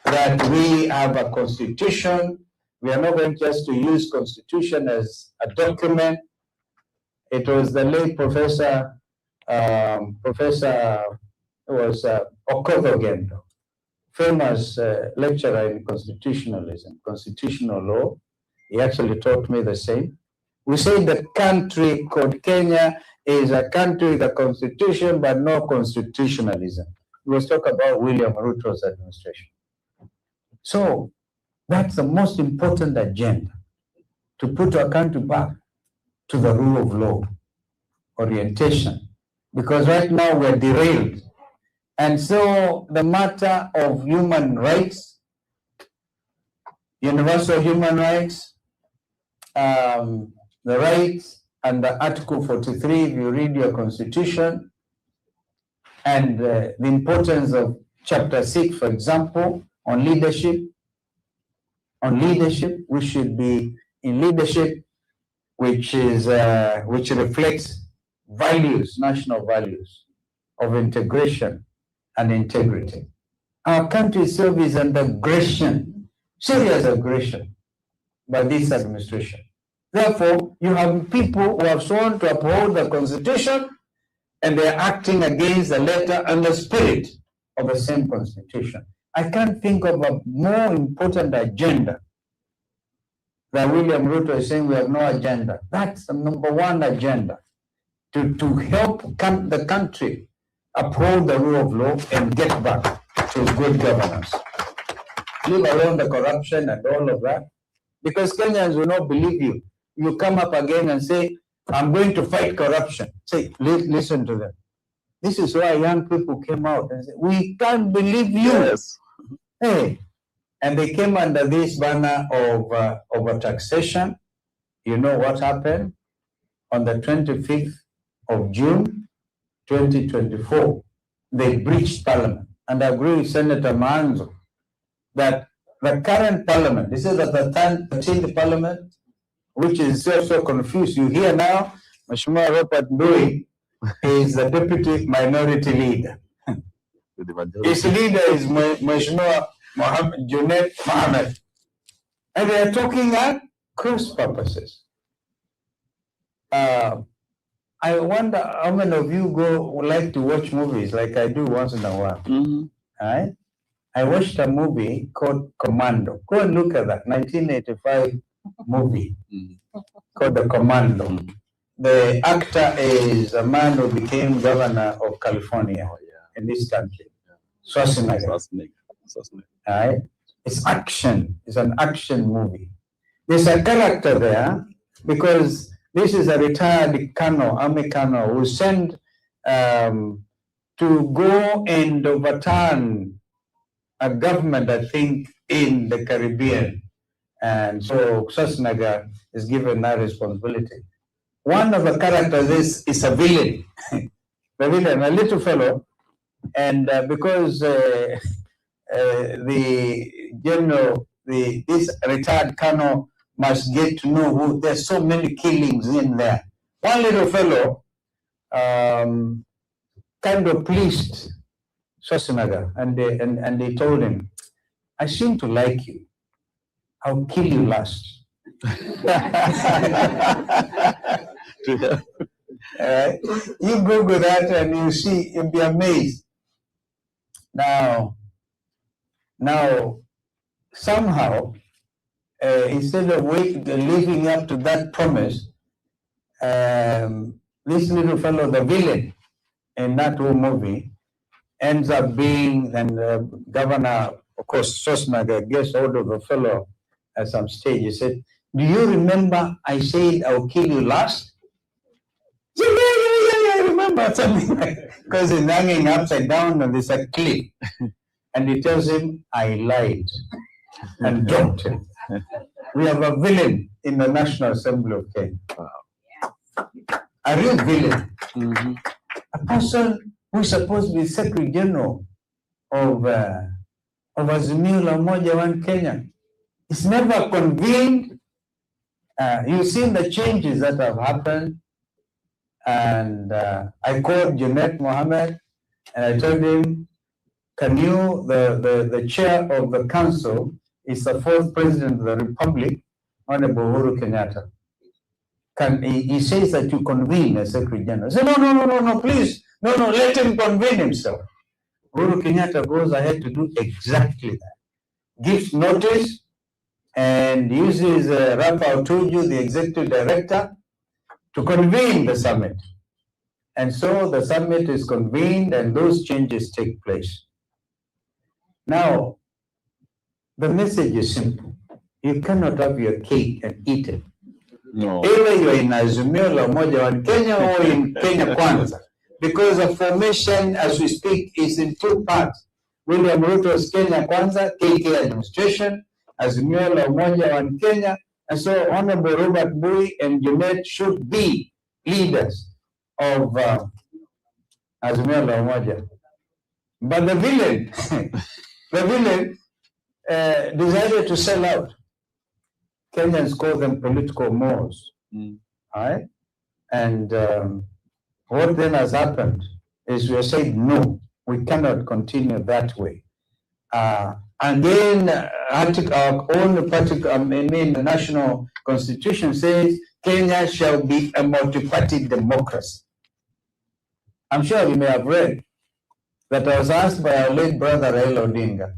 S2: that we have a constitution. We are not going just to use constitution as a document. It was the late Professor Okoth-Ogendo, famous lecturer in constitutionalism, constitutional law. He actually taught me the same. We say the country called Kenya is a country with a constitution, but no constitutionalism. We was talking about William Ruto's administration. So that's the most important agenda, to put our country back to the rule of law, orientation, because right now we're derailed. And so the matter of human rights, universal human rights, the rights under Article 43, if you read your constitution, and the importance of Chapter 6, for example, on leadership. On leadership, we should be in leadership which reflects values, national values of integration and integrity. Our country itself is under aggression, serious aggression by this administration. Therefore, you have people who have sworn to uphold the constitution and they're acting against the letter and the spirit of the same constitution. I can't think of a more important agenda than William Ruto is saying we have no agenda. That's the number one agenda, to help the country uphold the rule of law and get back to good governance. Leave alone the corruption and all of that, because Kenyans will not believe you. You come up again and say, I'm going to fight corruption. Say, listen to them. This is why young people came out and said, we can't believe you. Yes. Hey, and they came under this banner of a taxation. You know what happened? On the 25th of June, 2024, they breached Parliament. And I agree with Senator Manzo that the current Parliament, this is the 13th Parliament, which is so confused. You hear now, Mheshimiwa Robert Ndui is the deputy minority leader. His leader is Mheshimiwa Junaid Mohammed. And they are talking at cross purposes. I wonder how many of you would like to watch movies like I do once in a while. Right? I watched a movie called Commando. Go and look at that 1985 movie called The Commando. The actor is a man who became governor of California in this country. Schwarzenegger. Right? It's action. It's an action movie. There's a character there because this is a retired army colonel who sent to go and overturn a government, I think, in the Caribbean. And so Schwarzenegger is given that responsibility. One of the characters is a villain. The villain, a little fellow, and because the general, this retired colonel must get to know who. There's so many killings in there. One little fellow kind of pleased Schwarzenegger, and they told him, "I seem to like you. I'll kill you last." You Google that and you see, you'll be amazed. Now, somehow, instead of living up to that promise, this little fellow, the villain in that whole movie, ends up being, and Governor, of course, Schwarzenegger gets hold of the fellow at some stage. He said, "Do you remember I said I'll kill you last?" He said, yeah, I remember something because he's hanging upside down and there's a cliff. And he tells him, "I lied," and dropped him. We have a villain in the National Assembly of Kenya. A real villain. A person who's supposed to be Secretary General of Azimio la Umoja One Kenya. It's never convened. You've seen the changes that have happened. And I called Junaid Mohammed and I told him, "Can you, the chair of the council is the fourth president of the Republic, Honorable Uhuru Kenyatta. He says that you convene as Secretary General." I said, no, please. No, let him convene himself. Uhuru Kenyatta goes ahead to do exactly that. Gives notice and uses Rafa Otuju, the executive director, to convene the summit. And so the summit is convened and those changes take place. Now, the message is simple. You cannot have your cake and eat it. No. Either you're in Azimio la Umoja One Kenya or in Kenya Kwanza. Because the formation, as we speak, is in two parts. William Ruto's Kenya Kwanza, KK administration, Azimio la Umoja One Kenya, and so Honorable Robert Bui and Junaid should be leaders of Azimio la Umoja. But the villain, decided to sell out. Kenyans call them political Moors. Right? And what then has happened is we are saying, no, we cannot continue that way. And then our own the national constitution says Kenya shall be a multi-party democracy. I'm sure you may have read that I was asked by our late brother Raila Odinga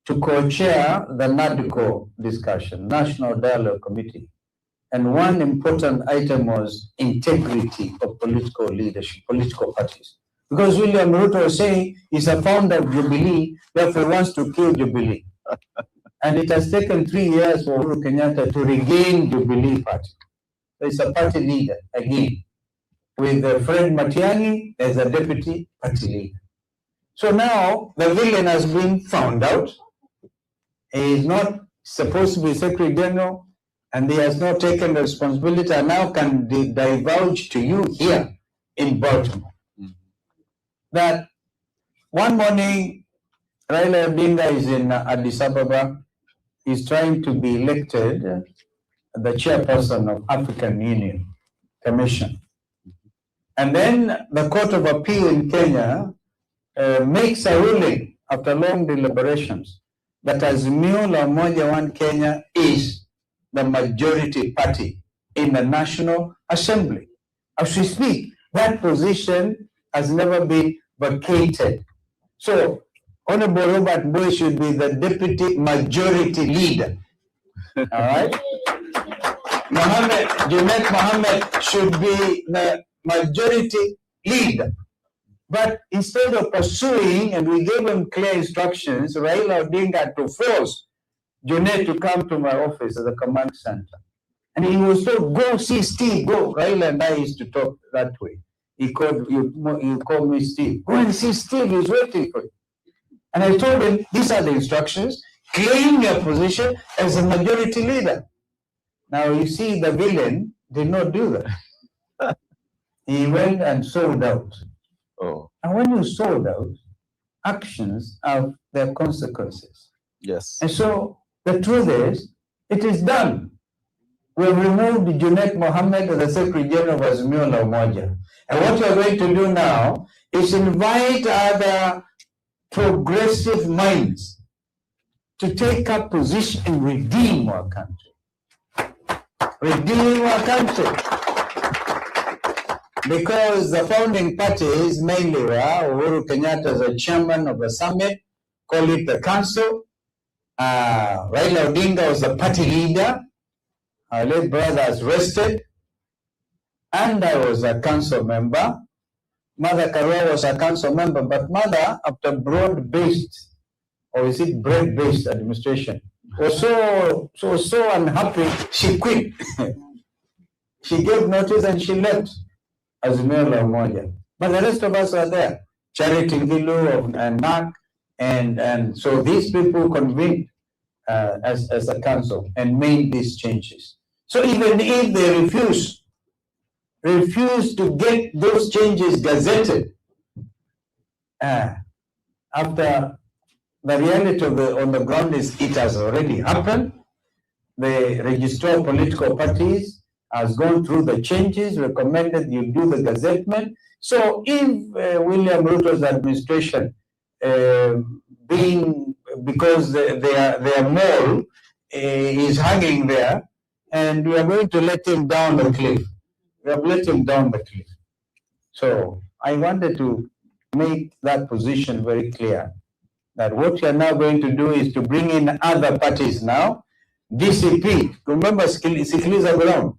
S2: to co-chair the NADCO discussion, National Dialogue Committee. And one important item was integrity of political leadership, political parties. Because William Ruto was saying he's a founder of Jubilee, therefore wants to kill Jubilee. And it has taken 3 years for Uhuru Kenyatta to regain Jubilee Party. So he's a party leader again, with Fred Matiang'i as a deputy party leader. So now the villain has been found out. He is not supposed to be Secretary General, and he has not taken the responsibility and now can divulge to you here in Baltimore that one morning Raila Odinga is in Addis Ababa, he's trying to be elected the chairperson of African Union Commission. And then the Court of Appeal in Kenya makes a ruling after long deliberations that Azimio la Umoja One Kenya is the majority party in the National Assembly. As we speak, that position has never been vacated. So, Honorable Robert Boy should be the deputy majority leader. All right? Junet Mohammed should be the majority leader. But instead of pursuing, and we gave him clear instructions, Raila Odinga had to force Junet to come to my office at the command center. And he was told, go see Steve, go. Raila and I used to talk that way. He called, you call me Steve. Go and see Steve, he's waiting for you. And I told him, these are the instructions. Claim your position as a majority leader. Now you see, the villain did not do that. He went and sold out.
S3: Oh.
S2: And when you sold out, actions have their consequences.
S3: Yes.
S2: And so the truth is, it is done. We've removed Junet Mohammed as the Secretary General of Azimio la Umoja. And what we are going to do now is invite other progressive minds to take up position and redeem our country. Redeem our country. Because the founding parties mainly were Uhuru Kenyatta as a chairman of the summit, call it the council. Raila Odinga was the party leader. Our late brother has rested. And I was a council member. Mother Karua was a council member, but Mother, after broad-based, or is it bread-based administration, was so unhappy, she quit. She gave notice and she left Azimio la Umoja. But the rest of us are there. Charity Ngilu and NAC, and so these people convened as a council and made these changes. So even if they refuse to get those changes gazetted, after the reality on the ground is it has already happened. The Registrar of Political Parties has gone through the changes, recommended you do the gazettement. So if William Ruto's administration, because their mole is hanging there, and we are going to let him down the cliff. We have let him down the cliff. So I wanted to make that position very clear, that what we are now going to do is to bring in other parties now. DCP, remember Sikiliza Ground?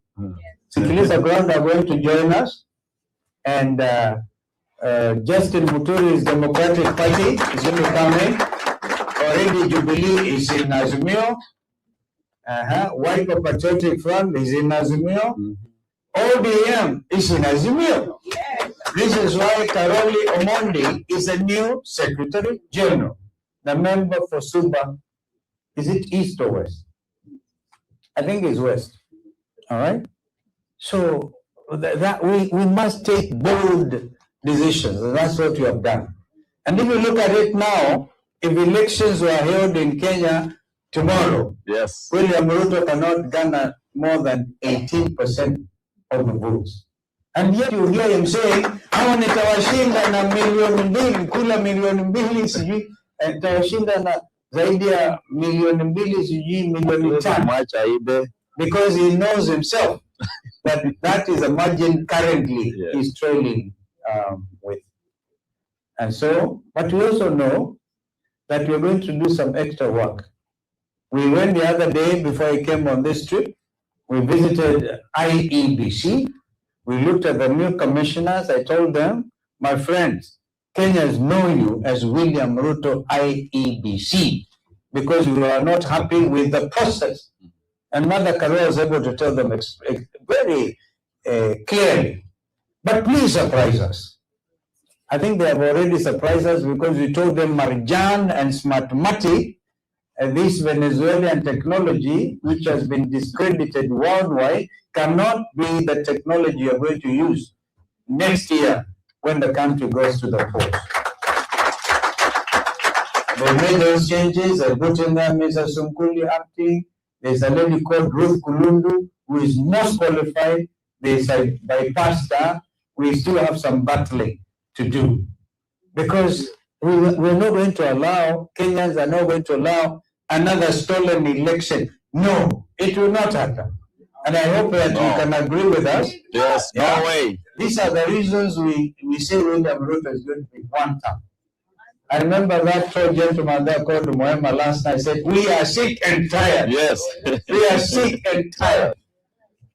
S2: Sikiliza Ground are going to join us. And Justin Muturi's Democratic Party is going to come in. Already Jubilee is in Azimio. Wiper Patriotic Front is in Azimio. ODM is in Azimio. This is why Karoli Omondi is a new Secretary General. The member for Suba, is it East or West? I think it's West. All right. So that we must take bold decisions, and that's what we have done. And if you look at it now, if elections were held in Kenya tomorrow,
S3: yes,
S2: William Ruto cannot garner more than 18% of the votes. And yet you hear him saying, hawa nitawashinda na milioni mbili, kula milioni mbili sijui, nitawashinda na zaidi ya milioni mbili sijui milioni tano. Because he knows himself that is a margin currently he's trailing with. And so, but we also know that we're going to do some extra work. We went the other day before I came on this trip, we visited IEBC. We looked at the new commissioners. I told them, my friends, Kenyans know you as William Ruto IEBC because you are not happy with the process. And Mother Karua was able to tell them very clearly. But please surprise us. I think they have already surprised us because we told them Marjan and Smartmatic, this Venezuelan technology, which has been discredited worldwide, cannot be the technology you're going to use next year when the country goes to the polls. They made those changes. I put in there Mr. Sunkuli acting, There's a lady called Ruth Kulundu, who is most qualified. There's a bypassed. We still have some battling to do, because we're not going to allow, Kenyans are not going to allow another stolen election. No, it will not happen. And I hope that you can agree with us.
S21: Yes, no way.
S2: These are the reasons we say William Ruto is going to be one term. I remember that tall gentleman there called Moema last night said, we are sick and tired.
S21: Yes.
S2: We are sick and tired.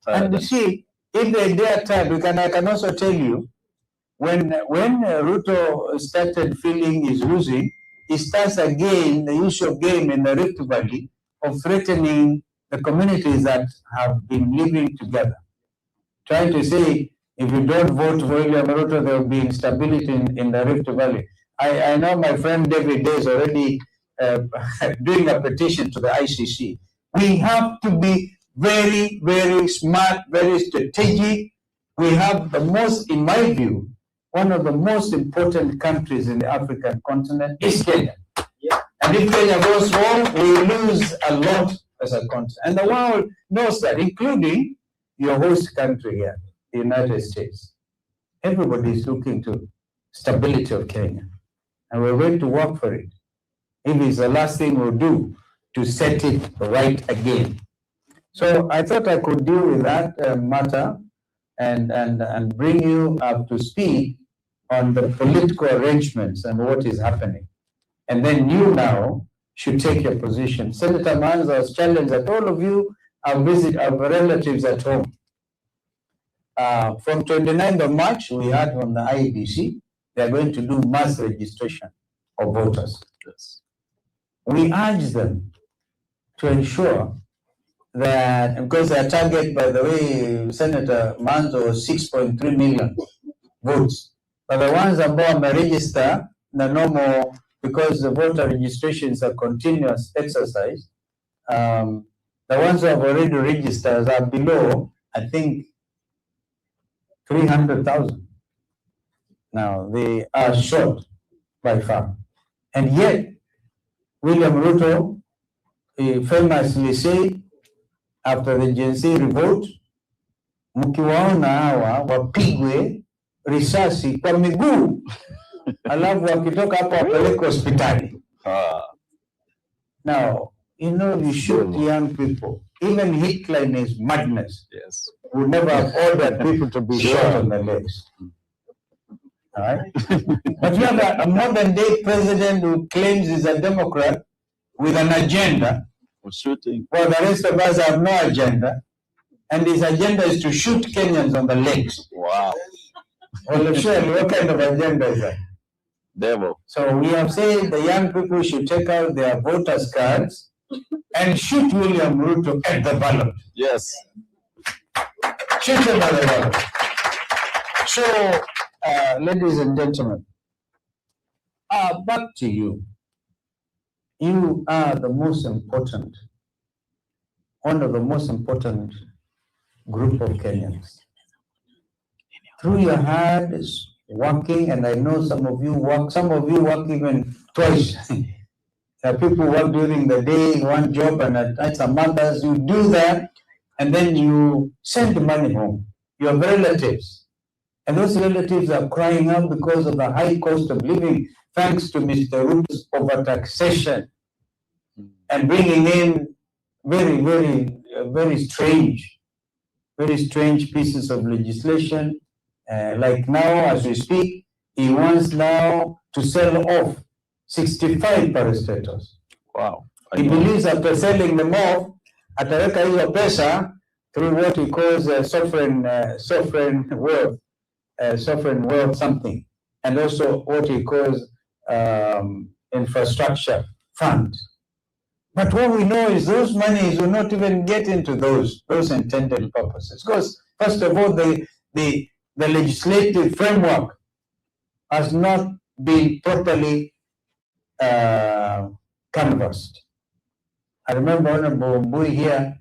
S2: And you see, if they are tired, I can also tell you, when Ruto started feeling he's losing, he starts again the usual game in the Rift Valley of threatening the communities that have been living together, trying to say, if you don't vote for William Ruto, there will be instability in the Rift Valley. I know my friend David Day is already doing a petition to the ICC. We have to be very, very smart, very strategic. We have the most, in my view, one of the most important countries in the African continent is Kenya. Yeah. And if Kenya goes wrong, we lose a lot as a continent. And the world knows that, including your host country here, the United States. Everybody is looking to stability of Kenya. And we're going to work for it. If it's the last thing we'll do to set it right again. So I thought I could deal with that matter and bring you up to speed on the political arrangements and what is happening. And then you now should take your position. Senator Manza has challenged that all of you have visited our relatives at home. From 29th of March, we heard from the IEBC, they are going to do mass registration of voters. Yes. We urge them to ensure that, because their target, by the way, Senator Manzo, was 6.3 million votes. But the ones ambao wameregister the normal, because the voter registration is a continuous exercise, the ones who have already registered are below, I think, 300,000. Now, they are short by far. And yet, William Ruto famously said, after the Gen Z revolt, mkiwaona hawa wapigwe risasi kwa miguu, alafu wakitoka hapo wapeleke hospitali. Now, you know, you shoot young people. Even Hitler in his madness would never have ordered people to be shot on the legs. All right? But you have a modern day president who claims he's a Democrat with an agenda. Shooting. Well, the rest of us have no agenda. And his agenda is to shoot Kenyans on the legs. Wow. Well, surely, what kind of agenda is that? Devil. So we have said the young people should take out their voters' cards and shoot William Ruto at the ballot. Yes. Shoot him at the ballot. So, ladies and gentlemen, back to you. You are the most important, one of the most important group of Kenyans. Through your hard working, and I know some of you work even twice. People work during the day, one job, and at night some others, you do that, and then you send money home. Your relatives, and those relatives are crying out because of the high cost of living, thanks to Mr. Ruto's overtaxation and bringing in very strange pieces of legislation. Like now, as we speak, he wants now to sell off 65 parastatals. Wow. He believes after selling them off, ataweka hiyo pesa through what he calls sovereign wealth something, and also what he calls infrastructure fund. But what we know is those monies will not even get into those intended purposes. Because first of all, the legislative framework has not been properly canvassed. I remember Honorable Mbui here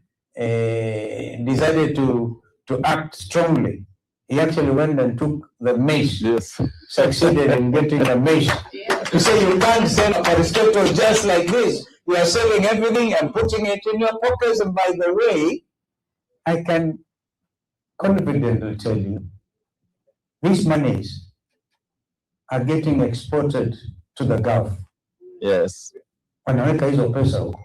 S2: decided to act strongly. He actually went and took the mace. Yes. Succeeded in getting a mace. To say you can't sell parastatals just like this. You are selling everything and putting it in your pockets. And by the way, I can confidently tell you, these monies are getting exported to the Gulf. Yes. Wanaweka hizo pesa huko.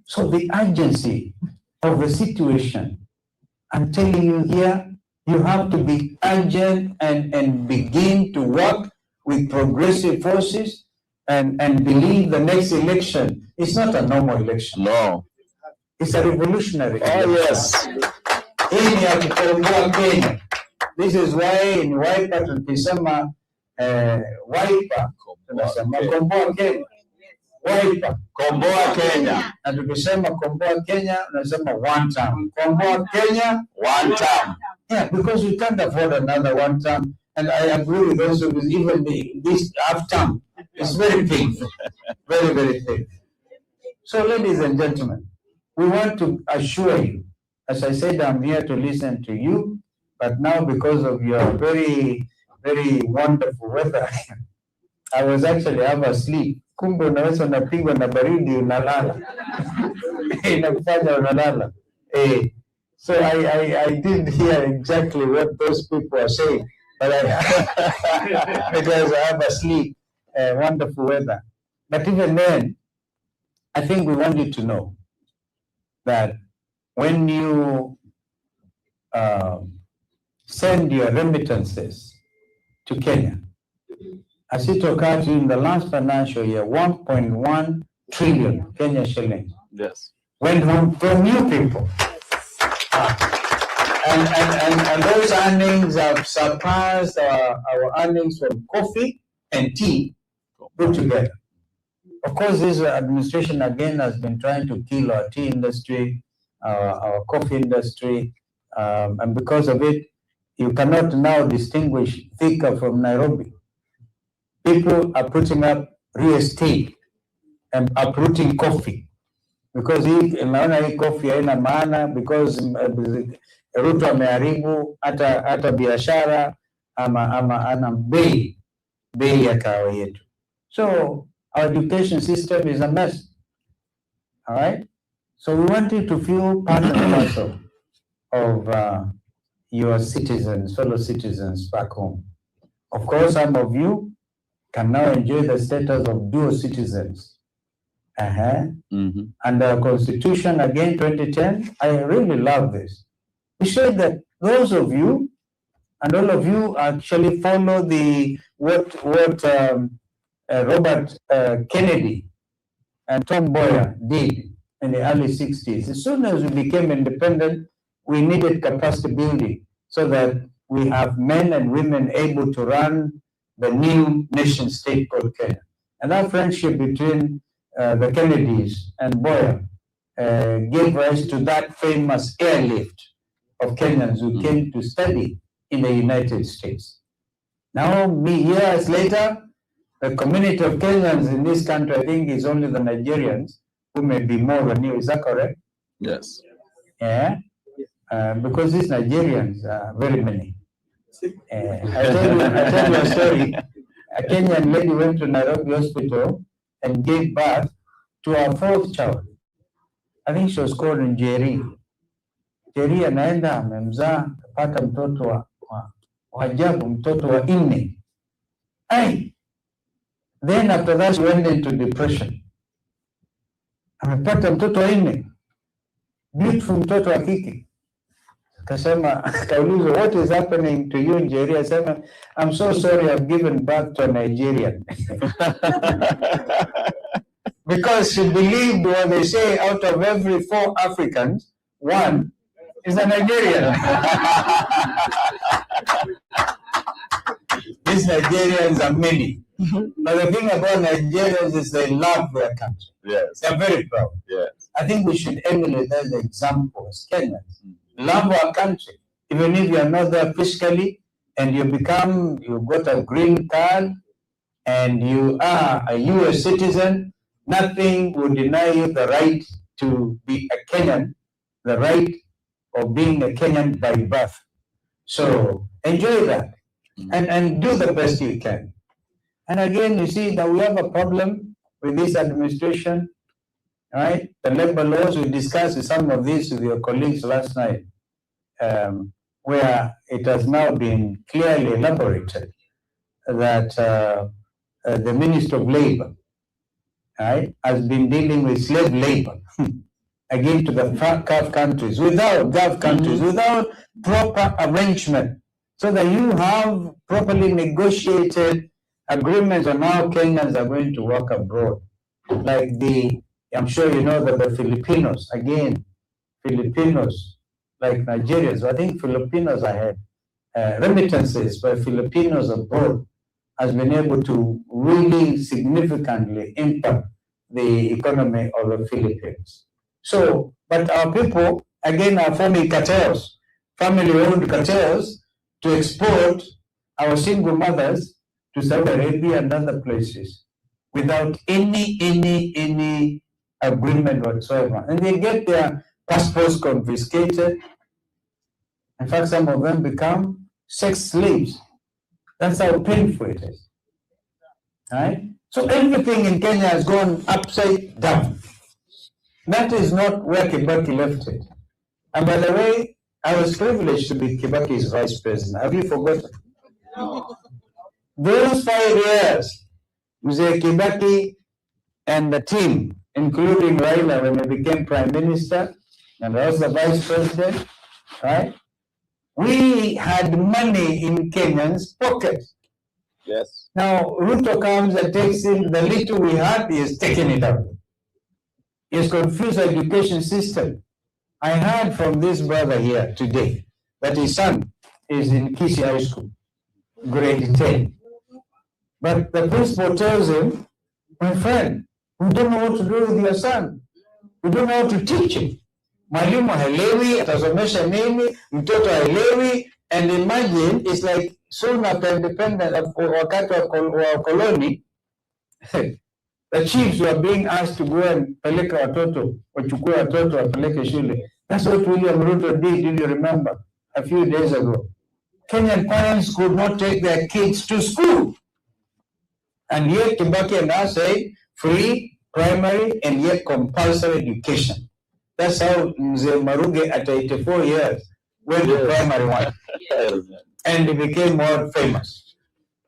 S2: So the urgency of the situation, I'm telling you here, you have to be urgent and begin to work with progressive forces and believe the next election is not a normal election. No. It's a revolutionary election. Oh, yes. Hii ni ya kukomboa Kenya. This is why in Wiper tukisema Wiper tunasema komboa Kenya. Wiper, komboa Kenya. Na tukisema komboa Kenya, unasema one term. Komboa Kenya, one term. Yeah, because we can't afford another one term. And I agree with those who even this half term is very painful. Very, very painful. So, ladies and gentlemen, we want to assure you, as I said, I'm here to listen to you, but now because of your very, very wonderful weather, I was actually half asleep. Kumbe unaweza unapigwa na baridi unalala. Inakufanya unalala. So I didn't hear exactly what those people are saying, but because I have asleep. Wonderful weather. But even then, I think we want you to know that when you send your remittances to Kenya, as it occurred in the last financial year, 1.1 trillion Kenya shillings went home from you people. And those earnings have surpassed our earnings from coffee and tea put together. Of course, this administration again has been trying to kill our tea industry, our coffee industry, and because of it, you cannot now distinguish Thika from Nairobi. People are putting up real estate and uprooting coffee because hii coffee haina maana because Ruto ameharibu hata biashara ama bei ya kahawa yetu. So our education system is a mess. All right? So we want you to feel part and parcel of your citizens, fellow citizens back home. Of course, some of you can now enjoy the status of dual citizens. And the Constitution, again, 2010, I really love this. We said that those of you, and all of you actually follow what Robert Kennedy and Tom Boyer did in the early 60s. As soon as we became independent, we needed capacity building so that we have men and women able to run the new nation state called Kenya. And that friendship between the Kennedys and Boyer gave rise to that famous airlift of Kenyans who came to study in the United States. Now, years later, the community of Kenyans in this country, I think, is only the Nigerians who may be more than you. Is that correct? Yes. Yeah. Because these Nigerians are very many. I tell you a story. A Kenyan lady went to Nairobi Hospital and gave birth to her fourth child. I think she was called Njeri. Njeri anaenda amemzaa kapata mtoto wa ajabu, mtoto wa nne. Then after that she went into depression. Amepata mtoto wa nne. Beautiful mtoto wa kike. Kaulizwa, what is happening to you in Nigeria? Asema, I'm so sorry I've given birth to a Nigerian. Because she believed what they say, out of every 4 Africans, 1 is a Nigerian. These Nigerians are many. But the thing about Nigerians is they love their country. Yes. They're very proud. Yes. I think we should emulate that example as Kenyans. Love our country. Even if you are not there physically and you've got a green card and you are a US citizen, nothing will deny you the right to be a Kenyan, the right of being a Kenyan by birth. So enjoy that and do the best you can. And again, you see that we have a problem with this administration. right? The labor laws, we discussed some of this with your colleagues last night, where it has now been clearly elaborated that the Minister of Labor, right, has been dealing with slave labor again to the Gulf countries, without proper arrangement, so that you have properly negotiated agreements on how Kenyans are going to work abroad. Like I'm sure you know that the Filipinos, like Nigerians, I think Filipinos ahead, remittances by Filipinos abroad has been able to really significantly impact the economy of the Philippines. So, but our people, again, are forming cartels, family-owned cartels, to export our single mothers to Saudi Arabia and other places without any agreement whatsoever. And they get their passports confiscated. In fact, some of them become sex slaves. That's how painful it is. Right? So everything in Kenya has gone upside down. That is not where Kibaki left it. And by the way, I was privileged to be Kibaki's vice president. Have you forgotten? Those 5 years, Mzee Kibaki and the team, including Raila when he became prime minister, and I was the vice president, right? We had money in Kenyans' pockets.
S13: Yes.
S2: Now, Ruto comes and takes in the little we had, he has taken it up. He has confused the education system. I heard from this brother here today that his son is in Kisi High School, grade 10. But the principal tells him, my friend, we don't know what to do with your son. We don't know how to teach him. Mwalimu haelewi, atasomesha nini, mtoto haelewi, and imagine it's like soon after independence, wakati wa koloni, the chiefs were being asked to go and peleka watoto, wachukue watoto wapeleke shule. That's what William Ruto did, if you remember, a few days ago. Kenyan parents could not take their kids to school. And yet Kibaki and I say free, primary, and yet compulsory education. That's how Mzee Maruge at 84 years went to primary one. And he became more famous.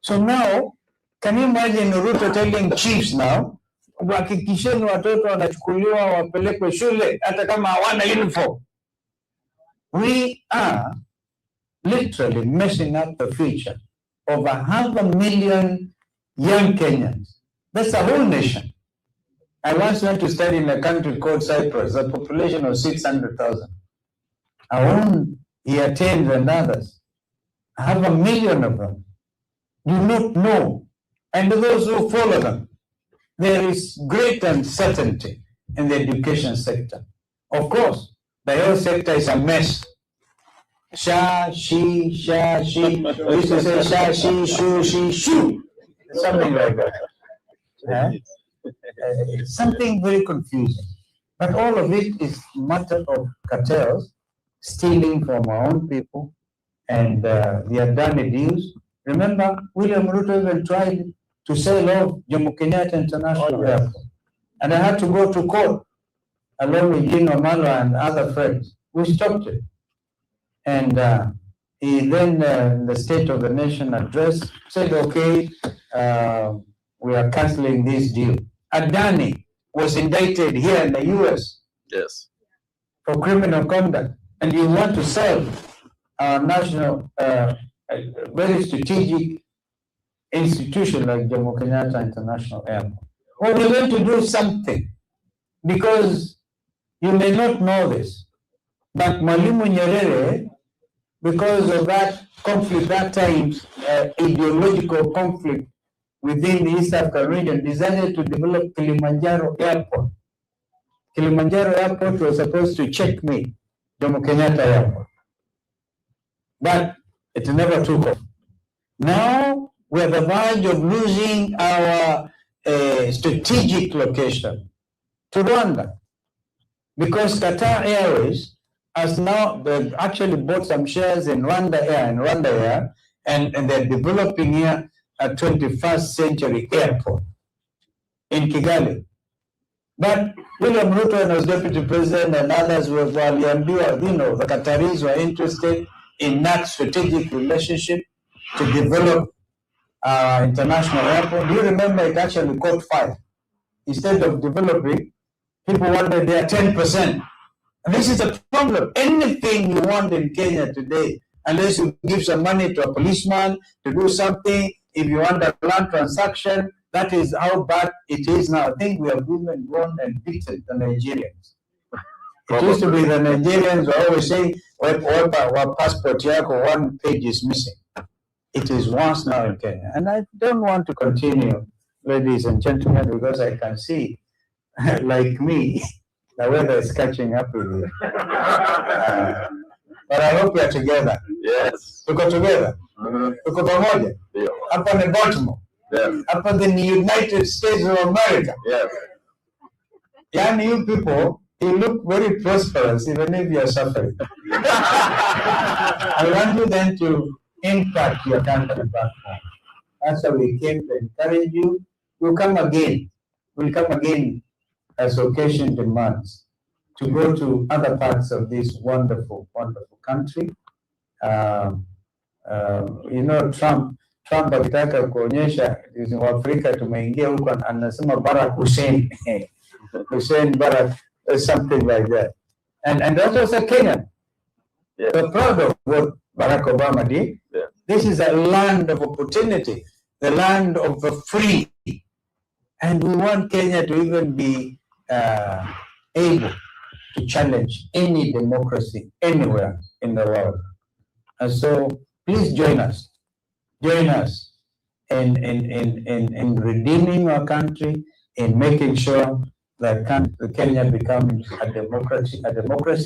S2: So now, can you imagine Ruto telling chiefs now, hakikisheni watoto wanachukuliwa wapelekwe shule hata kama hawana uniform. We are literally messing up the future of 500,000 young Kenyans. That's a whole nation. I once went to study in a country called Cyprus, a population of 600,000. Our own Yateens and others, 500,000 of them do not know. And those who follow them, there is great uncertainty in the education sector. Of course, the health sector is a mess. Sha, she. We used to say sha, she, shoo. Something like that. Something very confusing. But all of it is matter of cartels stealing from our own people, and the Adani deals. Remember, William Ruto even tried to sell off Jomo Kenyatta International Airport. And I had to go to court along with Gino Amalo and other friends. We stopped it. And he then, the State of the Nation address, said, okay, we are canceling this deal. Adani was indicted here in the US.
S3: Yes.
S2: For criminal conduct. And you want to sell our national, very strategic institution like Jomo Kenyatta International Airport. Well, we're going to do something, because you may not know this, but Mwalimu Nyerere, because of that conflict, that time, ideological conflict within the East African region, decided to develop Kilimanjaro Airport. Kilimanjaro Airport was supposed to checkmate Jomo Kenyatta Airport, but it never took off. Now we're at the verge of losing our strategic location to Rwanda, because Qatar Airways has now actually bought some shares in Rwanda Air, and they're developing here a 21st century airport in Kigali. But William Ruto was deputy president and others were waliambiwa, the Qataris were interested in that strategic relationship to develop international airport. Do you remember it actually caught fire? Instead of developing, people wanted their 10%. And this is the problem. Anything you want in Kenya today, unless you give some money to a policeman to do something, if you want a land transaction, that is how bad it is now. I think we have even gone and beaten the Nigerians. It used to be the Nigerians were always saying, what passport yako, one page is missing. It is worse now in Kenya. And I don't want to continue, ladies and gentlemen, because I can see, like me, the weather is catching up with you. But I hope we are together. Yes. Tuko together. Tuko pamoja. Hapa in Baltimore. Yes. Hapa in the United States of America. Yes. Yani, you people, you look very prosperous even if you are suffering. I want you then to impact your country back home. That's why we came to encourage you. We'll come again. We'll come again as occasion demands to go to other parts of this wonderful, wonderful country. Trump akitaka kuonyesha Waafrika tumeingia huko, anasema Barack Hussein, Hussein Barack, something like that. And that was a Kenyan. Yeah. We're proud of what Barack Obama did. Yeah. This is a land of opportunity, the land of the free. And we want Kenya to even be able to challenge any democracy anywhere in the world. And so please join us in redeeming our country, in making sure that Kenya becomes a democracy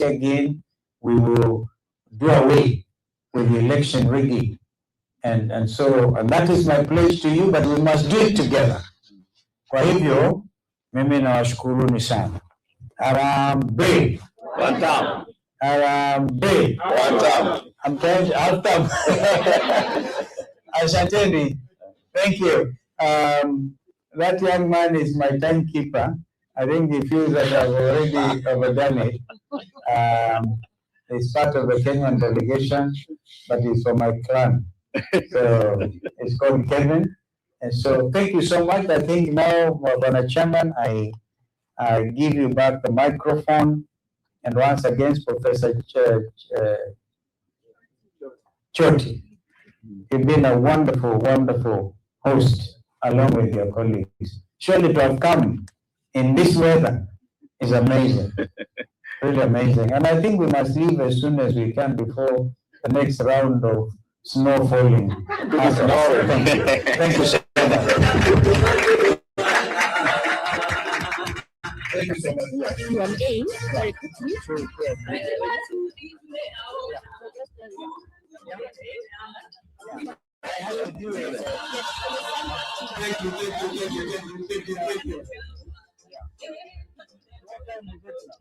S2: again. We will do away with the election rigging. And that is my pledge to you, but we must do it together. Kwa hivyo, mimi nawashukuruni sana. Harambee. One time. Harambee. One time. I'm trying to Asanteni. Thank you. That young man is my timekeeper. I think he feels that I've already overdone it. He's part of the Kenyan delegation, but he's from my clan. So it's called Kevin. And so thank you so much. I think now, Bwana Chairman, I give you back the microphone. And once again, Professor Choti, you've been a wonderful, wonderful host along with your colleagues. Surely to have come in this weather is amazing, really amazing. And I think we must leave as soon as we can before the next round of snow falling. Thank you. Thank you so much. Thank you so much. Very quickly. I have to do it. Thank you.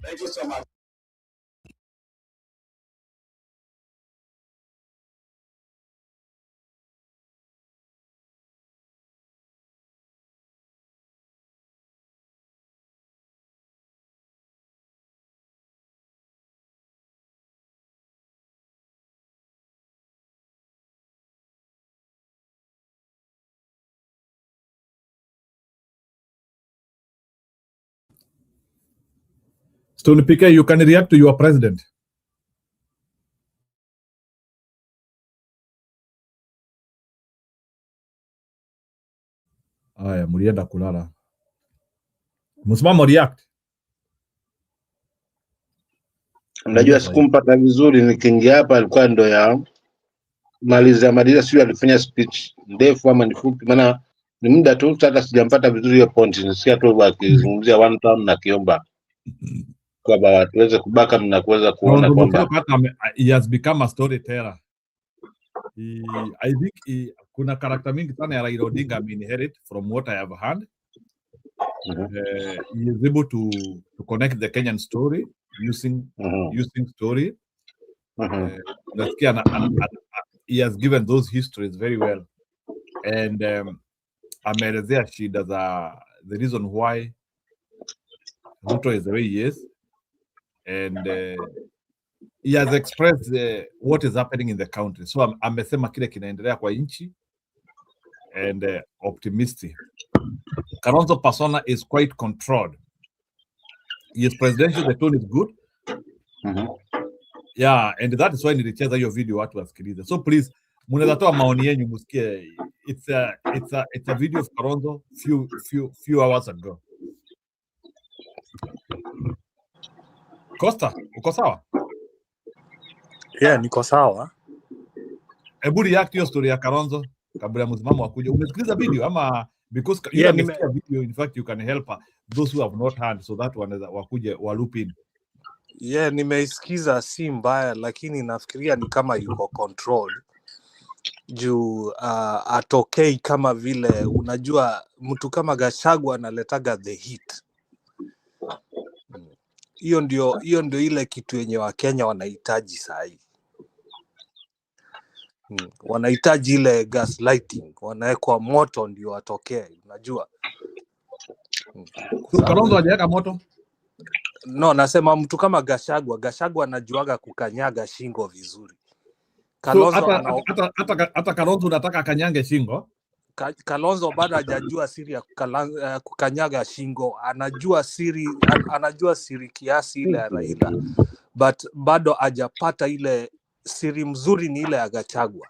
S2: Thank you so much.
S1: Stone PK, you can react to your president. Aya, mlienda kulala. Msimamo react.
S13: Unajua sikumpata vizuri, nikiingia hapa alikuwa ndo ya maliza sio, alifanya speech ndefu ama ni fupi, maana ni muda tu, hata sijampata vizuri hiyo point. Nisikia tu akizungumzia one time na kiomba kwamba tuweze kubaka na kuweza kuona kwamba
S1: he has become a storyteller. I think kuna character mingi sana ya Raila Odinga inherit from what I have heard. He is able to connect the Kenyan story using story. He has given those histories very well, and ameelezea shida za the reason why Ruto is the way he is, and he has expressed what is happening in the country. So amesema kile kinaendelea kwa nchi and optimistic. Kalonzo persona is quite controlled. He is presidential, the tone is good. Yeah, and that is why nilicheza hiyo video watu wasikilize. So please, mnaweza toa maoni yenu msikie. It's a video of Kalonzo few hours ago. Costa, uko sawa?
S3: Yeah, niko sawa.
S1: Hebu react hiyo story ya Kalonzo kabla msimamo akuje. Umesikiliza video ama because you
S3: Yeah,
S1: have a video, in fact you can help those who have not heard so that wanaweza wakuje wa loop in.
S3: Yeah, nimeisikiza, si mbaya, lakini nafikiria ni kama yuko control juu atokei kama vile unajua mtu kama Gachagua analetaga the heat. Hiyo ndio ile kitu yenye Wakenya wanahitaji saa hii. Wanahitaji ile gaslighting, wanawekwa moto ndio watokee, unajua.
S1: Kalonzo hajaweka moto?
S3: No, nasema mtu kama Gachagua anajuaga kukanyaga shingo vizuri. Kalonzo
S1: So, hata Kalonzo unataka akanyange shingo?
S3: Kalonzo bado hajajua siri ya kukanyaga shingo. Anajua siri kiasi ile ya Raila, but bado hajapata ile siri mzuri ni ile ya Gachagua.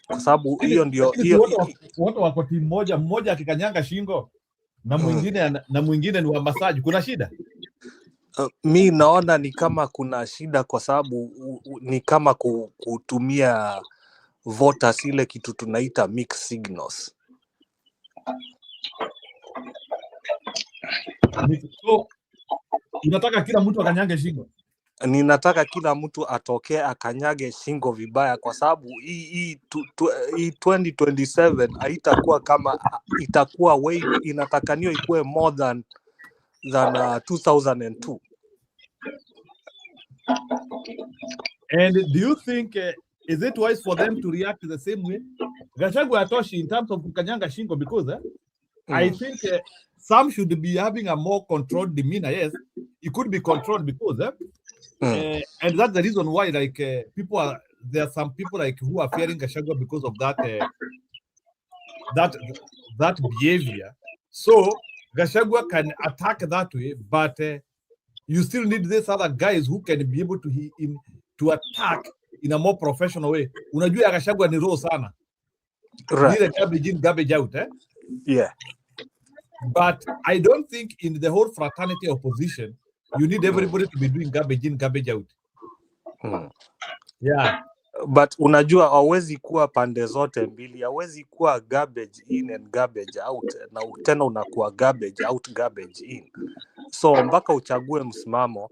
S3: Kwa sababu hiyo ndio
S1: wote wako timu moja, mmoja akikanyanga shingo na mwingine ni wa massage, kuna shida?
S3: Mi naona ni kama kuna shida kwa sababu ni kama kutumia voters ile kitu tunaita mixed signals.
S1: So, unataka kila mtu akanyange shingo?
S3: Ninataka kila mtu atokee akanyage shingo vibaya, kwa sababu hii 2027 haitakuwa kama, itakuwa way, inatakaniwa ikuwe more than 2002.
S1: And do you think is it wise for them to react the same way? Gachagua atoshi in terms of kukanyanga shingo, because I think some should be having a more controlled demeanor. Yes, it could be controlled because and that's the reason why, like, there are some people like who are fearing Gachagua because of that behavior. So Gachagua can attack that way, but you still need these other guys who can be able to attack in a more professional way. Unajua Gachagua ni raw sana.
S3: Right.
S1: Garbage in, garbage out,
S3: Yeah.
S1: But I don't think in the whole fraternity opposition you need everybody to be doing garbage in, garbage out. Yeah.
S3: But unajua hawezi kuwa pande zote mbili, hawezi kuwa garbage in and garbage out, na tena unakuwa garbage out, garbage in. So mpaka uchague msimamo,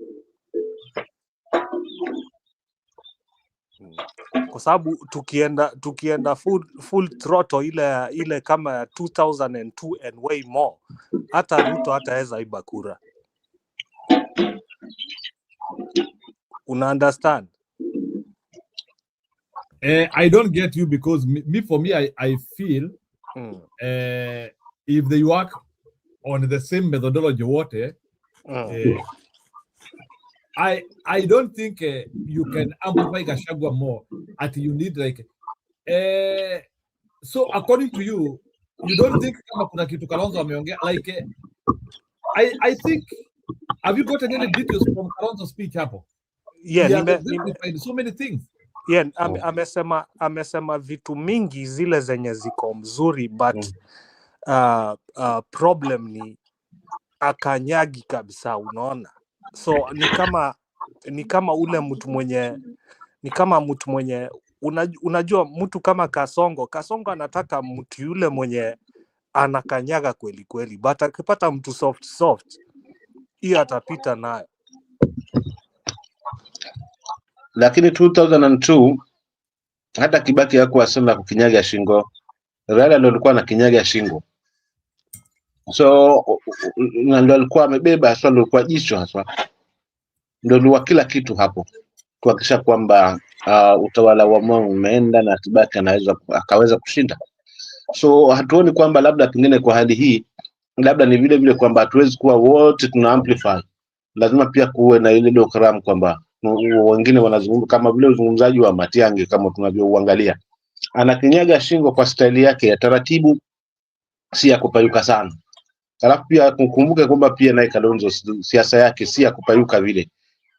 S3: kwa sababu tukienda full throttle ile kama 2002 and way more, hata Ruto hataweza iba kura. Una understand?
S1: I don't get you, because for me, I feel if they work on the same methodology, I don't think you can amplify Gachagua more. You need like so according to you, you don't think kama kuna kitu Kalonzo ameongea like I think, have you gotten any details from Kalonzo's speech hapo?
S3: Yeah,
S1: so many things.
S3: Yeah, amesema vitu mingi zile zenye ziko mzuri, but problem ni akanyagi kabisa, unaona. So ni kama ule mtu mwenye unajua mtu kama Kasongo anataka mtu yule mwenye anakanyaga kweli kweli, but akipata mtu soft hiyo atapita nayo.
S13: Lakini 2002 hata Kibaki hakuwa sana kukinyaga shingo. Raila ndio alikuwa anakinyaga shingo. So ndio alikuwa amebeba haswa, ndio alikuwa jicho haswa. Ndio alikuwa kila kitu hapo, kuhakikisha kwamba utawala wa Moi umeenda na Kibaki akaweza kushinda. So hatuoni kwamba labda pengine kwa hali hii labda ni vile vile kwamba hatuwezi kuwa wote tuna amplify, lazima pia kuwe na ile dokram kwamba wengine wanazungumza kama vile uzungumzaji wa Matiang'i kama tunavyouangalia, anakinyaga shingo kwa staili yake ya taratibu, si ya kupayuka sana. Alafu pia kukumbuke kwamba pia naye Kalonzo siasa yake si ya kupayuka vile,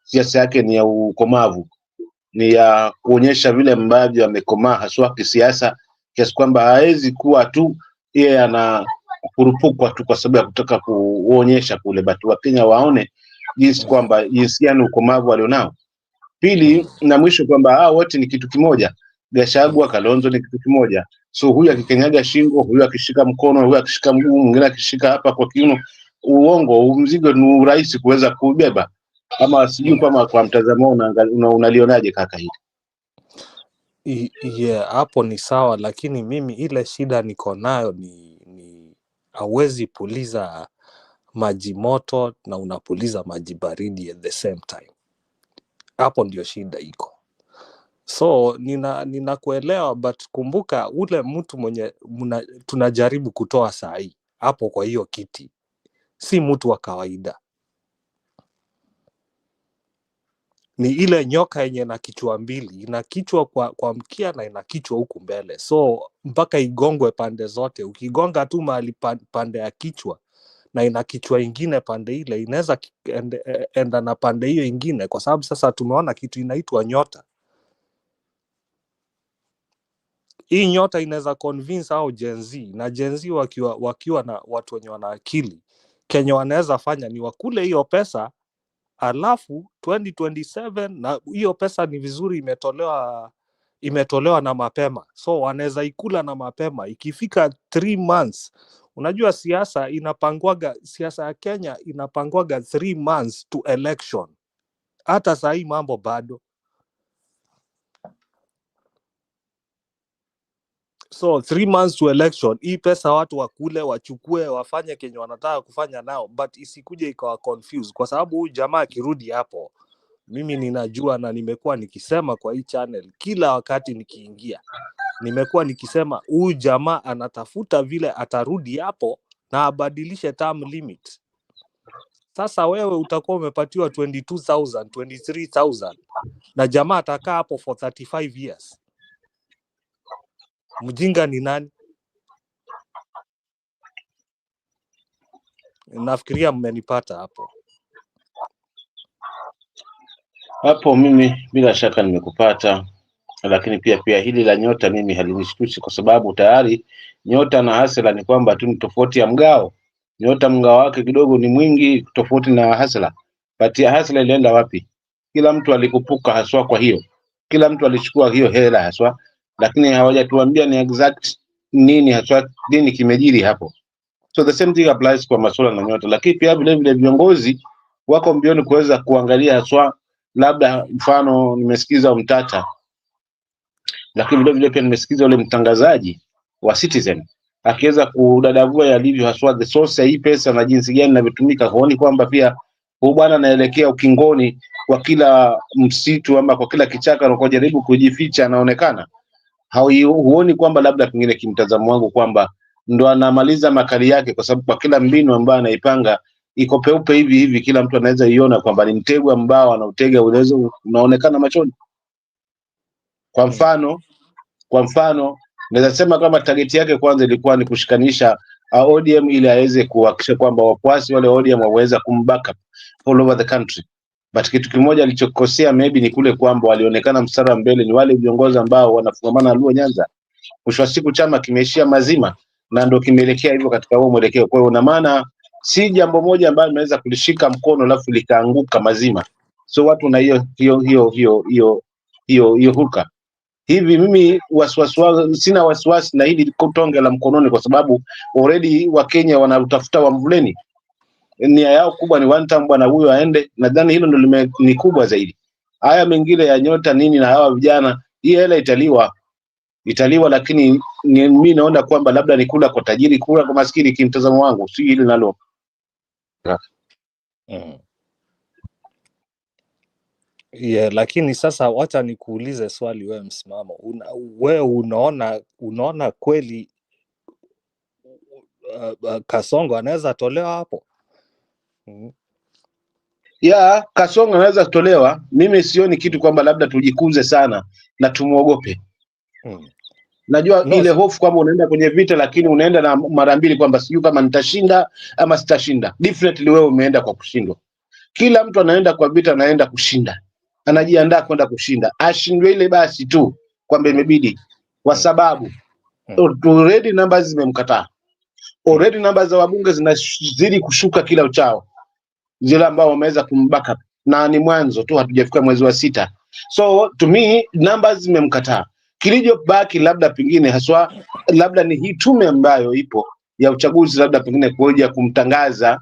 S13: siasa yake ni ya ukomavu, ni ya kuonyesha vile ambavyo amekomaa haswa kisiasa, kiasi kwamba hawezi kuwa tu yeye ana kurupukwa tu kwa sababu ya kutaka kuonyesha kule, but Wakenya waone jinsi kwamba jinsi gani ukomavu alionao. Pili na mwisho kwamba hao wote ni kitu kimoja, Gachagua, Kalonzo ni kitu kimoja. So huyu akikanyaga shingo, huyu akishika mkono, huyu akishika mguu, mwingine akishika hapa kwa kiuno, uongo mzigo ni rahisi kuweza kubeba. Ama sijui kama kwa mtazamo unalionaje kaka hili?
S3: Yeah, hapo ni sawa, lakini mimi ile shida niko nayo ni hauwezi puliza maji moto na unapuliza maji baridi at the same time. Hapo ndio shida iko. So ninakuelewa, but kumbuka ule mtu mwenye tunajaribu kutoa sahi hapo kwa hiyo kiti si mtu wa kawaida, ni ile nyoka yenye na kichwa mbili, ina kichwa kwa mkia na ina kichwa huku mbele, so mpaka igongwe pande zote. Ukigonga tu mahali pande ya kichwa na ina kichwa ingine pande ile, inaweza enda na pande hiyo ingine, kwa sababu sasa tumeona kitu inaitwa nyota. Hii nyota inaweza convince au Gen Z, na Gen Z wakiwa na watu wenye wana akili, Kenya wanaweza fanya ni wakule hiyo pesa, alafu 2027 na hiyo pesa ni vizuri imetolewa na mapema, so wanaweza ikula na mapema. Ikifika 3 months, unajua siasa ya Kenya inapangwaga 3 months to election. Hata saa hii mambo bado. So 3 months to election, hii pesa watu wakule, wachukue, wafanye kenye wanataka kufanya nao, but isikuje ikawa confused, kwa sababu huyu jamaa akirudi hapo, mimi ninajua na nimekuwa nikisema kwa hii channel kila wakati nikiingia, nimekuwa nikisema huyu jamaa anatafuta vile atarudi hapo na abadilishe term limit. Sasa wewe utakuwa umepatiwa 22,000, 23,000 na jamaa atakaa hapo for 35 years. Mjinga ni nani? Nafikiria mmenipata hapo.
S13: Hapo mimi bila shaka nimekupata, lakini pia hili la nyota mimi halinishtushi, kwa sababu tayari nyota na hasela ni kwamba tu ni tofauti ya mgao. Nyota mgao wake kidogo ni mwingi tofauti na hasela. But ya hasela ilienda wapi? Kila mtu alikupuka haswa, kwa hiyo kila mtu alichukua hiyo hela haswa, lakini hawajatuambia ni exact nini haswa, nini kimejiri hapo. So the same thing applies kwa masuala na nyota, lakini pia vile vile viongozi wako mbioni kuweza kuangalia haswa, labda mfano nimesikiza Mtata, lakini vile vile pia nimesikiza yule mtangazaji wa Citizen akiweza kudadavua yalivyo haswa the source ya hii pesa na jinsi gani inavyotumika. Huoni kwamba pia huyu bwana anaelekea ukingoni kwa kila msitu ama kwa kila kichaka anakojaribu kujificha anaonekana? Huoni kwamba labda pengine kimtazamo wangu kwamba ndo anamaliza makali yake, kwa sababu kwa kila mbinu ambayo anaipanga iko peupe hivi hivi, kila mtu anaweza iona kwamba ni mtego ambao anautega, unaonekana machoni. Kwa mfano naweza sema kama target yake kwanza ilikuwa ni kushikanisha ODM ili aweze kuhakikisha kwamba wafuasi wale ODM waweza kumback up all over the country. But kitu kimoja alichokosea maybe ni kule kwamba walionekana mstari wa mbele ni wale viongozi ambao wanafungamana na Luo Nyanza. Mwisho wa siku chama kimeishia mazima na ndio kimeelekea hivyo katika huo mwelekeo. Kwa hiyo una maana si jambo moja ambalo imeweza kulishika mkono alafu likaanguka mazima. So watu na hiyo huka hivi. Mimi sina wasiwasi na hili tonge la mkononi, kwa sababu already Wakenya wanatafuta wamvuleni. Nia yao kubwa ni one time bwana huyo aende. Nadhani hilo ndio ni kubwa zaidi. Haya mengine ya nyota nini na hawa vijana, hii hela italiwa, lakini mimi naona kwamba labda ni kula kwa tajiri, kula kwa maskini, kimtazamo wangu, si hili nalo.
S3: Yeah, lakini sasa wacha nikuulize swali, wewe msimamo. Wewe unaona kweli Kasongo anaweza tolewa hapo.
S13: Ya Kasongo anaweza kutolewa. Mimi sioni kitu kwamba labda tujikuze sana na tumuogope. Najua ile hofu kwamba unaenda kwenye vita, lakini unaenda na mara mbili kwamba sijui kama nitashinda ama sitashinda. Definitely wewe umeenda kwa kushindwa. Kila mtu anaenda kwa vita, anaenda kushinda, anajiandaa kwenda kushinda. Ashindwe ile basi tu kwamba imebidi, kwa sababu already numbers zimemkataa. Already numbers za wabunge zinazidi kushuka kila uchao, zile ambao wameweza kumbackup, na ni mwanzo tu, hatujafika mwezi wa 6. So to me numbers zimemkataa. Kilichobaki labda pengine haswa labda ni hii tume ambayo ipo ya uchaguzi, labda pengine kuja kumtangaza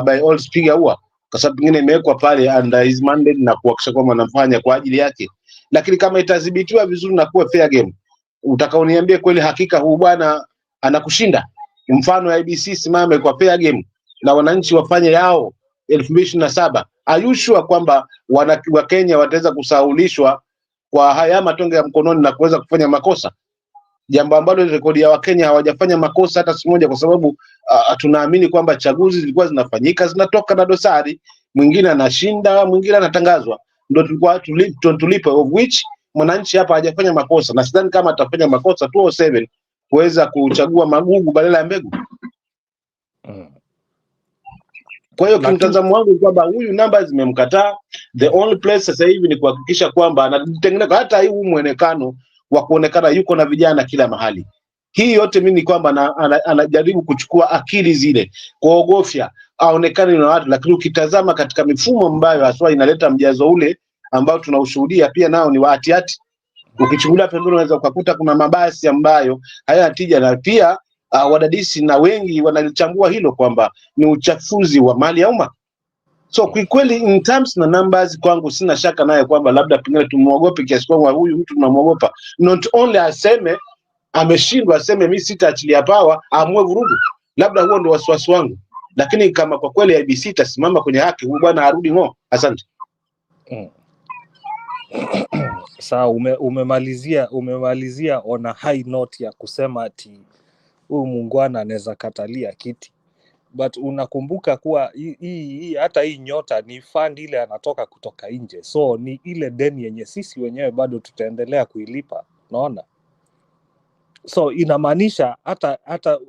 S13: by all speaker huwa, kwa sababu pengine imewekwa pale under his mandate na kuhakikisha kwamba anafanya kwa ajili yake. Lakini kama itadhibitiwa vizuri na kuwa fair game, utakaoniambia kweli hakika huu bwana anakushinda, mfano IBC simame kwa fair game na wananchi wafanye yao 2027, are you sure kwamba wa Kenya wataweza kusahaulishwa kwa haya matonge ya mkononi na kuweza kufanya makosa? Jambo ambalo rekodi ya Wakenya hawajafanya makosa hata siku moja, kwa sababu tunaamini kwamba chaguzi zilikuwa zinafanyika zinatoka na dosari, mwingine anashinda mwingine anatangazwa, ndio tulikuwa tulipo, of which mwananchi hapa hajafanya makosa, na sidhani kama atafanya makosa 207 kuweza kuchagua magugu badala ya mbegu. Kwa hiyo kimtazamo wangu kwamba huyu namba zimemkataa. The only place sasa hivi ni kuhakikisha kwamba anatengeneza hata huu muonekano wa kuonekana yuko na vijana kila mahali. Hii yote mimi ni kwamba anajaribu kuchukua akili zile, kuogofya aonekane na watu, lakini ukitazama katika mifumo ambayo haswa inaleta mjazo ule ambao tunaushuhudia, pia nao ni waatiati. Ukichungulia pembeni unaweza ukakuta kuna mabasi ambayo hayana tija, na pia wadadisi na wengi wanalichambua hilo kwamba ni uchafuzi wa mali ya umma. So kwa kweli in terms na numbers, kwangu sina shaka naye kwamba labda pengine tumuogope kiasi kwamba huyu mtu tunamuogopa. Not only aseme ameshindwa, aseme mimi sitaachilia power, amue vurugu, labda huo ndio wasiwasi wangu. Lakini kama kwa kweli IBC itasimama kwenye haki, huyu bwana arudi ng'o. Asante.
S3: Sawa, umemalizia on a high note ya kusema ati huyu muungwana anaweza katalia kiti, but unakumbuka kuwa hii hata hii nyota ni fund ile anatoka kutoka nje, so ni ile deni yenye sisi wenyewe bado tutaendelea kuilipa, unaona? So inamaanisha hata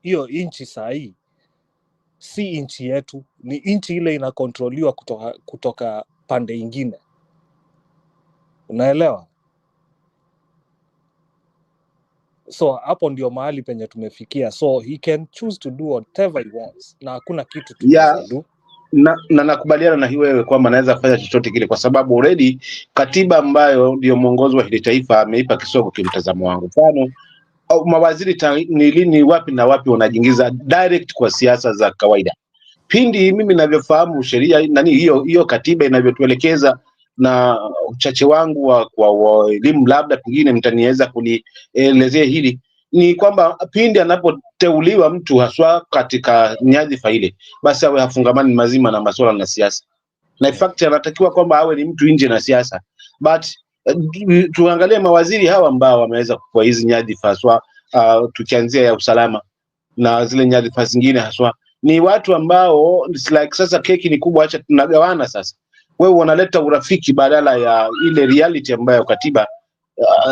S3: hiyo inchi saa hii si inchi yetu, ni inchi ile inakontroliwa kutoka pande ingine, unaelewa? So hapo ndio mahali penye tumefikia, so he can choose to do whatever he wants na hakuna kitu tunaweza do.
S13: Na nakubaliana na wewe kwamba anaweza kufanya chochote kile, kwa sababu already katiba ambayo ndio mwongozo wa hili taifa ameipa kisogo kimtazamo wangu. Mfano mawaziri ni lini, wapi na wapi wanajiingiza direct kwa siasa za kawaida. Pindi mimi ninavyofahamu sheria hiyo katiba inavyotuelekeza, na uchache wangu wa elimu labda pengine mtaniweza kunielezea hili, ni kwamba pindi anapoteuliwa mtu haswa katika nyadhifa ile, basi awe hafungamani mazima na masuala na siasa, na in fact anatakiwa kwamba awe ni mtu nje na siasa. But tuangalie mawaziri hawa ambao wameweza kwa hizi nyadhifa haswa, tukianzia ya usalama na zile nyadhifa zingine haswa, ni watu ambao like sasa keki ni kubwa, acha tunagawana sasa. Wewe unaleta urafiki badala ya ile reality ambayo katiba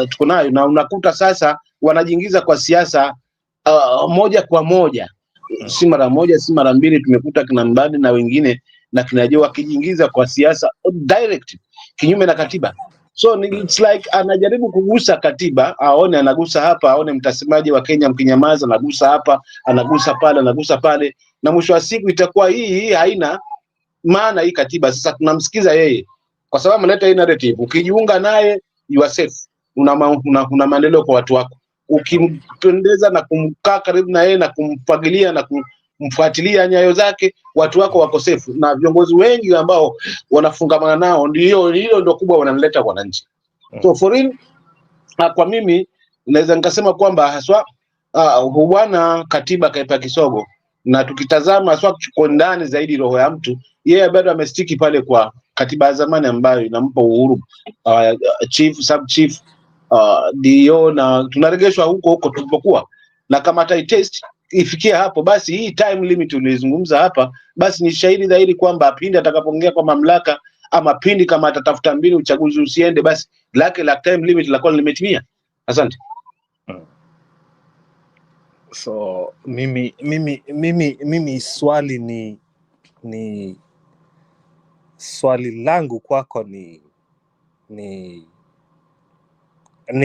S13: tuko nayo, na unakuta sasa wanajiingiza kwa siasa moja kwa moja, si mara moja si mara mbili. Tumekuta kina Mbadi na wengine na kinaje wakijiingiza kwa siasa direct kinyume na katiba. So it's like anajaribu kugusa katiba, aone anagusa hapa, aone mtasemaji wa Kenya mkinyamaza, anagusa hapa, anagusa pale, anagusa pale, na mwisho wa siku itakuwa hii haina maana hii katiba. Sasa tunamsikiza yeye kwa sababu analeta hii narrative. Ukijiunga naye you are safe, una maendeleo kwa watu wako. Ukimpendeza na kumkaa karibu na yeye na kumfagilia na kumfuatilia nyayo zake, watu wako wako safe. Na viongozi wengi ambao wanafungamana nao ndio kubwa wanaleta wananchi. So for real, kwa mimi naweza nikasema kwamba haswa bwana katiba kaipa kisogo, na tukitazama haswa kwa ndani zaidi roho ya mtu, yeye bado amestiki pale kwa katiba ya zamani ambayo inampa uhuru chief, sub chief, DO, na tunaregeshwa huko tulipokuwa, na kama test ifikia hapo, basi hii time limit ulizungumza hapa, basi ni shahidi dhahiri kwamba pindi atakapoongea kwa mamlaka ama pindi kama atatafuta mbinu uchaguzi usiende, basi lake la time limit la kwa limetimia. Asante.
S3: So mimi swali langu kwako ni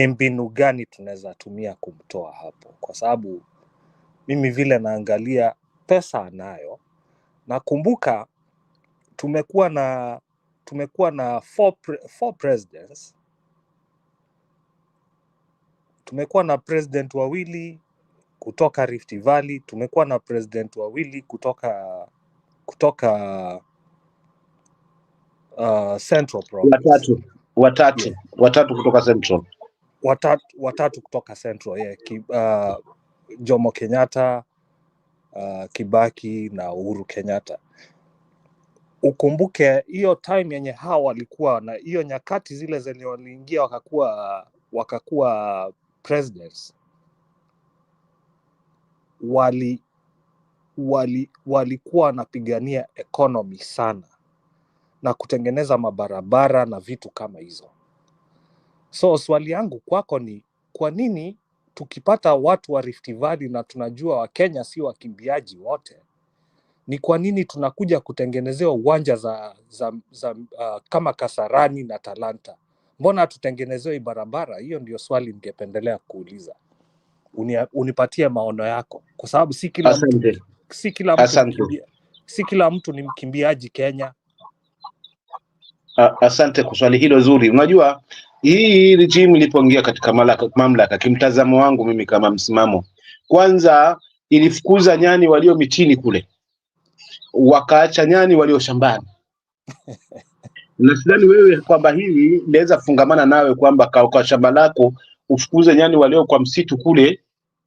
S3: mbinu gani tunaweza tumia kumtoa hapo, kwa sababu mimi vile naangalia pesa anayo. Nakumbuka tumekuwa na four presidents. Tumekuwa na president wawili kutoka Rift Valley, tumekuwa na president wawili kutoka Central Province.
S13: Watatu kutoka Central.
S3: Watatu kutoka Central, yeah. Jomo Kenyatta, Kibaki na Uhuru Kenyatta. Ukumbuke hiyo time yenye hao walikuwa na hiyo nyakati zile zenye waliingia wakakuwa presidents, walikuwa wanapigania economy sana na kutengeneza mabarabara na vitu kama hizo. So swali yangu kwako ni kwa nini tukipata watu wa Rift Valley na tunajua Wakenya si wakimbiaji wote, ni kwa nini tunakuja kutengenezewa uwanja za kama Kasarani na Talanta? Mbona tutengenezewe barabara? Hiyo ndio swali ningependelea kuuliza. Unipatie maono yako, kwa sababu si kila mtu ni mkimbiaji Kenya.
S13: Asante kwa swali hilo zuri. Unajua hii regime ilipoingia katika mamlaka, kimtazamo wangu mimi kama msimamo, kwanza ilifukuza nyani walio mitini kule, wakaacha nyani walio shambani. Na sidhani wewe kwamba hili linaweza fungamana nawe kwamba kwa shamba lako ufukuze nyani walio kwa msitu kule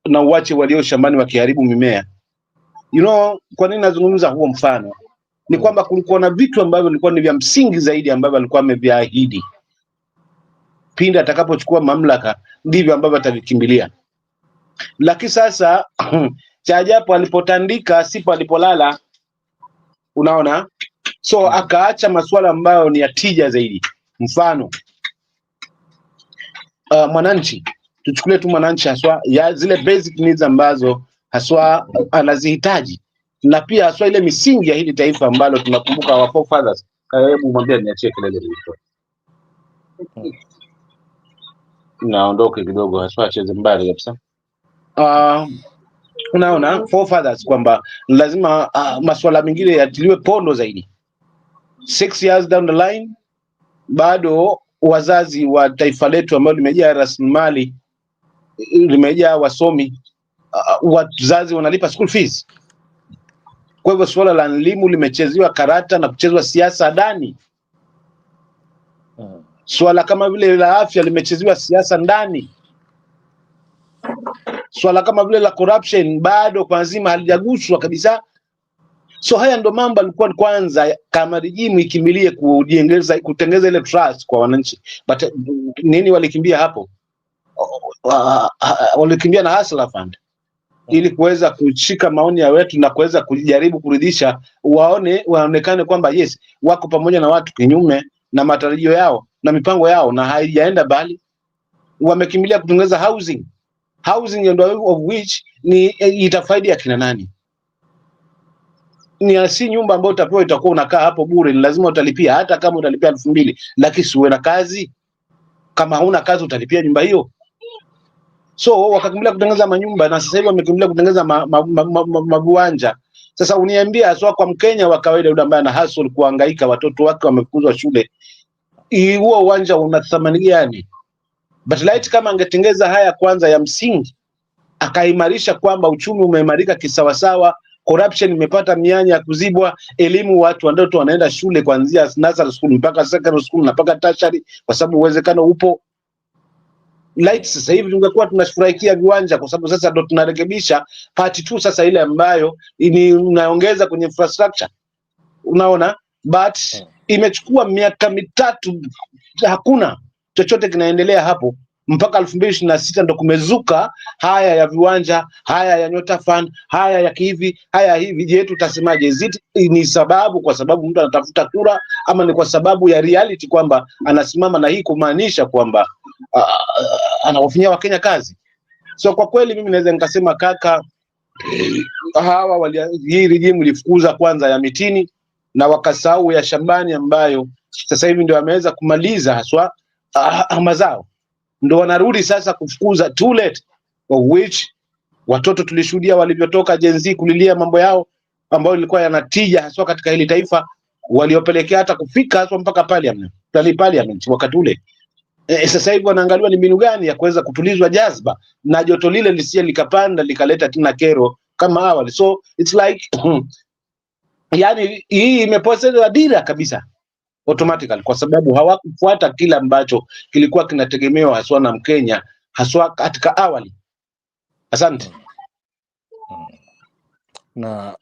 S13: na uache walio shambani wakiharibu mimea. Kwa nini nazungumza huo mfano? Ni kwamba kulikuwa na vitu ambavyo vilikuwa ni vya msingi zaidi ambavyo alikuwa ameviahidi. Pindi atakapochukua mamlaka ndivyo ambavyo atavikimbilia. Lakini sasa cha ajabu, alipotandika sipo alipolala. Unaona? So akaacha masuala ambayo ni ya tija zaidi. Mfano mwananchi, tuchukulie tu mwananchi haswa ya zile basic needs ambazo haswa anazihitaji, na pia haswa ile misingi ya hili taifa ambalo tunakumbuka our forefathers. Hebu mwambie niachie kelele hizo. Naondoke kidogo, haswa cheze mbali kabisa. Unaona forefathers kwamba lazima masuala mengine yatiliwe pondo zaidi. 6 years down the line, bado wazazi wa taifa letu ambao limejaa rasilimali, limejaa wasomi, wazazi wanalipa school fees. Kwa hivyo suala la elimu limechezewa karata na kuchezwa siasa ndani. Swala kama vile la afya limechezewa siasa ndani. Swala kama vile la corruption bado kwa nzima halijaguswa kabisa. So haya ndo mambo alikuwa kwanza kama regime ikimbilie kutengeneza ile trust kwa wananchi. But nini walikimbia hapo? Walikimbia na hustler fund ili kuweza kushika maoni ya wetu na kuweza kujaribu kuridhisha, waonekane kwamba yes wako pamoja na watu kinyume na matarajio yao na mipango yao, na haijaenda bali wamekimbilia kutengeneza housing ndio of which ni itafaidi akina nani? Ni si nyumba ambayo utapewa itakuwa unakaa hapo bure, ni lazima utalipia. Hata kama utalipia 2,000 lakini uwe na kazi. Kama huna kazi utalipia nyumba hiyo. So wakakimbilia kutengeneza manyumba, na sasa hivi wamekimbilia kutengeneza mabuanja. Sasa uniambia haswa kwa Mkenya wa kawaida yule ambaye ana hustle kuhangaika, watoto wake wamefukuzwa shule, huo uwanja una thamani gani? But light kama angetengeza haya kwanza ya msingi, akaimarisha kwamba uchumi umeimarika kisawasawa, corruption imepata mianya ya kuzibwa, elimu watu watoto wanaenda shule kuanzia nursery school mpaka secondary school na mpaka tertiary, kwa sababu uwezekano upo. Light sasa hivi tungekuwa tunafurahikia viwanja, kwa sababu sasa ndo tunarekebisha part 2 sasa ile ambayo inaongeza kwenye infrastructure. Unaona? But imechukua miaka 3 hakuna chochote kinaendelea hapo. mpaka 2026 ndo kumezuka haya ya viwanja, haya ya Nyota Fund, haya ya kihivi, haya hivi. Je, tutasemaje? Ni sababu kwa sababu mtu anatafuta kura, ama ni kwa sababu ya reality kwamba anasimama na hii kumaanisha kwamba anawafanyia Wakenya kazi? So kwa kweli mimi naweza nikasema kaka, hawa hii regime ilifukuza kwanza ya mitini na wakasahau ya shambani, ambayo sasa hivi ndio wameweza kumaliza haswa mazao, ndio wanarudi sasa kufukuza too late, of which watoto tulishuhudia walivyotoka Gen Z kulilia mambo yao ambayo ilikuwa yanatija haswa katika hili taifa, waliopelekea hata kufika haswa mpaka parliament wakati ule. Sasa hivi wanaangaliwa ni mbinu gani ya kuweza kutulizwa jazba na joto lile lisije likapanda likaleta tena kero kama awali. So it's like yani hii imepoteza dira kabisa automatically, kwa sababu hawakufuata kila ambacho kilikuwa kinategemewa haswa na Mkenya haswa katika awali. Asante.
S3: Na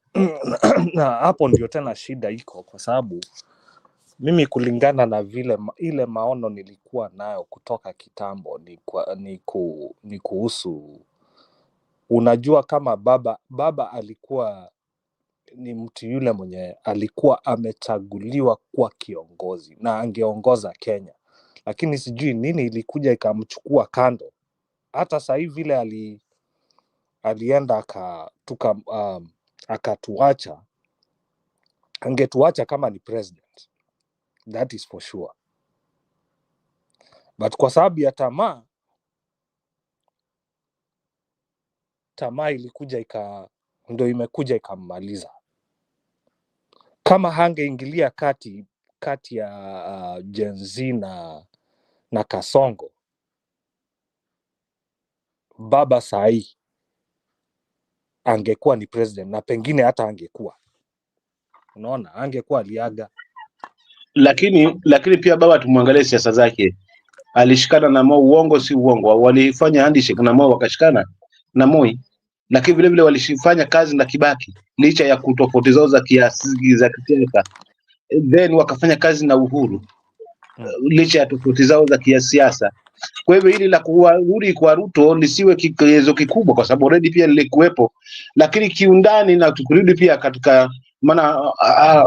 S3: hapo ndio tena shida iko, kwa sababu mimi kulingana na vile ile maono nilikuwa nayo kutoka kitambo ni kuhusu, unajua kama baba alikuwa ni mtu yule mwenye alikuwa amechaguliwa kuwa kiongozi na angeongoza Kenya, lakini sijui nini ilikuja ikamchukua kando. Hata sasa hivi vile alienda akatuacha, angetuacha kama ni president, that is for sure, but kwa sababu ya tamaa ilikuja ndio imekuja ikammaliza. Kama hangeingilia kati ya Gen Z na Kasongo, baba sahi angekuwa ni president na pengine hata angekuwa, unaona, angekuwa aliaga.
S13: Lakini pia baba tumwangalie siasa zake. Alishikana na Moi, uongo si uongo, walifanya handshake na Moi wakashikana na Moi, lakini vile vile walifanya kazi na Kibaki licha ya kutofauti zao za kiasi za kisiasa, then wakafanya kazi na Uhuru licha ya tofauti zao za kisiasa. Kwa hivyo hili la kurudi kwa Ruto lisiwe kigezo kikubwa, kwa sababu already pia lilikuwepo, lakini kiundani na tukurudi pia katika maana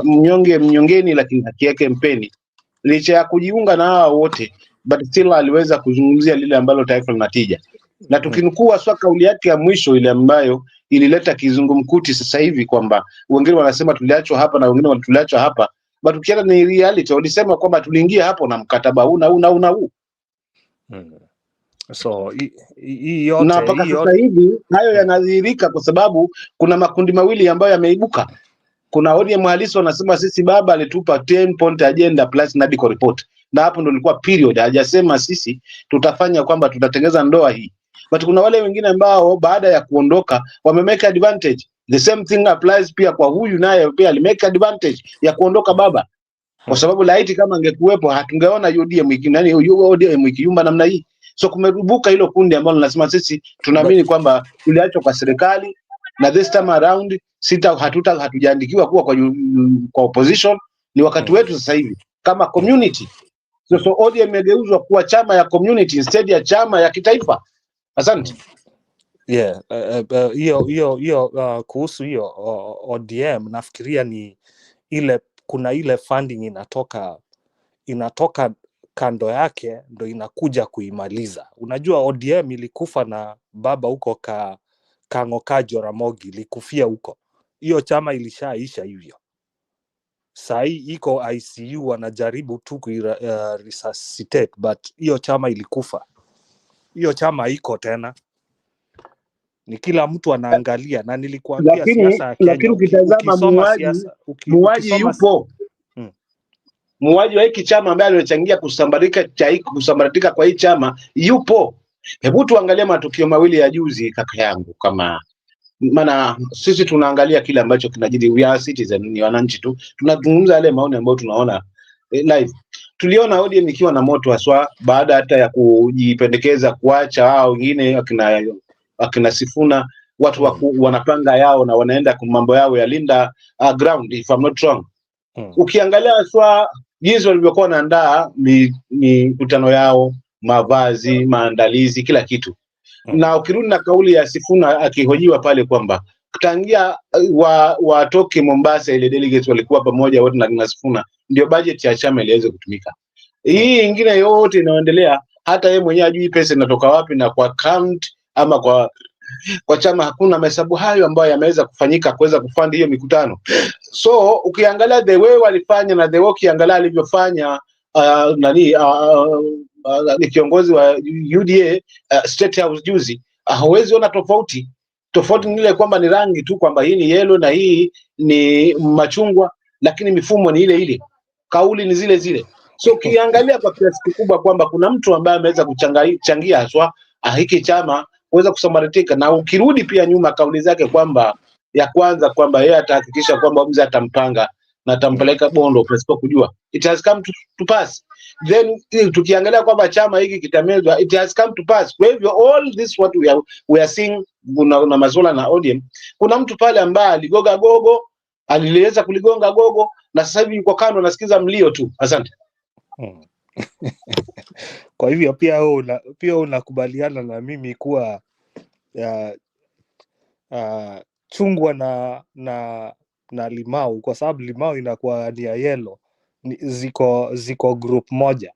S13: mnyongeni lakini haki yake mpeni, licha ya kujiunga na hao wote, but still aliweza kuzungumzia lile ambalo taifa linatija. Na tukinukua swa kauli yake ya mwisho ile ambayo ilileta kizungumkuti sasa hivi, kwamba wengine wanasema tuliachwa hapa na wengine tuliachwa hapa, but ukienda ni reality, walisema kwamba tuliingia hapo na mkataba huu na huu na huu na huu.
S3: So hii yote
S13: na mpaka sasa hivi hayo yanadhihirika, kwa sababu kuna makundi mawili ambayo yameibuka. Kuna ODM halisi wanasema sisi baba alitupa 10 point agenda plus medical report, na hapo ndo ilikuwa period, hajasema sisi tutafanya kwamba tutatengeza ndoa hii. But kuna wale wengine ambao baada ya kuondoka wamemake advantage. The same thing applies pia kwa huyu, naye pia alimake advantage ya kuondoka baba, kwa sababu laiti kama angekuwepo hatungeona ODM ikiyumba namna hii. So kumerubuka hilo kundi ambalo linasema sisi tunaamini kwamba tuliachwa kwa serikali, na this time around hatujaandikiwa kuwa kwa opposition, ni wakati wetu sasa hivi kama community. So ODM imegeuzwa kuwa chama ya community instead ya chama ya kitaifa. Asante.
S3: Yeah, kuhusu hiyo ODM nafikiria ni ile, kuna ile funding inatoka kando yake ndo inakuja kuimaliza. Unajua ODM ilikufa na baba huko Kang'oka Jaramogi, ilikufia huko. Hiyo chama ilishaisha hivyo. Sahi iko ICU wanajaribu tu resuscitate, but hiyo chama ilikufa. Hiyo chama iko tena, ni kila mtu anaangalia, na nilikuambia siasa ya Kenya,
S13: lakini ukitazama muuaji yupo. Muuaji wa hiki chama ambaye alichangia kusambaratika kwa hii chama yupo. Hebu tuangalie matukio mawili ya juzi kaka yangu, kama maana sisi tunaangalia kile ambacho kinajiri, we are citizen, ni wananchi tu, tunazungumza yale maoni ambayo tunaona live. Tuliona ODM ikiwa na moto haswa baada hata ya kujipendekeza kuacha hao wengine akina Sifuna, watu wanapanga yao na wanaenda kwa mambo yao ya linda ground, if I'm not wrong. Ukiangalia haswa jinsi walivyokuwa wanaandaa mikutano yao, mavazi, maandalizi, kila kitu. Na ukirudi na kauli ya Sifuna akihojiwa pale kwamba tangia watoke Mombasa, ile delegates walikuwa pamoja wote na Sifuna, ndio budget ya chama iliweza kutumika. Hii ingine yote inaendelea, hata yeye mwenyewe ajui pesa inatoka wapi, na kwa account ama kwa chama hakuna mahesabu hayo ambayo yameweza kufanyika kuweza kufund hiyo mikutano. So ukiangalia the way walifanya na the way ukiangalia alivyofanya ni kiongozi wa UDA State House juzi, hauwezi ona tofauti. Tofauti ni ile kwamba ni rangi tu, kwamba hii ni yellow na hii ni machungwa, lakini mifumo ni ile ile, kauli ni zile zile. So ukiangalia kwa kiasi kikubwa kwamba kuna mtu ambaye ameweza kuchangia haswa hiki chama kuweza kusambaratika, na ukirudi pia nyuma kauli zake kwamba ya kwanza kwamba yeye atahakikisha kwamba mzee atampanga na atampeleka Bondo pasipo kujua, it has come to pass. Then tukiangalia kwamba chama hiki kitamezwa, it has come to pass. Kwa hivyo all this what we are seeing na Mazola na ODM, kuna mtu pale ambaye aligoga gogo, aliweza kuligonga gogo, na sasa hivi yuko kando anasikiza mlio tu. Asante.
S3: Kwa hivyo pia unakubaliana na mimi kuwa chungwa na limau, kwa sababu limau inakuwa ni ya yellow, ziko group moja.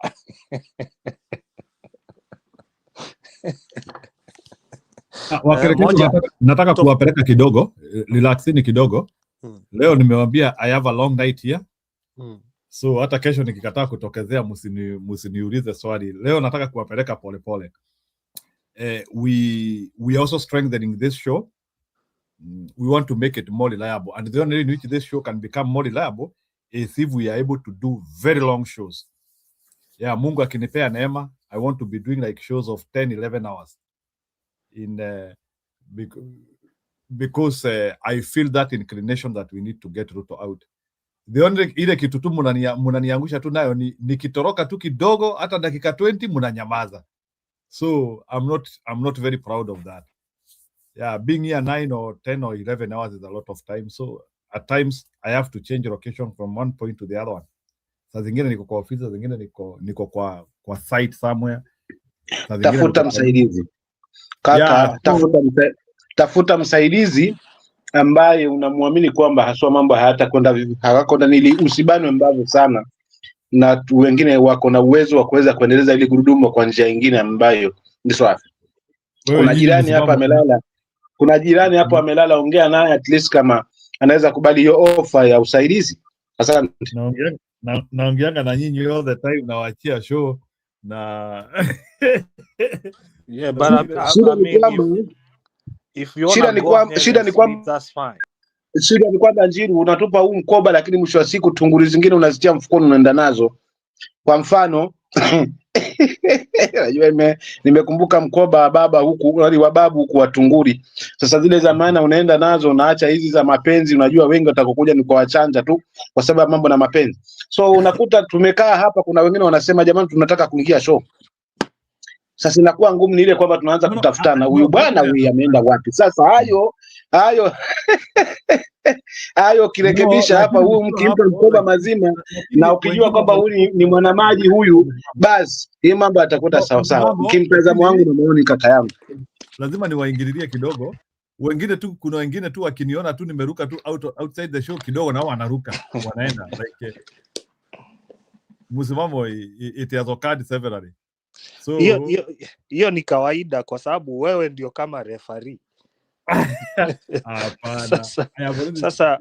S1: Nataka kuwapeleka kidogo, relaxini kidogo. Leo nimewambia I have a long night here. So hata kesho nikikataa kutokezea musiniulize swali. Leo nataka kuwapeleka pole pole. We also strengthening this show. We want to make it more reliable, and the only way in which this show can become more reliable is if we are able to do very long shows. Yeah, Mungu akinipea neema, I want to be doing like shows of 10-11 hours because I feel that inclination that we need to get Ruto out. The only ile kitu tu munaniangusha tu nayo ni kitoroka tu kidogo, hata dakika 20 munanyamaza. So I'm not very proud of that. Yeah, being here 9 or 10 or 11 hours is a lot of time. So at times I have to change location from one point to the other one. Saa zingine niko kwa ofisi, saa zingine niko kwa site somewhere.
S13: Tafuta msaidizi. Kaka, yeah, tafuta msaidizi ambaye unamwamini kwamba haswa mambo hayatakwenda nili usibanwe mbavu sana, na wengine wako na uwezo wa kuweza kuendeleza ile gurudumu kwa njia nyingine ambayo ni safi. Kuna jirani hapa amelala. Kuna jirani hapo amelala, ongea naye at least kama anaweza kubali hiyo offer ya usaidizi. Asante.
S1: Naongeanga na nyinyi all the time, nawaachia show na
S3: yeah, but I mean, if you want to go ahead, that's fine.
S13: Shida ni kwamba Njiru unatupa huu mkoba, lakini mwisho wa siku tunguri zingine unazitia mfukoni unaenda nazo. Kwa mfano najua nimekumbuka mkoba wa baba huku, wa babu huku wa tunguri. Sasa zile za maana unaenda nazo, unaacha hizi za mapenzi. Unajua wengi watakokuja ni kwa wachanja tu kwa sababu mambo na mapenzi. So unakuta tumekaa hapa, kuna wengine wanasema jamani tunataka kuingia show. Sasa inakuwa ngumu ni ile kwamba tunaanza kutafutana, huyu bwana huyu ameenda wapi? Sasa hayo kirekebisha hapa, huyu mkimpa mkoba mazima na ukijua kwamba huyu ni mwanamaji huyu, basi hii mambo atakuta sawa sawa. Kimtazamo wangu na maoni kaka yangu,
S1: lazima niwaingililie kidogo. Kuna wengine tu wakiniona tu nimeruka tu outside the show kidogo, nao wanaruka wanaenda like msimamo. It has occurred severally. So
S3: hiyo ni kawaida kwa sababu wewe ndio kama referee. Sasa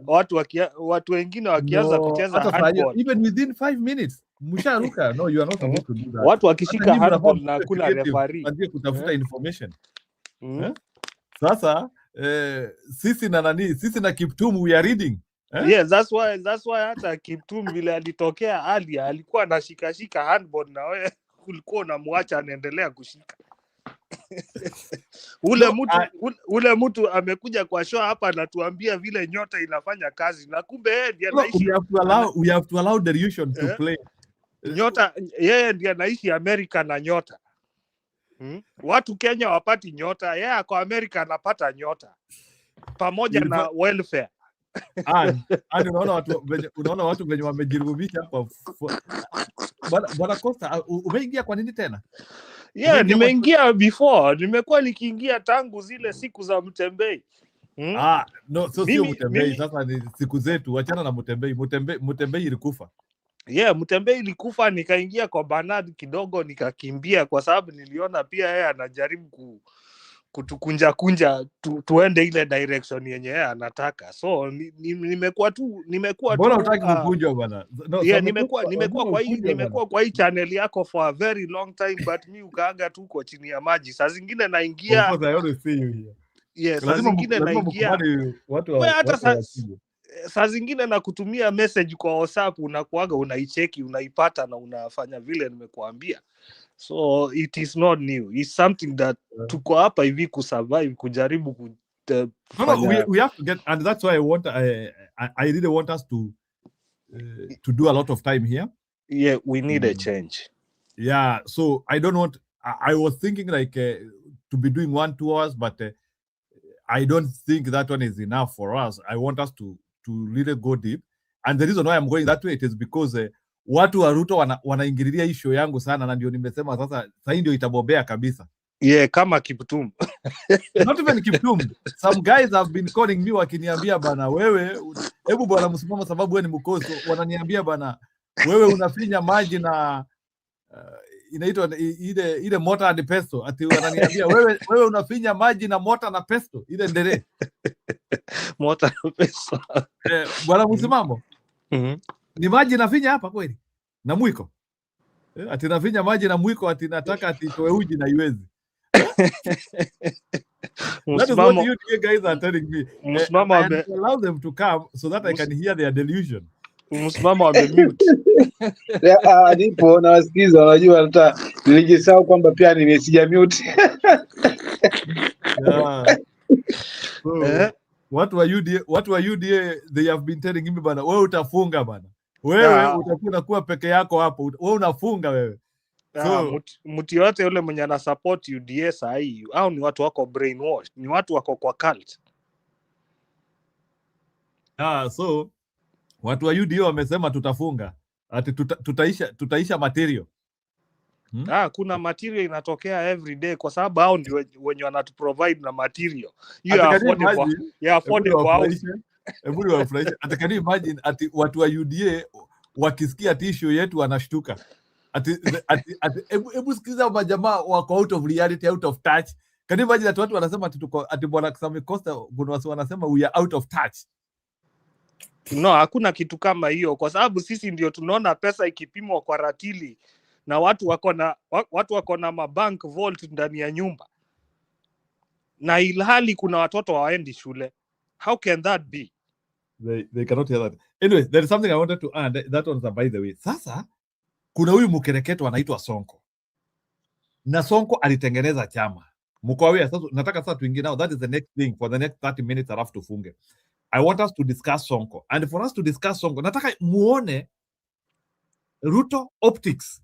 S3: watu wengine wakianza kucheza handball
S1: even within 5 minutes msharuka. No, you are not supposed to do that.
S3: Watu wakishika handball na kuna referee
S1: ndio kutafuta information. Sasa sisi na Kiptum we are reading.
S3: Yes, that's why hata Kiptum vile alitokea alikuwa anashika handball na wewe ulikuwa unamwacha anaendelea kushika. Ule mtu amekuja kwa show hapa anatuambia vile nyota inafanya kazi, na kumbe yeye ndiye anaishi.
S1: We have to allow Dariushon to play.
S3: Nyota yeye ndiye anaishi Amerika na nyota. Watu Kenya wapati nyota, yeye ako Amerika anapata nyota pamoja na welfare.
S1: Unaona watu wenye wamejirubisha hapa. Bwana Costa, umeingia kwa nini tena?
S3: Yeah, nimeingia before. Nimekuwa nikiingia tangu zile siku za Mtembei.
S1: No, so sio Mtembei. Sasa ni siku zetu, wachana na Mtembei. Mtembei ilikufa.
S3: Yeah, Mtembei ilikufa, nikaingia kwa Bernard kidogo nikakimbia kwa sababu niliona pia yeye anajaribu kutukunja tuende ile direction yenye yeye anataka. So nimekuwa tu
S1: Mbona hutaki kukunjwa bwana?
S3: No, yeah, nimekuwa kwa hii channel yako for a very long time, but mi ukaaga tu kwa chini ya maji. Saa zingine naingia.
S1: Of course, I always see you here.
S3: Yeah, saa zingine naingia. Saa zingine na kutumia message kwa WhatsApp, unakuaga unaicheki, unaipata na unafanya vile nimekuambia. So it is not new. It's something that tuko hapa hivi kusurvive, kujaribu kufanya.
S1: We have to get, and that's why I really want us to do a lot of time here.
S3: Yeah, we need a change.
S1: Yeah, so I don't want. I was thinking like to be doing 1-2 hours, but I don't think that one is enough for us. I want us to really go deep, and the reason why I'm going that way it is because watu wa Ruto wanaingililia hii show yangu sana, na ndio nimesema sasa ndio itabobea kabisa.
S3: Yeah, kama Kiptum.
S1: Not even Kiptum. Some guys have been calling me wakiniambia bana, wewe hebu bwana msimamo sababu wewe ni mkoso. Wananiambia bana, wewe unafinya maji na inaitwa ile mota and pesto. Ati wananiambia wewe unafinya maji na mota na pesto ile ndere.
S3: Mota na pesto.
S1: Bwana msimamo. Ni maji nafinya hapa kweli? Na mwiko. Ati nafinya maji na mwiko, ati nataka ati toe uji na iwezi. That is what you guys are telling me. Allow them to come so that I can hear their delusion.
S3: Msimamo amemute.
S13: Nipo nawasikiza, unajua hata nilijisahau kwamba pia nimesija mute.
S1: Yeah. So, what were you they have been telling me bana, wewe utafunga bana. Wewe utakuwa kuwa peke yako hapo. Wewe unafunga wewe.
S3: So mtu yote yule mwenye ana support UDA sahi au ni watu wako brainwash, ni watu wako kwa cult.
S1: So watu wa UDA wamesema tutafunga. Ati tutaisha material.
S3: Kuna material inatokea every day kwa sababu hao ndio wenye wanatuprovide na material. Affordable house.
S1: Everybody wafurahisha. Ati can you imagine ati watu wa UDA wakisikia tisho yetu wanashtuka. Ati hebu sikiza majamaa wako out of reality, out of touch. Can you imagine that watu wanasema ati bwana Kusami Costa kuna wanasema we are out of touch.
S3: No, hakuna kitu kama hiyo kwa sababu sisi ndio tunaona pesa ikipimwa kwa ratili na watu wako na mabank vault ndani ya nyumba. Na ilhali kuna watoto hawaendi shule. How can that be?
S1: They cannot hear that. Anyway, there is something I wanted to add. That one's by the way. Sasa kuna huyu mkereketo anaitwa Sonko. Na Sonko alitengeneza chama. Mkwawea sasa nataka sasa tuingie now. That is the next thing for the next 30 minutes alafu tufunge. I want us to discuss Sonko. And for us to discuss Sonko, nataka muone Ruto optics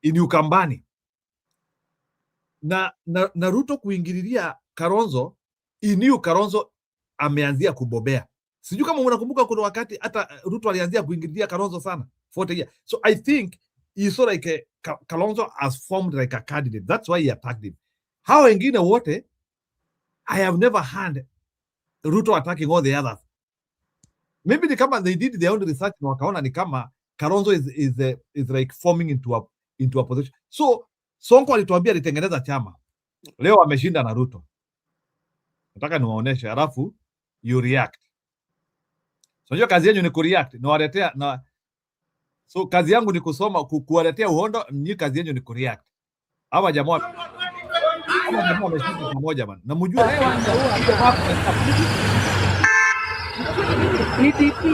S1: in Ukambani. Na Ruto kuingililia Kalonzo, iniu Kalonzo ameanzia kubobea. Sijui kama unakumbuka kuna wakati hata Ruto alianzia kuingililia Kalonzo sana 40 years. So I think he saw like Kalonzo has formed like a candidate. That's why he attacked him. Hao wengine wote I have never heard Ruto attacking all the others. Maybe ni kama they did their own research na wakaona ni kama Kalonzo is like forming into a position. So Sonko alituambia alitengeneza chama. Leo ameshinda na Ruto. Nataka niwaoneshe alafu you react. So hiyo kazi yenu ni kureact, niwaletea na so kazi yangu ni kusoma kuwaletea uhondo, ni kazi yenu ni kureact. Hawa jamaa wameshinda pamoja bana. Na mjue
S4: ni TP.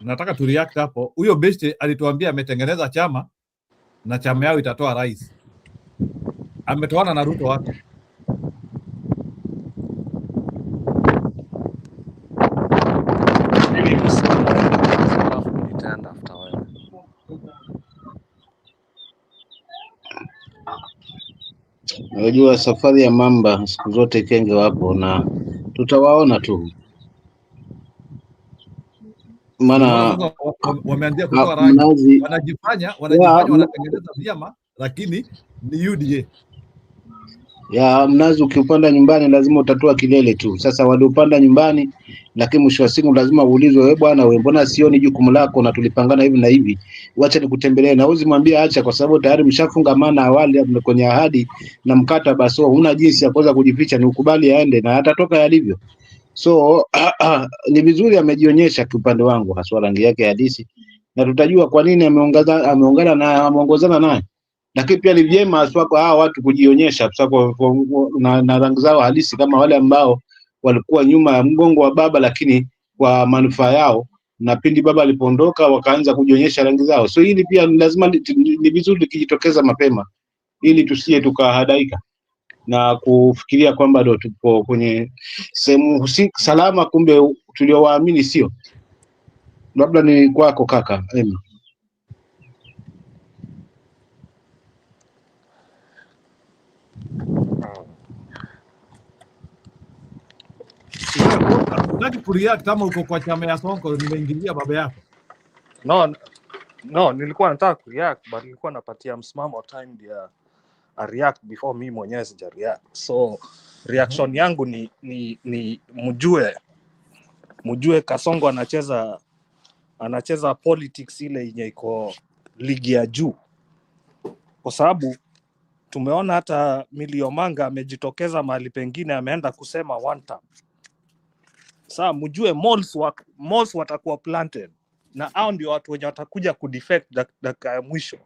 S1: Nataka tu react hapo. Huyo besti alituambia ametengeneza chama na chama yao itatoa rais. Ametoana na Ruto wapi?
S13: Unajua safari ya mamba siku zote kenge wapo na tutawaona tu, maana
S1: Wameanzia kutoa rangi, wanajifanya wanatengeneza vyama, lakini ni UDA.
S13: Ya mnazi ukiupanda nyumbani lazima utatoa kilele tu. Sasa waliopanda nyumbani, lakini mwisho wa siku lazima uulizwe, wewe bwana, wewe mbona sioni jukumu lako na tulipangana hivi na hivi, wacha nikutembelee. Na uzimwambie acha, kwa sababu tayari mshafungamana awali kwenye ahadi na mkataba, so huna jinsi ya kuweza kujificha, ni ukubali aende na atatoka yalivyo. So ni vizuri amejionyesha kiupande wangu, haswa rangi yake halisi, na tutajua kwa nini ameongozana naye. Lakini pia ni vyema haswa kwa hawa watu kujionyesha na rangi zao halisi, kama wale ambao walikuwa nyuma ya mgongo wa baba, lakini kwa manufaa yao, na pindi baba alipoondoka wakaanza kujionyesha rangi zao. So hili pia lazima ni vizuri likijitokeza mapema, ili tusije tukahadaika na kufikiria kwamba ndio tupo kwenye sehemu salama, kumbe tuliowaamini sio. Labda ni kwako kaka Emi.
S1: Unataka kureact kama uko kwa chama ya Sonko, nimeingilia baba yako?
S3: No, nilikuwa nataka kureact but nilikuwa napatia msimamo time ya react before mimi mwenyewe sija react. So reaction yangu ni mjue Kasongo anacheza politics ile yenye iko ligi ya juu, kwa sababu tumeona hata Miliomanga amejitokeza mahali pengine ameenda kusema one time. Sasa mjue malls watakuwa planted na hao ndio watu wenye watakuja kudefect dakika ya mwisho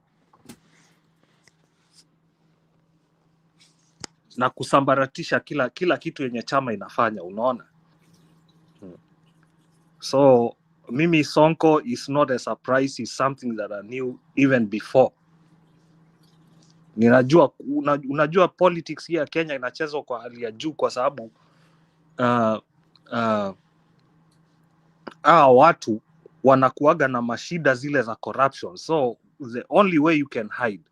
S3: na kusambaratisha kila kitu yenye chama inafanya, unaona. So mimi Sonko is not a surprise, is something that I knew even before. Ninajua unajua politics hii ya Kenya inachezwa kwa hali ya juu, kwa sababu watu wanakuaga na mashida zile za corruption, so the only way you can hide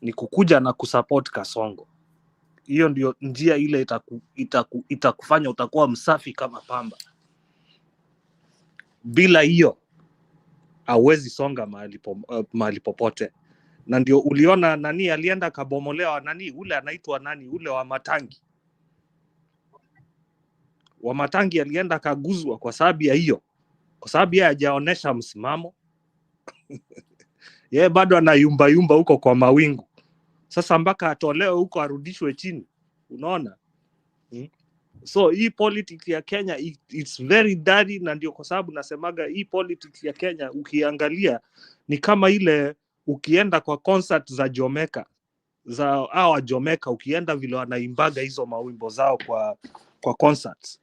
S3: ni kukuja na kusupport Kasongo. Hiyo ndio njia ile itakufanya utakuwa msafi kama pamba. Bila hiyo hauwezi songa mahali popote. Na ndio uliona nani alienda kabomolewa, nani ule anaitwa nani ule wa Matangi. Wa Matangi alienda kaguzwa kwa sababu ya hiyo. Kwa sababu yeye hajaonesha msimamo. Yeye bado anayumba huko kwa mawingu. Sasa mpaka atolewe huko arudishwe chini. Unaona? So hii politics ya Kenya it's very dirty, na ndio kwa sababu nasemaga hii politics ya Kenya ukiangalia ni kama ile ukienda kwa concert za Jamaica za Jamaica, ukienda vile wanaimbaga hizo mawimbo zao kwa concerts,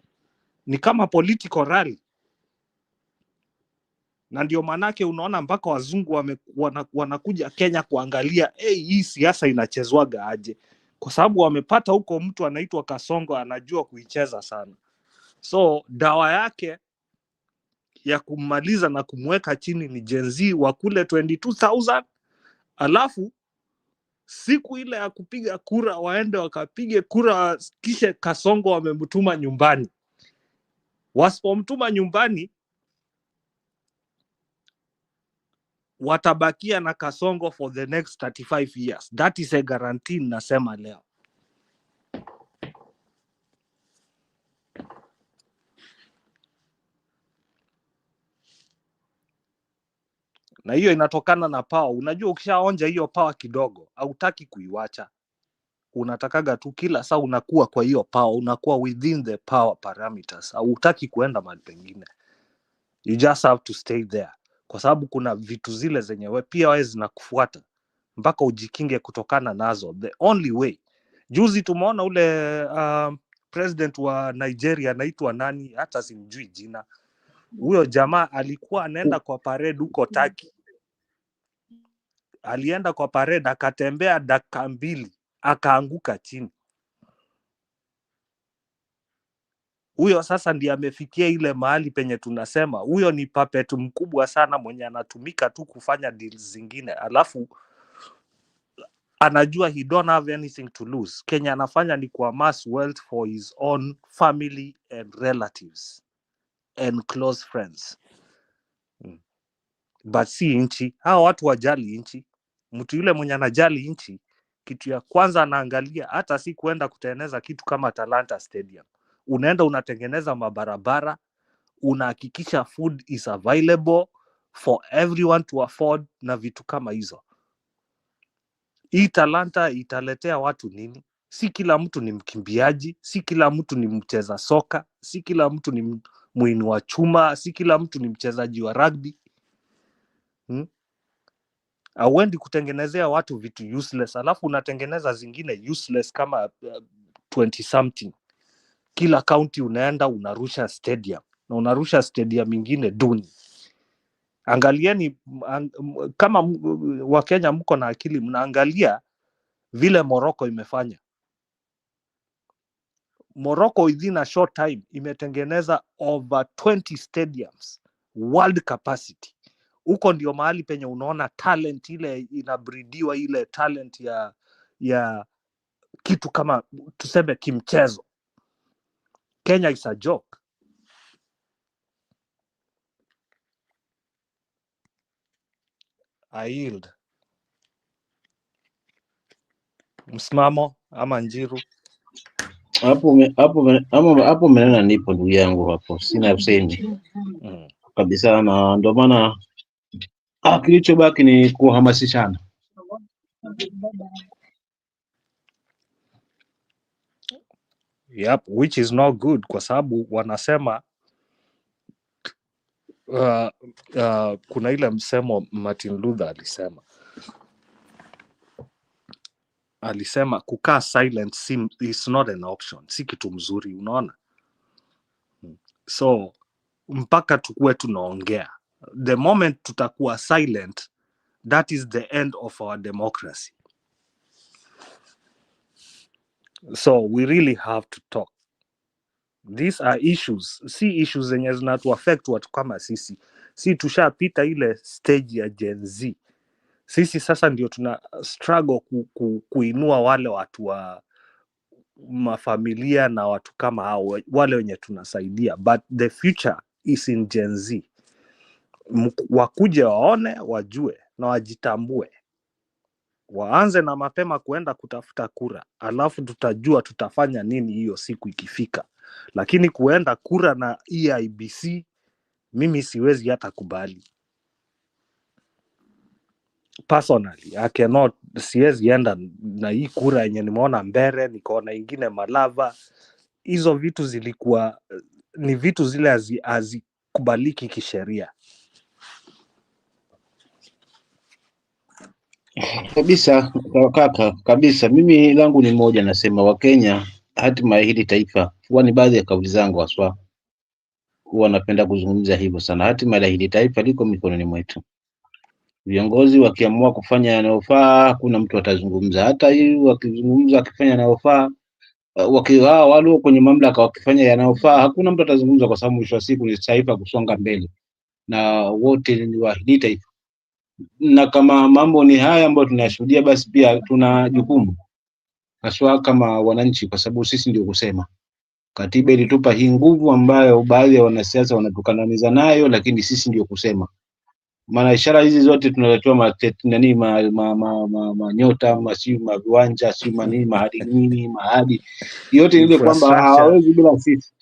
S3: ni kama political rally. Na ndio manake unaona mpaka wazungu wanakuja Kenya kuangalia hii siasa inachezwaga aje, kwa sababu wamepata huko mtu anaitwa Kasongo anajua kuicheza sana. So dawa yake ya kummaliza na kumweka chini ni Gen Z wa kule 22,000, alafu siku ile ya kupiga kura waende wakapige kura, kisha Kasongo wamemtuma nyumbani. Wasipomtuma nyumbani watabakia na Kasongo for the next 35 years. That is a guarantee, nasema leo. Na hiyo inatokana na power. Unajua ukishaonja hiyo power kidogo, hautaki kuiwacha. Unatakaga tu kila saa unakuwa kwa hiyo power, unakuwa within the power parameters. Hautaki kuenda mahali pengine. You just have to stay there. Kwa sababu kuna vitu zile zenye pia wewe zinakufuata mpaka ujikinge kutokana nazo. The only way. Juzi tumeona ule president wa Nigeria anaitwa nani, hata simjui jina. Huyo jamaa alikuwa anaenda kwa parade huko Turkey. Alienda kwa parade akatembea dakika 2 akaanguka chini. Huyo sasa ndiye amefikia ile mahali penye tunasema huyo ni puppet mkubwa sana mwenye anatumika tu kufanya deals zingine, alafu anajua he don't have anything to lose. Kenya anafanya ni kuamass wealth for his own family and relatives and close friends. But si nchi. Hao watu wajali nchi. Mtu yule mwenye anajali nchi, kitu ya kwanza anaangalia hata si kuenda kutengeneza kitu kama Talanta Stadium. Unaenda unatengeneza mabarabara, unahakikisha food is available for everyone to afford na vitu kama hizo. Hii Talanta italetea watu nini? Si kila mtu ni mkimbiaji, si kila mtu ni mcheza soka, si kila mtu ni muinua chuma, si kila mtu ni mchezaji wa rugby. Hauendi kutengenezea watu vitu useless, alafu unatengeneza zingine useless kama 20 something. Kila county unaenda unarusha stadium, na unarusha stadium mingine duni. Angalieni kama Wakenya mko na akili, mnaangalia vile Morocco imefanya. Morocco within a short time imetengeneza over 20 stadiums world capacity. Huko ndio mahali penye unaona talent ile inabridiwa, ile talent ya kitu kama tuseme kimchezo. Kenya is a joke. I yield. Msimamo ama Njiru?
S13: Hapo menena nipo ndugu yangu, hapo sina usemi kabisa, na ndio maana kilichobaki ni kuhamasishana.
S3: Yep, which is not good, kwa sababu wanasema kuna ile msemo Martin Luther alisema kukaa silent is not an option, si kitu mzuri, unaona? So mpaka tukue tunaongea. The moment tutakuwa silent, that is the end of our democracy. So we really have to talk. These are issues, si issues zenye zinatu affect watu kama sisi. Si tushapita ile stage ya Gen Z. Sisi sasa ndio tuna struggle kuinua wale watu wa mafamilia na watu kama hao, wale wenye tunasaidia, but the future is in Gen Z. Wakuje waone, wajue na wajitambue, waanze na mapema kuenda kutafuta kura, alafu tutajua tutafanya nini hiyo siku ikifika. Lakini kuenda kura na IEBC, mimi siwezi hata kubali. Personally, I cannot, siwezi enda na hii kura yenye nimeona mbele, nikaona ingine Malava. Hizo vitu zilikuwa ni vitu zile hazikubaliki kisheria.
S13: Kabisa kaka, kabisa. Mimi langu ni moja, nasema Wakenya, hatima ya hili taifa, huwa ni baadhi ya kauli zangu haswa, huwa napenda kuzungumza hivyo sana. Hatima ya hili taifa liko mikononi mwetu. Viongozi wakiamua kufanya yanayofaa, hakuna mtu atazungumza. Hata hii wakizungumza akifanya yanayofaa, wakiwa walio kwenye mamlaka wakifanya yanayofaa, hakuna mtu atazungumza, kwa sababu mwisho wa siku ni taifa kusonga mbele na wote ni wa hili taifa. Na kama mambo ni haya ambayo tunashuhudia, basi pia tuna jukumu haswa kama wananchi, kwa sababu sisi ndio kusema. Katiba ilitupa hii nguvu ambayo baadhi ya wanasiasa wanatukandamiza nayo, lakini sisi ndio kusema. Maana ishara hizi zote tunaletewa manyota maviwanja mahadi yote ile, kwamba hawawezi bila sisi.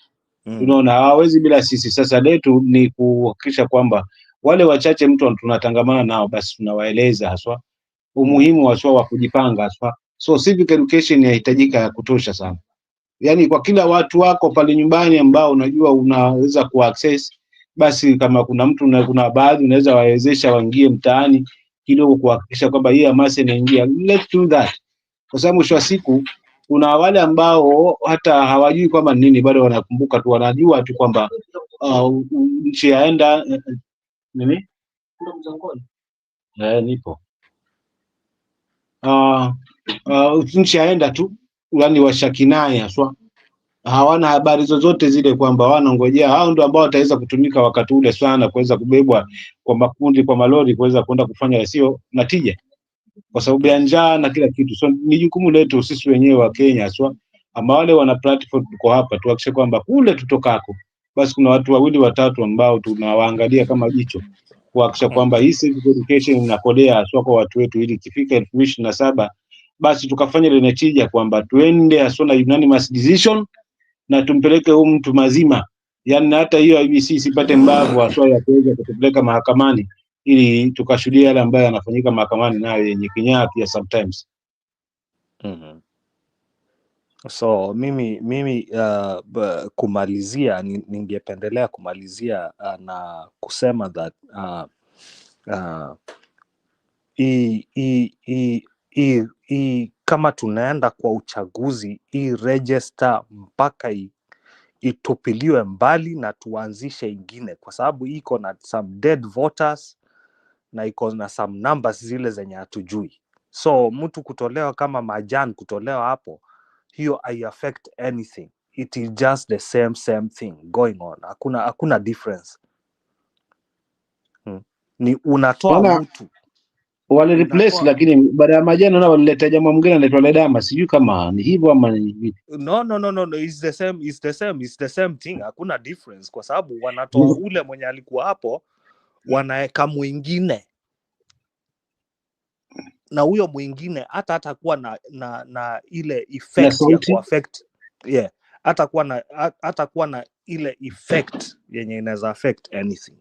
S13: Unaona, hawawezi bila sisi. Sasa letu ni kuhakikisha kwamba wale wachache mtu tunatangamana nao, basi tunawaeleza haswa umuhimu haswa wa kujipanga haswa. So civic education inahitajika ya kutosha sana, yani kwa kila watu wako pale nyumbani ambao unajua unaweza kuaccess, basi kama kuna mtu kuna baadhi unaweza wawezesha waingie mtaani kidogo, kuhakikisha kwamba hii hamasa inaingia. Let's do that, kwa sababu mwisho wa siku kuna wale ambao hata hawajui kwamba nini, bado wanakumbuka tu, wanajua tu kwamba nchi yaenda nini nipo nchi yaenda tu, yani washakinai haswa, hawana habari zozote zile, kwamba wanangojea hao ndio ambao wataweza kutumika wakati ule sana, kuweza kubebwa kwa makundi, kwa malori, kuweza kwenda kufanya yasio na tija kwa sababu ya njaa na kila kitu. So ni jukumu letu sisi wenyewe wa Kenya haswa, ama wale wana platform tuko hapa, tuhakikishe kwamba kule tutokako basi kuna watu wawili watatu ambao tunawaangalia kama jicho, kuhakikisha kwamba hii civic education inakodea haswa kwa watu wetu, ili ikifika 2027 basi tukafanya ile natija kwamba tuende haswa na unanimous decision na tumpeleke huyu mtu mazima, yani hata hiyo IEBC isipate mbavu haswa ya kuweza kutupeleka mahakamani, ili tukashuhudia yale ambayo yanafanyika mahakamani nayo yenye kinyaa pia sometimes.
S3: So mimi kumalizia, ningependelea kumalizia na kusema that kama tunaenda kwa uchaguzi, hii register mpaka itupiliwe mbali na tuanzishe ingine, kwa sababu iko na some dead voters na iko na some numbers zile zenye hatujui. So mtu kutolewa kama Majan kutolewa hapo, hiyo I affect anything. It is just the same thing going on. Hakuna difference. Ni unatoa mtu
S13: wale replace, lakini baada ya Majani na walileta jamaa mwingine anaitwa Ledama, sijui kama ni hivyo ama ni hivi.
S3: No, it's the same thing. Hakuna difference, kwa sababu wanatoa ule mwenye alikuwa hapo, wanaeka mwingine, na huyo mwingine hata atakuwa na ile effect ya kuaffect, hatakuwa na ile effect yenye inaweza affect anything.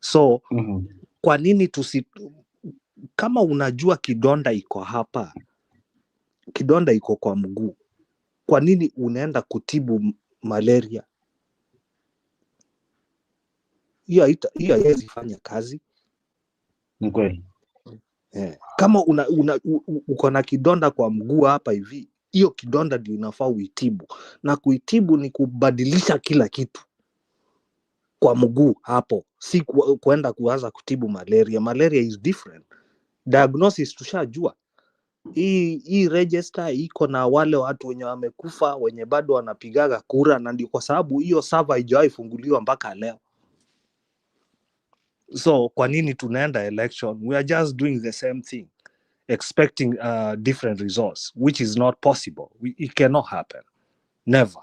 S3: So kwa nini kama unajua kidonda iko hapa, kidonda iko kwa mguu, kwa nini unaenda kutibu malaria? Hiyo haiwezi fanya kazi.
S13: Ni kweli.
S3: Kama uko na kidonda kwa mguu hapa hivi, hiyo kidonda ndio inafaa uitibu, na kuitibu ni kubadilisha kila kitu kwa mguu hapo, si kuenda kuanza kutibu malaria. Malaria is different. Diagnosis tushajua, hii register iko na wale watu wenye wamekufa wenye bado wanapigaga kura, na ndio kwa sababu hiyo server haijawahi funguliwa mpaka leo. So kwa nini tunaenda election? We are just doing the same thing, expecting different results, which is not possible. It cannot happen, never.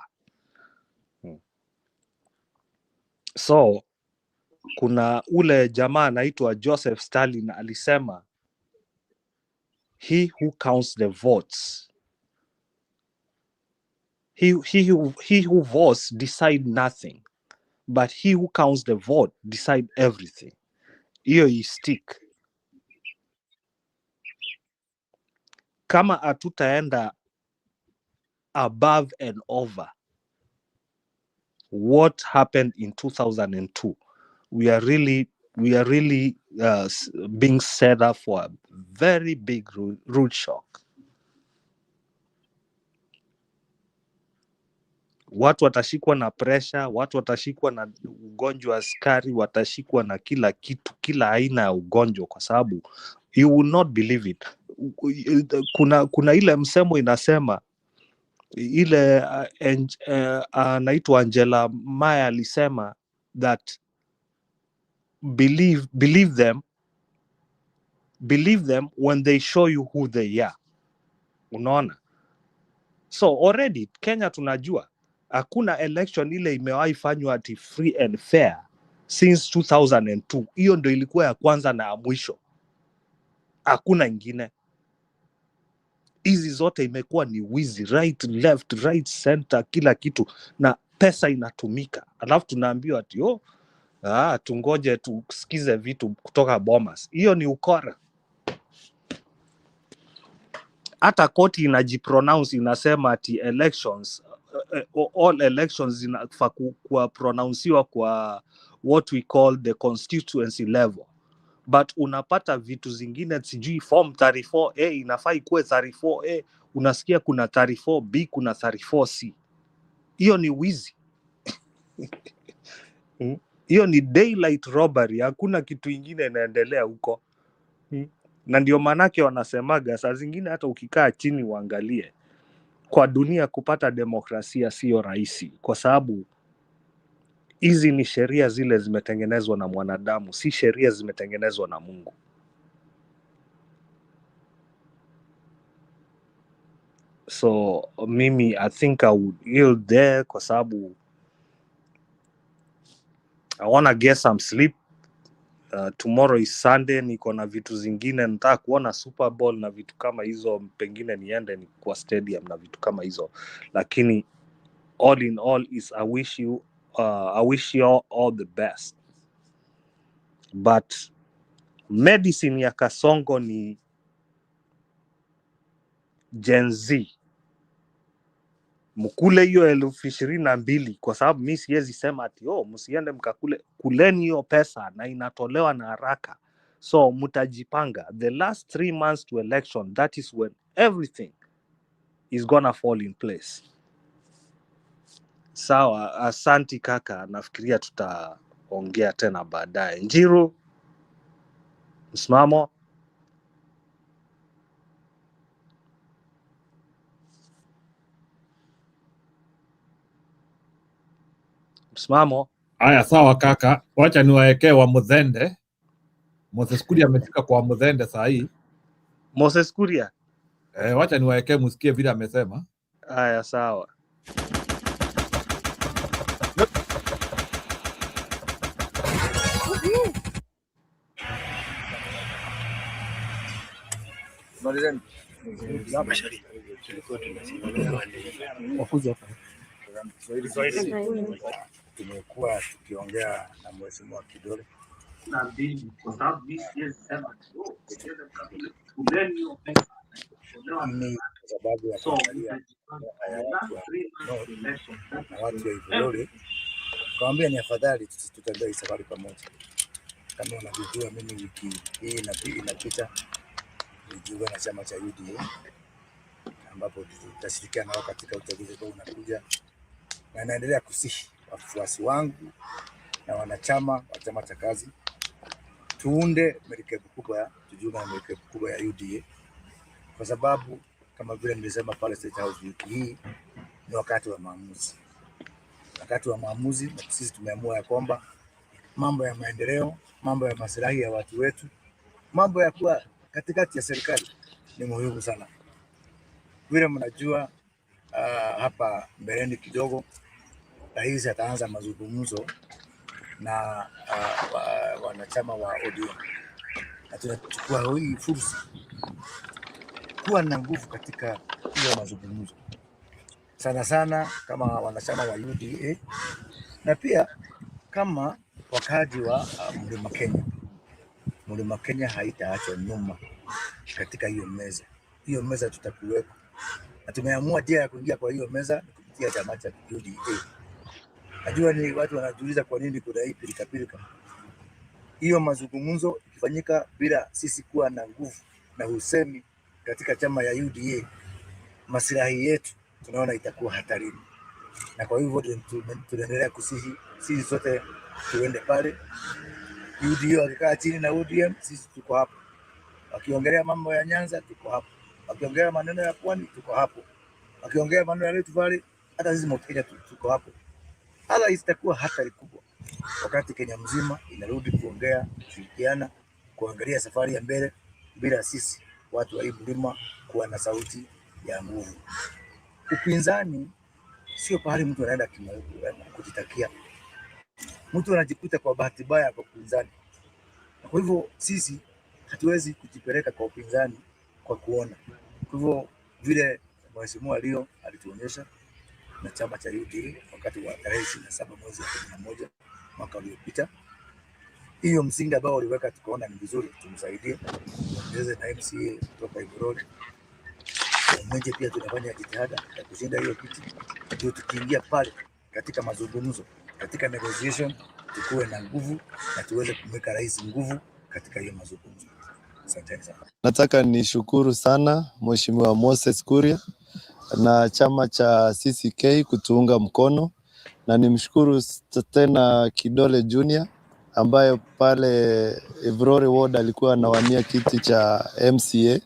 S3: So kuna ule jamaa anaitwa Joseph Stalin alisema, he who counts the votes, he who votes decide nothing, but he who counts the vote decide everything. Hiyo stick. Kama hatutaenda above and over what happened in 2002, we are really being set up for a very big root shock. Watu watashikwa na pressure, watu watashikwa na ugonjwa wa sukari, watashikwa na kila kitu, kila aina ya ugonjwa, kwa sababu you will not believe it. Kuna ile msemo inasema, ile anaitwa Angela Maya alisema that believe them when they show you who they are. Unaona? So already Kenya tunajua hakuna election ile imewahi fanywa ati free and fair since 2002. Hiyo ndio ilikuwa ya kwanza na ya mwisho, hakuna ingine. Hizi zote imekuwa ni wizi, right left, right center, kila kitu, na pesa inatumika, alafu tunaambiwa ati tungoje tusikize vitu kutoka Bomas. Hiyo ni ukora. Hata koti inajipronounce, inasema ati elections, all elections zinafaa kuwa pronouncewa kwa what we call the constituency level, but unapata vitu zingine, sijui form 34A inafaa ikuwe 34A, unasikia kuna 34B, kuna 34C. Hiyo ni wizi. Hiyo ni daylight robbery, hakuna kitu ingine inaendelea huko. Na ndio manake wanasemaga saa zingine hata ukikaa chini uangalie, kwa dunia kupata demokrasia sio rahisi, kwa sababu hizi ni sheria zile zimetengenezwa na mwanadamu, si sheria zimetengenezwa na Mungu. So mimi I think I would yield there, kwa sababu I wanna get some sleep. Tomorrow is Sunday, niko na vitu zingine, nataka kuona Super Bowl na vitu kama hizo, pengine niende ni kwa stadium na vitu kama hizo, lakini all in all is I wish you all the best. But medicine ya Kasongo ni Gen Z. Mkule hiyo 22,000, kwa sababu mimi siwezi sema ati msiende mkakule. Kuleni hiyo pesa na inatolewa na haraka. So mutajipanga. The last 3 months to election, that is when everything is gonna fall in place. Sawa, asanti kaka, nafikiria tutaongea tena baadaye. Njiru, msimamo. Msimamo.
S1: Haya, sawa kaka, wacha niwaekee wa Muthende. Moses Kuria amefika kwa Muthende saa hii.
S3: Moses Kuria?
S1: Wacha niwaekee musikie vile amesema.
S3: Haya, sawa.
S4: Tumekuwa tukiongea na mheshimiwa Kidole ni kwa sababu ya kuangalia na watu wa Ivorore, kawambia ni afadhali tutembee safari pamoja. Kama unavyojua mimi wiki hii inapita nijiunga na chama cha UDA, ambapo tutashirikiana nao katika uchaguzi ambao unakuja, na naendelea kusihi wafuasi wangu na wanachama wa chama cha kazi tuunde merikebu kubwa, tujiunge na merikebu kubwa ya UDA kwa sababu kama vile nilisema pale State House, wiki hii ni wakati wa maamuzi, wakati wa maamuzi, na sisi tumeamua ya kwamba mambo ya maendeleo, mambo ya maslahi ya watu wetu, mambo ya kuwa katikati ya serikali ni muhimu sana. Vile mnajua hapa mbeleni kidogo rais ataanza mazungumzo na wanachama wa ODM, na tunachukua hii fursa kuwa na nguvu katika hiyo mazungumzo, sana sana kama wanachama wa UDA na pia kama wakazi wa Mlima Kenya. Mlima Kenya haitaachwa nyuma katika hiyo meza. Hiyo meza tutakuwepo, na tumeamua njia ya kuingia kwa hiyo meza ni kupitia chama cha UDA. Najua ni watu wanajiuliza kwa nini kuna hii pilika. Hiyo mazungumzo ikifanyika bila sisi kuwa na nguvu na usemi katika chama ya UDA, maslahi yetu tunaona itakuwa hatarini, na kwa hivyo tunaendelea kusihi sisi sote tuende pale. UDA wakikaa chini na ODM, sisi tuko hapo. Wakiongelea mambo ya Nyanza, tuko hapo. Wakiongelea maneno ya Pwani, tuko hapo. Wakiongea maneno ya Rift Valley, hata sisi Mount Kenya tuko hapo. Hala itakuwa hatari kubwa wakati Kenya mzima inarudi kuongea, kushirikiana, kuangalia safari ya mbele bila sisi watu wa hii mlima kuwa na sauti ya nguvu. Upinzani sio pahali mtu anaenda kujitakia. Mtu anajikuta kwa bahati mbaya kwa upinzani. Kwa hivyo sisi hatuwezi kujipeleka kwa upinzani kwa kuona. Kwa hivyo vile Mheshimiwa Leo alituonyesha na chama cha UDA wakati wa tarehe 27 mwezi wa 11 mwaka uliopita, hiyo msingi ambao waliweka tukaona ni vizuri tumsaidie, tuongeze na MCA kutoka Ivorori. Mwenye pia tunafanya jitihada ya kushinda hiyo kiti, ndio tukiingia pale katika mazungumzo, katika negotiation, tukuwe na nguvu na tuweze kumweka rais nguvu katika hiyo mazungumzo. Asante sana.
S5: Nataka nishukuru sana Mheshimiwa Moses Kuria na chama cha CCK kutuunga mkono, na nimshukuru tena Kidole Junior ambaye pale Ivorori Ward alikuwa anawania kiti cha MCA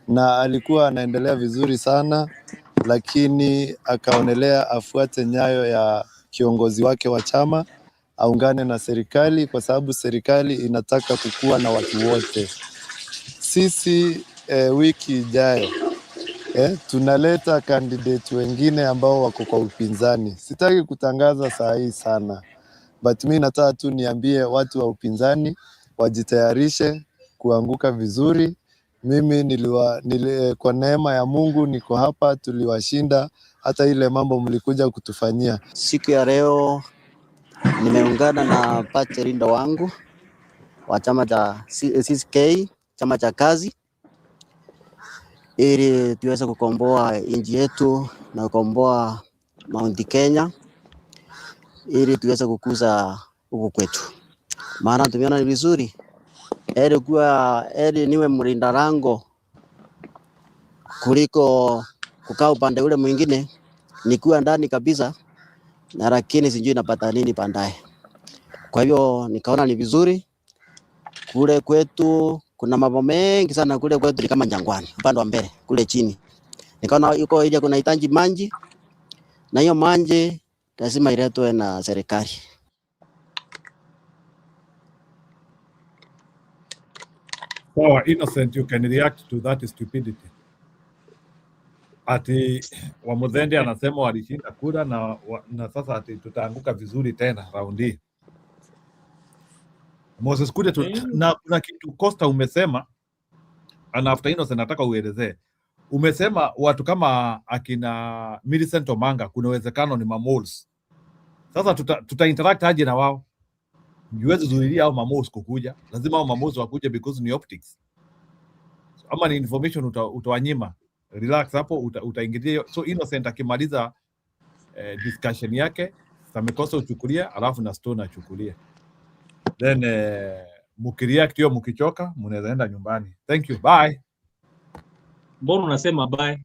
S5: na alikuwa anaendelea vizuri sana, lakini akaonelea afuate nyayo ya kiongozi wake wa chama, aungane na serikali kwa sababu serikali inataka kukua na watu wote. Sisi wiki ijayo tunaleta candidate wengine ambao wako kwa upinzani. Sitaki kutangaza saa hii sana, but mimi nataka tu niambie watu wa upinzani wajitayarishe kuanguka vizuri. Mimi kwa neema ya Mungu niko hapa, tuliwashinda hata ile mambo mlikuja kutufanyia.
S11: Siku ya leo nimeungana na pacha Linda wangu wa chama cha CCK, chama cha kazi, ili tuweze kukomboa nchi yetu na kukomboa Mount Kenya, ili tuweze kukuza huku kwetu. Maana tumeona ni vizuri ili niwe mlinda lango kuliko kukaa upande ule mwingine, nikiwa ndani kabisa na lakini sijui napata nini baadaye. Kwa hivyo nikaona ni vizuri. Kule kwetu kuna mambo mengi sana, kule kwetu ni kama jangwani, upande wa mbele kule chini. Nikaona yuko ile kuna hitaji maji, na hiyo maji lazima iletwe na serikali.
S1: So Innocent, you can react to that stupidity. Ati Wamuthende anasema walishinda kura na sasa ati tutaanguka vizuri tena raundi. Moses Kuria na kuna kitu Costa umesema, and after Innocent nataka uelezee. Umesema watu kama akina Millicent Omanga kuna uwezekano ni mamoles. Sasa tuta interact aje na wao? Huwezi zuilia au mamoles kukuja. Lazima au mamoles wakuje because ni optics. Ama ni information utawanyima. Relax hapo utaingilia. So Innocent akimaliza discussion yake, Samekosa uchukulia, alafu na Stone achukulie. Then mkireact hiyo mkichoka, mnaweza enda nyumbani. Thank you. Bye.
S14: Mbona unasema bye?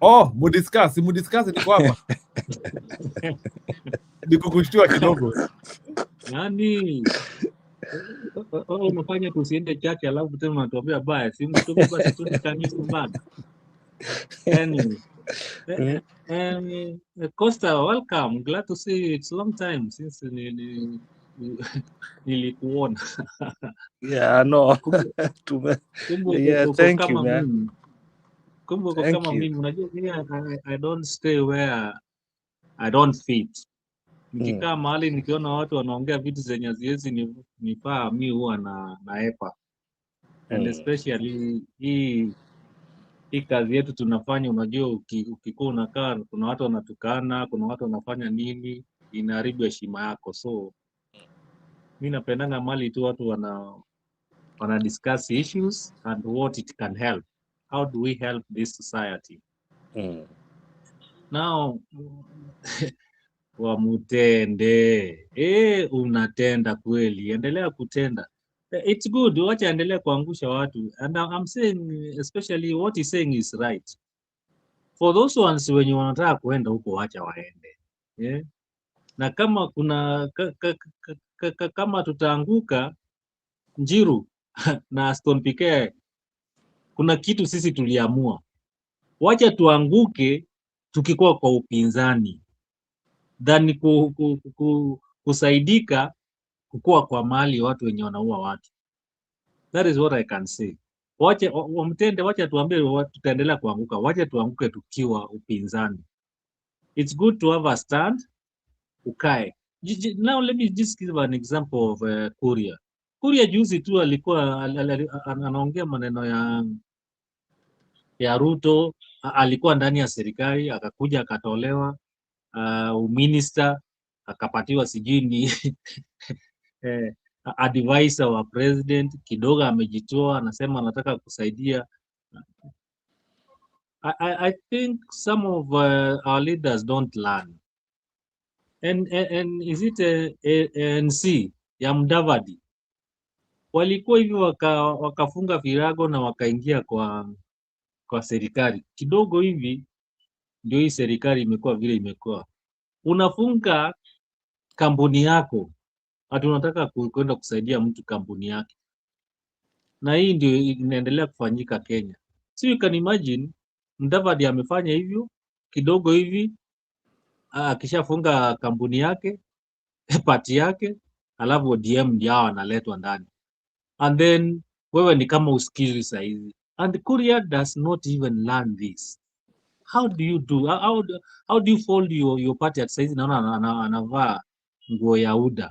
S1: Oh, mudiscuss niko hapa. Nikukushtua kidogo.
S14: Nani? Unafanya tusiende chache alafu tena unatuambia baya, si ungetuambia basi tuende kanisa bana. Anyway, Costa, welcome. Glad to see you. It's a long time since nilikuona.
S3: Yeah, I know.
S14: Kumbe
S3: Yeah,
S14: uko
S3: thank you,
S14: kama
S3: man.
S14: mimi. Kumbe uko
S3: Thank
S14: kama
S3: you.
S14: mimi. Unajua mimi I don't stay where I don't fit. Nikikaa mahali nikiona watu wanaongea vitu zenye haziwezi nifaa, mi huwa naepa. And especially hii kazi yetu tunafanya, unajua ukikuwa unakaa, kuna watu wanatukana, kuna watu wanafanya nini, inaharibu heshima yako. So mi napendanga mali tu watu wana discuss issues and what it can help. How do we help this society? Now wamutende, unatenda kweli, endelea kutenda. It's good, wacha endelea kuangusha watu. And I'm saying, especially what he's saying is right. For those ones wenye wanataka kuenda huko, wacha waende. Yeah? Na kama kuna kama tutaanguka Njiru na Aston Piquet, kuna kitu sisi tuliamua, wacha tuanguke tukikuwa kwa upinzani than kusaidika kukua kwa mali watu wenye wanaua watu. That is what I can say. Wacha wamtende, wacha tuambie tutaendelea kuanguka, wacha tuanguke tukiwa upinzani. It's good to have a stand. Ukae. Now let me just give an example of Kuria. Kuria juzi tu alikuwa anaongea maneno ya Ruto, alikuwa ndani ya serikali, akakuja akatolewa uminister, akapatiwa sijui ni advisor wa president, kidogo amejitoa, anasema anataka kusaidia. I think some of our leaders don't learn. And is it ANC ya Mudavadi walikuwa hivi wakafunga virago na wakaingia kwa serikali kidogo hivi, ndio hii serikali imekuwa vile imekuwa. Unafunga kampuni yako, hata unataka kwenda kusaidia mtu kampuni yake, na hii ndio inaendelea kufanyika Kenya. So you can imagine Mudavadi amefanya hivyo kidogo hivi, akishafunga kampuni yake pati yake, alafu ODM ndio analetwa ndani, and then wewe ni kama usikizi saizi. And Kuria does not even learn this. How do you do? How do you fold your party at saizi? Naona anavaa nguo ya UDA.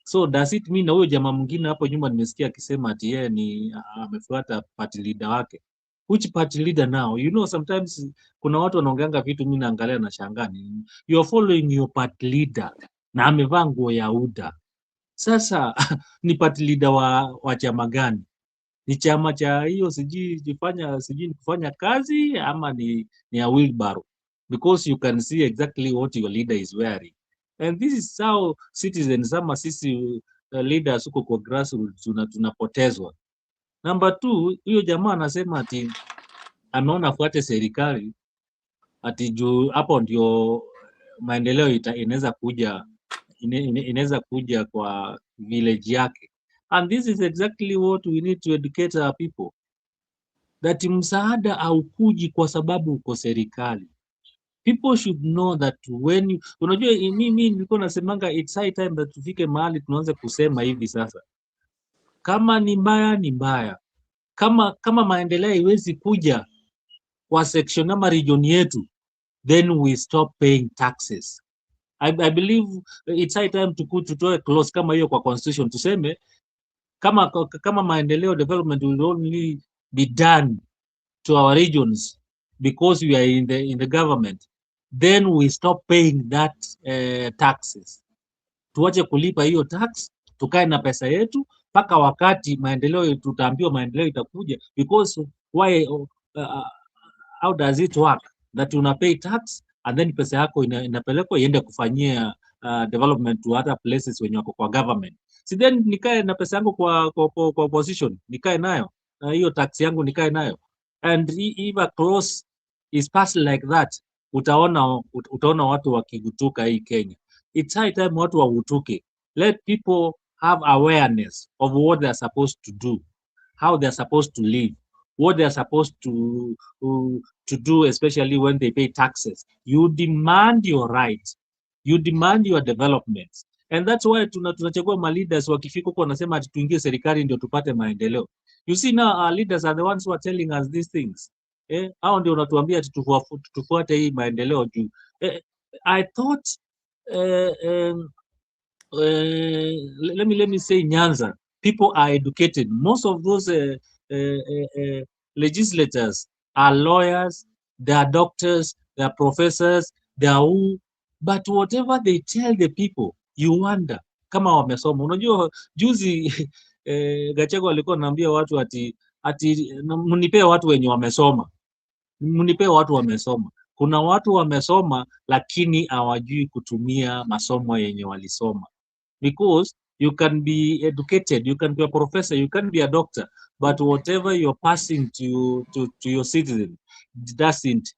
S14: So does it mean na huyo jamaa mwingine hapo nyuma nimesikia akisema ati yeye ni amefuata party leader wake? Which party leader now? You know, sometimes kuna watu wanaongeanga vitu mimi naangalia na shangaa. You are following your party leader na amevaa nguo ya UDA. Sasa ni party leader wa chama gani? Ni chama cha hiyo sijui kufanya kazi ama ni ya wheelbarrow? Because you can see exactly what your leader is wearing. And this is how citizens ama sisi leaders huko kwa grassroots tunapotezwa. Number 2, huyo jamaa anasema ati ameona afuate serikali ati juu hapo ndio maendeleo inaweza kuja kwa village yake. And this is exactly what we need to educate our people, that msaada haukuji kwa sababu uko serikali. People should know that when unajua, mimi nilikuwa nasemanga it's high time that tufike mahali tunaanza kusema hivi sasa, kama ni mbaya ni mbaya, kama maendeleo haiwezi kuja kwa section ama region yetu, then we stop paying taxes. I believe it's high time tutoe clause kama hiyo kwa constitution, tuseme kama maendeleo development will only be done to our regions because we are in the government, then we stop paying that taxes. Tuache kulipa hiyo tax, tukae na pesa yetu mpaka wakati maendeleo tutaambiwa maendeleo itakuja. Because why how does it work that una pay tax and then pesa yako inapelekwa iende kufanyia development to other places wenye wako kwa government? Si then nikae na pesa yangu kwa opposition, nikae nayo hiyo tax yangu nikae nayo. And if a clause is passed like that, utaona watu wakigutuka hii Kenya. It's high time watu wagutuke. Let people have awareness of what they're supposed to do, how they're supposed to live, what they're supposed to do, especially when they pay taxes. You demand your right, you demand your development, and that's why tunachagua ma leaders wakifika huko wanasema ati tuingie serikali ndio tupate maendeleo. You see now our leaders are the ones who are telling us these things. Hao ndio unatuambia ati tufuate hii maendeleo juu. I thought let me say Nyanza, people are educated. Most of those legislators are lawyers, they are doctors, they are professors, they are who, but whatever they tell the people, you wonder kama wamesoma. Unajua juzi Gachagua alikuwa anaambia watu ati mnipee watu wenye wamesoma, mnipee watu wamesoma. Kuna watu wamesoma lakini hawajui kutumia masomo yenye walisoma. Because you can be educated, you can be a professor, you can be a doctor, but whatever you're passing to your citizen doesn't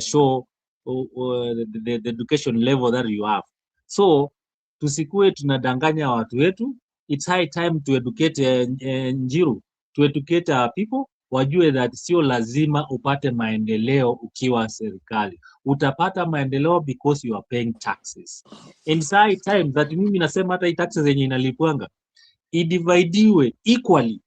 S14: show the education level that you have. So tusikue tunadanganya watu wetu. It's high time to educate Njiru, to educate our people, wajue that sio lazima upate maendeleo ukiwa serikali. Utapata maendeleo because you are paying taxes. And it's high time that mimi nasema hata hii taxes yenye inalipwanga idividiwe equally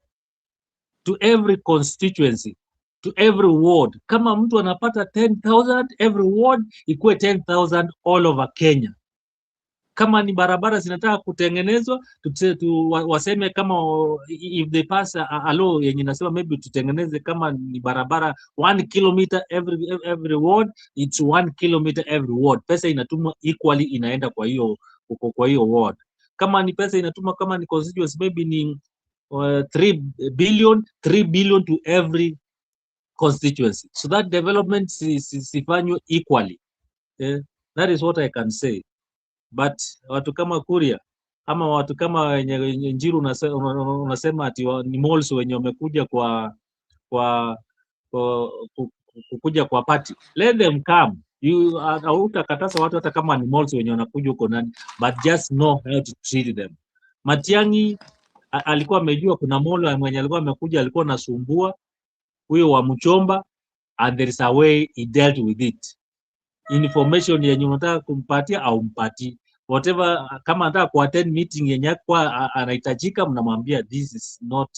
S14: to every constituency, to every ward. Kama mtu anapata 10,000 every ward, ikuwe 10,000 all over Kenya. Kama ni barabara zinataka kutengenezwa, waseme kama if they pass a law yenye nasema maybe tutengeneze kama ni barabara 1 kilometer every ward, it's 1 kilometer every ward. Pesa inatumwa equally inaenda kwa hiyo ward. Kama ni pesa inatumwa kama ni constituency maybe ni 3 billion to every constituency. So that development sifanywe equally. That is what I can say. But watu kama Kuria ama watu kama wenye Njiru unasema ati ni malls wenye wamekuja kukuja kwa party, let them come. You hautakataza watu hata kama ni malls wenye wanakuja huko nani, but just know how to treat them. Matiang'i alikuwa amejua kuna mall mwenye alikuwa amekuja alikuwa nasumbua huyo wa Mchomba, and there is a way he dealt with it. Information yenye unataka kumpatia au mpatie whatever. Kama anataka kuattend meeting yenye kwa anahitajika, mnamwambia this is not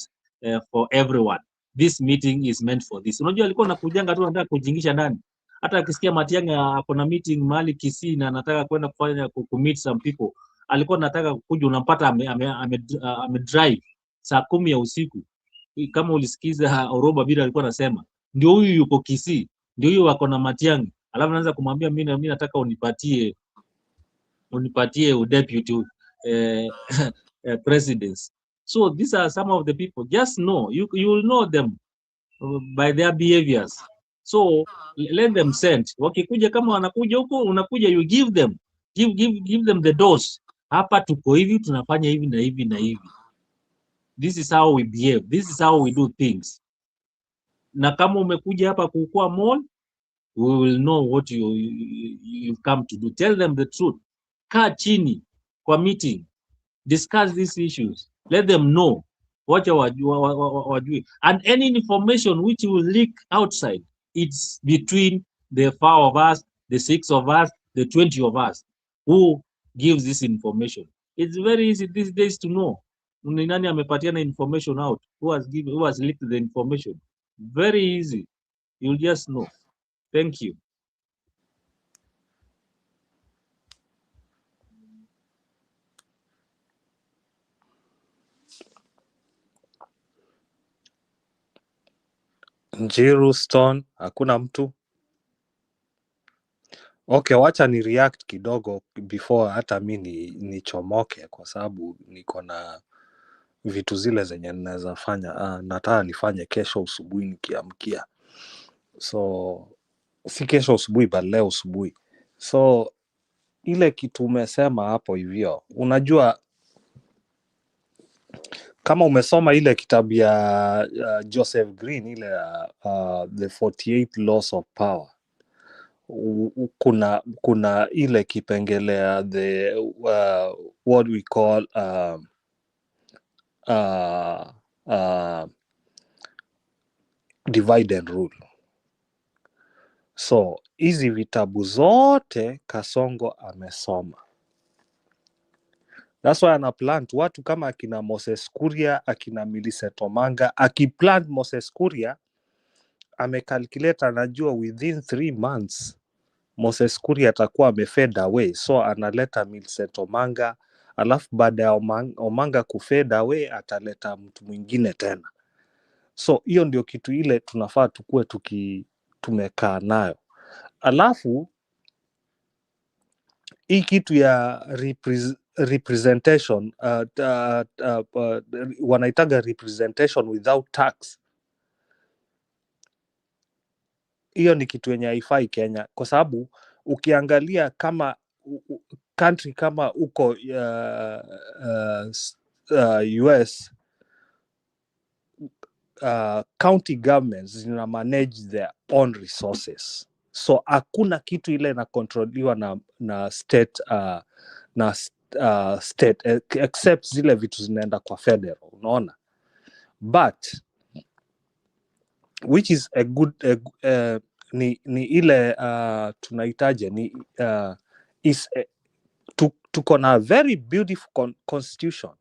S14: for everyone, this meeting is meant for this. Unajua alikuwa anakujanga tu anataka kujingisha ndani. Hata akisikia Matiang'i ako na meeting mahali Kisii na anataka kwenda kufanya meet some people, alikuwa anataka kuja, unampata ame drive saa 10 ya usiku. Kama ulisikiza Oroba bila alikuwa anasema ndio huyu yuko Kisii, ndio huyu wako na Matiang'i, alafu naanza kumwambia mimi nataka unipatie deputy presidents. So these are some of the people. Just know, you will know them by their behaviors. So let them send. Wakikuja kama wanakuja huko, unakuja, you give them the dose. Hapa tuko hivi, tunafanya hivi na hivi na hivi. This is how we behave. This is how we do things. Na kama umekuja hapa kukua mall, we will know what you've come to do. Tell them the truth. Kaa chini kwa meeting, discuss these issues, let them know what wajue, and any information which will leak outside, it's between the 4 of us, the 6 of us, the 20 of us who gives this information. It's very easy these days to know ni nani amepatiana information out, who has leaked the information. Very easy, you'll just know. Thank you.
S3: Njiru, Stone, hakuna mtu. Okay, wacha ni react kidogo before hata mi nichomoke, kwa sababu niko na vitu zile zenye ninaweza fanya. Nataka nifanye kesho usubuhi nikiamkia. So si kesho usubuhi but leo usubuhi. So ile kitu umesema hapo hivyo, unajua kama umesoma ile kitabu ya Joseph Green ile The 48 Laws of Power, kuna ile kipengele ya the what we call divide and rule. So hizi vitabu zote Kasongo amesoma. That's why ana plant watu kama akina Moses Kuria, akina Millicent Omanga. Akiplant Moses Kuria, amecalculate, anajua within 3 months Moses Kuria atakuwa amefade away, so analeta Millicent Omanga, alafu baada ya Omanga kufade away ataleta mtu mwingine tena. So hiyo ndio kitu ile tunafaa tukue tumekaa nayo. Alafu hii kitu ya representation wanaitaga representation without tax, hiyo ni kitu yenye haifai Kenya, kwa sababu ukiangalia kama country kama uko US, county governments zina manage their own resources, so hakuna kitu ile inakontroliwa na state state except zile vitu zinaenda kwa federal, unaona. But which is a good ni ile tunaitaje ni tuko na very beautiful constitution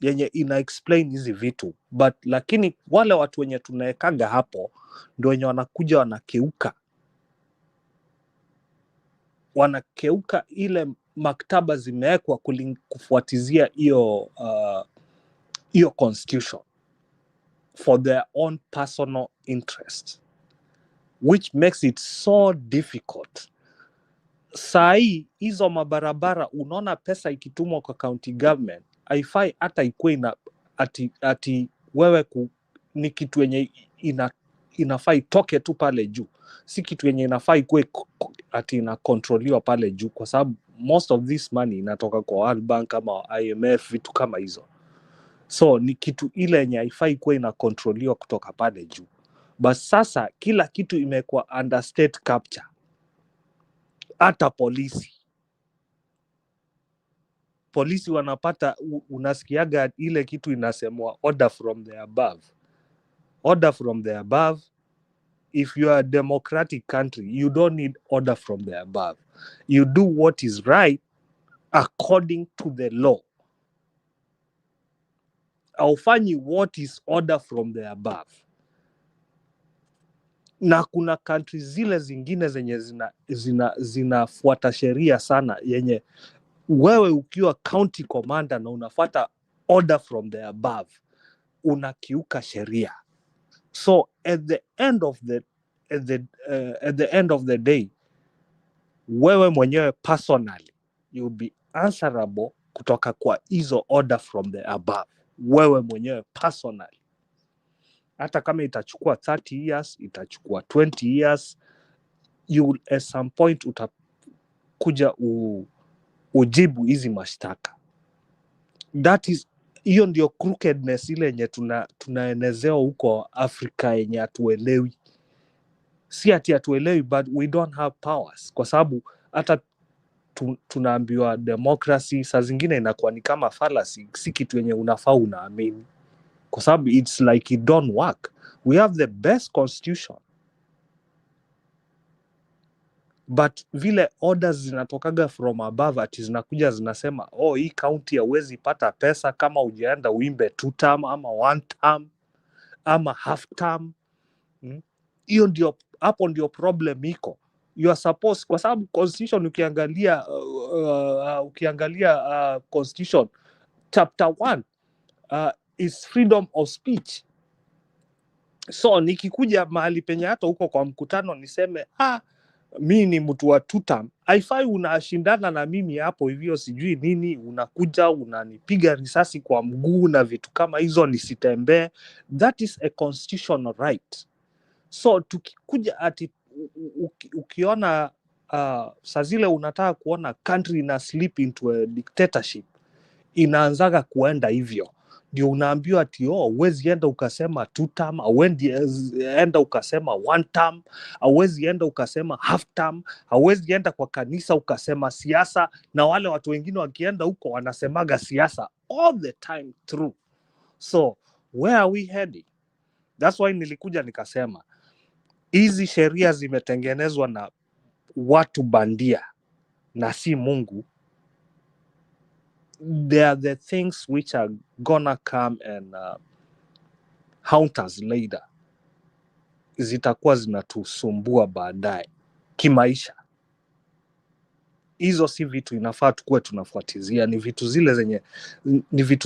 S3: yenye ina explain hizi vitu, but lakini wale watu wenye tunaekaga hapo ndio wenye wanakuja wanakeuka ile maktaba zimewekwa kufuatizia hiyo constitution for their own personal interest, which makes it so difficult. Sai hizo mabarabara, unaona pesa ikitumwa kwa county government, haifai hata ikuwe ati wewe ni kitu yenye inafaa itoke tu pale juu, si kitu yenye inafaa ikuwe ati inakontroliwa pale juu, kwa sababu most of this money inatoka kwa World Bank ama IMF, vitu kama hizo. So ni kitu ile yenye haifai ikuwe inakontroliwa kutoka pale juu. But sasa kila kitu imekuwa under state capture. Hata polisi wanapata, unasikiaga ile kitu inasemwa order from the above. Order from the above. If you are a democratic country, you don't need order from the above. You do what is right according to the law. Haufanyi what is order from the above. Na kuna countries zile zingine zenye zinafuata sheria sana, yenye wewe ukiwa county commander na unafuata order from the above, unakiuka sheria. So at the end of the day, wewe mwenyewe personally you will be answerable kutoka kwa hizo order from the above. Wewe mwenyewe personally, hata kama itachukua 30 years, itachukua 20 years, you will at some point utakuja ujibu hizi mashtaka. That is, hiyo ndio crookedness ile yenye tunaenezewa huko Afrika yenye hatuelewi. Si ati hatuelewi, but we don't have powers, kwa sababu hata tunaambiwa democracy, saa zingine inakuwa ni kama fallacy, si kitu yenye unafaa unaamini, kwa sababu it's like it don't work. We have the best constitution, but vile orders zinatokaga from above ati zinakuja zinasema hii county hauwezi pata pesa kama hujaenda uimbe 2 term ama 1 term ama half term. Hiyo ndio, hapo ndio problem iko. You are supposed, kwa sababu constitution ukiangalia constitution chapter 1 is freedom of speech. So nikikuja mahali penye hata huko kwa mkutano niseme mimi ni mtu wa 2 term, haifai unashindana na mimi hapo hivyo sijui nini, unakuja unanipiga risasi kwa mguu na vitu kama hizo nisitembee. That is a constitutional right. So tukikuja ati ukiona saa zile unataka kuona country ina slip into a dictatorship, inaanzaga kuenda hivyo, ndio unaambiwa ati huwezi enda ukasema 2 term, huwezi enda ukasema 1 term, huwezi enda ukasema half term, huwezi enda kwa kanisa ukasema siasa, na wale watu wengine wakienda huko wanasemaga siasa all the time through. So where are we heading? That's why nilikuja nikasema hizi sheria zimetengenezwa na watu bandia na si Mungu. They are the things which are gonna come and haunt us later. Zitakuwa zinatusumbua baadaye kimaisha. Hizo si vitu inafaa tukuwe tunafuatizia, ni vitu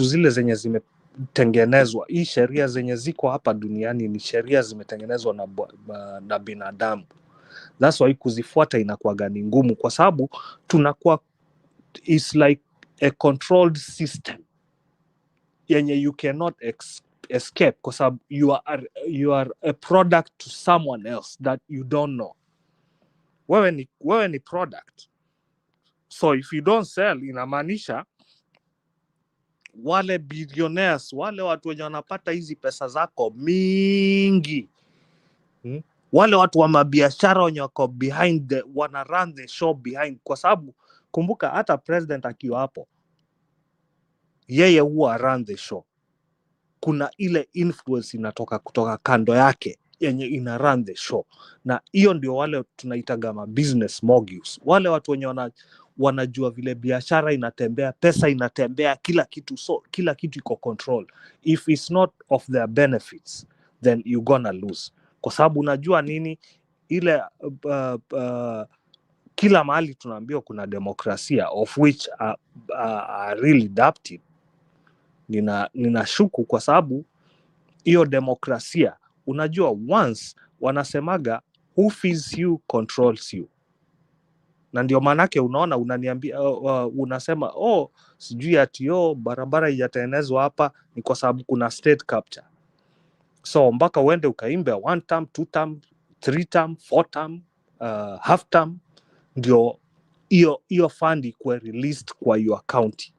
S3: zile zenye zimetengenezwa. Hii sheria zenye ziko hapa duniani ni sheria zimetengenezwa na binadamu. That's why kuzifuata inakuwa ni ngumu, kwa sababu tunakuwa, it's like a controlled system yenye you cannot escape, kwa sababu you are a product to someone else that you don't know. Wewe ni product. So if you don't sell, inamaanisha wale billionaires, wale watu wenye wanapata hizi pesa zako mingi, wale watu wa mabiashara wenye wako behind wana run the show behind, kwa sababu kumbuka hata president akiwa hapo, yeye huwa run the show. Kuna ile influence inatoka kutoka kando yake yenye ina run the show, na hiyo ndio wale tunaitaga ma business moguls, wale watu wenye wanajua vile biashara inatembea, pesa inatembea, kila kitu. So kila kitu iko control. If it's not of their benefits, then you gonna lose, kwa sababu unajua nini, ile kila mahali tunaambiwa kuna demokrasia, of which are really adapted. Ninashuku kwa sababu hiyo demokrasia, unajua once wanasemaga who feeds you controls you. Na ndio manake unaona unaniambia unasema sijui ati barabara ijatengenezwa hapa ni kwa sababu kuna state capture. So mpaka uende ukaimbe 1 term, 2 term, 3 term, 4 term, half term, ndio hiyo fund ikuwe released kwa your county.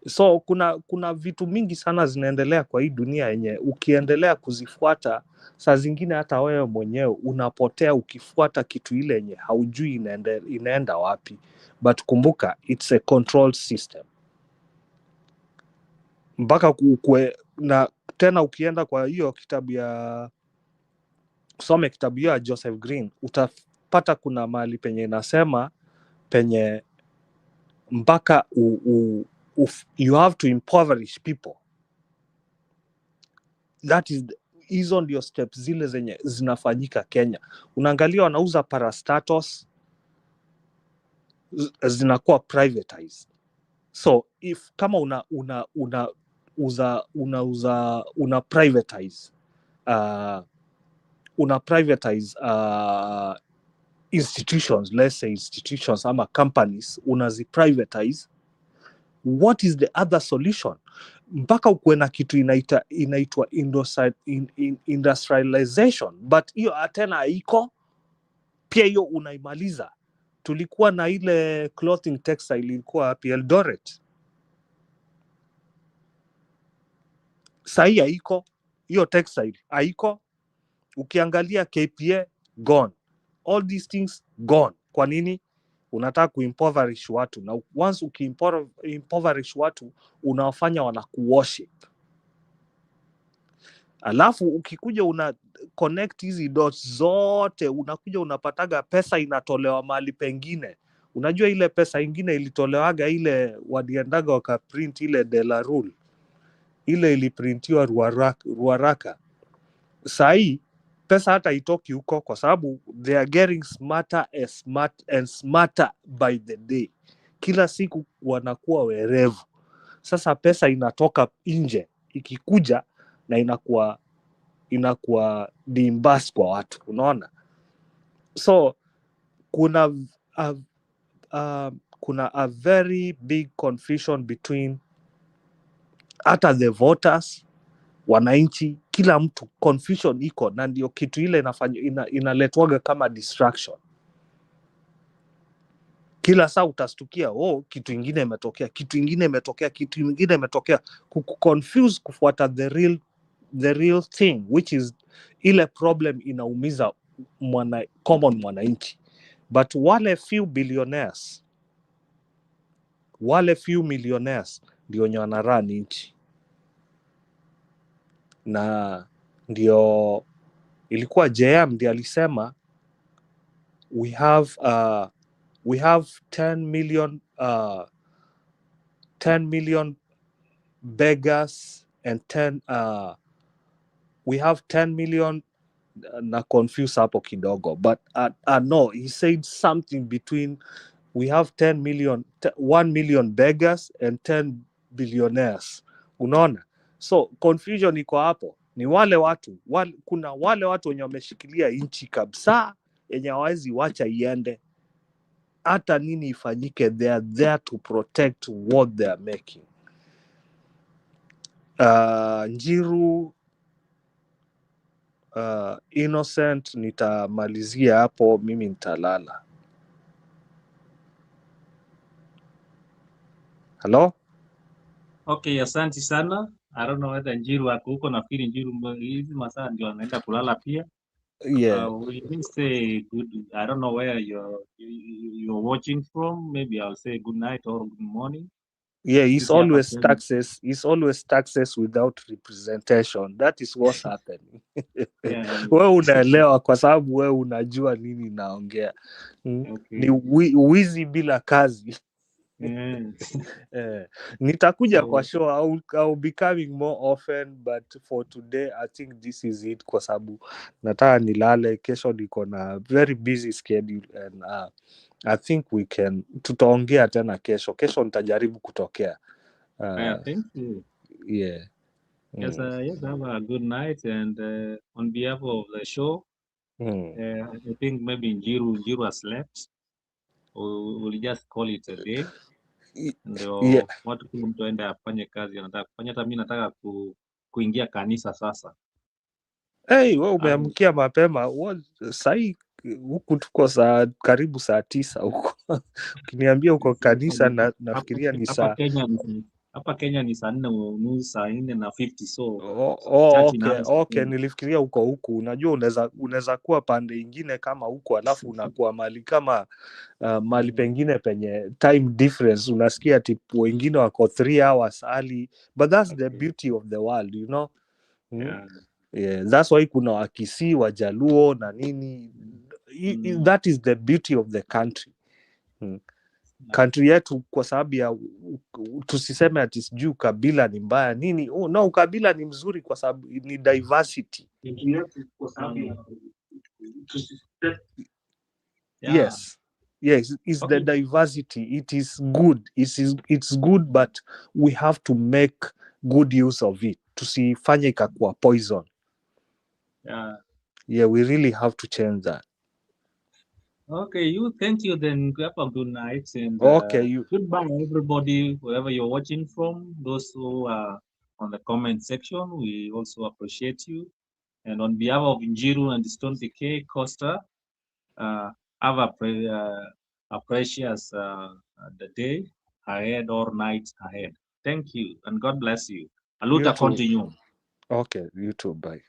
S3: So kuna vitu mingi sana zinaendelea kwa hii dunia yenye ukiendelea kuzifuata, saa zingine hata wewe mwenyewe unapotea ukifuata kitu ile yenye haujui inaenda wapi. But kumbuka, it's a controlled system. Mpaka na tena ukienda kwa hiyo kitabu ya kusome kitabu ya Joseph Green, utapata kuna mahali penye inasema penye mpaka you have to impoverish people. That is hizo ndio steps zile zenye zinafanyika Kenya. Unaangalia wanauza parastatos, zinakuwa privatized. So if kama una privatize institutions, let's say institutions ama companies, unazi privatize, what is the other solution? Mpaka ukuwe na kitu inaitwa industrialization, but hiyo tena haiko. Pia hiyo unaimaliza. Tulikuwa na ile clothing textile ilikuwa hapi Eldoret, sahi haiko. Hiyo textile haiko. Ukiangalia KPA gone, all these things gone. Kwa nini? Unataka kuimpoverish watu, na once ukiimpoverish watu unawafanya wanakuworship. Alafu ukikuja una connect hizi dots zote, unakuja unapataga pesa inatolewa mahali pengine. Unajua ile pesa ingine ilitolewaga ile wadiendaga wakaprint ile de la rule, ile iliprintiwa Ruaraka. Sahi pesa hata itoki huko, kwa sababu they are getting smarter and smarter by the day. Kila siku wanakuwa werevu. Sasa pesa inatoka nje, ikikuja na inakuwa dimbas kwa watu, unaona. So kuna a very big confusion between hata the voters, wananchi, kila mtu, confusion iko, na ndio kitu ile inaletwaga kama distraction. Kila saa utastukia kitu ingine imetokea, kitu ingine imetokea, kitu ingine imetokea, kuconfuse kufuata the real thing, which is ile problem inaumiza common mwananchi. But wale few millionaires ndio wenye wanarun nchi. na ndio ilikuwa JM ndiye alisema we have 10 million beggars and we have 10 million na confuse hapo kidogo, but no, he said something between we have 1 million beggars and 10 billionaires. Unaona, so confusion iko hapo. Ni wale watu kuna wale watu wenye wameshikilia nchi kabisa yenye hawezi wacha iende hata nini ifanyike. They are there to protect what they are making. Njiru Innocent, nitamalizia hapo, mimi nitalala. Hello?
S14: Okay, asante sana. I don't know whether Njiru ako huko, nafikiri Njiru hizi masaa ndio anaenda kulala pia.
S3: Yeah.
S14: We can say good. I don't know where you're watching from. Maybe I'll say good night or good morning.
S3: Yeah, it's
S14: Sisi hapa
S3: always
S14: Kenya.
S3: taxes. It's always taxes without representation. That is what's happening.
S14: Yeah.
S3: Wewe unaelewa kwa sababu wewe unajua nini naongea.
S14: Okay.
S3: Ni wizi bila kazi. Nitakuja kwa show. I'll be coming more often, but for today I think this is it kwa sababu nataka nilale. Kesho niko na very busy schedule and I think tutaongea tena kesho. Kesho nitajaribu kutokea.
S14: I think so.
S3: Yeah.
S14: Yes, have a good night, and on behalf of the show, I think maybe Njiru has slept. We'll just call it a day. Ndio watu kila mtu aende afanye kazi anataka kufanya. Hata mimi nataka kuingia kanisa sasa.
S3: Hey, wewe umeamkia mapema. Sahii huku tuko karibu saa 9 huko. Ukiniambia uko kanisa nafikiria ni saa
S14: hapa Kenya ni saa 4:30, saa 4:50, so
S3: okay, nilifikiria uko huku. Unajua unaweza kuwa pande ingine kama huko, alafu unakuwa mali kama mali pengine penye time difference, unasikia tipu wengine wako 3 hours early, but that's the beauty of the world, you know. Yeah, that's why kuna Wakisii, Wajaluo na nini. That is the beauty of the country. Country yetu, kwa sababu ya tusiseme ati sijui ukabila ni mbaya nini. No, ukabila ni mzuri kwa sababu ni diversity. Yes, it's the diversity. It is good. It's good, but we have to make good use of it. Tusifanye ikakuwa poison. Yeah, we really have to change that.
S14: Okay, thank you then. Have a good night, and goodbye everybody, wherever you're watching from. Those who are on the comment section, we also appreciate you. And on behalf of Njiru and Stone PK Costa, have a precious the day ahead or night ahead. Thank you, and God bless you. Aluta continue.
S3: Okay, you too. Bye.